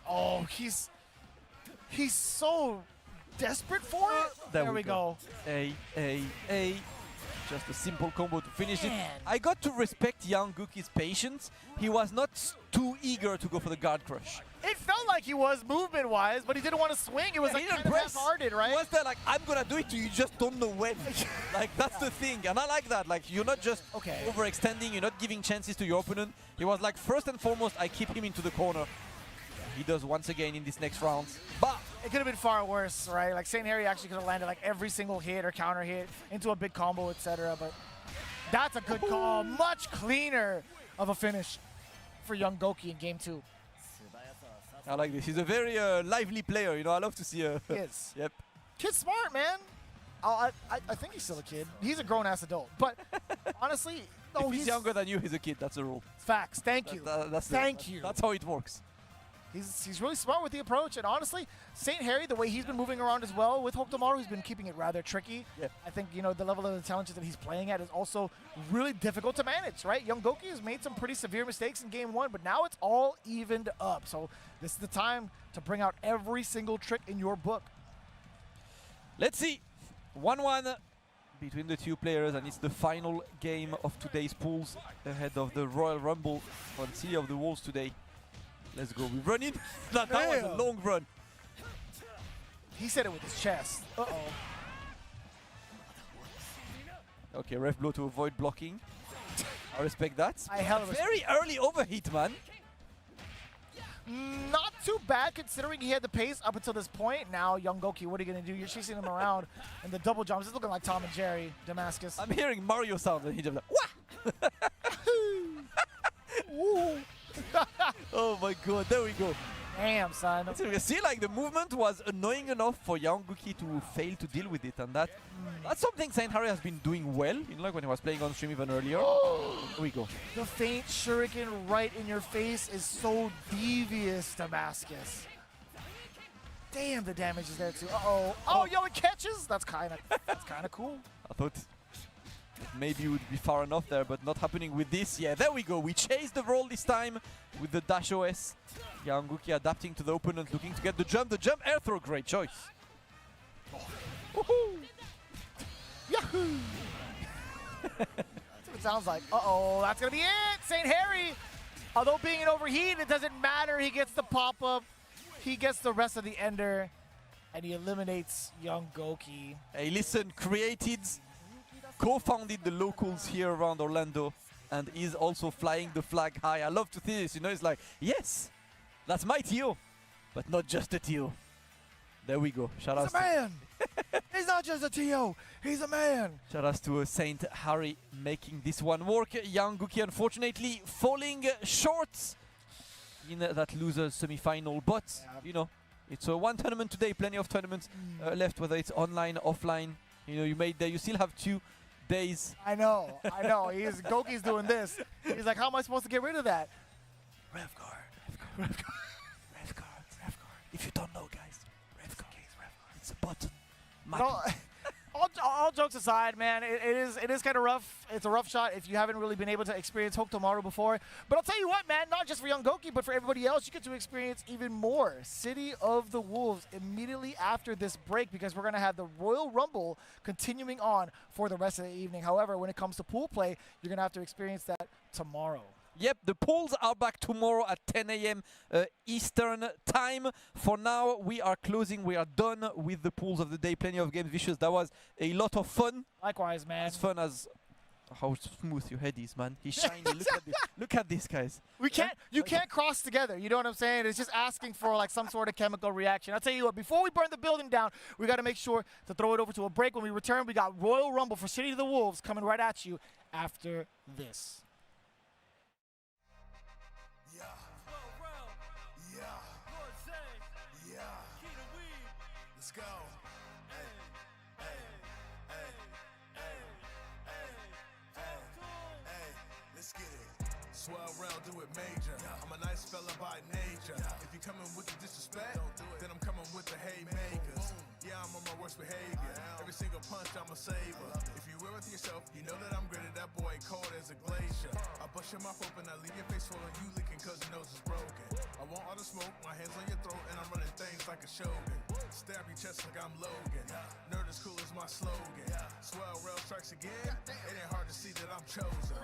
Oh, he's so desperate for it. There we go. A. Just a simple combo to finish Man. it. I got to respect Young Gookie's patience. He was not too eager to go for the guard crush. It felt like he was movement-wise, but he didn't want to swing. It was like kind of half-hearted, right? He was there like, I'm gonna do it to you, just don't know when. Like, that's the thing. And I like that. Like, you're not just overextending, you're not giving chances to your opponent. He was like, first and foremost, I keep him into the corner. He does once again in this next round. But it could have been far worse, right? Like St. Harry actually could have landed like every single hit or counter hit into a big combo, etc. But that's a good call. Much cleaner of a finish for Young Goki in game 2. I like this. He's a very lively player. You know, I love to see. He is. Yep. Kid's smart, man. I think he's still a kid. He's a grown-ass adult. But honestly, no, if he's younger than you, he's a kid. That's a rule. Facts. Thank you. Thank you. That's how it works. He's really smart with the approach, and honestly, St. Harry, the way he's been moving around as well with Hokutomaru, he's been keeping it rather tricky. Yeah. I think, you know, the level of the challenges that he's playing at is also really difficult to manage, right? Young Goki has made some pretty severe mistakes in game 1, but now it's all evened up. So this is the time to bring out every single trick in your book. Let's see. 1-1 between the two players, and it's the final game of today's pools ahead of the Royal Rumble on City of the Walls today. Let's go. We're running. That was a long run. He said it with his chest. Uh-oh. Okay, ref blow to avoid blocking. I respect that. Very early overheat, man. Not too bad considering he had the pace up until this point. Now, Young Goki, what are you going to do? You're chasing him around in the double jumps. It's looking like Tom and Jerry, Damascus. I'm hearing Mario sound and he's just like, wah! Oh my god, there we go. Damn, son. See, like the movement was annoying enough for Young Goki to fail to deal with it, and that's something St. Harry has been doing well, you know, like when he was playing on stream even earlier. Here we go. The faint shuriken right in your face is so devious, Damascus. Damn, the damage is there too. Uh-oh. Oh, yo, it catches? That's kind of cool. I thought maybe it would be far enough there, but not happening with this. Yeah, there we go. We chased the roll this time with the dash OS. Young Goki adapting to the opponent, looking to get the jump. The jump air throw, great choice. Woohoo! Yahoo! That's what it sounds like. Uh-oh, that's going to be it. St. Harry, although being an overheat, it doesn't matter. He gets the pop-up. He gets the rest of the ender, and he eliminates Young Goki. Hey, listen, created, co-founded the locals here around Orlando, and is also flying the flag high. I love to see this, you know, it's like, yes, that's my Tio, but not just a Tio. There we go. Shout out He's a man. He's not just a Tio. He's a man. Shout out to Saint Harry making this one work. Young Goki unfortunately falling short in that losers semi-final, but you know, it's one tournament today, plenty of tournaments left, whether it's online, offline. You know, you still have 2 days. I know. Goki's doing this. He's like, how am I supposed to get rid of that? Rev guard. If you don't know, guys, Rev guard. It's a button. All jokes aside, man, it is kind of rough. It's a rough shot if you haven't really been able to experience Hokutomaru before. But I'll tell you what, man, not just for Young Goki, but for everybody else, you get to experience even more City of the Wolves immediately after this break, because we're going to have the Royal Rumble continuing on for the rest of the evening. However, when it comes to pool play, you're going to have to experience that tomorrow. Yep, the polls are back tomorrow at 10 a.m. Eastern time. For now, we are closing. We are done with the polls of the day. Plenty of games. Vicious, that was a lot of fun. Likewise, man. As fun as how smooth your head is, man. He's shiny. Look at this, guys. You can't cross together. You know what I'm saying? It's just asking for like some sort of chemical reaction. I'll tell you what, before we burn the building down, we got to make sure to throw it over to a break. When we return, we got Royal Rumble for City of the Wolves coming right at you after this. Let's go. Hey, hey, hey, hey, hey, hey, let's get it. Swell round, do it major. I'm a nice fella by nature. If you coming with the disrespect, then I'm coming with the haymakers. Yeah, I'm on my worst behavior. Every single punch, I'm a saver. If you real with yourself, you know that I'm gritted. That boy cold as a glacier. I bust your mouth open, I leave your face swollen. You leaking cause your nose is broken. I want all the smoke, my hands on your throat, and I'm running things like a shogun. Stab your chest like I'm Logan. Nerd is cool is my slogan. Swell rail strikes again. It ain't hard to see that I'm chosen.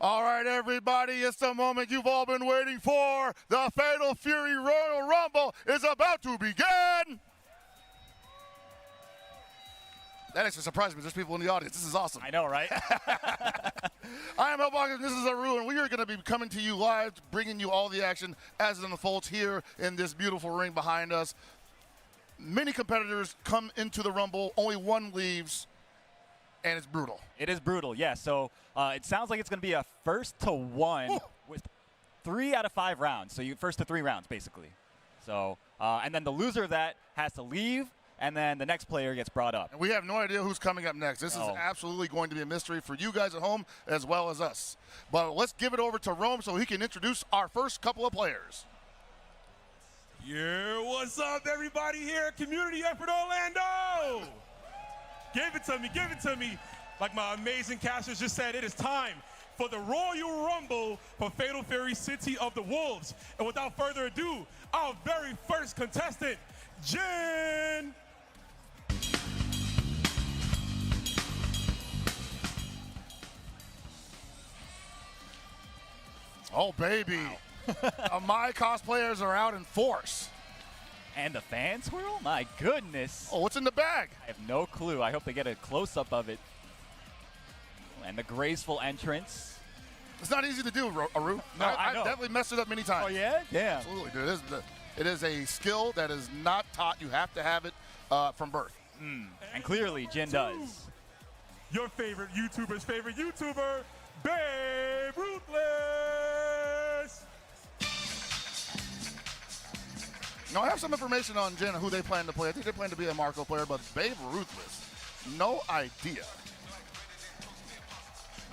All right, everybody, it's the moment you've all been waiting for. The Fatal Fury Royal Rumble is about to begin. That actually surprised me. There's people in the audience. This is awesome. I know, right? I am Elbach, and this is Aru, and we are going to be coming to you live, bringing you all the action as it unfolds here in this beautiful ring behind us. Many competitors come into the Rumble. Only one leaves, and it's brutal. It is brutal, yeah. So it sounds like it's going to be a first to one with 3 out of 5 rounds. So you first to 3 rounds, basically. So and then the loser of that has to leave, and then the next player gets brought up. And we have no idea who's coming up next. This is absolutely going to be a mystery for you guys at home as well as us. But let's give it over to Rome so he can introduce our first couple of players. Yeah, what's up, everybody here? Community Effort Orlando! Give it to me, give it to me. Like my amazing casters just said, it is time for the Royal Rumble for Fatal Fury City of the Wolves. And without further ado, our very first contestant, Jin! Oh, baby. My cosplayers are out in force. And the fan swirl? My goodness. Oh, what's in the bag? I have no clue. I hope they get a close-up of it. And the graceful entrance. It's not easy to do, Aru. No, I know. I've definitely messed it up many times. Oh, yeah? Yeah. Absolutely, dude. It is a skill that is not taught. You have to have it from birth. And clearly, Jin does. Your favorite YouTuber's favorite YouTuber, Babe Ruthless! Now, I have some information on Jin and who they plan to play. I think they plan to be a Marco player, but Babe Ruthless, no idea.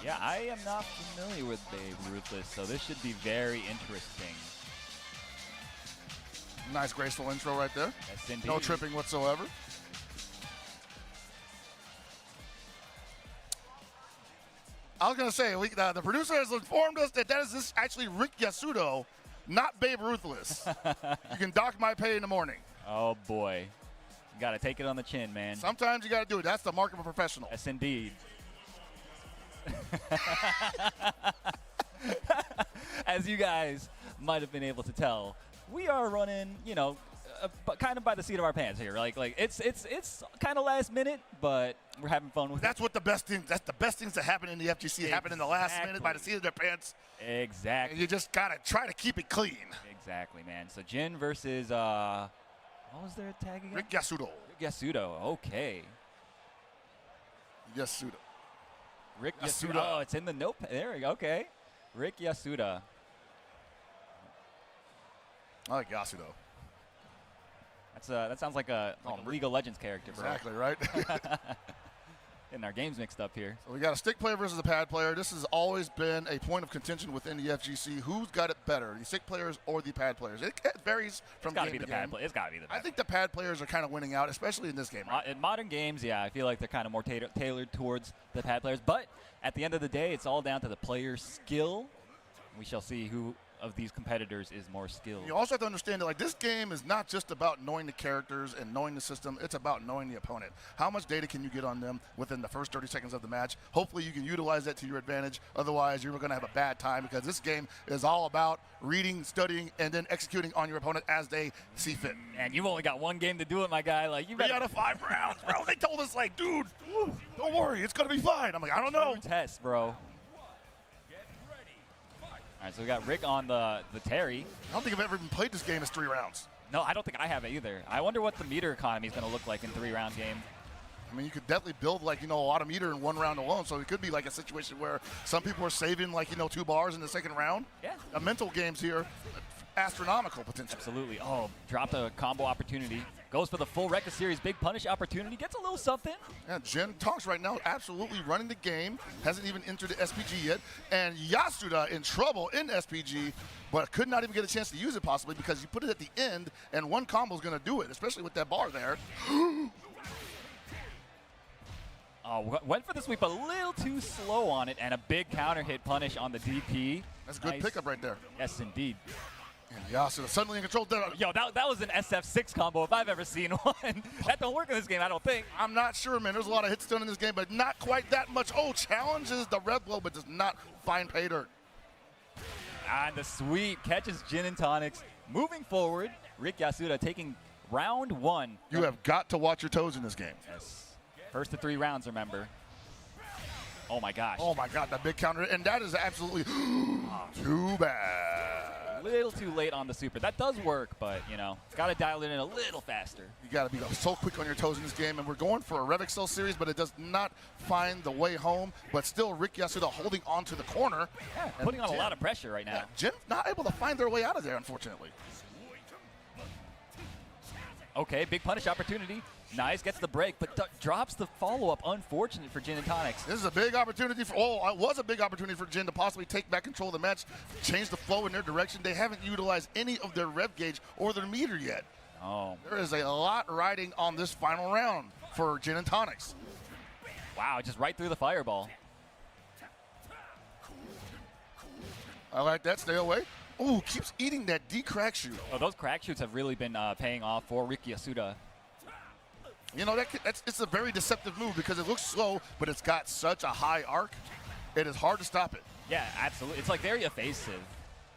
Yeah, I am not familiar with Babe Ruthless, so this should be very interesting. Nice, graceful intro right there. Yes, indeed. No tripping whatsoever. I was going to say, the producer has informed us that is actually Rick Yasudo, not Babe Ruthless. You can dock my pay in the morning. Oh, boy. You got to take it on the chin, man. Sometimes you got to do it. That's the mark of a professional. Yes, indeed. As you guys might have been able to tell, we are running, you know, kind of by the seat of our pants here. Like it's kind of last minute, but we're having fun with it. That's what the best thing. That's the best things that happen in the FGC happen in the last minute by the seat of their pants. Exactly. And you just gotta try to keep it clean. Exactly, man. So Jin versus what was their tag again? Rick Yasudo. Rick Yasudo. Okay. Yasuda. Rick Yasuda. Oh, it's in the note. There we go. Okay. Rick Yasuda. I like Yasudo. That sounds like a League of Legends character, bro. Exactly, right? Getting our games mixed up here. So we got a stick player versus a pad player. This has always been a point of contention within the FGC. Who's got it better, the stick players or the pad players? It varies from game to game. It's got to be the pad. I think the pad players are kind of winning out, especially in this game. Right? In modern games, yeah, I feel like they're kind of more tailored towards the pad players. But at the end of the day, it's all down to the player's skill. We shall see who of these competitors is more skilled. You also have to understand that like this game is not just about knowing the characters and knowing the system, it's about knowing the opponent. How much data can you get on them within the first 30 seconds of the match? Hopefully you can utilize that to your advantage. Otherwise, you're going to have a bad time because this game is all about reading, studying, and then executing on your opponent as they see fit. And you've only got one game to do it, my guy. Like you 3 out of 5 rounds, bro. They told us like, dude, don't worry, it's going to be fine. I'm like, I don't know. Test, bro. All right, so we got Rick on the Terry. I don't think I've ever even played this game as 3 rounds. No, I don't think I have it either. I wonder what the meter economy is going to look like in 3-round game. I mean, you could definitely build like, a lot of meter in 1 round alone. So it could be like a situation where some people are saving like, 2 bars in the second round. Yeah. Mental games here, astronomical potential. Absolutely. Oh, dropped a combo opportunity. Goes for the full record series. Big punish opportunity. Gets a little something. Yeah, Jin Tonks right now absolutely running the game. Hasn't even entered the SPG yet. And Yasuda in trouble in SPG, but could not even get a chance to use it possibly because you put it at the end and one combo is going to do it, especially with that bar there. Went for the sweep a little too slow on it and a big counter hit punish on the DP. That's a good pickup right there. Yes, indeed. And Yasuda suddenly in control. Yo, that was an SF6 combo if I've ever seen one. That don't work in this game, I don't think. I'm not sure, man. There's a lot of hits done in this game, but not quite that much. Oh, challenges the red blow, but does not find pay dirt. And the sweep catches Gin and Tonics. Moving forward, Rick Yasuda taking round 1. You have got to watch your toes in this game. Yes. First to 3 rounds, remember. Oh my gosh. Oh my God, that big counter, and that is absolutely too bad. A little too late on the super. That does work, but you know, gotta dial it in a little faster. You gotta be so quick on your toes in this game, and we're going for a Rev Excel series, but it does not find the way home. But still, Rick Yasuda holding on to the corner. Yeah, putting on a lot of pressure right now. Yeah, Jin not able to find their way out of there, unfortunately. Okay, big punish opportunity. Nice, gets the break, but drops the follow-up. Unfortunate for Gin and Tonics. This is a big opportunity for, it was a big opportunity for Jin to possibly take back control of the match, change the flow in their direction. They haven't utilized any of their rev gauge or their meter yet. Oh. There is a lot riding on this final round for Gin and Tonics. Wow, just right through the fireball. I like that, stay away. Ooh, keeps eating that D crack shoot. Oh, those crack shoots have really been paying off for Rick Yasuda. You know, it's a very deceptive move because it looks slow, but it's got such a high arc. It is hard to stop it. Yeah, absolutely. It's like very evasive.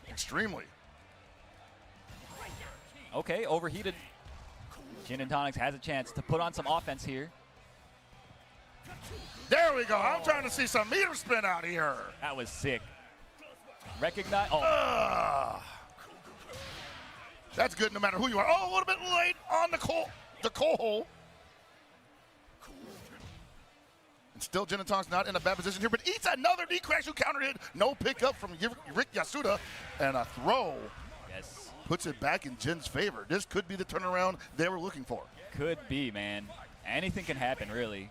Extremely. Okay, overheated. Gin and Tonics has a chance to put on some offense here. There we go. I'm trying to see some meter spin out here. That was sick. Recognize. Oh. That's good no matter who you are. Oh, a little bit late on the coal hole. And still Gin and Tonics not in a bad position here, but eats another D-Crash who countered it. No pickup from Rick Yasuda, and a throw. Yes. Puts it back in Jin's favor. This could be the turnaround they were looking for. Could be, man. Anything can happen, really.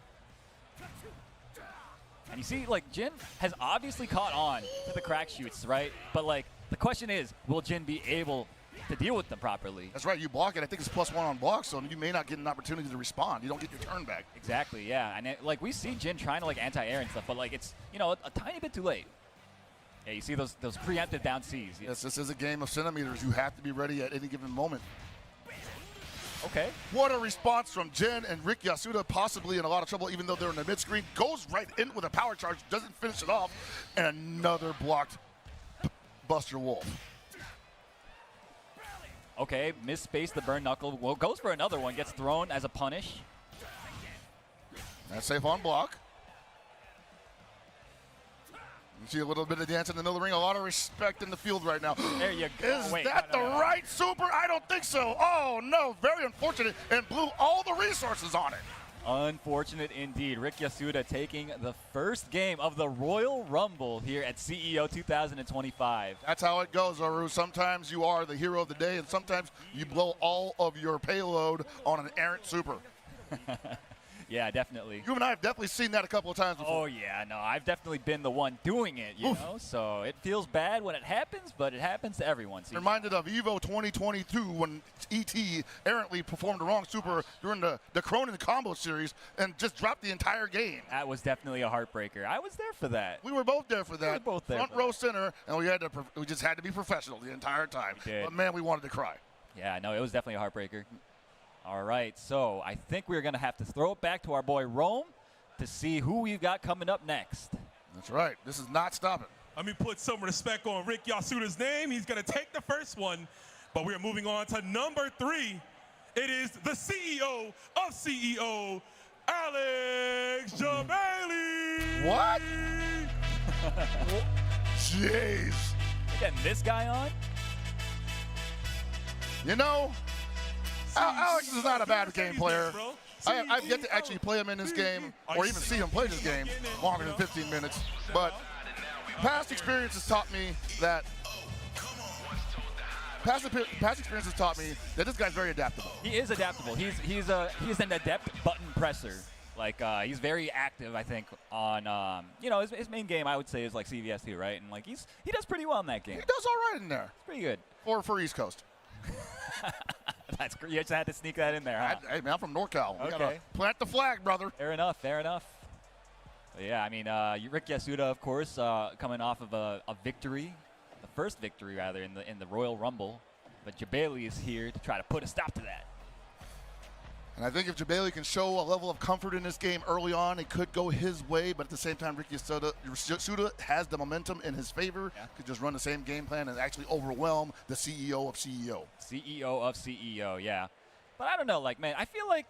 And you see, like, Jin has obviously caught on to the crack shoots, right? But, like, the question is, will Jin be able to deal with them properly? That's right. You block it. I think it's +1 on block, so you may not get an opportunity to respond. You don't get your turn back. Exactly, yeah. And, like, we see Jin trying to, like, anti-air and stuff, but, like, it's, you know, a tiny bit too late. Yeah, you see those preemptive down Cs. Yes, this is a game of centimeters. You have to be ready at any given moment. Okay. What a response from Jin, and Rick Yasuda possibly in a lot of trouble even though they're in the mid-screen. Goes right in with a power charge, doesn't finish it off, and another blocked Buster Wolf. Okay, misspaced the burn knuckle. Well, goes for another one, gets thrown as a punish. That's safe on block. You see a little bit of dance in the middle of the ring. A lot of respect in the field right now. There you go. Is that the right super? I don't think so. Oh, no. Very unfortunate, and blew all the resources on it. Unfortunate indeed. Rick Yasuda taking the first game of the Royal Rumble here at CEO 2025. That's how it goes, Aru. Sometimes you are the hero of the day, and sometimes you blow all of your payload on an errant super. Yeah, definitely. You and I have definitely seen that a couple of times before. Oh, yeah, no, I've definitely been the one doing it, you know? So it feels bad when it happens, but it happens to everyone. So reminded of EVO 2022 when ET errantly performed the wrong super during the Cronin combo series and just dropped the entire game. That was definitely a heartbreaker. I was there for that. We were both there for that. We were both there. Front row center, and we just had to be professional the entire time. But, man, we wanted to cry. Yeah, no, it was definitely a heartbreaker. All right, so I think we're going to have to throw it back to our boy Rome to see who we've got coming up next. That's right. This is not stopping. Let me put some respect on Rick Yasuda's name. He's going to take the first one, but we are moving on to number 3. It is the CEO of CEO, Alex Jabali. What? Jeez. We're getting this guy on? You know, Alex is not a bad game player. I've yet to actually play him in this game or even see him play this game longer than 15 minutes. But past experience has taught me that this guy's very adaptable. He is adaptable. He's an adept button presser. Like he's very active, I think, on you know, his main game I would say is like CVS2, right? And like he does pretty well in that game. He does all right in there. It's pretty good. For East Coast. That's great. You just had to sneak that in there, huh? Hey, man, I'm from NorCal. We Okay. gotta plant the flag, brother. Fair enough. Fair enough. But yeah, I mean, Rick Yasuda, of course, coming off of a victory, the first victory rather in the Royal Rumble. But Jabali is here to try to put a stop to that. And I think if Jabali can show a level of comfort in this game early on, it could go his way. But at the same time, Ricky Yasuda has the momentum in his favor. Yeah. Could just run the same game plan and actually overwhelm the CEO of CEO. CEO of CEO, yeah. But I don't know, like, man, I feel like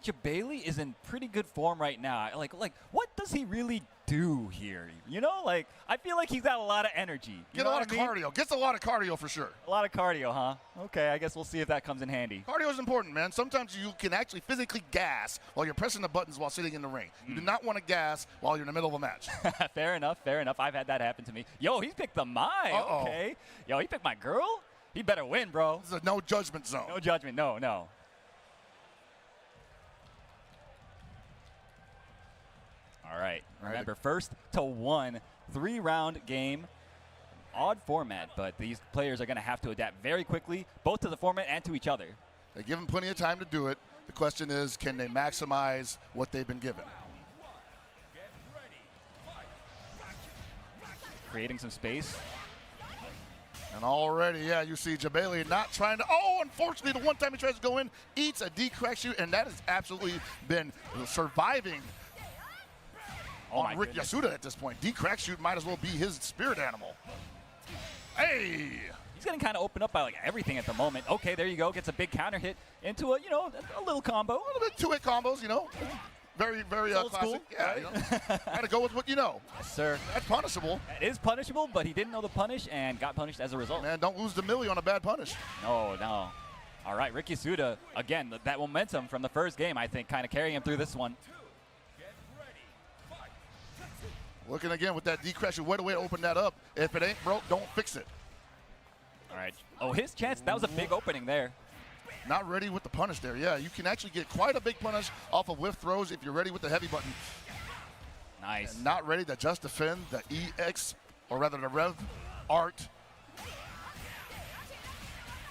Jabali is in pretty good form right now. Like, what does he really do here? You know, like, I feel like he's got a lot of energy. Get a lot of cardio. Gets a lot of cardio for sure. A lot of cardio, huh? Okay, I guess we'll see if that comes in handy. Cardio is important, man. Sometimes you can actually physically gas while you're pressing the buttons while sitting in the ring. You do not want to gas while you're in the middle of a match. Fair enough, fair enough. I've had that happen to me. Yo, he picked the Mai. Okay. Yo, he picked my girl? He better win, bro. This is a no judgment zone. No judgment, no. All right. Remember, first to 1 3-round game. Odd format, but these players are going to have to adapt very quickly, both to the format and to each other. They give them plenty of time to do it. The question is, can they maximize what they've been given? Creating some space. And already, yeah, you see Jabali not trying to. Oh, unfortunately, the one time he tries to go in, eats a D-crack shoot, and that has absolutely been surviving on Rick Yasuda at this point. D-crack shoot might as well be his spirit animal. Hey! He's getting kind of opened up by like everything at the moment. Okay, there you go. Gets a big counter hit into a, you know, a little combo. A little bit two-hit combos, you know. Very, very old classic. school, Yeah, right? you know. Gotta go with what you know. Yes, sir. That's punishable. It is punishable, but he didn't know the punish and got punished as a result. Man, don't lose the milli on a bad punish. No. All right, Ricky Yasuda, again, that momentum from the first game, I think, kind of carrying him through this one. Looking again with that D-crash, way to open that up. If it ain't broke, don't fix it. All right. Oh, his chance. That was a big opening there. Not ready with the punish there. Yeah, you can actually get quite a big punish off of whiff throws if you're ready with the heavy button. Nice. And not ready to just defend the EX, or rather the Rev Art.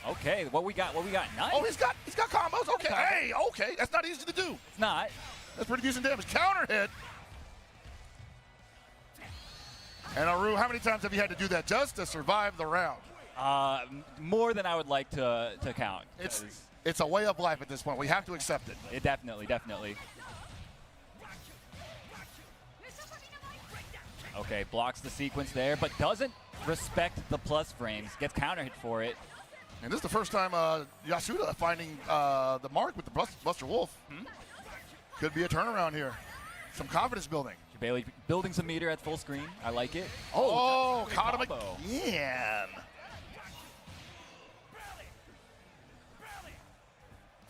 Okay, what we got? Nice. Oh, he's got combos. Okay, hey, okay. That's not easy to do. It's not. That's pretty decent damage. Counter hit. And Aru, how many times have you had to do that just to survive the round? More than I would like to count. It's a way of life at this point. We have to accept it. It definitely. Okay, blocks the sequence there, but doesn't respect the plus frames. Gets counter hit for it. And this is the first time Yasuda finding the mark with the Buster Wolf. Could be a turnaround here. Some confidence building. Jabali building some meter at full screen. I like it. Oh, caught him combo. again.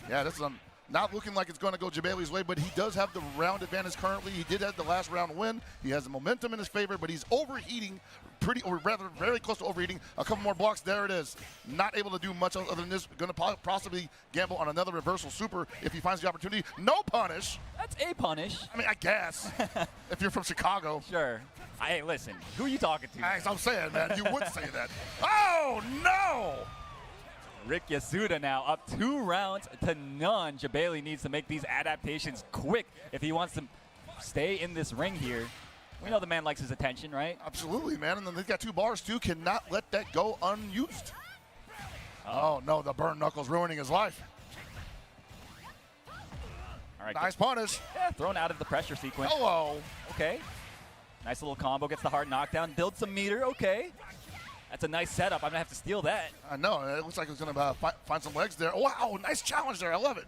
Yeah, this is not looking like it's going to go Jabali's way, but he does have the round advantage currently. He did have the last round win. He has the momentum in his favor, but he's overheating very close to overheating. A couple more blocks. There it is. Not able to do much other than this. Going to possibly gamble on another reversal super if he finds the opportunity. No punish. That's a punish. I mean, I guess. If you're from Chicago. Sure. Hey, listen. Who are you talking to? I'm saying, man. You would say that. Oh, no! Rick Yasuda now up 2 rounds to none. Jabali needs to make these adaptations quick if he wants to stay in this ring here. We know the man likes his attention, right? Absolutely, man. And then they've got 2 bars, too. Cannot let that go unused. Oh, no. The burn knuckles ruining his life. All right. Nice punish. Yeah, thrown out of the pressure sequence. Hello. Okay. Nice little combo. Gets the hard knockdown. Builds some meter. Okay. That's a nice setup. I'm going to have to steal that. I know. It looks like it's going to find some legs there. Wow, nice challenge there. I love it.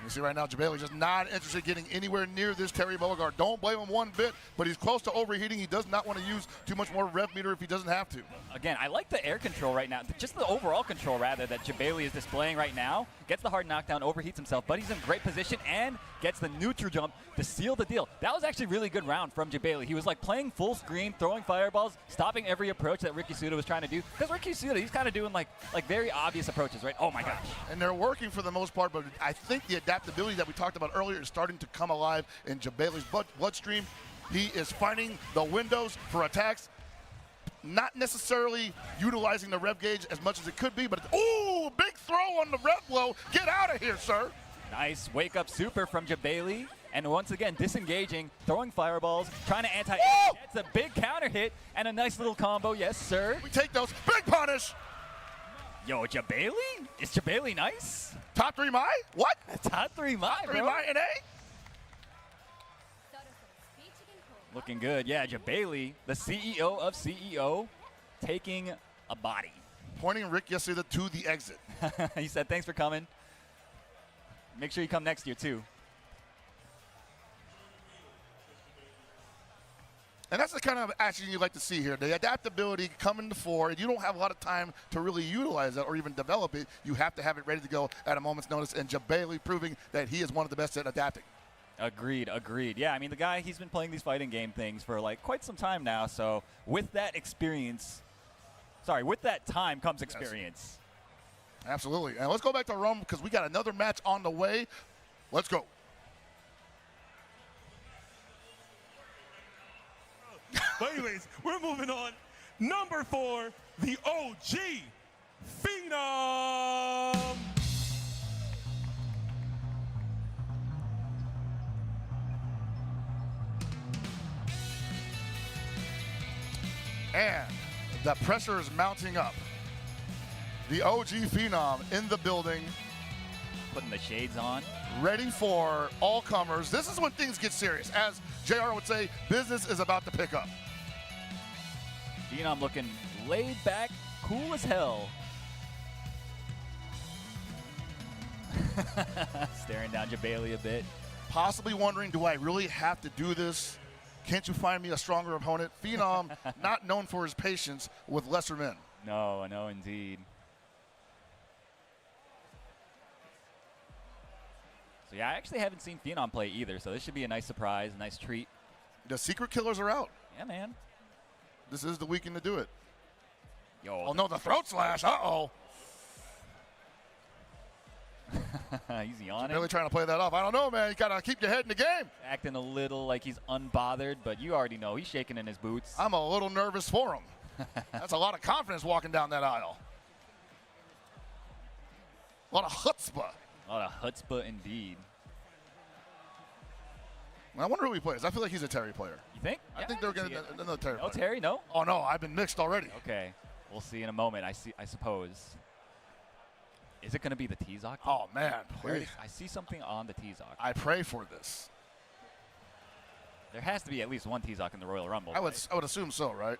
You see right now, Jabali just not interested in getting anywhere near this Terry Beauregard. Don't blame him one bit, but he's close to overheating. He does not want to use too much more rev meter if he doesn't have to. Again, I like the air control right now. Just the overall control, rather, that Jabali is displaying right now. Gets the hard knockdown, overheats himself, but he's in great position and gets the neutral jump to seal the deal. That was actually a really good round from Jabali. He was like playing full screen, throwing fireballs, stopping every approach that Ricky Yasuda was trying to do. Because Ricky Yasuda, he's kind of doing like very obvious approaches, right? Oh my gosh. And they're working for the most part, but I think the adaptability that we talked about earlier is starting to come alive in Jabali's bloodstream. He is finding the windows for attacks, not necessarily utilizing the rev gauge as much as it could be, but ooh, big throw on the rev blow. Get out of here, sir. Nice wake-up super from Jabali. And once again, disengaging, throwing fireballs, trying to anti-air. That's a big counter hit and a nice little combo. Yes, sir. We take those. Big punish. Yo, Jabali? Is Jabali nice? Top 3 Mai? What? Top 3 Mai, Top 3 bro. Mai in A? Looking good. Yeah, Jabali, the CEO of CEO, taking a body. Pointing Rick yesterday to the exit. He said, thanks for coming. Make sure you come next year, too. And that's the kind of action you like to see here. The adaptability coming to fore, and you don't have a lot of time to really utilize it or even develop it. You have to have it ready to go at a moment's notice, and Jabali proving that he is one of the best at adapting. Agreed, agreed. Yeah, I mean, the guy, he's been playing these fighting game things for, like, quite some time now. So with that experience, sorry, with that time comes experience. Yes. Absolutely. And let's go back to Rome because we got another match on the way. Let's go. But anyways, we're moving on. Number 4, the OG, Phenom. And the pressure is mounting up. The OG Phenom in the building. Putting the shades on. Ready for all comers. This is when things get serious. As JR would say, business is about to pick up. Phenom looking laid back, cool as hell. Staring down Jabali a bit. Possibly wondering, do I really have to do this? Can't you find me a stronger opponent? Phenom, not known for his patience with lesser men. No, no, indeed. So yeah, I actually haven't seen Phenom play either, so this should be a nice surprise, a nice treat. The secret killers are out. Yeah, man. This is the weekend to do it. Yo. Oh no, the throat slash. Uh-oh. He's yawning. Really trying to play that off. I don't know, man. You got to keep your head in the game. Acting a little like he's unbothered, but you already know he's shaking in his boots. I'm a little nervous for him. That's a lot of confidence walking down that aisle. A lot of chutzpah. A lot of chutzpah indeed. I wonder who he plays. I feel like he's a Terry player. You think? I think they're going to another Terry No, player. Terry, no? Oh, no. I've been mixed already. Okay. We'll see in a moment, I suppose. Is it going to be the T-Zoc? Oh, man. I see something on the T-Zoc. I pray for this. There has to be at least one T-Zoc in the Royal Rumble. I would assume so, right?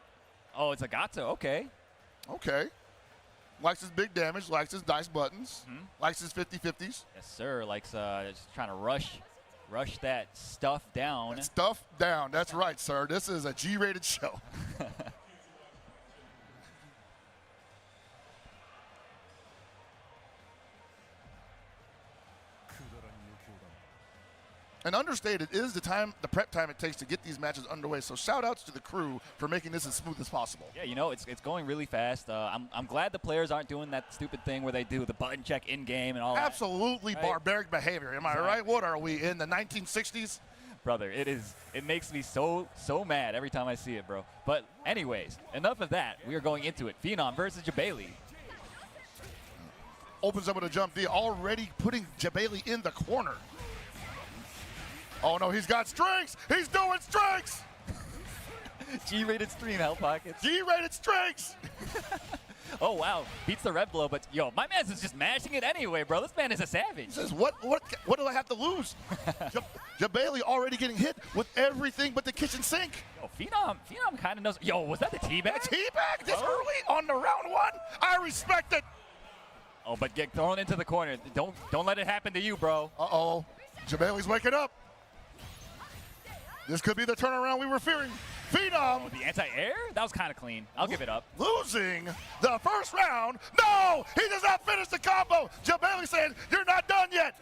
Oh, it's a Gato. Okay. Okay. Likes his big damage, likes his dice buttons, likes his 50-50s. Yes, sir. Likes just trying to rush that stuff down. That stuff down. That's right, sir. This is a G-rated show. And understated is the prep time it takes to get these matches underway. So shout outs to the crew for making this as smooth as possible. Yeah, you know, it's going really fast. I'm glad the players aren't doing that stupid thing where they do the button check in game and all that. Absolutely barbaric behavior. Am I right? What are we in the 1960s? Brother, it makes me so mad every time I see it, bro. But anyways, enough of that. We are going into it. Phenom versus Jabali. Opens up with a jump D, already putting Jabali in the corner. Oh, no, he's got strengths. He's doing strengths. G-rated stream, Hell Pockets. G-rated strengths. Oh, wow. Beats the red blow, but, yo, my man's is just mashing it anyway, bro. This man is a savage. He says, what do I have to lose? Jabali already getting hit with everything but the kitchen sink. Yo, Phenom kind of knows. Yo, was that the teabag? Teabag this early on the round one? I respect it. Oh, but get thrown into the corner. Don't let it happen to you, bro. Uh-oh. Jabali's waking up. This could be the turnaround we were fearing. Phenom. Oh, the anti-air? That was kind of clean. I'll give it up. Losing the first round. No, he does not finish the combo. Jabali saying, you're not done yet.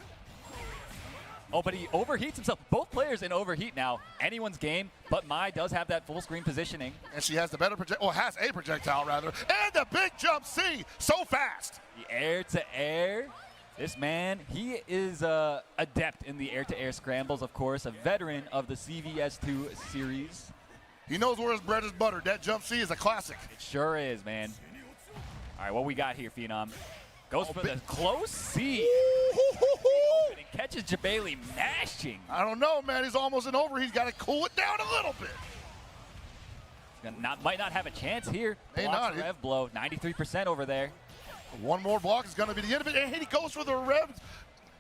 Oh, but he overheats himself. Both players in overheat now. Anyone's game, but Mai does have that full screen positioning. And she has the better has a projectile rather. And the big jump C, so fast. The air to air. This man, he is adept in the air-to-air scrambles, of course, a veteran of the CVS2 series. He knows where his bread is buttered. That jump C is a classic. It sure is, man. All right, what we got here, Phenom? Goes for the close C. catches Jabali mashing. I don't know, man. He's almost in over. He's got to cool it down a little bit. Might not have a chance here. May Blocks not. the Rev blow. 93% over there. One more block is going to be the end of it. And he goes for the Rev.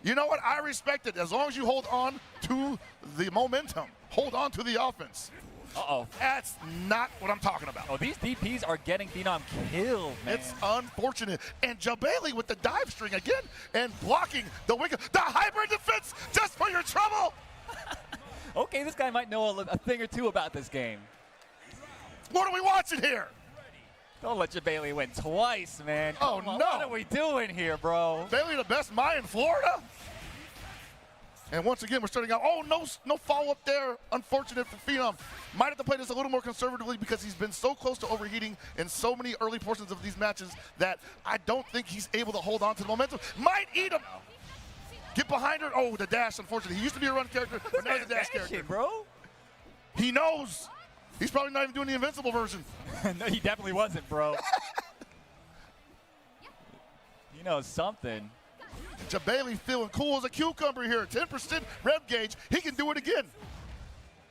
You know what? I respect it. As long as you hold on to the momentum, hold on to the offense. Uh-oh. That's not what I'm talking about. Oh, these DPs are getting Phenom killed, man. It's unfortunate. And Jabali with the dive string again and blocking the wicket. The hybrid defense just for your trouble. Okay, this guy might know a thing or two about this game. What are we watching here? Don't let Jabali win twice, man. Oh, Come on, no. What are we doing here, bro? Bailey, the best Maya in Florida. And once again, we're starting out. Oh, no follow-up there. Unfortunate for Phenom. Might have to play this a little more conservatively because he's been so close to overheating in so many early portions of these matches that I don't think he's able to hold on to the momentum. Might eat him. Get behind her. Oh, the dash, unfortunately. He used to be a run character, but now he's a dash character. Bro. He knows. He's probably not even doing the invincible version. No, he definitely wasn't, bro. He knows something. Jabali feeling cool as a cucumber here. 10% rev gauge. He can do it again.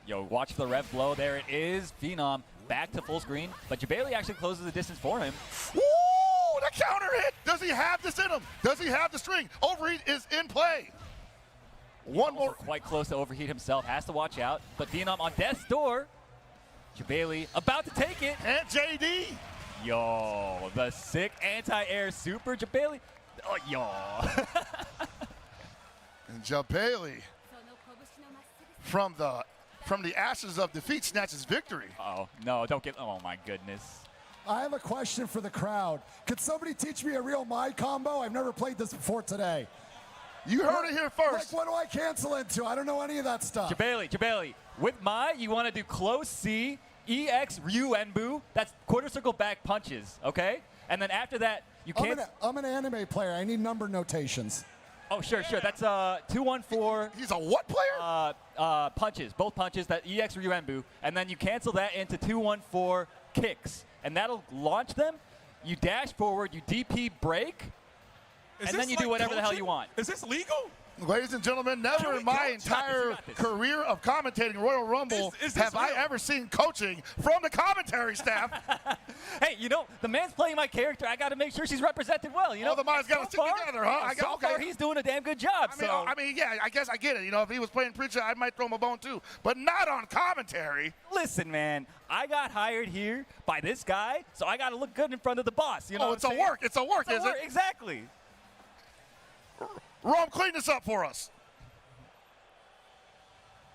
Yo, watch the rev blow. There it is. Phenom back to full screen, but Jabali actually closes the distance for him. Woo! The counter hit. Does he have this in him? Does he have the string? Overheat is in play. One more. Quite close to overheat himself. Has to watch out. But Phenom on death's door. Jabali about to take it. And JD. Yo, the sick anti-air super Jabali. Oh, yo. And Jabali from the ashes of defeat snatches victory. Oh no, don't get. Oh my goodness. I have a question for the crowd. Could somebody teach me a real Mai combo? I've never played this before today. You heard it here first. Like, what do I cancel into? I don't know any of that stuff. Jabali, with Mai, you want to do close C, EX, Ryu, Enbu. That's quarter circle back punches, okay? And then after that, you can't. I'm an anime player. I need number notations. Oh, sure. That's 214. He's a what player? Punches, both punches, that EX, Ryu, Enbu. And then you cancel that into 214 kicks. And that'll launch them. You dash forward, you DP break, and then you do whatever the hell you want. Is this legal? Ladies and gentlemen, never in my entire career of commentating Royal Rumble have I ever seen coaching from the commentary staff. Hey, you know, the man's playing my character. I got to make sure she's represented well. You know, the man's got to stick together, huh? So far, he's doing a damn good job. I mean, yeah, I guess I get it. You know, if he was playing preacher, I might throw him a bone too, but not on commentary. Listen, man, I got hired here by this guy, so I got to look good in front of the boss. You know, it's a work. It's a work, is it? Exactly. Rom, clean this up for us.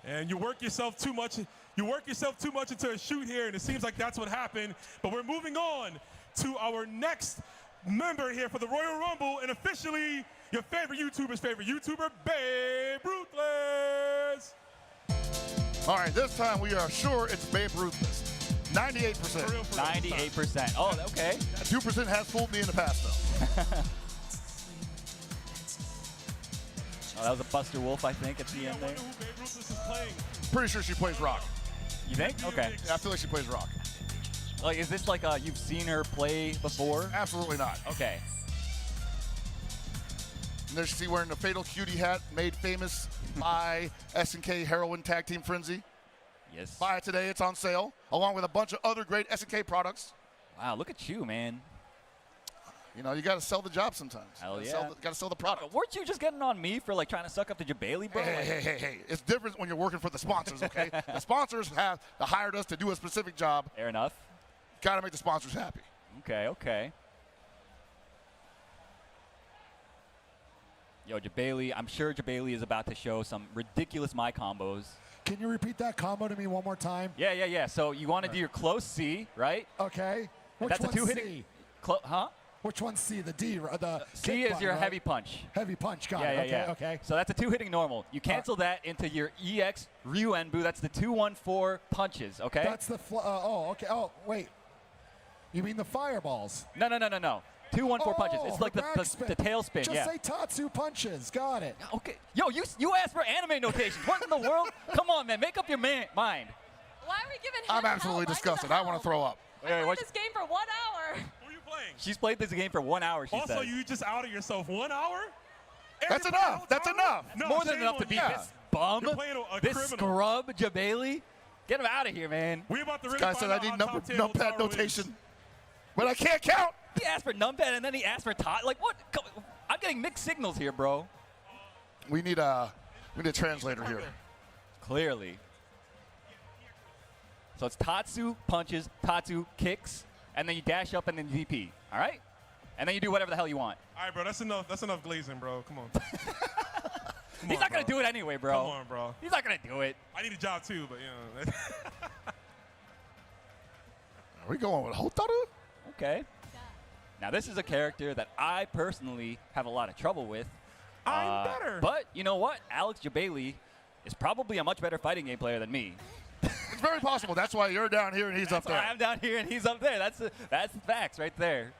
And you work yourself too much. You work yourself too much into a shoot here, and it seems like that's what happened. But we're moving on to our next member here for the Royal Rumble, and officially your favorite YouTuber's favorite YouTuber, Babe Ruthless. All right, this time we are sure it's Babe Ruthless. 98%. 98%. Oh, okay. 2% has fooled me in the past, though. Oh, that was a Buster Wolf, I think, at the end there. Pretty sure she plays rock. You think? Okay. Yeah, I feel like she plays rock. Like, is this like you've seen her play before? Absolutely not. Okay. And there's she wearing a Fatal Cutie hat made famous by SNK Heroin Tag Team Frenzy. Yes. Buy it today. It's on sale, along with a bunch of other great SNK products. Wow, look at you, man. You know, you got to sell the job sometimes. Hell yeah. Got to sell the product. Weren't you just getting on me for, like, trying to suck up to Jabali, bro? Hey. It's different when you're working for the sponsors, okay? The sponsors have hired us to do a specific job. Fair enough. Got to make the sponsors happy. Okay. Yo, Jabali, I'm sure Jabali is about to show some ridiculous Mai combos. Can you repeat that combo to me one more time? Yeah. So you want to do your close C, right? Okay. That's a two-hitting. Huh? Which one's C? The D? The C is button, your right? heavy punch. Heavy punch, got it. Okay. So that's a two-hitting normal. You cancel that into your EX Ryu Enbu. That's the 214 punches, okay? That's the, okay. Oh, wait. You mean the fireballs? No. 214 punches. It's like the tail spin, Just say Tatsu punches. Got it. Okay. Yo, you asked for anime notations. What in the world? Come on, man. Make up your mind. Why are we giving him I'm absolutely disgusted. I want to throw up. I played this game for 1 hour. Who are you playing? She's played this game for 1 hour, she also, said. you just outed yourself. 1 hour? That's enough. That's enough. No, More than shame enough on to beat you. this bum, You're playing a this criminal. scrub, Jabali. Get him out of here, man. We about to really Guy find said I out need how number, top tier numpad Hotaru notation, is. but I can't count. He asked for numpad and then he asked for tot. Like what? I'm getting mixed signals here, bro. We need a translator here. Clearly. So it's Tatsu punches, Tatsu kicks, and then you dash up and then DP. All right? And then you do whatever the hell you want. All right, bro. That's enough. That's enough glazing, bro. Come on. He's not going to do it anyway, bro. Come on, bro. He's not going to do it. I need a job too, but you know. Are we going with Hotaru? Okay. Now this is a character that I personally have a lot of trouble with. I'm better. But you know what? Alex Jabali is probably a much better fighting game player than me. It's very possible. That's why you're down here and he's up there. I'm down here and he's up there. That's the facts right there.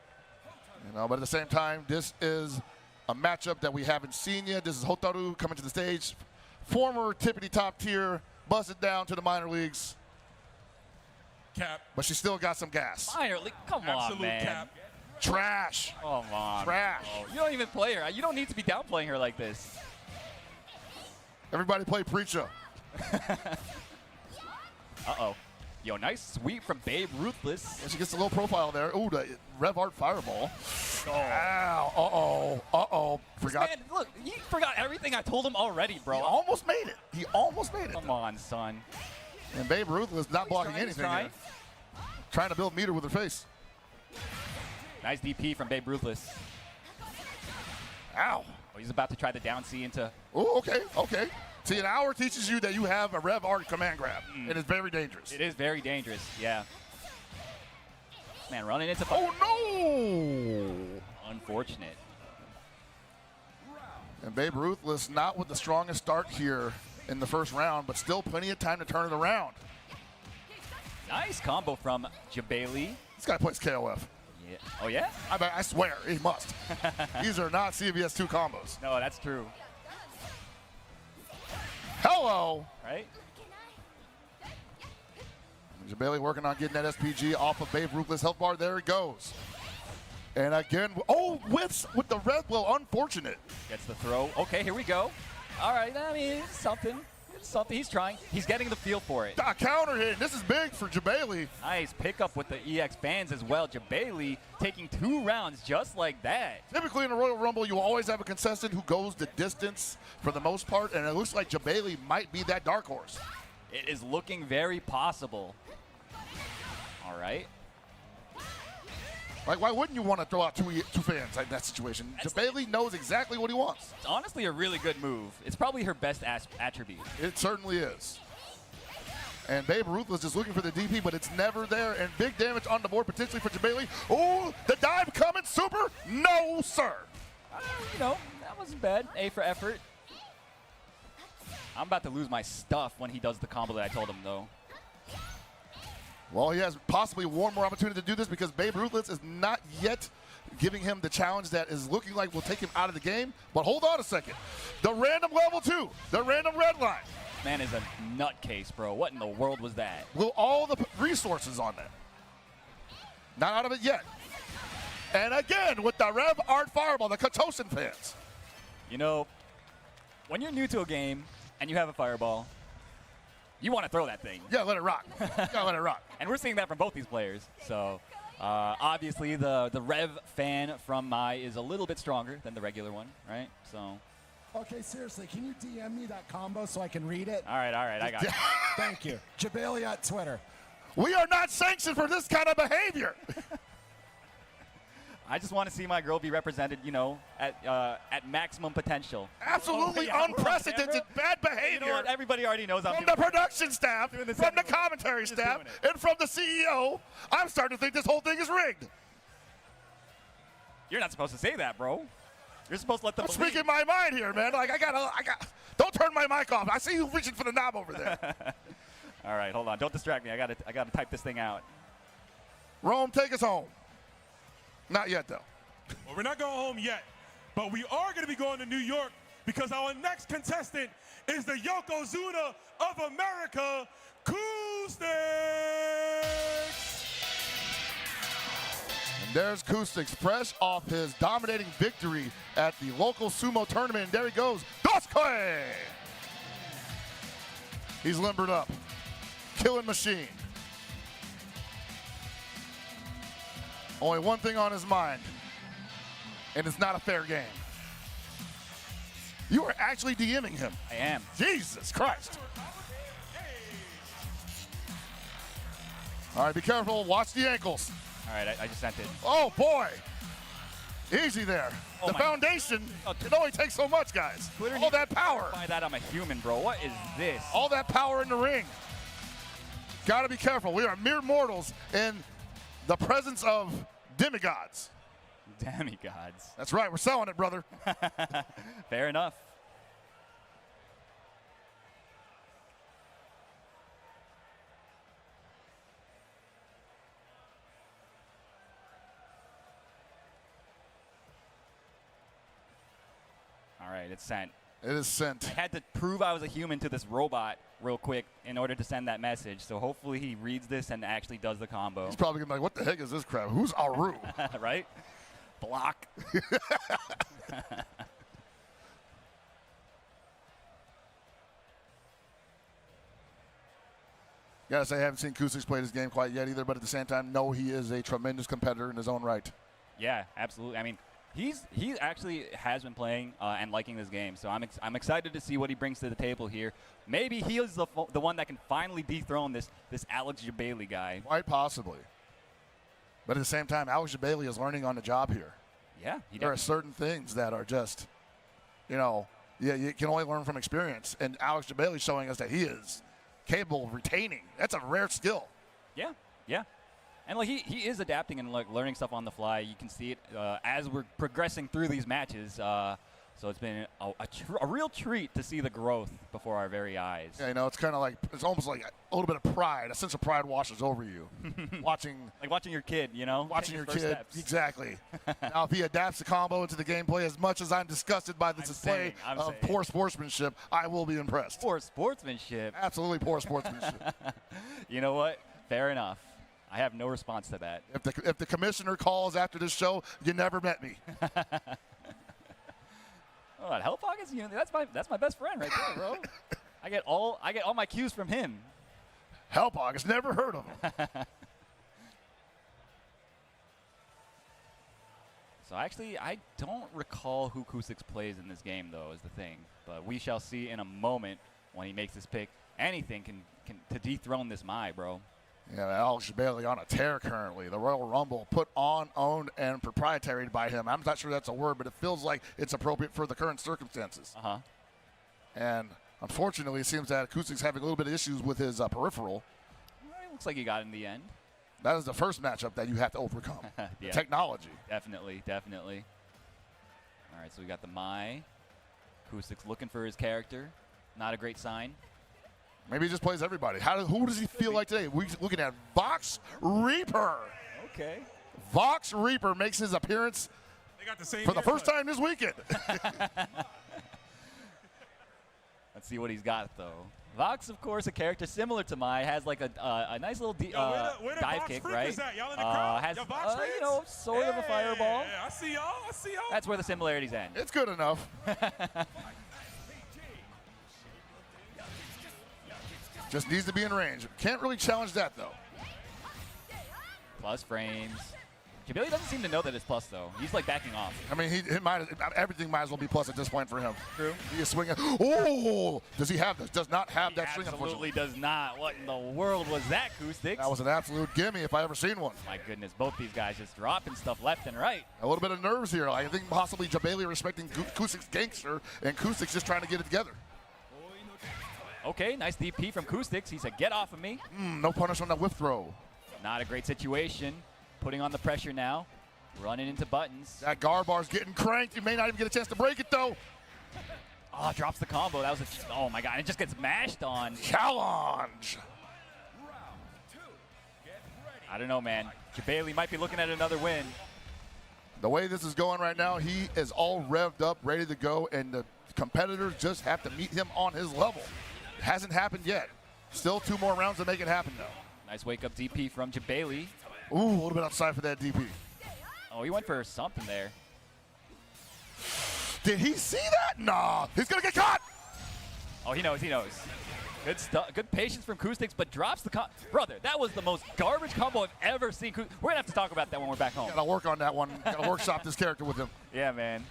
You know, but at the same time, this is a matchup that we haven't seen yet. This is Hotaru coming to the stage. Former tippity top tier, busted down to the minor leagues. Cap. But she still got some gas. Minor league, come Absolute on, man. cap. Trash. Come on. Trash. Bro. You don't even play her. You don't need to be downplaying her like this. Everybody play Preacher. Uh-oh. Yo, nice sweep from Babe Ruthless. And she gets a low profile there. Ooh, the Rev Art Fireball. Oh. Ow. Uh-oh. Uh-oh. Forgot. Man, look, he forgot everything I told him already, bro. He almost made it. He almost made it. Come on, son. And Babe Ruthless not blocking trying, anything trying. here. Trying to build meter with her face. Nice DP from Babe Ruthless. Ow. Oh, he's about to try the down C into... Oh, okay, okay. See, an hour teaches you that you have a Rev Art command grab, and it's very dangerous. It is very dangerous, yeah. Man, running into... Oh, no! Unfortunate. And Babe Ruthless not with the strongest start here in the first round, but still plenty of time to turn it around. Nice combo from Jabali. This guy plays KOF. Yeah. Oh, yeah? I swear, he must. These are not CBS 2 combos. No, that's true. Hello! Right? Jabali working on getting that SPG off of Babe Ruthless health bar. There it goes. And again, oh, with the red, well, unfortunate. Gets the throw. Okay, here we go. All right, I mean, it's something. It's something. He's trying. He's getting the feel for it. A counter hit. This is big for Jabali. Nice pickup with the EX fans as well. Jabali taking 2 rounds just like that. Typically in a Royal Rumble, you always have a contestant who goes the distance for the most part, and it looks like Jabali might be that dark horse. It is looking very possible. All right. Like, why wouldn't you want to throw out two fans in that situation? Jabali knows exactly what he wants. It's honestly a really good move. It's probably her best attribute. It certainly is. And Babe Ruthless is looking for the DP, but it's never there. And big damage on the board potentially for Jabali. Oh, the dive coming, super. No, sir. You know, that wasn't bad. A for effort. I'm about to lose my stuff when he does the combo that I told him, though. Well, he has possibly one more opportunity to do this because Babe Ruthless is not yet giving him the challenge that is looking like will take him out of the game. But hold on a second. The random level 2, the random red line. Man is a nutcase, bro. What in the world was that? Will all the resources on that. Not out of it yet. And again, with the Rev Art Fireball, the Katosin fans. You know, when you're new to a game and you have a fireball, you want to throw that thing. Yeah, let it rock. Yeah, let it rock. And we're seeing that from both these players. So, obviously, the Rev fan from Mai is a little bit stronger than the regular one, right? So. Okay, seriously, can you DM me that combo so I can read it? All right, I got it. Thank you. Jabali at Twitter. We are not sanctioned for this kind of behavior. I just want to see my girl be represented, you know, at maximum potential. Absolutely unprecedented bad behavior. You know what? Everybody already knows I'm from the production staff, from the commentary staff, and from the CEO. I'm starting to think this whole thing is rigged. You're not supposed to say that, bro. You're supposed to let them. I'm speaking my mind here, man. Like I got. Don't turn my mic off. I see you reaching for the knob over there. All right, hold on. Don't distract me. I gotta type this thing out. Rome, take us home. Not yet, though. Well, we're not going home yet, but we are going to be going to New York because our next contestant is the Yokozuna of America, Cool Sticks. There's Kusix, fresh off his dominating victory at the local sumo tournament. And there he goes, Dosuke! He's limbered up. Killing machine. Only one thing on his mind, and it's not a fair game. You are actually DMing him. I am. Jesus Christ. All right, be careful. Watch the ankles. All right, I just sent it. Oh, boy. Easy there. Oh the my- foundation, it only takes so much, guys. Twitter All that power. By that, I'm a human, bro. What is this? All that power in the ring. Got to be careful. We are mere mortals in the presence of demigods. Demigods. That's right. We're selling it, brother. Fair enough. All right, it's sent. It is sent. I had to prove I was a human to this robot real quick in order to send that message. So hopefully he reads this and actually does the combo. He's probably going to be like, what the heck is this crap? Who's Aru? Right? Block. Gotta say, I haven't seen Kusix play this game quite yet either, but at the same time, know he is a tremendous competitor in his own right. Yeah, absolutely. I mean, he actually has been playing and liking this game, so I'm excited to see what he brings to the table here. Maybe he is the one that can finally dethrone this Alex Jabali guy. Quite possibly. But at the same time, Alex Jabali is learning on the job here. Yeah, there are certain things that are just, you can only learn from experience. And Alex Jabali is showing us that he is capable of retaining. That's a rare skill. Yeah, yeah. And like he is adapting and like learning stuff on the fly. You can see it as we're progressing through these matches. So it's been a real treat to see the growth before our very eyes. Yeah, it's kind of like, it's almost like a little bit of pride. A sense of pride washes over you. Watching your kid, Watching your kid, steps. exactly. Now, if he adapts the combo into the gameplay, as much as I'm disgusted by the display of poor sportsmanship, I will be impressed. Poor sportsmanship? Absolutely poor sportsmanship. You know what? Fair enough. I have no response to that. If the commissioner calls after this show, you never met me. Oh, Hellfog is that's my best friend right there, bro. I get all my cues from him. Hellfog has never heard of him. So actually, I don't recall who Kusix plays in this game, though, is the thing. But we shall see in a moment when he makes his pick. Anything can to dethrone this Mai, bro. Yeah, Alex Jabali on a tear currently. The Royal Rumble put on, owned, and proprietary by him. I'm not sure that's a word, but it feels like it's appropriate for the current circumstances. Uh-huh. And unfortunately, it seems that Kusix having a little bit of issues with his peripheral. Well, it looks like he got it in the end. That is the first matchup that you have to overcome. Yeah. Technology. Definitely, definitely. All right, so we got the Mai. Kusix looking for his character. Not a great sign. Maybe he just plays everybody. Who does he feel like today? We're looking at Vox Reaper. Okay. Vox Reaper makes his appearance for the first time this weekend. Let's see what he's got, though. Vox, of course, a character similar to Mai, has like a nice little dive kick, right? Has sort of a fireball. Yeah, I see y'all. That's where the similarities end. It's good enough. Just needs to be in range. Can't really challenge that, though. Plus frames. Jabali doesn't seem to know that it's plus, though. He's, like, backing off. I mean, everything might as well be plus at this point for him. True. He is swinging. Oh! Does he have this? Does not have that swing, Absolutely unfortunately. does not. What in the world was that, Kusix? That was an absolute gimme if I ever seen one. My goodness, both these guys just dropping stuff left and right. A little bit of nerves here. I think possibly Jabali respecting Kusix gangster, and Kusix just trying to get it together. Okay, nice DP from Kusix. He said, get off of me. No punish on that whip throw. Not a great situation. Putting on the pressure now. Running into buttons. That guard bar's getting cranked. You may not even get a chance to break it, though. Oh, drops the combo. That was oh, my God. It just gets mashed on. Challenge. I don't know, man. Jabali might be looking at another win. The way this is going right now, he is all revved up, ready to go, and the competitors just have to meet him on his level. It hasn't happened yet. Still 2 more rounds to make it happen, though. Nice wake-up DP from Jabali. Ooh, a little bit outside for that DP. Oh, he went for something there. Did he see that? Nah, he's gonna get caught. Oh, he knows. He knows. Good stuff. Good patience from Kustix, but drops the brother. That was the most garbage combo I've ever seen. We're gonna have to talk about that when we're back home. Gotta work on that one. Gotta workshop this character with him. Yeah, man.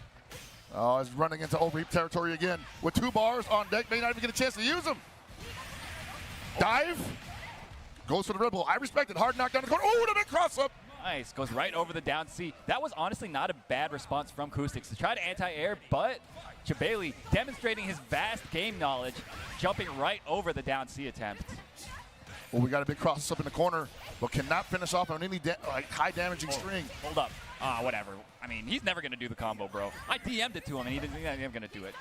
Oh, he's running into overheat territory again with 2 bars on deck. May not even get a chance to use them. Dive. Goes for the Red Bull. I respect it. Hard knockdown the corner. Oh, and a big cross up. Nice. Goes right over the down C. That was honestly not a bad response from Kustix to try to anti-air, but Jabali demonstrating his vast game knowledge, jumping right over the down C attempt. Well, we got a big cross up in the corner, but cannot finish off on any high damaging string. Hold up. Whatever. I mean, he's never going to do the combo, bro. I DM'd it to him, and he's not even going to do it.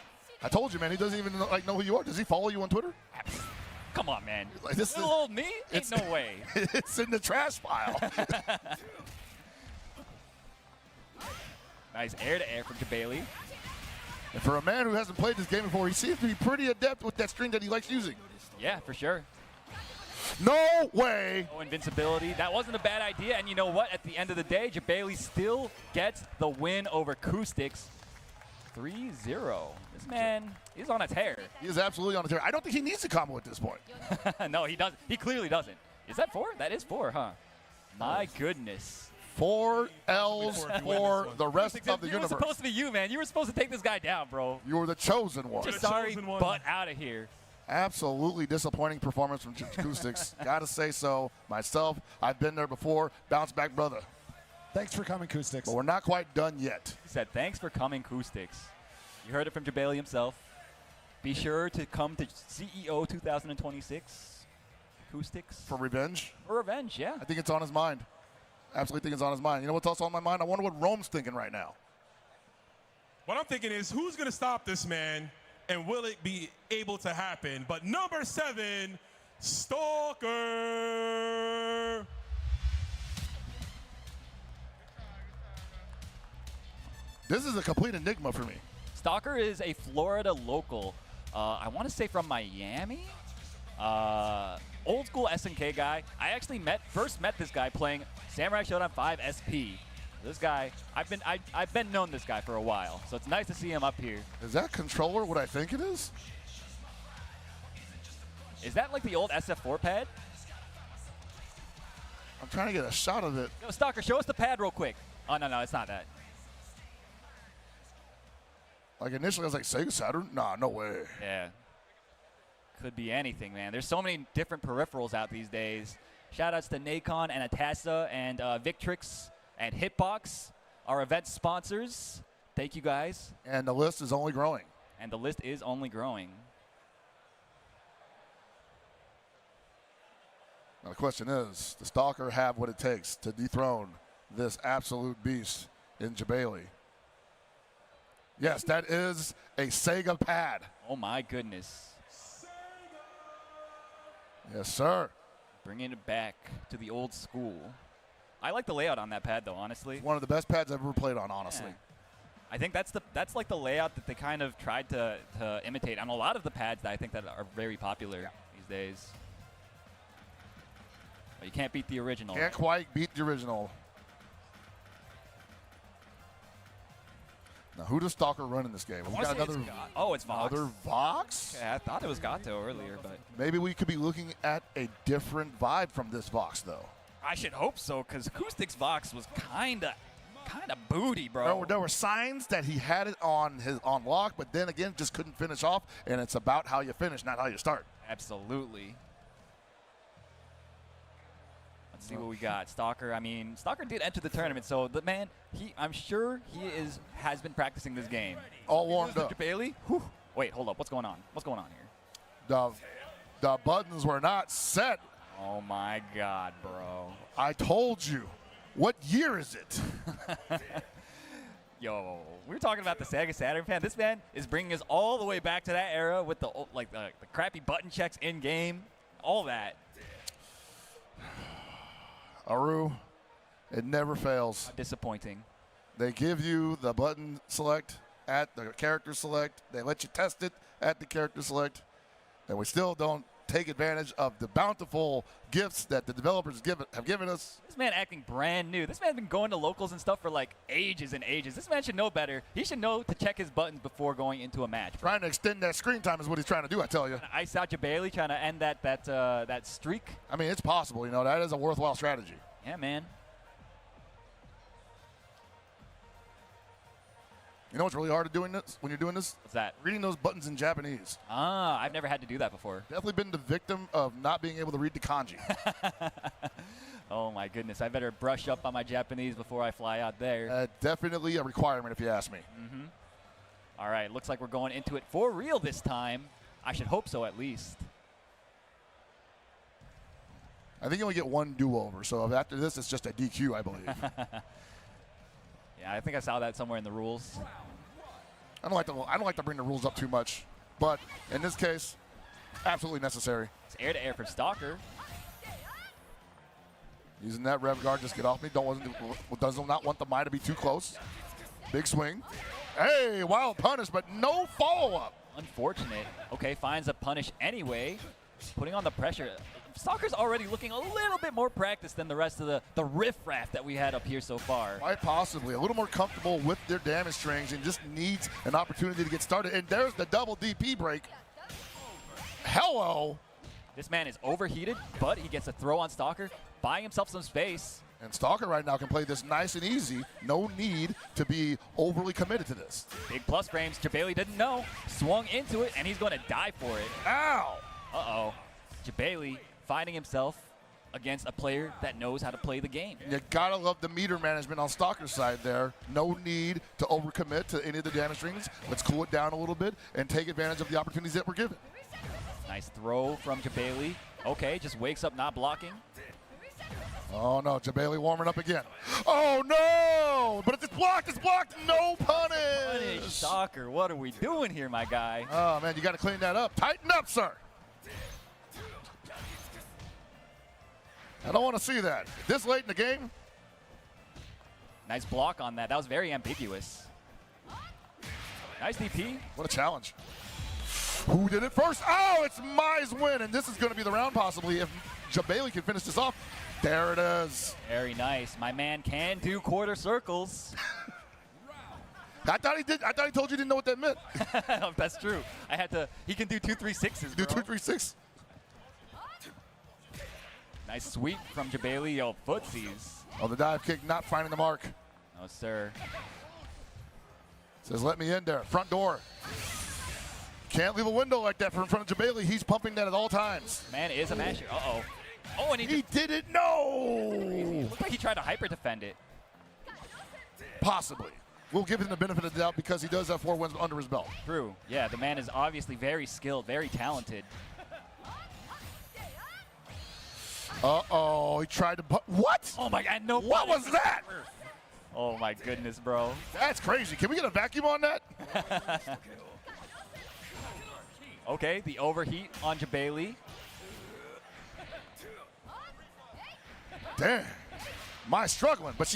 I told you, man. He doesn't even know who you are. Does he follow you on Twitter? Come on, man. Like, this little old me? Ain't no way. It's in the trash pile. Nice air-to-air from Jabali. And for a man who hasn't played this game before, he seems to be pretty adept with that string that he likes using. Yeah, for sure. No way. Oh, invincibility. That wasn't a bad idea. And you know what? At the end of the day, Jabali still gets the win over Kustix. 3-0. This man is on a tear. He is absolutely on a tear. I don't think he needs a combo at this point. No, he doesn't. He clearly doesn't. Is that 4? That is 4, huh? My goodness. 4 L's for the rest of the universe. It was supposed to be you, man. You were supposed to take this guy down, bro. You were the chosen one. Just sorry, but out of here. Absolutely disappointing performance from Kustix. Gotta say so. Myself, I've been there before. Bounce back, brother. Thanks for coming, Kustix. But we're not quite done yet. He said, thanks for coming, Kustix. You heard it from Jabali himself. Be sure to come to CEO 2026. Kustix. For revenge? For revenge, yeah. I think it's on his mind. Absolutely think it's on his mind. You know what's also on my mind? I wonder what Rome's thinking right now. What I'm thinking is, who's going to stop this man, and will it be able to happen? But number 7, Stalker. This is a complete enigma for me. Stalker is a Florida local. I want to say from Miami. Old school SNK guy. I actually first met this guy playing Samurai Shodown 5 SP. This guy, I've been known this guy for a while, so it's nice to see him up here. Is that controller what I think it is? Is that like the old SF4 pad? I'm trying to get a shot of it. Yo, Stalker, show us the pad real quick. Oh, no, it's not that. Like initially I was like, Sega Saturn? Nah, no way. Yeah. Could be anything, man. There's so many different peripherals out these days. Shoutouts to Nacon and Atassa and Victrix and Hitbox, our event sponsors. Thank you, guys. And the list is only growing. And the list is only growing. Now the question is, does Stalker have what it takes to dethrone this absolute beast in Jabali? Yes, that is a Sega pad. Oh, my goodness. Yes, sir. Bringing it back to the old school. I like the layout on that pad, though, honestly. It's one of the best pads I've ever played on, honestly. Yeah. I think that's like the layout that they kind of tried to imitate on a lot of the pads that I think that are very popular these days. But you can't beat the original. Can't quite beat the original. Now, who does Stalker run in this game? We got another. It's Vox. Another Vox? Yeah, I thought it was Gato earlier, but maybe we could be looking at a different vibe from this Vox, though. I should hope so, because Kustix Vox was kind of booty, bro. There were signs that he had it on lock, but then again, just couldn't finish off. And it's about how you finish, not how you start. Absolutely. Let's see what we got. Stalker. I mean, Stalker did enter the tournament, so the man, I'm sure he has been practicing this game. All warmed up. Bailey. Wait, hold up. What's going on? What's going on here? The buttons were not set. Oh my God, bro. I told you. What year is it? Yo, we were talking about the Sega Saturn fan. This man is bringing us all the way back to that era with the crappy button checks in game, all that. Aru, it never fails. Disappointing. They give you the button select at the character select. They let you test it at the character select. And we still don't take advantage of the bountiful gifts that the developers have given us. This man acting brand new. This man's been going to locals and stuff for like ages and ages. This man should know better. He should know to check his buttons before going into a match. Trying to extend that screen time is what he's trying to do, I tell you. Ice out Bailey, trying to end that streak. I mean, it's possible. You know, that is a worthwhile strategy. Yeah, man. You know what's really hard at doing this when you're doing this? What's that? Reading those buttons in Japanese. Ah, I've never had to do that before. Definitely been the victim of not being able to read the kanji. Oh my goodness, I better brush up on my Japanese before I fly out there. Definitely a requirement if you ask me. Mm-hmm. All right, looks like we're going into it for real this time. I should hope so at least. I think you only get one do-over, so after this, it's just a DQ, I believe. Yeah, I think I saw that somewhere in the rules. I don't like to bring the rules up too much, but in this case, absolutely necessary. It's air to air for Stalker. Using that rev guard, just get off me. Does not want the Mai to be too close. Big swing. Hey, wild punish, but no follow-up. Unfortunate. Okay, finds a punish anyway. Putting on the pressure. Stalker's already looking a little bit more practiced than the rest of the riffraff that we had up here so far. Quite possibly. A little more comfortable with their damage strings and just needs an opportunity to get started. And there's the double DP break. Hello. This man is overheated, but he gets a throw on Stalker, buying himself some space. And Stalker right now can play this nice and easy. No need to be overly committed to this. Big plus frames. Jabali didn't know. Swung into it, and he's going to die for it. Ow. Uh-oh. Jabali finding himself against a player that knows how to play the game. You gotta love the meter management on Stalker's side there. No need to overcommit to any of the damage strings. Let's cool it down a little bit and take advantage of the opportunities that we're given. Nice throw from Jabali. Okay, just wakes up not blocking. Oh no, Jabali warming up again. Oh no! But it's blocked, no punish! Stalker, what are we doing here, my guy? Oh man, you gotta clean that up. Tighten up, sir. I don't want to see that. This late in the game. Nice block on that. That was very ambiguous. Nice DP. What a challenge. Who did it first? Oh, it's Mai's win, and this is going to be the round possibly if Jabali can finish this off. There it is. Very nice. My man can do quarter circles. I thought he did. I thought he told you didn't know what that meant. That's true. I had to. He can do 2-3-6s. Do 2-3-6. Nice sweep from Jabali. Yo, footsies. Oh, the dive kick not finding the mark. No, sir. Says, let me in there. Front door. Can't leave a window like that in front of Jabali. He's pumping that at all times. Man is a masher. Uh-oh. Oh, and he didn't know. Looked like he tried to hyper defend it. Possibly. We'll give him the benefit of the doubt because he does have 4 wins under his belt. True. Yeah, the man is obviously very skilled, very talented. Uh-oh, he tried to... What? Oh, my God, no. What was that? Oh, my goodness, bro. That's crazy. Can we get a vacuum on that? Okay, the overheat on Jabali. Damn. Mai's struggling, but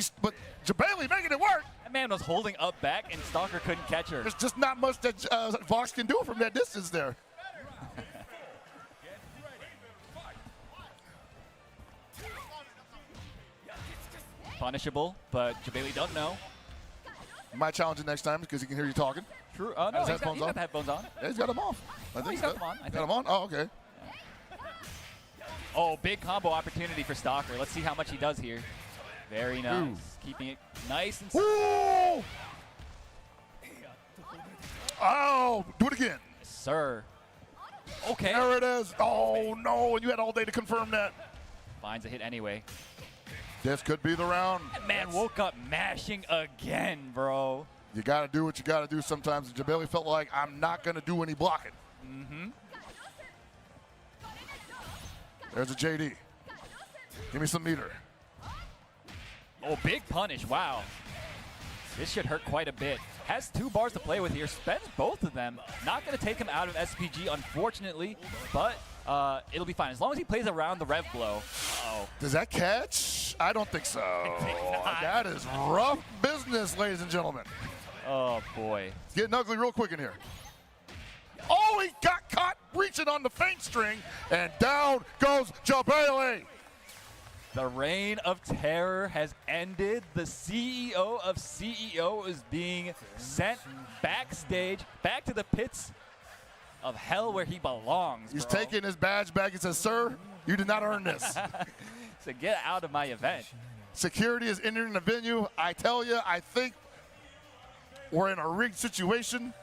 Jabali making it work. That man was holding up back, and Stalker couldn't catch her. There's just not much that Vox can do from that distance there. Punishable, but Jabali don't know. You might challenge it next time because he can hear you talking. True. No, he's got the headphones on. Yeah, he's got them off. I think he's got them on. Got them on? Oh, okay. Oh, big combo opportunity for Stalker. Let's see how much he does here. Very nice. Ooh. Keeping it nice and Ooh! Oh, do it again. Yes, sir. Okay. There it is. Oh, no, and you had all day to confirm that. Finds a hit anyway. This could be the round. That man woke up mashing again, bro. You got to do what you got to do sometimes. Jabali felt like, I'm not going to do any blocking. Mm-hmm. There's a JD. Give me some meter. Oh, big punish. Wow. This should hurt quite a bit. Has 2 bars to play with here. Spends both of them. Not going to take him out of SPG, unfortunately, but it'll be fine. As long as he plays around the rev blow. Uh-oh. Does that catch? I don't think so. That is rough business, ladies and gentlemen. Oh, boy. It's getting ugly real quick in here. Oh, he got caught reaching on the feint string, and down goes Jabali. The reign of terror has ended. The CEO of CEO is being sent backstage, back to the pits of hell where he belongs. He's bro. taking his badge back and says, "Sir, you did not earn this." So get out of my event. Security is entering the venue. I tell you, I think we're in a rigged situation.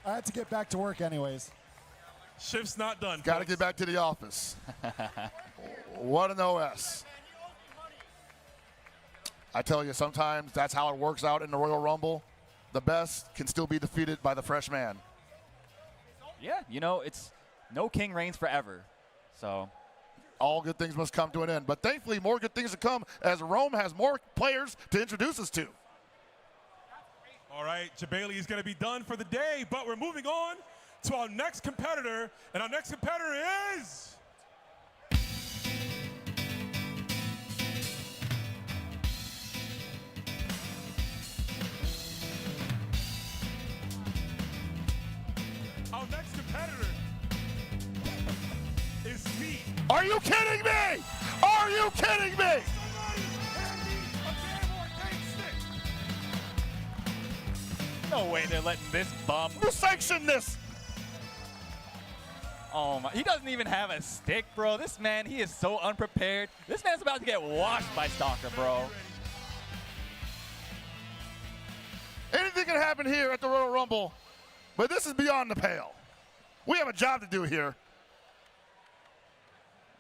I had to get back to work anyways. Shift's not done. Got to get back to the office. What an OS. I tell you, sometimes that's how it works out in the Royal Rumble. The best can still be defeated by the fresh man. Yeah, you know, it's no king reigns forever. So all good things must come to an end. But thankfully, more good things to come as Rome has more players to introduce us to. All right, Jabali is going to be done for the day, but we're moving on to our next competitor, and our next competitor is... Our next competitor is me. Are you kidding me? Are you kidding me? no way they're letting this bum. Who sanctioned this? Oh my, he doesn't even have a stick, bro. This man, he is so unprepared. This man's about to get washed by Stalker, bro. Anything can happen here at the Royal Rumble, but this is beyond the pale. We have a job to do here.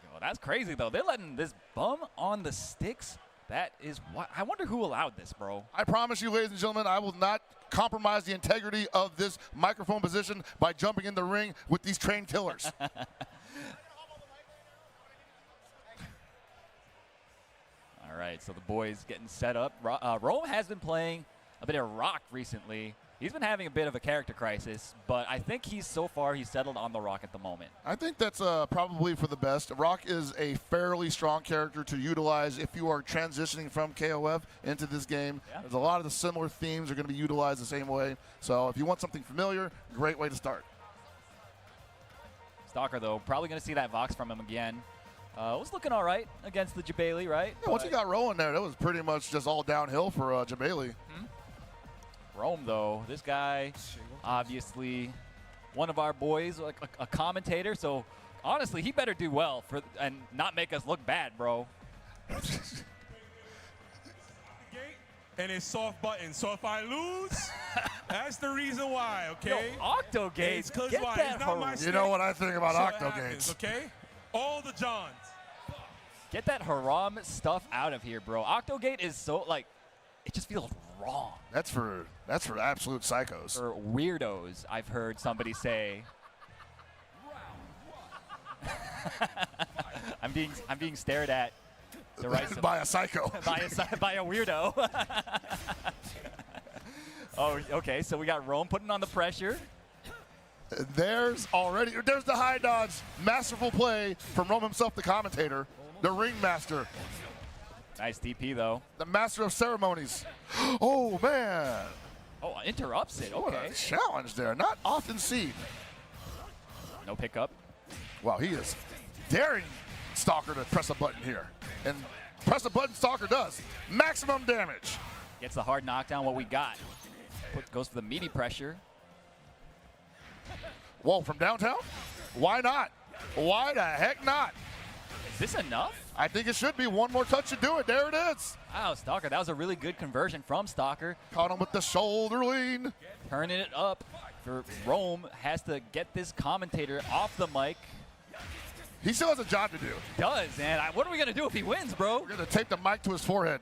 Yo, that's crazy, though. They're letting this bum on the sticks. That is what I wonder who allowed this, bro. I promise you, ladies and gentlemen, I will not compromise the integrity of this microphone position by jumping in the ring with these trained killers. All right, so the boys getting set up. Rome has been playing a bit of Rock recently. He's been having a bit of a character crisis, but I think he's settled on the Rock at the moment. I think that's probably for the best. Rock is a fairly strong character to utilize if you are transitioning from KOF into this game. Yeah. There's a lot of the similar themes are going to be utilized the same way. So if you want something familiar, great way to start. Stalker, though, probably going to see that Vox from him again. Was looking all right against the Jabali, right? Yeah, once you got rolling there, that was pretty much just all downhill for Jabali. Rome, though, this guy, obviously one of our boys, like a commentator. So, honestly, he better do well and not make us look bad, bro. And it's soft button. So if I lose, that's the reason why, okay? Yo, Octogate, it's because get why? that It's not my stick. You know what I think about So Octogates. okay? All the Johns. Get that haram stuff out of here, bro. Octogate is so, like, it just feels wrong. That's for absolute psychos. Or weirdos, I've heard somebody say. I'm being stared at. By a psycho. by a weirdo. Oh, okay. So we got Rome putting on the pressure. There's the high dodge. Masterful play from Rome himself, the commentator, the ringmaster. Nice DP, though. The master of ceremonies. Oh, man. Oh, interrupts it. What Okay. a challenge there. Not often seen. No pickup. Wow, he is daring Stalker to press a button here. And press a button Stalker does. Maximum damage. Gets the hard knockdown, what we got. Goes for the meaty pressure. Whoa, from downtown? Why not? Why the heck not? Is this enough? I think it should be. One more touch to do it. There it is. Wow, Stalker, that was a really good conversion from Stalker. Caught him with the shoulder lean. Turning it up for Rome. Has to get this commentator off the mic. He still has a job to do. Does, and what are we going to do if he wins, bro? We're going to tape the mic to his forehead.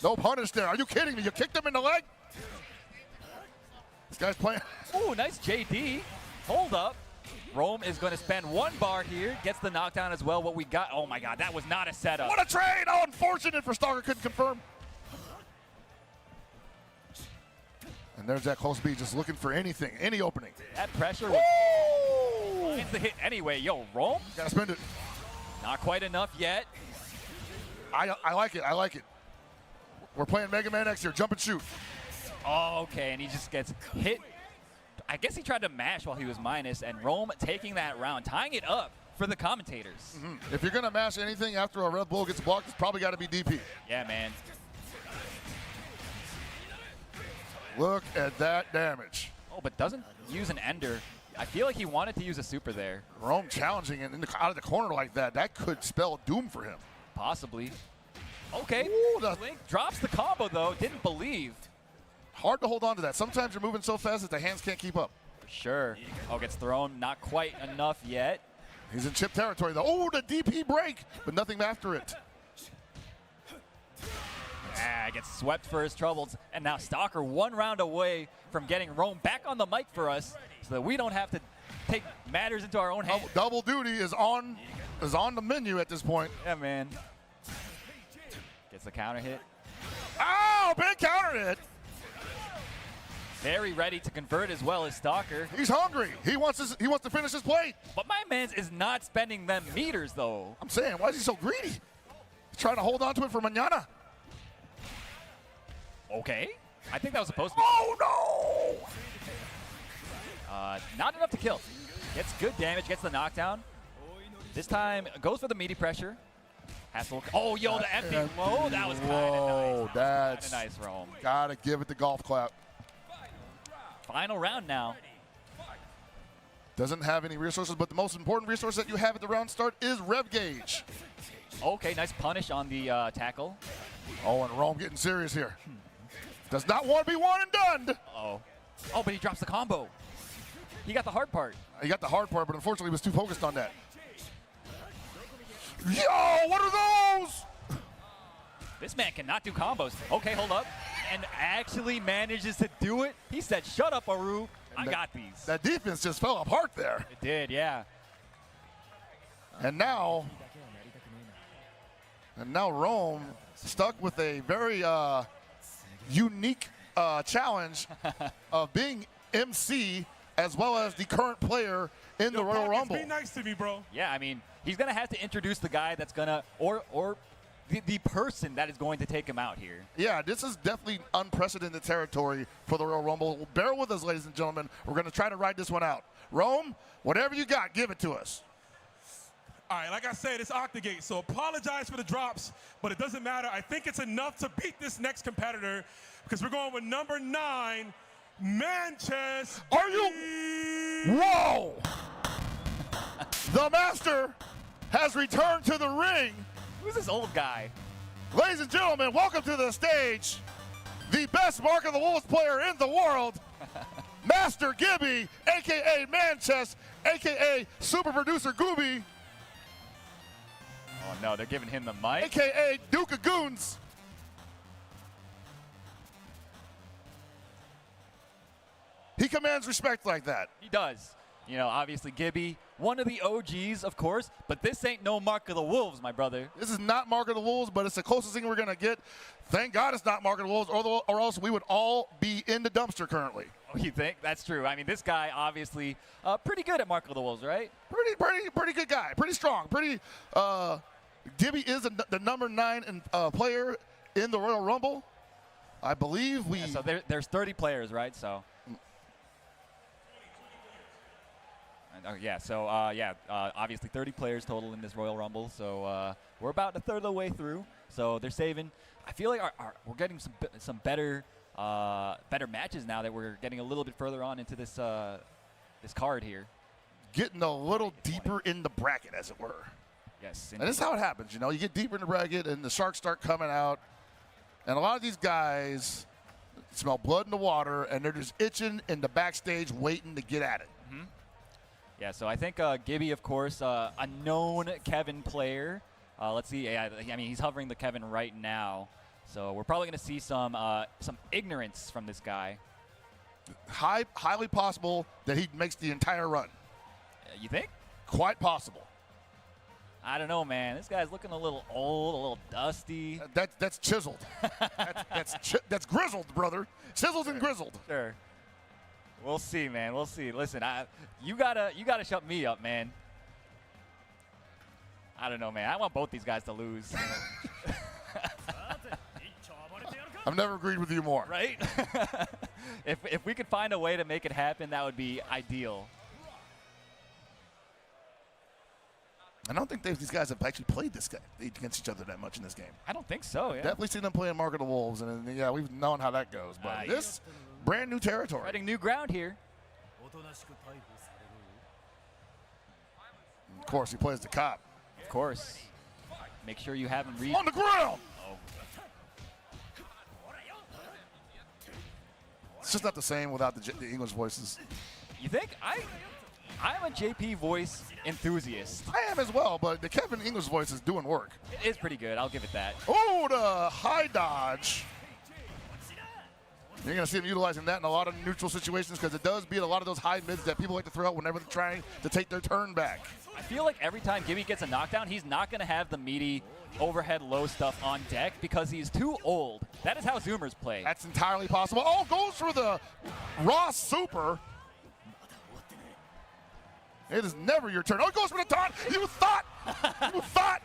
No punish there. Are you kidding me? You kicked him in the leg? This guy's playing. Ooh, nice JD. Hold up. Rome is going to spend one bar here. Gets the knockdown as well. What we got. Oh, my God. That was not a setup. What a trade. Oh, unfortunate for Stalker. Couldn't confirm. And there's that close beat just looking for anything, any opening. That pressure was finds the hit anyway. Yo, Rome. Gotta spend it. Not quite enough yet. I like it. I like it. We're playing Mega Man X here. Jump and shoot. Oh, okay, and he just gets hit. I guess he tried to mash while he was minus, and Rome taking that round, tying it up for the commentators. If you're going to mash anything after a Red Bull gets blocked, it's probably got to be DP. Yeah, man. Look at that damage. Oh, but doesn't use an ender. I feel like he wanted to use a super there. Rome challenging it out of the corner like that. That could spell doom for him. Possibly. Okay. Ooh, Link drops the combo, though. Didn't believe. Hard to hold on to that. Sometimes you're moving so fast that the hands can't keep up. For sure. Oh, gets thrown. Not quite enough yet. He's in chip territory, though. Oh, the DP break, but nothing after it. Gets swept for his troubles. And now Stalker 1 round away from getting Rome back on the mic for us so that we don't have to take matters into our own hands. Double duty is on the menu at this point. Yeah, man. Gets the counter hit. Oh, big counter hit. Very ready to convert as well as Stalker. He's hungry. He wants to finish his plate. But my man is not spending them meters, though. I'm saying, why is he so greedy? He's trying to hold on to it for mañana. Okay. I think that was supposed to be. Oh, no! Not enough to kill. Gets good damage, gets the knockdown. This time, goes for the meaty pressure. Has to look. Oh, yo, the empty. Whoa, that was kind of nice. That's nice, Rome. Gotta give it the golf clap. Final round now. Doesn't have any resources, but the most important resource that you have at the round start is Rev Gauge. Okay, nice punish on the tackle. Oh, and Rome getting serious here. Does not want to be one and done. Uh-oh. Oh, but he drops the combo. He got the hard part. He got the hard part, but unfortunately he was too focused on that. Yo, what are those? This man cannot do combos. Okay, hold up. And actually manages to do it. He said, shut up, Aru. I got these. That defense just fell apart there. It did, yeah. And now Rome stuck with a very unique challenge of being MC as well as the current player in the Royal Rumble. Be nice to me, bro. Yeah, I mean, he's going to have to introduce the guy that's going to, or the person that is going to take him out here. Yeah, this is definitely unprecedented territory for the Royal Rumble. Bear with us, ladies and gentlemen. We're going to try to ride this one out. Rome, whatever you got, give it to us. All right, like I said, it's Octagate, so apologize for the drops, but it doesn't matter. I think it's enough to beat this next competitor because we're going with number 9, Manchester. Are you? Whoa! The Master has returned to the ring. Who's this old guy? Ladies and gentlemen, welcome to the stage, the best Mark of the Wolves player in the world, Master Gibby, a.k.a. Manchester, a.k.a. Super Producer Gooby. Oh, no, they're giving him the mic. A.k.a. Duke of Goons. He commands respect like that. He does. You know, obviously Gibby, one of the OGs, of course, but this ain't no Mark of the Wolves, my brother. This is not Mark of the Wolves, but it's the closest thing we're going to get. Thank God it's not Mark of the Wolves, or else we would all be in the dumpster currently. Oh, you think? That's true. I mean, this guy obviously pretty good at Mark of the Wolves, right? Pretty good guy. Pretty strong. Gibby is the number 9 player in the Royal Rumble. I believe we. Yeah, so there's 30 players, right? So. Obviously 30 players total in this Royal Rumble. So we're about a third of the way through. So they're saving. I feel like we're getting some better matches now that we're getting a little bit further on into this this card here. Getting a little deeper in the bracket, as it were. Yes. And this is how it happens. You know, you get deeper in the bracket, and the sharks start coming out. And a lot of these guys smell blood in the water, and they're just itching in the backstage waiting to get at it. Mm-hmm. Yeah, so I think Gibby, of course, a known Kevin player. Let's see. Yeah, I mean, he's hovering the Kevin right now. So we're probably going to see some ignorance from this guy. Highly possible that he makes the entire run. You think? Quite possible. I don't know, man. This guy's looking a little old, a little dusty. That's chiseled. that's grizzled, brother. Chiseled and grizzled. Sure. We'll see, man. We'll see. Listen, you gotta shut me up, man. I don't know, man. I want both these guys to lose. I've never agreed with you more. Right? if we could find a way to make it happen, that would be ideal. I don't think these guys have actually played this guy against each other that much in this game. I don't think so, yeah. Definitely seen them play in Mark of the Wolves, and yeah, we've known how that goes. But this, brand new territory. Treading new ground here. Of course, he plays the cop. Of course. Make sure you have him read. On the ground! Oh. It's just not the same without the English voices. You think? I'm a JP voice enthusiast. I am as well, but the Kevin English voice is doing work. It is pretty good. I'll give it that. Oh, the high dodge. You're going to see him utilizing that in a lot of neutral situations because it does beat a lot of those high mids that people like to throw out whenever they're trying to take their turn back. I feel like every time Gibby gets a knockdown, he's not going to have the meaty overhead low stuff on deck because he's too old. That is how Zoomers play. That's entirely possible. Oh, goes for the raw super. It is never your turn. Oh, it goes for the taunt. You thought. You thought.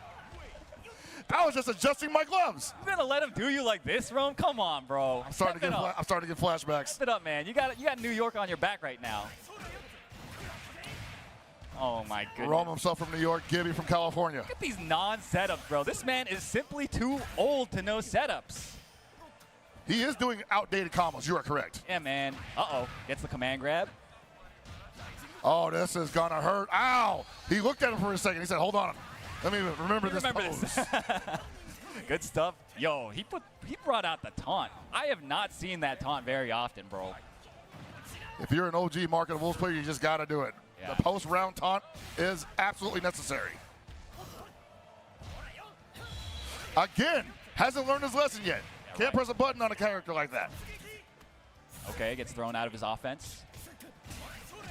I was just adjusting my gloves. You're gonna let him do you like this, Rome? Come on, bro. I'm starting to get flashbacks. Step it up, man. You got New York on your back right now. Oh my goodness. Rome himself from New York, Gibby from California. Look at these non-setups, bro. This man is simply too old to know setups. He is doing outdated combos. You are correct. Yeah, man. Uh-oh. Gets the command grab. Oh, this is gonna hurt. Ow! He looked at him for a second. He said, "Hold on. Let me remember this pose." Good stuff. Yo, he brought out the taunt. I have not seen that taunt very often, bro. If you're an OG Mark of the Wolves player, you just gotta do it. Yeah. The post-round taunt is absolutely necessary. Again, hasn't learned his lesson yet. Yeah, Can't right. press a button on a character like that. Okay, gets thrown out of his offense.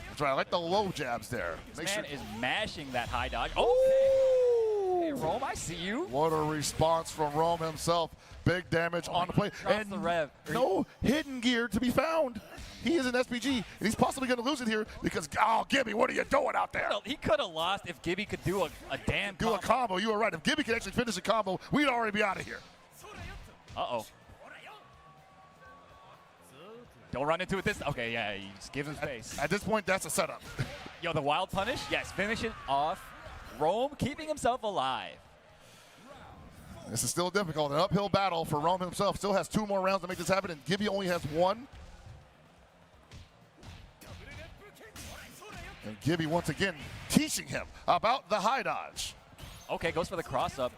That's right. I like the low jabs there. This man is mashing that high dodge. Oh! Hey, Rome, I see you. What a response from Rome himself. Big damage on the play. And the rev. No hidden gear to be found. He is an SPG, and he's possibly going to lose it here because, oh, Gibby, what are you doing out there? He could have lost if Gibby could do a damn combo. Do a combo. You were right. If Gibby could actually finish a combo, we'd already be out of here. Uh-oh. Don't run into it this. Okay, yeah, you just give him space. At this point, that's a setup. Yo, the wild punish? Yes, finish it off. Rome keeping himself alive. This is still difficult. An uphill battle for Rome himself. Still has 2 more rounds to make this happen, and Gibby only has 1. And Gibby once again teaching him about the high dodge. Okay, goes for the cross-up.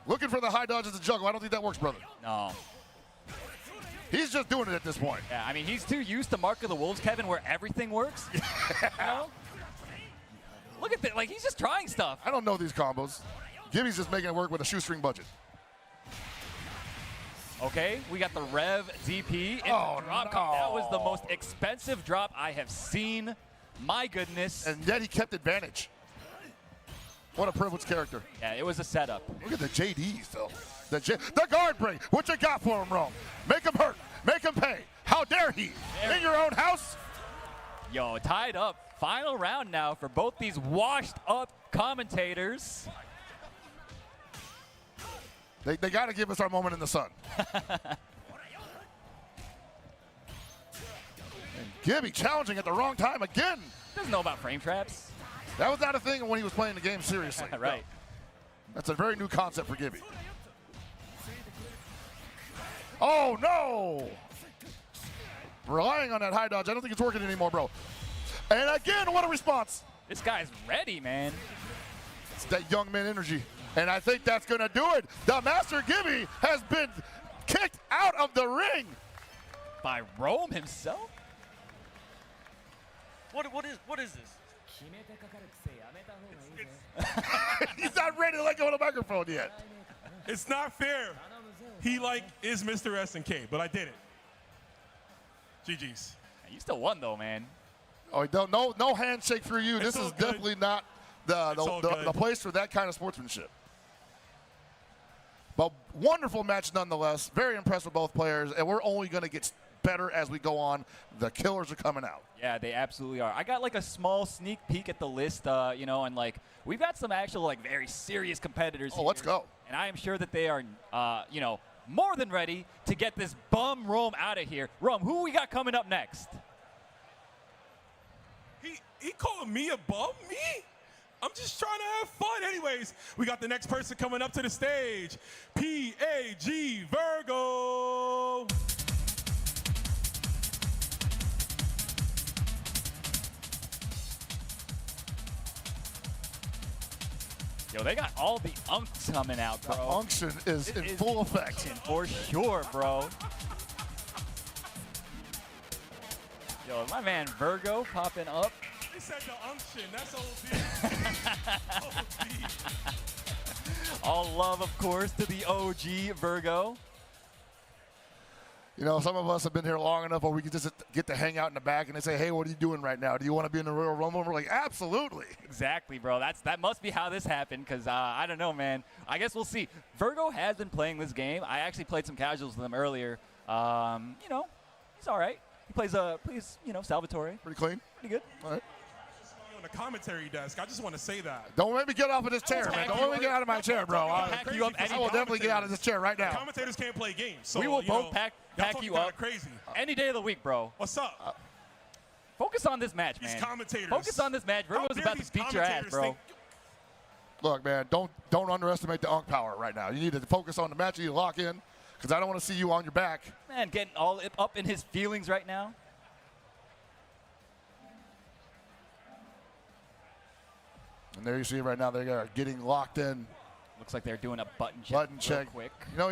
Looking for the high dodge as a juggle. I don't think that works, brother. No. He's just doing it at this point. Yeah, I mean, he's too used to Mark of the Wolves, Kevin, where everything works. You know? Look at that. Like, he's just trying stuff. I don't know these combos. Gibby's just making it work with a shoestring budget. Okay, we got the Rev DP. Oh, drop. no. That was the most expensive drop I have seen. My goodness. And yet he kept advantage. What a privileged character. Yeah, it was a setup. Look at the JDs, though. The guard break. What you got for him, Rome? Make him hurt. Make him pay. How dare he? In your own house? Yo, tied up. Final round now for both these washed-up commentators. They got to give us our moment in the sun. And Gibby challenging at the wrong time again. Doesn't know about frame traps. That was not a thing when he was playing the game seriously. Right. No. That's a very new concept for Gibby. Oh, no! Relying on that high dodge. I don't think it's working anymore, bro. And again, what a response. This guy's ready, man. It's that young man energy. And I think that's going to do it. The Master Gibby has been kicked out of the ring. By Rome himself? What is this? He's not ready to let go of the microphone yet. It's not fair. He is Mr. SNK, but I did it. GG's. You still won though, man. Oh, no handshake for you. This is definitely not the place for that kind of sportsmanship. But wonderful match nonetheless. Very impressed with both players, and we're only going to get better as we go on. The killers are coming out. Yeah, they absolutely are. I got a small sneak peek at the list, and we've got some actual very serious competitors. Oh, let's go. And I am sure that they are, more than ready to get this bum Rome out of here. Rome, who we got coming up next? He calling me a bum? Me? I'm just trying to have fun. Anyways, we got the next person coming up to the stage. PAG Virgo. Yo, they got all the unks coming out, bro. The unction is in full effect. For sure, bro. Yo, my man Virgo popping up. He said the unction. That's OD. OD. All love, of course, to the OG Virgo. You know, some of us have been here long enough where we can just get to hang out in the back and they say, hey, what are you doing right now? Do you want to be in the Royal Rumble? And we're like, absolutely. Exactly, bro. That must be how this happened because I don't know, man. I guess we'll see. Virgo has been playing this game. I actually played some casuals with him earlier. You know, he's all right. He plays, you know, Salvatore. Pretty clean. Pretty good. All right. On the commentary desk, I just want to say that. Don't let me get off of this chair, man. Don't let me get out of my chair, bro. I will definitely get out of this chair right now. Commentators can't play games. So, we will both pack you up crazy. Any day of the week, bro. What's up? Focus on this match, man. These commentators. Focus on this match. Virgo's about to beat your ass, bro. Look, man, don't underestimate the unk power right now. You need to focus on the match. You need to lock in because I don't want to see you on your back. Man, getting all up in his feelings right now. And there you see right now they are getting locked in. Looks like they're doing a button check. Button check. Quick. You know,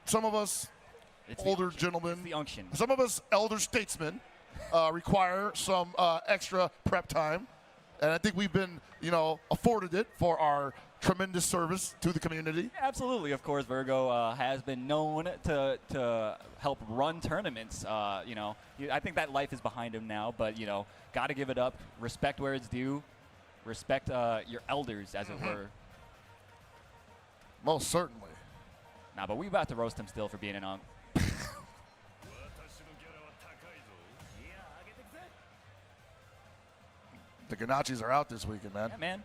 some of us older gentlemen, the unction. Some of us elder statesmen require some extra prep time. And I think we've been, you know, afforded it for our tremendous service to the community. Absolutely, of course, Virgo has been known to help run tournaments. You know, I think that life is behind him now, but, you know, got to give it up. Respect where it's due. Respect your elders, as it were. Most certainly. Nah, but we about to roast him still for being an unk. The Ganachis are out this weekend, man. Yeah, man.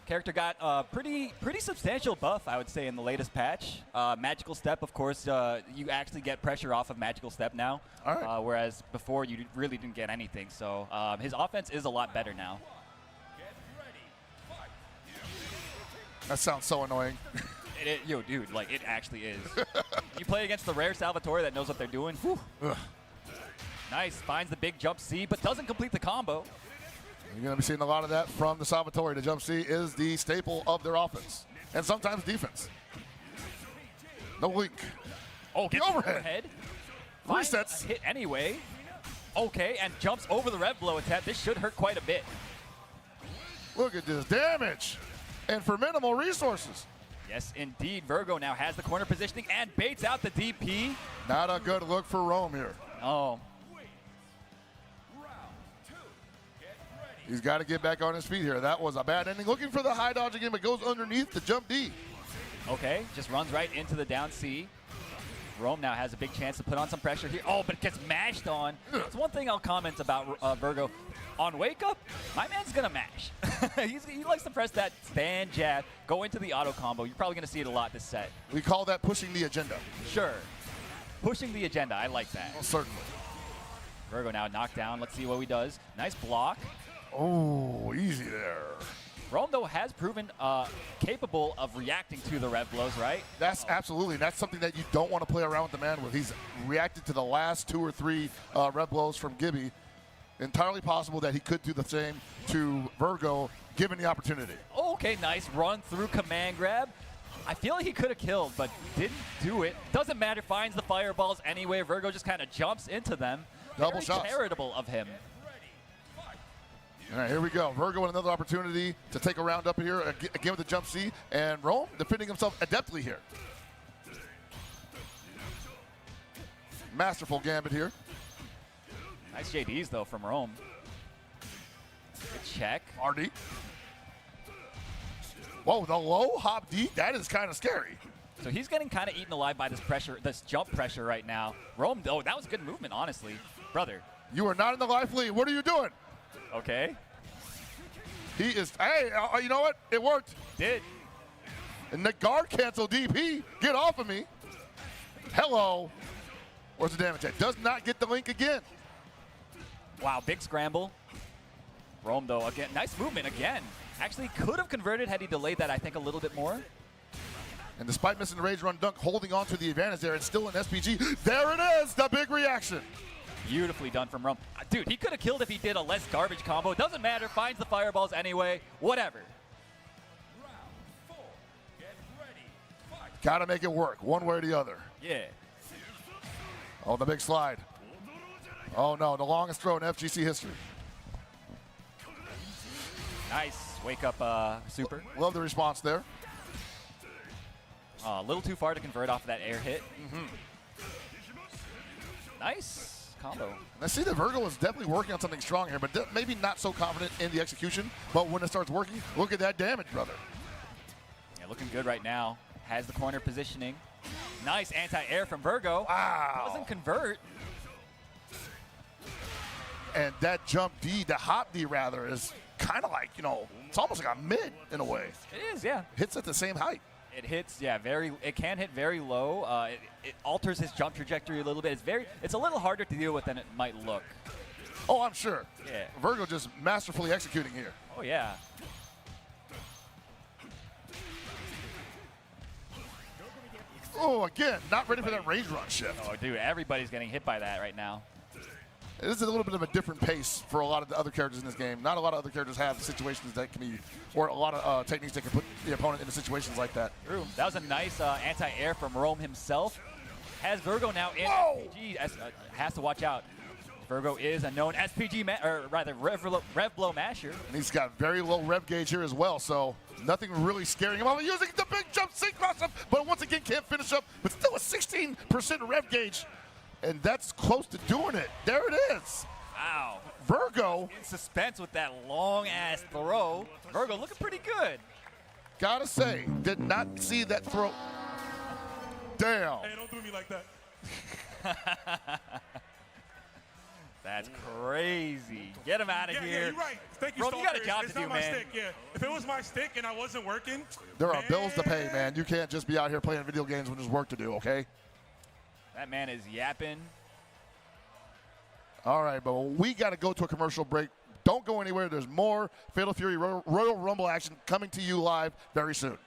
Character got a pretty substantial buff, I would say, in the latest patch. Magical Step, of course, you actually get pressure off of Magical Step now, all right. Whereas before you really didn't get anything. So his offense is a lot better now. That sounds so annoying. Yo, dude, like, it actually is. You play against the rare Salvatore that knows what they're doing. Nice, finds the big jump C, but doesn't complete the combo. You're going to be seeing a lot of that from the Salvatore. The jump C is the staple of their offense, and sometimes defense. No link. Oh, gets the overhead. Resets. Hit anyway. Okay, and jumps over the rev blow attack. This should hurt quite a bit. Look at this damage. And for minimal resources. Yes, indeed. Virgo now has the corner positioning and baits out the DP. Not a good look for Rome here. Oh. He's got to get back on his feet here. That was a bad ending. Looking for the high dodge again, but goes underneath the jump D. Okay, just runs right into the down C. Rome now has a big chance to put on some pressure here. Oh, but it gets mashed on. That's one thing I'll comment about Virgo. On wake up, my man's going to mash. He likes to press that stand jab, go into the auto combo. You're probably going to see it a lot this set. We call that pushing the agenda. Sure. Pushing the agenda. I like that. Well, certainly. Virgo now knocked down. Let's see what he does. Nice block. Oh, easy there. Rome, though, has proven capable of reacting to the rev blows, right? That's absolutely. That's something that you don't want to play around with the man with. He's reacted to the last 2 or 3 rev blows from Gibby. Entirely possible that he could do the same to Virgo, given the opportunity. Oh, okay, nice run through command grab. I feel like he could have killed, but didn't do it. Doesn't matter, finds the fireballs anyway. Virgo just kind of jumps into them. Double Very shots. charitable of him. All right, here we go. Virgo with another opportunity to take a round up here, again with the jump C, and Rome defending himself adeptly here. Masterful gambit here. Nice JDs, though, from Rome. Good check. RD. Whoa, the low hop D, that is kind of scary. So he's getting kind of eaten alive by this pressure, this jump pressure right now. Rome, oh, that was good movement, honestly. Brother. You are not in the life lead. What are you doing? Okay. He is, hey, you know what? It worked. Did. And the guard cancel DP. Get off of me. Hello. Where's the damage at? Does not get the link again. Wow, big scramble. Rome, though, again, nice movement again. Actually could have converted had he delayed that, I think, a little bit more. And despite missing the rage run dunk, holding on to the advantage there, and still an SPG. There it is, the big reaction. Beautifully done from Rome. Dude, he could have killed if he did a less garbage combo. Doesn't matter, finds the fireballs anyway. Whatever. Gotta make it work, one way or the other. Yeah. Oh, the big slide. Oh no, the longest throw in FGC history. Nice. Wake up super. Love the response there. A little too far to convert off of that air hit. Nice combo. I see that Virgo is definitely working on something strong here, but maybe not so confident in the execution. But when it starts working, look at that damage, brother. Yeah, looking good right now. Has the corner positioning. Nice anti-air from Virgo. Wow. Doesn't convert. And that jump D, the hop D rather, is kind of like, you know, it's almost like a mid in a way. It is, yeah. Hits at the same height. It hits, yeah, it can hit very low. It alters his jump trajectory a little bit. It's a little harder to deal with than it might look. Oh, I'm sure. Yeah. Virgo just masterfully executing here. Oh, yeah. Oh, again, not ready for that range run shift. Oh, dude, everybody's getting hit by that right now. This is a little bit of a different pace for a lot of the other characters in this game. Not a lot of other characters have situations that can be, or a lot of techniques that can put the opponent into situations like that. True. That was a nice anti-air from Rome himself. Has Virgo now in SPG. Has to watch out. Virgo is a known SPG, or rather Rev Blow Masher. And he's got very low rev gauge here as well, so nothing really scaring him off. Using the big jump sync cross up, but once again can't finish up, but still a 16% rev gauge. And that's close to doing it. There it is. Wow. Virgo. In suspense with that long-ass throw. Virgo looking pretty good. Gotta say, did not see that throw. Damn. Hey, don't do me like that. That's crazy. Get him out of here. Yeah, you're right. Thank you, Bro, you got a job it's to do, not my man. stick, yeah. If it was my stick and I wasn't working. There are bills to pay, man. You can't just be out here playing video games when there's work to do, okay? That man is yapping. All right, but we got to go to a commercial break. Don't go anywhere. There's more Fatal Fury Royal Rumble action coming to you live very soon.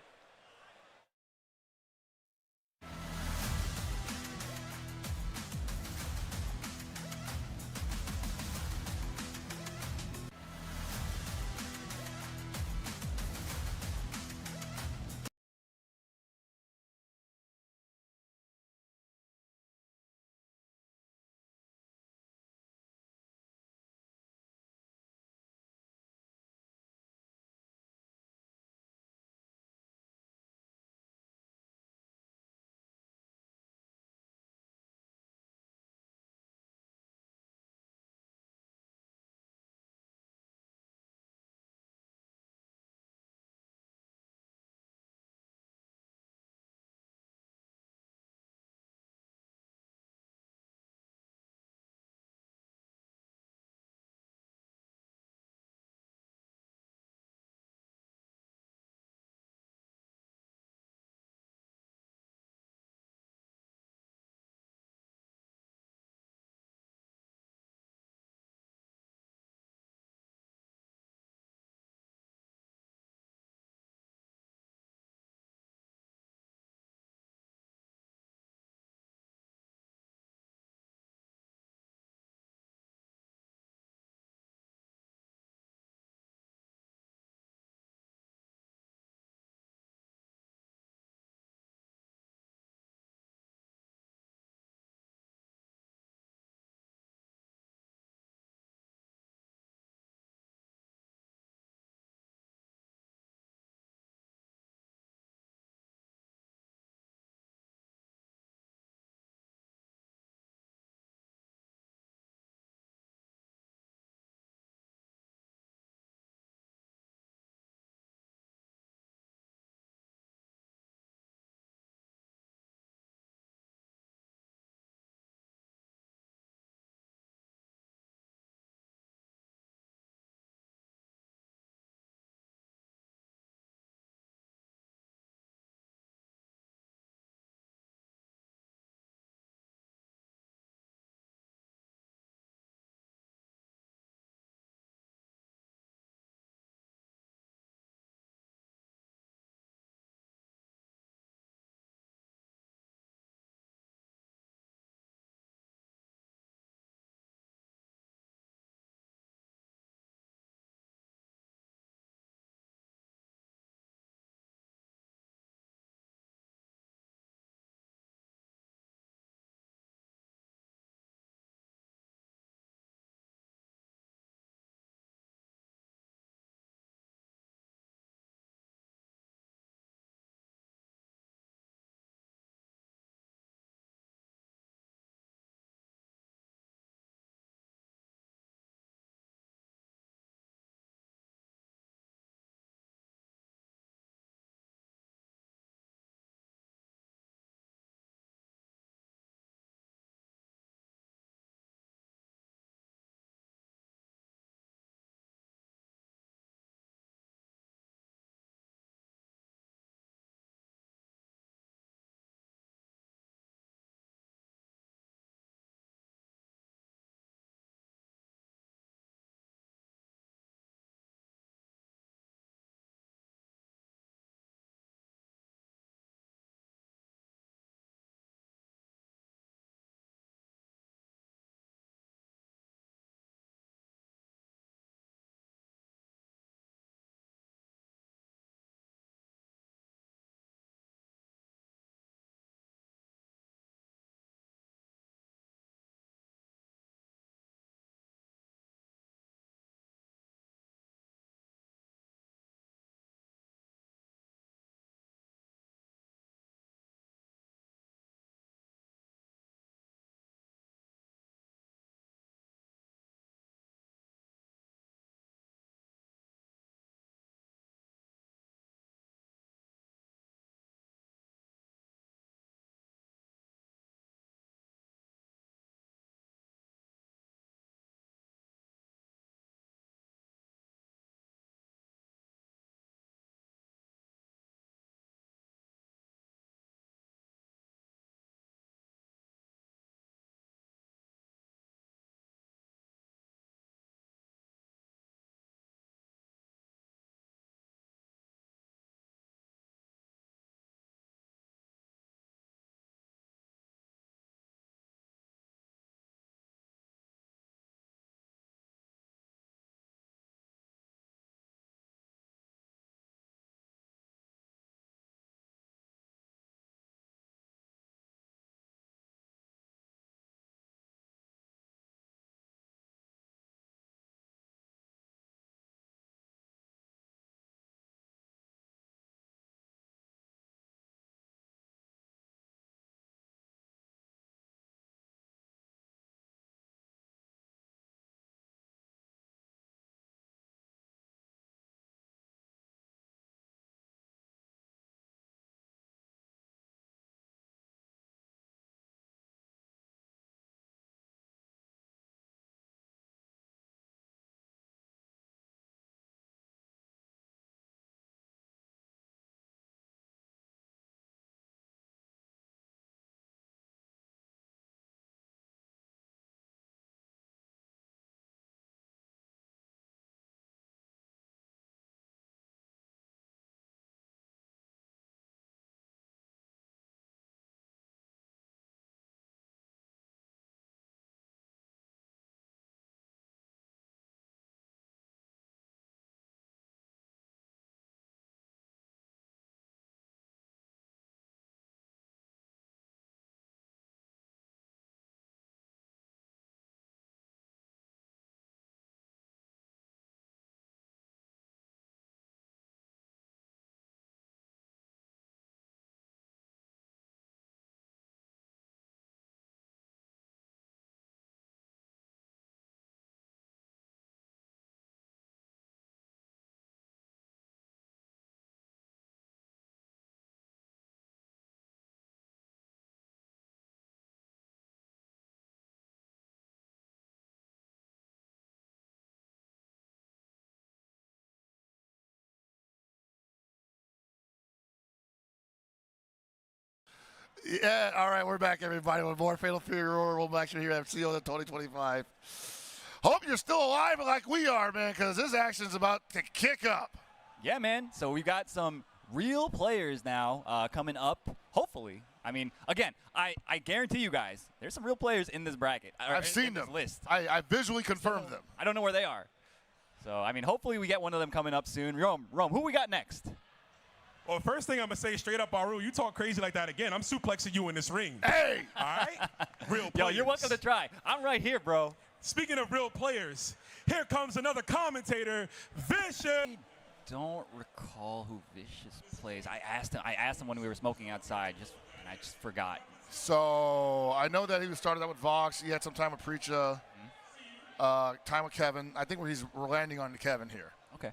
Yeah, all right, we're back, everybody, with more Fatal Fury Roar. We'll back here at COTW 2025. Hope you're still alive like we are, man, because this action's about to kick up. Yeah, man. So we've got some real players now coming up, hopefully. I mean, again, I guarantee you guys, there's some real players in this bracket. I've seen them. List. I visually confirmed them. I don't know where they are. So, I mean, hopefully we get one of them coming up soon. Rome, who we got next? Well, first thing I'm going to say straight up, Aru, you talk crazy like that again, I'm suplexing you in this ring. Hey! All right? Real players. Yo, you're welcome to try. I'm right here, bro. Speaking of real players, here comes another commentator, Vicious. I don't recall who Vicious plays. I asked him when we were smoking outside, and I just forgot. So I know that he started out with Vox. He had some time with Preacha, time with Kevin. I think we're landing on Kevin here. Okay.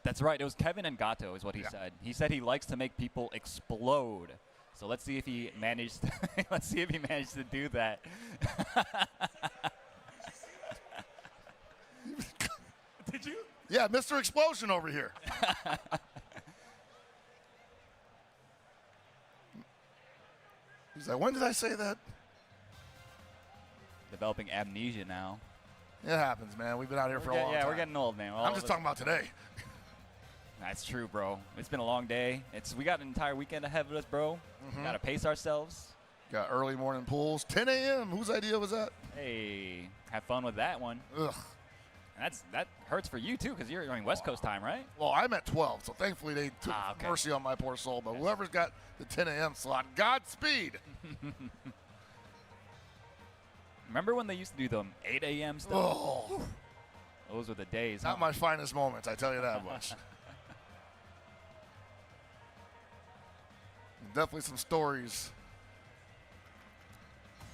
That's right. It was Kevin and Gato is what he said. He said he likes to make people explode. So let's see if he managed. Let's see if he managed to do that. Did you? Yeah, Mr. Explosion over here. He's like, when did I say that? Developing amnesia now. It happens, man. We've been out here for a long time. Yeah, we're getting old, man. I'm just talking about today. That's true, bro. It's been a long day. We got an entire weekend ahead of us, bro. Got to pace ourselves. Got early morning pools. 10 a.m. Whose idea was that? Hey, have fun with that one. Ugh. And that hurts for you, too, because you're going West Coast time, right? Well, I'm at 12, so thankfully they took mercy on my poor soul. But whoever's got the 10 a.m. slot, Godspeed. Remember when they used to do them 8 a.m. stuff? Oh. Those were the days, Not my finest moments, I tell you that much. Definitely some stories.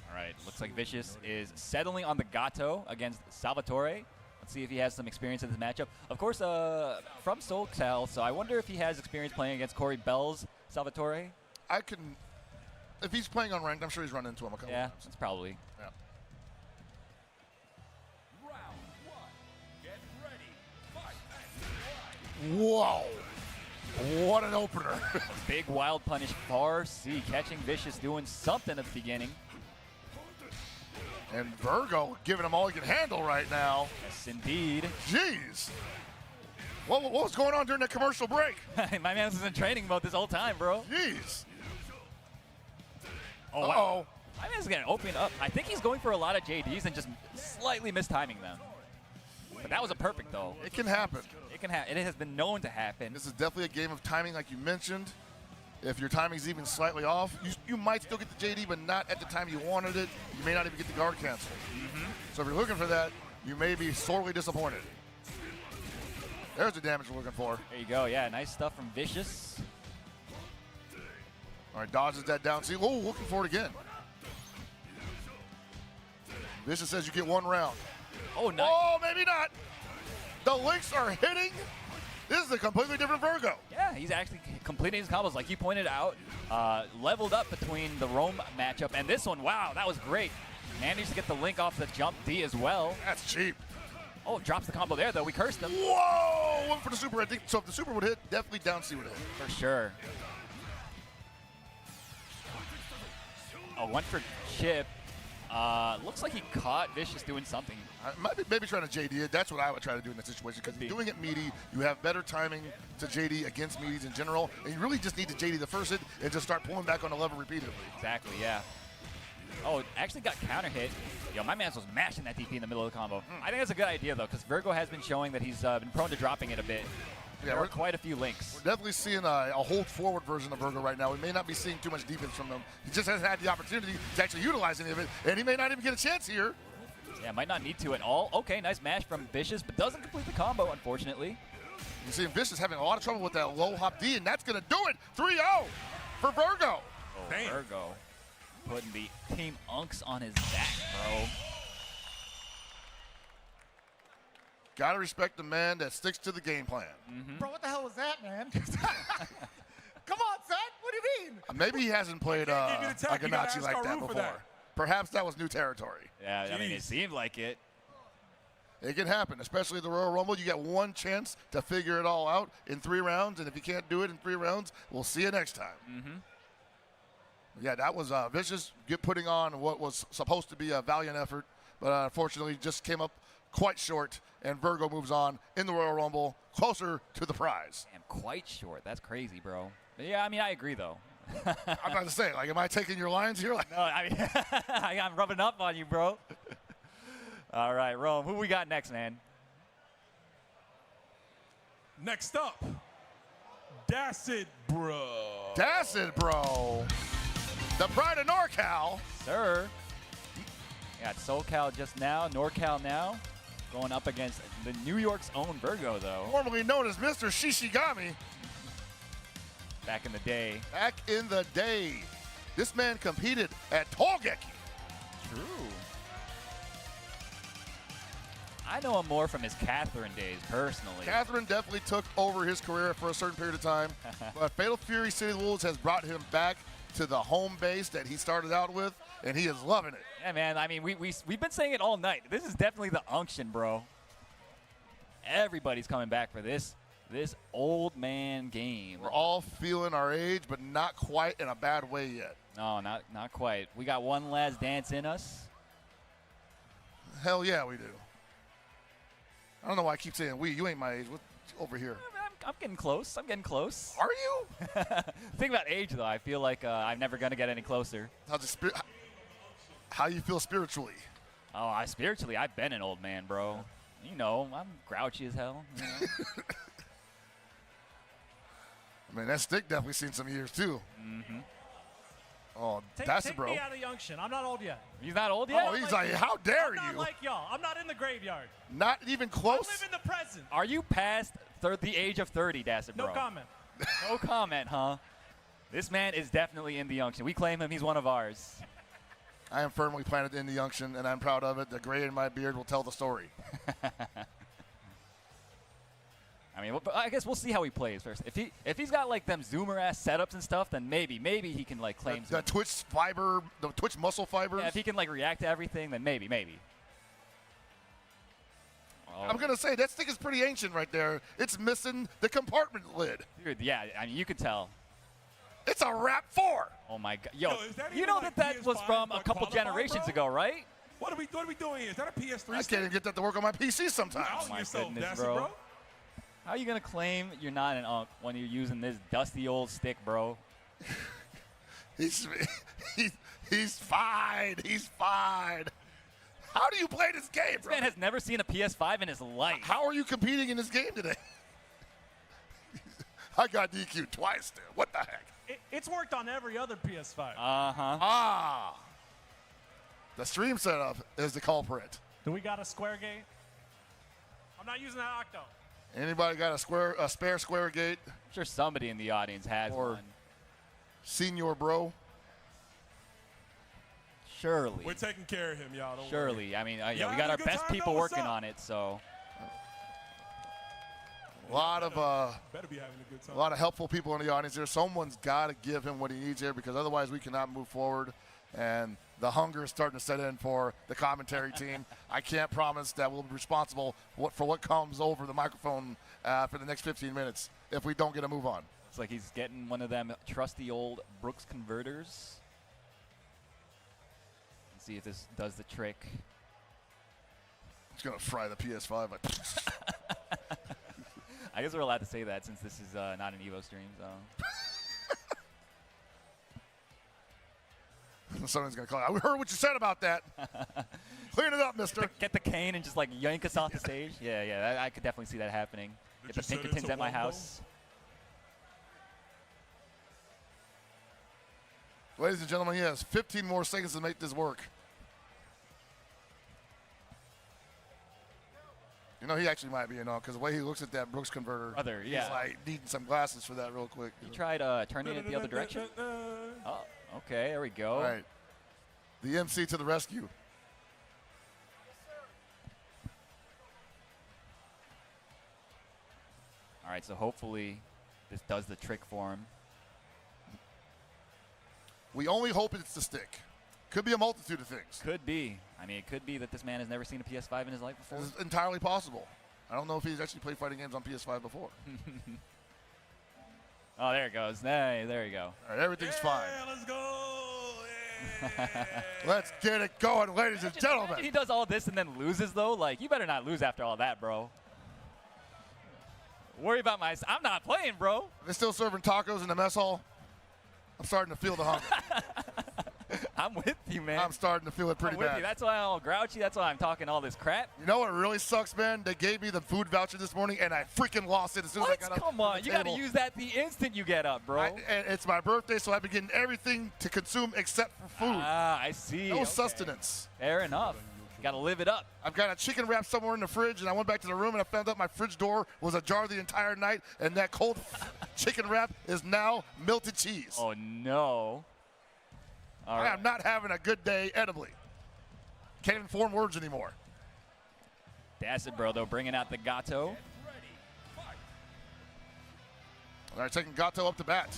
All right, looks like Vicious is settling on the Gato against Salvatore. Let's see if he has some experience in this matchup. Of course, from SoCal, so I wonder if he has experience playing against Corey Bell's Salvatore. If he's playing on ranked, I'm sure he's run into him a couple times. That's probably. Yeah. Whoa. What an opener. Big wild punish, far C, catching Vicious doing something at the beginning. And Virgo giving him all he can handle right now. Yes, indeed. Jeez. What was going on during that commercial break? My man was in training mode this whole time, bro. Jeez. Oh, wow. My man's going to open up. I think he's going for a lot of JDs and just slightly mistiming them. But that was a perfect, though. It can happen. It can happen. It has been known to happen. This is definitely a game of timing, like you mentioned. If your timing's even slightly off, you might still get the JD, but not at the time you wanted it. You may not even get the guard cancel. So if you're looking for that, you may be sorely disappointed. There's the damage we're looking for. There you go. Yeah, nice stuff from Vicious. All right, dodges that down. See, oh, looking for it again. Vicious says you get one round. Oh, nice. Oh, maybe not. The links are hitting. This is a completely different Virgo. Yeah, he's actually completing his combos like you pointed out. Leveled up between the Rome matchup and this one. Wow, that was great. Managed to get the link off the jump D as well. That's cheap. Oh, drops the combo there, though. We cursed him. Whoa! Went for the super. I think so. If the super would hit, definitely down C would hit. For sure. Oh, went for chip. Looks like he caught Vicious doing something. Maybe trying to JD it. That's what I would try to do in that situation because doing it meaty, you have better timing to JD against meaties in general, and you really just need to JD the first hit and just start pulling back on the lever repeatedly. Exactly, yeah. Oh, actually got counter hit. Yo, my man was mashing that DP in the middle of the combo. I think that's a good idea, though, because Virgo has been showing that he's been prone to dropping it a bit. Yeah, there are quite a few links. We're definitely seeing a hold forward version of Virgo right now. We may not be seeing too much defense from him. He just hasn't had the opportunity to actually utilize any of it, and he may not even get a chance here. Yeah, might not need to at all. Okay, nice mash from Vicious, but doesn't complete the combo, unfortunately. You see Vicious having a lot of trouble with that low hop D, and that's going to do it. 3-0 for Virgo. Oh, Virgo putting the Team Unks on his back, bro. Gotta respect the man that sticks to the game plan. Bro, what the hell was that, man? Come on, son. What do you mean? Maybe he hasn't played a Ganachi like that before. Perhaps that was new territory. Yeah, I mean, it seemed like it. It can happen, especially the Royal Rumble. You get one chance to figure it all out in 3 rounds, and if you can't do it in 3 rounds, we'll see you next time. Yeah, that was vicious. Putting on what was supposed to be a valiant effort, but unfortunately just came up quite short. And Virgo moves on in the Royal Rumble, closer to the prize. Damn, quite short. That's crazy, bro. But yeah, I mean, I agree though. I'm about to say, like, am I taking your lines here? Like, No, I mean, I'm rubbing up on you, bro. All right, Rome, who we got next, man? Next up, Dacid Bro. Dacid Bro. The pride of NorCal. Sir. Got SoCal just now, NorCal now. Going up against the New York's own Virgo, though. Formerly known as Mr. Shishigami. Back in the day. Back in the day. This man competed at Togeki. True. I know him more from his Catherine days, personally. Catherine definitely took over his career for a certain period of time. But Fatal Fury City Wolves has brought him back to the home base that he started out with, and he is loving it. Yeah, man. I mean, we've been saying it all night. This is definitely the unction, bro. Everybody's coming back for this old man game. We're all feeling our age, but not quite in a bad way yet. No, not quite. We got one last dance in us. Hell yeah, we do. I don't know why I keep saying we. You ain't my age. What over here? I'm getting close. I'm getting close. Are you? The thing about age, though, I feel like I'm never going to get any closer. How you feel spiritually? Oh, spiritually, I've been an old man, bro. You know, I'm grouchy as hell. You know? I mean, that stick definitely seen some years, too. Mm-hmm. Oh, take bro. me out of the unction. I'm not old yet. He's not old yet? Oh, he's like, how dare I'm not you? like y'all. I'm not in the graveyard. Not even close? I live in the present. Are you past the age of 30, Dacid, bro? No comment. No comment, huh? This man is definitely in the unction. We claim him. He's one of ours. I am firmly planted in the unction, and I'm proud of it. The gray in my beard will tell the story. I mean, I guess we'll see how he plays first. If he's got like them zoomer ass setups and stuff, then maybe he can like claim the Twitch muscle fibers. Yeah, if he can like react to everything, then maybe. Oh. I'm gonna say that stick is pretty ancient right there. It's missing the compartment lid. Dude, yeah, I mean you could tell. It's a Rap 4. Oh my God, yo, is that you even know like that was PS5 from a like couple qualified, generations bro? ago, right? What are we doing here? Is that a PS3 I stick? can't even get that to work on my PC sometimes. Out my yourself, goodness, Dacid, bro. How are you gonna claim you're not an unk when you're using this dusty old stick, bro? He's fine. He's fine. How do you play this game, This man has never seen a PS5 in his life. How are you competing in this game today? I got DQ twice there. What the heck? It's worked on every other PS5. Uh-huh. The stream setup is the culprit. Do we got a square gate? I'm not using that octo. Anybody got a spare square gate? I'm sure somebody in the audience has Or one. Senior bro? Surely. We're taking care of him, y'all. Don't Surely. worry. I mean, Y'all yeah, we having got a our good best time, people though? What's working up? on it, so. A lot of Better be having a good time. a lot of helpful people in the audience here. Someone's got to give him what he needs here because otherwise we cannot move forward. And the hunger is starting to set in for the commentary team. I can't promise that we'll be responsible for what comes over the microphone for the next 15 minutes if we don't get a move on. It's like he's getting one of them trusty old Brooks converters. Let's see if this does the trick. He's going to fry the PS5. I guess we're allowed to say that since this is not an Evo stream, so. Someone's going to call out. We heard what you said about that. Clean it up, mister. Get the cane and just like yank us off the stage. Yeah, I could definitely see that happening. Get the Pinkertons at my house. Ladies and gentlemen, he has 15 more seconds to make this work. You know, he actually might be, because the way he looks at that Brooks converter, Brother, yeah. he's like needing some glasses for that real quick. You tried turning it the other direction? Oh, okay, there we go. All right. The MC to the rescue. All right, so hopefully this does the trick for him. We only hope it's the stick. Could be a multitude of things. Could be. I mean, it could be that this man has never seen a PS5 in his life before. It's entirely possible. I don't know if he's actually played fighting games on PS5 before. Oh, there it goes. Hey, there you go. All right, everything's fine. Let's go. Let's get it going, ladies and gentlemen. He does all this and then loses, though. Like, you better not lose after all that, bro. Worry about I'm not playing, bro. They're still serving tacos in the mess hall. I'm starting to feel the hunger. I'm with you, man. I'm starting to feel it pretty I'm with bad. you. That's why I'm all grouchy. That's why I'm talking all this crap. You know what really sucks, man? They gave me the food voucher this morning, and I freaking lost it as soon as I got up. Come on. You got to use that the instant you get up, bro. And it's my birthday, so I've been getting everything to consume except for food. Ah, I see. No sustenance. Fair enough. You got to live it up. I've got a chicken wrap somewhere in the fridge, and I went back to the room, and I found out my fridge door was ajar the entire night, and that cold chicken wrap is now melted cheese. Oh, no. All I right. am not having a good day edibly. Can't even form words anymore. That's it, bro, though, bringing out the Gato. All right, taking Gato up to bat.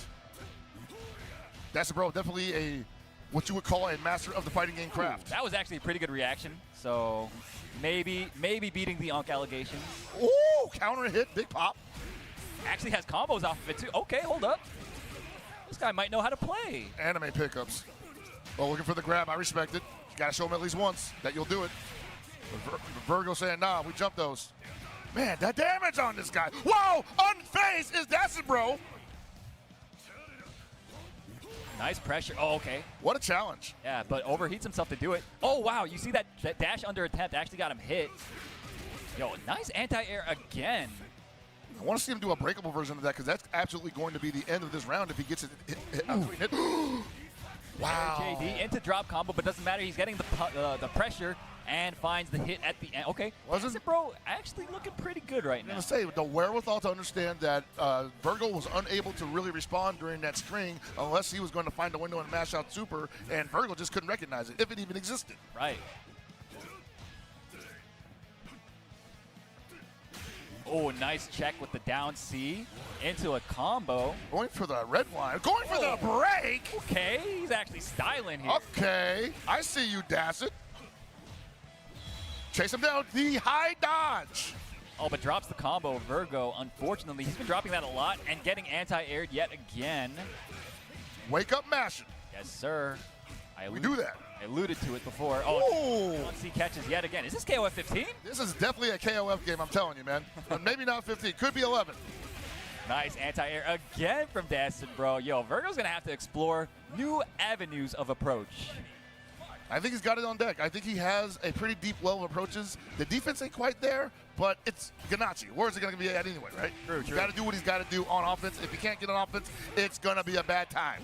That's it, bro. Definitely what you would call a master of the fighting game craft. That was actually a pretty good reaction. So maybe beating the Unk allegations. Ooh, counter hit, big pop. Actually has combos off of it, too. Okay, hold up. This guy might know how to play. Anime pickups. Well, looking for the grab. I respect it. You got to show him at least once that you'll do it. Virgo saying, nah, we jumped those. Man, that damage on this guy. Whoa, unfazed is that's it, bro. Nice pressure. Oh, okay. What a challenge. Yeah, but overheats himself to do it. Oh, wow. You see that dash under attempt actually got him hit. Yo, nice anti-air again. I want to see him do a breakable version of that because that's absolutely going to be the end of this round if he gets it hit. Wow. JD into drop combo, but doesn't matter. He's getting the pressure and finds the hit at the end. Okay. Wasn't bro actually looking pretty good right now? I'm going to say, the wherewithal to understand that Virgo was unable to really respond during that string unless he was going to find a window and mash out super, and Virgo just couldn't recognize it if it even existed. Right. Oh, nice check with the down C into a combo. Going for the red line. Going for the break. Okay, he's actually styling here. Okay, I see you, Dassett. Chase him down. The high dodge. Oh, but drops the combo. Virgo, unfortunately, he's been dropping that a lot and getting anti-aired yet again. Wake up mashing. Yes, sir. We do that. I alluded to it before. Oh, C catches yet again. Is this KOF 15? This is definitely a KOF game, I'm telling you, man. But maybe not 15. Could be 11. Nice anti-air again from Daston, bro. Yo, Virgo's going to have to explore new avenues of approach. I think he's got it on deck. I think he has a pretty deep level of approaches. The defense ain't quite there, but it's Ganachi. Where's it going to be at anyway, right? True. He's got to do what he's got to do on offense. If he can't get on offense, it's going to be a bad time.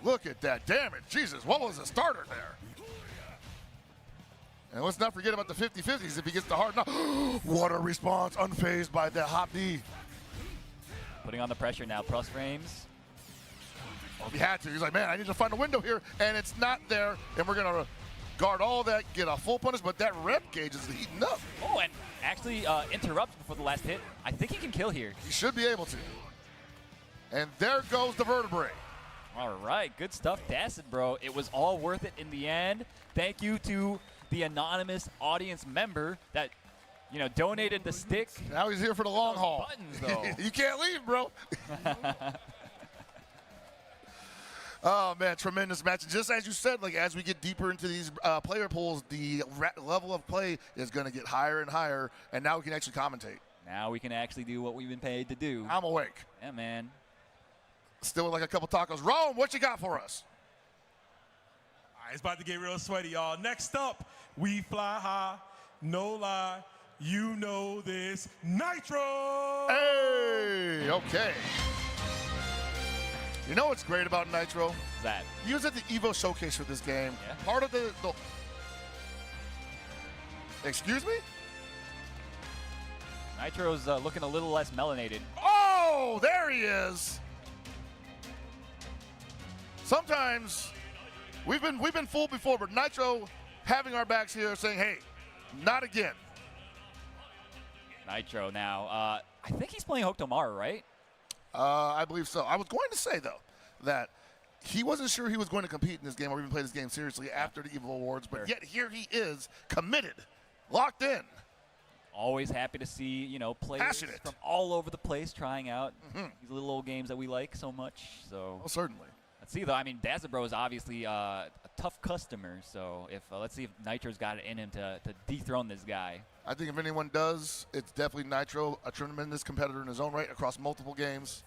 Look at that damage. Jesus, what was the starter there? And let's not forget about the 50-50s if he gets the hard knock. What a response, unfazed by the hop D. Putting on the pressure now, plus frames. Well, he had to. He's like, man, I need to find a window here, and it's not there, and we're going to guard all that, get a full punish, but that rep gauge is heating up. Oh, and actually interrupts before the last hit. I think he can kill here. He should be able to. And there goes the vertebrae. All right, good stuff, Daston, bro. It was all worth it in the end. Thank you to the anonymous audience member that, donated the stick. Now he's here for the long haul. Buttons, though. You can't leave, bro. Oh, man, tremendous match. Just as you said, as we get deeper into these player pools, the level of play is going to get higher and higher, and now we can actually commentate. Now we can actually do what we've been paid to do. I'm awake. Yeah, man. Still with a couple tacos. Rome, what you got for us? All right, it's about to get real sweaty, y'all. Next up, we fly high, no lie. You know this, Nitro! Hey, okay. You know what's great about Nitro? What's that? He was at the EVO showcase for this game. Yeah. Part of the Excuse me? Nitro's looking a little less melanated. Oh, there he is. Sometimes we've been fooled before, but Nitro having our backs here saying, hey, not again. Nitro now. I think he's playing Hokutomaru, right? I believe so. I was going to say, though, that he wasn't sure he was going to compete in this game or even play this game seriously after the EVO Awards, but yet here he is, committed, locked in. Always happy to see, you know, players Passionate. from all over the place trying out these little old games that we like so much. So certainly. Let's see, though. I mean, Dazzabro is obviously a tough customer. So if let's see if Nitro's got it in him to dethrone this guy. I think if anyone does, it's definitely Nitro, a tremendous competitor in his own right across multiple games.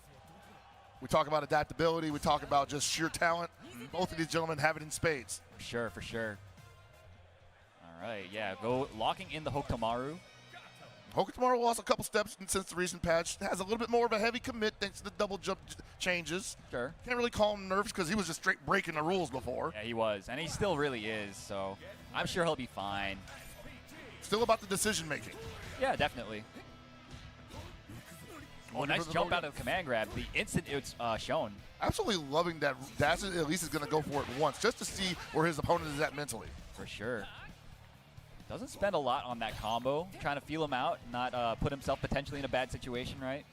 We talk about adaptability. We talk about just sheer talent. Both of these gentlemen have it in spades. For sure, for sure. All right, yeah, go locking in the Hokutomaru. Hokutomaru lost a couple steps since the recent patch. Has a little bit more of a heavy commit thanks to the double jump changes. Sure. Can't really call him nerfs because he was just straight breaking the rules before. Yeah, he was, and he still really is. So I'm sure he'll be fine. Still about the decision making. Yeah, definitely. Oh, nice jump out of the command grab. The instant it's shown. Absolutely loving that Dacid at least is going to go for it once just to see where his opponent is at mentally. For sure. Doesn't spend a lot on that combo, trying to feel him out, not put himself potentially in a bad situation, right?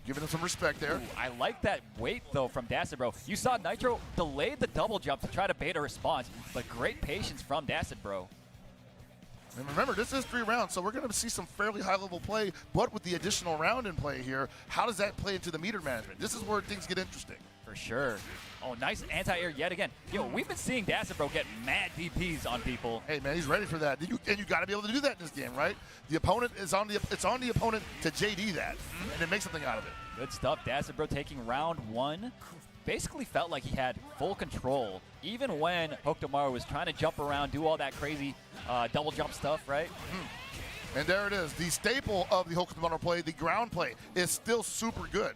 Giving him some respect there. Ooh, I like that weight, though, from Dacidbro. You saw Nitro delayed the double jump to try to bait a response, but great patience from Dacidbro. And remember, this is 3 rounds, so we're going to see some fairly high-level play, but with the additional round in play here, how does that play into the meter management? This is where things get interesting. For sure. Oh, nice anti-air yet again. Yo, we've been seeing Dacidbro get mad DPs on people. Hey, man, he's ready for that. And you got to be able to do that in this game, right? The opponent is on it's on the opponent to JD that, and then make something out of it. Good stuff. Dacidbro taking round 1. Basically felt like he had full control, even when Hokutomaru was trying to jump around, do all that crazy double jump stuff, right? And there it is. The staple of the Hokutomaru play, the ground play, is still super good.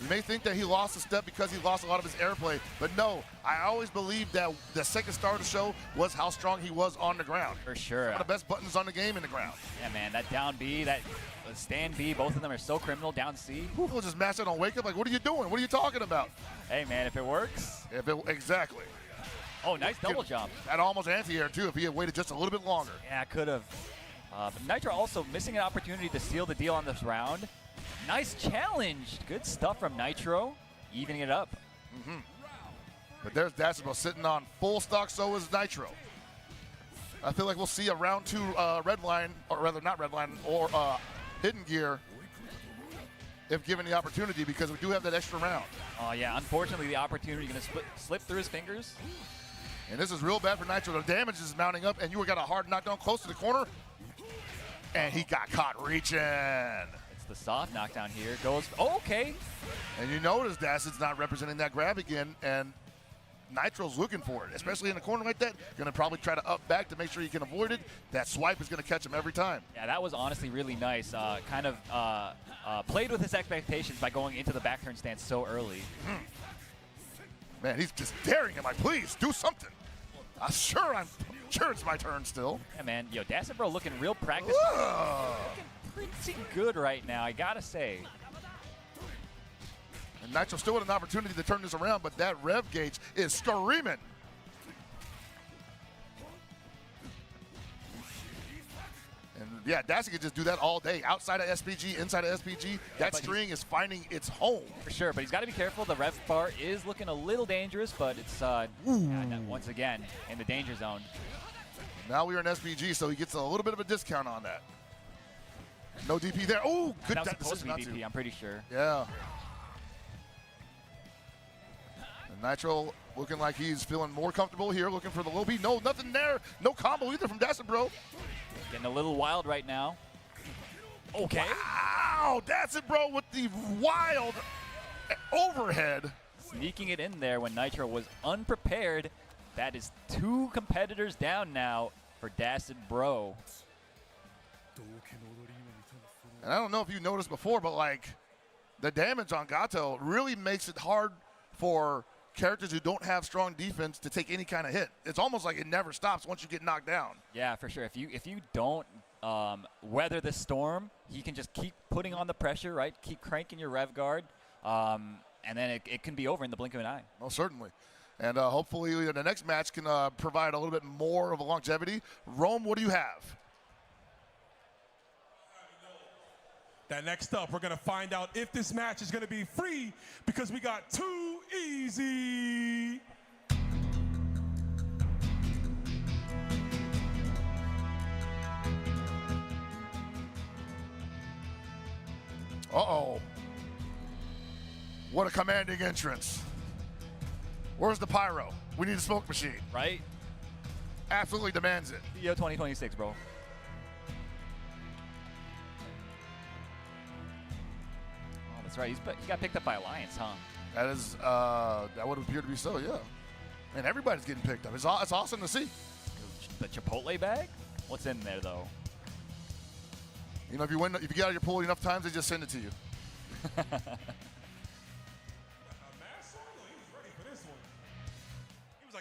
You may think that he lost a step because he lost a lot of his airplay, but no, I always believed that the second star of the show was how strong he was on the ground. For sure. One of the best buttons on the game in the ground. Yeah, man, that down B, that stand B, both of them are so criminal. Down C. People just mash it on wake up like, what are you doing? What are you talking about? Hey, man, if it works. Exactly. Oh, nice double jump. That almost anti-air, too, if he had waited just a little bit longer. Yeah, could have. But Nitro also missing an opportunity to seal the deal on this round. Nice challenge. Good stuff from Nitro. Evening it up. But there's Dacidbro sitting on full stock, so is Nitro. I feel like we'll see a round 2 red line, or rather not red line, or hidden gear if given the opportunity, because we do have that extra round. Oh, yeah, unfortunately the opportunity going to slip through his fingers. And this is real bad for Nitro. The damage is mounting up, and you got a hard knockdown close to the corner. And he got caught reaching. It's the soft knockdown here. Goes, oh, okay. And you notice Dacid's not representing that grab again, and Nitro's looking for it, especially in a corner like that. Going to probably try to up back to make sure he can avoid it. That swipe is going to catch him every time. Yeah, that was honestly really nice. Kind of played with his expectations by going into the back turn stance so early. Man, he's just daring him. Like, please, do something. I'm sure it's my turn still. Yeah, man. Yo, Dacidbro looking real practice. Looking pretty good right now, I got to say. And Nitro still with an opportunity to turn this around, but that rev gauge is screaming. And yeah, Dacid can just do that all day. Outside of SPG, inside of SPG, that string is finding its home. For sure, but he's got to be careful. The rev bar is looking a little dangerous, but it's once again in the danger zone. Now we are in SPG, so he gets a little bit of a discount on that. No DP there. Oh, good. That was supposed to be DP, I'm pretty sure. Yeah. And Nitro looking like he's feeling more comfortable here, looking for the low B. No, nothing there. No combo either from Dacidbro. Getting a little wild right now. Okay. Wow, Dacidbro with the wild overhead. Sneaking it in there when Nitro was unprepared. That is 2 competitors down now for Dacidbro. And I don't know if you noticed before, but like the damage on Gato really makes it hard for characters who don't have strong defense to take any kind of hit. It's almost like it never stops once you get knocked down. Yeah, for sure. If you don't weather the storm, he can just keep putting on the pressure, right? Keep cranking your rev guard, and then it can be over in the blink of an eye. Oh, certainly. And hopefully the next match can provide a little bit more of a longevity. Rome, what do you have? That next up, we're going to find out if this match is going to be free because we got Too Easy. Uh-oh. What a commanding entrance. Where's the pyro? We need a smoke machine. Right? Absolutely demands it. Yo, 2026, bro. Oh, that's right. He got picked up by Alliance, huh? That is, that would appear to be so, yeah. And everybody's getting picked up. It's awesome to see. The Chipotle bag? What's in there, though? You know, if you get out of your pool enough times, they just send it to you.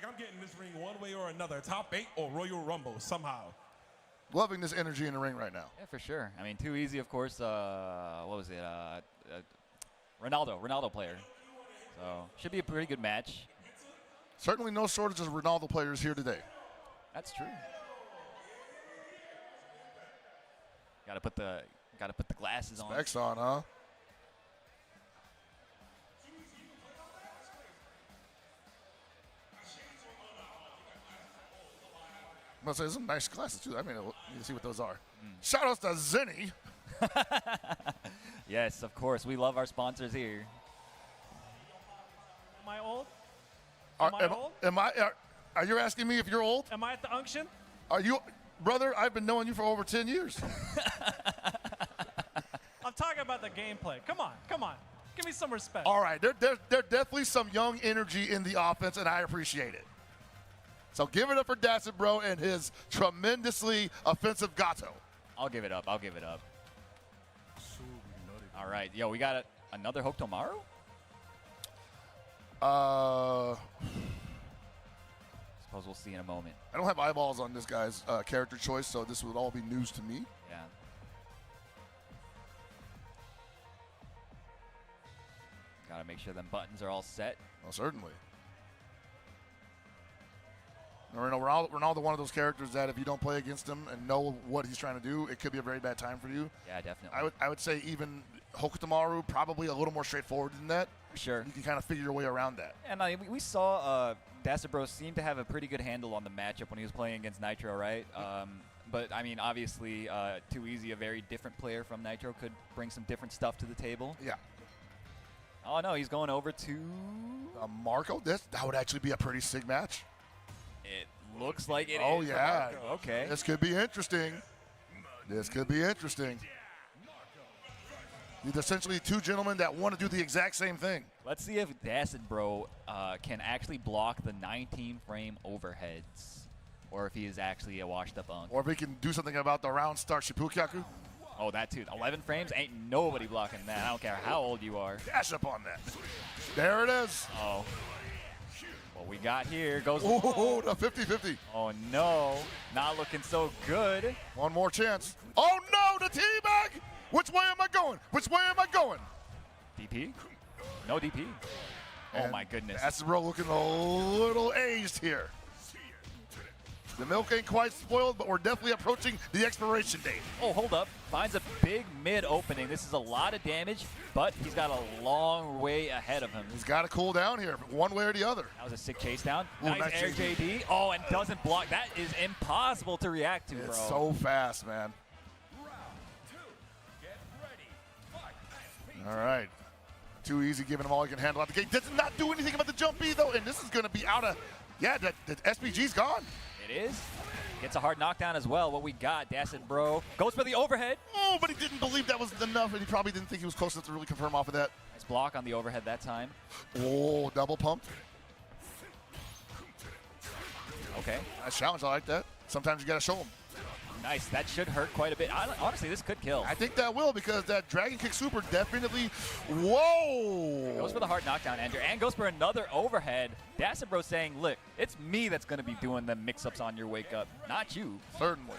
I'm getting this ring one way or another, top 8 or Royal Rumble somehow. Loving this energy in the ring right now. Yeah, for sure. I mean, too easy, of course. What was it? Ronaldo player. So should be a pretty good match. Certainly no shortage of Ronaldo players here today. That's true. Gotta put the glasses on. Specs on, huh? I'm gonna say some nice glasses too. I mean, you can see what those are. Shout outs to Zenny. Yes, of course. We love our sponsors here. Am I old? Am I old? Are you asking me if you're old? Am I at the unction? Are you, brother? I've been knowing you for over 10 years. I'm talking about the gameplay. Come on. Give me some respect. All right, there's definitely some young energy in the offense, and I appreciate it. So give it up for Dacid Bro and his tremendously offensive gato. I'll give it up. All right. Yo, we got another Hokutomaru? Suppose we'll see in a moment. I don't have eyeballs on this guy's character choice, so this would all be news to me. Yeah. Gotta make sure them buttons are all set. Well, certainly. Ronaldo, one of those characters that if you don't play against him and know what he's trying to do, it could be a very bad time for you. Yeah, definitely. I would say even Hokutomaru probably a little more straightforward than that. For sure. You can kind of figure your way around that. And we saw Dacid Bro seem to have a pretty good handle on the matchup when he was playing against Nitro, right? But, I mean, obviously, Too Easy, a very different player from Nitro, could bring some different stuff to the table. Yeah. Oh, no, he's going over to... Marco? That would actually be a pretty sick match. It looks like it is. Oh, yeah. Okay. This could be interesting. There's essentially two gentlemen that want to do the exact same thing. Let's see if Dacid Bro can actually block the 19-frame overheads, or if he is actually a washed-up unk. Or if he can do something about the round start Shippukyaku. Oh, that too. 11 frames? Ain't nobody blocking that. I don't care how old you are. Dash up on that. There it is. Oh. What we got here goes... Oh, the 50-50. Oh, no. Not looking so good. One more chance. Oh, no, the teabag. Which way am I going? DP? No DP. And oh, my goodness. Dacid Bro looking a little aged here. The milk ain't quite spoiled, but we're definitely approaching the expiration date. Oh, hold up. Finds a big mid opening. This is a lot of damage, but he's got a long way ahead of him. He's got to cool down here, one way or the other. That was a sick chase down. Ooh, nice air JD. Oh, and doesn't block. That is impossible to react to, bro. It's so fast, man. All right. Too Easy giving him all he can handle out the gate. Does not do anything about the jump B, though, and this is going to be out of... Yeah, the SPG's gone. It is. Gets a hard knockdown as well. What we got, Dacid Bro goes for the overhead. Oh, but he didn't believe that was enough, and he probably didn't think he was close enough to really confirm off of that. Nice block on the overhead that time. Oh, double pump. Okay. Nice challenge. I like that. Sometimes you got to show him. Nice. That should hurt quite a bit. Honestly, this could kill. I think that will, because that Dragon Kick Super definitely... Whoa! Goes for the hard knockdown, Andrew, and goes for another overhead. Dacid Bro saying, look, it's me that's going to be doing the mix-ups on your wake-up, not you. Certainly.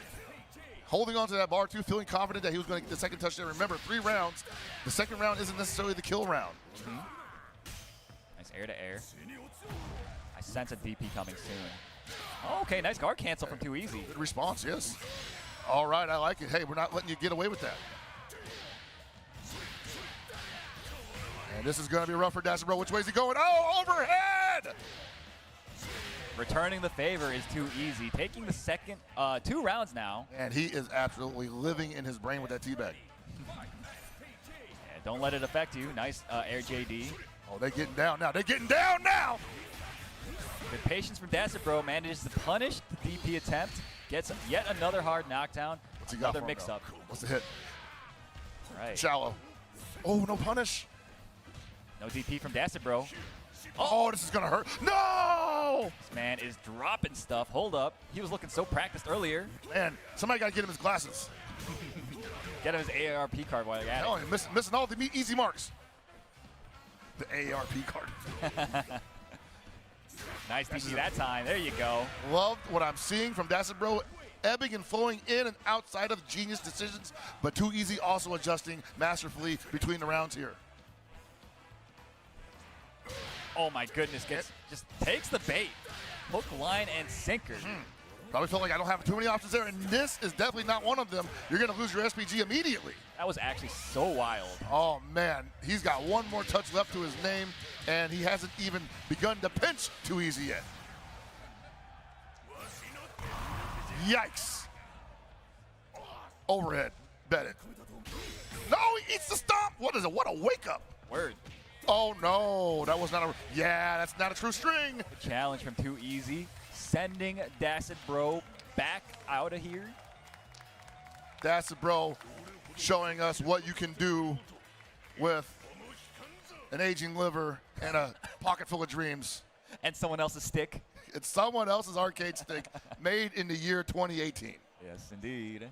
Holding on to that bar, too, feeling confident that he was going to get the second touchdown. Remember, 3 rounds. The second round isn't necessarily the kill round. Mm-hmm. Nice air-to-air. I sense a DP coming soon. Oh, okay, nice guard cancel from Too Easy. Good response, yes. All right, I like it. Hey, we're not letting you get away with that. And this is going to be rough for Dacid Bro. Which way is he going? Oh, overhead! Returning the favor is Too Easy. Taking the second 2 rounds now. And he is absolutely living in his brain with that teabag. Yeah, Don't let it affect you. Nice air JD. Oh, they're getting down now. They're getting down now. Good patience from Dasibro. Manages to punish the DP attempt. Gets yet another hard knockdown. What's he got Another for him, mix-up. What's the hit? All right. Shallow. Oh, no punish. No DP from Dasibro. Oh, this is going to hurt. No! This man is dropping stuff. Hold up. He was looking so practiced earlier. Man, somebody got to get him his glasses. Get him his AARP card while you're at Oh, it. you're missing all the easy marks. The AARP card. Nice DP that time. There you go. Love what I'm seeing from Dasibro, ebbing and flowing in and outside of genius decisions, but Too Easy also adjusting masterfully between the rounds here. Oh my goodness, just takes the bait. Hook, line, and sinker. Probably feel like I don't have too many options there, and this is definitely not one of them. You're going to lose your SPG immediately. That was actually so wild. Oh, man. He's got one more touch left to his name, and he hasn't even begun to pinch Too Easy yet. Yikes. Overhead. Bet it. No, he eats the stomp. What is it? What a wake-up. Word. Oh, no. That was not a... Yeah, that's not a true string. The challenge from Too Easy. Sending Dasibro back out of here. Dasibro showing us what you can do with an aging liver and a pocket full of dreams. And someone else's stick. It's someone else's arcade stick made in the year 2018. Yes, indeed.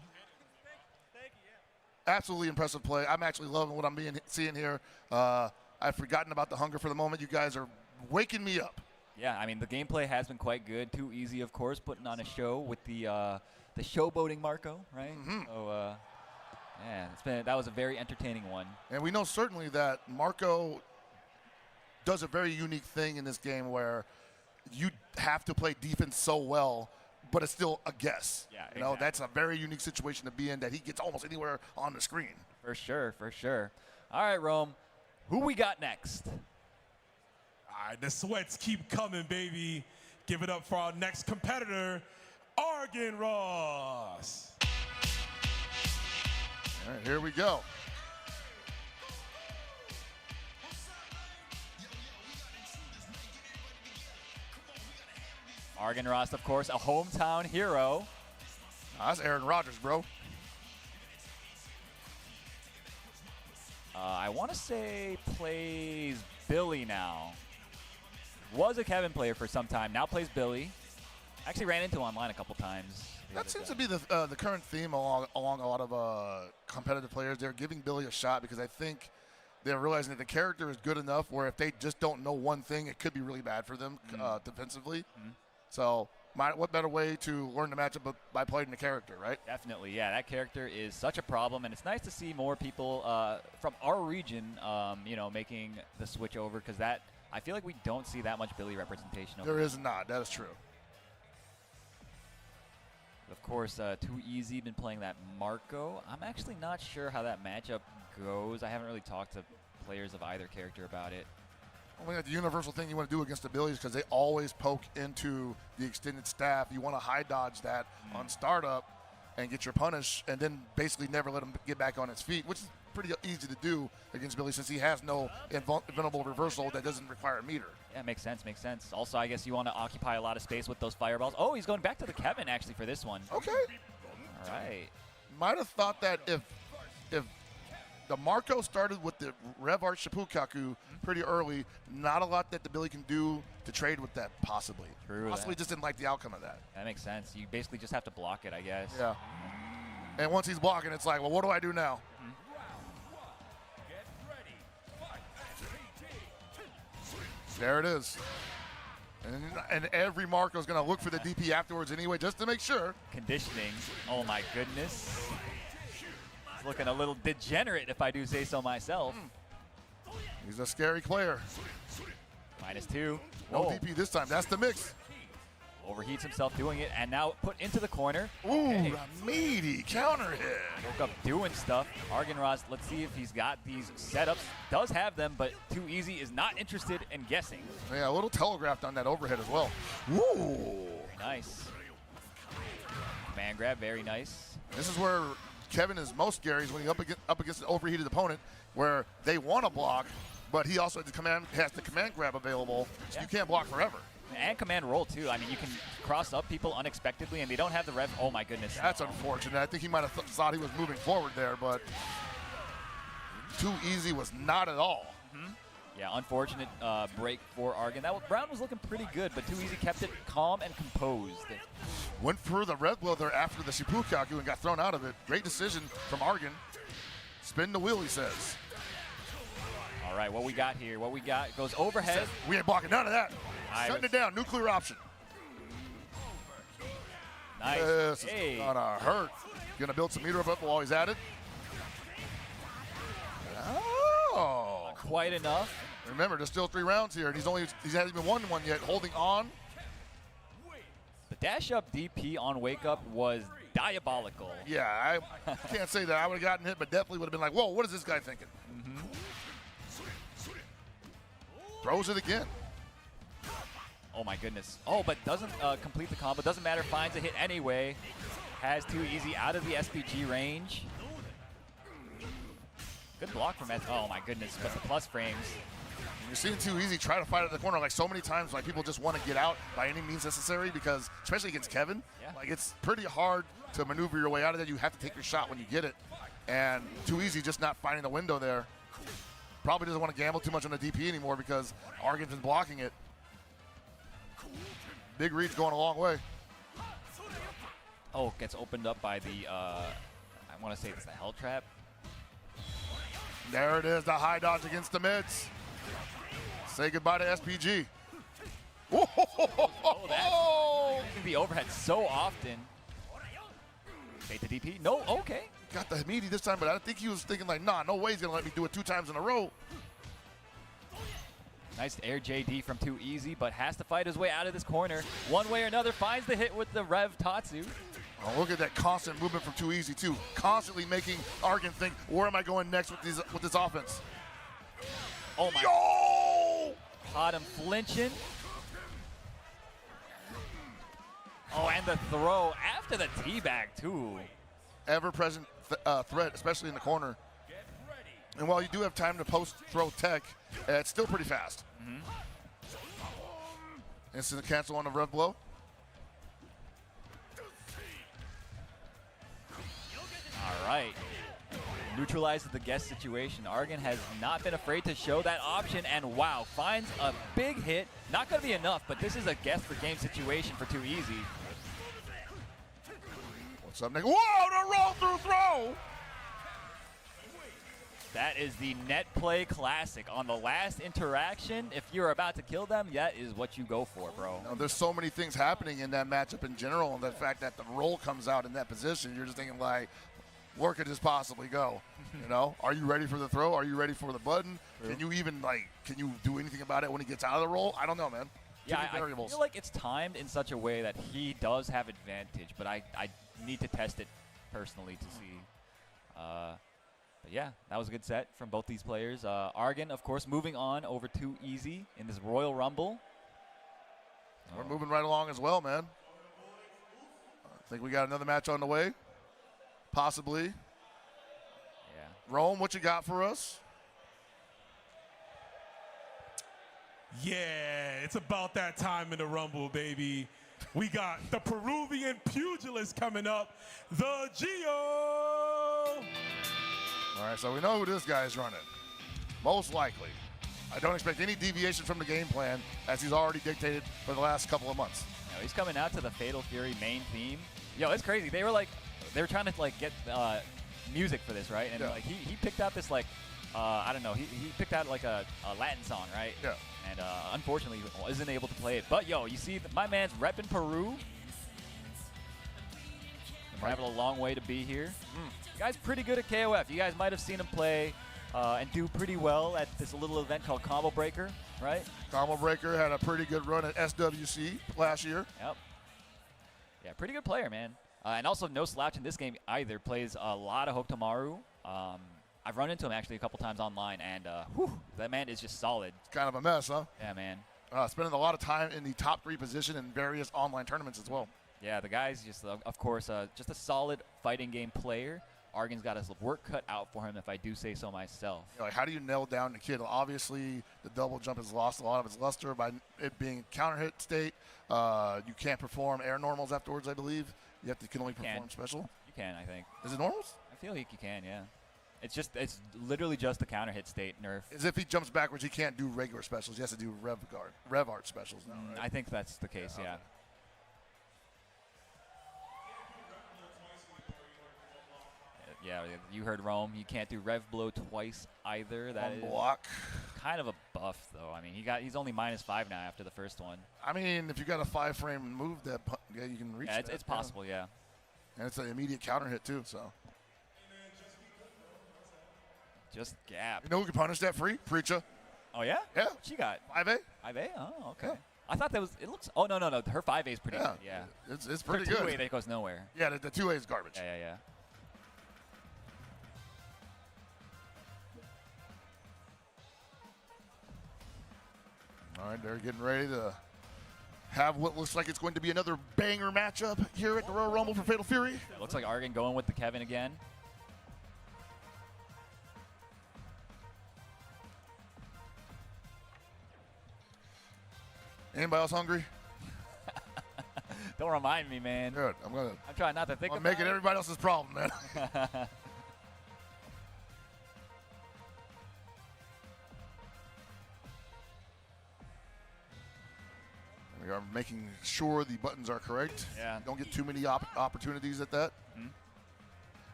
Absolutely impressive play. I'm actually loving what I'm seeing here. I've forgotten about the hunger for the moment. You guys are waking me up. Yeah, I mean, the gameplay has been quite good. Too Easy, of course, putting on a show with the showboating Marco, right? So, yeah, that was a very entertaining one. And we know certainly that Marco does a very unique thing in this game where you have to play defense so well, but it's still a guess. Yeah, you know, exactly. that's a very unique situation to be in, that he gets almost anywhere on the screen. For sure, for sure. All right, Rome, who we got next? All right, the sweats keep coming, baby. Give it up for our next competitor, Argon Ross. All right, here we go. Argon Ross, of course, a hometown hero. That's Aaron Rodgers, bro. I want to say plays Billy now. Was a Kevin player for some time. Now plays Billy. Actually ran into him online a couple times. That seems to be the current theme along a lot of competitive players. They're giving Billy a shot because I think they're realizing that the character is good enough where if they just don't know one thing, it could be really bad for them defensively. So what better way to learn the matchup by playing the character, right? Definitely, yeah. That character is such a problem, and it's nice to see more people from our region, making the switch over, because I feel like we don't see that much Billy representation. There is not. That is true. Of course, Too Easy been playing that Marco. I'm actually not sure how that matchup goes. I haven't really talked to players of either character about it. I mean, the universal thing you want to do against the Billies, because they always poke into the extended staff. You want to high dodge that on startup and get your punish, and then basically never let him get back on his feet, which is pretty easy to do against Billy since he has no invulnerable reversal that doesn't require a meter. Yeah, makes sense, makes sense. Also, I guess you want to occupy a lot of space with those fireballs. Oh, he's going back to the Kevin, actually, for this one. Okay. All right. Might have thought that if the Marco started with the Rev Art Shippukaku pretty early, not a lot that the Billy can do to trade with that, possibly. True. Possibly just didn't like the outcome of that. That makes sense. You basically just have to block it, I guess. Yeah. And once he's blocking, it's like, well, what do I do now? There it is. And every Marco's going to look for the DP afterwards anyway, just to make sure. Conditioning. Oh, my goodness. It's looking a little degenerate, if I do say so myself. He's a scary player. -2. No DP this time. That's the mix. Overheats himself doing it, and now put into the corner. Ooh, Okay. a meaty counter hit. Woke up doing stuff. Argon Ross, let's see if he's got these setups. Does have them, but Too Easy is not interested in guessing. Yeah, a little telegraphed on that overhead as well. Ooh. Nice. Man grab, very nice. This is where Kevin is most scary is when he's up against an overheated opponent where they want to block, but he also has the command grab available, so you can't block forever. And command roll, too. I mean, you can cross up people unexpectedly, and they don't have the rev. Oh, my goodness. That's unfortunate. I think he might have thought he was moving forward there, but too easy was not at all. Yeah, unfortunate break for Argon. Brown was looking pretty good, but Too Easy kept it calm and composed. Went for the red blow there after the Shippukyaku and got thrown out of it. Great decision from Argon. Spin the wheel, he says. All right, what we got here? What we got goes overhead. We ain't blocking none of that. Shutting it down. Nuclear option. Nice. This is gonna hurt. Gonna build some meter up while he's at it. Oh. Not quite enough. Remember, there's still 3 rounds here, and he hasn't even won one yet. Holding on. The dash up DP on wake up was diabolical. Yeah, I can't say that I would have gotten hit, but definitely would have been like, whoa, what is this guy thinking? Throws it again. Oh my goodness. Oh, but doesn't complete the combo. Doesn't matter. Finds a hit anyway. Has Too Easy out of the SPG range. Good block from S. Oh my goodness. But the plus frames. You're seeing Too Easy try to fight at the corner like so many times. Like people just want to get out by any means necessary because, especially against Kevin, like it's pretty hard to maneuver your way out of that. You have to take your shot when you get it. And Too Easy just not finding the window there. Probably doesn't want to gamble too much on the DP anymore because Argon's been blocking it. Big read's going a long way. Oh, gets opened up by the, I want to say it's the Hell Trap. There it is, the high dodge against the mids. Say goodbye to SPG. Oh, that's the overhead so often. Fade the DP. No, okay. Got the meaty this time, but I think he was thinking like, nah, no way he's going to let me do it 2 times in a row. Nice air JD from Too Easy, but has to fight his way out of this corner. One way or another, finds the hit with the Rev Tatsu. Oh, look at that constant movement from Too Easy, too. Constantly making Argon think, where am I going next with this offense? Oh, my. Yo! Caught him flinching. Oh, and the throw after the teabag, too. Ever-present threat, especially in the corner. And while you do have time to post-throw tech, it's still pretty fast. Instant cancel on the rev blow. All right. Neutralizes the guest situation. Argon has not been afraid to show that option, and wow, finds a big hit. Not going to be enough, but this is a guest for game situation for Too Easy. What's up, Nick? Whoa, the roll through throw! That is the net play classic. On the last interaction, if you're about to kill them, that is what you go for, bro. Now, there's so many things happening in that matchup in general, and the fact that the roll comes out in that position, you're just thinking like, where could this possibly go? You know, are you ready for the throw? Are you ready for the button? Can you even can you do anything about it when he gets out of the roll? I don't know, man. Yeah, I feel like it's timed in such a way that he does have advantage, but I need to test it personally to see. But yeah, that was a good set from both these players. Argon, of course, moving on over Too Easy in this Royal Rumble. We're moving right along as well, man. I think we got another match on the way. Possibly. Yeah. Rome, what you got for us? Yeah, it's about that time in the Rumble, baby. We got the Peruvian pugilist coming up, the Geo. All right, so we know who this guy is running. Most likely. I don't expect any deviation from the game plan as he's already dictated for the last couple of months. No, he's coming out to the Fatal Fury main theme. Yo, it's crazy. They were trying to get music for this, right? And he picked out this I don't know. He picked out like a Latin song, right? Yeah. And unfortunately, isn't able to play it. But yo, you see, my man's repping Peru. Traveled a long way to be here. The guy's pretty good at KOF. You guys might have seen him play and do pretty well at this little event called Combo Breaker, right? Combo Breaker had a pretty good run at SWC last year. Yep. Yeah, pretty good player, man. And also no slouch in this game either. Plays a lot of Hokutomaru. I've run into him actually a couple times online, and that man is just solid. It's kind of a mess, huh? Yeah, man. Spending a lot of time in the top 3 position in various online tournaments as well. Yeah, the guy's just, of course, just a solid fighting game player. Argon's got his work cut out for him, if I do say so myself. Like, how do you nail down the kid? Obviously, the double jump has lost a lot of its luster by it being counter hit state. You can't perform air normals afterwards, I believe. You can only perform special. You can, I think. Is it normals? I feel like you can, yeah. It's literally just the counter hit state nerf. As if he jumps backwards, he can't do regular specials. He has to do rev art specials now, right? I think that's the case, yeah. Yeah, you heard Rome. You can't do rev blow twice either. That is block. Kind of a buff, though. I mean, he's only -5 now after the first one. I mean, if you got a 5-frame move, that yeah, you can reach. Yeah, that, it's possible, yeah. And it's an immediate counter hit too. So. Just gap. You know who can punish that free? Preacher. Oh yeah. Yeah. She got 5A. 5A. Oh, okay. Yeah. I thought that was. It looks. Oh no. Her 5A is pretty good. Yeah. It's pretty Her good. 2A that goes nowhere. Yeah, the 2A is garbage. Yeah. All right, they're getting ready to have what looks like it's going to be another banger matchup here at the Royal Rumble for Fatal Fury. Looks like Argon going with the Kevin again. Anybody else hungry? Don't remind me, man. Good. I'm trying not to think I'm about making it. everybody else's problem, man. We are making sure the buttons are correct. Yeah. Don't get too many opportunities at that. Mm-hmm.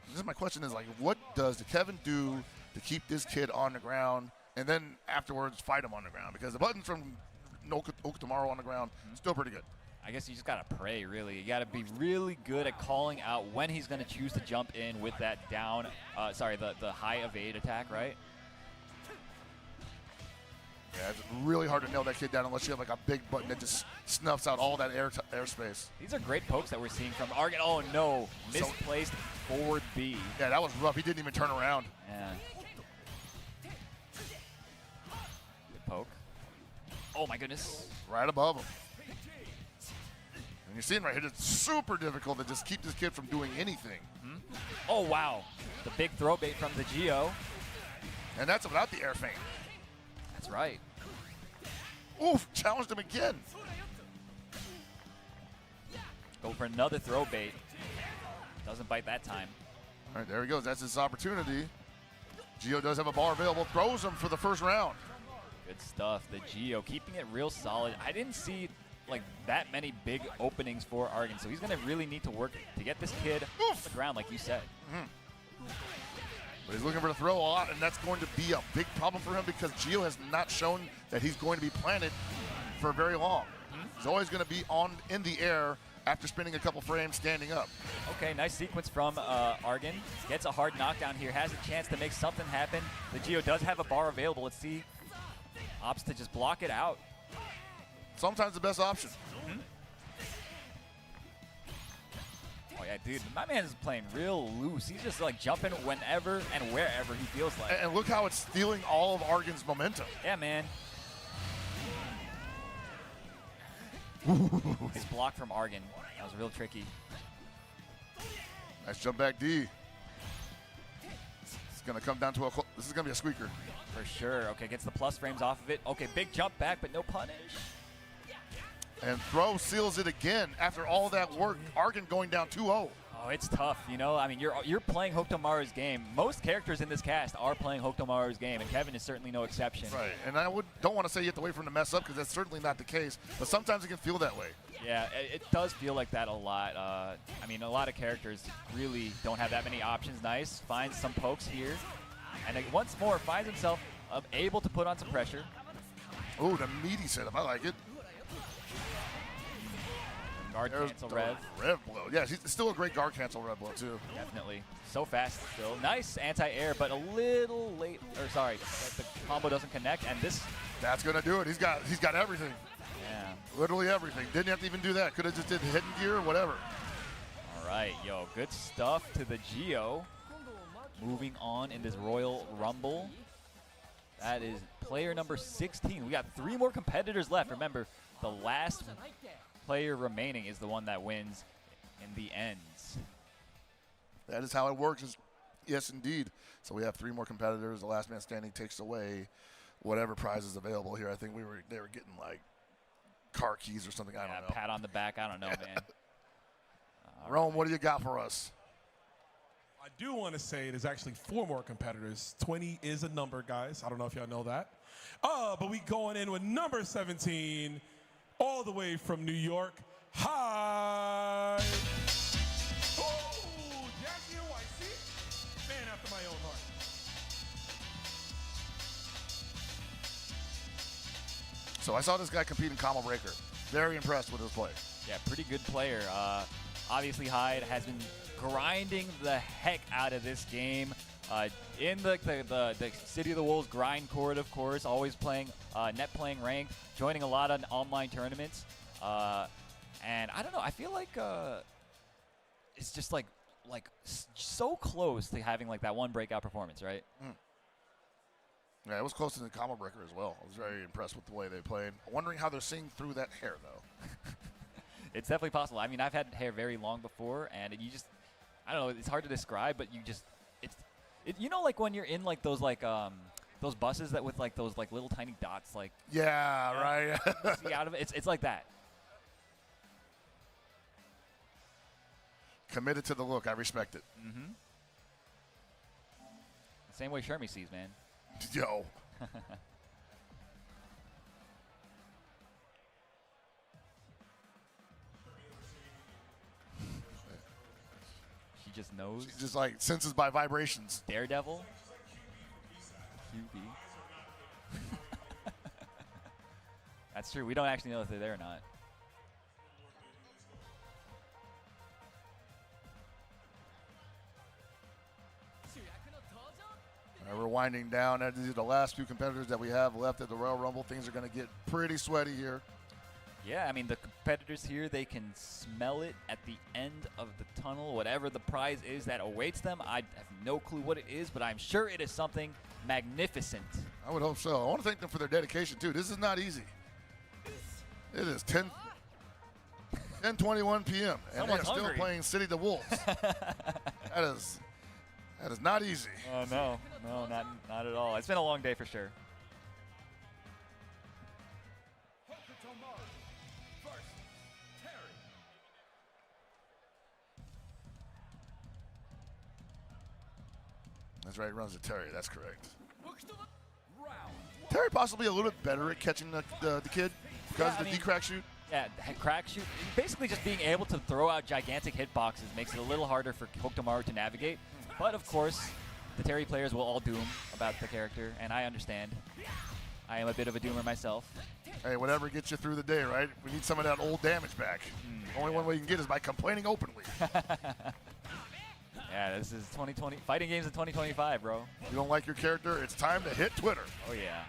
This is my question is, like, what does the Kevin do to keep this kid on the ground and then afterwards fight him on the ground? Because the buttons from Okutamaru on the ground, still pretty good. I guess you just got to pray, really. You got to be really good at calling out when he's going to choose to jump in with that down, the high evade attack, right? Yeah, it's really hard to nail that kid down unless you have like a big button that just snuffs out all that airspace. These are great pokes that we're seeing from Argon. Oh no, misplaced forward B. Yeah, that was rough. He didn't even turn around. Yeah. Good poke. Oh my goodness. Right above him. And you're seeing right here, it's super difficult to just keep this kid from doing anything. Mm-hmm. Oh wow, the big throw bait from the Geo. And that's without the air feint. That's right. Oof, challenged him again. Go for another throw bait. Doesn't bite that time. All right, there he goes. That's his opportunity. Geo does have a bar available. Throws him for the first round. Good stuff. The Geo keeping it real solid. I didn't see like that many big openings for Argon, so he's going to really need to work to get this kid off the ground, like you said. Mm-hmm. But he's looking for the throw a lot, and that's going to be a big problem for him because Geo has not shown that he's going to be planted for very long. Mm-hmm. He's always going to be in the air after spinning a couple frames standing up. Okay, nice sequence from Argon. Gets a hard knockdown here, has a chance to make something happen. The Geo does have a bar available. Let's see. Opts to just block it out. Sometimes the best option. Mm-hmm. Oh yeah, dude, my man is playing real loose. He's just like jumping whenever and wherever he feels like. And look how it's stealing all of Argon's momentum. Yeah, man. His block from Argon. That was real tricky. Nice jump back D. It's going to come down to this is going to be a squeaker. For sure. Okay, gets the plus frames off of it. Okay, big jump back, but no punish. And throw seals it again after all that work. Argon going down 2-0. Oh, it's tough, you know. I mean, you're playing Hokutomaru's game. Most characters in this cast are playing Hokutomaru's game, and Kevin is certainly no exception. Right, and I don't want to say you have to wait for him to mess up because that's certainly not the case, but sometimes it can feel that way. Yeah, it does feel like that a lot. I mean, a lot of characters really don't have that many options. Nice, finds some pokes here, and once more finds himself able to put on some pressure. Oh, the meaty setup. I like it. Guard cancel rev. Rev blow. Yeah, he's still a great guard cancel rev blow, too. Definitely. So fast still. Nice anti-air, but a little late. Or sorry, the combo doesn't connect, and this. That's going to do it. He's got everything. Yeah. Literally everything. Didn't have to even do that. Could have just did hidden gear or whatever. All right, yo, good stuff to the Geo. Moving on in this Royal Rumble. That is player number 16. We got 3 more competitors left. Remember, the last player remaining is the one that wins in the ends. That is how it works. Yes, indeed. So we have 3 more competitors. The last man standing takes away whatever prize is available here. I think they were getting like car keys or something. I don't know. Pat on the back. I don't know, man. Rome, what do you got for us? I do want to say there's actually 4 more competitors. 20 is a number, guys. I don't know if y'all know that. But we going in with number 17, all the way from New York. Hi. Oh, Jazzy NYC. Man after my own heart. So I saw this guy compete in Combo Breaker. Very impressed with his play. Yeah, pretty good player. Obviously, Hyde has been grinding the heck out of this game. In the City of the Wolves grind court, of course, always playing net playing ranked, joining a lot of online tournaments. And I don't know, I feel like it's just like so close to having like that one breakout performance, right? Yeah, it was close to the Combo Breaker as well. I was very impressed with the way they played. Wondering how they're seeing through that hair, though. It's definitely possible. I mean, I've had hair very long before, and you just, I don't know, it's hard to describe, but you just, you know, like when you're in like those buses that with like those like little tiny dots, like. Yeah, right. See out of it. It's like that. Committed to the look. I respect it. Mm-hmm. The same way Shermie sees, man. Yo. She just knows. She just like senses by vibrations. Daredevil. QB. That's true. We don't actually know if they're there or not. We're winding down. These are the last few competitors that we have left at the Royal Rumble. Things are going to get pretty sweaty here. Yeah, I mean, the competitors here, they can smell it at the end of the tunnel. Whatever the prize is that awaits them, I have no clue what it is, but I'm sure it is something magnificent. I would hope so. I want to thank them for their dedication, too. This is not easy. It is 10:21 p.m., and they're still playing City of the Wolves. That is not easy. Oh, no, not at all. It's been a long day for sure. That's right, he runs to Terry. That's correct. Terry possibly a little bit better at catching the kid because of the D-crack shoot. Yeah, crack shoot. Basically just being able to throw out gigantic hitboxes makes it a little harder for Hokutomaru to navigate. But, of course, the Terry players will all doom about the character, and I understand. I am a bit of a doomer myself. Hey, whatever gets you through the day, right? We need some of that old damage back. Only one way you can get is by complaining openly. Yeah, this is 2020. Fighting games in 2025, bro. You don't like your character? It's time to hit Twitter. Oh, yeah.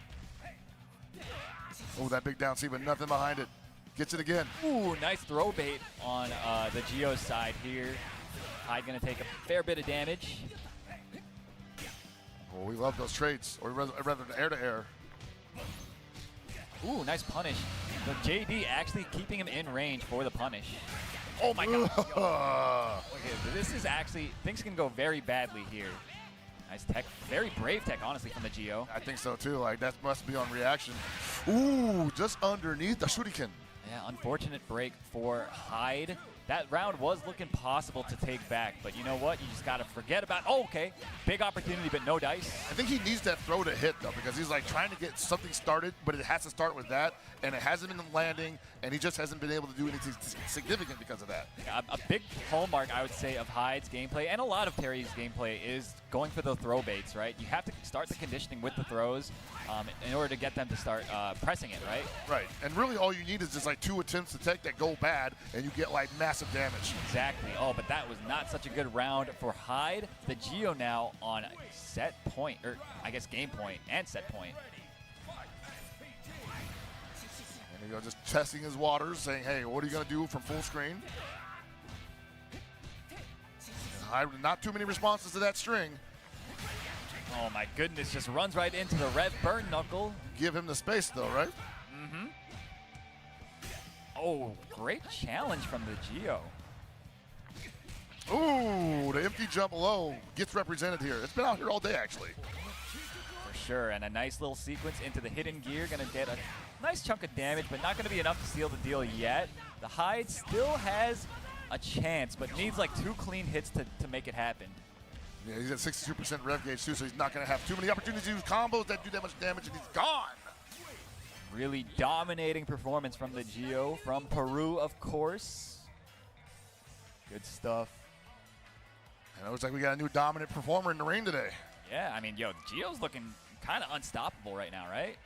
Oh, that big down C, but nothing behind it. Gets it again. Ooh, nice throw bait on the Geo side here. Hyde going to take a fair bit of damage. Well, we love those trades, or rather air-to-air. Ooh, nice punish. So JD actually keeping him in range for the punish. Oh, my God. Okay, this is actually, things can go very badly here. Nice tech. Very brave tech, honestly, from the Geo. I think so, too. Like, that must be on reaction. Ooh, just underneath the shuriken. Yeah, unfortunate break for Hyde. That round was looking possible to take back, but you know what? You just got to forget about, oh, okay, big opportunity, but no dice. I think he needs that throw to hit, though, because he's like trying to get something started, but it has to start with that, and it hasn't been landing, and he just hasn't been able to do anything significant because of that. Yeah, a big hallmark, I would say, of Hyde's gameplay, and a lot of Terry's gameplay, is going for the throw baits, right? You have to start the conditioning with the throws in order to get them to start pressing it, right? Right, and really all you need is just like 2 attempts to take that go bad, and you get like massive damage. Exactly. Oh, but that was not such a good round for Hyde. The Geo now on set point, or I guess game point and set point. And you know, just testing his waters, saying, hey, what are you going to do from full screen? And Hyde, not too many responses to that string. Oh, my goodness. Just runs right into the Rev Burn Knuckle. Give him the space, though, right? Mm-hmm. Oh, great challenge from the Geo. Ooh, Oh, the empty jump low gets represented here. It's been out here all day, actually. For sure, and a nice little sequence into the hidden gear. Going to get a nice chunk of damage, but not going to be enough to seal the deal yet. The Hyde still has a chance, but needs like 2 clean hits to make it happen. Yeah, he's at 62% rev gauge too, so he's not going to have too many opportunities to use combos that do that much damage, and he's gone. Really dominating performance from the Geo, from Peru, of course. Good stuff. And it looks like we got a new dominant performer in the ring today. Yeah, I mean, yo, Geo's looking kind of unstoppable right now, right?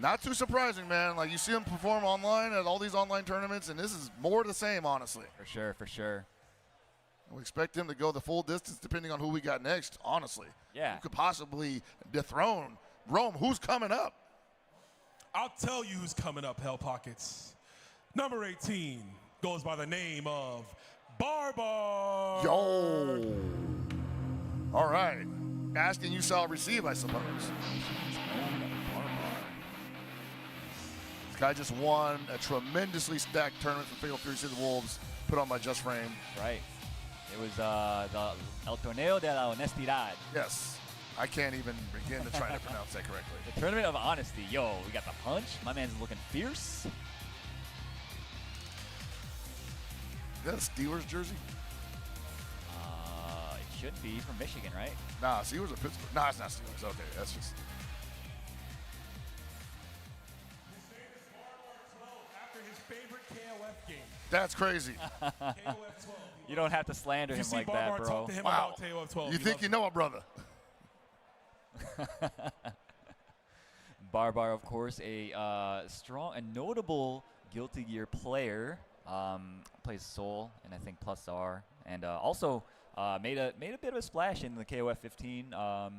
Not too surprising, man. Like, you see him perform online at all these online tournaments, and this is more the same, honestly. For sure, for sure. We expect him to go the full distance depending on who we got next, honestly. Yeah. Who could possibly dethrone Rome? Who's coming up? I'll tell you who's coming up, Hell Pockets. Number 18 goes by the name of Barbar. Yo. All right. Asking you shall receive, I suppose. This guy just won a tremendously stacked tournament for Fatal Fury City Wolves, put on by Just Frame. Right. It was the El Torneo de la Honestidad. Yes. I can't even begin to try to pronounce that correctly. The Tournament of Honesty. Yo, we got the punch. My man's looking fierce. Is that a Steelers jersey? It should be from Michigan, right? Nah, Steelers are Pittsburgh. Nah, it's not Steelers. Okay, that's just... After his favorite KOF game. That's crazy. KOF 12. You don't have to slander him like that, bro. Talk to him Wow. about KOF 12. You think you know a brother? Barbar, of course, a strong and notable Guilty Gear player. Plays Soul and I think Plus R, and also made a bit of a splash in the KOF 15. Yeah,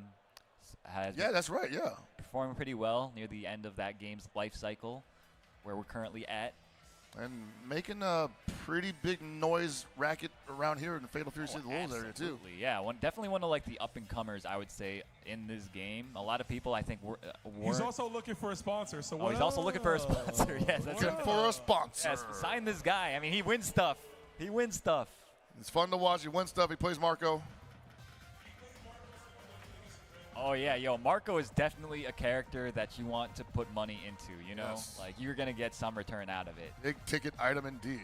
that's right. Yeah, performing pretty well near the end of that game's life cycle, where we're currently at. And making a pretty big noise racket around here in the Fatal Fury City Wolves area too. Yeah, definitely one of like the up and comers, I would say, in this game. A lot of people, I think, were. He's also looking for a sponsor. So he's also looking for a sponsor. Yes, that's looking for a sponsor. Yes, sign this guy. I mean, he wins stuff. He wins stuff. It's fun to watch. He wins stuff. He plays Marco. Oh yeah, yo, Marco is definitely a character that you want to put money into, you know? Yes. Like, you're going to get some return out of it. Big ticket item indeed.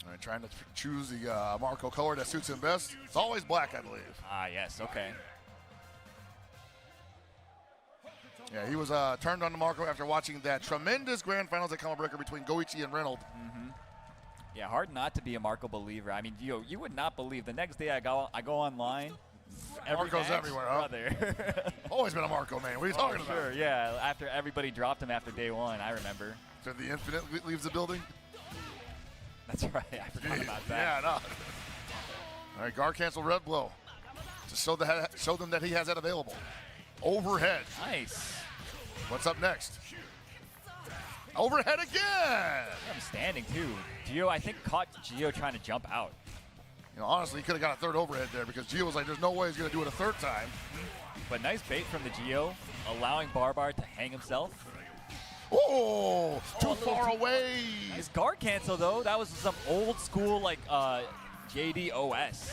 All right, trying to choose the Marco color that suits him best. It's always black, I believe. Ah, yes, okay. Yeah, he was turned on to Marco after watching that tremendous grand finals at Combo Breaker between Goichi and Reynolds. Mm-hmm. Yeah, hard not to be a Marco believer. I mean, you would not believe. The next day I go online. Marco's everywhere, huh? Brother. Always been a Marco man. What are you talking about? Sure, yeah. After everybody dropped him after day one, I remember. So the Infinite leaves the building? That's right. I forgot about that. Yeah, no. All right, guard cancel red blow. Just show them that he has that available. Overhead. Nice. What's up next? Overhead again. I'm standing too. Gio, I think, caught Gio trying to jump out. You know, honestly, he could have got a third overhead there because Gio was like, there's no way he's going to do it a third time. But nice bait from the Gio, allowing Barbar to hang himself. Oh, too far away. Nice guard cancel, though. That was some old school, like, JD OS.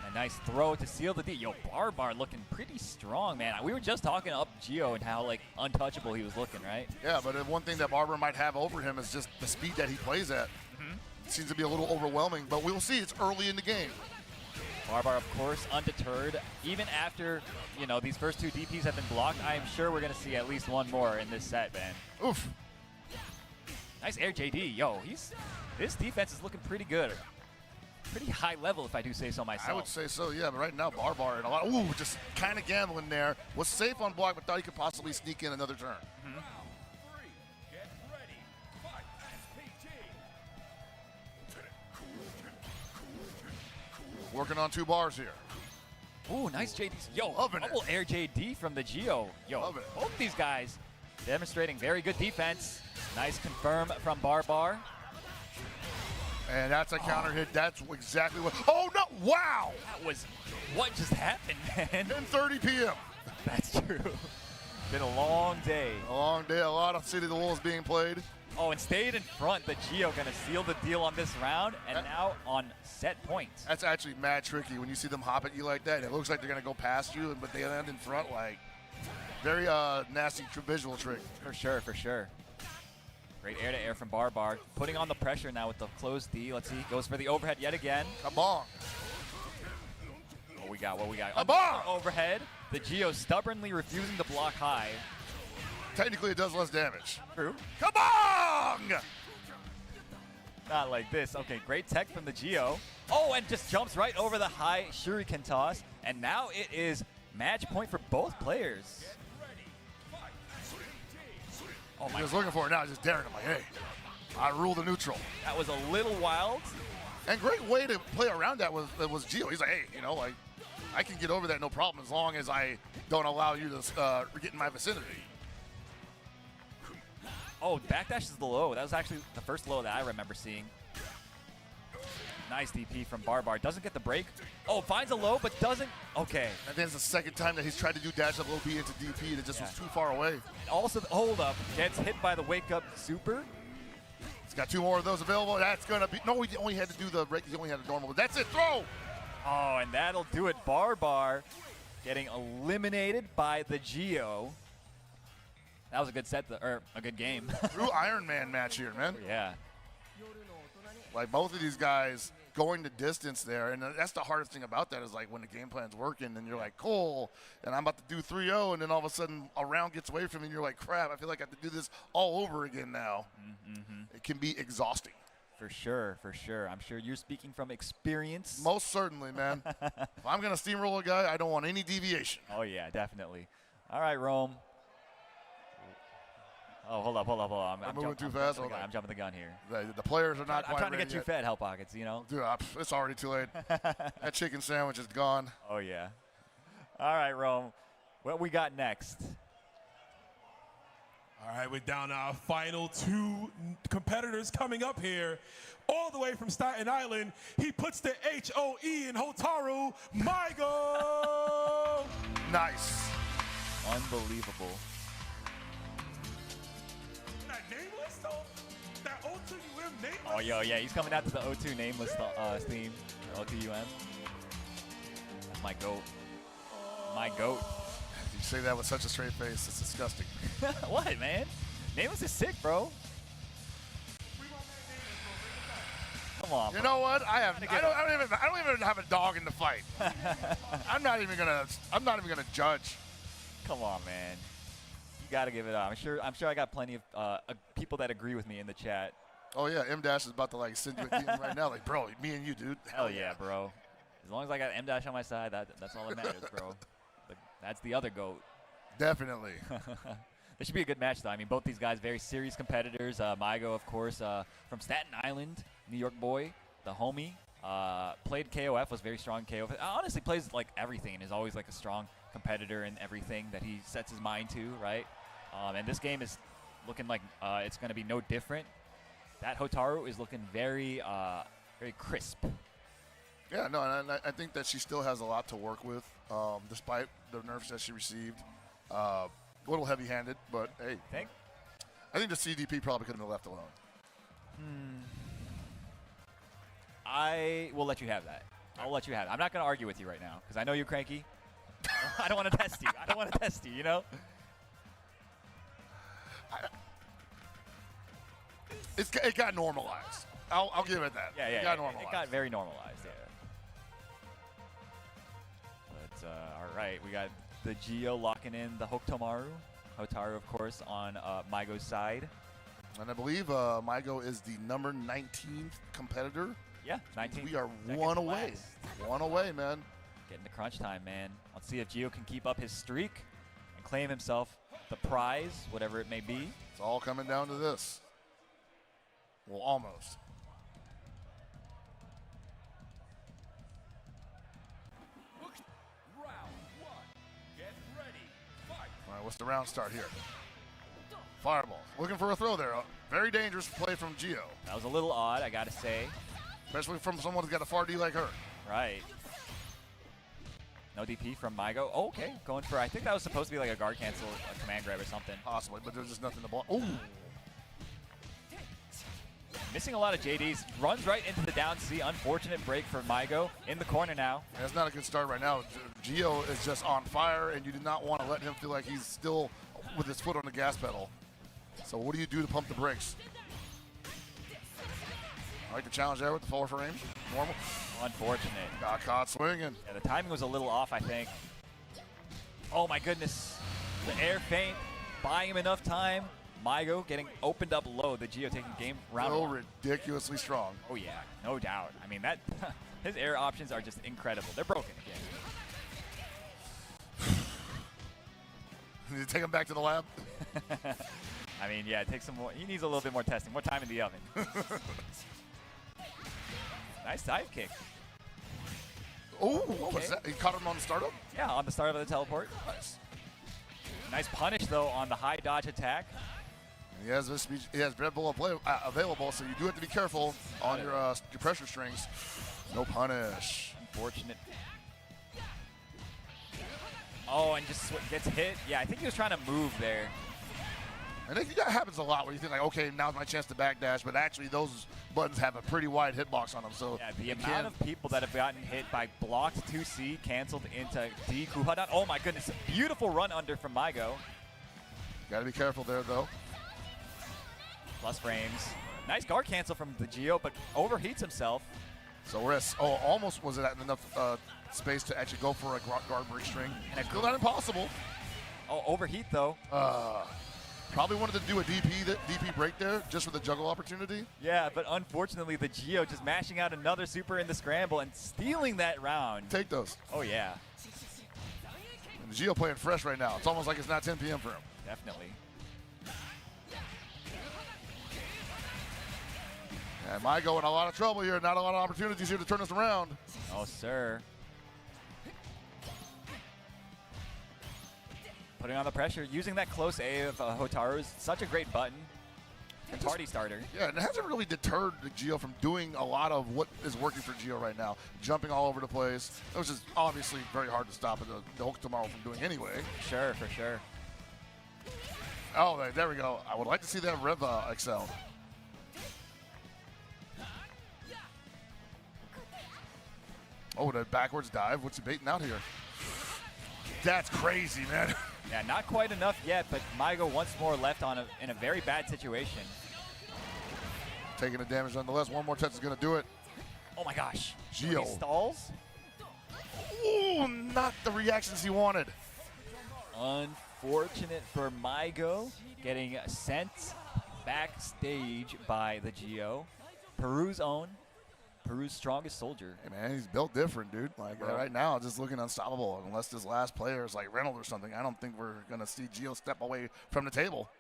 A nice throw to seal the D. Yo, Barbar looking pretty strong, man. We were just talking up Gio and how, like, untouchable he was looking, right? Yeah, but one thing that Barbar might have over him is just the speed that he plays at. It seems to be a little overwhelming, but we will see. It's early in the game. Barbar, of course, undeterred. Even after, you know, these first two DPs have been blocked, I am sure we're going to see at least one more in this set, man. Oof. Nice air JD. Yo, this defense is looking pretty good. Pretty high level, if I do say so myself. I would say so, yeah, but right now Barbar and a lot, just kind of gambling there. Was safe on block, but thought he could possibly sneak in another turn. Working on 2 bars here. Ooh, nice JD. Yo, loving double air JD from the Gio. Yo, love it. Both these guys demonstrating very good defense. Nice confirm from Barbar. And that's a counter hit. That's exactly what. Oh, no. Wow. That was what just happened, man. 10:30 p.m. That's true. Been a long day. A long day. A lot of City of the Wolves being played. Oh, and stayed in front. The Geo going to seal the deal on this round, and now on set points. That's actually mad tricky when you see them hop at you like that. It looks like they're going to go past you, but they land in front like very nasty visual trick. For sure, for sure. Great air-to-air from Barbar. Putting on the pressure now with the closed D. Let's see. Goes for the overhead yet again. Come on. What we got? What we got? Come on. Overhead. The Geo stubbornly refusing to block high. Technically, it does less damage. True. Come on! Not like this. Okay, great tech from the Geo. Oh, and just jumps right over the high shuriken toss. And now it is match point for both players. Oh, my. He was looking for it now, just daring him like, hey, I rule the neutral. That was a little wild. And great way to play around that was Geo. He's like, hey, you know, like, I can get over that no problem as long as I don't allow you to get in my vicinity. Oh, backdash is the low. That was actually the first low that I remember seeing. Nice DP from Barbar. Doesn't get the break. Oh, finds a low, but doesn't. Okay. I think it's the second time that he's tried to do dash up low B into DP and it just was too far away. Also, hold up. Gets hit by the wake up super. He's got 2 more of those available. That's going to be. No, he only had to do the break. He only had a normal. That's it. Throw. Oh, and that'll do it. Barbar getting eliminated by the Geo. That was a good set, or a good game. True Iron Man match here, man. Yeah. Like both of these guys going the distance there, and that's the hardest thing about that is like when the game plan's working and you're like, cool, and I'm about to do 3-0, and then all of a sudden a round gets away from you and you're like, crap, I feel like I have to do this all over again now. It can be exhausting. For sure, for sure. I'm sure you're speaking from experience. Most certainly, man. If I'm going to steamroll a guy, I don't want any deviation. Oh, yeah, definitely. All right, Rome. Oh, hold up. I'm moving too fast. I'm jumping the gun here. The players are not quite I'm trying to get ready you yet. fed, Hell Pockets, you know? Dude, it's already too late. That chicken sandwich is gone. Oh, yeah. All right, Rome. What we got next? All right, we're down to our final 2 competitors coming up here. All the way from Staten Island, he puts the H-O-E in Hotaru, Maigo! Nice. Unbelievable. That nameless, though? That O2UM nameless? Oh, yeah, he's coming out to the O2 nameless theme, O2UM. That's my GOAT. My GOAT. You say that with such a straight face, it's disgusting. What, man? Nameless is sick, bro. Come on, you know what? I don't even have a dog in the fight. I'm not even gonna judge. Come on, man. You gotta give it up. I'm sure I got plenty of people that agree with me in the chat. Oh yeah, M-Dash is about to like send you a DM right now. Like, bro, me and you, dude. Hell yeah, bro. As long as I got M-Dash on my side, that's all that matters, bro. That's the other GOAT. Definitely. This should be a good match, though. I mean, both these guys, very serious competitors. Maigo, of course, from Staten Island, New York boy, the homie. Played KOF, was very strong in KOF. Honestly, plays like everything and is always like a strong competitor in everything that he sets his mind to, right? And this game is looking like it's going to be no different. That Hotaru is looking very, very crisp. Yeah, no, and I think that she still has a lot to work with, despite the nerfs that she received. A little heavy-handed, but hey. Think? I think the CDP probably could have been left alone. I will let you have that. I'll let you have it. I'm not going to argue with you right now because I know you're cranky. I don't want to test you. You know? It got normalized. I'll give it that. Yeah. It got normalized. It got very normalized, yeah. But, all right, we got the Geo locking in the Hotaru, of course, on Maigo's side. And I believe Maigo is the number 19th competitor. Yeah, 19th. We are one away. One away, man. Getting to crunch time, man. Let's see if Geo can keep up his streak and claim himself the prize, whatever it may be. It's all coming down to this. Well, almost. All right, what's the round start here? Fireball. Looking for a throw there. Very dangerous play from Geo. That was a little odd, I got to say. Especially from someone who's got a far D like her. Right. No DP from Mygo. Oh, okay, going for, I think that was supposed to be like a guard cancel, a command grab or something. Possibly, but there's just nothing to block. Ooh. Missing a lot of JDs. Runs right into the down C. Unfortunate break for Mygo. In the corner now. That's not a good start right now. Gio is just on fire, and you do not want to let him feel like he's still with his foot on the gas pedal. So what do you do to pump the brakes? I like the challenge there with the forward frame. Normal. Unfortunate. Got caught swinging. Yeah, the timing was a little off, I think. Oh my goodness. The air feint, buying him enough time. Mygo getting opened up low. The Gio taking game round So one. ridiculously strong. Oh yeah, no doubt. I mean, that his air options are just incredible. They're broken again. Need to take him back to the lab? I mean, yeah, it takes some more. He needs a little bit more testing, more time in the oven. Nice dive kick. Oh, what was that? He caught him on the startup? Yeah, on the start of the teleport. Nice. Nice punish, though, on the high dodge attack. He has Red Bull available, so you do have to be careful on your pressure strings. No punish. Unfortunate. Oh, and just gets hit. Yeah, I think he was trying to move there. I think that happens a lot where you think like, okay, now's my chance to backdash, but actually those buttons have a pretty wide hitbox on them. So yeah, the amount of people that have gotten hit by blocked 2C, canceled into D, Kuhadan. Oh my goodness, beautiful run under from Mygo. Got to be careful there though. Plus frames. Nice guard cancel from the Gio, but overheats himself. So we're at, almost was it enough space to actually go for a guard break string. And still not impossible. Oh, overheat though. Probably wanted to do a DP break there just for the juggle opportunity. Yeah, but unfortunately the Gio just mashing out another super in the scramble and stealing that round. Take those. Oh yeah. And the Gio playing fresh right now. It's almost like it's not 10 p.m. for him. Definitely. And Mygo in a lot of trouble here. Not a lot of opportunities here to turn us around. Oh, sir. Putting on the pressure, using that close A of Hotaru is such a great button and party starter. Yeah, and it hasn't really deterred the Gio from doing a lot of what is working for Gio right now. Jumping all over the place, which is obviously very hard to stop the Hulk tomorrow from doing anyway. Sure, for sure. Oh, there we go. I would like to see that Rev excel. Oh, the backwards dive. What's he baiting out here? That's crazy, man. Yeah, not quite enough yet, but Mygo once more left in a very bad situation. Taking the damage nonetheless. One more touch is going to do it. Oh my gosh. Gio. He stalls. Ooh, not the reactions he wanted. Unfortunate for Mygo, getting sent backstage by the Gio. Peru's own. Peru's strongest soldier. Hey man, he's built different, dude. Like right now, just looking unstoppable. Unless this last player is like Reynolds or something, I don't think we're gonna see Gio step away from the table.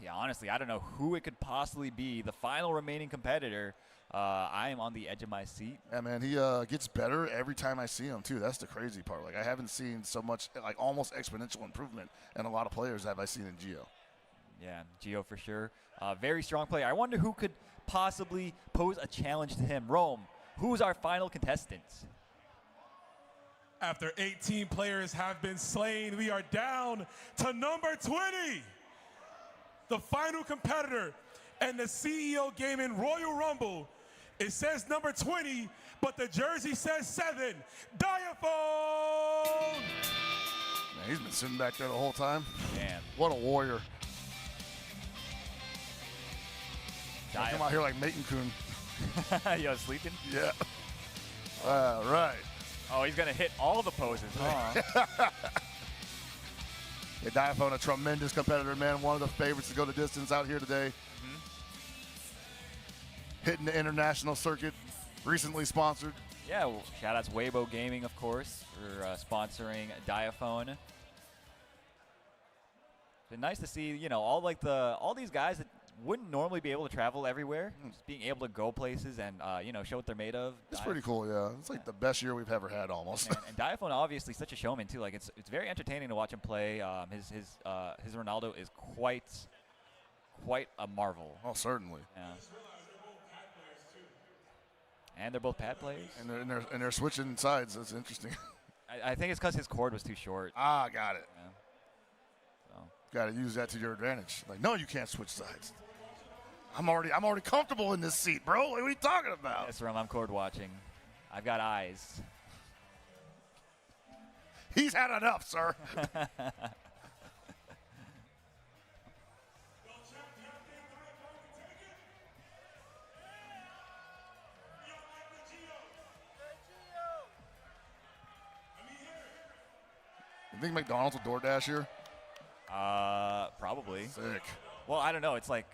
Yeah, honestly, I don't know who it could possibly be. The final remaining competitor. I am on the edge of my seat. Yeah, man, he gets better every time I see him too. That's the crazy part. Like I haven't seen so much, like almost exponential improvement in a lot of players have I seen in Gio. Yeah, Gio for sure. Very strong player. I wonder who could possibly pose a challenge to him. Rome, who's our final contestant? After 18 players have been slain, we are down to number 20. The final competitor and the CEO Gaming Royal Rumble. It says number 20, but the jersey says 7. Diaphone! Man, he's been sitting back there the whole time. Man. What a warrior. I come out here like Maton-kun. Yo, sleeping? Yeah. Right. Oh, he's going to hit all the poses, huh? Yeah, Diaphone, a tremendous competitor, man. One of the favorites to go the distance out here today. Hitting the international circuit. Recently sponsored. Yeah, well, shout out to Weibo Gaming, of course, for sponsoring Diaphone. Been nice to see, you know, all these guys that wouldn't normally be able to travel everywhere, just being able to go places and you know, show what they're made of. It's pretty cool, yeah. It's like the best year we've ever had, almost. And Diaphone, obviously, such a showman too. Like it's very entertaining to watch him play. His Ronaldo is quite a marvel. Oh, certainly. Yeah. And they're both pad players. And they're switching sides. That's interesting. I think it's because his cord was too short. Ah, got it. Yeah. So. Got to use that to your advantage. Like, no, you can't switch sides. I'm already comfortable in this seat, bro. What are you talking about? Yes, Rum, I'm cord watching. I've got eyes. He's had enough, sir. You think McDonald's will DoorDash here? Probably. Sick. Well, I don't know. It's like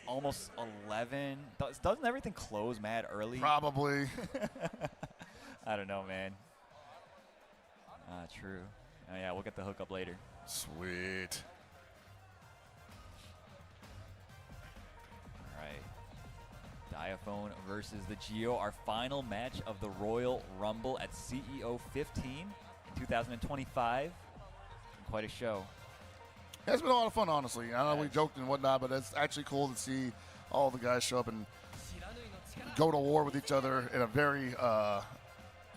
almost 11. Doesn't everything close mad early? Probably. I don't know, man. True. Oh, yeah, we'll get the hookup later. Sweet. All right. Diaphone versus the Geo, our final match of the Royal Rumble at CEO 15 in 2025. Quite a show. It's been a lot of fun, honestly. I know we joked and whatnot, but it's actually cool to see all the guys show up and go to war with each other in a very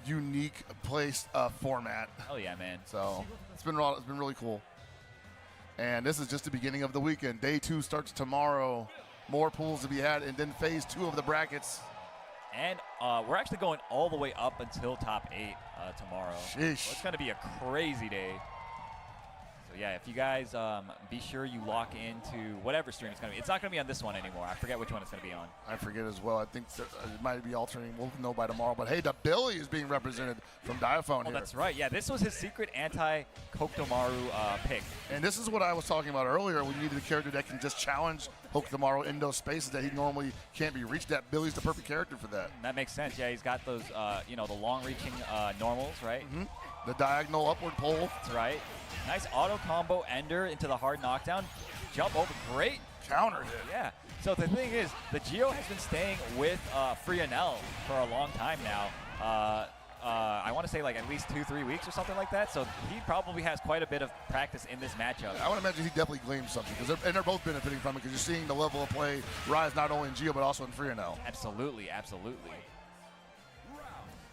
unique place format. Oh yeah, man. So it's been really cool. And this is just the beginning of the weekend. Day 2 starts tomorrow. More pools to be had, and then phase 2 of the brackets. And we're actually going all the way up until top 8 tomorrow. Sheesh. So it's going to be a crazy day. So yeah, if you guys be sure you lock into whatever stream it's going to be. It's not going to be on this one anymore. I forget which one it's going to be on. I forget as well. I think it might be alternating. We'll know by tomorrow. But hey, the Billy is being represented from Diaphone here. That's right. Yeah, this was his secret anti-Koktomaru pick. And this is what I was talking about earlier. We needed a character that can just challenge Koktomaru in those spaces that he normally can't be reached at. Billy's the perfect character for that. That makes sense. Yeah, he's got those, the long-reaching normals, right? Mm-hmm. The diagonal upward pull. That's right. Nice auto combo ender into the hard knockdown. Jump over. Great. Counter hit. Yeah. So the thing is, the Geo has been staying with Frionel for a long time now. I want to say like at least 2-3 weeks or something like that. So he probably has quite a bit of practice in this matchup. I would imagine he definitely gleaned something and they're both benefiting from it because you're seeing the level of play rise not only in Geo but also in Frionel. Absolutely, absolutely.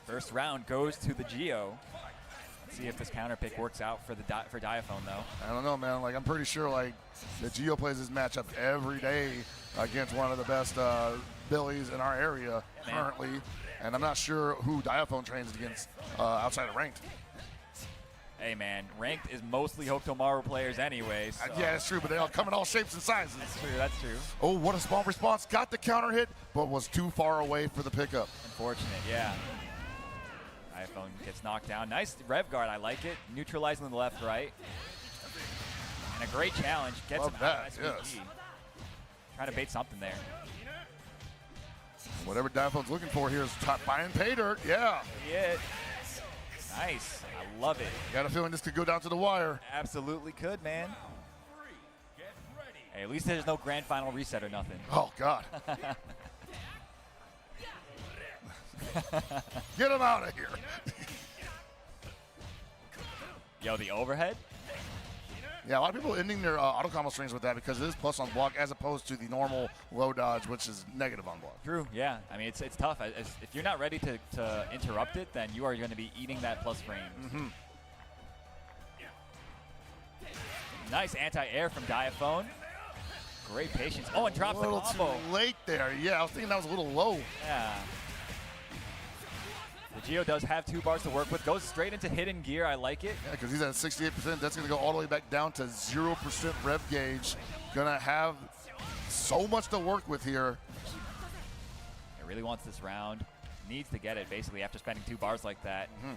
First round goes to the Geo. Let's see if this counter pick works out for the for Diaphone though. I don't know, man. Like I'm pretty sure like the Geo plays this matchup every day against one of the best Billies in our area currently. And I'm not sure who Diaphone trains against outside of Ranked. Hey, man, Ranked is mostly Koktomaru players anyway. So. Yeah, that's true, but they all come in all shapes and sizes. That's true, that's true. Oh, what a small response. Got the counter hit, but was too far away for the pickup. Unfortunate, yeah. Diaphone gets knocked down. Nice rev guard, I like it. Neutralizing the left, right. And a great challenge. Gets Love him that, out of SPG. yes. Trying to bait something there. Whatever Diaphone's looking for here is top buying pay dirt. Yeah. Yeah. Nice. I love it. Got a feeling this could go down to the wire. Absolutely could, man. Hey, at least there's no grand final reset or nothing. Oh, God. Get him out of here. Yo, the overhead? Yeah, a lot of people ending their auto combo strings with that because it is plus on block as opposed to the normal low dodge, which is negative on block. True, yeah. I mean, it's tough. If you're not ready to interrupt it, then you are going to be eating that plus frame. Mm-hmm. Nice anti-air from Diaphone. Great patience. Oh, and drops the combo. A little too late there. Yeah, I was thinking that was a little low. Yeah. The Geo does have 2 bars to work with. Goes straight into hidden gear. I like it. Yeah, because he's at 68%. That's going to go all the way back down to 0% rev gauge. Going to have so much to work with here. He really wants this round. Needs to get it, basically, after spending 2 bars like that. Mm-hmm.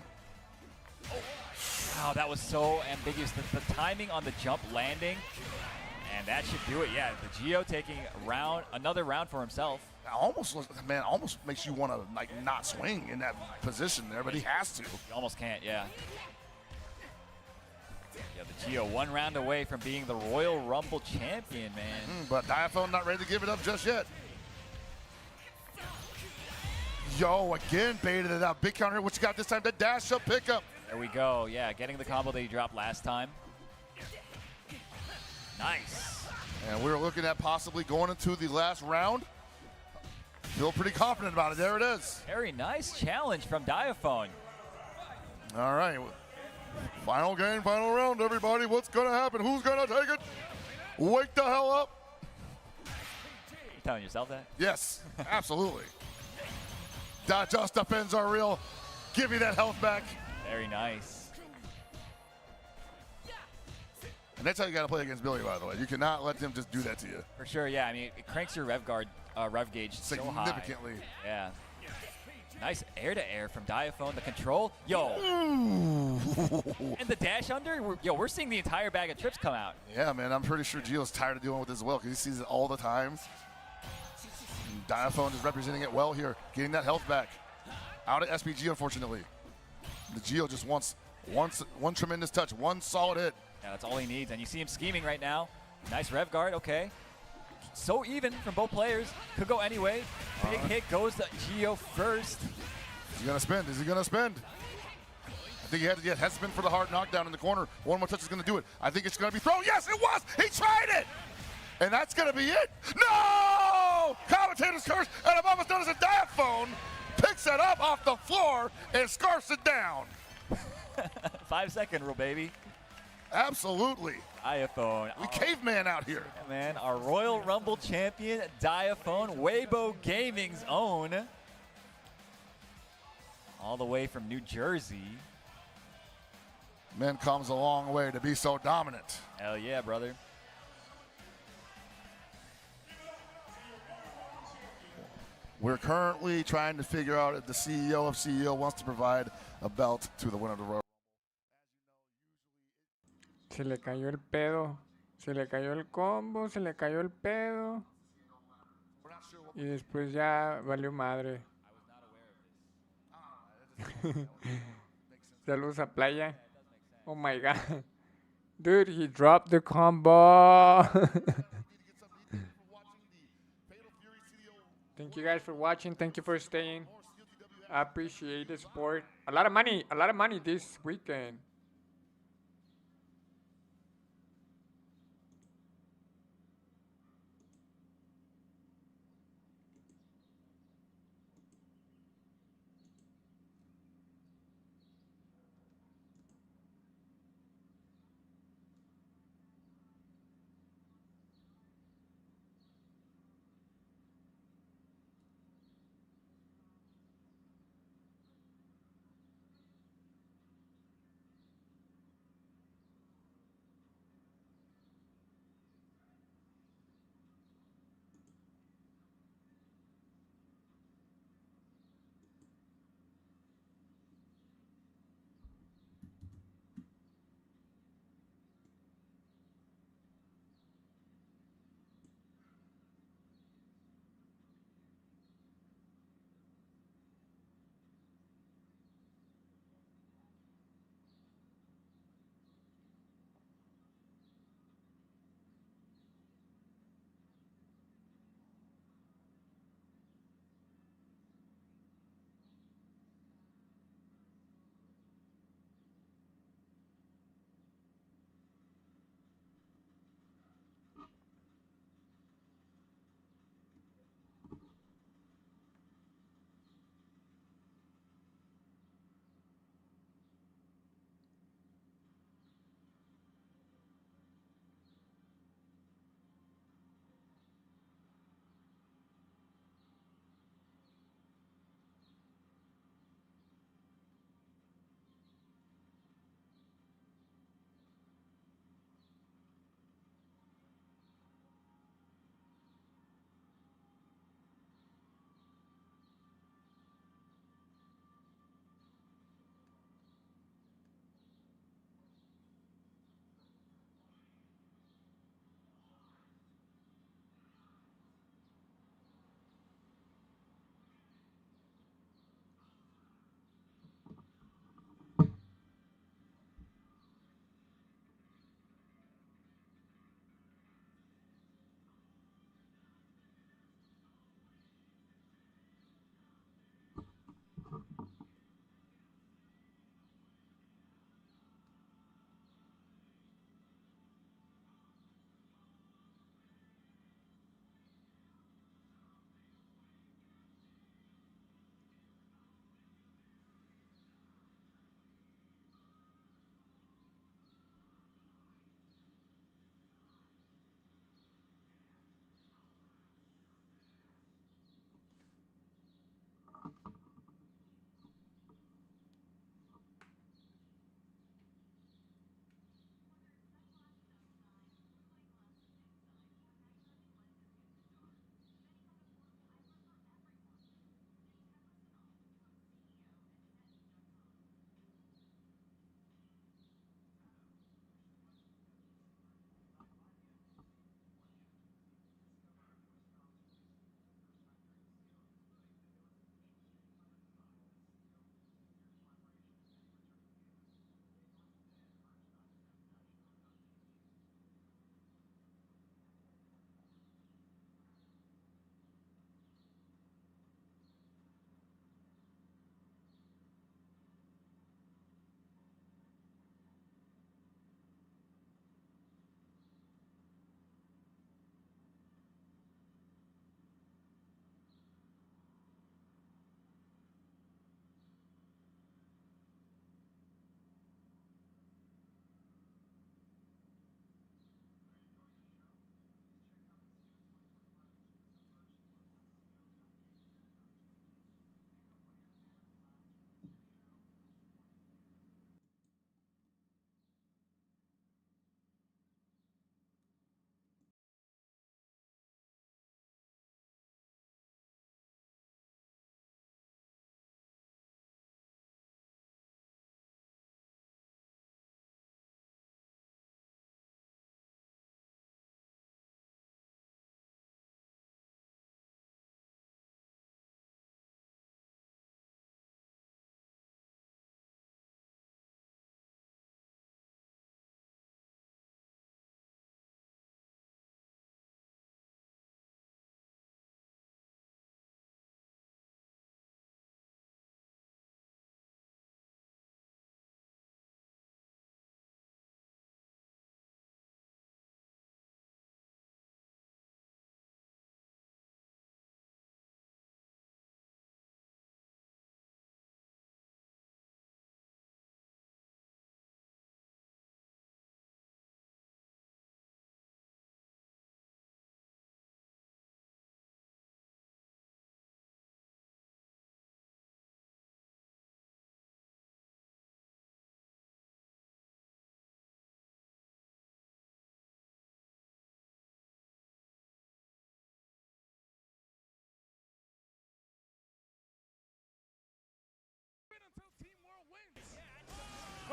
Oh. Wow, that was so ambiguous. The timing on the jump landing, and that should do it. Yeah, the Geo taking another round for himself. Almost makes you want to like not swing in that position there, but he has to. You almost can't, yeah. Yeah, the Geo 1 round away from being the Royal Rumble champion, man. But Diaphone not ready to give it up just yet. Yo, again baited it out. Big counter. What you got this time? The dash up pickup. There we go. Yeah, getting the combo that he dropped last time. Nice. And we're looking at possibly going into the last round. Feel pretty confident about it. There it is. Very nice challenge from Diaphone. All right. Final game, final round, everybody. What's going to happen? Who's going to take it? Wake the hell up. You telling yourself that? Yes, absolutely. Not just defends are real. Give me that health back. Very nice. And that's how you got to play against Billy, by the way. You cannot let them just do that to you. For sure, yeah. I mean, it cranks your rev gauge Significantly. So high. Yeah. Nice air-to-air from Diaphone. The control. Yo. And the dash under. We're seeing the entire bag of trips come out. Yeah, man. I'm pretty sure Gio's tired of dealing with this as well because he sees it all the time. And Diaphone is representing it well here, getting that health back. Out at SPG, unfortunately. The Gio just wants one tremendous touch, one solid hit. Yeah, that's all he needs. And you see him scheming right now. Nice rev guard. Okay. So even from both players. Could go anyway. Big hit goes to Gio first. Is he going to spend? Is he going to spend? I think he had to spin for the hard knockdown in the corner. One more touch is going to do it. I think it's going to be thrown. Yes, it was. He tried it. And that's going to be it. No! Commentator's curse. And above us notice a Diaphone picks it up off the floor and scarfs it down. 5-second rule, baby. Absolutely. Diaphone. We caveman out here. Yeah, man, our Royal Rumble champion, Diaphone, Weibo Gaming's own. All the way from New Jersey. Man comes a long way to be so dominant. Hell yeah, brother. We're currently trying to figure out if the CEO of CEO wants to provide a belt to the winner of the Royal. Se le cayó el pedo. Se le cayó el combo. Se le cayó el pedo. Y después ya valió madre. Saludos a Playa. Oh my god. Dude, he dropped the combo. Thank you guys for watching. Thank you for staying. I appreciate the support. A lot of money this weekend.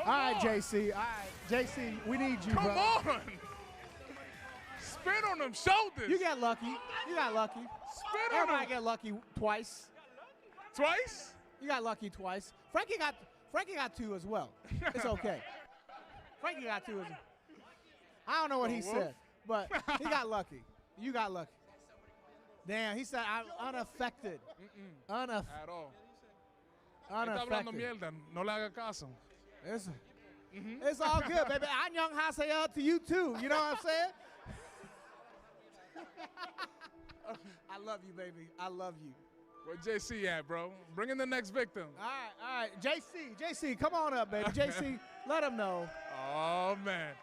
All right, JC. All right, JC, we need you, Come bro. on. Spin on them shoulders. You got lucky. You got lucky. Spin on Everybody them. get lucky twice. Twice? You got lucky twice. Frankie got 2 as well. It's okay. Frankie got 2 as well. I don't know what he said, but he got lucky. You got lucky. Damn, he said I'm unaffected. Unaffected. At all. Está hablando mierda. No le haga caso. It's all good, baby. Annyeong haseyo to you too. You know what I'm saying? I love you, baby. I love you. Where JC at, bro? Bring in the next victim. All right. JC, come on up, baby. JC, let him know. Oh, man.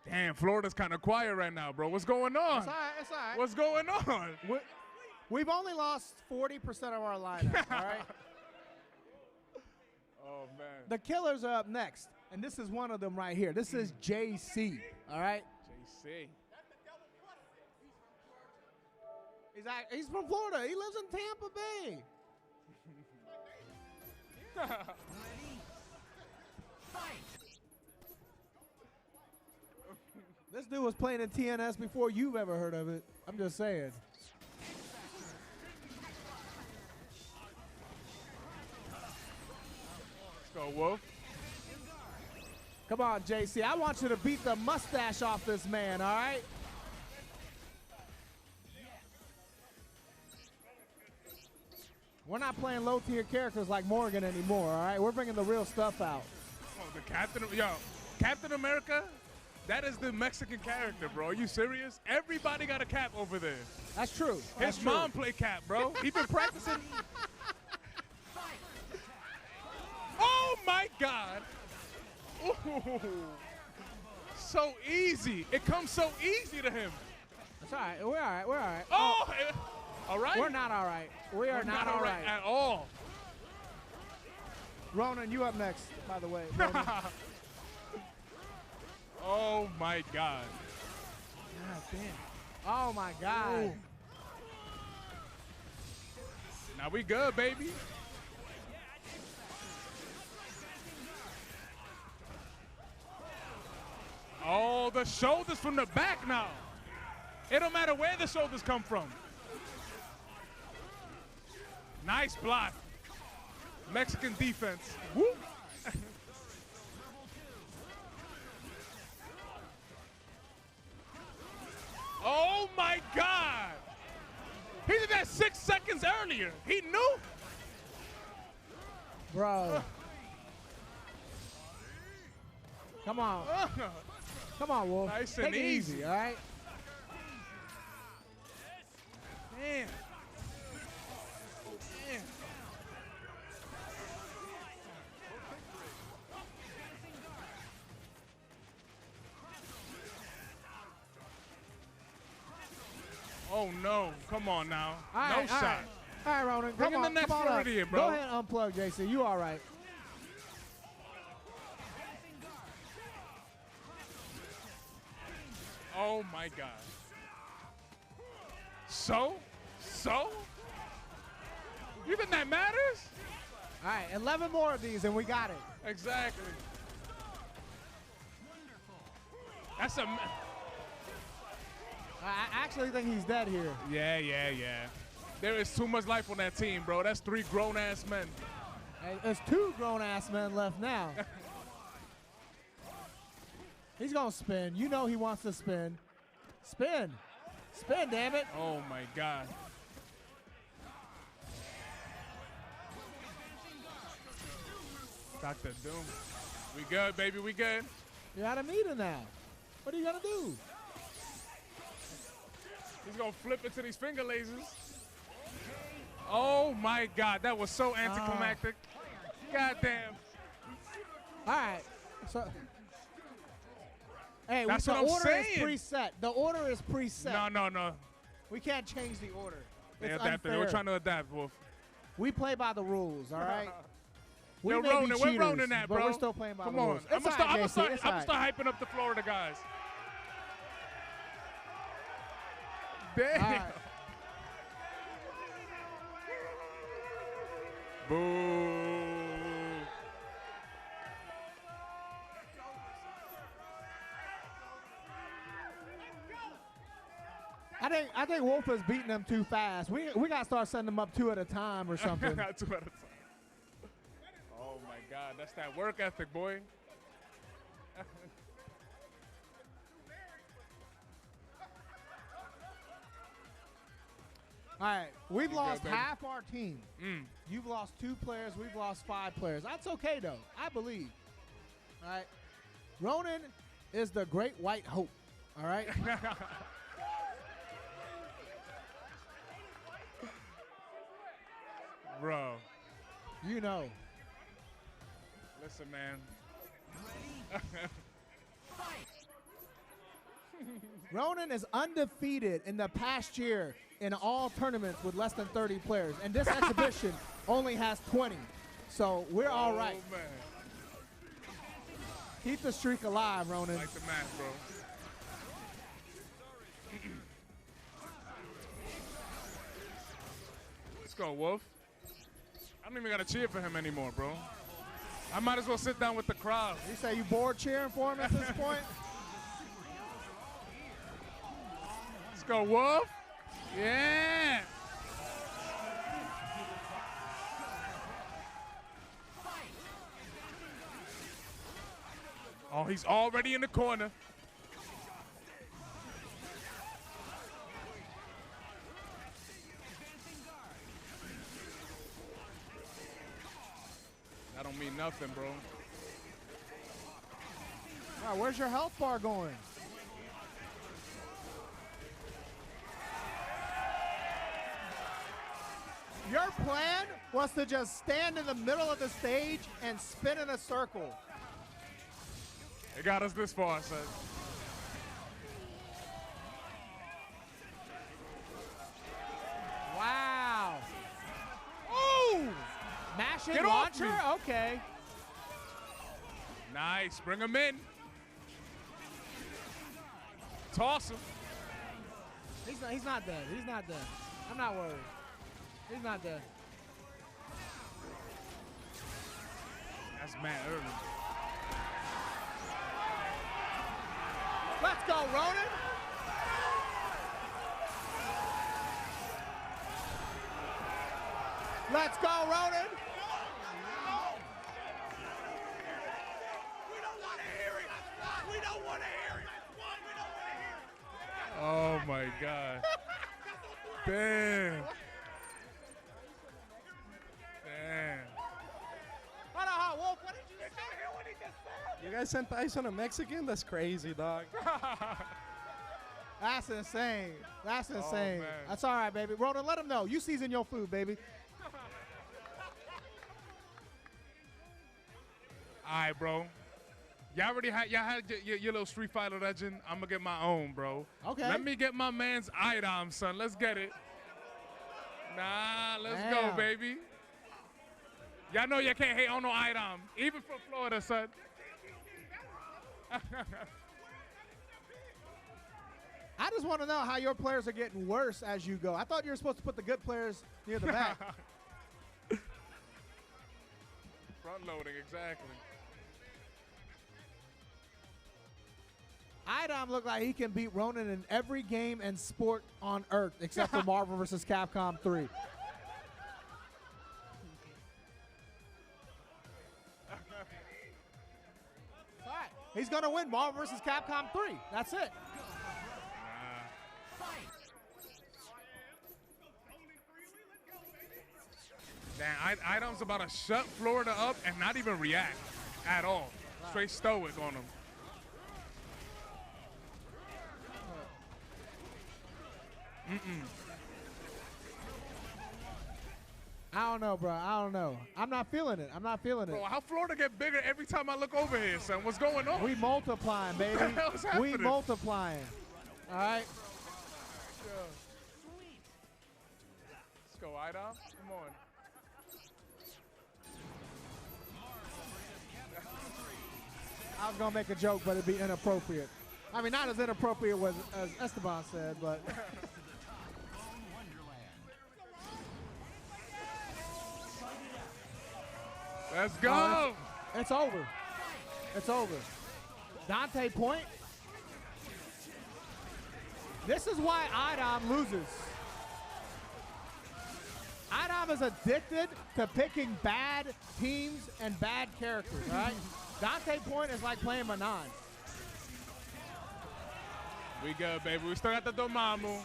Damn, Florida's kind of quiet right now, bro. What's going on? It's all right. It's all right. What's going on? We've only lost 40% of our lineup, all right? Oh, man. The killers are up next, and this is one of them right here. This is JC, all right? JC. He's from Florida. He lives in Tampa Bay. This dude was playing in TNS before you've ever heard of it. I'm just saying. Let's go, Wolf. Come on, JC. I want you to beat the mustache off this man, all right? We're not playing low-tier characters like Morgan anymore, all right? We're bringing the real stuff out. Oh, the Captain America, that is the Mexican character, bro. Are you serious? Everybody got a cap over there. That's true. His mom play cap, bro. He been practicing. Oh, my God. Ooh. So easy. It comes so easy to him. That's all right. We're all right. We're all right. Oh, all right? We're not all right. We are not all right at all. Ronan, you up next, by the way. Oh, my God. God damn. Oh, my God. Ooh. Now we good, baby. Oh, the shoulders from the back now. It don't matter where the shoulders come from. Nice block. Mexican defense. Woo. Oh, my God. He did that 6 seconds earlier. He knew. Bro. Come on. Come on, Wolf. Nice and Take it easy. all right? Damn. Damn. Oh, no. Come on now. All right, no all shot. right. All right, Ronan. Bring in the next come on up. Floridian, bro. Go ahead and unplug, JC. You all right. Oh, my God. So? You think that matters? All right, 11 more of these, and we got it. Exactly. That's a... I actually think he's dead here. Yeah. There is too much life on that team, bro. That's 3 grown-ass men. Hey, there's 2 grown-ass men left now. He's going to spin. You know he wants to spin. Spin. Spin, damn it. Oh, my God. Dr. Doom. We good, baby. We good. You're out of meter now. What are you going to do? He's going to flip into these finger lasers. Oh, my God. That was so anticlimactic. God damn. All right. So, hey, That's the what I'm order saying. is preset. The order is preset. No. We can't change the order. They It's adapted. unfair. We're trying to adapt, Wolf. We play by the rules, all right? Yo, may be Ronan, we're cheaters, Ronan that, but bro. we're still playing by Come the on. rules. I'm It's going all right, to JC, it's all start hyping up the Florida guys. Damn. All right. Boo. I think Wolf is beating them too fast. We gotta start setting them up 2 at a time or something. 2 at a time. Oh my God, that's that work ethic, boy. All right, we've lost baby. half our team. You've lost 2 players. We've lost 5 players. That's okay though. I believe. All right, Ronan is the great white hope. All right. Bro. You know. Listen, man. Ronan is undefeated in the past year in all tournaments with less than 30 players. And this exhibition only has 20. So we're all right. Man. Keep the streak alive, Ronan. Like the match, bro. Let's go, Wolf. I don't even got to cheer for him anymore, bro. I might as well sit down with the crowd. You say you bored cheering for him at this point? Let's go, Wolf. Yeah. Oh, he's already in the corner. That don't mean nothing, bro. All right, where's your health bar going? Your plan was to just stand in the middle of the stage and spin in a circle. It got us this far, son. Wow. Ooh! Mashing Get off launcher? me. Okay. Nice. Bring him in. Toss him. He's not dead. He's not dead. I'm not worried. He's not dead. That's mad early. Let's go, Ronan. Let's go, Ronan. Oh my God. Damn. Damn. Hold on, Wolf. What did you say here when he just said? You guys sent Tyson a Mexican? That's crazy, dog. That's insane. That's insane. man. That's all right, baby. Ronan, let him know. You season your food, baby. All right, bro. Y'all already had your little Street Fighter legend. I'm gonna get my own, bro. Okay. Let me get my man's item, son. Let's get it. Nah, let's go, Damn. baby. Y'all know you can't hate on no item, even from Florida, son. I just want to know how your players are getting worse as you go. I thought you were supposed to put the good players near the back. Front loading, exactly. Idom looked like he can beat Ronan in every game and sport on Earth except for Marvel vs. Capcom 3. All right. He's going to win Marvel vs. Capcom 3. That's it. Damn, Idom's about to shut Florida up and not even react at all. Straight stoic on him. I don't know, bro. I don't know. I'm not feeling it. I'm not feeling it. Bro, how Florida get bigger every time I look over here, son? What's going on? We multiplying, baby. What the hell's We happening? multiplying. All right. Let's go, Idom. Come on. I was going to make a joke, but it'd be inappropriate. I mean, not as inappropriate as Esteban said, but... Let's go. It's over. It's over. Dante point. This is why Idom loses. Idom is addicted to picking bad teams and bad characters, right? Dante point is like playing Manon. We good, baby. We still got the Dormammu.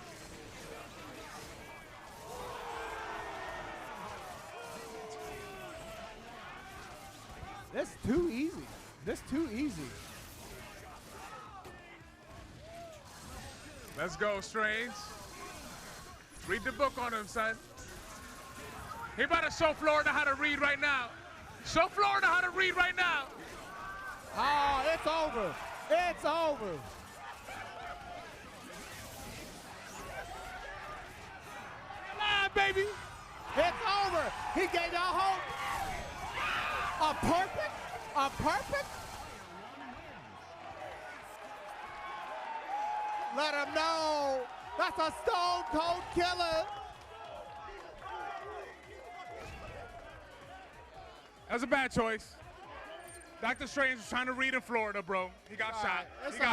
This too easy. This too easy. Let's go, Strange. Read the book on him, son. He about to show Florida how to read right now. Show Florida how to read right now. Oh, it's over. It's over. Come on, baby. It's over. He gave y'all hope. A perfect? A perfect? Let him know. That's a stone cold killer. That was a bad choice. Dr. Strange was trying to read in Florida, bro. He got shot. He got